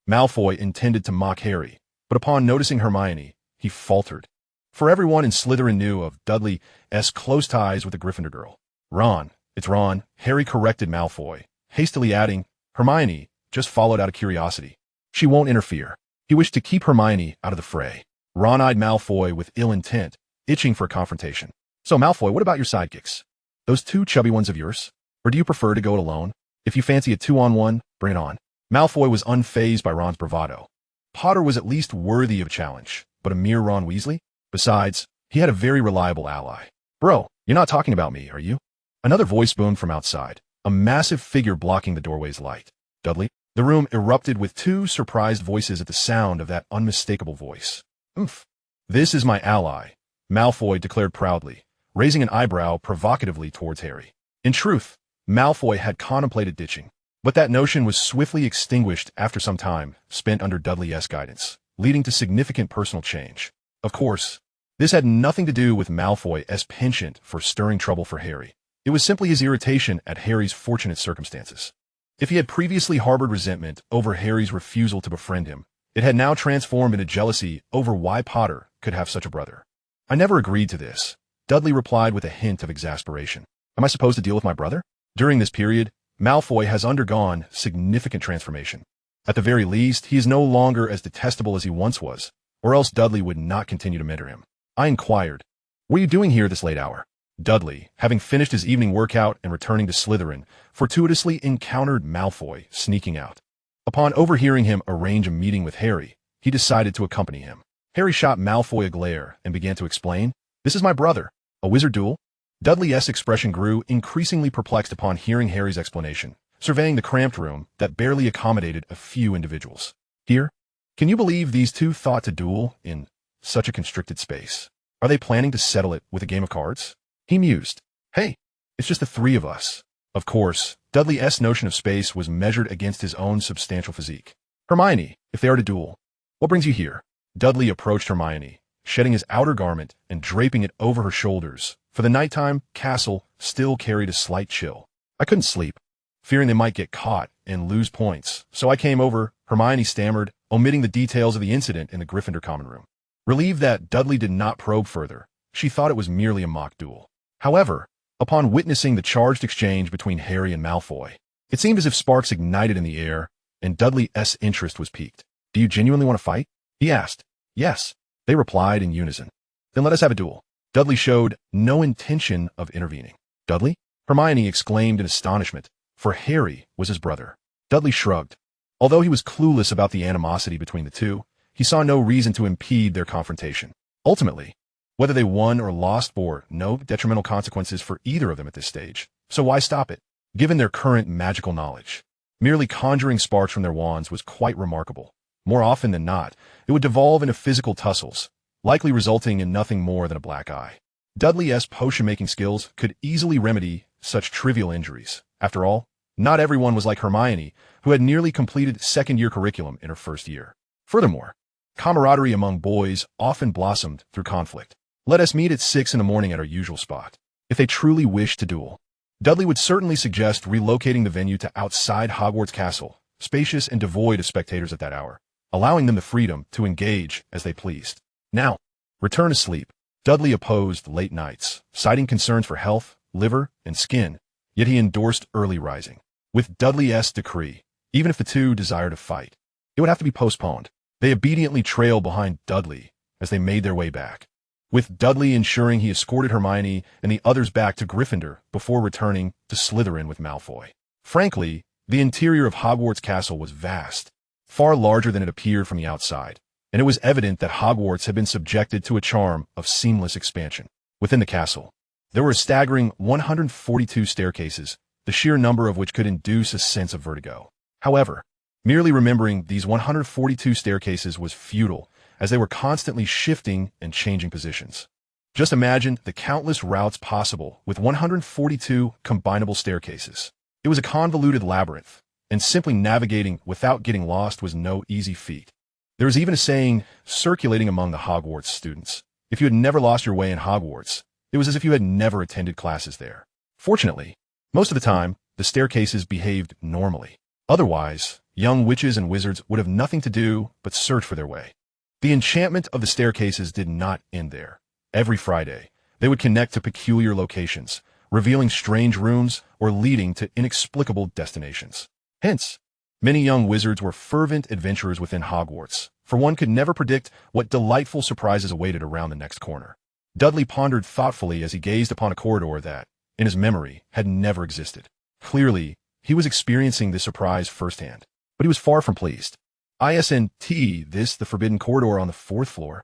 Malfoy intended to mock Harry, but upon noticing Hermione, he faltered. For everyone in Slytherin knew of Dudley's close ties with the Gryffindor girl. "Ron, it's Ron," Harry corrected Malfoy, hastily adding, "Hermione just followed out of curiosity. She won't interfere." He wished to keep Hermione out of the fray. Ron eyed Malfoy with ill intent, itching for a confrontation. "So, Malfoy, what about your sidekicks? Those two chubby ones of yours? Or do you prefer to go it alone? If you fancy a 2-on-1, bring it on." Malfoy was unfazed by Ron's bravado. Potter was at least worthy of a challenge, but a mere Ron Weasley? Besides, he had a very reliable ally. "Bro, you're not talking about me, are you?" Another voice boomed from outside, a massive figure blocking the doorway's light. "Dudley?" The room erupted with two surprised voices at the sound of that unmistakable voice. "Oomph. This is my ally," Malfoy declared proudly, raising an eyebrow provocatively towards Harry. In truth, Malfoy had contemplated ditching, but that notion was swiftly extinguished after some time spent under Dudley's guidance, leading to significant personal change. Of course, this had nothing to do with Malfoy's penchant for stirring trouble for Harry. It was simply his irritation at Harry's fortunate circumstances. If he had previously harbored resentment over Harry's refusal to befriend him, it had now transformed into jealousy over why Potter could have such a brother. "I never agreed to this," Dudley replied with a hint of exasperation. "Am I supposed to deal with my brother?" During this period, Malfoy has undergone significant transformation. At the very least, he is no longer as detestable as he once was, or else Dudley would not continue to mentor him. I inquired, "What are you doing here this late hour?" Dudley, having finished his evening workout and returning to Slytherin, fortuitously encountered Malfoy sneaking out. Upon overhearing him arrange a meeting with Harry, he decided to accompany him. Harry shot Malfoy a glare and began to explain, "This is my brother. A wizard duel?" Dudley's expression grew increasingly perplexed upon hearing Harry's explanation, surveying the cramped room that barely accommodated a few individuals. "Here? Can you believe these two thought to duel in such a constricted space? Are they planning to settle it with a game of cards?" He mused. "Hey, it's just the three of us." Of course, Dudley's notion of space was measured against his own substantial physique. "Hermione, if they are to duel, what brings you here?" Dudley approached Hermione, shedding his outer garment and draping it over her shoulders, for the nighttime castle still carried a slight chill. "I couldn't sleep, fearing they might get caught and lose points, so I came over," Hermione stammered, omitting the details of the incident in the Gryffindor common room. Relieved that Dudley did not probe further, she thought it was merely a mock duel. However, upon witnessing the charged exchange between Harry and Malfoy, it seemed as if sparks ignited in the air, and Dudley's interest was piqued. "Do you genuinely want to fight?" he asked. "Yes," they replied in unison. "Then let us have a duel." Dudley showed no intention of intervening. "Dudley?" Hermione exclaimed in astonishment, for Harry was his brother. Dudley shrugged. Although he was clueless about the animosity between the two, he saw no reason to impede their confrontation. Ultimately, whether they won or lost bore no detrimental consequences for either of them at this stage, so why stop it? Given their current magical knowledge, merely conjuring sparks from their wands was quite remarkable. More often than not, it would devolve into physical tussles, likely resulting in nothing more than a black eye. Dudley's potion-making skills could easily remedy such trivial injuries. After all, not everyone was like Hermione, who had nearly completed second-year curriculum in her first year. Furthermore, camaraderie among boys often blossomed through conflict. "Let us meet at 6 in the morning at our usual spot." If they truly wished to duel, Dudley would certainly suggest relocating the venue to outside Hogwarts Castle, spacious and devoid of spectators at that hour, allowing them the freedom to engage as they pleased. "Now, return to sleep. Dudley opposed late nights, citing concerns for health, liver, and skin, yet he endorsed early rising. With Dudley's decree, even if the two desired to fight, it would have to be postponed. They obediently trailed behind Dudley as they made their way back, with Dudley ensuring he escorted Hermione and the others back to Gryffindor before returning to Slytherin with Malfoy. Frankly, the interior of Hogwarts Castle was vast, far larger than it appeared from the outside, and it was evident that Hogwarts had been subjected to a charm of seamless expansion. Within the castle, there were a staggering 142 staircases, the sheer number of which could induce a sense of vertigo. However, merely remembering these 142 staircases was futile, as they were constantly shifting and changing positions. Just imagine the countless routes possible with 142 combinable staircases. It was a convoluted labyrinth, and simply navigating without getting lost was no easy feat. There was even a saying circulating among the Hogwarts students: if you had never lost your way in Hogwarts, it was as if you had never attended classes there. Fortunately, most of the time, the staircases behaved normally. Otherwise, young witches and wizards would have nothing to do but search for their way. The enchantment of the staircases did not end there. Every Friday, they would connect to peculiar locations, revealing strange rooms or leading to inexplicable destinations. Hence, many young wizards were fervent adventurers within Hogwarts, for one could never predict what delightful surprises awaited around the next corner. Dudley pondered thoughtfully as he gazed upon a corridor that, in his memory, had never existed. Clearly, he was experiencing this surprise firsthand, but he was far from pleased. Isn't the forbidden corridor on the 4th floor?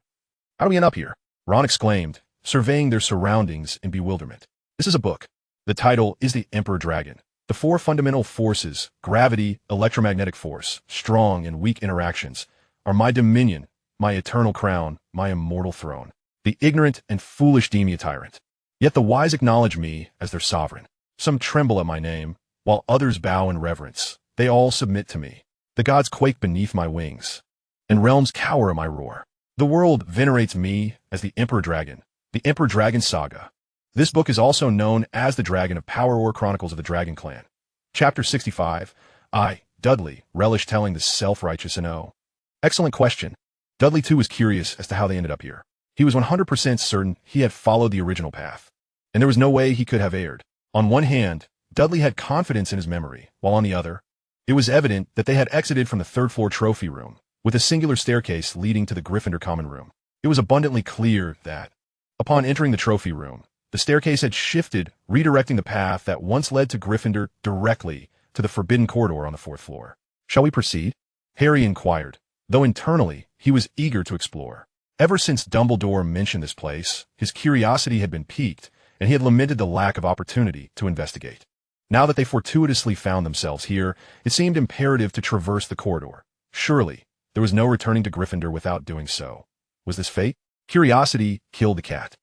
How do we end up here? Ron exclaimed, surveying their surroundings in bewilderment. This is a book. The title is The Emperor Dragon. The 4 fundamental forces, gravity, electromagnetic force, strong and weak interactions, are my dominion, my eternal crown, my immortal throne. The ignorant and foolish deem me a tyrant. Yet the wise acknowledge me as their sovereign. Some tremble at my name, while others bow in reverence. They all submit to me. The gods quake beneath my wings, and realms cower at my roar. The world venerates me as the Emperor Dragon, the Emperor Dragon Saga. This book is also known as the Dragon of Power or Chronicles of the Dragon Clan. Chapter 65. I, Dudley, relish telling the self-righteous and excellent question. Dudley too was curious as to how they ended up here. He was 100% certain he had followed the original path, and there was no way he could have erred. On one hand, Dudley had confidence in his memory, while on the other, it was evident that they had exited from the 3rd floor trophy room, with a singular staircase leading to the Gryffindor common room. It was abundantly clear that, upon entering the trophy room, the staircase had shifted, redirecting the path that once led to Gryffindor directly to the forbidden corridor on the 4th floor. Shall we proceed? Harry inquired, though internally he was eager to explore. Ever since Dumbledore mentioned this place, his curiosity had been piqued, and he had lamented the lack of opportunity to investigate. Now that they fortuitously found themselves here, it seemed imperative to traverse the corridor. Surely, there was no returning to Gryffindor without doing so. Was this fate? Curiosity killed the cat.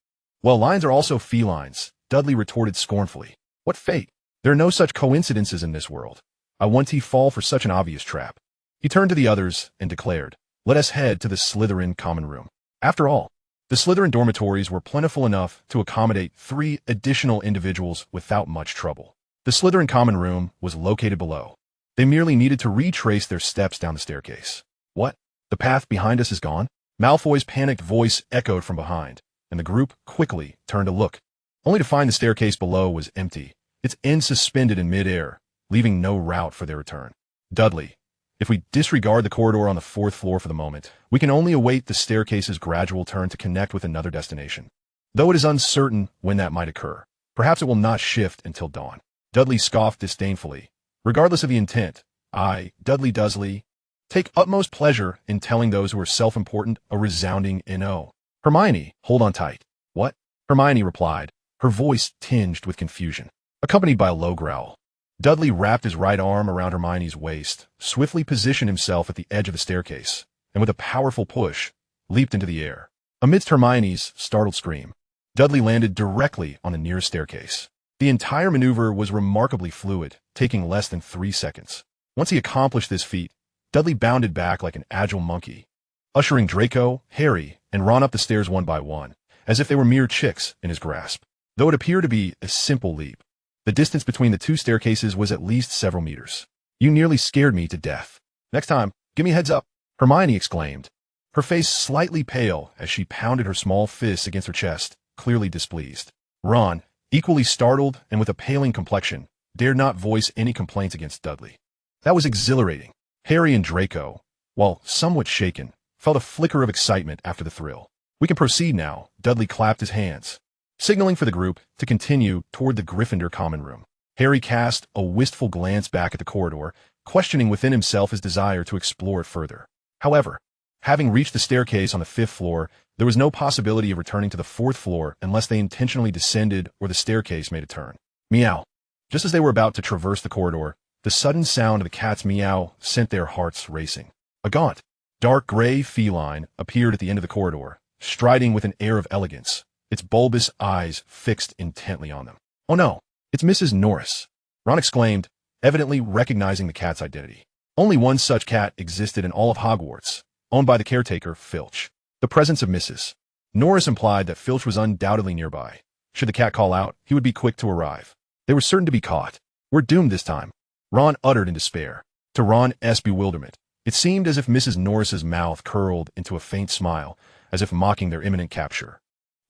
Well, lions are also felines, Dudley retorted scornfully. What fate? There are no such coincidences in this world. I want to fall for such an obvious trap. He turned to the others and declared, let us head to the Slytherin common room. After all, the Slytherin dormitories were plentiful enough to accommodate 3 additional individuals without much trouble. The Slytherin common room was located below. They merely needed to retrace their steps down the staircase. What? The path behind us is gone? Malfoy's panicked voice echoed from behind, and the group quickly turned to look, only to find the staircase below was empty, its end suspended in mid-air, leaving no route for their return. Dudley, if we disregard the corridor on the 4th floor for the moment, we can only await the staircase's gradual turn to connect with another destination. Though it is uncertain when that might occur, perhaps it will not shift until dawn. Dudley scoffed disdainfully. Regardless of the intent, I, Dudley Dursley, take utmost pleasure in telling those who are self-important a resounding no. Hermione, hold on tight. What? Hermione replied, her voice tinged with confusion, accompanied by a low growl. Dudley wrapped his right arm around Hermione's waist, swiftly positioned himself at the edge of the staircase, and with a powerful push, leaped into the air. Amidst Hermione's startled scream, Dudley landed directly on the nearest staircase. The entire maneuver was remarkably fluid, taking less than 3 seconds. Once he accomplished this feat, Dudley bounded back like an agile monkey, ushering Draco, Harry, and Ron up the stairs one by one, as if they were mere chicks in his grasp. Though it appeared to be a simple leap, the distance between the 2 staircases was at least several meters. You nearly scared me to death. Next time, give me a heads up, Hermione exclaimed, her face slightly pale as she pounded her small fists against her chest, clearly displeased. Ron, equally startled and with a paling complexion, dared not voice any complaints against Dudley. That was exhilarating. Harry and Draco, while somewhat shaken, felt a flicker of excitement after the thrill. "We can proceed now," Dudley clapped his hands, signaling for the group to continue toward the Gryffindor common room. Harry cast a wistful glance back at the corridor, questioning within himself his desire to explore it further. However, having reached the staircase on the 5th floor, there was no possibility of returning to the 4th floor unless they intentionally descended or the staircase made a turn. Meow. Just as they were about to traverse the corridor, the sudden sound of the cat's meow sent their hearts racing. A gaunt, dark gray feline appeared at the end of the corridor, striding with an air of elegance, its bulbous eyes fixed intently on them. "Oh no, it's Mrs. Norris," Ron exclaimed, evidently recognizing the cat's identity. Only one such cat existed in all of Hogwarts, owned by the caretaker, Filch. The presence of Mrs. Norris implied that Filch was undoubtedly nearby. Should the cat call out, he would be quick to arrive. They were certain to be caught. "We're doomed this time," Ron uttered in despair. To Ron's bewilderment, it seemed as if Mrs. Norris's mouth curled into a faint smile, as if mocking their imminent capture.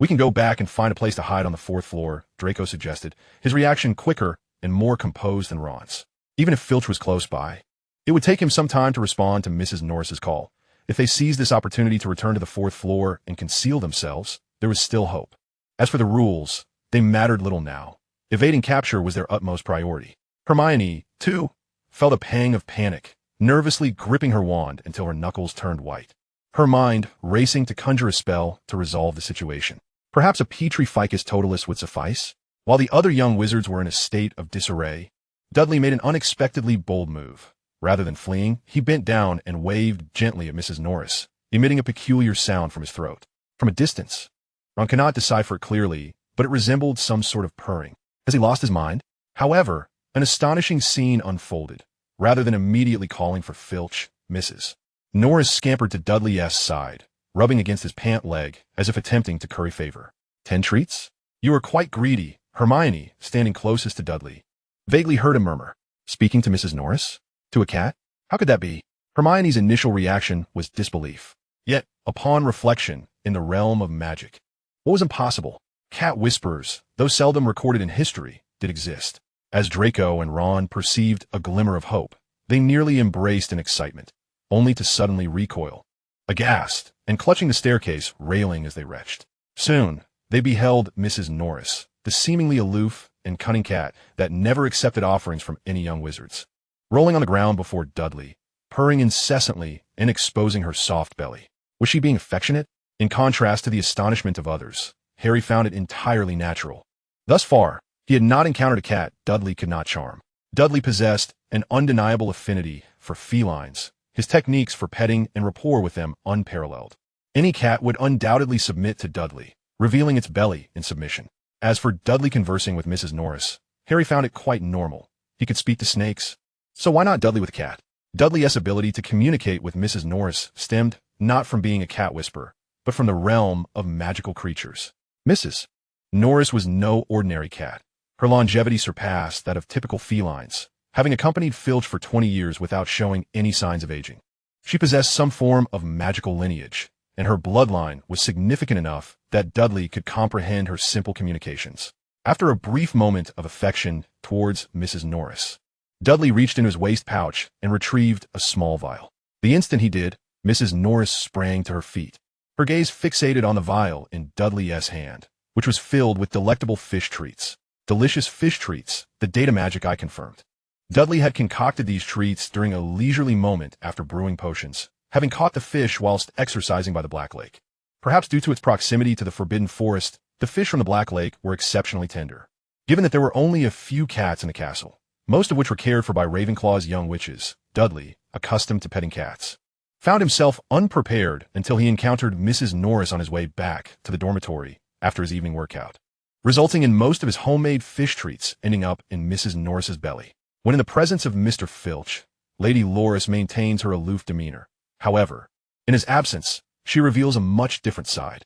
"We can go back and find a place to hide on the 4th floor," Draco suggested, his reaction quicker and more composed than Ron's. Even if Filch was close by, it would take him some time to respond to Mrs. Norris's call. If they seized this opportunity to return to the 4th floor and conceal themselves, there was still hope. As for the rules, they mattered little now. Evading capture was their utmost priority. Hermione, too, felt a pang of panic, nervously gripping her wand until her knuckles turned white. Her mind racing to conjure a spell to resolve the situation. Perhaps a Petri Ficus Totalis would suffice? While the other young wizards were in a state of disarray, Dudley made an unexpectedly bold move. Rather than fleeing, he bent down and waved gently at Mrs. Norris, emitting a peculiar sound from his throat. From a distance, Ron could not decipher it clearly, but it resembled some sort of purring. Has he lost his mind? However, an astonishing scene unfolded. Rather than immediately calling for Filch, Mrs. Norris scampered to Dudley's side, rubbing against his pant leg as if attempting to curry favor. 10 treats? You are quite greedy, Hermione, standing closest to Dudley, vaguely heard him murmur. Speaking to Mrs. Norris? To a cat? How could that be? Hermione's initial reaction was disbelief. Yet, upon reflection, in the realm of magic, what was impossible? Cat whisperers, though seldom recorded in history, did exist. As Draco and Ron perceived a glimmer of hope, they nearly embraced in excitement, only to suddenly recoil, aghast, and clutching the staircase railing as they retched. Soon, they beheld Mrs. Norris, the seemingly aloof and cunning cat that never accepted offerings from any young wizards, rolling on the ground before Dudley, purring incessantly and exposing her soft belly. Was she being affectionate? In contrast to the astonishment of others, Harry found it entirely natural. Thus far, he had not encountered a cat Dudley could not charm. Dudley possessed an undeniable affinity for felines, his techniques for petting and rapport with them unparalleled. Any cat would undoubtedly submit to Dudley, revealing its belly in submission. As for Dudley conversing with Mrs. Norris, Harry found it quite normal. He could speak to snakes. So why not Dudley with a cat? Dudley's ability to communicate with Mrs. Norris stemmed not from being a cat whisperer, but from the realm of magical creatures. Mrs. Norris was no ordinary cat. Her longevity surpassed that of typical felines, having accompanied Filch for 20 years without showing any signs of aging. She possessed some form of magical lineage, and her bloodline was significant enough that Dudley could comprehend her simple communications. After a brief moment of affection towards Mrs. Norris, Dudley reached into his waist pouch and retrieved a small vial. The instant he did, Mrs. Norris sprang to her feet, her gaze fixated on the vial in Dudley's hand, which was filled with delectable fish treats. Delicious fish treats, the data magic eye confirmed. Dudley had concocted these treats during a leisurely moment after brewing potions, having caught the fish whilst exercising by the Black Lake. Perhaps due to its proximity to the Forbidden Forest, the fish from the Black Lake were exceptionally tender. Given that there were only a few cats in the castle, most of which were cared for by Ravenclaw's young witches, Dudley, accustomed to petting cats, found himself unprepared until he encountered Mrs. Norris on his way back to the dormitory after his evening workout, resulting in most of his homemade fish treats ending up in Mrs. Norris's belly. When in the presence of Mr. Filch, Lady Loris maintains her aloof demeanor. However, in his absence, she reveals a much different side.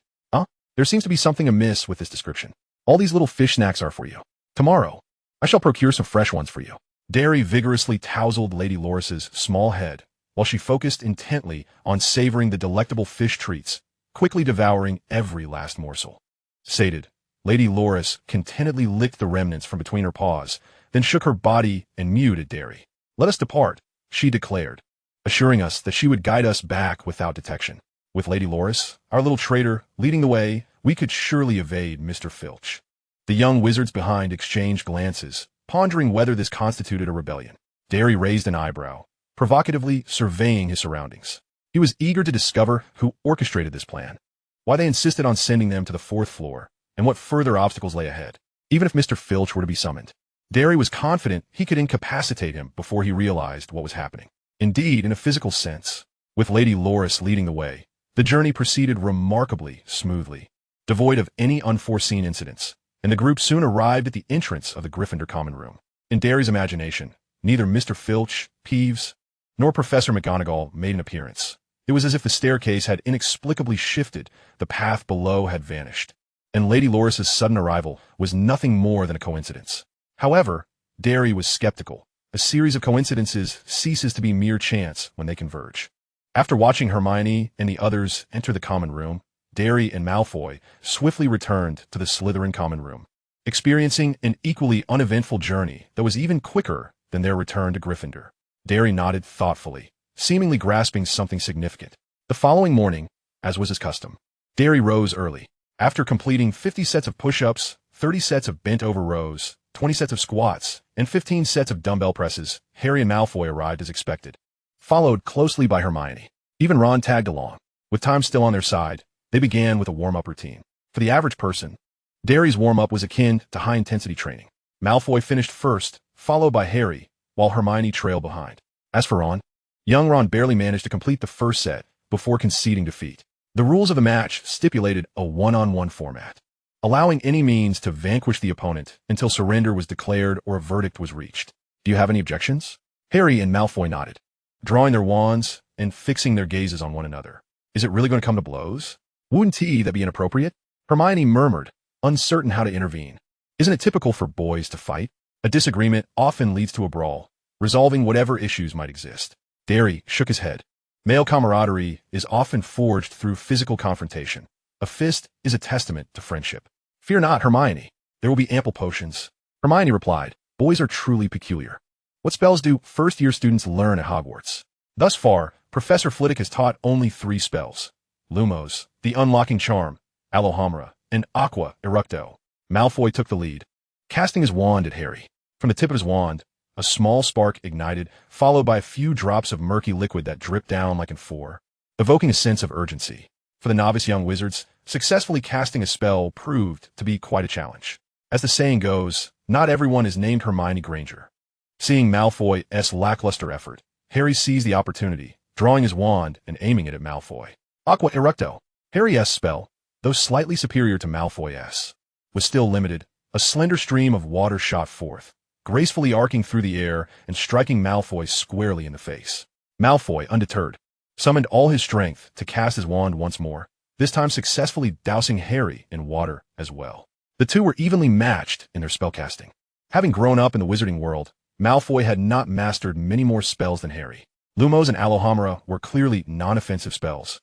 There seems to be something amiss with this description. All these little fish snacks are for you. Tomorrow, I shall procure some fresh ones for you. Derry vigorously tousled Lady Loris's small head, while she focused intently on savoring the delectable fish treats, quickly devouring every last morsel. Sated, Lady Loris contentedly licked the remnants from between her paws, then shook her body and mewed at Derry. "Let us depart," she declared, assuring us that she would guide us back without detection. With Lady Loris, our little traitor, leading the way, we could surely evade Mr. Filch. The young wizards behind exchanged glances, pondering whether this constituted a rebellion. Derry raised an eyebrow, provocatively surveying his surroundings. He was eager to discover who orchestrated this plan, why they insisted on sending them to the 4th floor, and what further obstacles lay ahead. Even if Mr. Filch were to be summoned, Derry was confident he could incapacitate him before he realized what was happening. Indeed, in a physical sense, with Lady Loris leading the way, the journey proceeded remarkably smoothly, devoid of any unforeseen incidents, and the group soon arrived at the entrance of the Gryffindor common room. In Derry's imagination, neither Mr. Filch, Peeves, nor Professor McGonagall made an appearance. It was as if the staircase had inexplicably shifted, the path below had vanished, and Lady Loris's sudden arrival was nothing more than a coincidence. However, Derry was skeptical. A series of coincidences ceases to be mere chance when they converge. After watching Hermione and the others enter the common room, Derry and Malfoy swiftly returned to the Slytherin common room, experiencing an equally uneventful journey that was even quicker than their return to Gryffindor. Derry nodded thoughtfully, seemingly grasping something significant. The following morning, as was his custom, Derry rose early. After completing 50 sets of push-ups, 30 sets of bent-over rows, 20 sets of squats, and 15 sets of dumbbell presses, Harry and Malfoy arrived as expected, followed closely by Hermione. Even Ron tagged along. With time still on their side, they began with a warm-up routine. For the average person, Derry's warm-up was akin to high-intensity training. Malfoy finished first, followed by Harry, while Hermione trailed behind. As for Ron, young Ron barely managed to complete the first set before conceding defeat. The rules of the match stipulated a one-on-one format, allowing any means to vanquish the opponent until surrender was declared or a verdict was reached. "Do you have any objections?" Harry and Malfoy nodded, drawing their wands and fixing their gazes on one another. "Is it really going to come to blows? Wouldn't that be inappropriate?" Hermione murmured, uncertain how to intervene. "Isn't it typical for boys to fight? A disagreement often leads to a brawl, resolving whatever issues might exist." Derry shook his head. "Male camaraderie is often forged through physical confrontation. A fist is a testament to friendship." "Fear not, Hermione. There will be ample potions." Hermione replied, "Boys are truly peculiar. What spells do first-year students learn at Hogwarts?" Thus far, Professor Flitwick has taught only 3 spells: Lumos, the Unlocking Charm, Alohomora, and Aqua Eructo. Malfoy took the lead, casting his wand at Harry. From the tip of his wand, a small spark ignited, followed by a few drops of murky liquid that dripped down like an amphora, evoking a sense of urgency. For the novice young wizards, successfully casting a spell proved to be quite a challenge. As the saying goes, not everyone is named Hermione Granger. Seeing Malfoy's lackluster effort, Harry seized the opportunity, drawing his wand and aiming it at Malfoy. Aqua Eructo. Harry's spell, though slightly superior to Malfoy's, was still limited. A slender stream of water shot forth, gracefully arcing through the air and striking Malfoy squarely in the face. Malfoy, undeterred, summoned all his strength to cast his wand once more, this time successfully dousing Harry in water as well. The two were evenly matched in their spellcasting. Having grown up in the wizarding world, Malfoy had not mastered many more spells than Harry. Lumos and Alohomora were clearly non-offensive spells,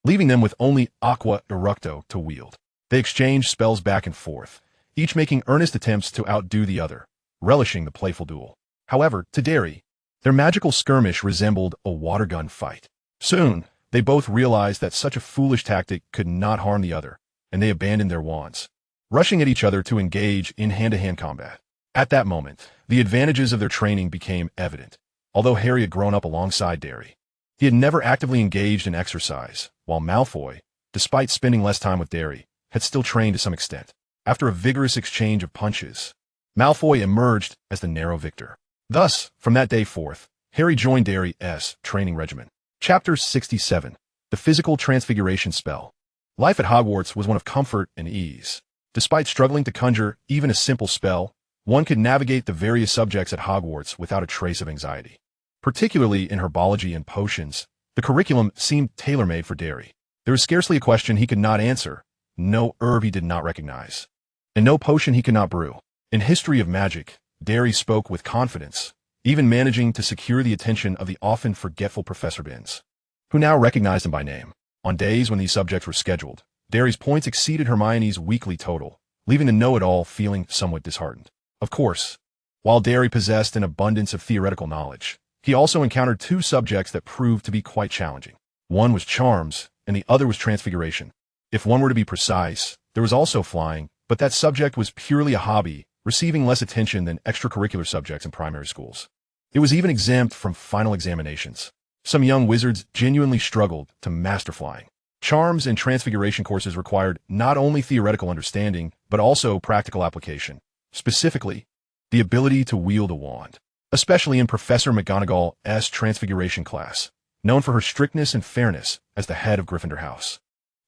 leaving them with only Aqua Eructo to wield. They exchanged spells back and forth, each making earnest attempts to outdo the other, relishing the playful duel. However, to Derry, their magical skirmish resembled a water gun fight. Soon, they both realized that such a foolish tactic could not harm the other, and they abandoned their wands, rushing at each other to engage in hand-to-hand combat. At that moment, the advantages of their training became evident. Although Harry had grown up alongside Derry, he had never actively engaged in exercise, while Malfoy, despite spending less time with Derry, had still trained to some extent. After a vigorous exchange of punches, Malfoy emerged as the narrow victor. Thus, from that day forth, Harry joined Derry's training regimen. Chapter 67. The Physical Transfiguration Spell. Life at Hogwarts was one of comfort and ease. Despite struggling to conjure even a simple spell, one could navigate the various subjects at Hogwarts without a trace of anxiety. Particularly in herbology and potions, the curriculum seemed tailor-made for Derry. There was scarcely a question he could not answer, no herb he did not recognize, and no potion he could not brew. In history of magic, Derry spoke with confidence, even managing to secure the attention of the often forgetful Professor Binns, who now recognized him by name. On days when these subjects were scheduled, Derry's points exceeded Hermione's weekly total, leaving the know-it-all feeling somewhat disheartened. Of course, while Derry possessed an abundance of theoretical knowledge, he also encountered two subjects that proved to be quite challenging. One was charms, and the other was transfiguration. If one were to be precise, there was also flying, but that subject was purely a hobby, receiving less attention than extracurricular subjects in primary schools. It was even exempt from final examinations. Some young wizards genuinely struggled to master flying. Charms and transfiguration courses required not only theoretical understanding, but also practical application. Specifically, the ability to wield a wand. Especially in Professor McGonagall's transfiguration class, known for her strictness and fairness as the head of Gryffindor House.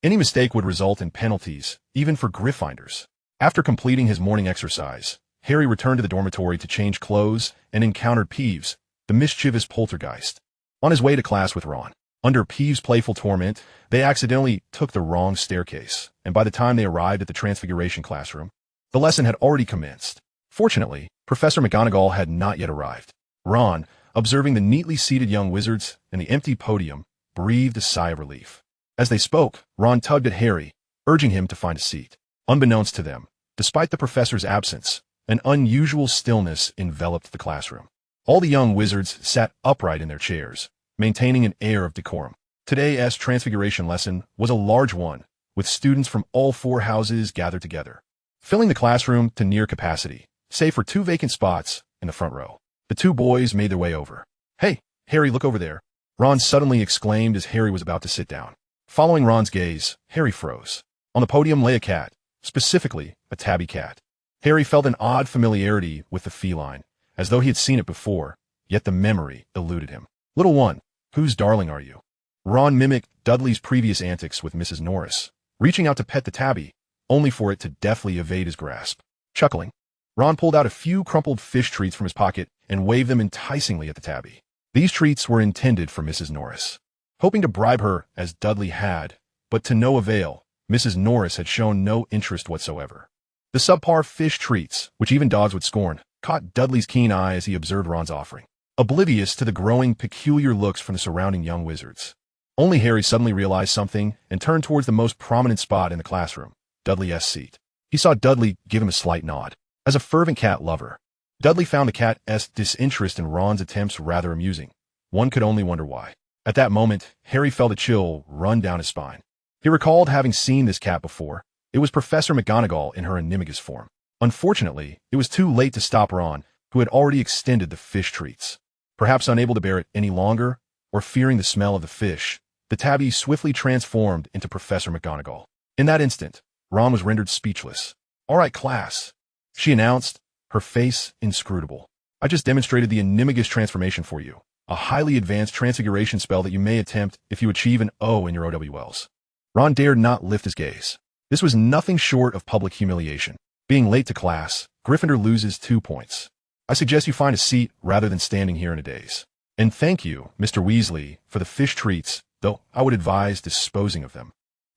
Any mistake would result in penalties, even for Gryffindors. After completing his morning exercise, Harry returned to the dormitory to change clothes and encountered Peeves, the mischievous poltergeist, on his way to class with Ron. Under Peeves' playful torment, they accidentally took the wrong staircase, and by the time they arrived at the transfiguration classroom, the lesson had already commenced. Fortunately, Professor McGonagall had not yet arrived. Ron, observing the neatly seated young wizards and the empty podium, breathed a sigh of relief. As they spoke, Ron tugged at Harry, urging him to find a seat. Unbeknownst to them, despite the professor's absence, an unusual stillness enveloped the classroom. All the young wizards sat upright in their chairs, maintaining an air of decorum. Today's transfiguration lesson was a large one, with students from all four houses gathered together, filling the classroom to near capacity, save for two vacant spots in the front row. The two boys made their way over. "Hey, Harry, look over there," Ron suddenly exclaimed as Harry was about to sit down. Following Ron's gaze, Harry froze. On the podium lay a cat, specifically a tabby cat. Harry felt an odd familiarity with the feline, as though he had seen it before, yet the memory eluded him. "Little one, whose darling are you?" Ron mimicked Dudley's previous antics with Mrs. Norris, reaching out to pet the tabby, only for it to deftly evade his grasp. Chuckling, Ron pulled out a few crumpled fish treats from his pocket and waved them enticingly at the tabby. These treats were intended for Mrs. Norris. Hoping to bribe her as Dudley had, but to no avail, Mrs. Norris had shown no interest whatsoever. The subpar fish treats, which even dogs would scorn, caught Dudley's keen eye as he observed Ron's offering, oblivious to the growing peculiar looks from the surrounding young wizards. Only Harry suddenly realized something and turned towards the most prominent spot in the classroom, Dudley's seat. He saw Dudley give him a slight nod. As a fervent cat lover, Dudley found the cat's disinterest in Ron's attempts rather amusing. One could only wonder why. At that moment, Harry felt a chill run down his spine. He recalled having seen this cat before. It was Professor McGonagall in her animagus form. Unfortunately, it was too late to stop Ron, who had already extended the fish treats. Perhaps unable to bear it any longer, or fearing the smell of the fish, the tabby swiftly transformed into Professor McGonagall. In that instant, Ron was rendered speechless. "All right, class," she announced, her face inscrutable. "I just demonstrated the animagus transformation for you, a highly advanced transfiguration spell that you may attempt if you achieve an O in your OWLs. Ron dared not lift his gaze. This was nothing short of public humiliation. Being late to class, Gryffindor loses 2 points. I suggest you find a seat rather than standing here in a daze. And thank you, Mr. Weasley, for the fish treats, though I would advise disposing of them,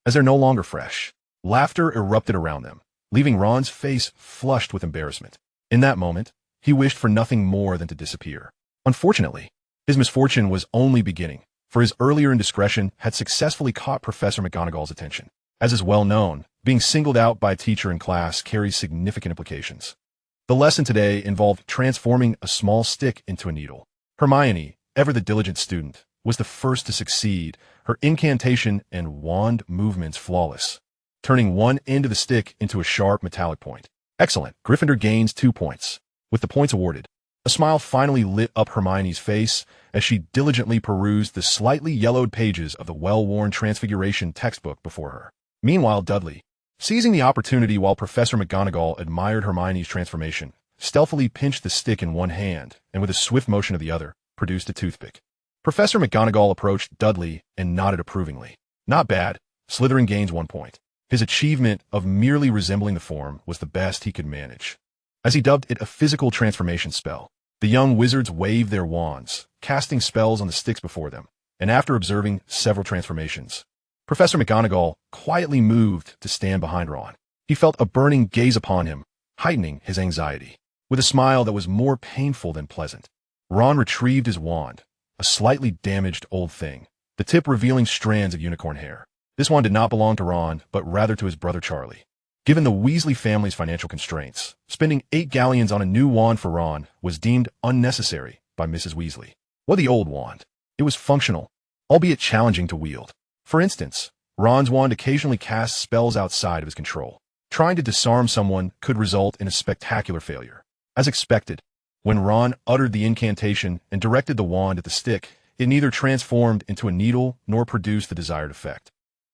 as they're no longer fresh." Laughter erupted around them, leaving Ron's face flushed with embarrassment. In that moment, he wished for nothing more than to disappear. Unfortunately, his misfortune was only beginning, for his earlier indiscretion had successfully caught Professor McGonagall's attention. As is well known, being singled out by a teacher in class carries significant implications. The lesson today involved transforming a small stick into a needle. Hermione, ever the diligent student, was the first to succeed, her incantation and wand movements flawless, turning one end of the stick into a sharp metallic point. Excellent. Gryffindor gains 2 points. With the points awarded, a smile finally lit up Hermione's face as she diligently perused the slightly yellowed pages of the well-worn Transfiguration textbook before her. Meanwhile, Dudley, seizing the opportunity while Professor McGonagall admired Hermione's transformation, stealthily pinched the stick in one hand and with a swift motion of the other, produced a toothpick. Professor McGonagall approached Dudley and nodded approvingly. "Not bad. Slytherin gains 1 point." His achievement of merely resembling the form was the best he could manage. As he dubbed it a physical transformation spell, the young wizards waved their wands, casting spells on the sticks before them, and after observing several transformations, Professor McGonagall quietly moved to stand behind Ron. He felt a burning gaze upon him, heightening his anxiety. With a smile that was more painful than pleasant, Ron retrieved his wand, a slightly damaged old thing, the tip revealing strands of unicorn hair. This wand did not belong to Ron, but rather to his brother Charlie. Given the Weasley family's financial constraints, spending 8 galleons on a new wand for Ron was deemed unnecessary by Mrs. Weasley. What the old wand? It was functional, albeit challenging to wield. For instance, Ron's wand occasionally cast spells outside of his control. Trying to disarm someone could result in a spectacular failure. As expected, when Ron uttered the incantation and directed the wand at the stick, it neither transformed into a needle nor produced the desired effect,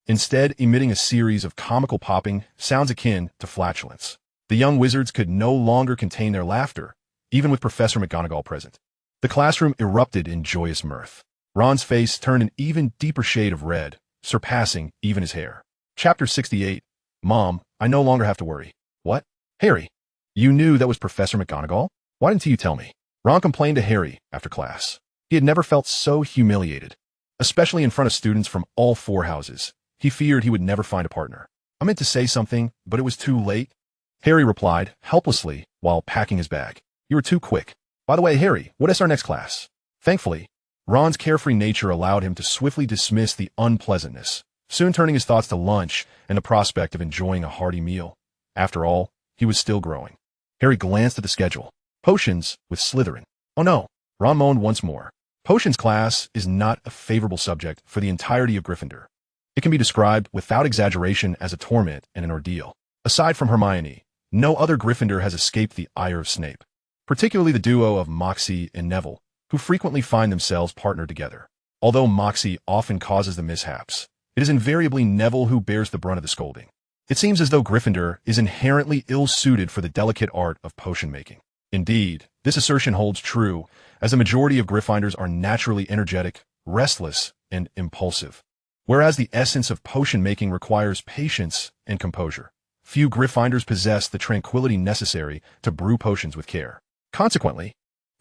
instead emitting a series of comical popping sounds akin to flatulence. The young wizards could no longer contain their laughter, even with Professor McGonagall present. The classroom erupted in joyous mirth. Ron's face turned an even deeper shade of red, surpassing even his hair. Chapter 68. Mom, I no longer have to worry. What? Harry, you knew that was Professor McGonagall? Why didn't you tell me? Ron complained to Harry after class. He had never felt so humiliated, especially in front of students from all 4 houses. He feared he would never find a partner. I meant to say something, but it was too late. Harry replied, helplessly, while packing his bag. You were too quick. By the way, Harry, what is our next class? Thankfully, Ron's carefree nature allowed him to swiftly dismiss the unpleasantness, soon turning his thoughts to lunch and the prospect of enjoying a hearty meal. After all, he was still growing. Harry glanced at the schedule. Potions with Slytherin. Oh no, Ron moaned once more. Potions class is not a favorable subject for the entirety of Gryffindor. It can be described without exaggeration as a torment and an ordeal. Aside from Hermione, no other Gryffindor has escaped the ire of Snape, particularly the duo of Moxie and Neville, who frequently find themselves partnered together. Although Moxie often causes the mishaps, it is invariably Neville who bears the brunt of the scolding. It seems as though Gryffindor is inherently ill-suited for the delicate art of potion-making. Indeed, this assertion holds true, as the majority of Gryffindors are naturally energetic, restless, and impulsive. Whereas the essence of potion-making requires patience and composure, few Gryffindors possess the tranquility necessary to brew potions with care. Consequently,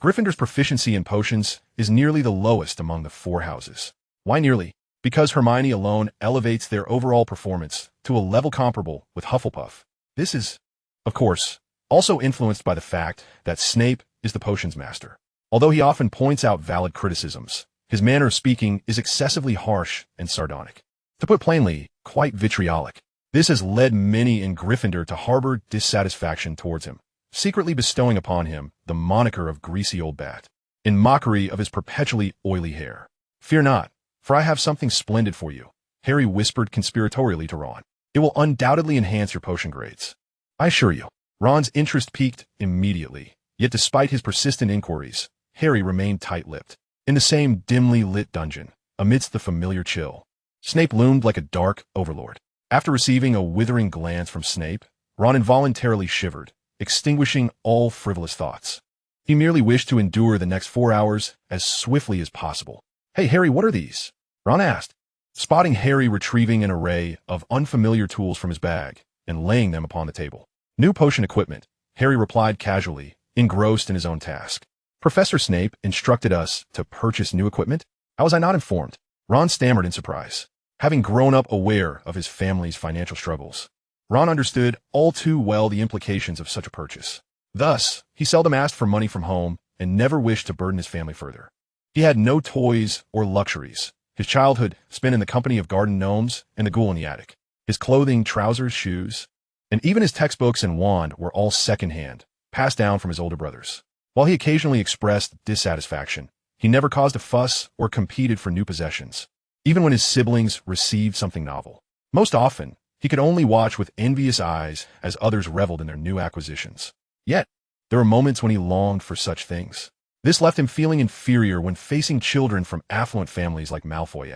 Gryffindor's proficiency in potions is nearly the lowest among the 4 houses. Why nearly? Because Hermione alone elevates their overall performance to a level comparable with Hufflepuff. This is, of course, also influenced by the fact that Snape is the potions master. Although he often points out valid criticisms, his manner of speaking is excessively harsh and sardonic. To put plainly, quite vitriolic. This has led many in Gryffindor to harbor dissatisfaction towards him, secretly bestowing upon him the moniker of Greasy Old Bat, in mockery of his perpetually oily hair. Fear not, for I have something splendid for you, Harry whispered conspiratorially to Ron. It will undoubtedly enhance your potion grades. I assure you. Ron's interest peaked immediately, yet despite his persistent inquiries, Harry remained tight-lipped. In the same dimly lit dungeon, amidst the familiar chill, Snape loomed like a dark overlord. After receiving a withering glance from Snape, Ron involuntarily shivered, extinguishing all frivolous thoughts. He merely wished to endure the next 4 hours as swiftly as possible. Hey, Harry, what are these? Ron asked, spotting Harry retrieving an array of unfamiliar tools from his bag and laying them upon the table. New potion equipment, Harry replied casually, engrossed in his own task. Professor Snape instructed us to purchase new equipment? How was I not informed? Ron stammered in surprise. Having grown up aware of his family's financial struggles, Ron understood all too well the implications of such a purchase. Thus, he seldom asked for money from home and never wished to burden his family further. He had no toys or luxuries. His childhood spent in the company of garden gnomes and the ghoul in the attic. His clothing, trousers, shoes, and even his textbooks and wand were all second-hand, passed down from his older brothers. While he occasionally expressed dissatisfaction, he never caused a fuss or competed for new possessions, even when his siblings received something novel. Most often, he could only watch with envious eyes as others reveled in their new acquisitions. Yet, there were moments when he longed for such things. This left him feeling inferior when facing children from affluent families like Malfoy.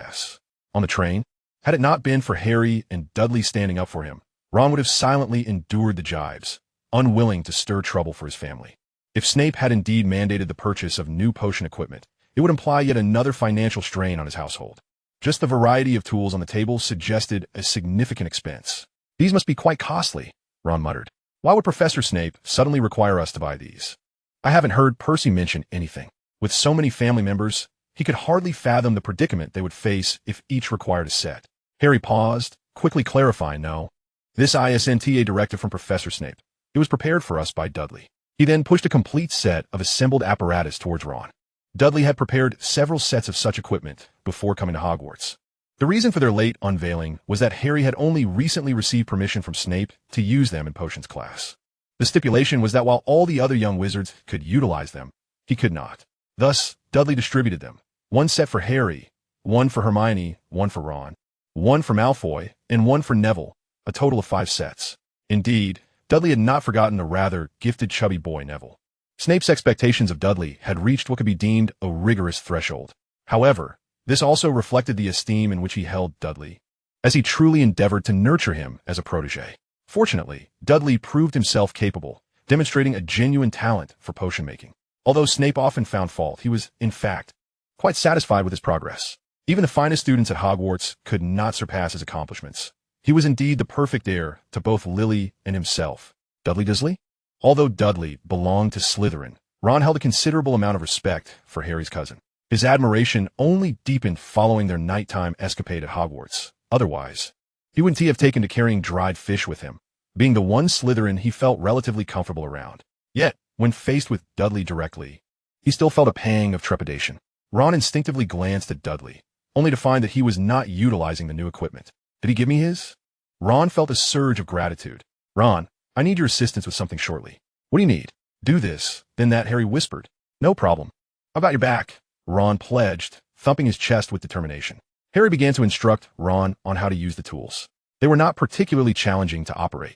On the train, had it not been for Harry and Dudley standing up for him, Ron would have silently endured the jibes, unwilling to stir trouble for his family. If Snape had indeed mandated the purchase of new potion equipment, it would imply yet another financial strain on his household. Just the variety of tools on the table suggested a significant expense. These must be quite costly, Ron muttered. Why would Professor Snape suddenly require us to buy these? I haven't heard Percy mention anything. With so many family members, he could hardly fathom the predicament they would face if each required a set. Harry paused, quickly clarifying, no. This isn't a directive from Professor Snape. It was prepared for us by Dudley. He then pushed a complete set of assembled apparatus towards Ron. Dudley had prepared several sets of such equipment before coming to Hogwarts. The reason for their late unveiling was that Harry had only recently received permission from Snape to use them in potions class. The stipulation was that while all the other young wizards could utilize them, he could not. Thus, Dudley distributed them. One set for Harry, one for Hermione, one for Ron, one for Malfoy, and one for Neville, a total of 5 sets. Indeed, Dudley had not forgotten the rather gifted chubby boy Neville. Snape's expectations of Dudley had reached what could be deemed a rigorous threshold. However, this also reflected the esteem in which he held Dudley, as he truly endeavored to nurture him as a protege. Fortunately, Dudley proved himself capable, demonstrating a genuine talent for potion making. Although Snape often found fault, he was, in fact, quite satisfied with his progress. Even the finest students at Hogwarts could not surpass his accomplishments. He was indeed the perfect heir to both Lily and himself. Dudley Dursley? Although Dudley belonged to Slytherin, Ron held a considerable amount of respect for Harry's cousin. His admiration only deepened following their nighttime escapade at Hogwarts. Otherwise, he wouldn't have taken to carrying dried fish with him, being the one Slytherin he felt relatively comfortable around. Yet, when faced with Dudley directly, he still felt a pang of trepidation. Ron instinctively glanced at Dudley, only to find that he was not utilizing the new equipment. Did he give me his? Ron felt a surge of gratitude. Ron, I need your assistance with something shortly. What do you need? Do this, then that, Harry whispered. No problem. I've got your back, Ron pledged, thumping his chest with determination. Harry began to instruct Ron on how to use the tools. They were not particularly challenging to operate.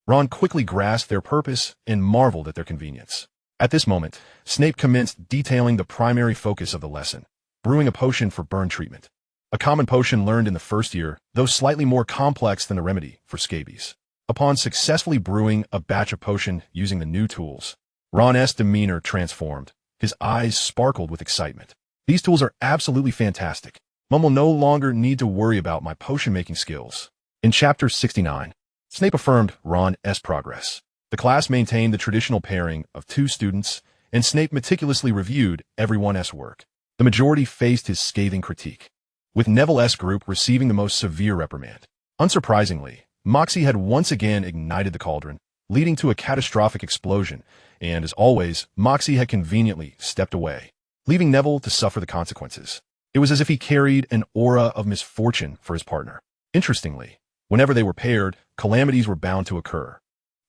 Ron quickly grasped their purpose and marveled at their convenience. At this moment, Snape commenced detailing the primary focus of the lesson, brewing a potion for burn treatment. A common potion learned in the first year, though slightly more complex than the remedy for scabies. Upon successfully brewing a batch of potion using the new tools, Ron's demeanor transformed. His eyes sparkled with excitement. These tools are absolutely fantastic. Mum will no longer need to worry about my potion-making skills. In Chapter 69, Snape affirmed Ron's progress. The class maintained the traditional pairing of 2 students, and Snape meticulously reviewed everyone's work. The majority faced his scathing critique, with Neville's group receiving the most severe reprimand. Unsurprisingly, Moxie had once again ignited the cauldron, leading to a catastrophic explosion, and as always, Moxie had conveniently stepped away, leaving Neville to suffer the consequences. It was as if he carried an aura of misfortune for his partner. Interestingly, whenever they were paired, calamities were bound to occur,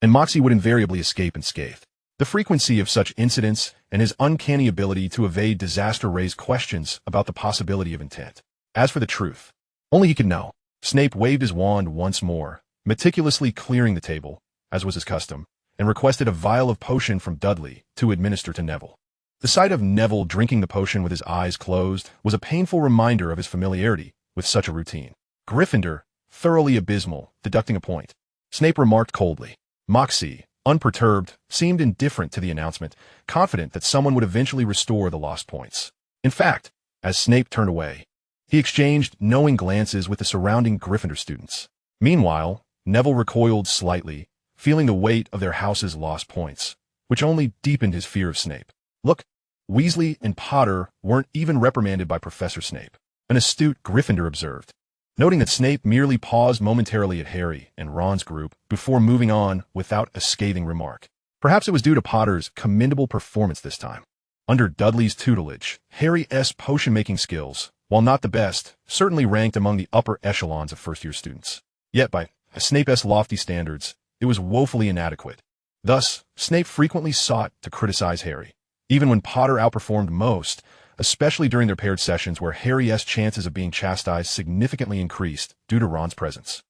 and Moxie would invariably escape unscathed. The frequency of such incidents and his uncanny ability to evade disaster raised questions about the possibility of intent. As for the truth, only he could know. Snape waved his wand once more, meticulously clearing the table, as was his custom, and requested a vial of potion from Dudley to administer to Neville. The sight of Neville drinking the potion with his eyes closed was a painful reminder of his familiarity with such a routine. Gryffindor, thoroughly abysmal, deducting a point. Snape remarked coldly. Moxie, unperturbed, seemed indifferent to the announcement, confident that someone would eventually restore the lost points. In fact, as Snape turned away, he exchanged knowing glances with the surrounding Gryffindor students. Meanwhile, Neville recoiled slightly, feeling the weight of their house's lost points, which only deepened his fear of Snape. Look, Weasley and Potter weren't even reprimanded by Professor Snape, an astute Gryffindor observed, noting that Snape merely paused momentarily at Harry and Ron's group before moving on without a scathing remark. Perhaps it was due to Potter's commendable performance this time. Under Dudley's tutelage, Harry's potion-making skills, while not the best, certainly ranked among the upper echelons of first-year students. Yet by Snape's lofty standards, it was woefully inadequate. Thus, Snape frequently sought to criticize Harry, even when Potter outperformed most, especially during their paired sessions where Harry's chances of being chastised significantly increased due to Ron's presence.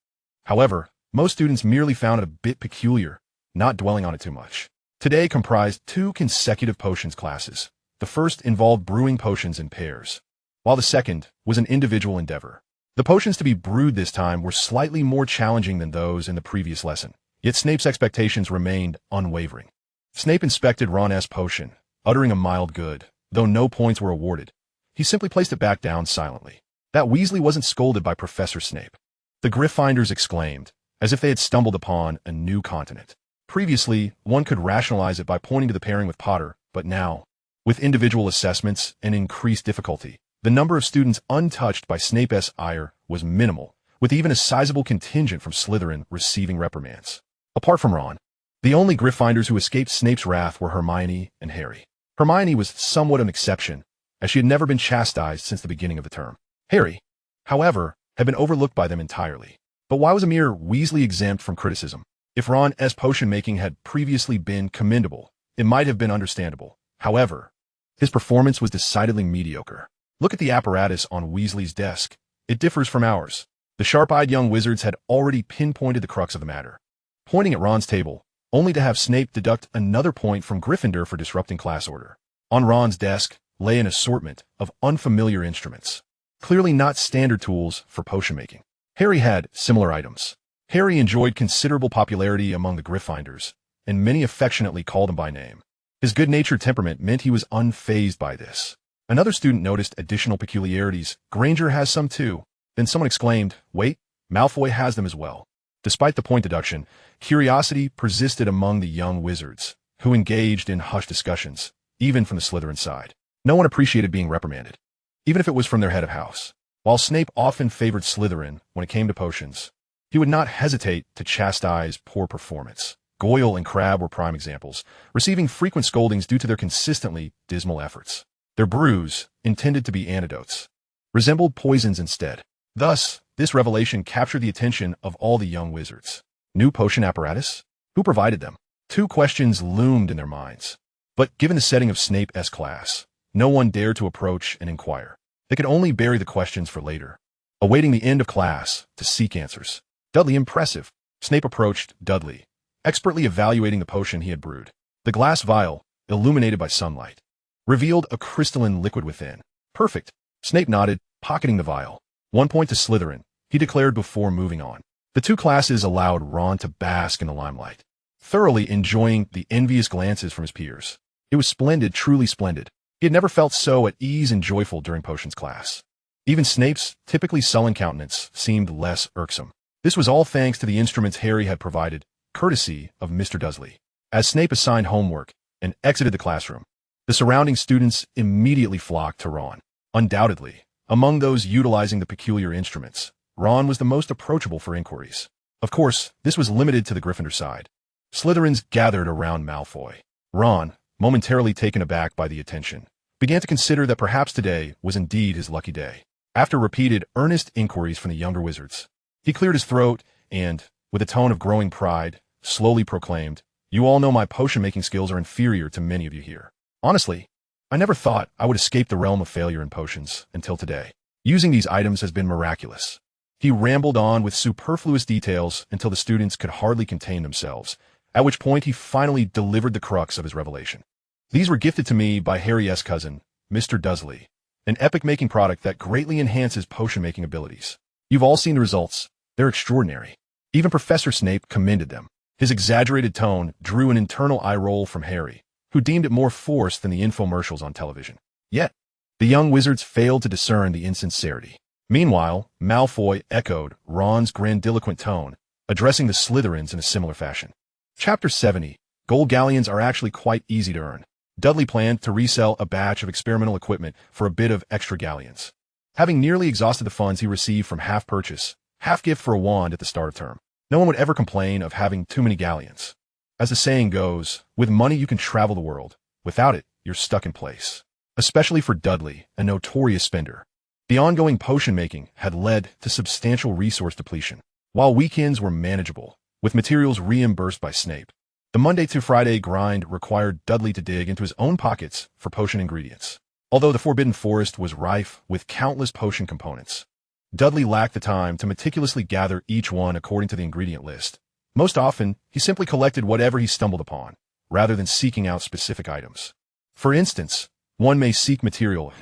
However, most students merely found it a bit peculiar, not dwelling on it too much. Today comprised 2 consecutive potions classes. The first involved brewing potions in pairs, while the second was an individual endeavor. The potions to be brewed this time were slightly more challenging than those in the previous lesson, yet Snape's expectations remained unwavering. Snape inspected Ron's potion, uttering a mild good, though no points were awarded. He simply placed it back down silently. That Weasley wasn't scolded by Professor Snape. The Gryffindors exclaimed, as if they had stumbled upon a new continent. Previously, one could rationalize it by pointing to the pairing with Potter, but now, with individual assessments and increased difficulty, the number of students untouched by Snape's ire was minimal, with even a sizable contingent from Slytherin receiving reprimands. Apart from Ron, the only Gryffindors who escaped Snape's wrath were Hermione and Harry. Hermione was somewhat an exception, as she had never been chastised since the beginning of the term. Harry, however, had been overlooked by them entirely. But why was a mere Weasley exempt from criticism? If Ron's potion-making had previously been commendable, it might have been understandable. However, his performance was decidedly mediocre. Look at the apparatus on Weasley's desk. It differs from ours. The sharp-eyed young wizards had already pinpointed the crux of the matter, pointing at Ron's table, only to have Snape deduct another point from Gryffindor for disrupting class order. On Ron's desk lay an assortment of unfamiliar instruments, clearly not standard tools for potion-making. Harry had similar items. Harry enjoyed considerable popularity among the Gryffindors, and many affectionately called him by name. His good-natured temperament meant he was unfazed by this. Another student noticed additional peculiarities. Granger has some too. Then someone exclaimed, wait, Malfoy has them as well. Despite the point deduction, curiosity persisted among the young wizards, who engaged in hushed discussions, even from the Slytherin side. No one appreciated being reprimanded, even if it was from their head of house. While Snape often favored Slytherin when it came to potions, he would not hesitate to chastise poor performance. Goyle and Crabbe were prime examples, receiving frequent scoldings due to their consistently dismal efforts. Their brews, intended to be antidotes, resembled poisons instead. Thus, this revelation captured the attention of all the young wizards. New potion apparatus? Who provided them? Two questions loomed in their minds. But given the setting of Snape's class, no one dared to approach and inquire. They could only bury the questions for later, awaiting the end of class to seek answers. Dudley, impressive. Snape approached Dudley, expertly evaluating the potion he had brewed. The glass vial, illuminated by sunlight, revealed a crystalline liquid within. Perfect. Snape nodded, pocketing the vial. 1 point to Slytherin, he declared before moving on. The two classes allowed Ron to bask in the limelight, thoroughly enjoying the envious glances from his peers. It was splendid, truly splendid. He had never felt so at ease and joyful during potions class. Even Snape's typically sullen countenance seemed less irksome. This was all thanks to the instruments Harry had provided, courtesy of Mr. Dursley. As Snape assigned homework and exited the classroom, the surrounding students immediately flocked to Ron. Undoubtedly, among those utilizing the peculiar instruments, Ron was the most approachable for inquiries. Of course, this was limited to the Gryffindor side. Slytherins gathered around Malfoy. Ron, momentarily taken aback by the attention, began to consider that perhaps today was indeed his lucky day. After repeated, earnest inquiries from the younger wizards, he cleared his throat and, with a tone of growing pride, slowly proclaimed, "You all know my potion-making skills are inferior to many of you here. Honestly, I never thought I would escape the realm of failure in potions until today. Using these items has been miraculous." He rambled on with superfluous details until the students could hardly contain themselves, at which point he finally delivered the crux of his revelation. "These were gifted to me by Harry's cousin, Mr. Dursley, an epic-making product that greatly enhances potion-making abilities. You've all seen the results. They're extraordinary." Even Professor Snape commended them. His exaggerated tone drew an internal eye roll from Harry, who deemed it more forced than the infomercials on television. Yet, the young wizards failed to discern the insincerity. Meanwhile, Malfoy echoed Ron's grandiloquent tone, addressing the Slytherins in a similar fashion. Chapter 70. Gold galleons are actually quite easy to earn. Dudley planned to resell a batch of experimental equipment for a bit of extra galleons. Having nearly exhausted the funds he received from half-purchase, half-gift for a wand at the start of term, no one would ever complain of having too many galleons. As the saying goes, with money you can travel the world. Without it, you're stuck in place. Especially for Dudley, a notorious spender. The ongoing potion-making had led to substantial resource depletion, while weekends were manageable, with materials reimbursed by Snape. The Monday to Friday grind required Dudley to dig into his own pockets for potion ingredients. Although the Forbidden Forest was rife with countless potion components, Dudley lacked the time to meticulously gather each one according to the ingredient list. Most often, he simply collected whatever he stumbled upon, rather than seeking out specific items. For instance, one may seek material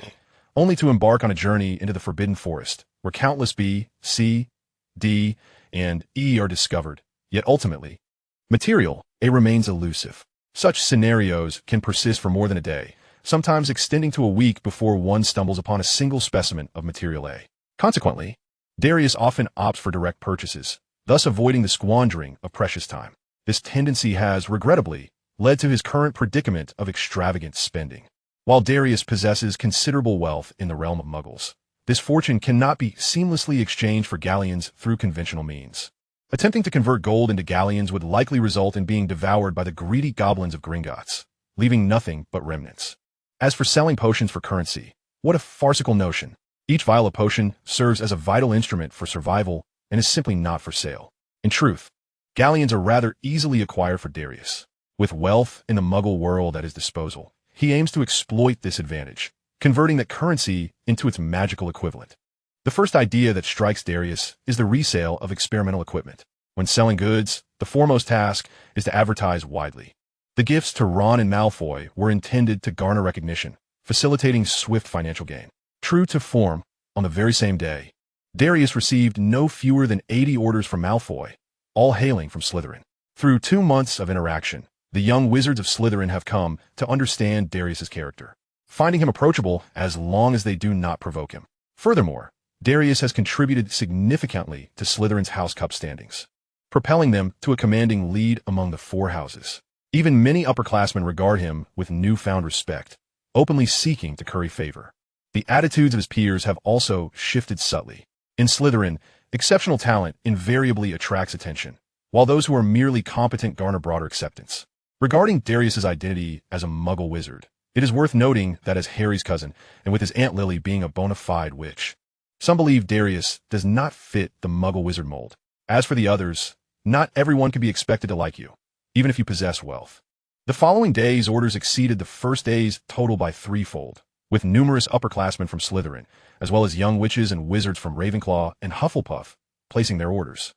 only to embark on a journey into the Forbidden Forest, where countless B, C, D, and E are discovered. Yet ultimately, material A remains elusive. Such scenarios can persist for more than a day, sometimes extending to a week before one stumbles upon a single specimen of material A. Consequently, Darius often opts for direct purchases, thus avoiding the squandering of precious time. This tendency has, regrettably, led to his current predicament of extravagant spending. While Darius possesses considerable wealth in the realm of Muggles, this fortune cannot be seamlessly exchanged for galleons through conventional means. Attempting to convert gold into galleons would likely result in being devoured by the greedy goblins of Gringotts, leaving nothing but remnants. As for selling potions for currency, What a farcical notion. Each vial of potion serves as a vital instrument for survival and is simply not for sale. In truth, galleons are rather easily acquired for Darius. With wealth in the Muggle world at his disposal, he aims to exploit this advantage, converting that currency into its magical equivalent. The first idea that strikes Darius is the resale of experimental equipment. When selling goods, the foremost task is to advertise widely. The gifts to Ron and Malfoy were intended to garner recognition, facilitating swift financial gain. True to form, on the very same day, Darius received no fewer than 80 orders from Malfoy, all hailing from Slytherin. Through 2 months of interaction, the young wizards of Slytherin have come to understand Darius's character, finding him approachable as long as they do not provoke him. Furthermore, Darius has contributed significantly to Slytherin's House Cup standings, propelling them to a commanding lead among the 4 houses. Even many upperclassmen regard him with newfound respect, openly seeking to curry favor. The attitudes of his peers have also shifted subtly. In Slytherin, exceptional talent invariably attracts attention, while those who are merely competent garner broader acceptance. Regarding Darius's identity as a Muggle wizard, it is worth noting that as Harry's cousin, and with his Aunt Lily being a bona fide witch, some believe Darius does not fit the Muggle wizard mold. As for the others, not everyone can be expected to like you, even if you possess wealth. The following day's orders exceeded the first day's total by threefold, with numerous upperclassmen from Slytherin, as well as young witches and wizards from Ravenclaw and Hufflepuff, placing their orders.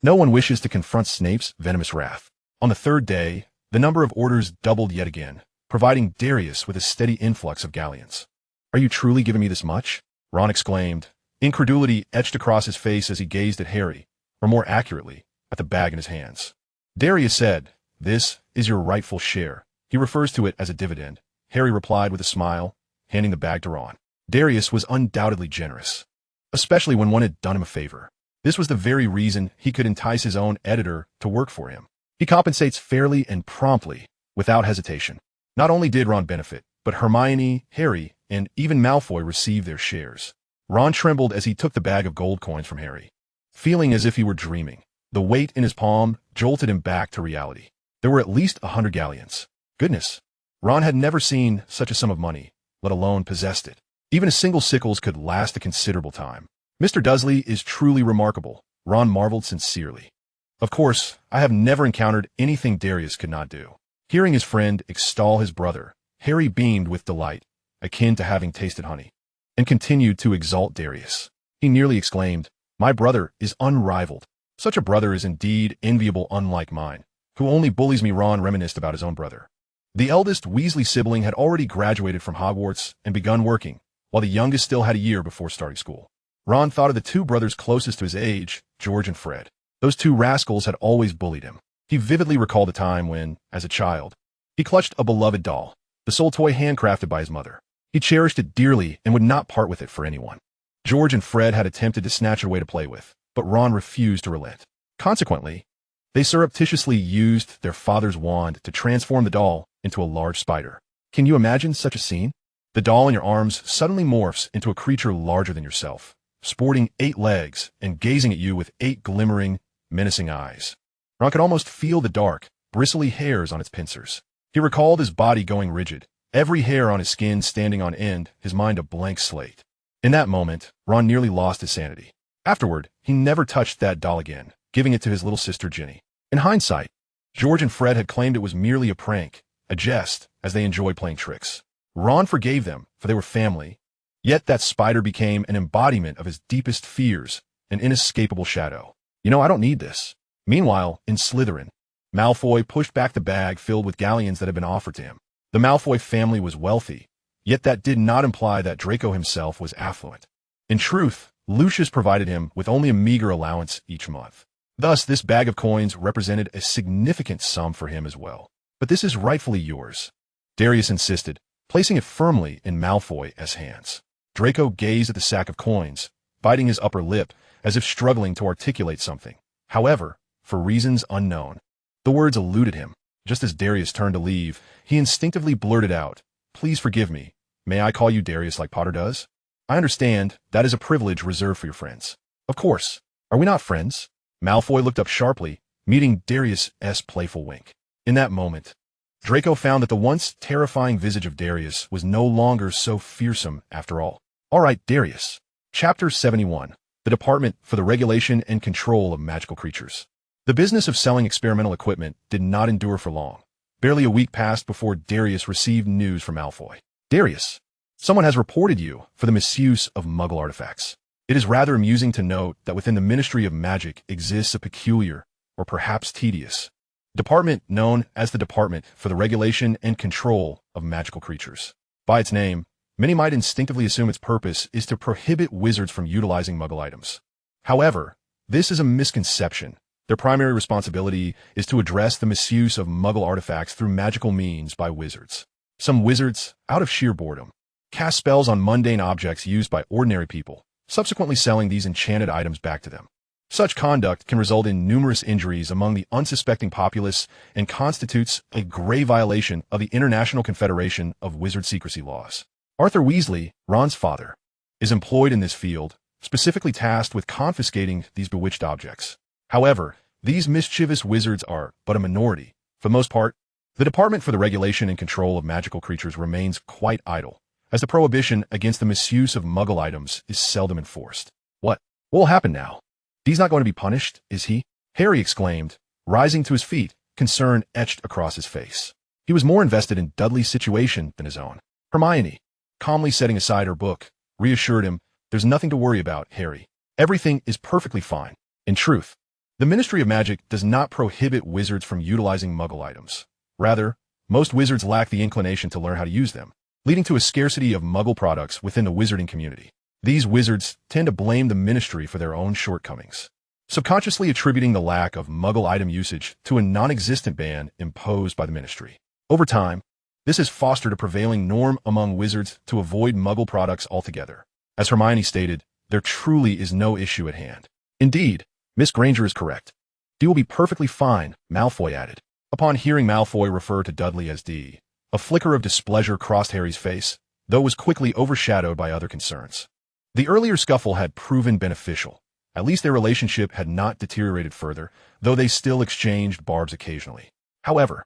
No one wishes to confront Snape's venomous wrath. On the 3rd day, the number of orders doubled yet again, providing Darius with a steady influx of galleons. "Are you truly giving me this much?" Ron exclaimed. Incredulity etched across his face as he gazed at Harry, or more accurately, at the bag in his hands. Darius said, "This is your rightful share." He refers to it as a dividend. Harry replied with a smile, handing the bag to Ron. Darius was undoubtedly generous, especially when one had done him a favor. This was the very reason he could entice his own editor to work for him. He compensates fairly and promptly, without hesitation. Not only did Ron benefit, but Hermione, Harry, and even Malfoy received their shares. Ron trembled as he took the bag of gold coins from Harry, feeling as if he were dreaming. The weight in his palm jolted him back to reality. There were at least 100 galleons. Goodness! Ron had never seen such a sum of money, let alone possessed it. Even a single sickles could last a considerable time. "Mr. Dursley is truly remarkable," Ron marveled sincerely. "Of course, I have never encountered anything Darius could not do." Hearing his friend extol his brother, Harry beamed with delight, akin to having tasted honey, and continued to exalt Darius. He nearly exclaimed, "My brother is unrivaled. Such a brother is indeed enviable, unlike mine, who only bullies me." Ron reminisced about his own brother. The eldest Weasley sibling had already graduated from Hogwarts and begun working, while the youngest still had a year before starting school. Ron thought of the 2 brothers closest to his age, George and Fred. Those 2 rascals had always bullied him. He vividly recalled a time when, as a child, he clutched a beloved doll, the sole toy handcrafted by his mother. He cherished it dearly and would not part with it for anyone. George and Fred had attempted to snatch it away to play with, but Ron refused to relent. Consequently, they surreptitiously used their father's wand to transform the doll into a large spider. Can you imagine such a scene? The doll in your arms suddenly morphs into a creature larger than yourself, sporting 8 legs and gazing at you with 8 glimmering, menacing eyes. Ron could almost feel the dark, bristly hairs on its pincers. He recalled his body going rigid, every hair on his skin standing on end, his mind a blank slate. In that moment, Ron nearly lost his sanity. Afterward, he never touched that doll again, giving it to his little sister Ginny. In hindsight, George and Fred had claimed it was merely a prank, a jest, as they enjoyed playing tricks. Ron forgave them, for they were family. Yet that spider became an embodiment of his deepest fears, an inescapable shadow. "You know, I don't need this." Meanwhile, in Slytherin, Malfoy pushed back the bag filled with galleons that had been offered to him. The Malfoy family was wealthy, yet that did not imply that Draco himself was affluent. In truth, Lucius provided him with only a meager allowance each month. Thus, this bag of coins represented a significant sum for him as well. "But this is rightfully yours," Darius insisted, placing it firmly in Malfoy's hands. Draco gazed at the sack of coins, biting his upper lip as if struggling to articulate something. However, for reasons unknown, the words eluded him. Just as Darius turned to leave, he instinctively blurted out, "Please forgive me. May I call you Darius like Potter does? I understand that is a privilege reserved for your friends." "Of course. Are we not friends?" Malfoy looked up sharply, meeting Darius's playful wink. In that moment, Draco found that the once terrifying visage of Darius was no longer so fearsome after all. All right, Darius. Chapter 71. The Department for the Regulation and Control of Magical Creatures. The business of selling experimental equipment did not endure for long. Barely a week passed before Darius received news from Malfoy. Darius, someone has reported you for the misuse of Muggle artifacts. It is rather amusing to note that within the Ministry of Magic exists a peculiar, or perhaps tedious, department known as the Department for the Regulation and Control of Magical Creatures. By its name, many might instinctively assume its purpose is to prohibit wizards from utilizing Muggle items. However, this is a misconception. Their primary responsibility is to address the misuse of Muggle artifacts through magical means by wizards. Some wizards, out of sheer boredom, cast spells on mundane objects used by ordinary people, subsequently selling these enchanted items back to them. Such conduct can result in numerous injuries among the unsuspecting populace and constitutes a grave violation of the International Confederation of Wizard Secrecy Laws. Arthur Weasley, Ron's father, is employed in this field, specifically tasked with confiscating these bewitched objects. However, these mischievous wizards are but a minority. For the most part, the Department for the Regulation and Control of Magical Creatures remains quite idle, as the prohibition against the misuse of Muggle items is seldom enforced. What will happen now? He's not going to be punished, is he? Harry exclaimed, rising to his feet, concern etched across his face. He was more invested in Dudley's situation than his own. Hermione, calmly setting aside her book, reassured him, "There's nothing to worry about, Harry. Everything is perfectly fine." In truth, the Ministry of Magic does not prohibit wizards from utilizing Muggle items. Rather, most wizards lack the inclination to learn how to use them, leading to a scarcity of Muggle products within the wizarding community. These wizards tend to blame the Ministry for their own shortcomings, subconsciously attributing the lack of Muggle item usage to a non-existent ban imposed by the Ministry. Over time, this has fostered a prevailing norm among wizards to avoid Muggle products altogether. As Hermione stated, there truly is no issue at hand. Indeed, Miss Granger is correct. "Dee will be perfectly fine," Malfoy added. Upon hearing Malfoy refer to Dudley as Dee, a flicker of displeasure crossed Harry's face, though it was quickly overshadowed by other concerns. The earlier scuffle had proven beneficial. At least their relationship had not deteriorated further, though they still exchanged barbs occasionally. However,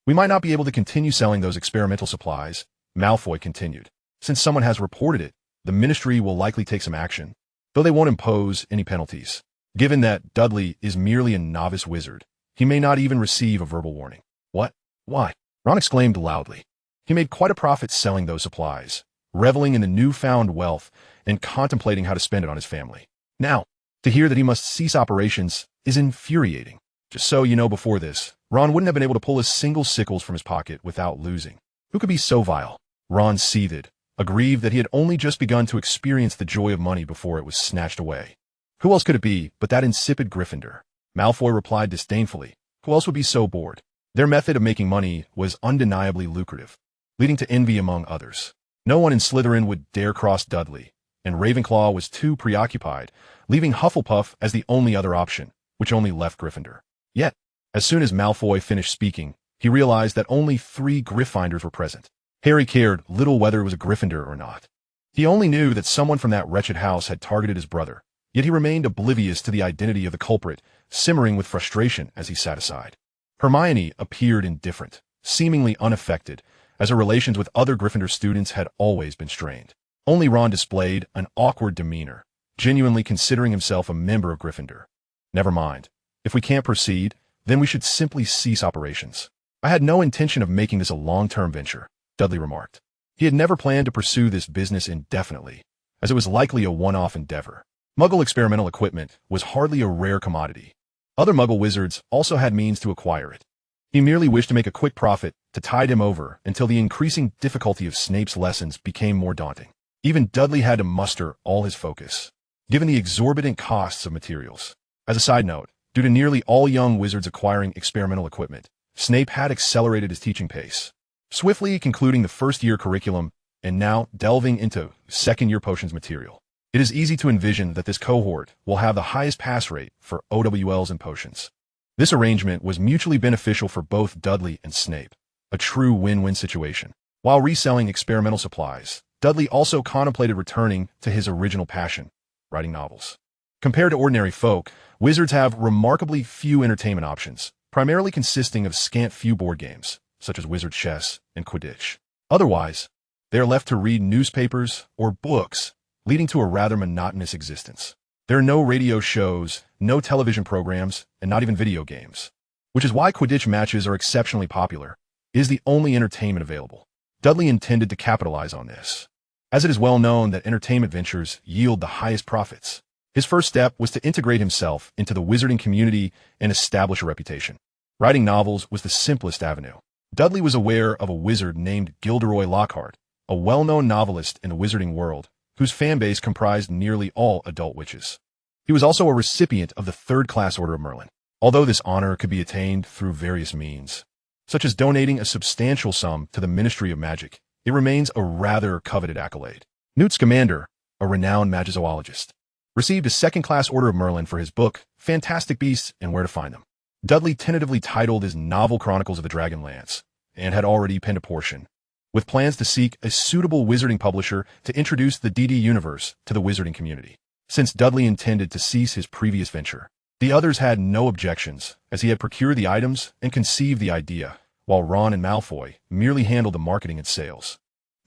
"We might not be able to continue selling those experimental supplies," Malfoy continued. "Since someone has reported it, the Ministry will likely take some action, though they won't impose any penalties. Given that Dudley is merely a novice wizard, he may not even receive a verbal warning." "What? Why?" Ron exclaimed loudly. He made quite a profit selling those supplies, reveling in the newfound wealth and contemplating how to spend it on his family. Now, to hear that he must cease operations is infuriating. Just so you know, before this, Ron wouldn't have been able to pull a single sickles from his pocket without losing. Who could be so vile? Ron seethed, aggrieved that he had only just begun to experience the joy of money before it was snatched away. Who else could it be but that insipid Gryffindor? Malfoy replied disdainfully. Who else would be so bored? Their method of making money was undeniably lucrative, leading to envy among others. No one in Slytherin would dare cross Dudley, and Ravenclaw was too preoccupied, leaving Hufflepuff as the only other option, which only left Gryffindor. Yet, as soon as Malfoy finished speaking, he realized that only 3 Gryffindors were present. Harry cared little whether it was a Gryffindor or not. He only knew that someone from that wretched house had targeted his brother, yet he remained oblivious to the identity of the culprit, simmering with frustration as he sat aside. Hermione appeared indifferent, seemingly unaffected, as her relations with other Gryffindor students had always been strained. Only Ron displayed an awkward demeanor, genuinely considering himself a member of Gryffindor. "Never mind. If we can't proceed, then we should simply cease operations. I had no intention of making this a long-term venture," Dudley remarked. He had never planned to pursue this business indefinitely, as it was likely a one-off endeavor. Muggle experimental equipment was hardly a rare commodity. Other Muggle wizards also had means to acquire it. He merely wished to make a quick profit to tide him over until the increasing difficulty of Snape's lessons became more daunting. Even Dudley had to muster all his focus, given the exorbitant costs of materials. As a side note, due to nearly all young wizards acquiring experimental equipment, Snape had accelerated his teaching pace, swiftly concluding the first-year curriculum and now delving into second-year potions material. It is easy to envision that this cohort will have the highest pass rate for OWLs and potions. This arrangement was mutually beneficial for both Dudley and Snape, a true win-win situation. While reselling experimental supplies, Dudley also contemplated returning to his original passion, writing novels. Compared to ordinary folk, wizards have remarkably few entertainment options, primarily consisting of scant few board games, such as wizard chess and Quidditch. Otherwise, they are left to read newspapers or books, leading to a rather monotonous existence. There are no radio shows, no television programs, and not even video games. Which is why Quidditch matches are exceptionally popular. It is the only entertainment available. Dudley intended to capitalize on this, as it is well known that entertainment ventures yield the highest profits. His first step was to integrate himself into the wizarding community and establish a reputation. Writing novels was the simplest avenue. Dudley was aware of a wizard named Gilderoy Lockhart, a well-known novelist in the wizarding world, whose fanbase comprised nearly all adult witches. He was also a recipient of the third-class Order of Merlin, although this honor could be attained through various means, such as donating a substantial sum to the Ministry of Magic. It remains a rather coveted accolade. Newt Scamander, a renowned magizoologist, received a second-class Order of Merlin for his book, Fantastic Beasts and Where to Find Them. Dudley tentatively titled his novel Chronicles of the Dragonlance, and had already penned a portion, with plans to seek a suitable wizarding publisher to introduce the DD universe to the wizarding community. Since Dudley intended to cease his previous venture, the others had no objections, as he had procured the items and conceived the idea, while Ron and Malfoy merely handled the marketing and sales.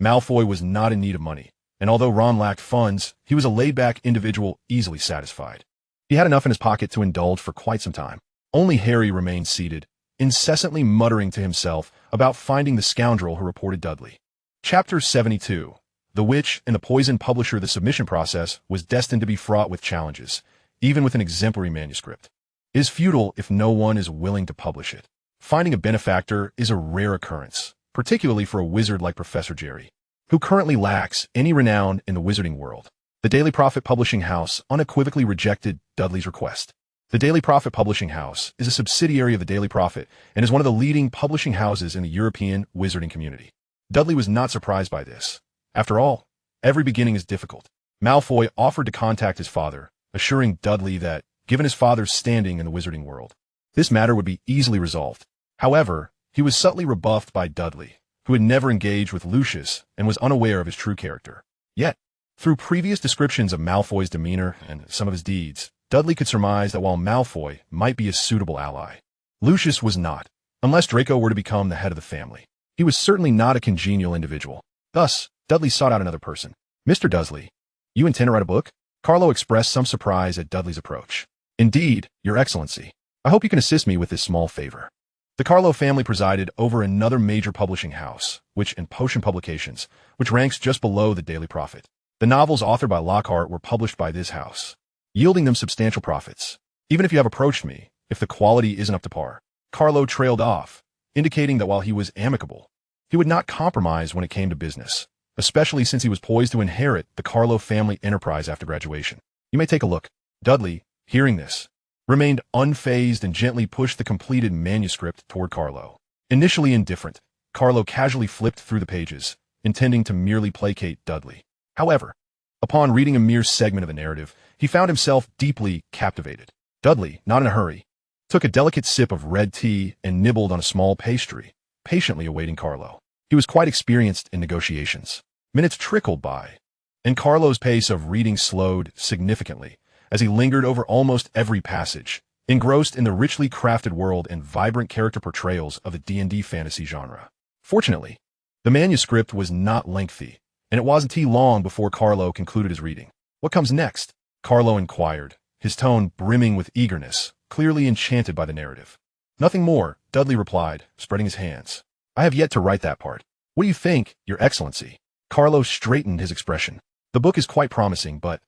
Malfoy was not in need of money, and although Ron lacked funds, he was a laid-back individual easily satisfied. He had enough in his pocket to indulge for quite some time. Only Harry remained seated, incessantly muttering to himself about finding the scoundrel who reported Dudley. Chapter 72. The Witch and the Poison Publisher. The submission process was destined to be fraught with challenges, even with an exemplary manuscript. It is futile if no one is willing to publish it. Finding a benefactor is a rare occurrence, particularly for a wizard like Professor Jerry, who currently lacks any renown in the wizarding world. The Daily Prophet Publishing House unequivocally rejected Dudley's request. The Daily Prophet Publishing House is a subsidiary of the Daily Prophet and is one of the leading publishing houses in the European wizarding community. Dudley was not surprised by this. After all, every beginning is difficult. Malfoy offered to contact his father, assuring Dudley that, given his father's standing in the wizarding world, this matter would be easily resolved. However, he was subtly rebuffed by Dudley, who had never engaged with Lucius and was unaware of his true character. Yet, through previous descriptions of Malfoy's demeanor and some of his deeds, Dudley could surmise that while Malfoy might be a suitable ally, Lucius was not, unless Draco were to become the head of the family. He was certainly not a congenial individual. Thus, Dudley sought out another person. Mr. Dursley, you intend to write a book? Carlo expressed some surprise at Dudley's approach. Indeed, Your Excellency. I hope you can assist me with this small favor. The Carlo family presided over another major publishing house, Witch and Potion Publications, which ranks just below the Daily Prophet. The novels authored by Lockhart were published by this house, yielding them substantial profits. Even if you have approached me, if the quality isn't up to par. Carlo trailed off, indicating that while he was amicable, he would not compromise when it came to business, especially since he was poised to inherit the Carlo family enterprise after graduation. You may take a look. Dudley, hearing this, remained unfazed and gently pushed the completed manuscript toward Carlo. Initially indifferent, Carlo casually flipped through the pages, intending to merely placate Dudley. However, upon reading a mere segment of the narrative, he found himself deeply captivated. Dudley, not in a hurry, took a delicate sip of red tea and nibbled on a small pastry, patiently awaiting Carlo. He was quite experienced in negotiations. Minutes trickled by, and Carlo's pace of reading slowed significantly as he lingered over almost every passage, engrossed in the richly crafted world and vibrant character portrayals of the D&D fantasy genre. Fortunately, the manuscript was not lengthy, and it wasn't long before Carlo concluded his reading. What comes next? Carlo inquired, his tone brimming with eagerness, clearly enchanted by the narrative. Nothing more, Dudley replied, spreading his hands. I have yet to write that part. What do you think, Your Excellency? Carlo straightened his expression. The book is quite promising, but...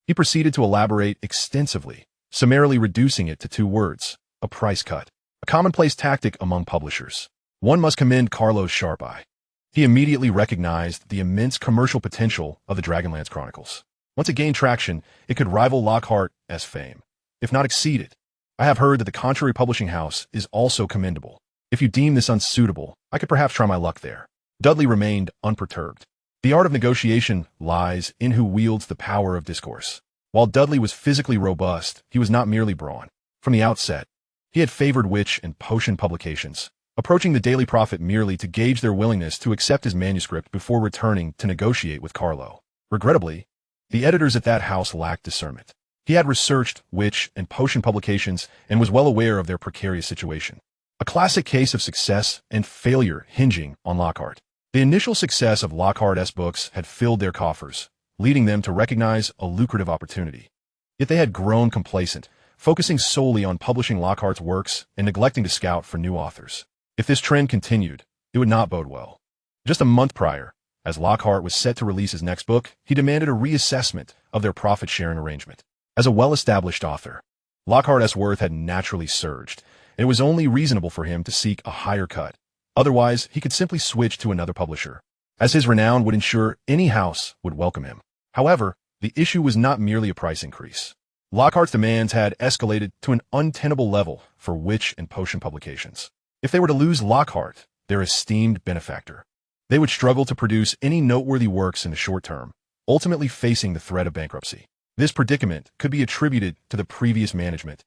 He proceeded to elaborate extensively, summarily reducing it to 2 words, a price cut. A commonplace tactic among publishers. One must commend Carlo's sharp eye. He immediately recognized the immense commercial potential of the Dragonlance Chronicles. Once it gained traction, it could rival Lockhart's fame, if not exceed it. I have heard that the Contrary Publishing House is also commendable. If you deem this unsuitable, I could perhaps try my luck there. Dudley remained unperturbed. The art of negotiation lies in who wields the power of discourse. While Dudley was physically robust, he was not merely brawn. From the outset, he had favored Witch and Potion Publications, approaching the Daily Prophet merely to gauge their willingness to accept his manuscript before returning to negotiate with Carlo. Regrettably, the editors at that house lacked discernment. He had researched Witch and Potion Publications and was well aware of their precarious situation. A classic case of success and failure hinging on Lockhart. The initial success of Lockhart's books had filled their coffers, leading them to recognize a lucrative opportunity. Yet they had grown complacent, focusing solely on publishing Lockhart's works and neglecting to scout for new authors. If this trend continued, it would not bode well. Just a month prior, as Lockhart was set to release his next book, he demanded a reassessment of their profit-sharing arrangement. As a well-established author, Lockhart's worth had naturally surged, and it was only reasonable for him to seek a higher cut. Otherwise, he could simply switch to another publisher, as his renown would ensure any house would welcome him. However, the issue was not merely a price increase. Lockhart's demands had escalated to an untenable level for witch and potion publications. If they were to lose Lockhart, their esteemed benefactor, they would struggle to produce any noteworthy works in the short term, ultimately facing the threat of bankruptcy. This predicament could be attributed to the previous management,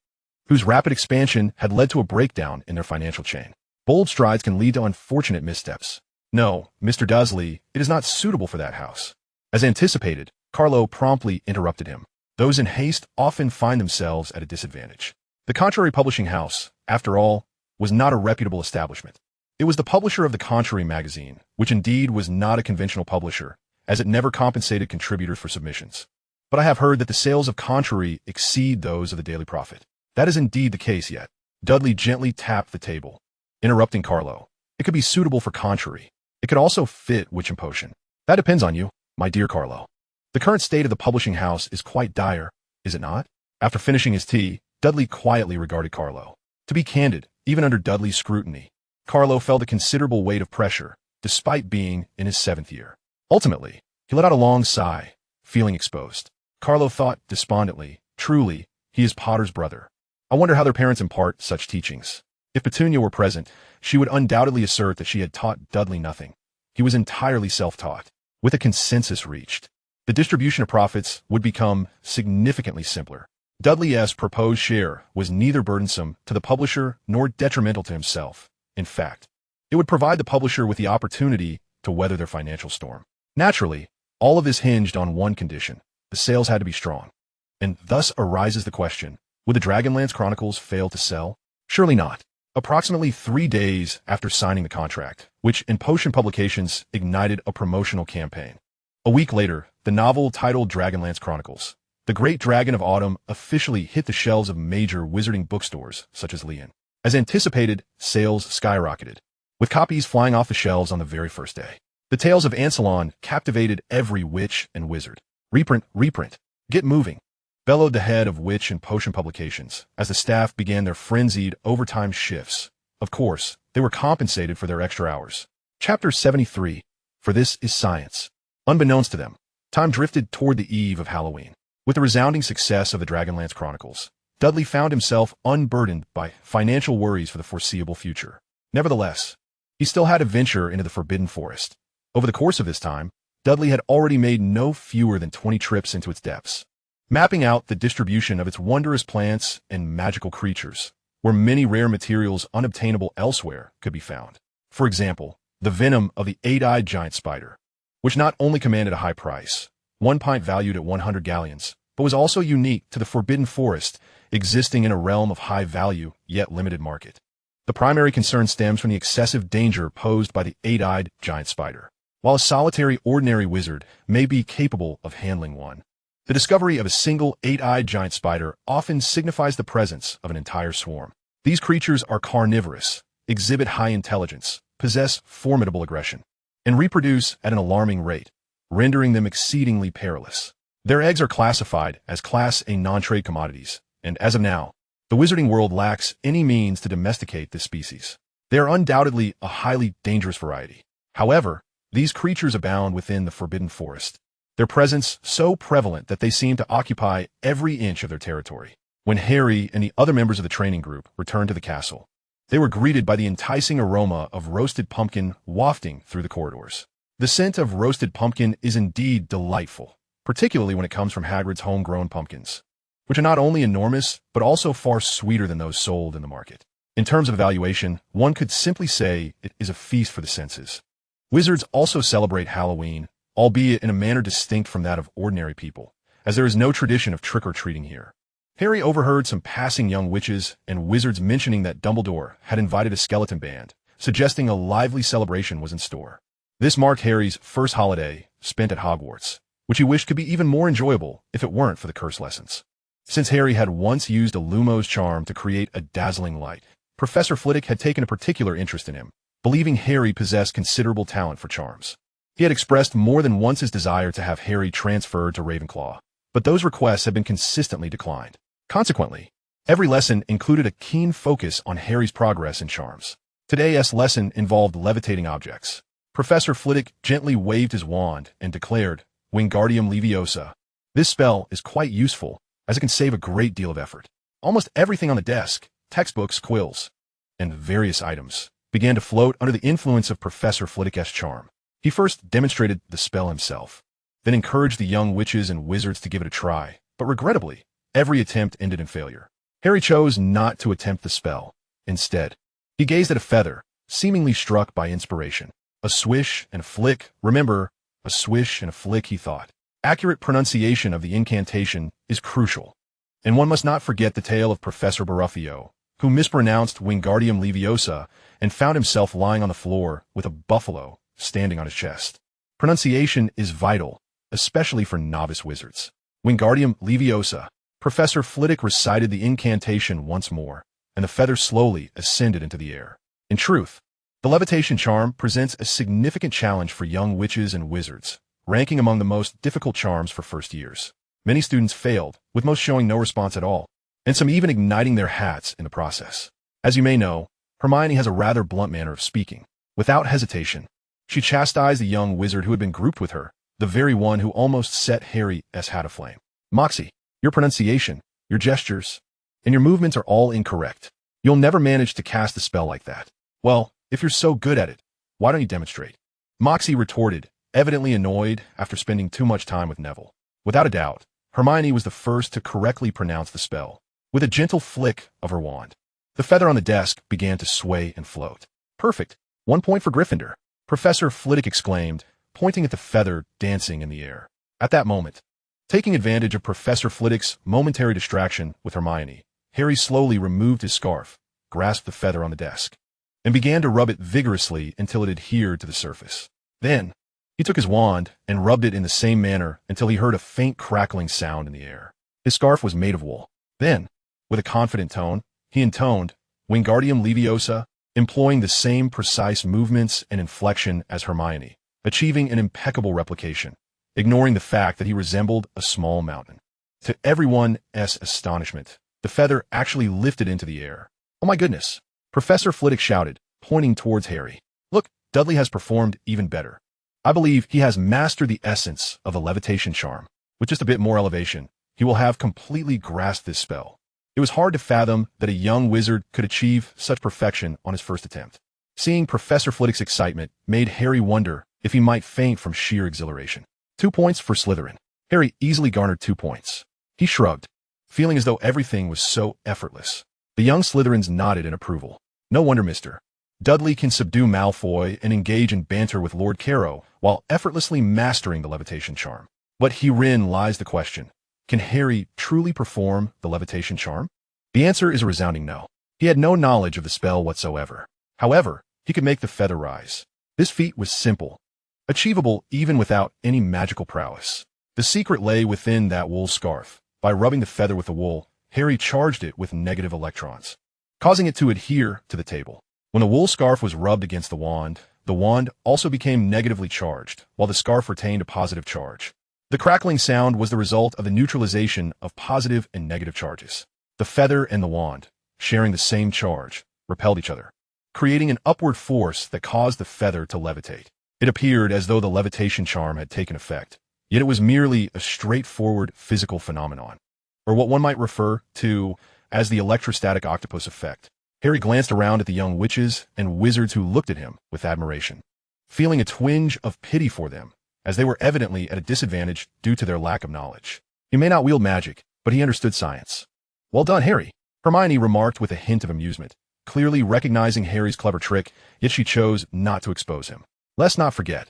whose rapid expansion had led to a breakdown in their financial chain. Bold strides can lead to unfortunate missteps. No, Mr. Dursley, it is not suitable for that house. As anticipated, Carlo promptly interrupted him. Those in haste often find themselves at a disadvantage. The Contrary Publishing House, after all, was not a reputable establishment. It was the publisher of the Contrary magazine, which indeed was not a conventional publisher, as it never compensated contributors for submissions. But I have heard that the sales of Contrary exceed those of the Daily Prophet. That is indeed the case yet. Dudley gently tapped the table, interrupting Carlo. It could be suitable for Contrary. It could also fit Witch and Potion. That depends on you, my dear Carlo. The current state of the publishing house is quite dire, is it not? After finishing his tea, Dudley quietly regarded Carlo. To be candid, even under Dudley's scrutiny, Carlo felt a considerable weight of pressure, despite being in his 7th year. Ultimately, he let out a long sigh, feeling exposed. Carlo thought despondently, truly, he is Potter's brother. I wonder how their parents impart such teachings. If Petunia were present, she would undoubtedly assert that she had taught Dudley nothing. He was entirely self-taught. With a consensus reached, the distribution of profits would become significantly simpler. Dudley's proposed share was neither burdensome to the publisher nor detrimental to himself. In fact, it would provide the publisher with the opportunity to weather their financial storm. Naturally, all of this hinged on one condition. The sales had to be strong. And thus arises the question, would the Dragonlance Chronicles fail to sell? Surely not. Approximately 3 days after signing the contract, Witch and Potion Publications ignited a promotional campaign. A week later, the novel titled Dragonlance Chronicles, The Great Dragon of Autumn, officially hit the shelves of major wizarding bookstores such as Leon. As anticipated, sales skyrocketed, with copies flying off the shelves on the very first day. The tales of Ancelon captivated every witch and wizard. Reprint, reprint, get moving, bellowed the head of Witch and Potion Publications as the staff began their frenzied overtime shifts. Of course, they were compensated for their extra hours. Chapter 73, For This is Science. Unbeknownst to them, time drifted toward the eve of Halloween. With the resounding success of the Dragonlance Chronicles, Dudley found himself unburdened by financial worries for the foreseeable future. Nevertheless, he still had to venture into the Forbidden Forest. Over the course of this time, Dudley had already made no fewer than 20 trips into its depths, mapping out the distribution of its wondrous plants and magical creatures, where many rare materials unobtainable elsewhere could be found. For example, the venom of the 8-eyed giant spider, which not only commanded a high price, 1 pint valued at 100 galleons, but was also unique to the Forbidden Forest, existing in a realm of high value yet limited market. The primary concern stems from the excessive danger posed by the 8-eyed giant spider. While a solitary ordinary wizard may be capable of handling one, the discovery of a single 8-eyed giant spider often signifies the presence of an entire swarm. These creatures are carnivorous, exhibit high intelligence, possess formidable aggression, and reproduce at an alarming rate, rendering them exceedingly perilous. Their eggs are classified as Class A non-trade commodities, and as of now, the wizarding world lacks any means to domesticate this species. They are undoubtedly a highly dangerous variety. However, these creatures abound within the Forbidden Forest, their presence so prevalent that they seem to occupy every inch of their territory. When Harry and the other members of the training group returned to the castle, they were greeted by the enticing aroma of roasted pumpkin wafting through the corridors. The scent of roasted pumpkin is indeed delightful, particularly when it comes from Hagrid's homegrown pumpkins, which are not only enormous, but also far sweeter than those sold in the market. In terms of evaluation, one could simply say it is a feast for the senses. Wizards also celebrate Halloween, albeit in a manner distinct from that of ordinary people, as there is no tradition of trick-or-treating here. Harry overheard some passing young witches and wizards mentioning that Dumbledore had invited a skeleton band, suggesting a lively celebration was in store. This marked Harry's first holiday spent at Hogwarts, which he wished could be even more enjoyable if it weren't for the curse lessons. Since Harry had once used a Lumos charm to create a dazzling light, Professor Flitwick had taken a particular interest in him, believing Harry possessed considerable talent for charms. He had expressed more than once his desire to have Harry transferred to Ravenclaw, but those requests had been consistently declined. Consequently, every lesson included a keen focus on Harry's progress in charms. Today's lesson involved levitating objects. Professor Flitwick gently waved his wand and declared, Wingardium Leviosa. This spell is quite useful, as it can save a great deal of effort. Almost everything on the desk, textbooks, quills, and various items, began to float under the influence of Professor Flitwick's charm. He first demonstrated the spell himself, then encouraged the young witches and wizards to give it a try, but regrettably, every attempt ended in failure. Harry chose not to attempt the spell. Instead, he gazed at a feather, seemingly struck by inspiration. A swish and a flick. Remember, a swish and a flick, he thought. Accurate pronunciation of the incantation is crucial. And one must not forget the tale of Professor Baraffio, who mispronounced Wingardium Leviosa and found himself lying on the floor with a buffalo standing on his chest. Pronunciation is vital, especially for novice wizards. Wingardium Leviosa. Professor Flitwick recited the incantation once more, and the feather slowly ascended into the air. In truth, the levitation charm presents a significant challenge for young witches and wizards, ranking among the most difficult charms for first years. Many students failed, with most showing no response at all, and some even igniting their hats in the process. As you may know, Hermione has a rather blunt manner of speaking. Without hesitation, she chastised the young wizard who had been grouped with her, the very one who almost set Harry's hat aflame. Moxie, your pronunciation, your gestures, and your movements are all incorrect. You'll never manage to cast a spell like that. Well, if you're so good at it, why don't you demonstrate? Moxie retorted, evidently annoyed after spending too much time with Neville. Without a doubt, Hermione was the first to correctly pronounce the spell. With a gentle flick of her wand, the feather on the desk began to sway and float. Perfect. 1 point for Gryffindor. Professor Flitwick exclaimed, pointing at the feather dancing in the air. At that moment, taking advantage of Professor Flitwick's momentary distraction with Hermione, Harry slowly removed his scarf, grasped the feather on the desk, and began to rub it vigorously until it adhered to the surface. Then, he took his wand and rubbed it in the same manner until he heard a faint crackling sound in the air. His scarf was made of wool. Then, with a confident tone, he intoned, Wingardium Leviosa, employing the same precise movements and inflection as Hermione, achieving an impeccable replication, ignoring the fact that he resembled a small mountain. To everyone's astonishment, the feather actually lifted into the air. Oh my goodness! Professor Flitwick shouted, pointing towards Harry. Look, Dudley has performed even better. I believe he has mastered the essence of a levitation charm. With just a bit more elevation, he will have completely grasped this spell. It was hard to fathom that a young wizard could achieve such perfection on his first attempt. Seeing Professor Flitwick's excitement made Harry wonder if he might faint from sheer exhilaration. 2 points for Slytherin. Harry easily garnered 2 points. He shrugged, feeling as though everything was so effortless. The young Slytherins nodded in approval. No wonder Mr. Dudley can subdue Malfoy and engage in banter with Lord Carrow while effortlessly mastering the levitation charm. But herein lies the question. Can Harry truly perform the levitation charm? The answer is a resounding no. He had no knowledge of the spell whatsoever. However, he could make the feather rise. This feat was simple, achievable even without any magical prowess. The secret lay within that wool scarf. By rubbing the feather with the wool, Harry charged it with negative electrons, causing it to adhere to the table. When the wool scarf was rubbed against the wand also became negatively charged, while the scarf retained a positive charge. The crackling sound was the result of the neutralization of positive and negative charges. The feather and the wand, sharing the same charge, repelled each other, creating an upward force that caused the feather to levitate. It appeared as though the levitation charm had taken effect, yet it was merely a straightforward physical phenomenon, or what one might refer to as the electrostatic octopus effect. Harry glanced around at the young witches and wizards who looked at him with admiration, feeling a twinge of pity for them, as they were evidently at a disadvantage due to their lack of knowledge. He may not wield magic, but he understood science. Well done, Harry, Hermione remarked with a hint of amusement, clearly recognizing Harry's clever trick, yet she chose not to expose him. Let's not forget,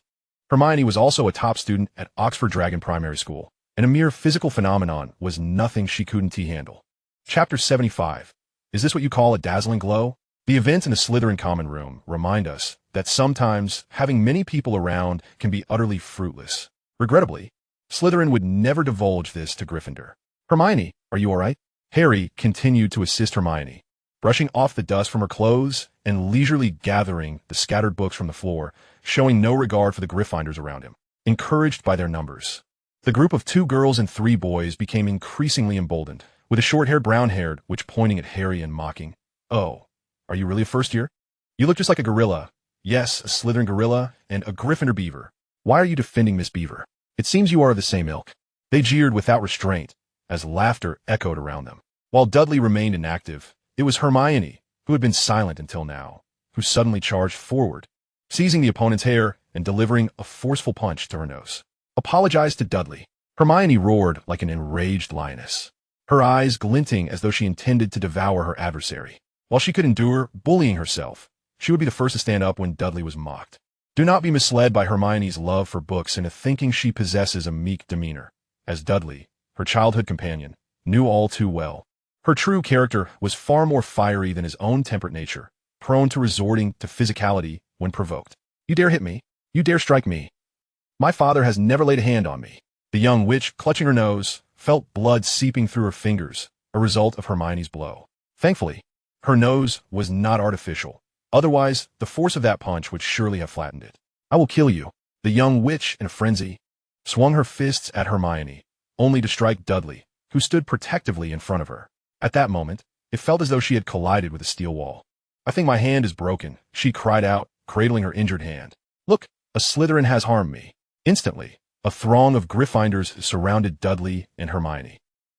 Hermione was also a top student at Oxford Dragon Primary School, and a mere physical phenomenon was nothing she couldn't handle. Chapter 75. Is this what you call a dazzling glow? The events in the Slytherin common room remind us that sometimes having many people around can be utterly fruitless. Regrettably, Slytherin would never divulge this to Gryffindor. Hermione, are you all right? Harry continued to assist Hermione, brushing off the dust from her clothes and leisurely gathering the scattered books from the floor, showing no regard for the Gryffindors around him. Encouraged by their numbers, the group of 2 girls and 3 boys became increasingly emboldened, with a short-haired brown-haired witch pointing at Harry and mocking. Oh, are you really a first year? You look just like a gorilla. Yes, a Slytherin gorilla and a Gryffindor beaver. Why are you defending Miss Beaver? It seems you are of the same ilk. They jeered without restraint, as laughter echoed around them. While Dudley remained inactive, it was Hermione, who had been silent until now, who suddenly charged forward, seizing the opponent's hair and delivering a forceful punch to her nose. Apologized to Dudley. Hermione roared like an enraged lioness, her eyes glinting as though she intended to devour her adversary. While she could endure bullying herself, she would be the first to stand up when Dudley was mocked. Do not be misled by Hermione's love for books into thinking she possesses a meek demeanor, as Dudley, her childhood companion, knew all too well. Her true character was far more fiery than his own temperate nature, prone to resorting to physicality when provoked. You dare hit me? You dare strike me? My father has never laid a hand on me. The young witch, clutching her nose, felt blood seeping through her fingers, a result of Hermione's blow. Thankfully, her nose was not artificial. Otherwise, the force of that punch would surely have flattened it. I will kill you. The young witch, in a frenzy, swung her fists at Hermione, only to strike Dudley, who stood protectively in front of her. At that moment, it felt as though she had collided with a steel wall. I think my hand is broken, she cried out, cradling her injured hand. Look, a Slytherin has harmed me. Instantly, a throng of Gryffindors surrounded Dudley and Hermione,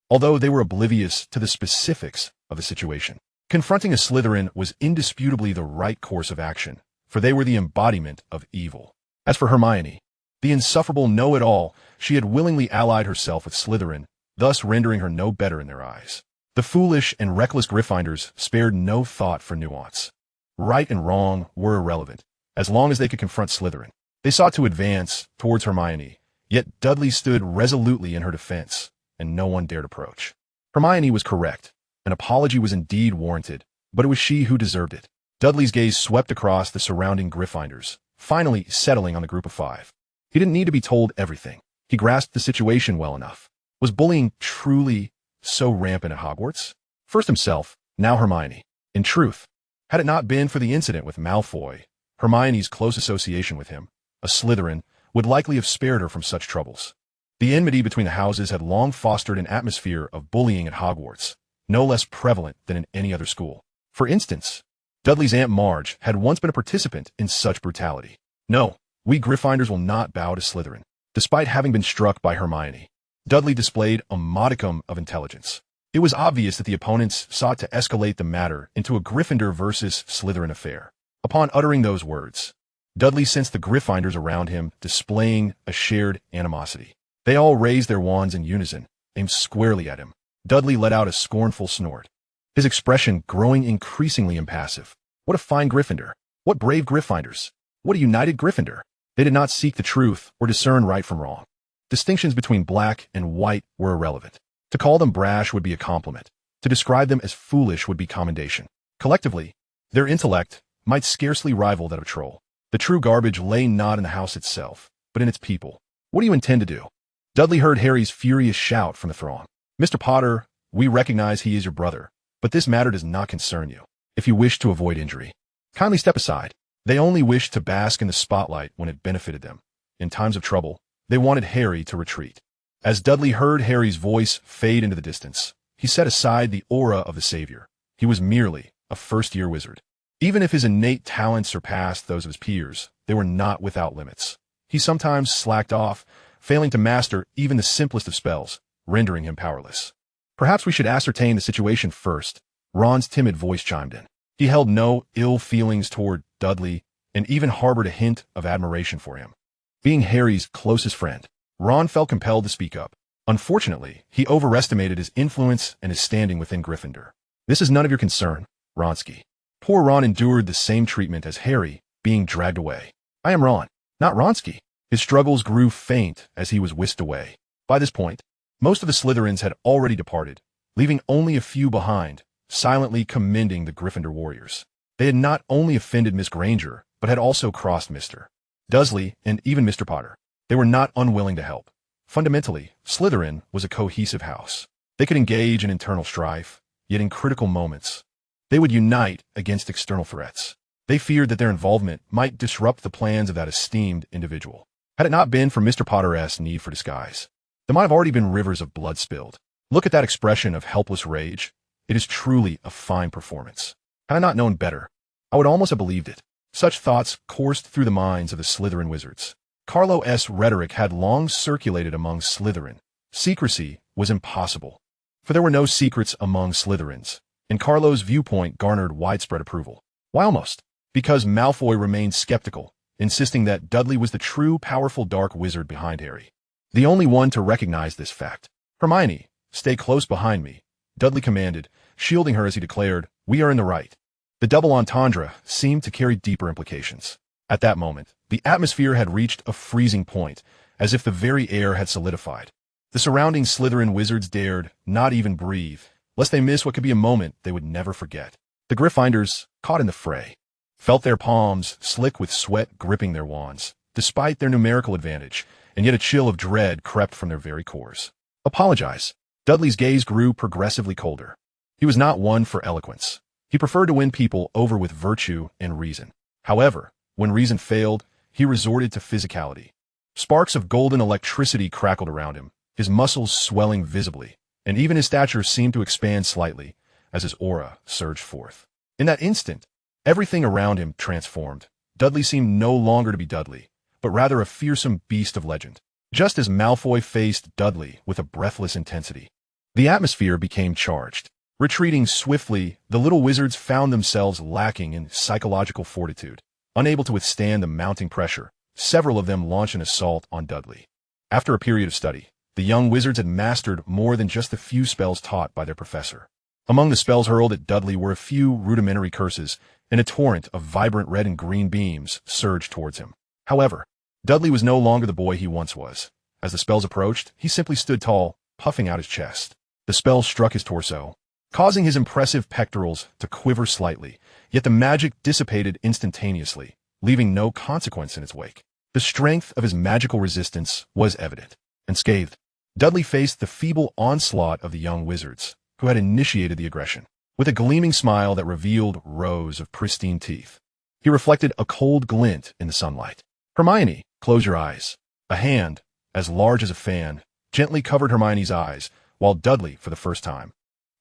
although they were oblivious to the specifics of the situation. Confronting a Slytherin was indisputably the right course of action, for they were the embodiment of evil. As for Hermione, the insufferable know-it-all, she had willingly allied herself with Slytherin, thus rendering her no better in their eyes. The foolish and reckless Gryffindors spared no thought for nuance. Right and wrong were irrelevant, as long as they could confront Slytherin. They sought to advance towards Hermione, yet Dudley stood resolutely in her defense, and no one dared approach. Hermione was correct. An apology was indeed warranted, but it was she who deserved it. Dudley's gaze swept across the surrounding Gryffindors, finally settling on the group of 5. He didn't need to be told everything. He grasped the situation well enough. Was bullying truly so rampant at Hogwarts? First himself, now Hermione. In truth, had it not been for the incident with Malfoy, Hermione's close association with him, a Slytherin, would likely have spared her from such troubles. The enmity between the houses had long fostered an atmosphere of bullying at Hogwarts, no less prevalent than in any other school. For instance, Dudley's Aunt Marge had once been a participant in such brutality. No, we Gryffindors will not bow to Slytherin. Despite having been struck by Hermione, Dudley displayed a modicum of intelligence. It was obvious that the opponents sought to escalate the matter into a Gryffindor versus Slytherin affair. Upon uttering those words, Dudley sensed the Gryffindors around him displaying a shared animosity. They all raised their wands in unison, aimed squarely at him. Dudley let out a scornful snort, his expression growing increasingly impassive. What a fine Gryffindor! What brave Gryffindors! What a united Gryffindor! They did not seek the truth or discern right from wrong. Distinctions between black and white were irrelevant. To call them brash would be a compliment. To describe them as foolish would be commendation. Collectively, their intellect might scarcely rival that of a troll. The true garbage lay not in the house itself, but in its people. What do you intend to do? Dudley heard Harry's furious shout from the throng. Mr. Potter, we recognize he is your brother, but this matter does not concern you. If you wish to avoid injury, kindly step aside. They only wished to bask in the spotlight when it benefited them. In times of trouble, they wanted Harry to retreat. As Dudley heard Harry's voice fade into the distance, he set aside the aura of the savior. He was merely a first-year wizard. Even if his innate talents surpassed those of his peers, they were not without limits. He sometimes slacked off, failing to master even the simplest of spells, rendering him powerless. Perhaps we should ascertain the situation first. Ron's timid voice chimed in. He held no ill feelings toward Dudley and even harbored a hint of admiration for him. Being Harry's closest friend, Ron felt compelled to speak up. Unfortunately, he overestimated his influence and his standing within Gryffindor. This is none of your concern, Ronsky. Poor Ron endured the same treatment as Harry, being dragged away. I am Ron, not Ronsky. His struggles grew faint as he was whisked away. By this point, most of the Slytherins had already departed, leaving only a few behind, silently commending the Gryffindor warriors. They had not only offended Miss Granger, but had also crossed Mr. Dursley and even Mr. Potter. They were not unwilling to help. Fundamentally, Slytherin was a cohesive house. They could engage in internal strife, yet in critical moments, they would unite against external threats. They feared that their involvement might disrupt the plans of that esteemed individual. Had it not been for Mr. Potter's need for disguise, there might have already been rivers of blood spilled. Look at that expression of helpless rage. It is truly a fine performance. Had I not known better, I would almost have believed it. Such thoughts coursed through the minds of the Slytherin wizards. Carlo's rhetoric had long circulated among Slytherin. Secrecy was impossible, for there were no secrets among Slytherins, and Carlo's viewpoint garnered widespread approval. Why almost? Because Malfoy remained skeptical, insisting that Dudley was the true powerful dark wizard behind Harry. The only one to recognize this fact. Hermione, stay close behind me, Dudley commanded, shielding her as he declared, we are in the right. The double entendre seemed to carry deeper implications. At that moment, the atmosphere had reached a freezing point, as if the very air had solidified. The surrounding Slytherin wizards dared not even breathe, lest they miss what could be a moment they would never forget. The Gryffindors, caught in the fray, felt their palms slick with sweat gripping their wands, despite their numerical advantage, and yet a chill of dread crept from their very cores. Apologize. Dudley's gaze grew progressively colder. He was not one for eloquence. He preferred to win people over with virtue and reason. However, when reason failed, he resorted to physicality. Sparks of golden electricity crackled around him, his muscles swelling visibly, and even his stature seemed to expand slightly as his aura surged forth. In that instant, everything around him transformed. Dudley seemed no longer to be Dudley, but rather a fearsome beast of legend. Just as Malfoy faced Dudley with a breathless intensity, the atmosphere became charged. Retreating swiftly, the little wizards found themselves lacking in psychological fortitude. Unable to withstand the mounting pressure, several of them launched an assault on Dudley. After a period of study, the young wizards had mastered more than just the few spells taught by their professor. Among the spells hurled at Dudley were a few rudimentary curses, and a torrent of vibrant red and green beams surged towards him. However, Dudley was no longer the boy he once was. As the spells approached, he simply stood tall, puffing out his chest. The spells struck his torso, causing his impressive pectorals to quiver slightly, yet the magic dissipated instantaneously, leaving no consequence in its wake. The strength of his magical resistance was evident. Unscathed, Dudley faced the feeble onslaught of the young wizards, who had initiated the aggression. With a gleaming smile that revealed rows of pristine teeth, he reflected a cold glint in the sunlight. Hermione, close your eyes. A hand, as large as a fan, gently covered Hermione's eyes, while Dudley, for the first time,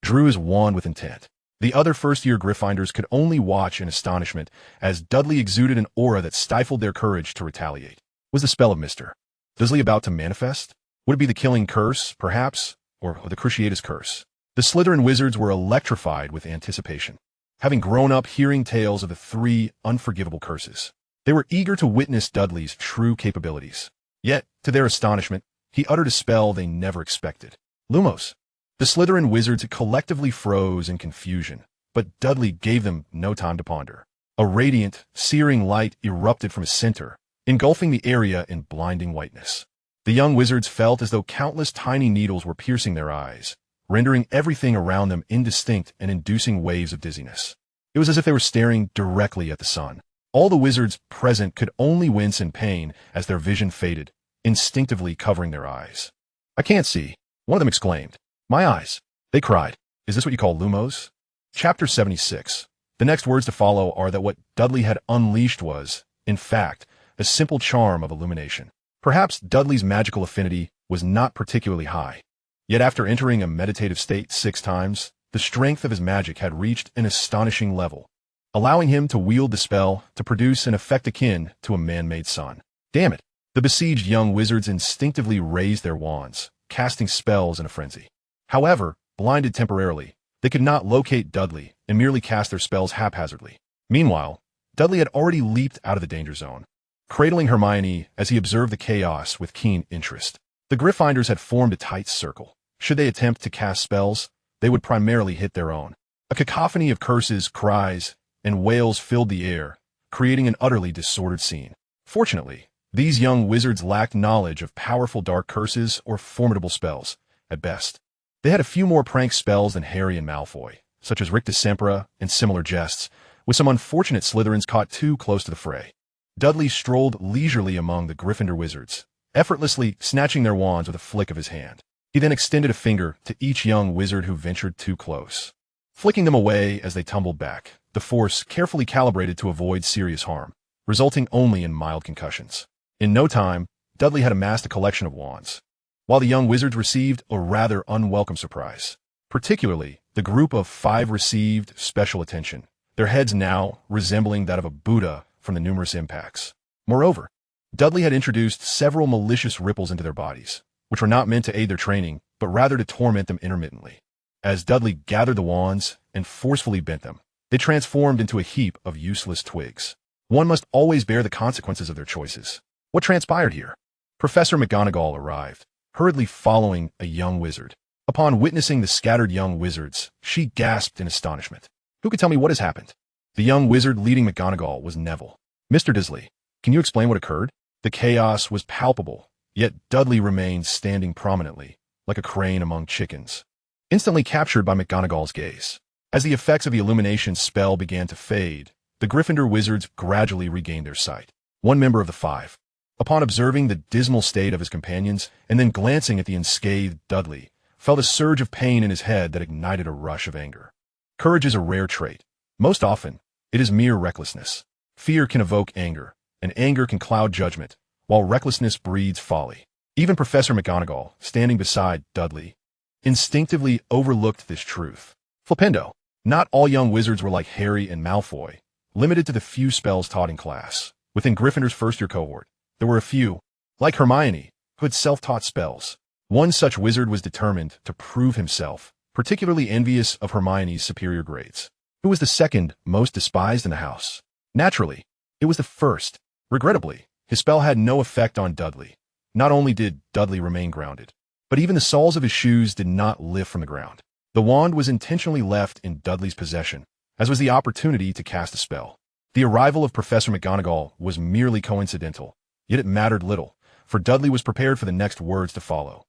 drew his wand with intent. The other first-year Gryffindors could only watch in astonishment as Dudley exuded an aura that stifled their courage to retaliate. Was the spell of Mr. Dursley about to manifest? Would it be the killing curse, perhaps, or the Cruciatus curse? The Slytherin wizards were electrified with anticipation, having grown up hearing tales of the three unforgivable curses. They were eager to witness Dudley's true capabilities. Yet, to their astonishment, he uttered a spell they never expected. Lumos. The Slytherin wizards collectively froze in confusion, but Dudley gave them no time to ponder. A radiant, searing light erupted from his center, engulfing the area in blinding whiteness. The young wizards felt as though countless tiny needles were piercing their eyes, rendering everything around them indistinct and inducing waves of dizziness. It was as if they were staring directly at the sun. All the wizards present could only wince in pain as their vision faded, instinctively covering their eyes. I can't see, one of them exclaimed. My eyes, they cried. Is this what you call lumos? Chapter 76. The next words to follow are that what Dudley had unleashed was, in fact, a simple charm of illumination. Perhaps Dudley's magical affinity was not particularly high. Yet after entering a meditative state 6 times, the strength of his magic had reached an astonishing level, allowing him to wield the spell to produce an effect akin to a man-made sun. Damn it! The besieged young wizards instinctively raised their wands, casting spells in a frenzy. However, blinded temporarily, they could not locate Dudley and merely cast their spells haphazardly. Meanwhile, Dudley had already leaped out of the danger zone, cradling Hermione as he observed the chaos with keen interest. The Gryffindors had formed a tight circle. Should they attempt to cast spells, they would primarily hit their own. A cacophony of curses, cries, and wails filled the air, creating an utterly disordered scene. Fortunately, these young wizards lacked knowledge of powerful dark curses or formidable spells, at best. They had a few more prank spells than Harry and Malfoy, such as Rictus Sempra and similar jests, with some unfortunate Slytherins caught too close to the fray. Dudley strolled leisurely among the Gryffindor wizards, effortlessly snatching their wands with a flick of his hand. He then extended a finger to each young wizard who ventured too close, flicking them away as they tumbled back, the force carefully calibrated to avoid serious harm, resulting only in mild concussions. In no time, Dudley had amassed a collection of wands, while the young wizards received a rather unwelcome surprise. Particularly, the group of 5 received special attention, their heads now resembling that of a Buddha from the numerous impacts. Moreover, Dudley had introduced several malicious ripples into their bodies, which were not meant to aid their training, but rather to torment them intermittently. As Dudley gathered the wands and forcefully bent them, they transformed into a heap of useless twigs. One must always bear the consequences of their choices. What transpired here? Professor McGonagall arrived, hurriedly following a young wizard. Upon witnessing the scattered young wizards, she gasped in astonishment. Who could tell me what has happened? The young wizard leading McGonagall was Neville. Mr. Dursley, can you explain what occurred? The chaos was palpable, yet Dudley remained standing prominently, like a crane among chickens, instantly captured by McGonagall's gaze. As the effects of the illumination spell began to fade, the Gryffindor wizards gradually regained their sight. One member of the 5, upon observing the dismal state of his companions and then glancing at the unscathed Dudley, felt a surge of pain in his head that ignited a rush of anger. Courage is a rare trait. Most often, it is mere recklessness. Fear can evoke anger, and anger can cloud judgment, while recklessness breeds folly. Even Professor McGonagall, standing beside Dudley, instinctively overlooked this truth. Flipendo. Not all young wizards were like Harry and Malfoy, limited to the few spells taught in class. Within Gryffindor's first-year cohort, there were a few, like Hermione, who had self-taught spells. One such wizard was determined to prove himself, particularly envious of Hermione's superior grades. Who was the second most despised in the house? Naturally, it was the first. Regrettably, his spell had no effect on Dudley. Not only did Dudley remain grounded, but even the soles of his shoes did not lift from the ground. The wand was intentionally left in Dudley's possession, as was the opportunity to cast a spell. The arrival of Professor McGonagall was merely coincidental, yet it mattered little, for Dudley was prepared for the next words to follow.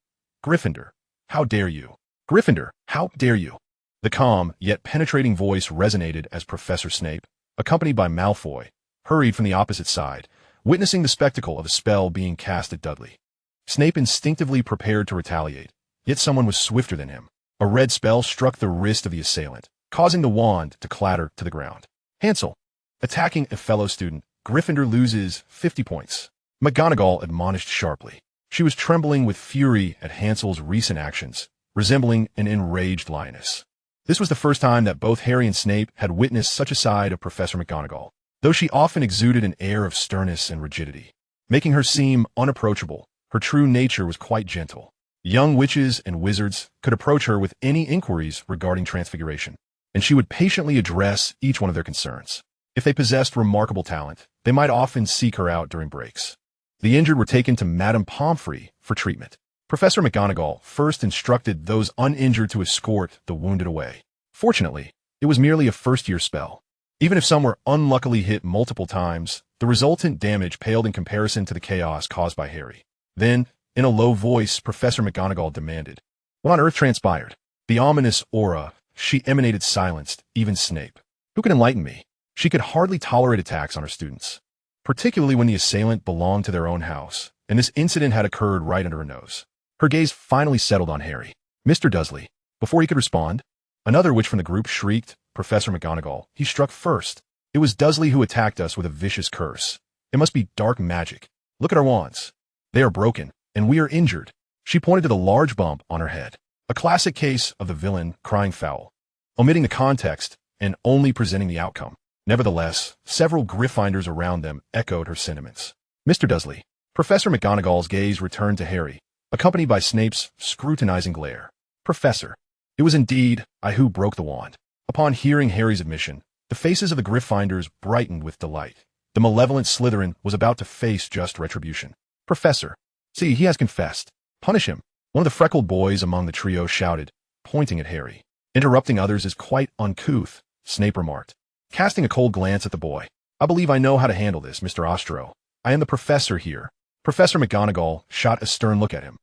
Gryffindor, how dare you? Gryffindor, how dare you? The calm, yet penetrating voice resonated as Professor Snape, accompanied by Malfoy, hurried from the opposite side, witnessing the spectacle of a spell being cast at Dudley. Snape instinctively prepared to retaliate, yet someone was swifter than him. A red spell struck the wrist of the assailant, causing the wand to clatter to the ground. Hansel, attacking a fellow student, Gryffindor loses 50 points. McGonagall admonished sharply. She was trembling with fury at Hansel's recent actions, resembling an enraged lioness. This was the first time that both Harry and Snape had witnessed such a side of Professor McGonagall, though she often exuded an air of sternness and rigidity. Making her seem unapproachable, her true nature was quite gentle. Young witches and wizards could approach her with any inquiries regarding transfiguration, and she would patiently address each one of their concerns. If they possessed remarkable talent, they might often seek her out during breaks. The injured were taken to Madame Pomfrey for treatment. Professor McGonagall first instructed those uninjured to escort the wounded away. Fortunately, it was merely a first-year spell. Even if some were unluckily hit multiple times, the resultant damage paled in comparison to the chaos caused by Harry. Then, in a low voice, Professor McGonagall demanded, "What on earth transpired?" The ominous aura she emanated silenced even Snape. Who could enlighten me? She could hardly tolerate attacks on her students, particularly when the assailant belonged to their own house, and this incident had occurred right under her nose. Her gaze finally settled on Harry. Mr. Dursley. Before he could respond, another witch from the group shrieked, "Professor McGonagall, he struck first. It was Dursley who attacked us with a vicious curse. It must be dark magic. Look at our wands. They are broken, and we are injured." She pointed to the large bump on her head, a classic case of the villain crying foul, omitting the context and only presenting the outcome. Nevertheless, several Gryffindors around them echoed her sentiments. Mr. Dursley. Professor McGonagall's gaze returned to Harry, accompanied by Snape's scrutinizing glare. "Professor, it was indeed I who broke the wand." Upon hearing Harry's admission, the faces of the Gryffindors brightened with delight. The malevolent Slytherin was about to face just retribution. "Professor, see, he has confessed. Punish him." One of the freckled boys among the trio shouted, pointing at Harry. "Interrupting others is quite uncouth," Snape remarked, casting a cold glance at the boy. "I believe I know how to handle this, Mr. Ostro. I am the professor here." Professor McGonagall shot a stern look at him,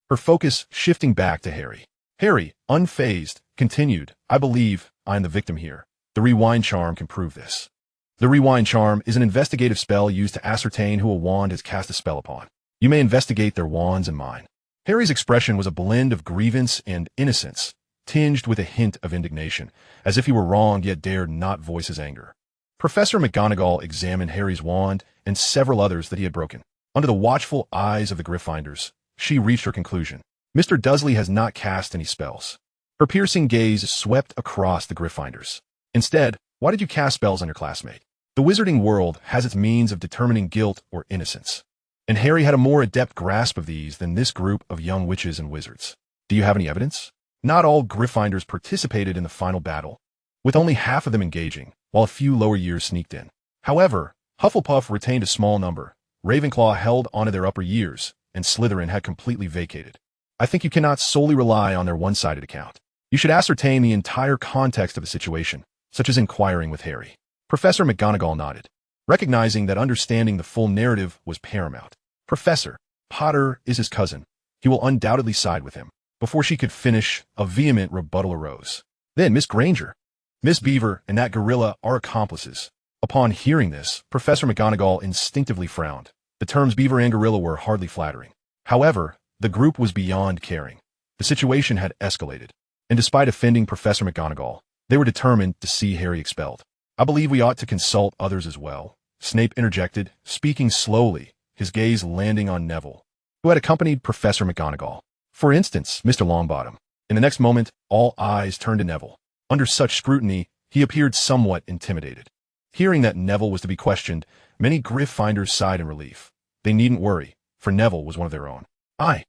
her focus shifting back to Harry. Harry, unfazed, continued, I believe I am the victim here. The rewind charm can prove this. The rewind charm is an investigative spell used to ascertain who a wand has cast a spell upon. You may investigate their wands and mine. Harry's expression was a blend of grievance and innocence, tinged with a hint of indignation, as if he were wronged yet dared not voice his anger. Professor McGonagall examined Harry's wand and several others that he had broken. Under the watchful eyes of the Gryffindors, she reached her conclusion. Mr. Dursley has not cast any spells. Her piercing gaze swept across the Gryffindors. Instead, why did you cast spells on your classmate? The Wizarding World has its means of determining guilt or innocence, and Harry had a more adept grasp of these than this group of young witches and wizards. Do you have any evidence? Not all Gryffindors participated in the final battle, with only half of them engaging, while a few lower years sneaked in. However, Hufflepuff retained a small number, Ravenclaw held onto their upper years, and Slytherin had completely vacated. I think you cannot solely rely on their one-sided account. You should ascertain the entire context of the situation, such as inquiring with Harry. Professor McGonagall nodded, recognizing that understanding the full narrative was paramount. Professor, Potter is his cousin. He will undoubtedly side with him. Before she could finish, a vehement rebuttal arose. Then Miss Granger, Miss Beaver, and that gorilla are accomplices. Upon hearing this, Professor McGonagall instinctively frowned. The terms beaver and gorilla were hardly flattering. However, the group was beyond caring. The situation had escalated, and despite offending Professor McGonagall, they were determined to see Harry expelled. I believe we ought to consult others as well, Snape interjected, speaking slowly, his gaze landing on Neville, who had accompanied Professor McGonagall. For instance, Mr. Longbottom. In the next moment, all eyes turned to Neville. Under such scrutiny, he appeared somewhat intimidated. Hearing that Neville was to be questioned, many Gryffindors sighed in relief. They needn't worry, for Neville was one of their own. I.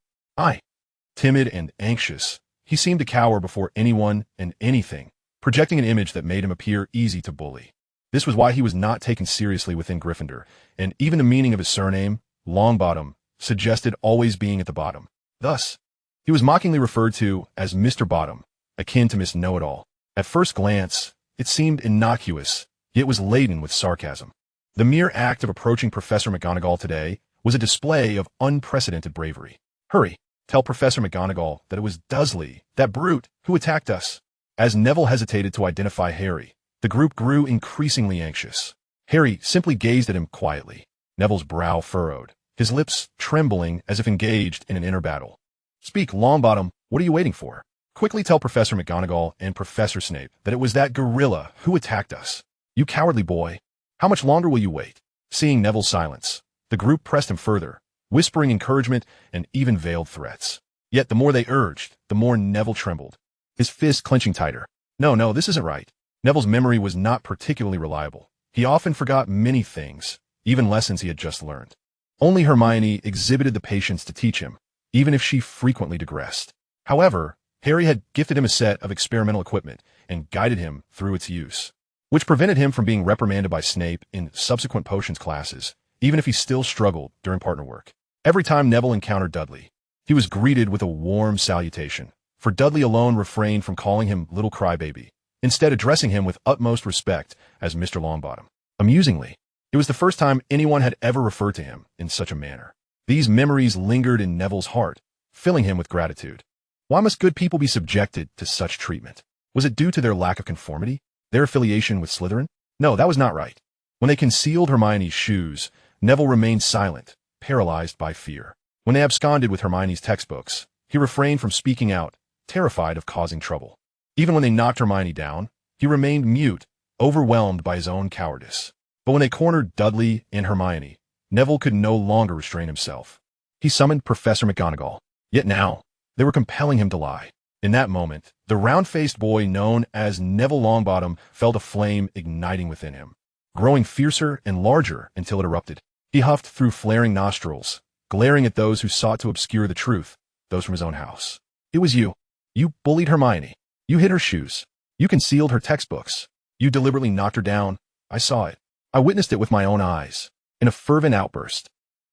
Timid and anxious, he seemed to cower before anyone and anything, projecting an image that made him appear easy to bully. This was why he was not taken seriously within Gryffindor, and even the meaning of his surname, Longbottom, suggested always being at the bottom. Thus, he was mockingly referred to as Mr. Bottom, akin to Miss Know-It-All. At first glance, it seemed innocuous, yet was laden with sarcasm. The mere act of approaching Professor McGonagall today was a display of unprecedented bravery. Hurry, tell Professor McGonagall that it was Dursley, that brute, who attacked us. As Neville hesitated to identify Harry, the group grew increasingly anxious. Harry simply gazed at him quietly, Neville's brow furrowed, his lips trembling as if engaged in an inner battle. Speak, Longbottom, what are you waiting for? Quickly tell Professor McGonagall and Professor Snape that it was that gorilla who attacked us. You cowardly boy. How much longer will you wait? Seeing Neville's silence, the group pressed him further, whispering encouragement and even veiled threats. Yet the more they urged, the more Neville trembled, his fist clenching tighter. No, this isn't right. Neville's memory was not particularly reliable. He often forgot many things, even lessons he had just learned. Only Hermione exhibited the patience to teach him, even if she frequently digressed. However, Harry had gifted him a set of experimental equipment and guided him through its use, which prevented him from being reprimanded by Snape in subsequent potions classes, even if he still struggled during partner work. Every time Neville encountered Dudley, he was greeted with a warm salutation, for Dudley alone refrained from calling him Little Crybaby, instead addressing him with utmost respect as Mr. Longbottom. Amusingly, it was the first time anyone had ever referred to him in such a manner. These memories lingered in Neville's heart, filling him with gratitude. Why must good people be subjected to such treatment? Was it due to their lack of conformity? Their affiliation with Slytherin? No, that was not right. When they concealed Hermione's shoes, Neville remained silent, paralyzed by fear. When they absconded with Hermione's textbooks, he refrained from speaking out, terrified of causing trouble. Even when they knocked Hermione down, he remained mute, overwhelmed by his own cowardice. But when they cornered Dudley and Hermione, Neville could no longer restrain himself. He summoned Professor McGonagall. Yet now, they were compelling him to lie. In that moment, the round-faced boy known as Neville Longbottom felt a flame igniting within him, growing fiercer and larger until it erupted. He huffed through flaring nostrils, glaring at those who sought to obscure the truth, those from his own house. It was you. You bullied Hermione. You hid her shoes. You concealed her textbooks. You deliberately knocked her down. I saw it. I witnessed it with my own eyes. In a fervent outburst,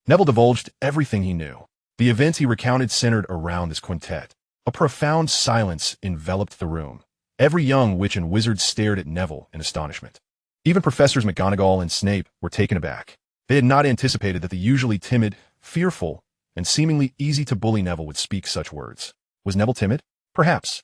Neville divulged everything he knew. The events he recounted centered around this quintet. A profound silence enveloped the room. Every young witch and wizard stared at Neville in astonishment. Even Professors McGonagall and Snape were taken aback. They had not anticipated that the usually timid, fearful, and seemingly easy-to-bully Neville would speak such words. Was Neville timid? Perhaps.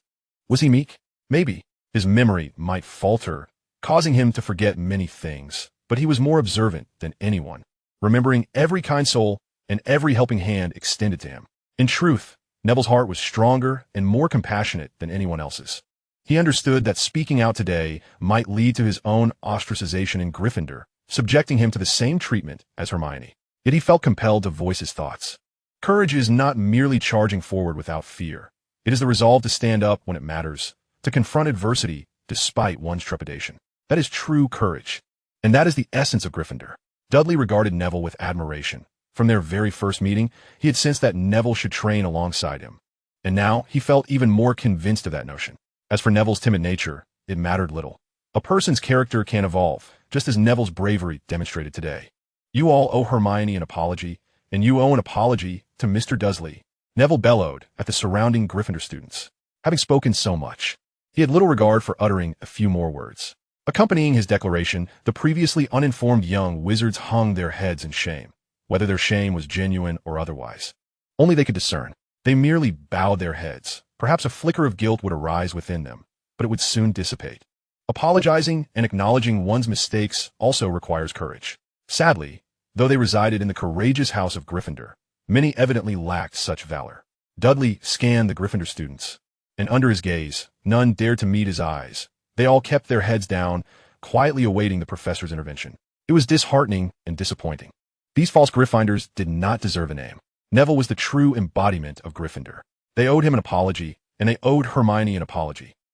Was he meek? Maybe. His memory might falter, causing him to forget many things, but he was more observant than anyone, remembering every kind soul and every helping hand extended to him. In truth, Neville's heart was stronger and more compassionate than anyone else's. He understood that speaking out today might lead to his own ostracization in Gryffindor, subjecting him to the same treatment as Hermione. Yet he felt compelled to voice his thoughts. Courage is not merely charging forward without fear. It is the resolve to stand up when it matters, to confront adversity despite one's trepidation. That is true courage. And that is the essence of Gryffindor. Dudley regarded Neville with admiration. From their very first meeting, he had sensed that Neville should train alongside him. And now he felt even more convinced of that notion. As for Neville's timid nature, it mattered little. A person's character can evolve, just as Neville's bravery demonstrated today. You all owe Hermione an apology, and you owe an apology to Mr. Dursley, Neville bellowed at the surrounding Gryffindor students. Having spoken so much, he had little regard for uttering a few more words. Accompanying his declaration, the previously uninformed young wizards hung their heads in shame, whether their shame was genuine or otherwise. Only they could discern. They merely bowed their heads. Perhaps a flicker of guilt would arise within them, but it would soon dissipate. Apologizing and acknowledging one's mistakes also requires courage. Sadly, though they resided in the courageous house of Gryffindor, many evidently lacked such valor. Dudley scanned the Gryffindor students, and under his gaze, none dared to meet his eyes. They all kept their heads down, quietly awaiting the professor's intervention. It was disheartening and disappointing. These false Gryffindors did not deserve a name. Neville was the true embodiment of Gryffindor. They owed him an apology, and they owed Hermione an apology.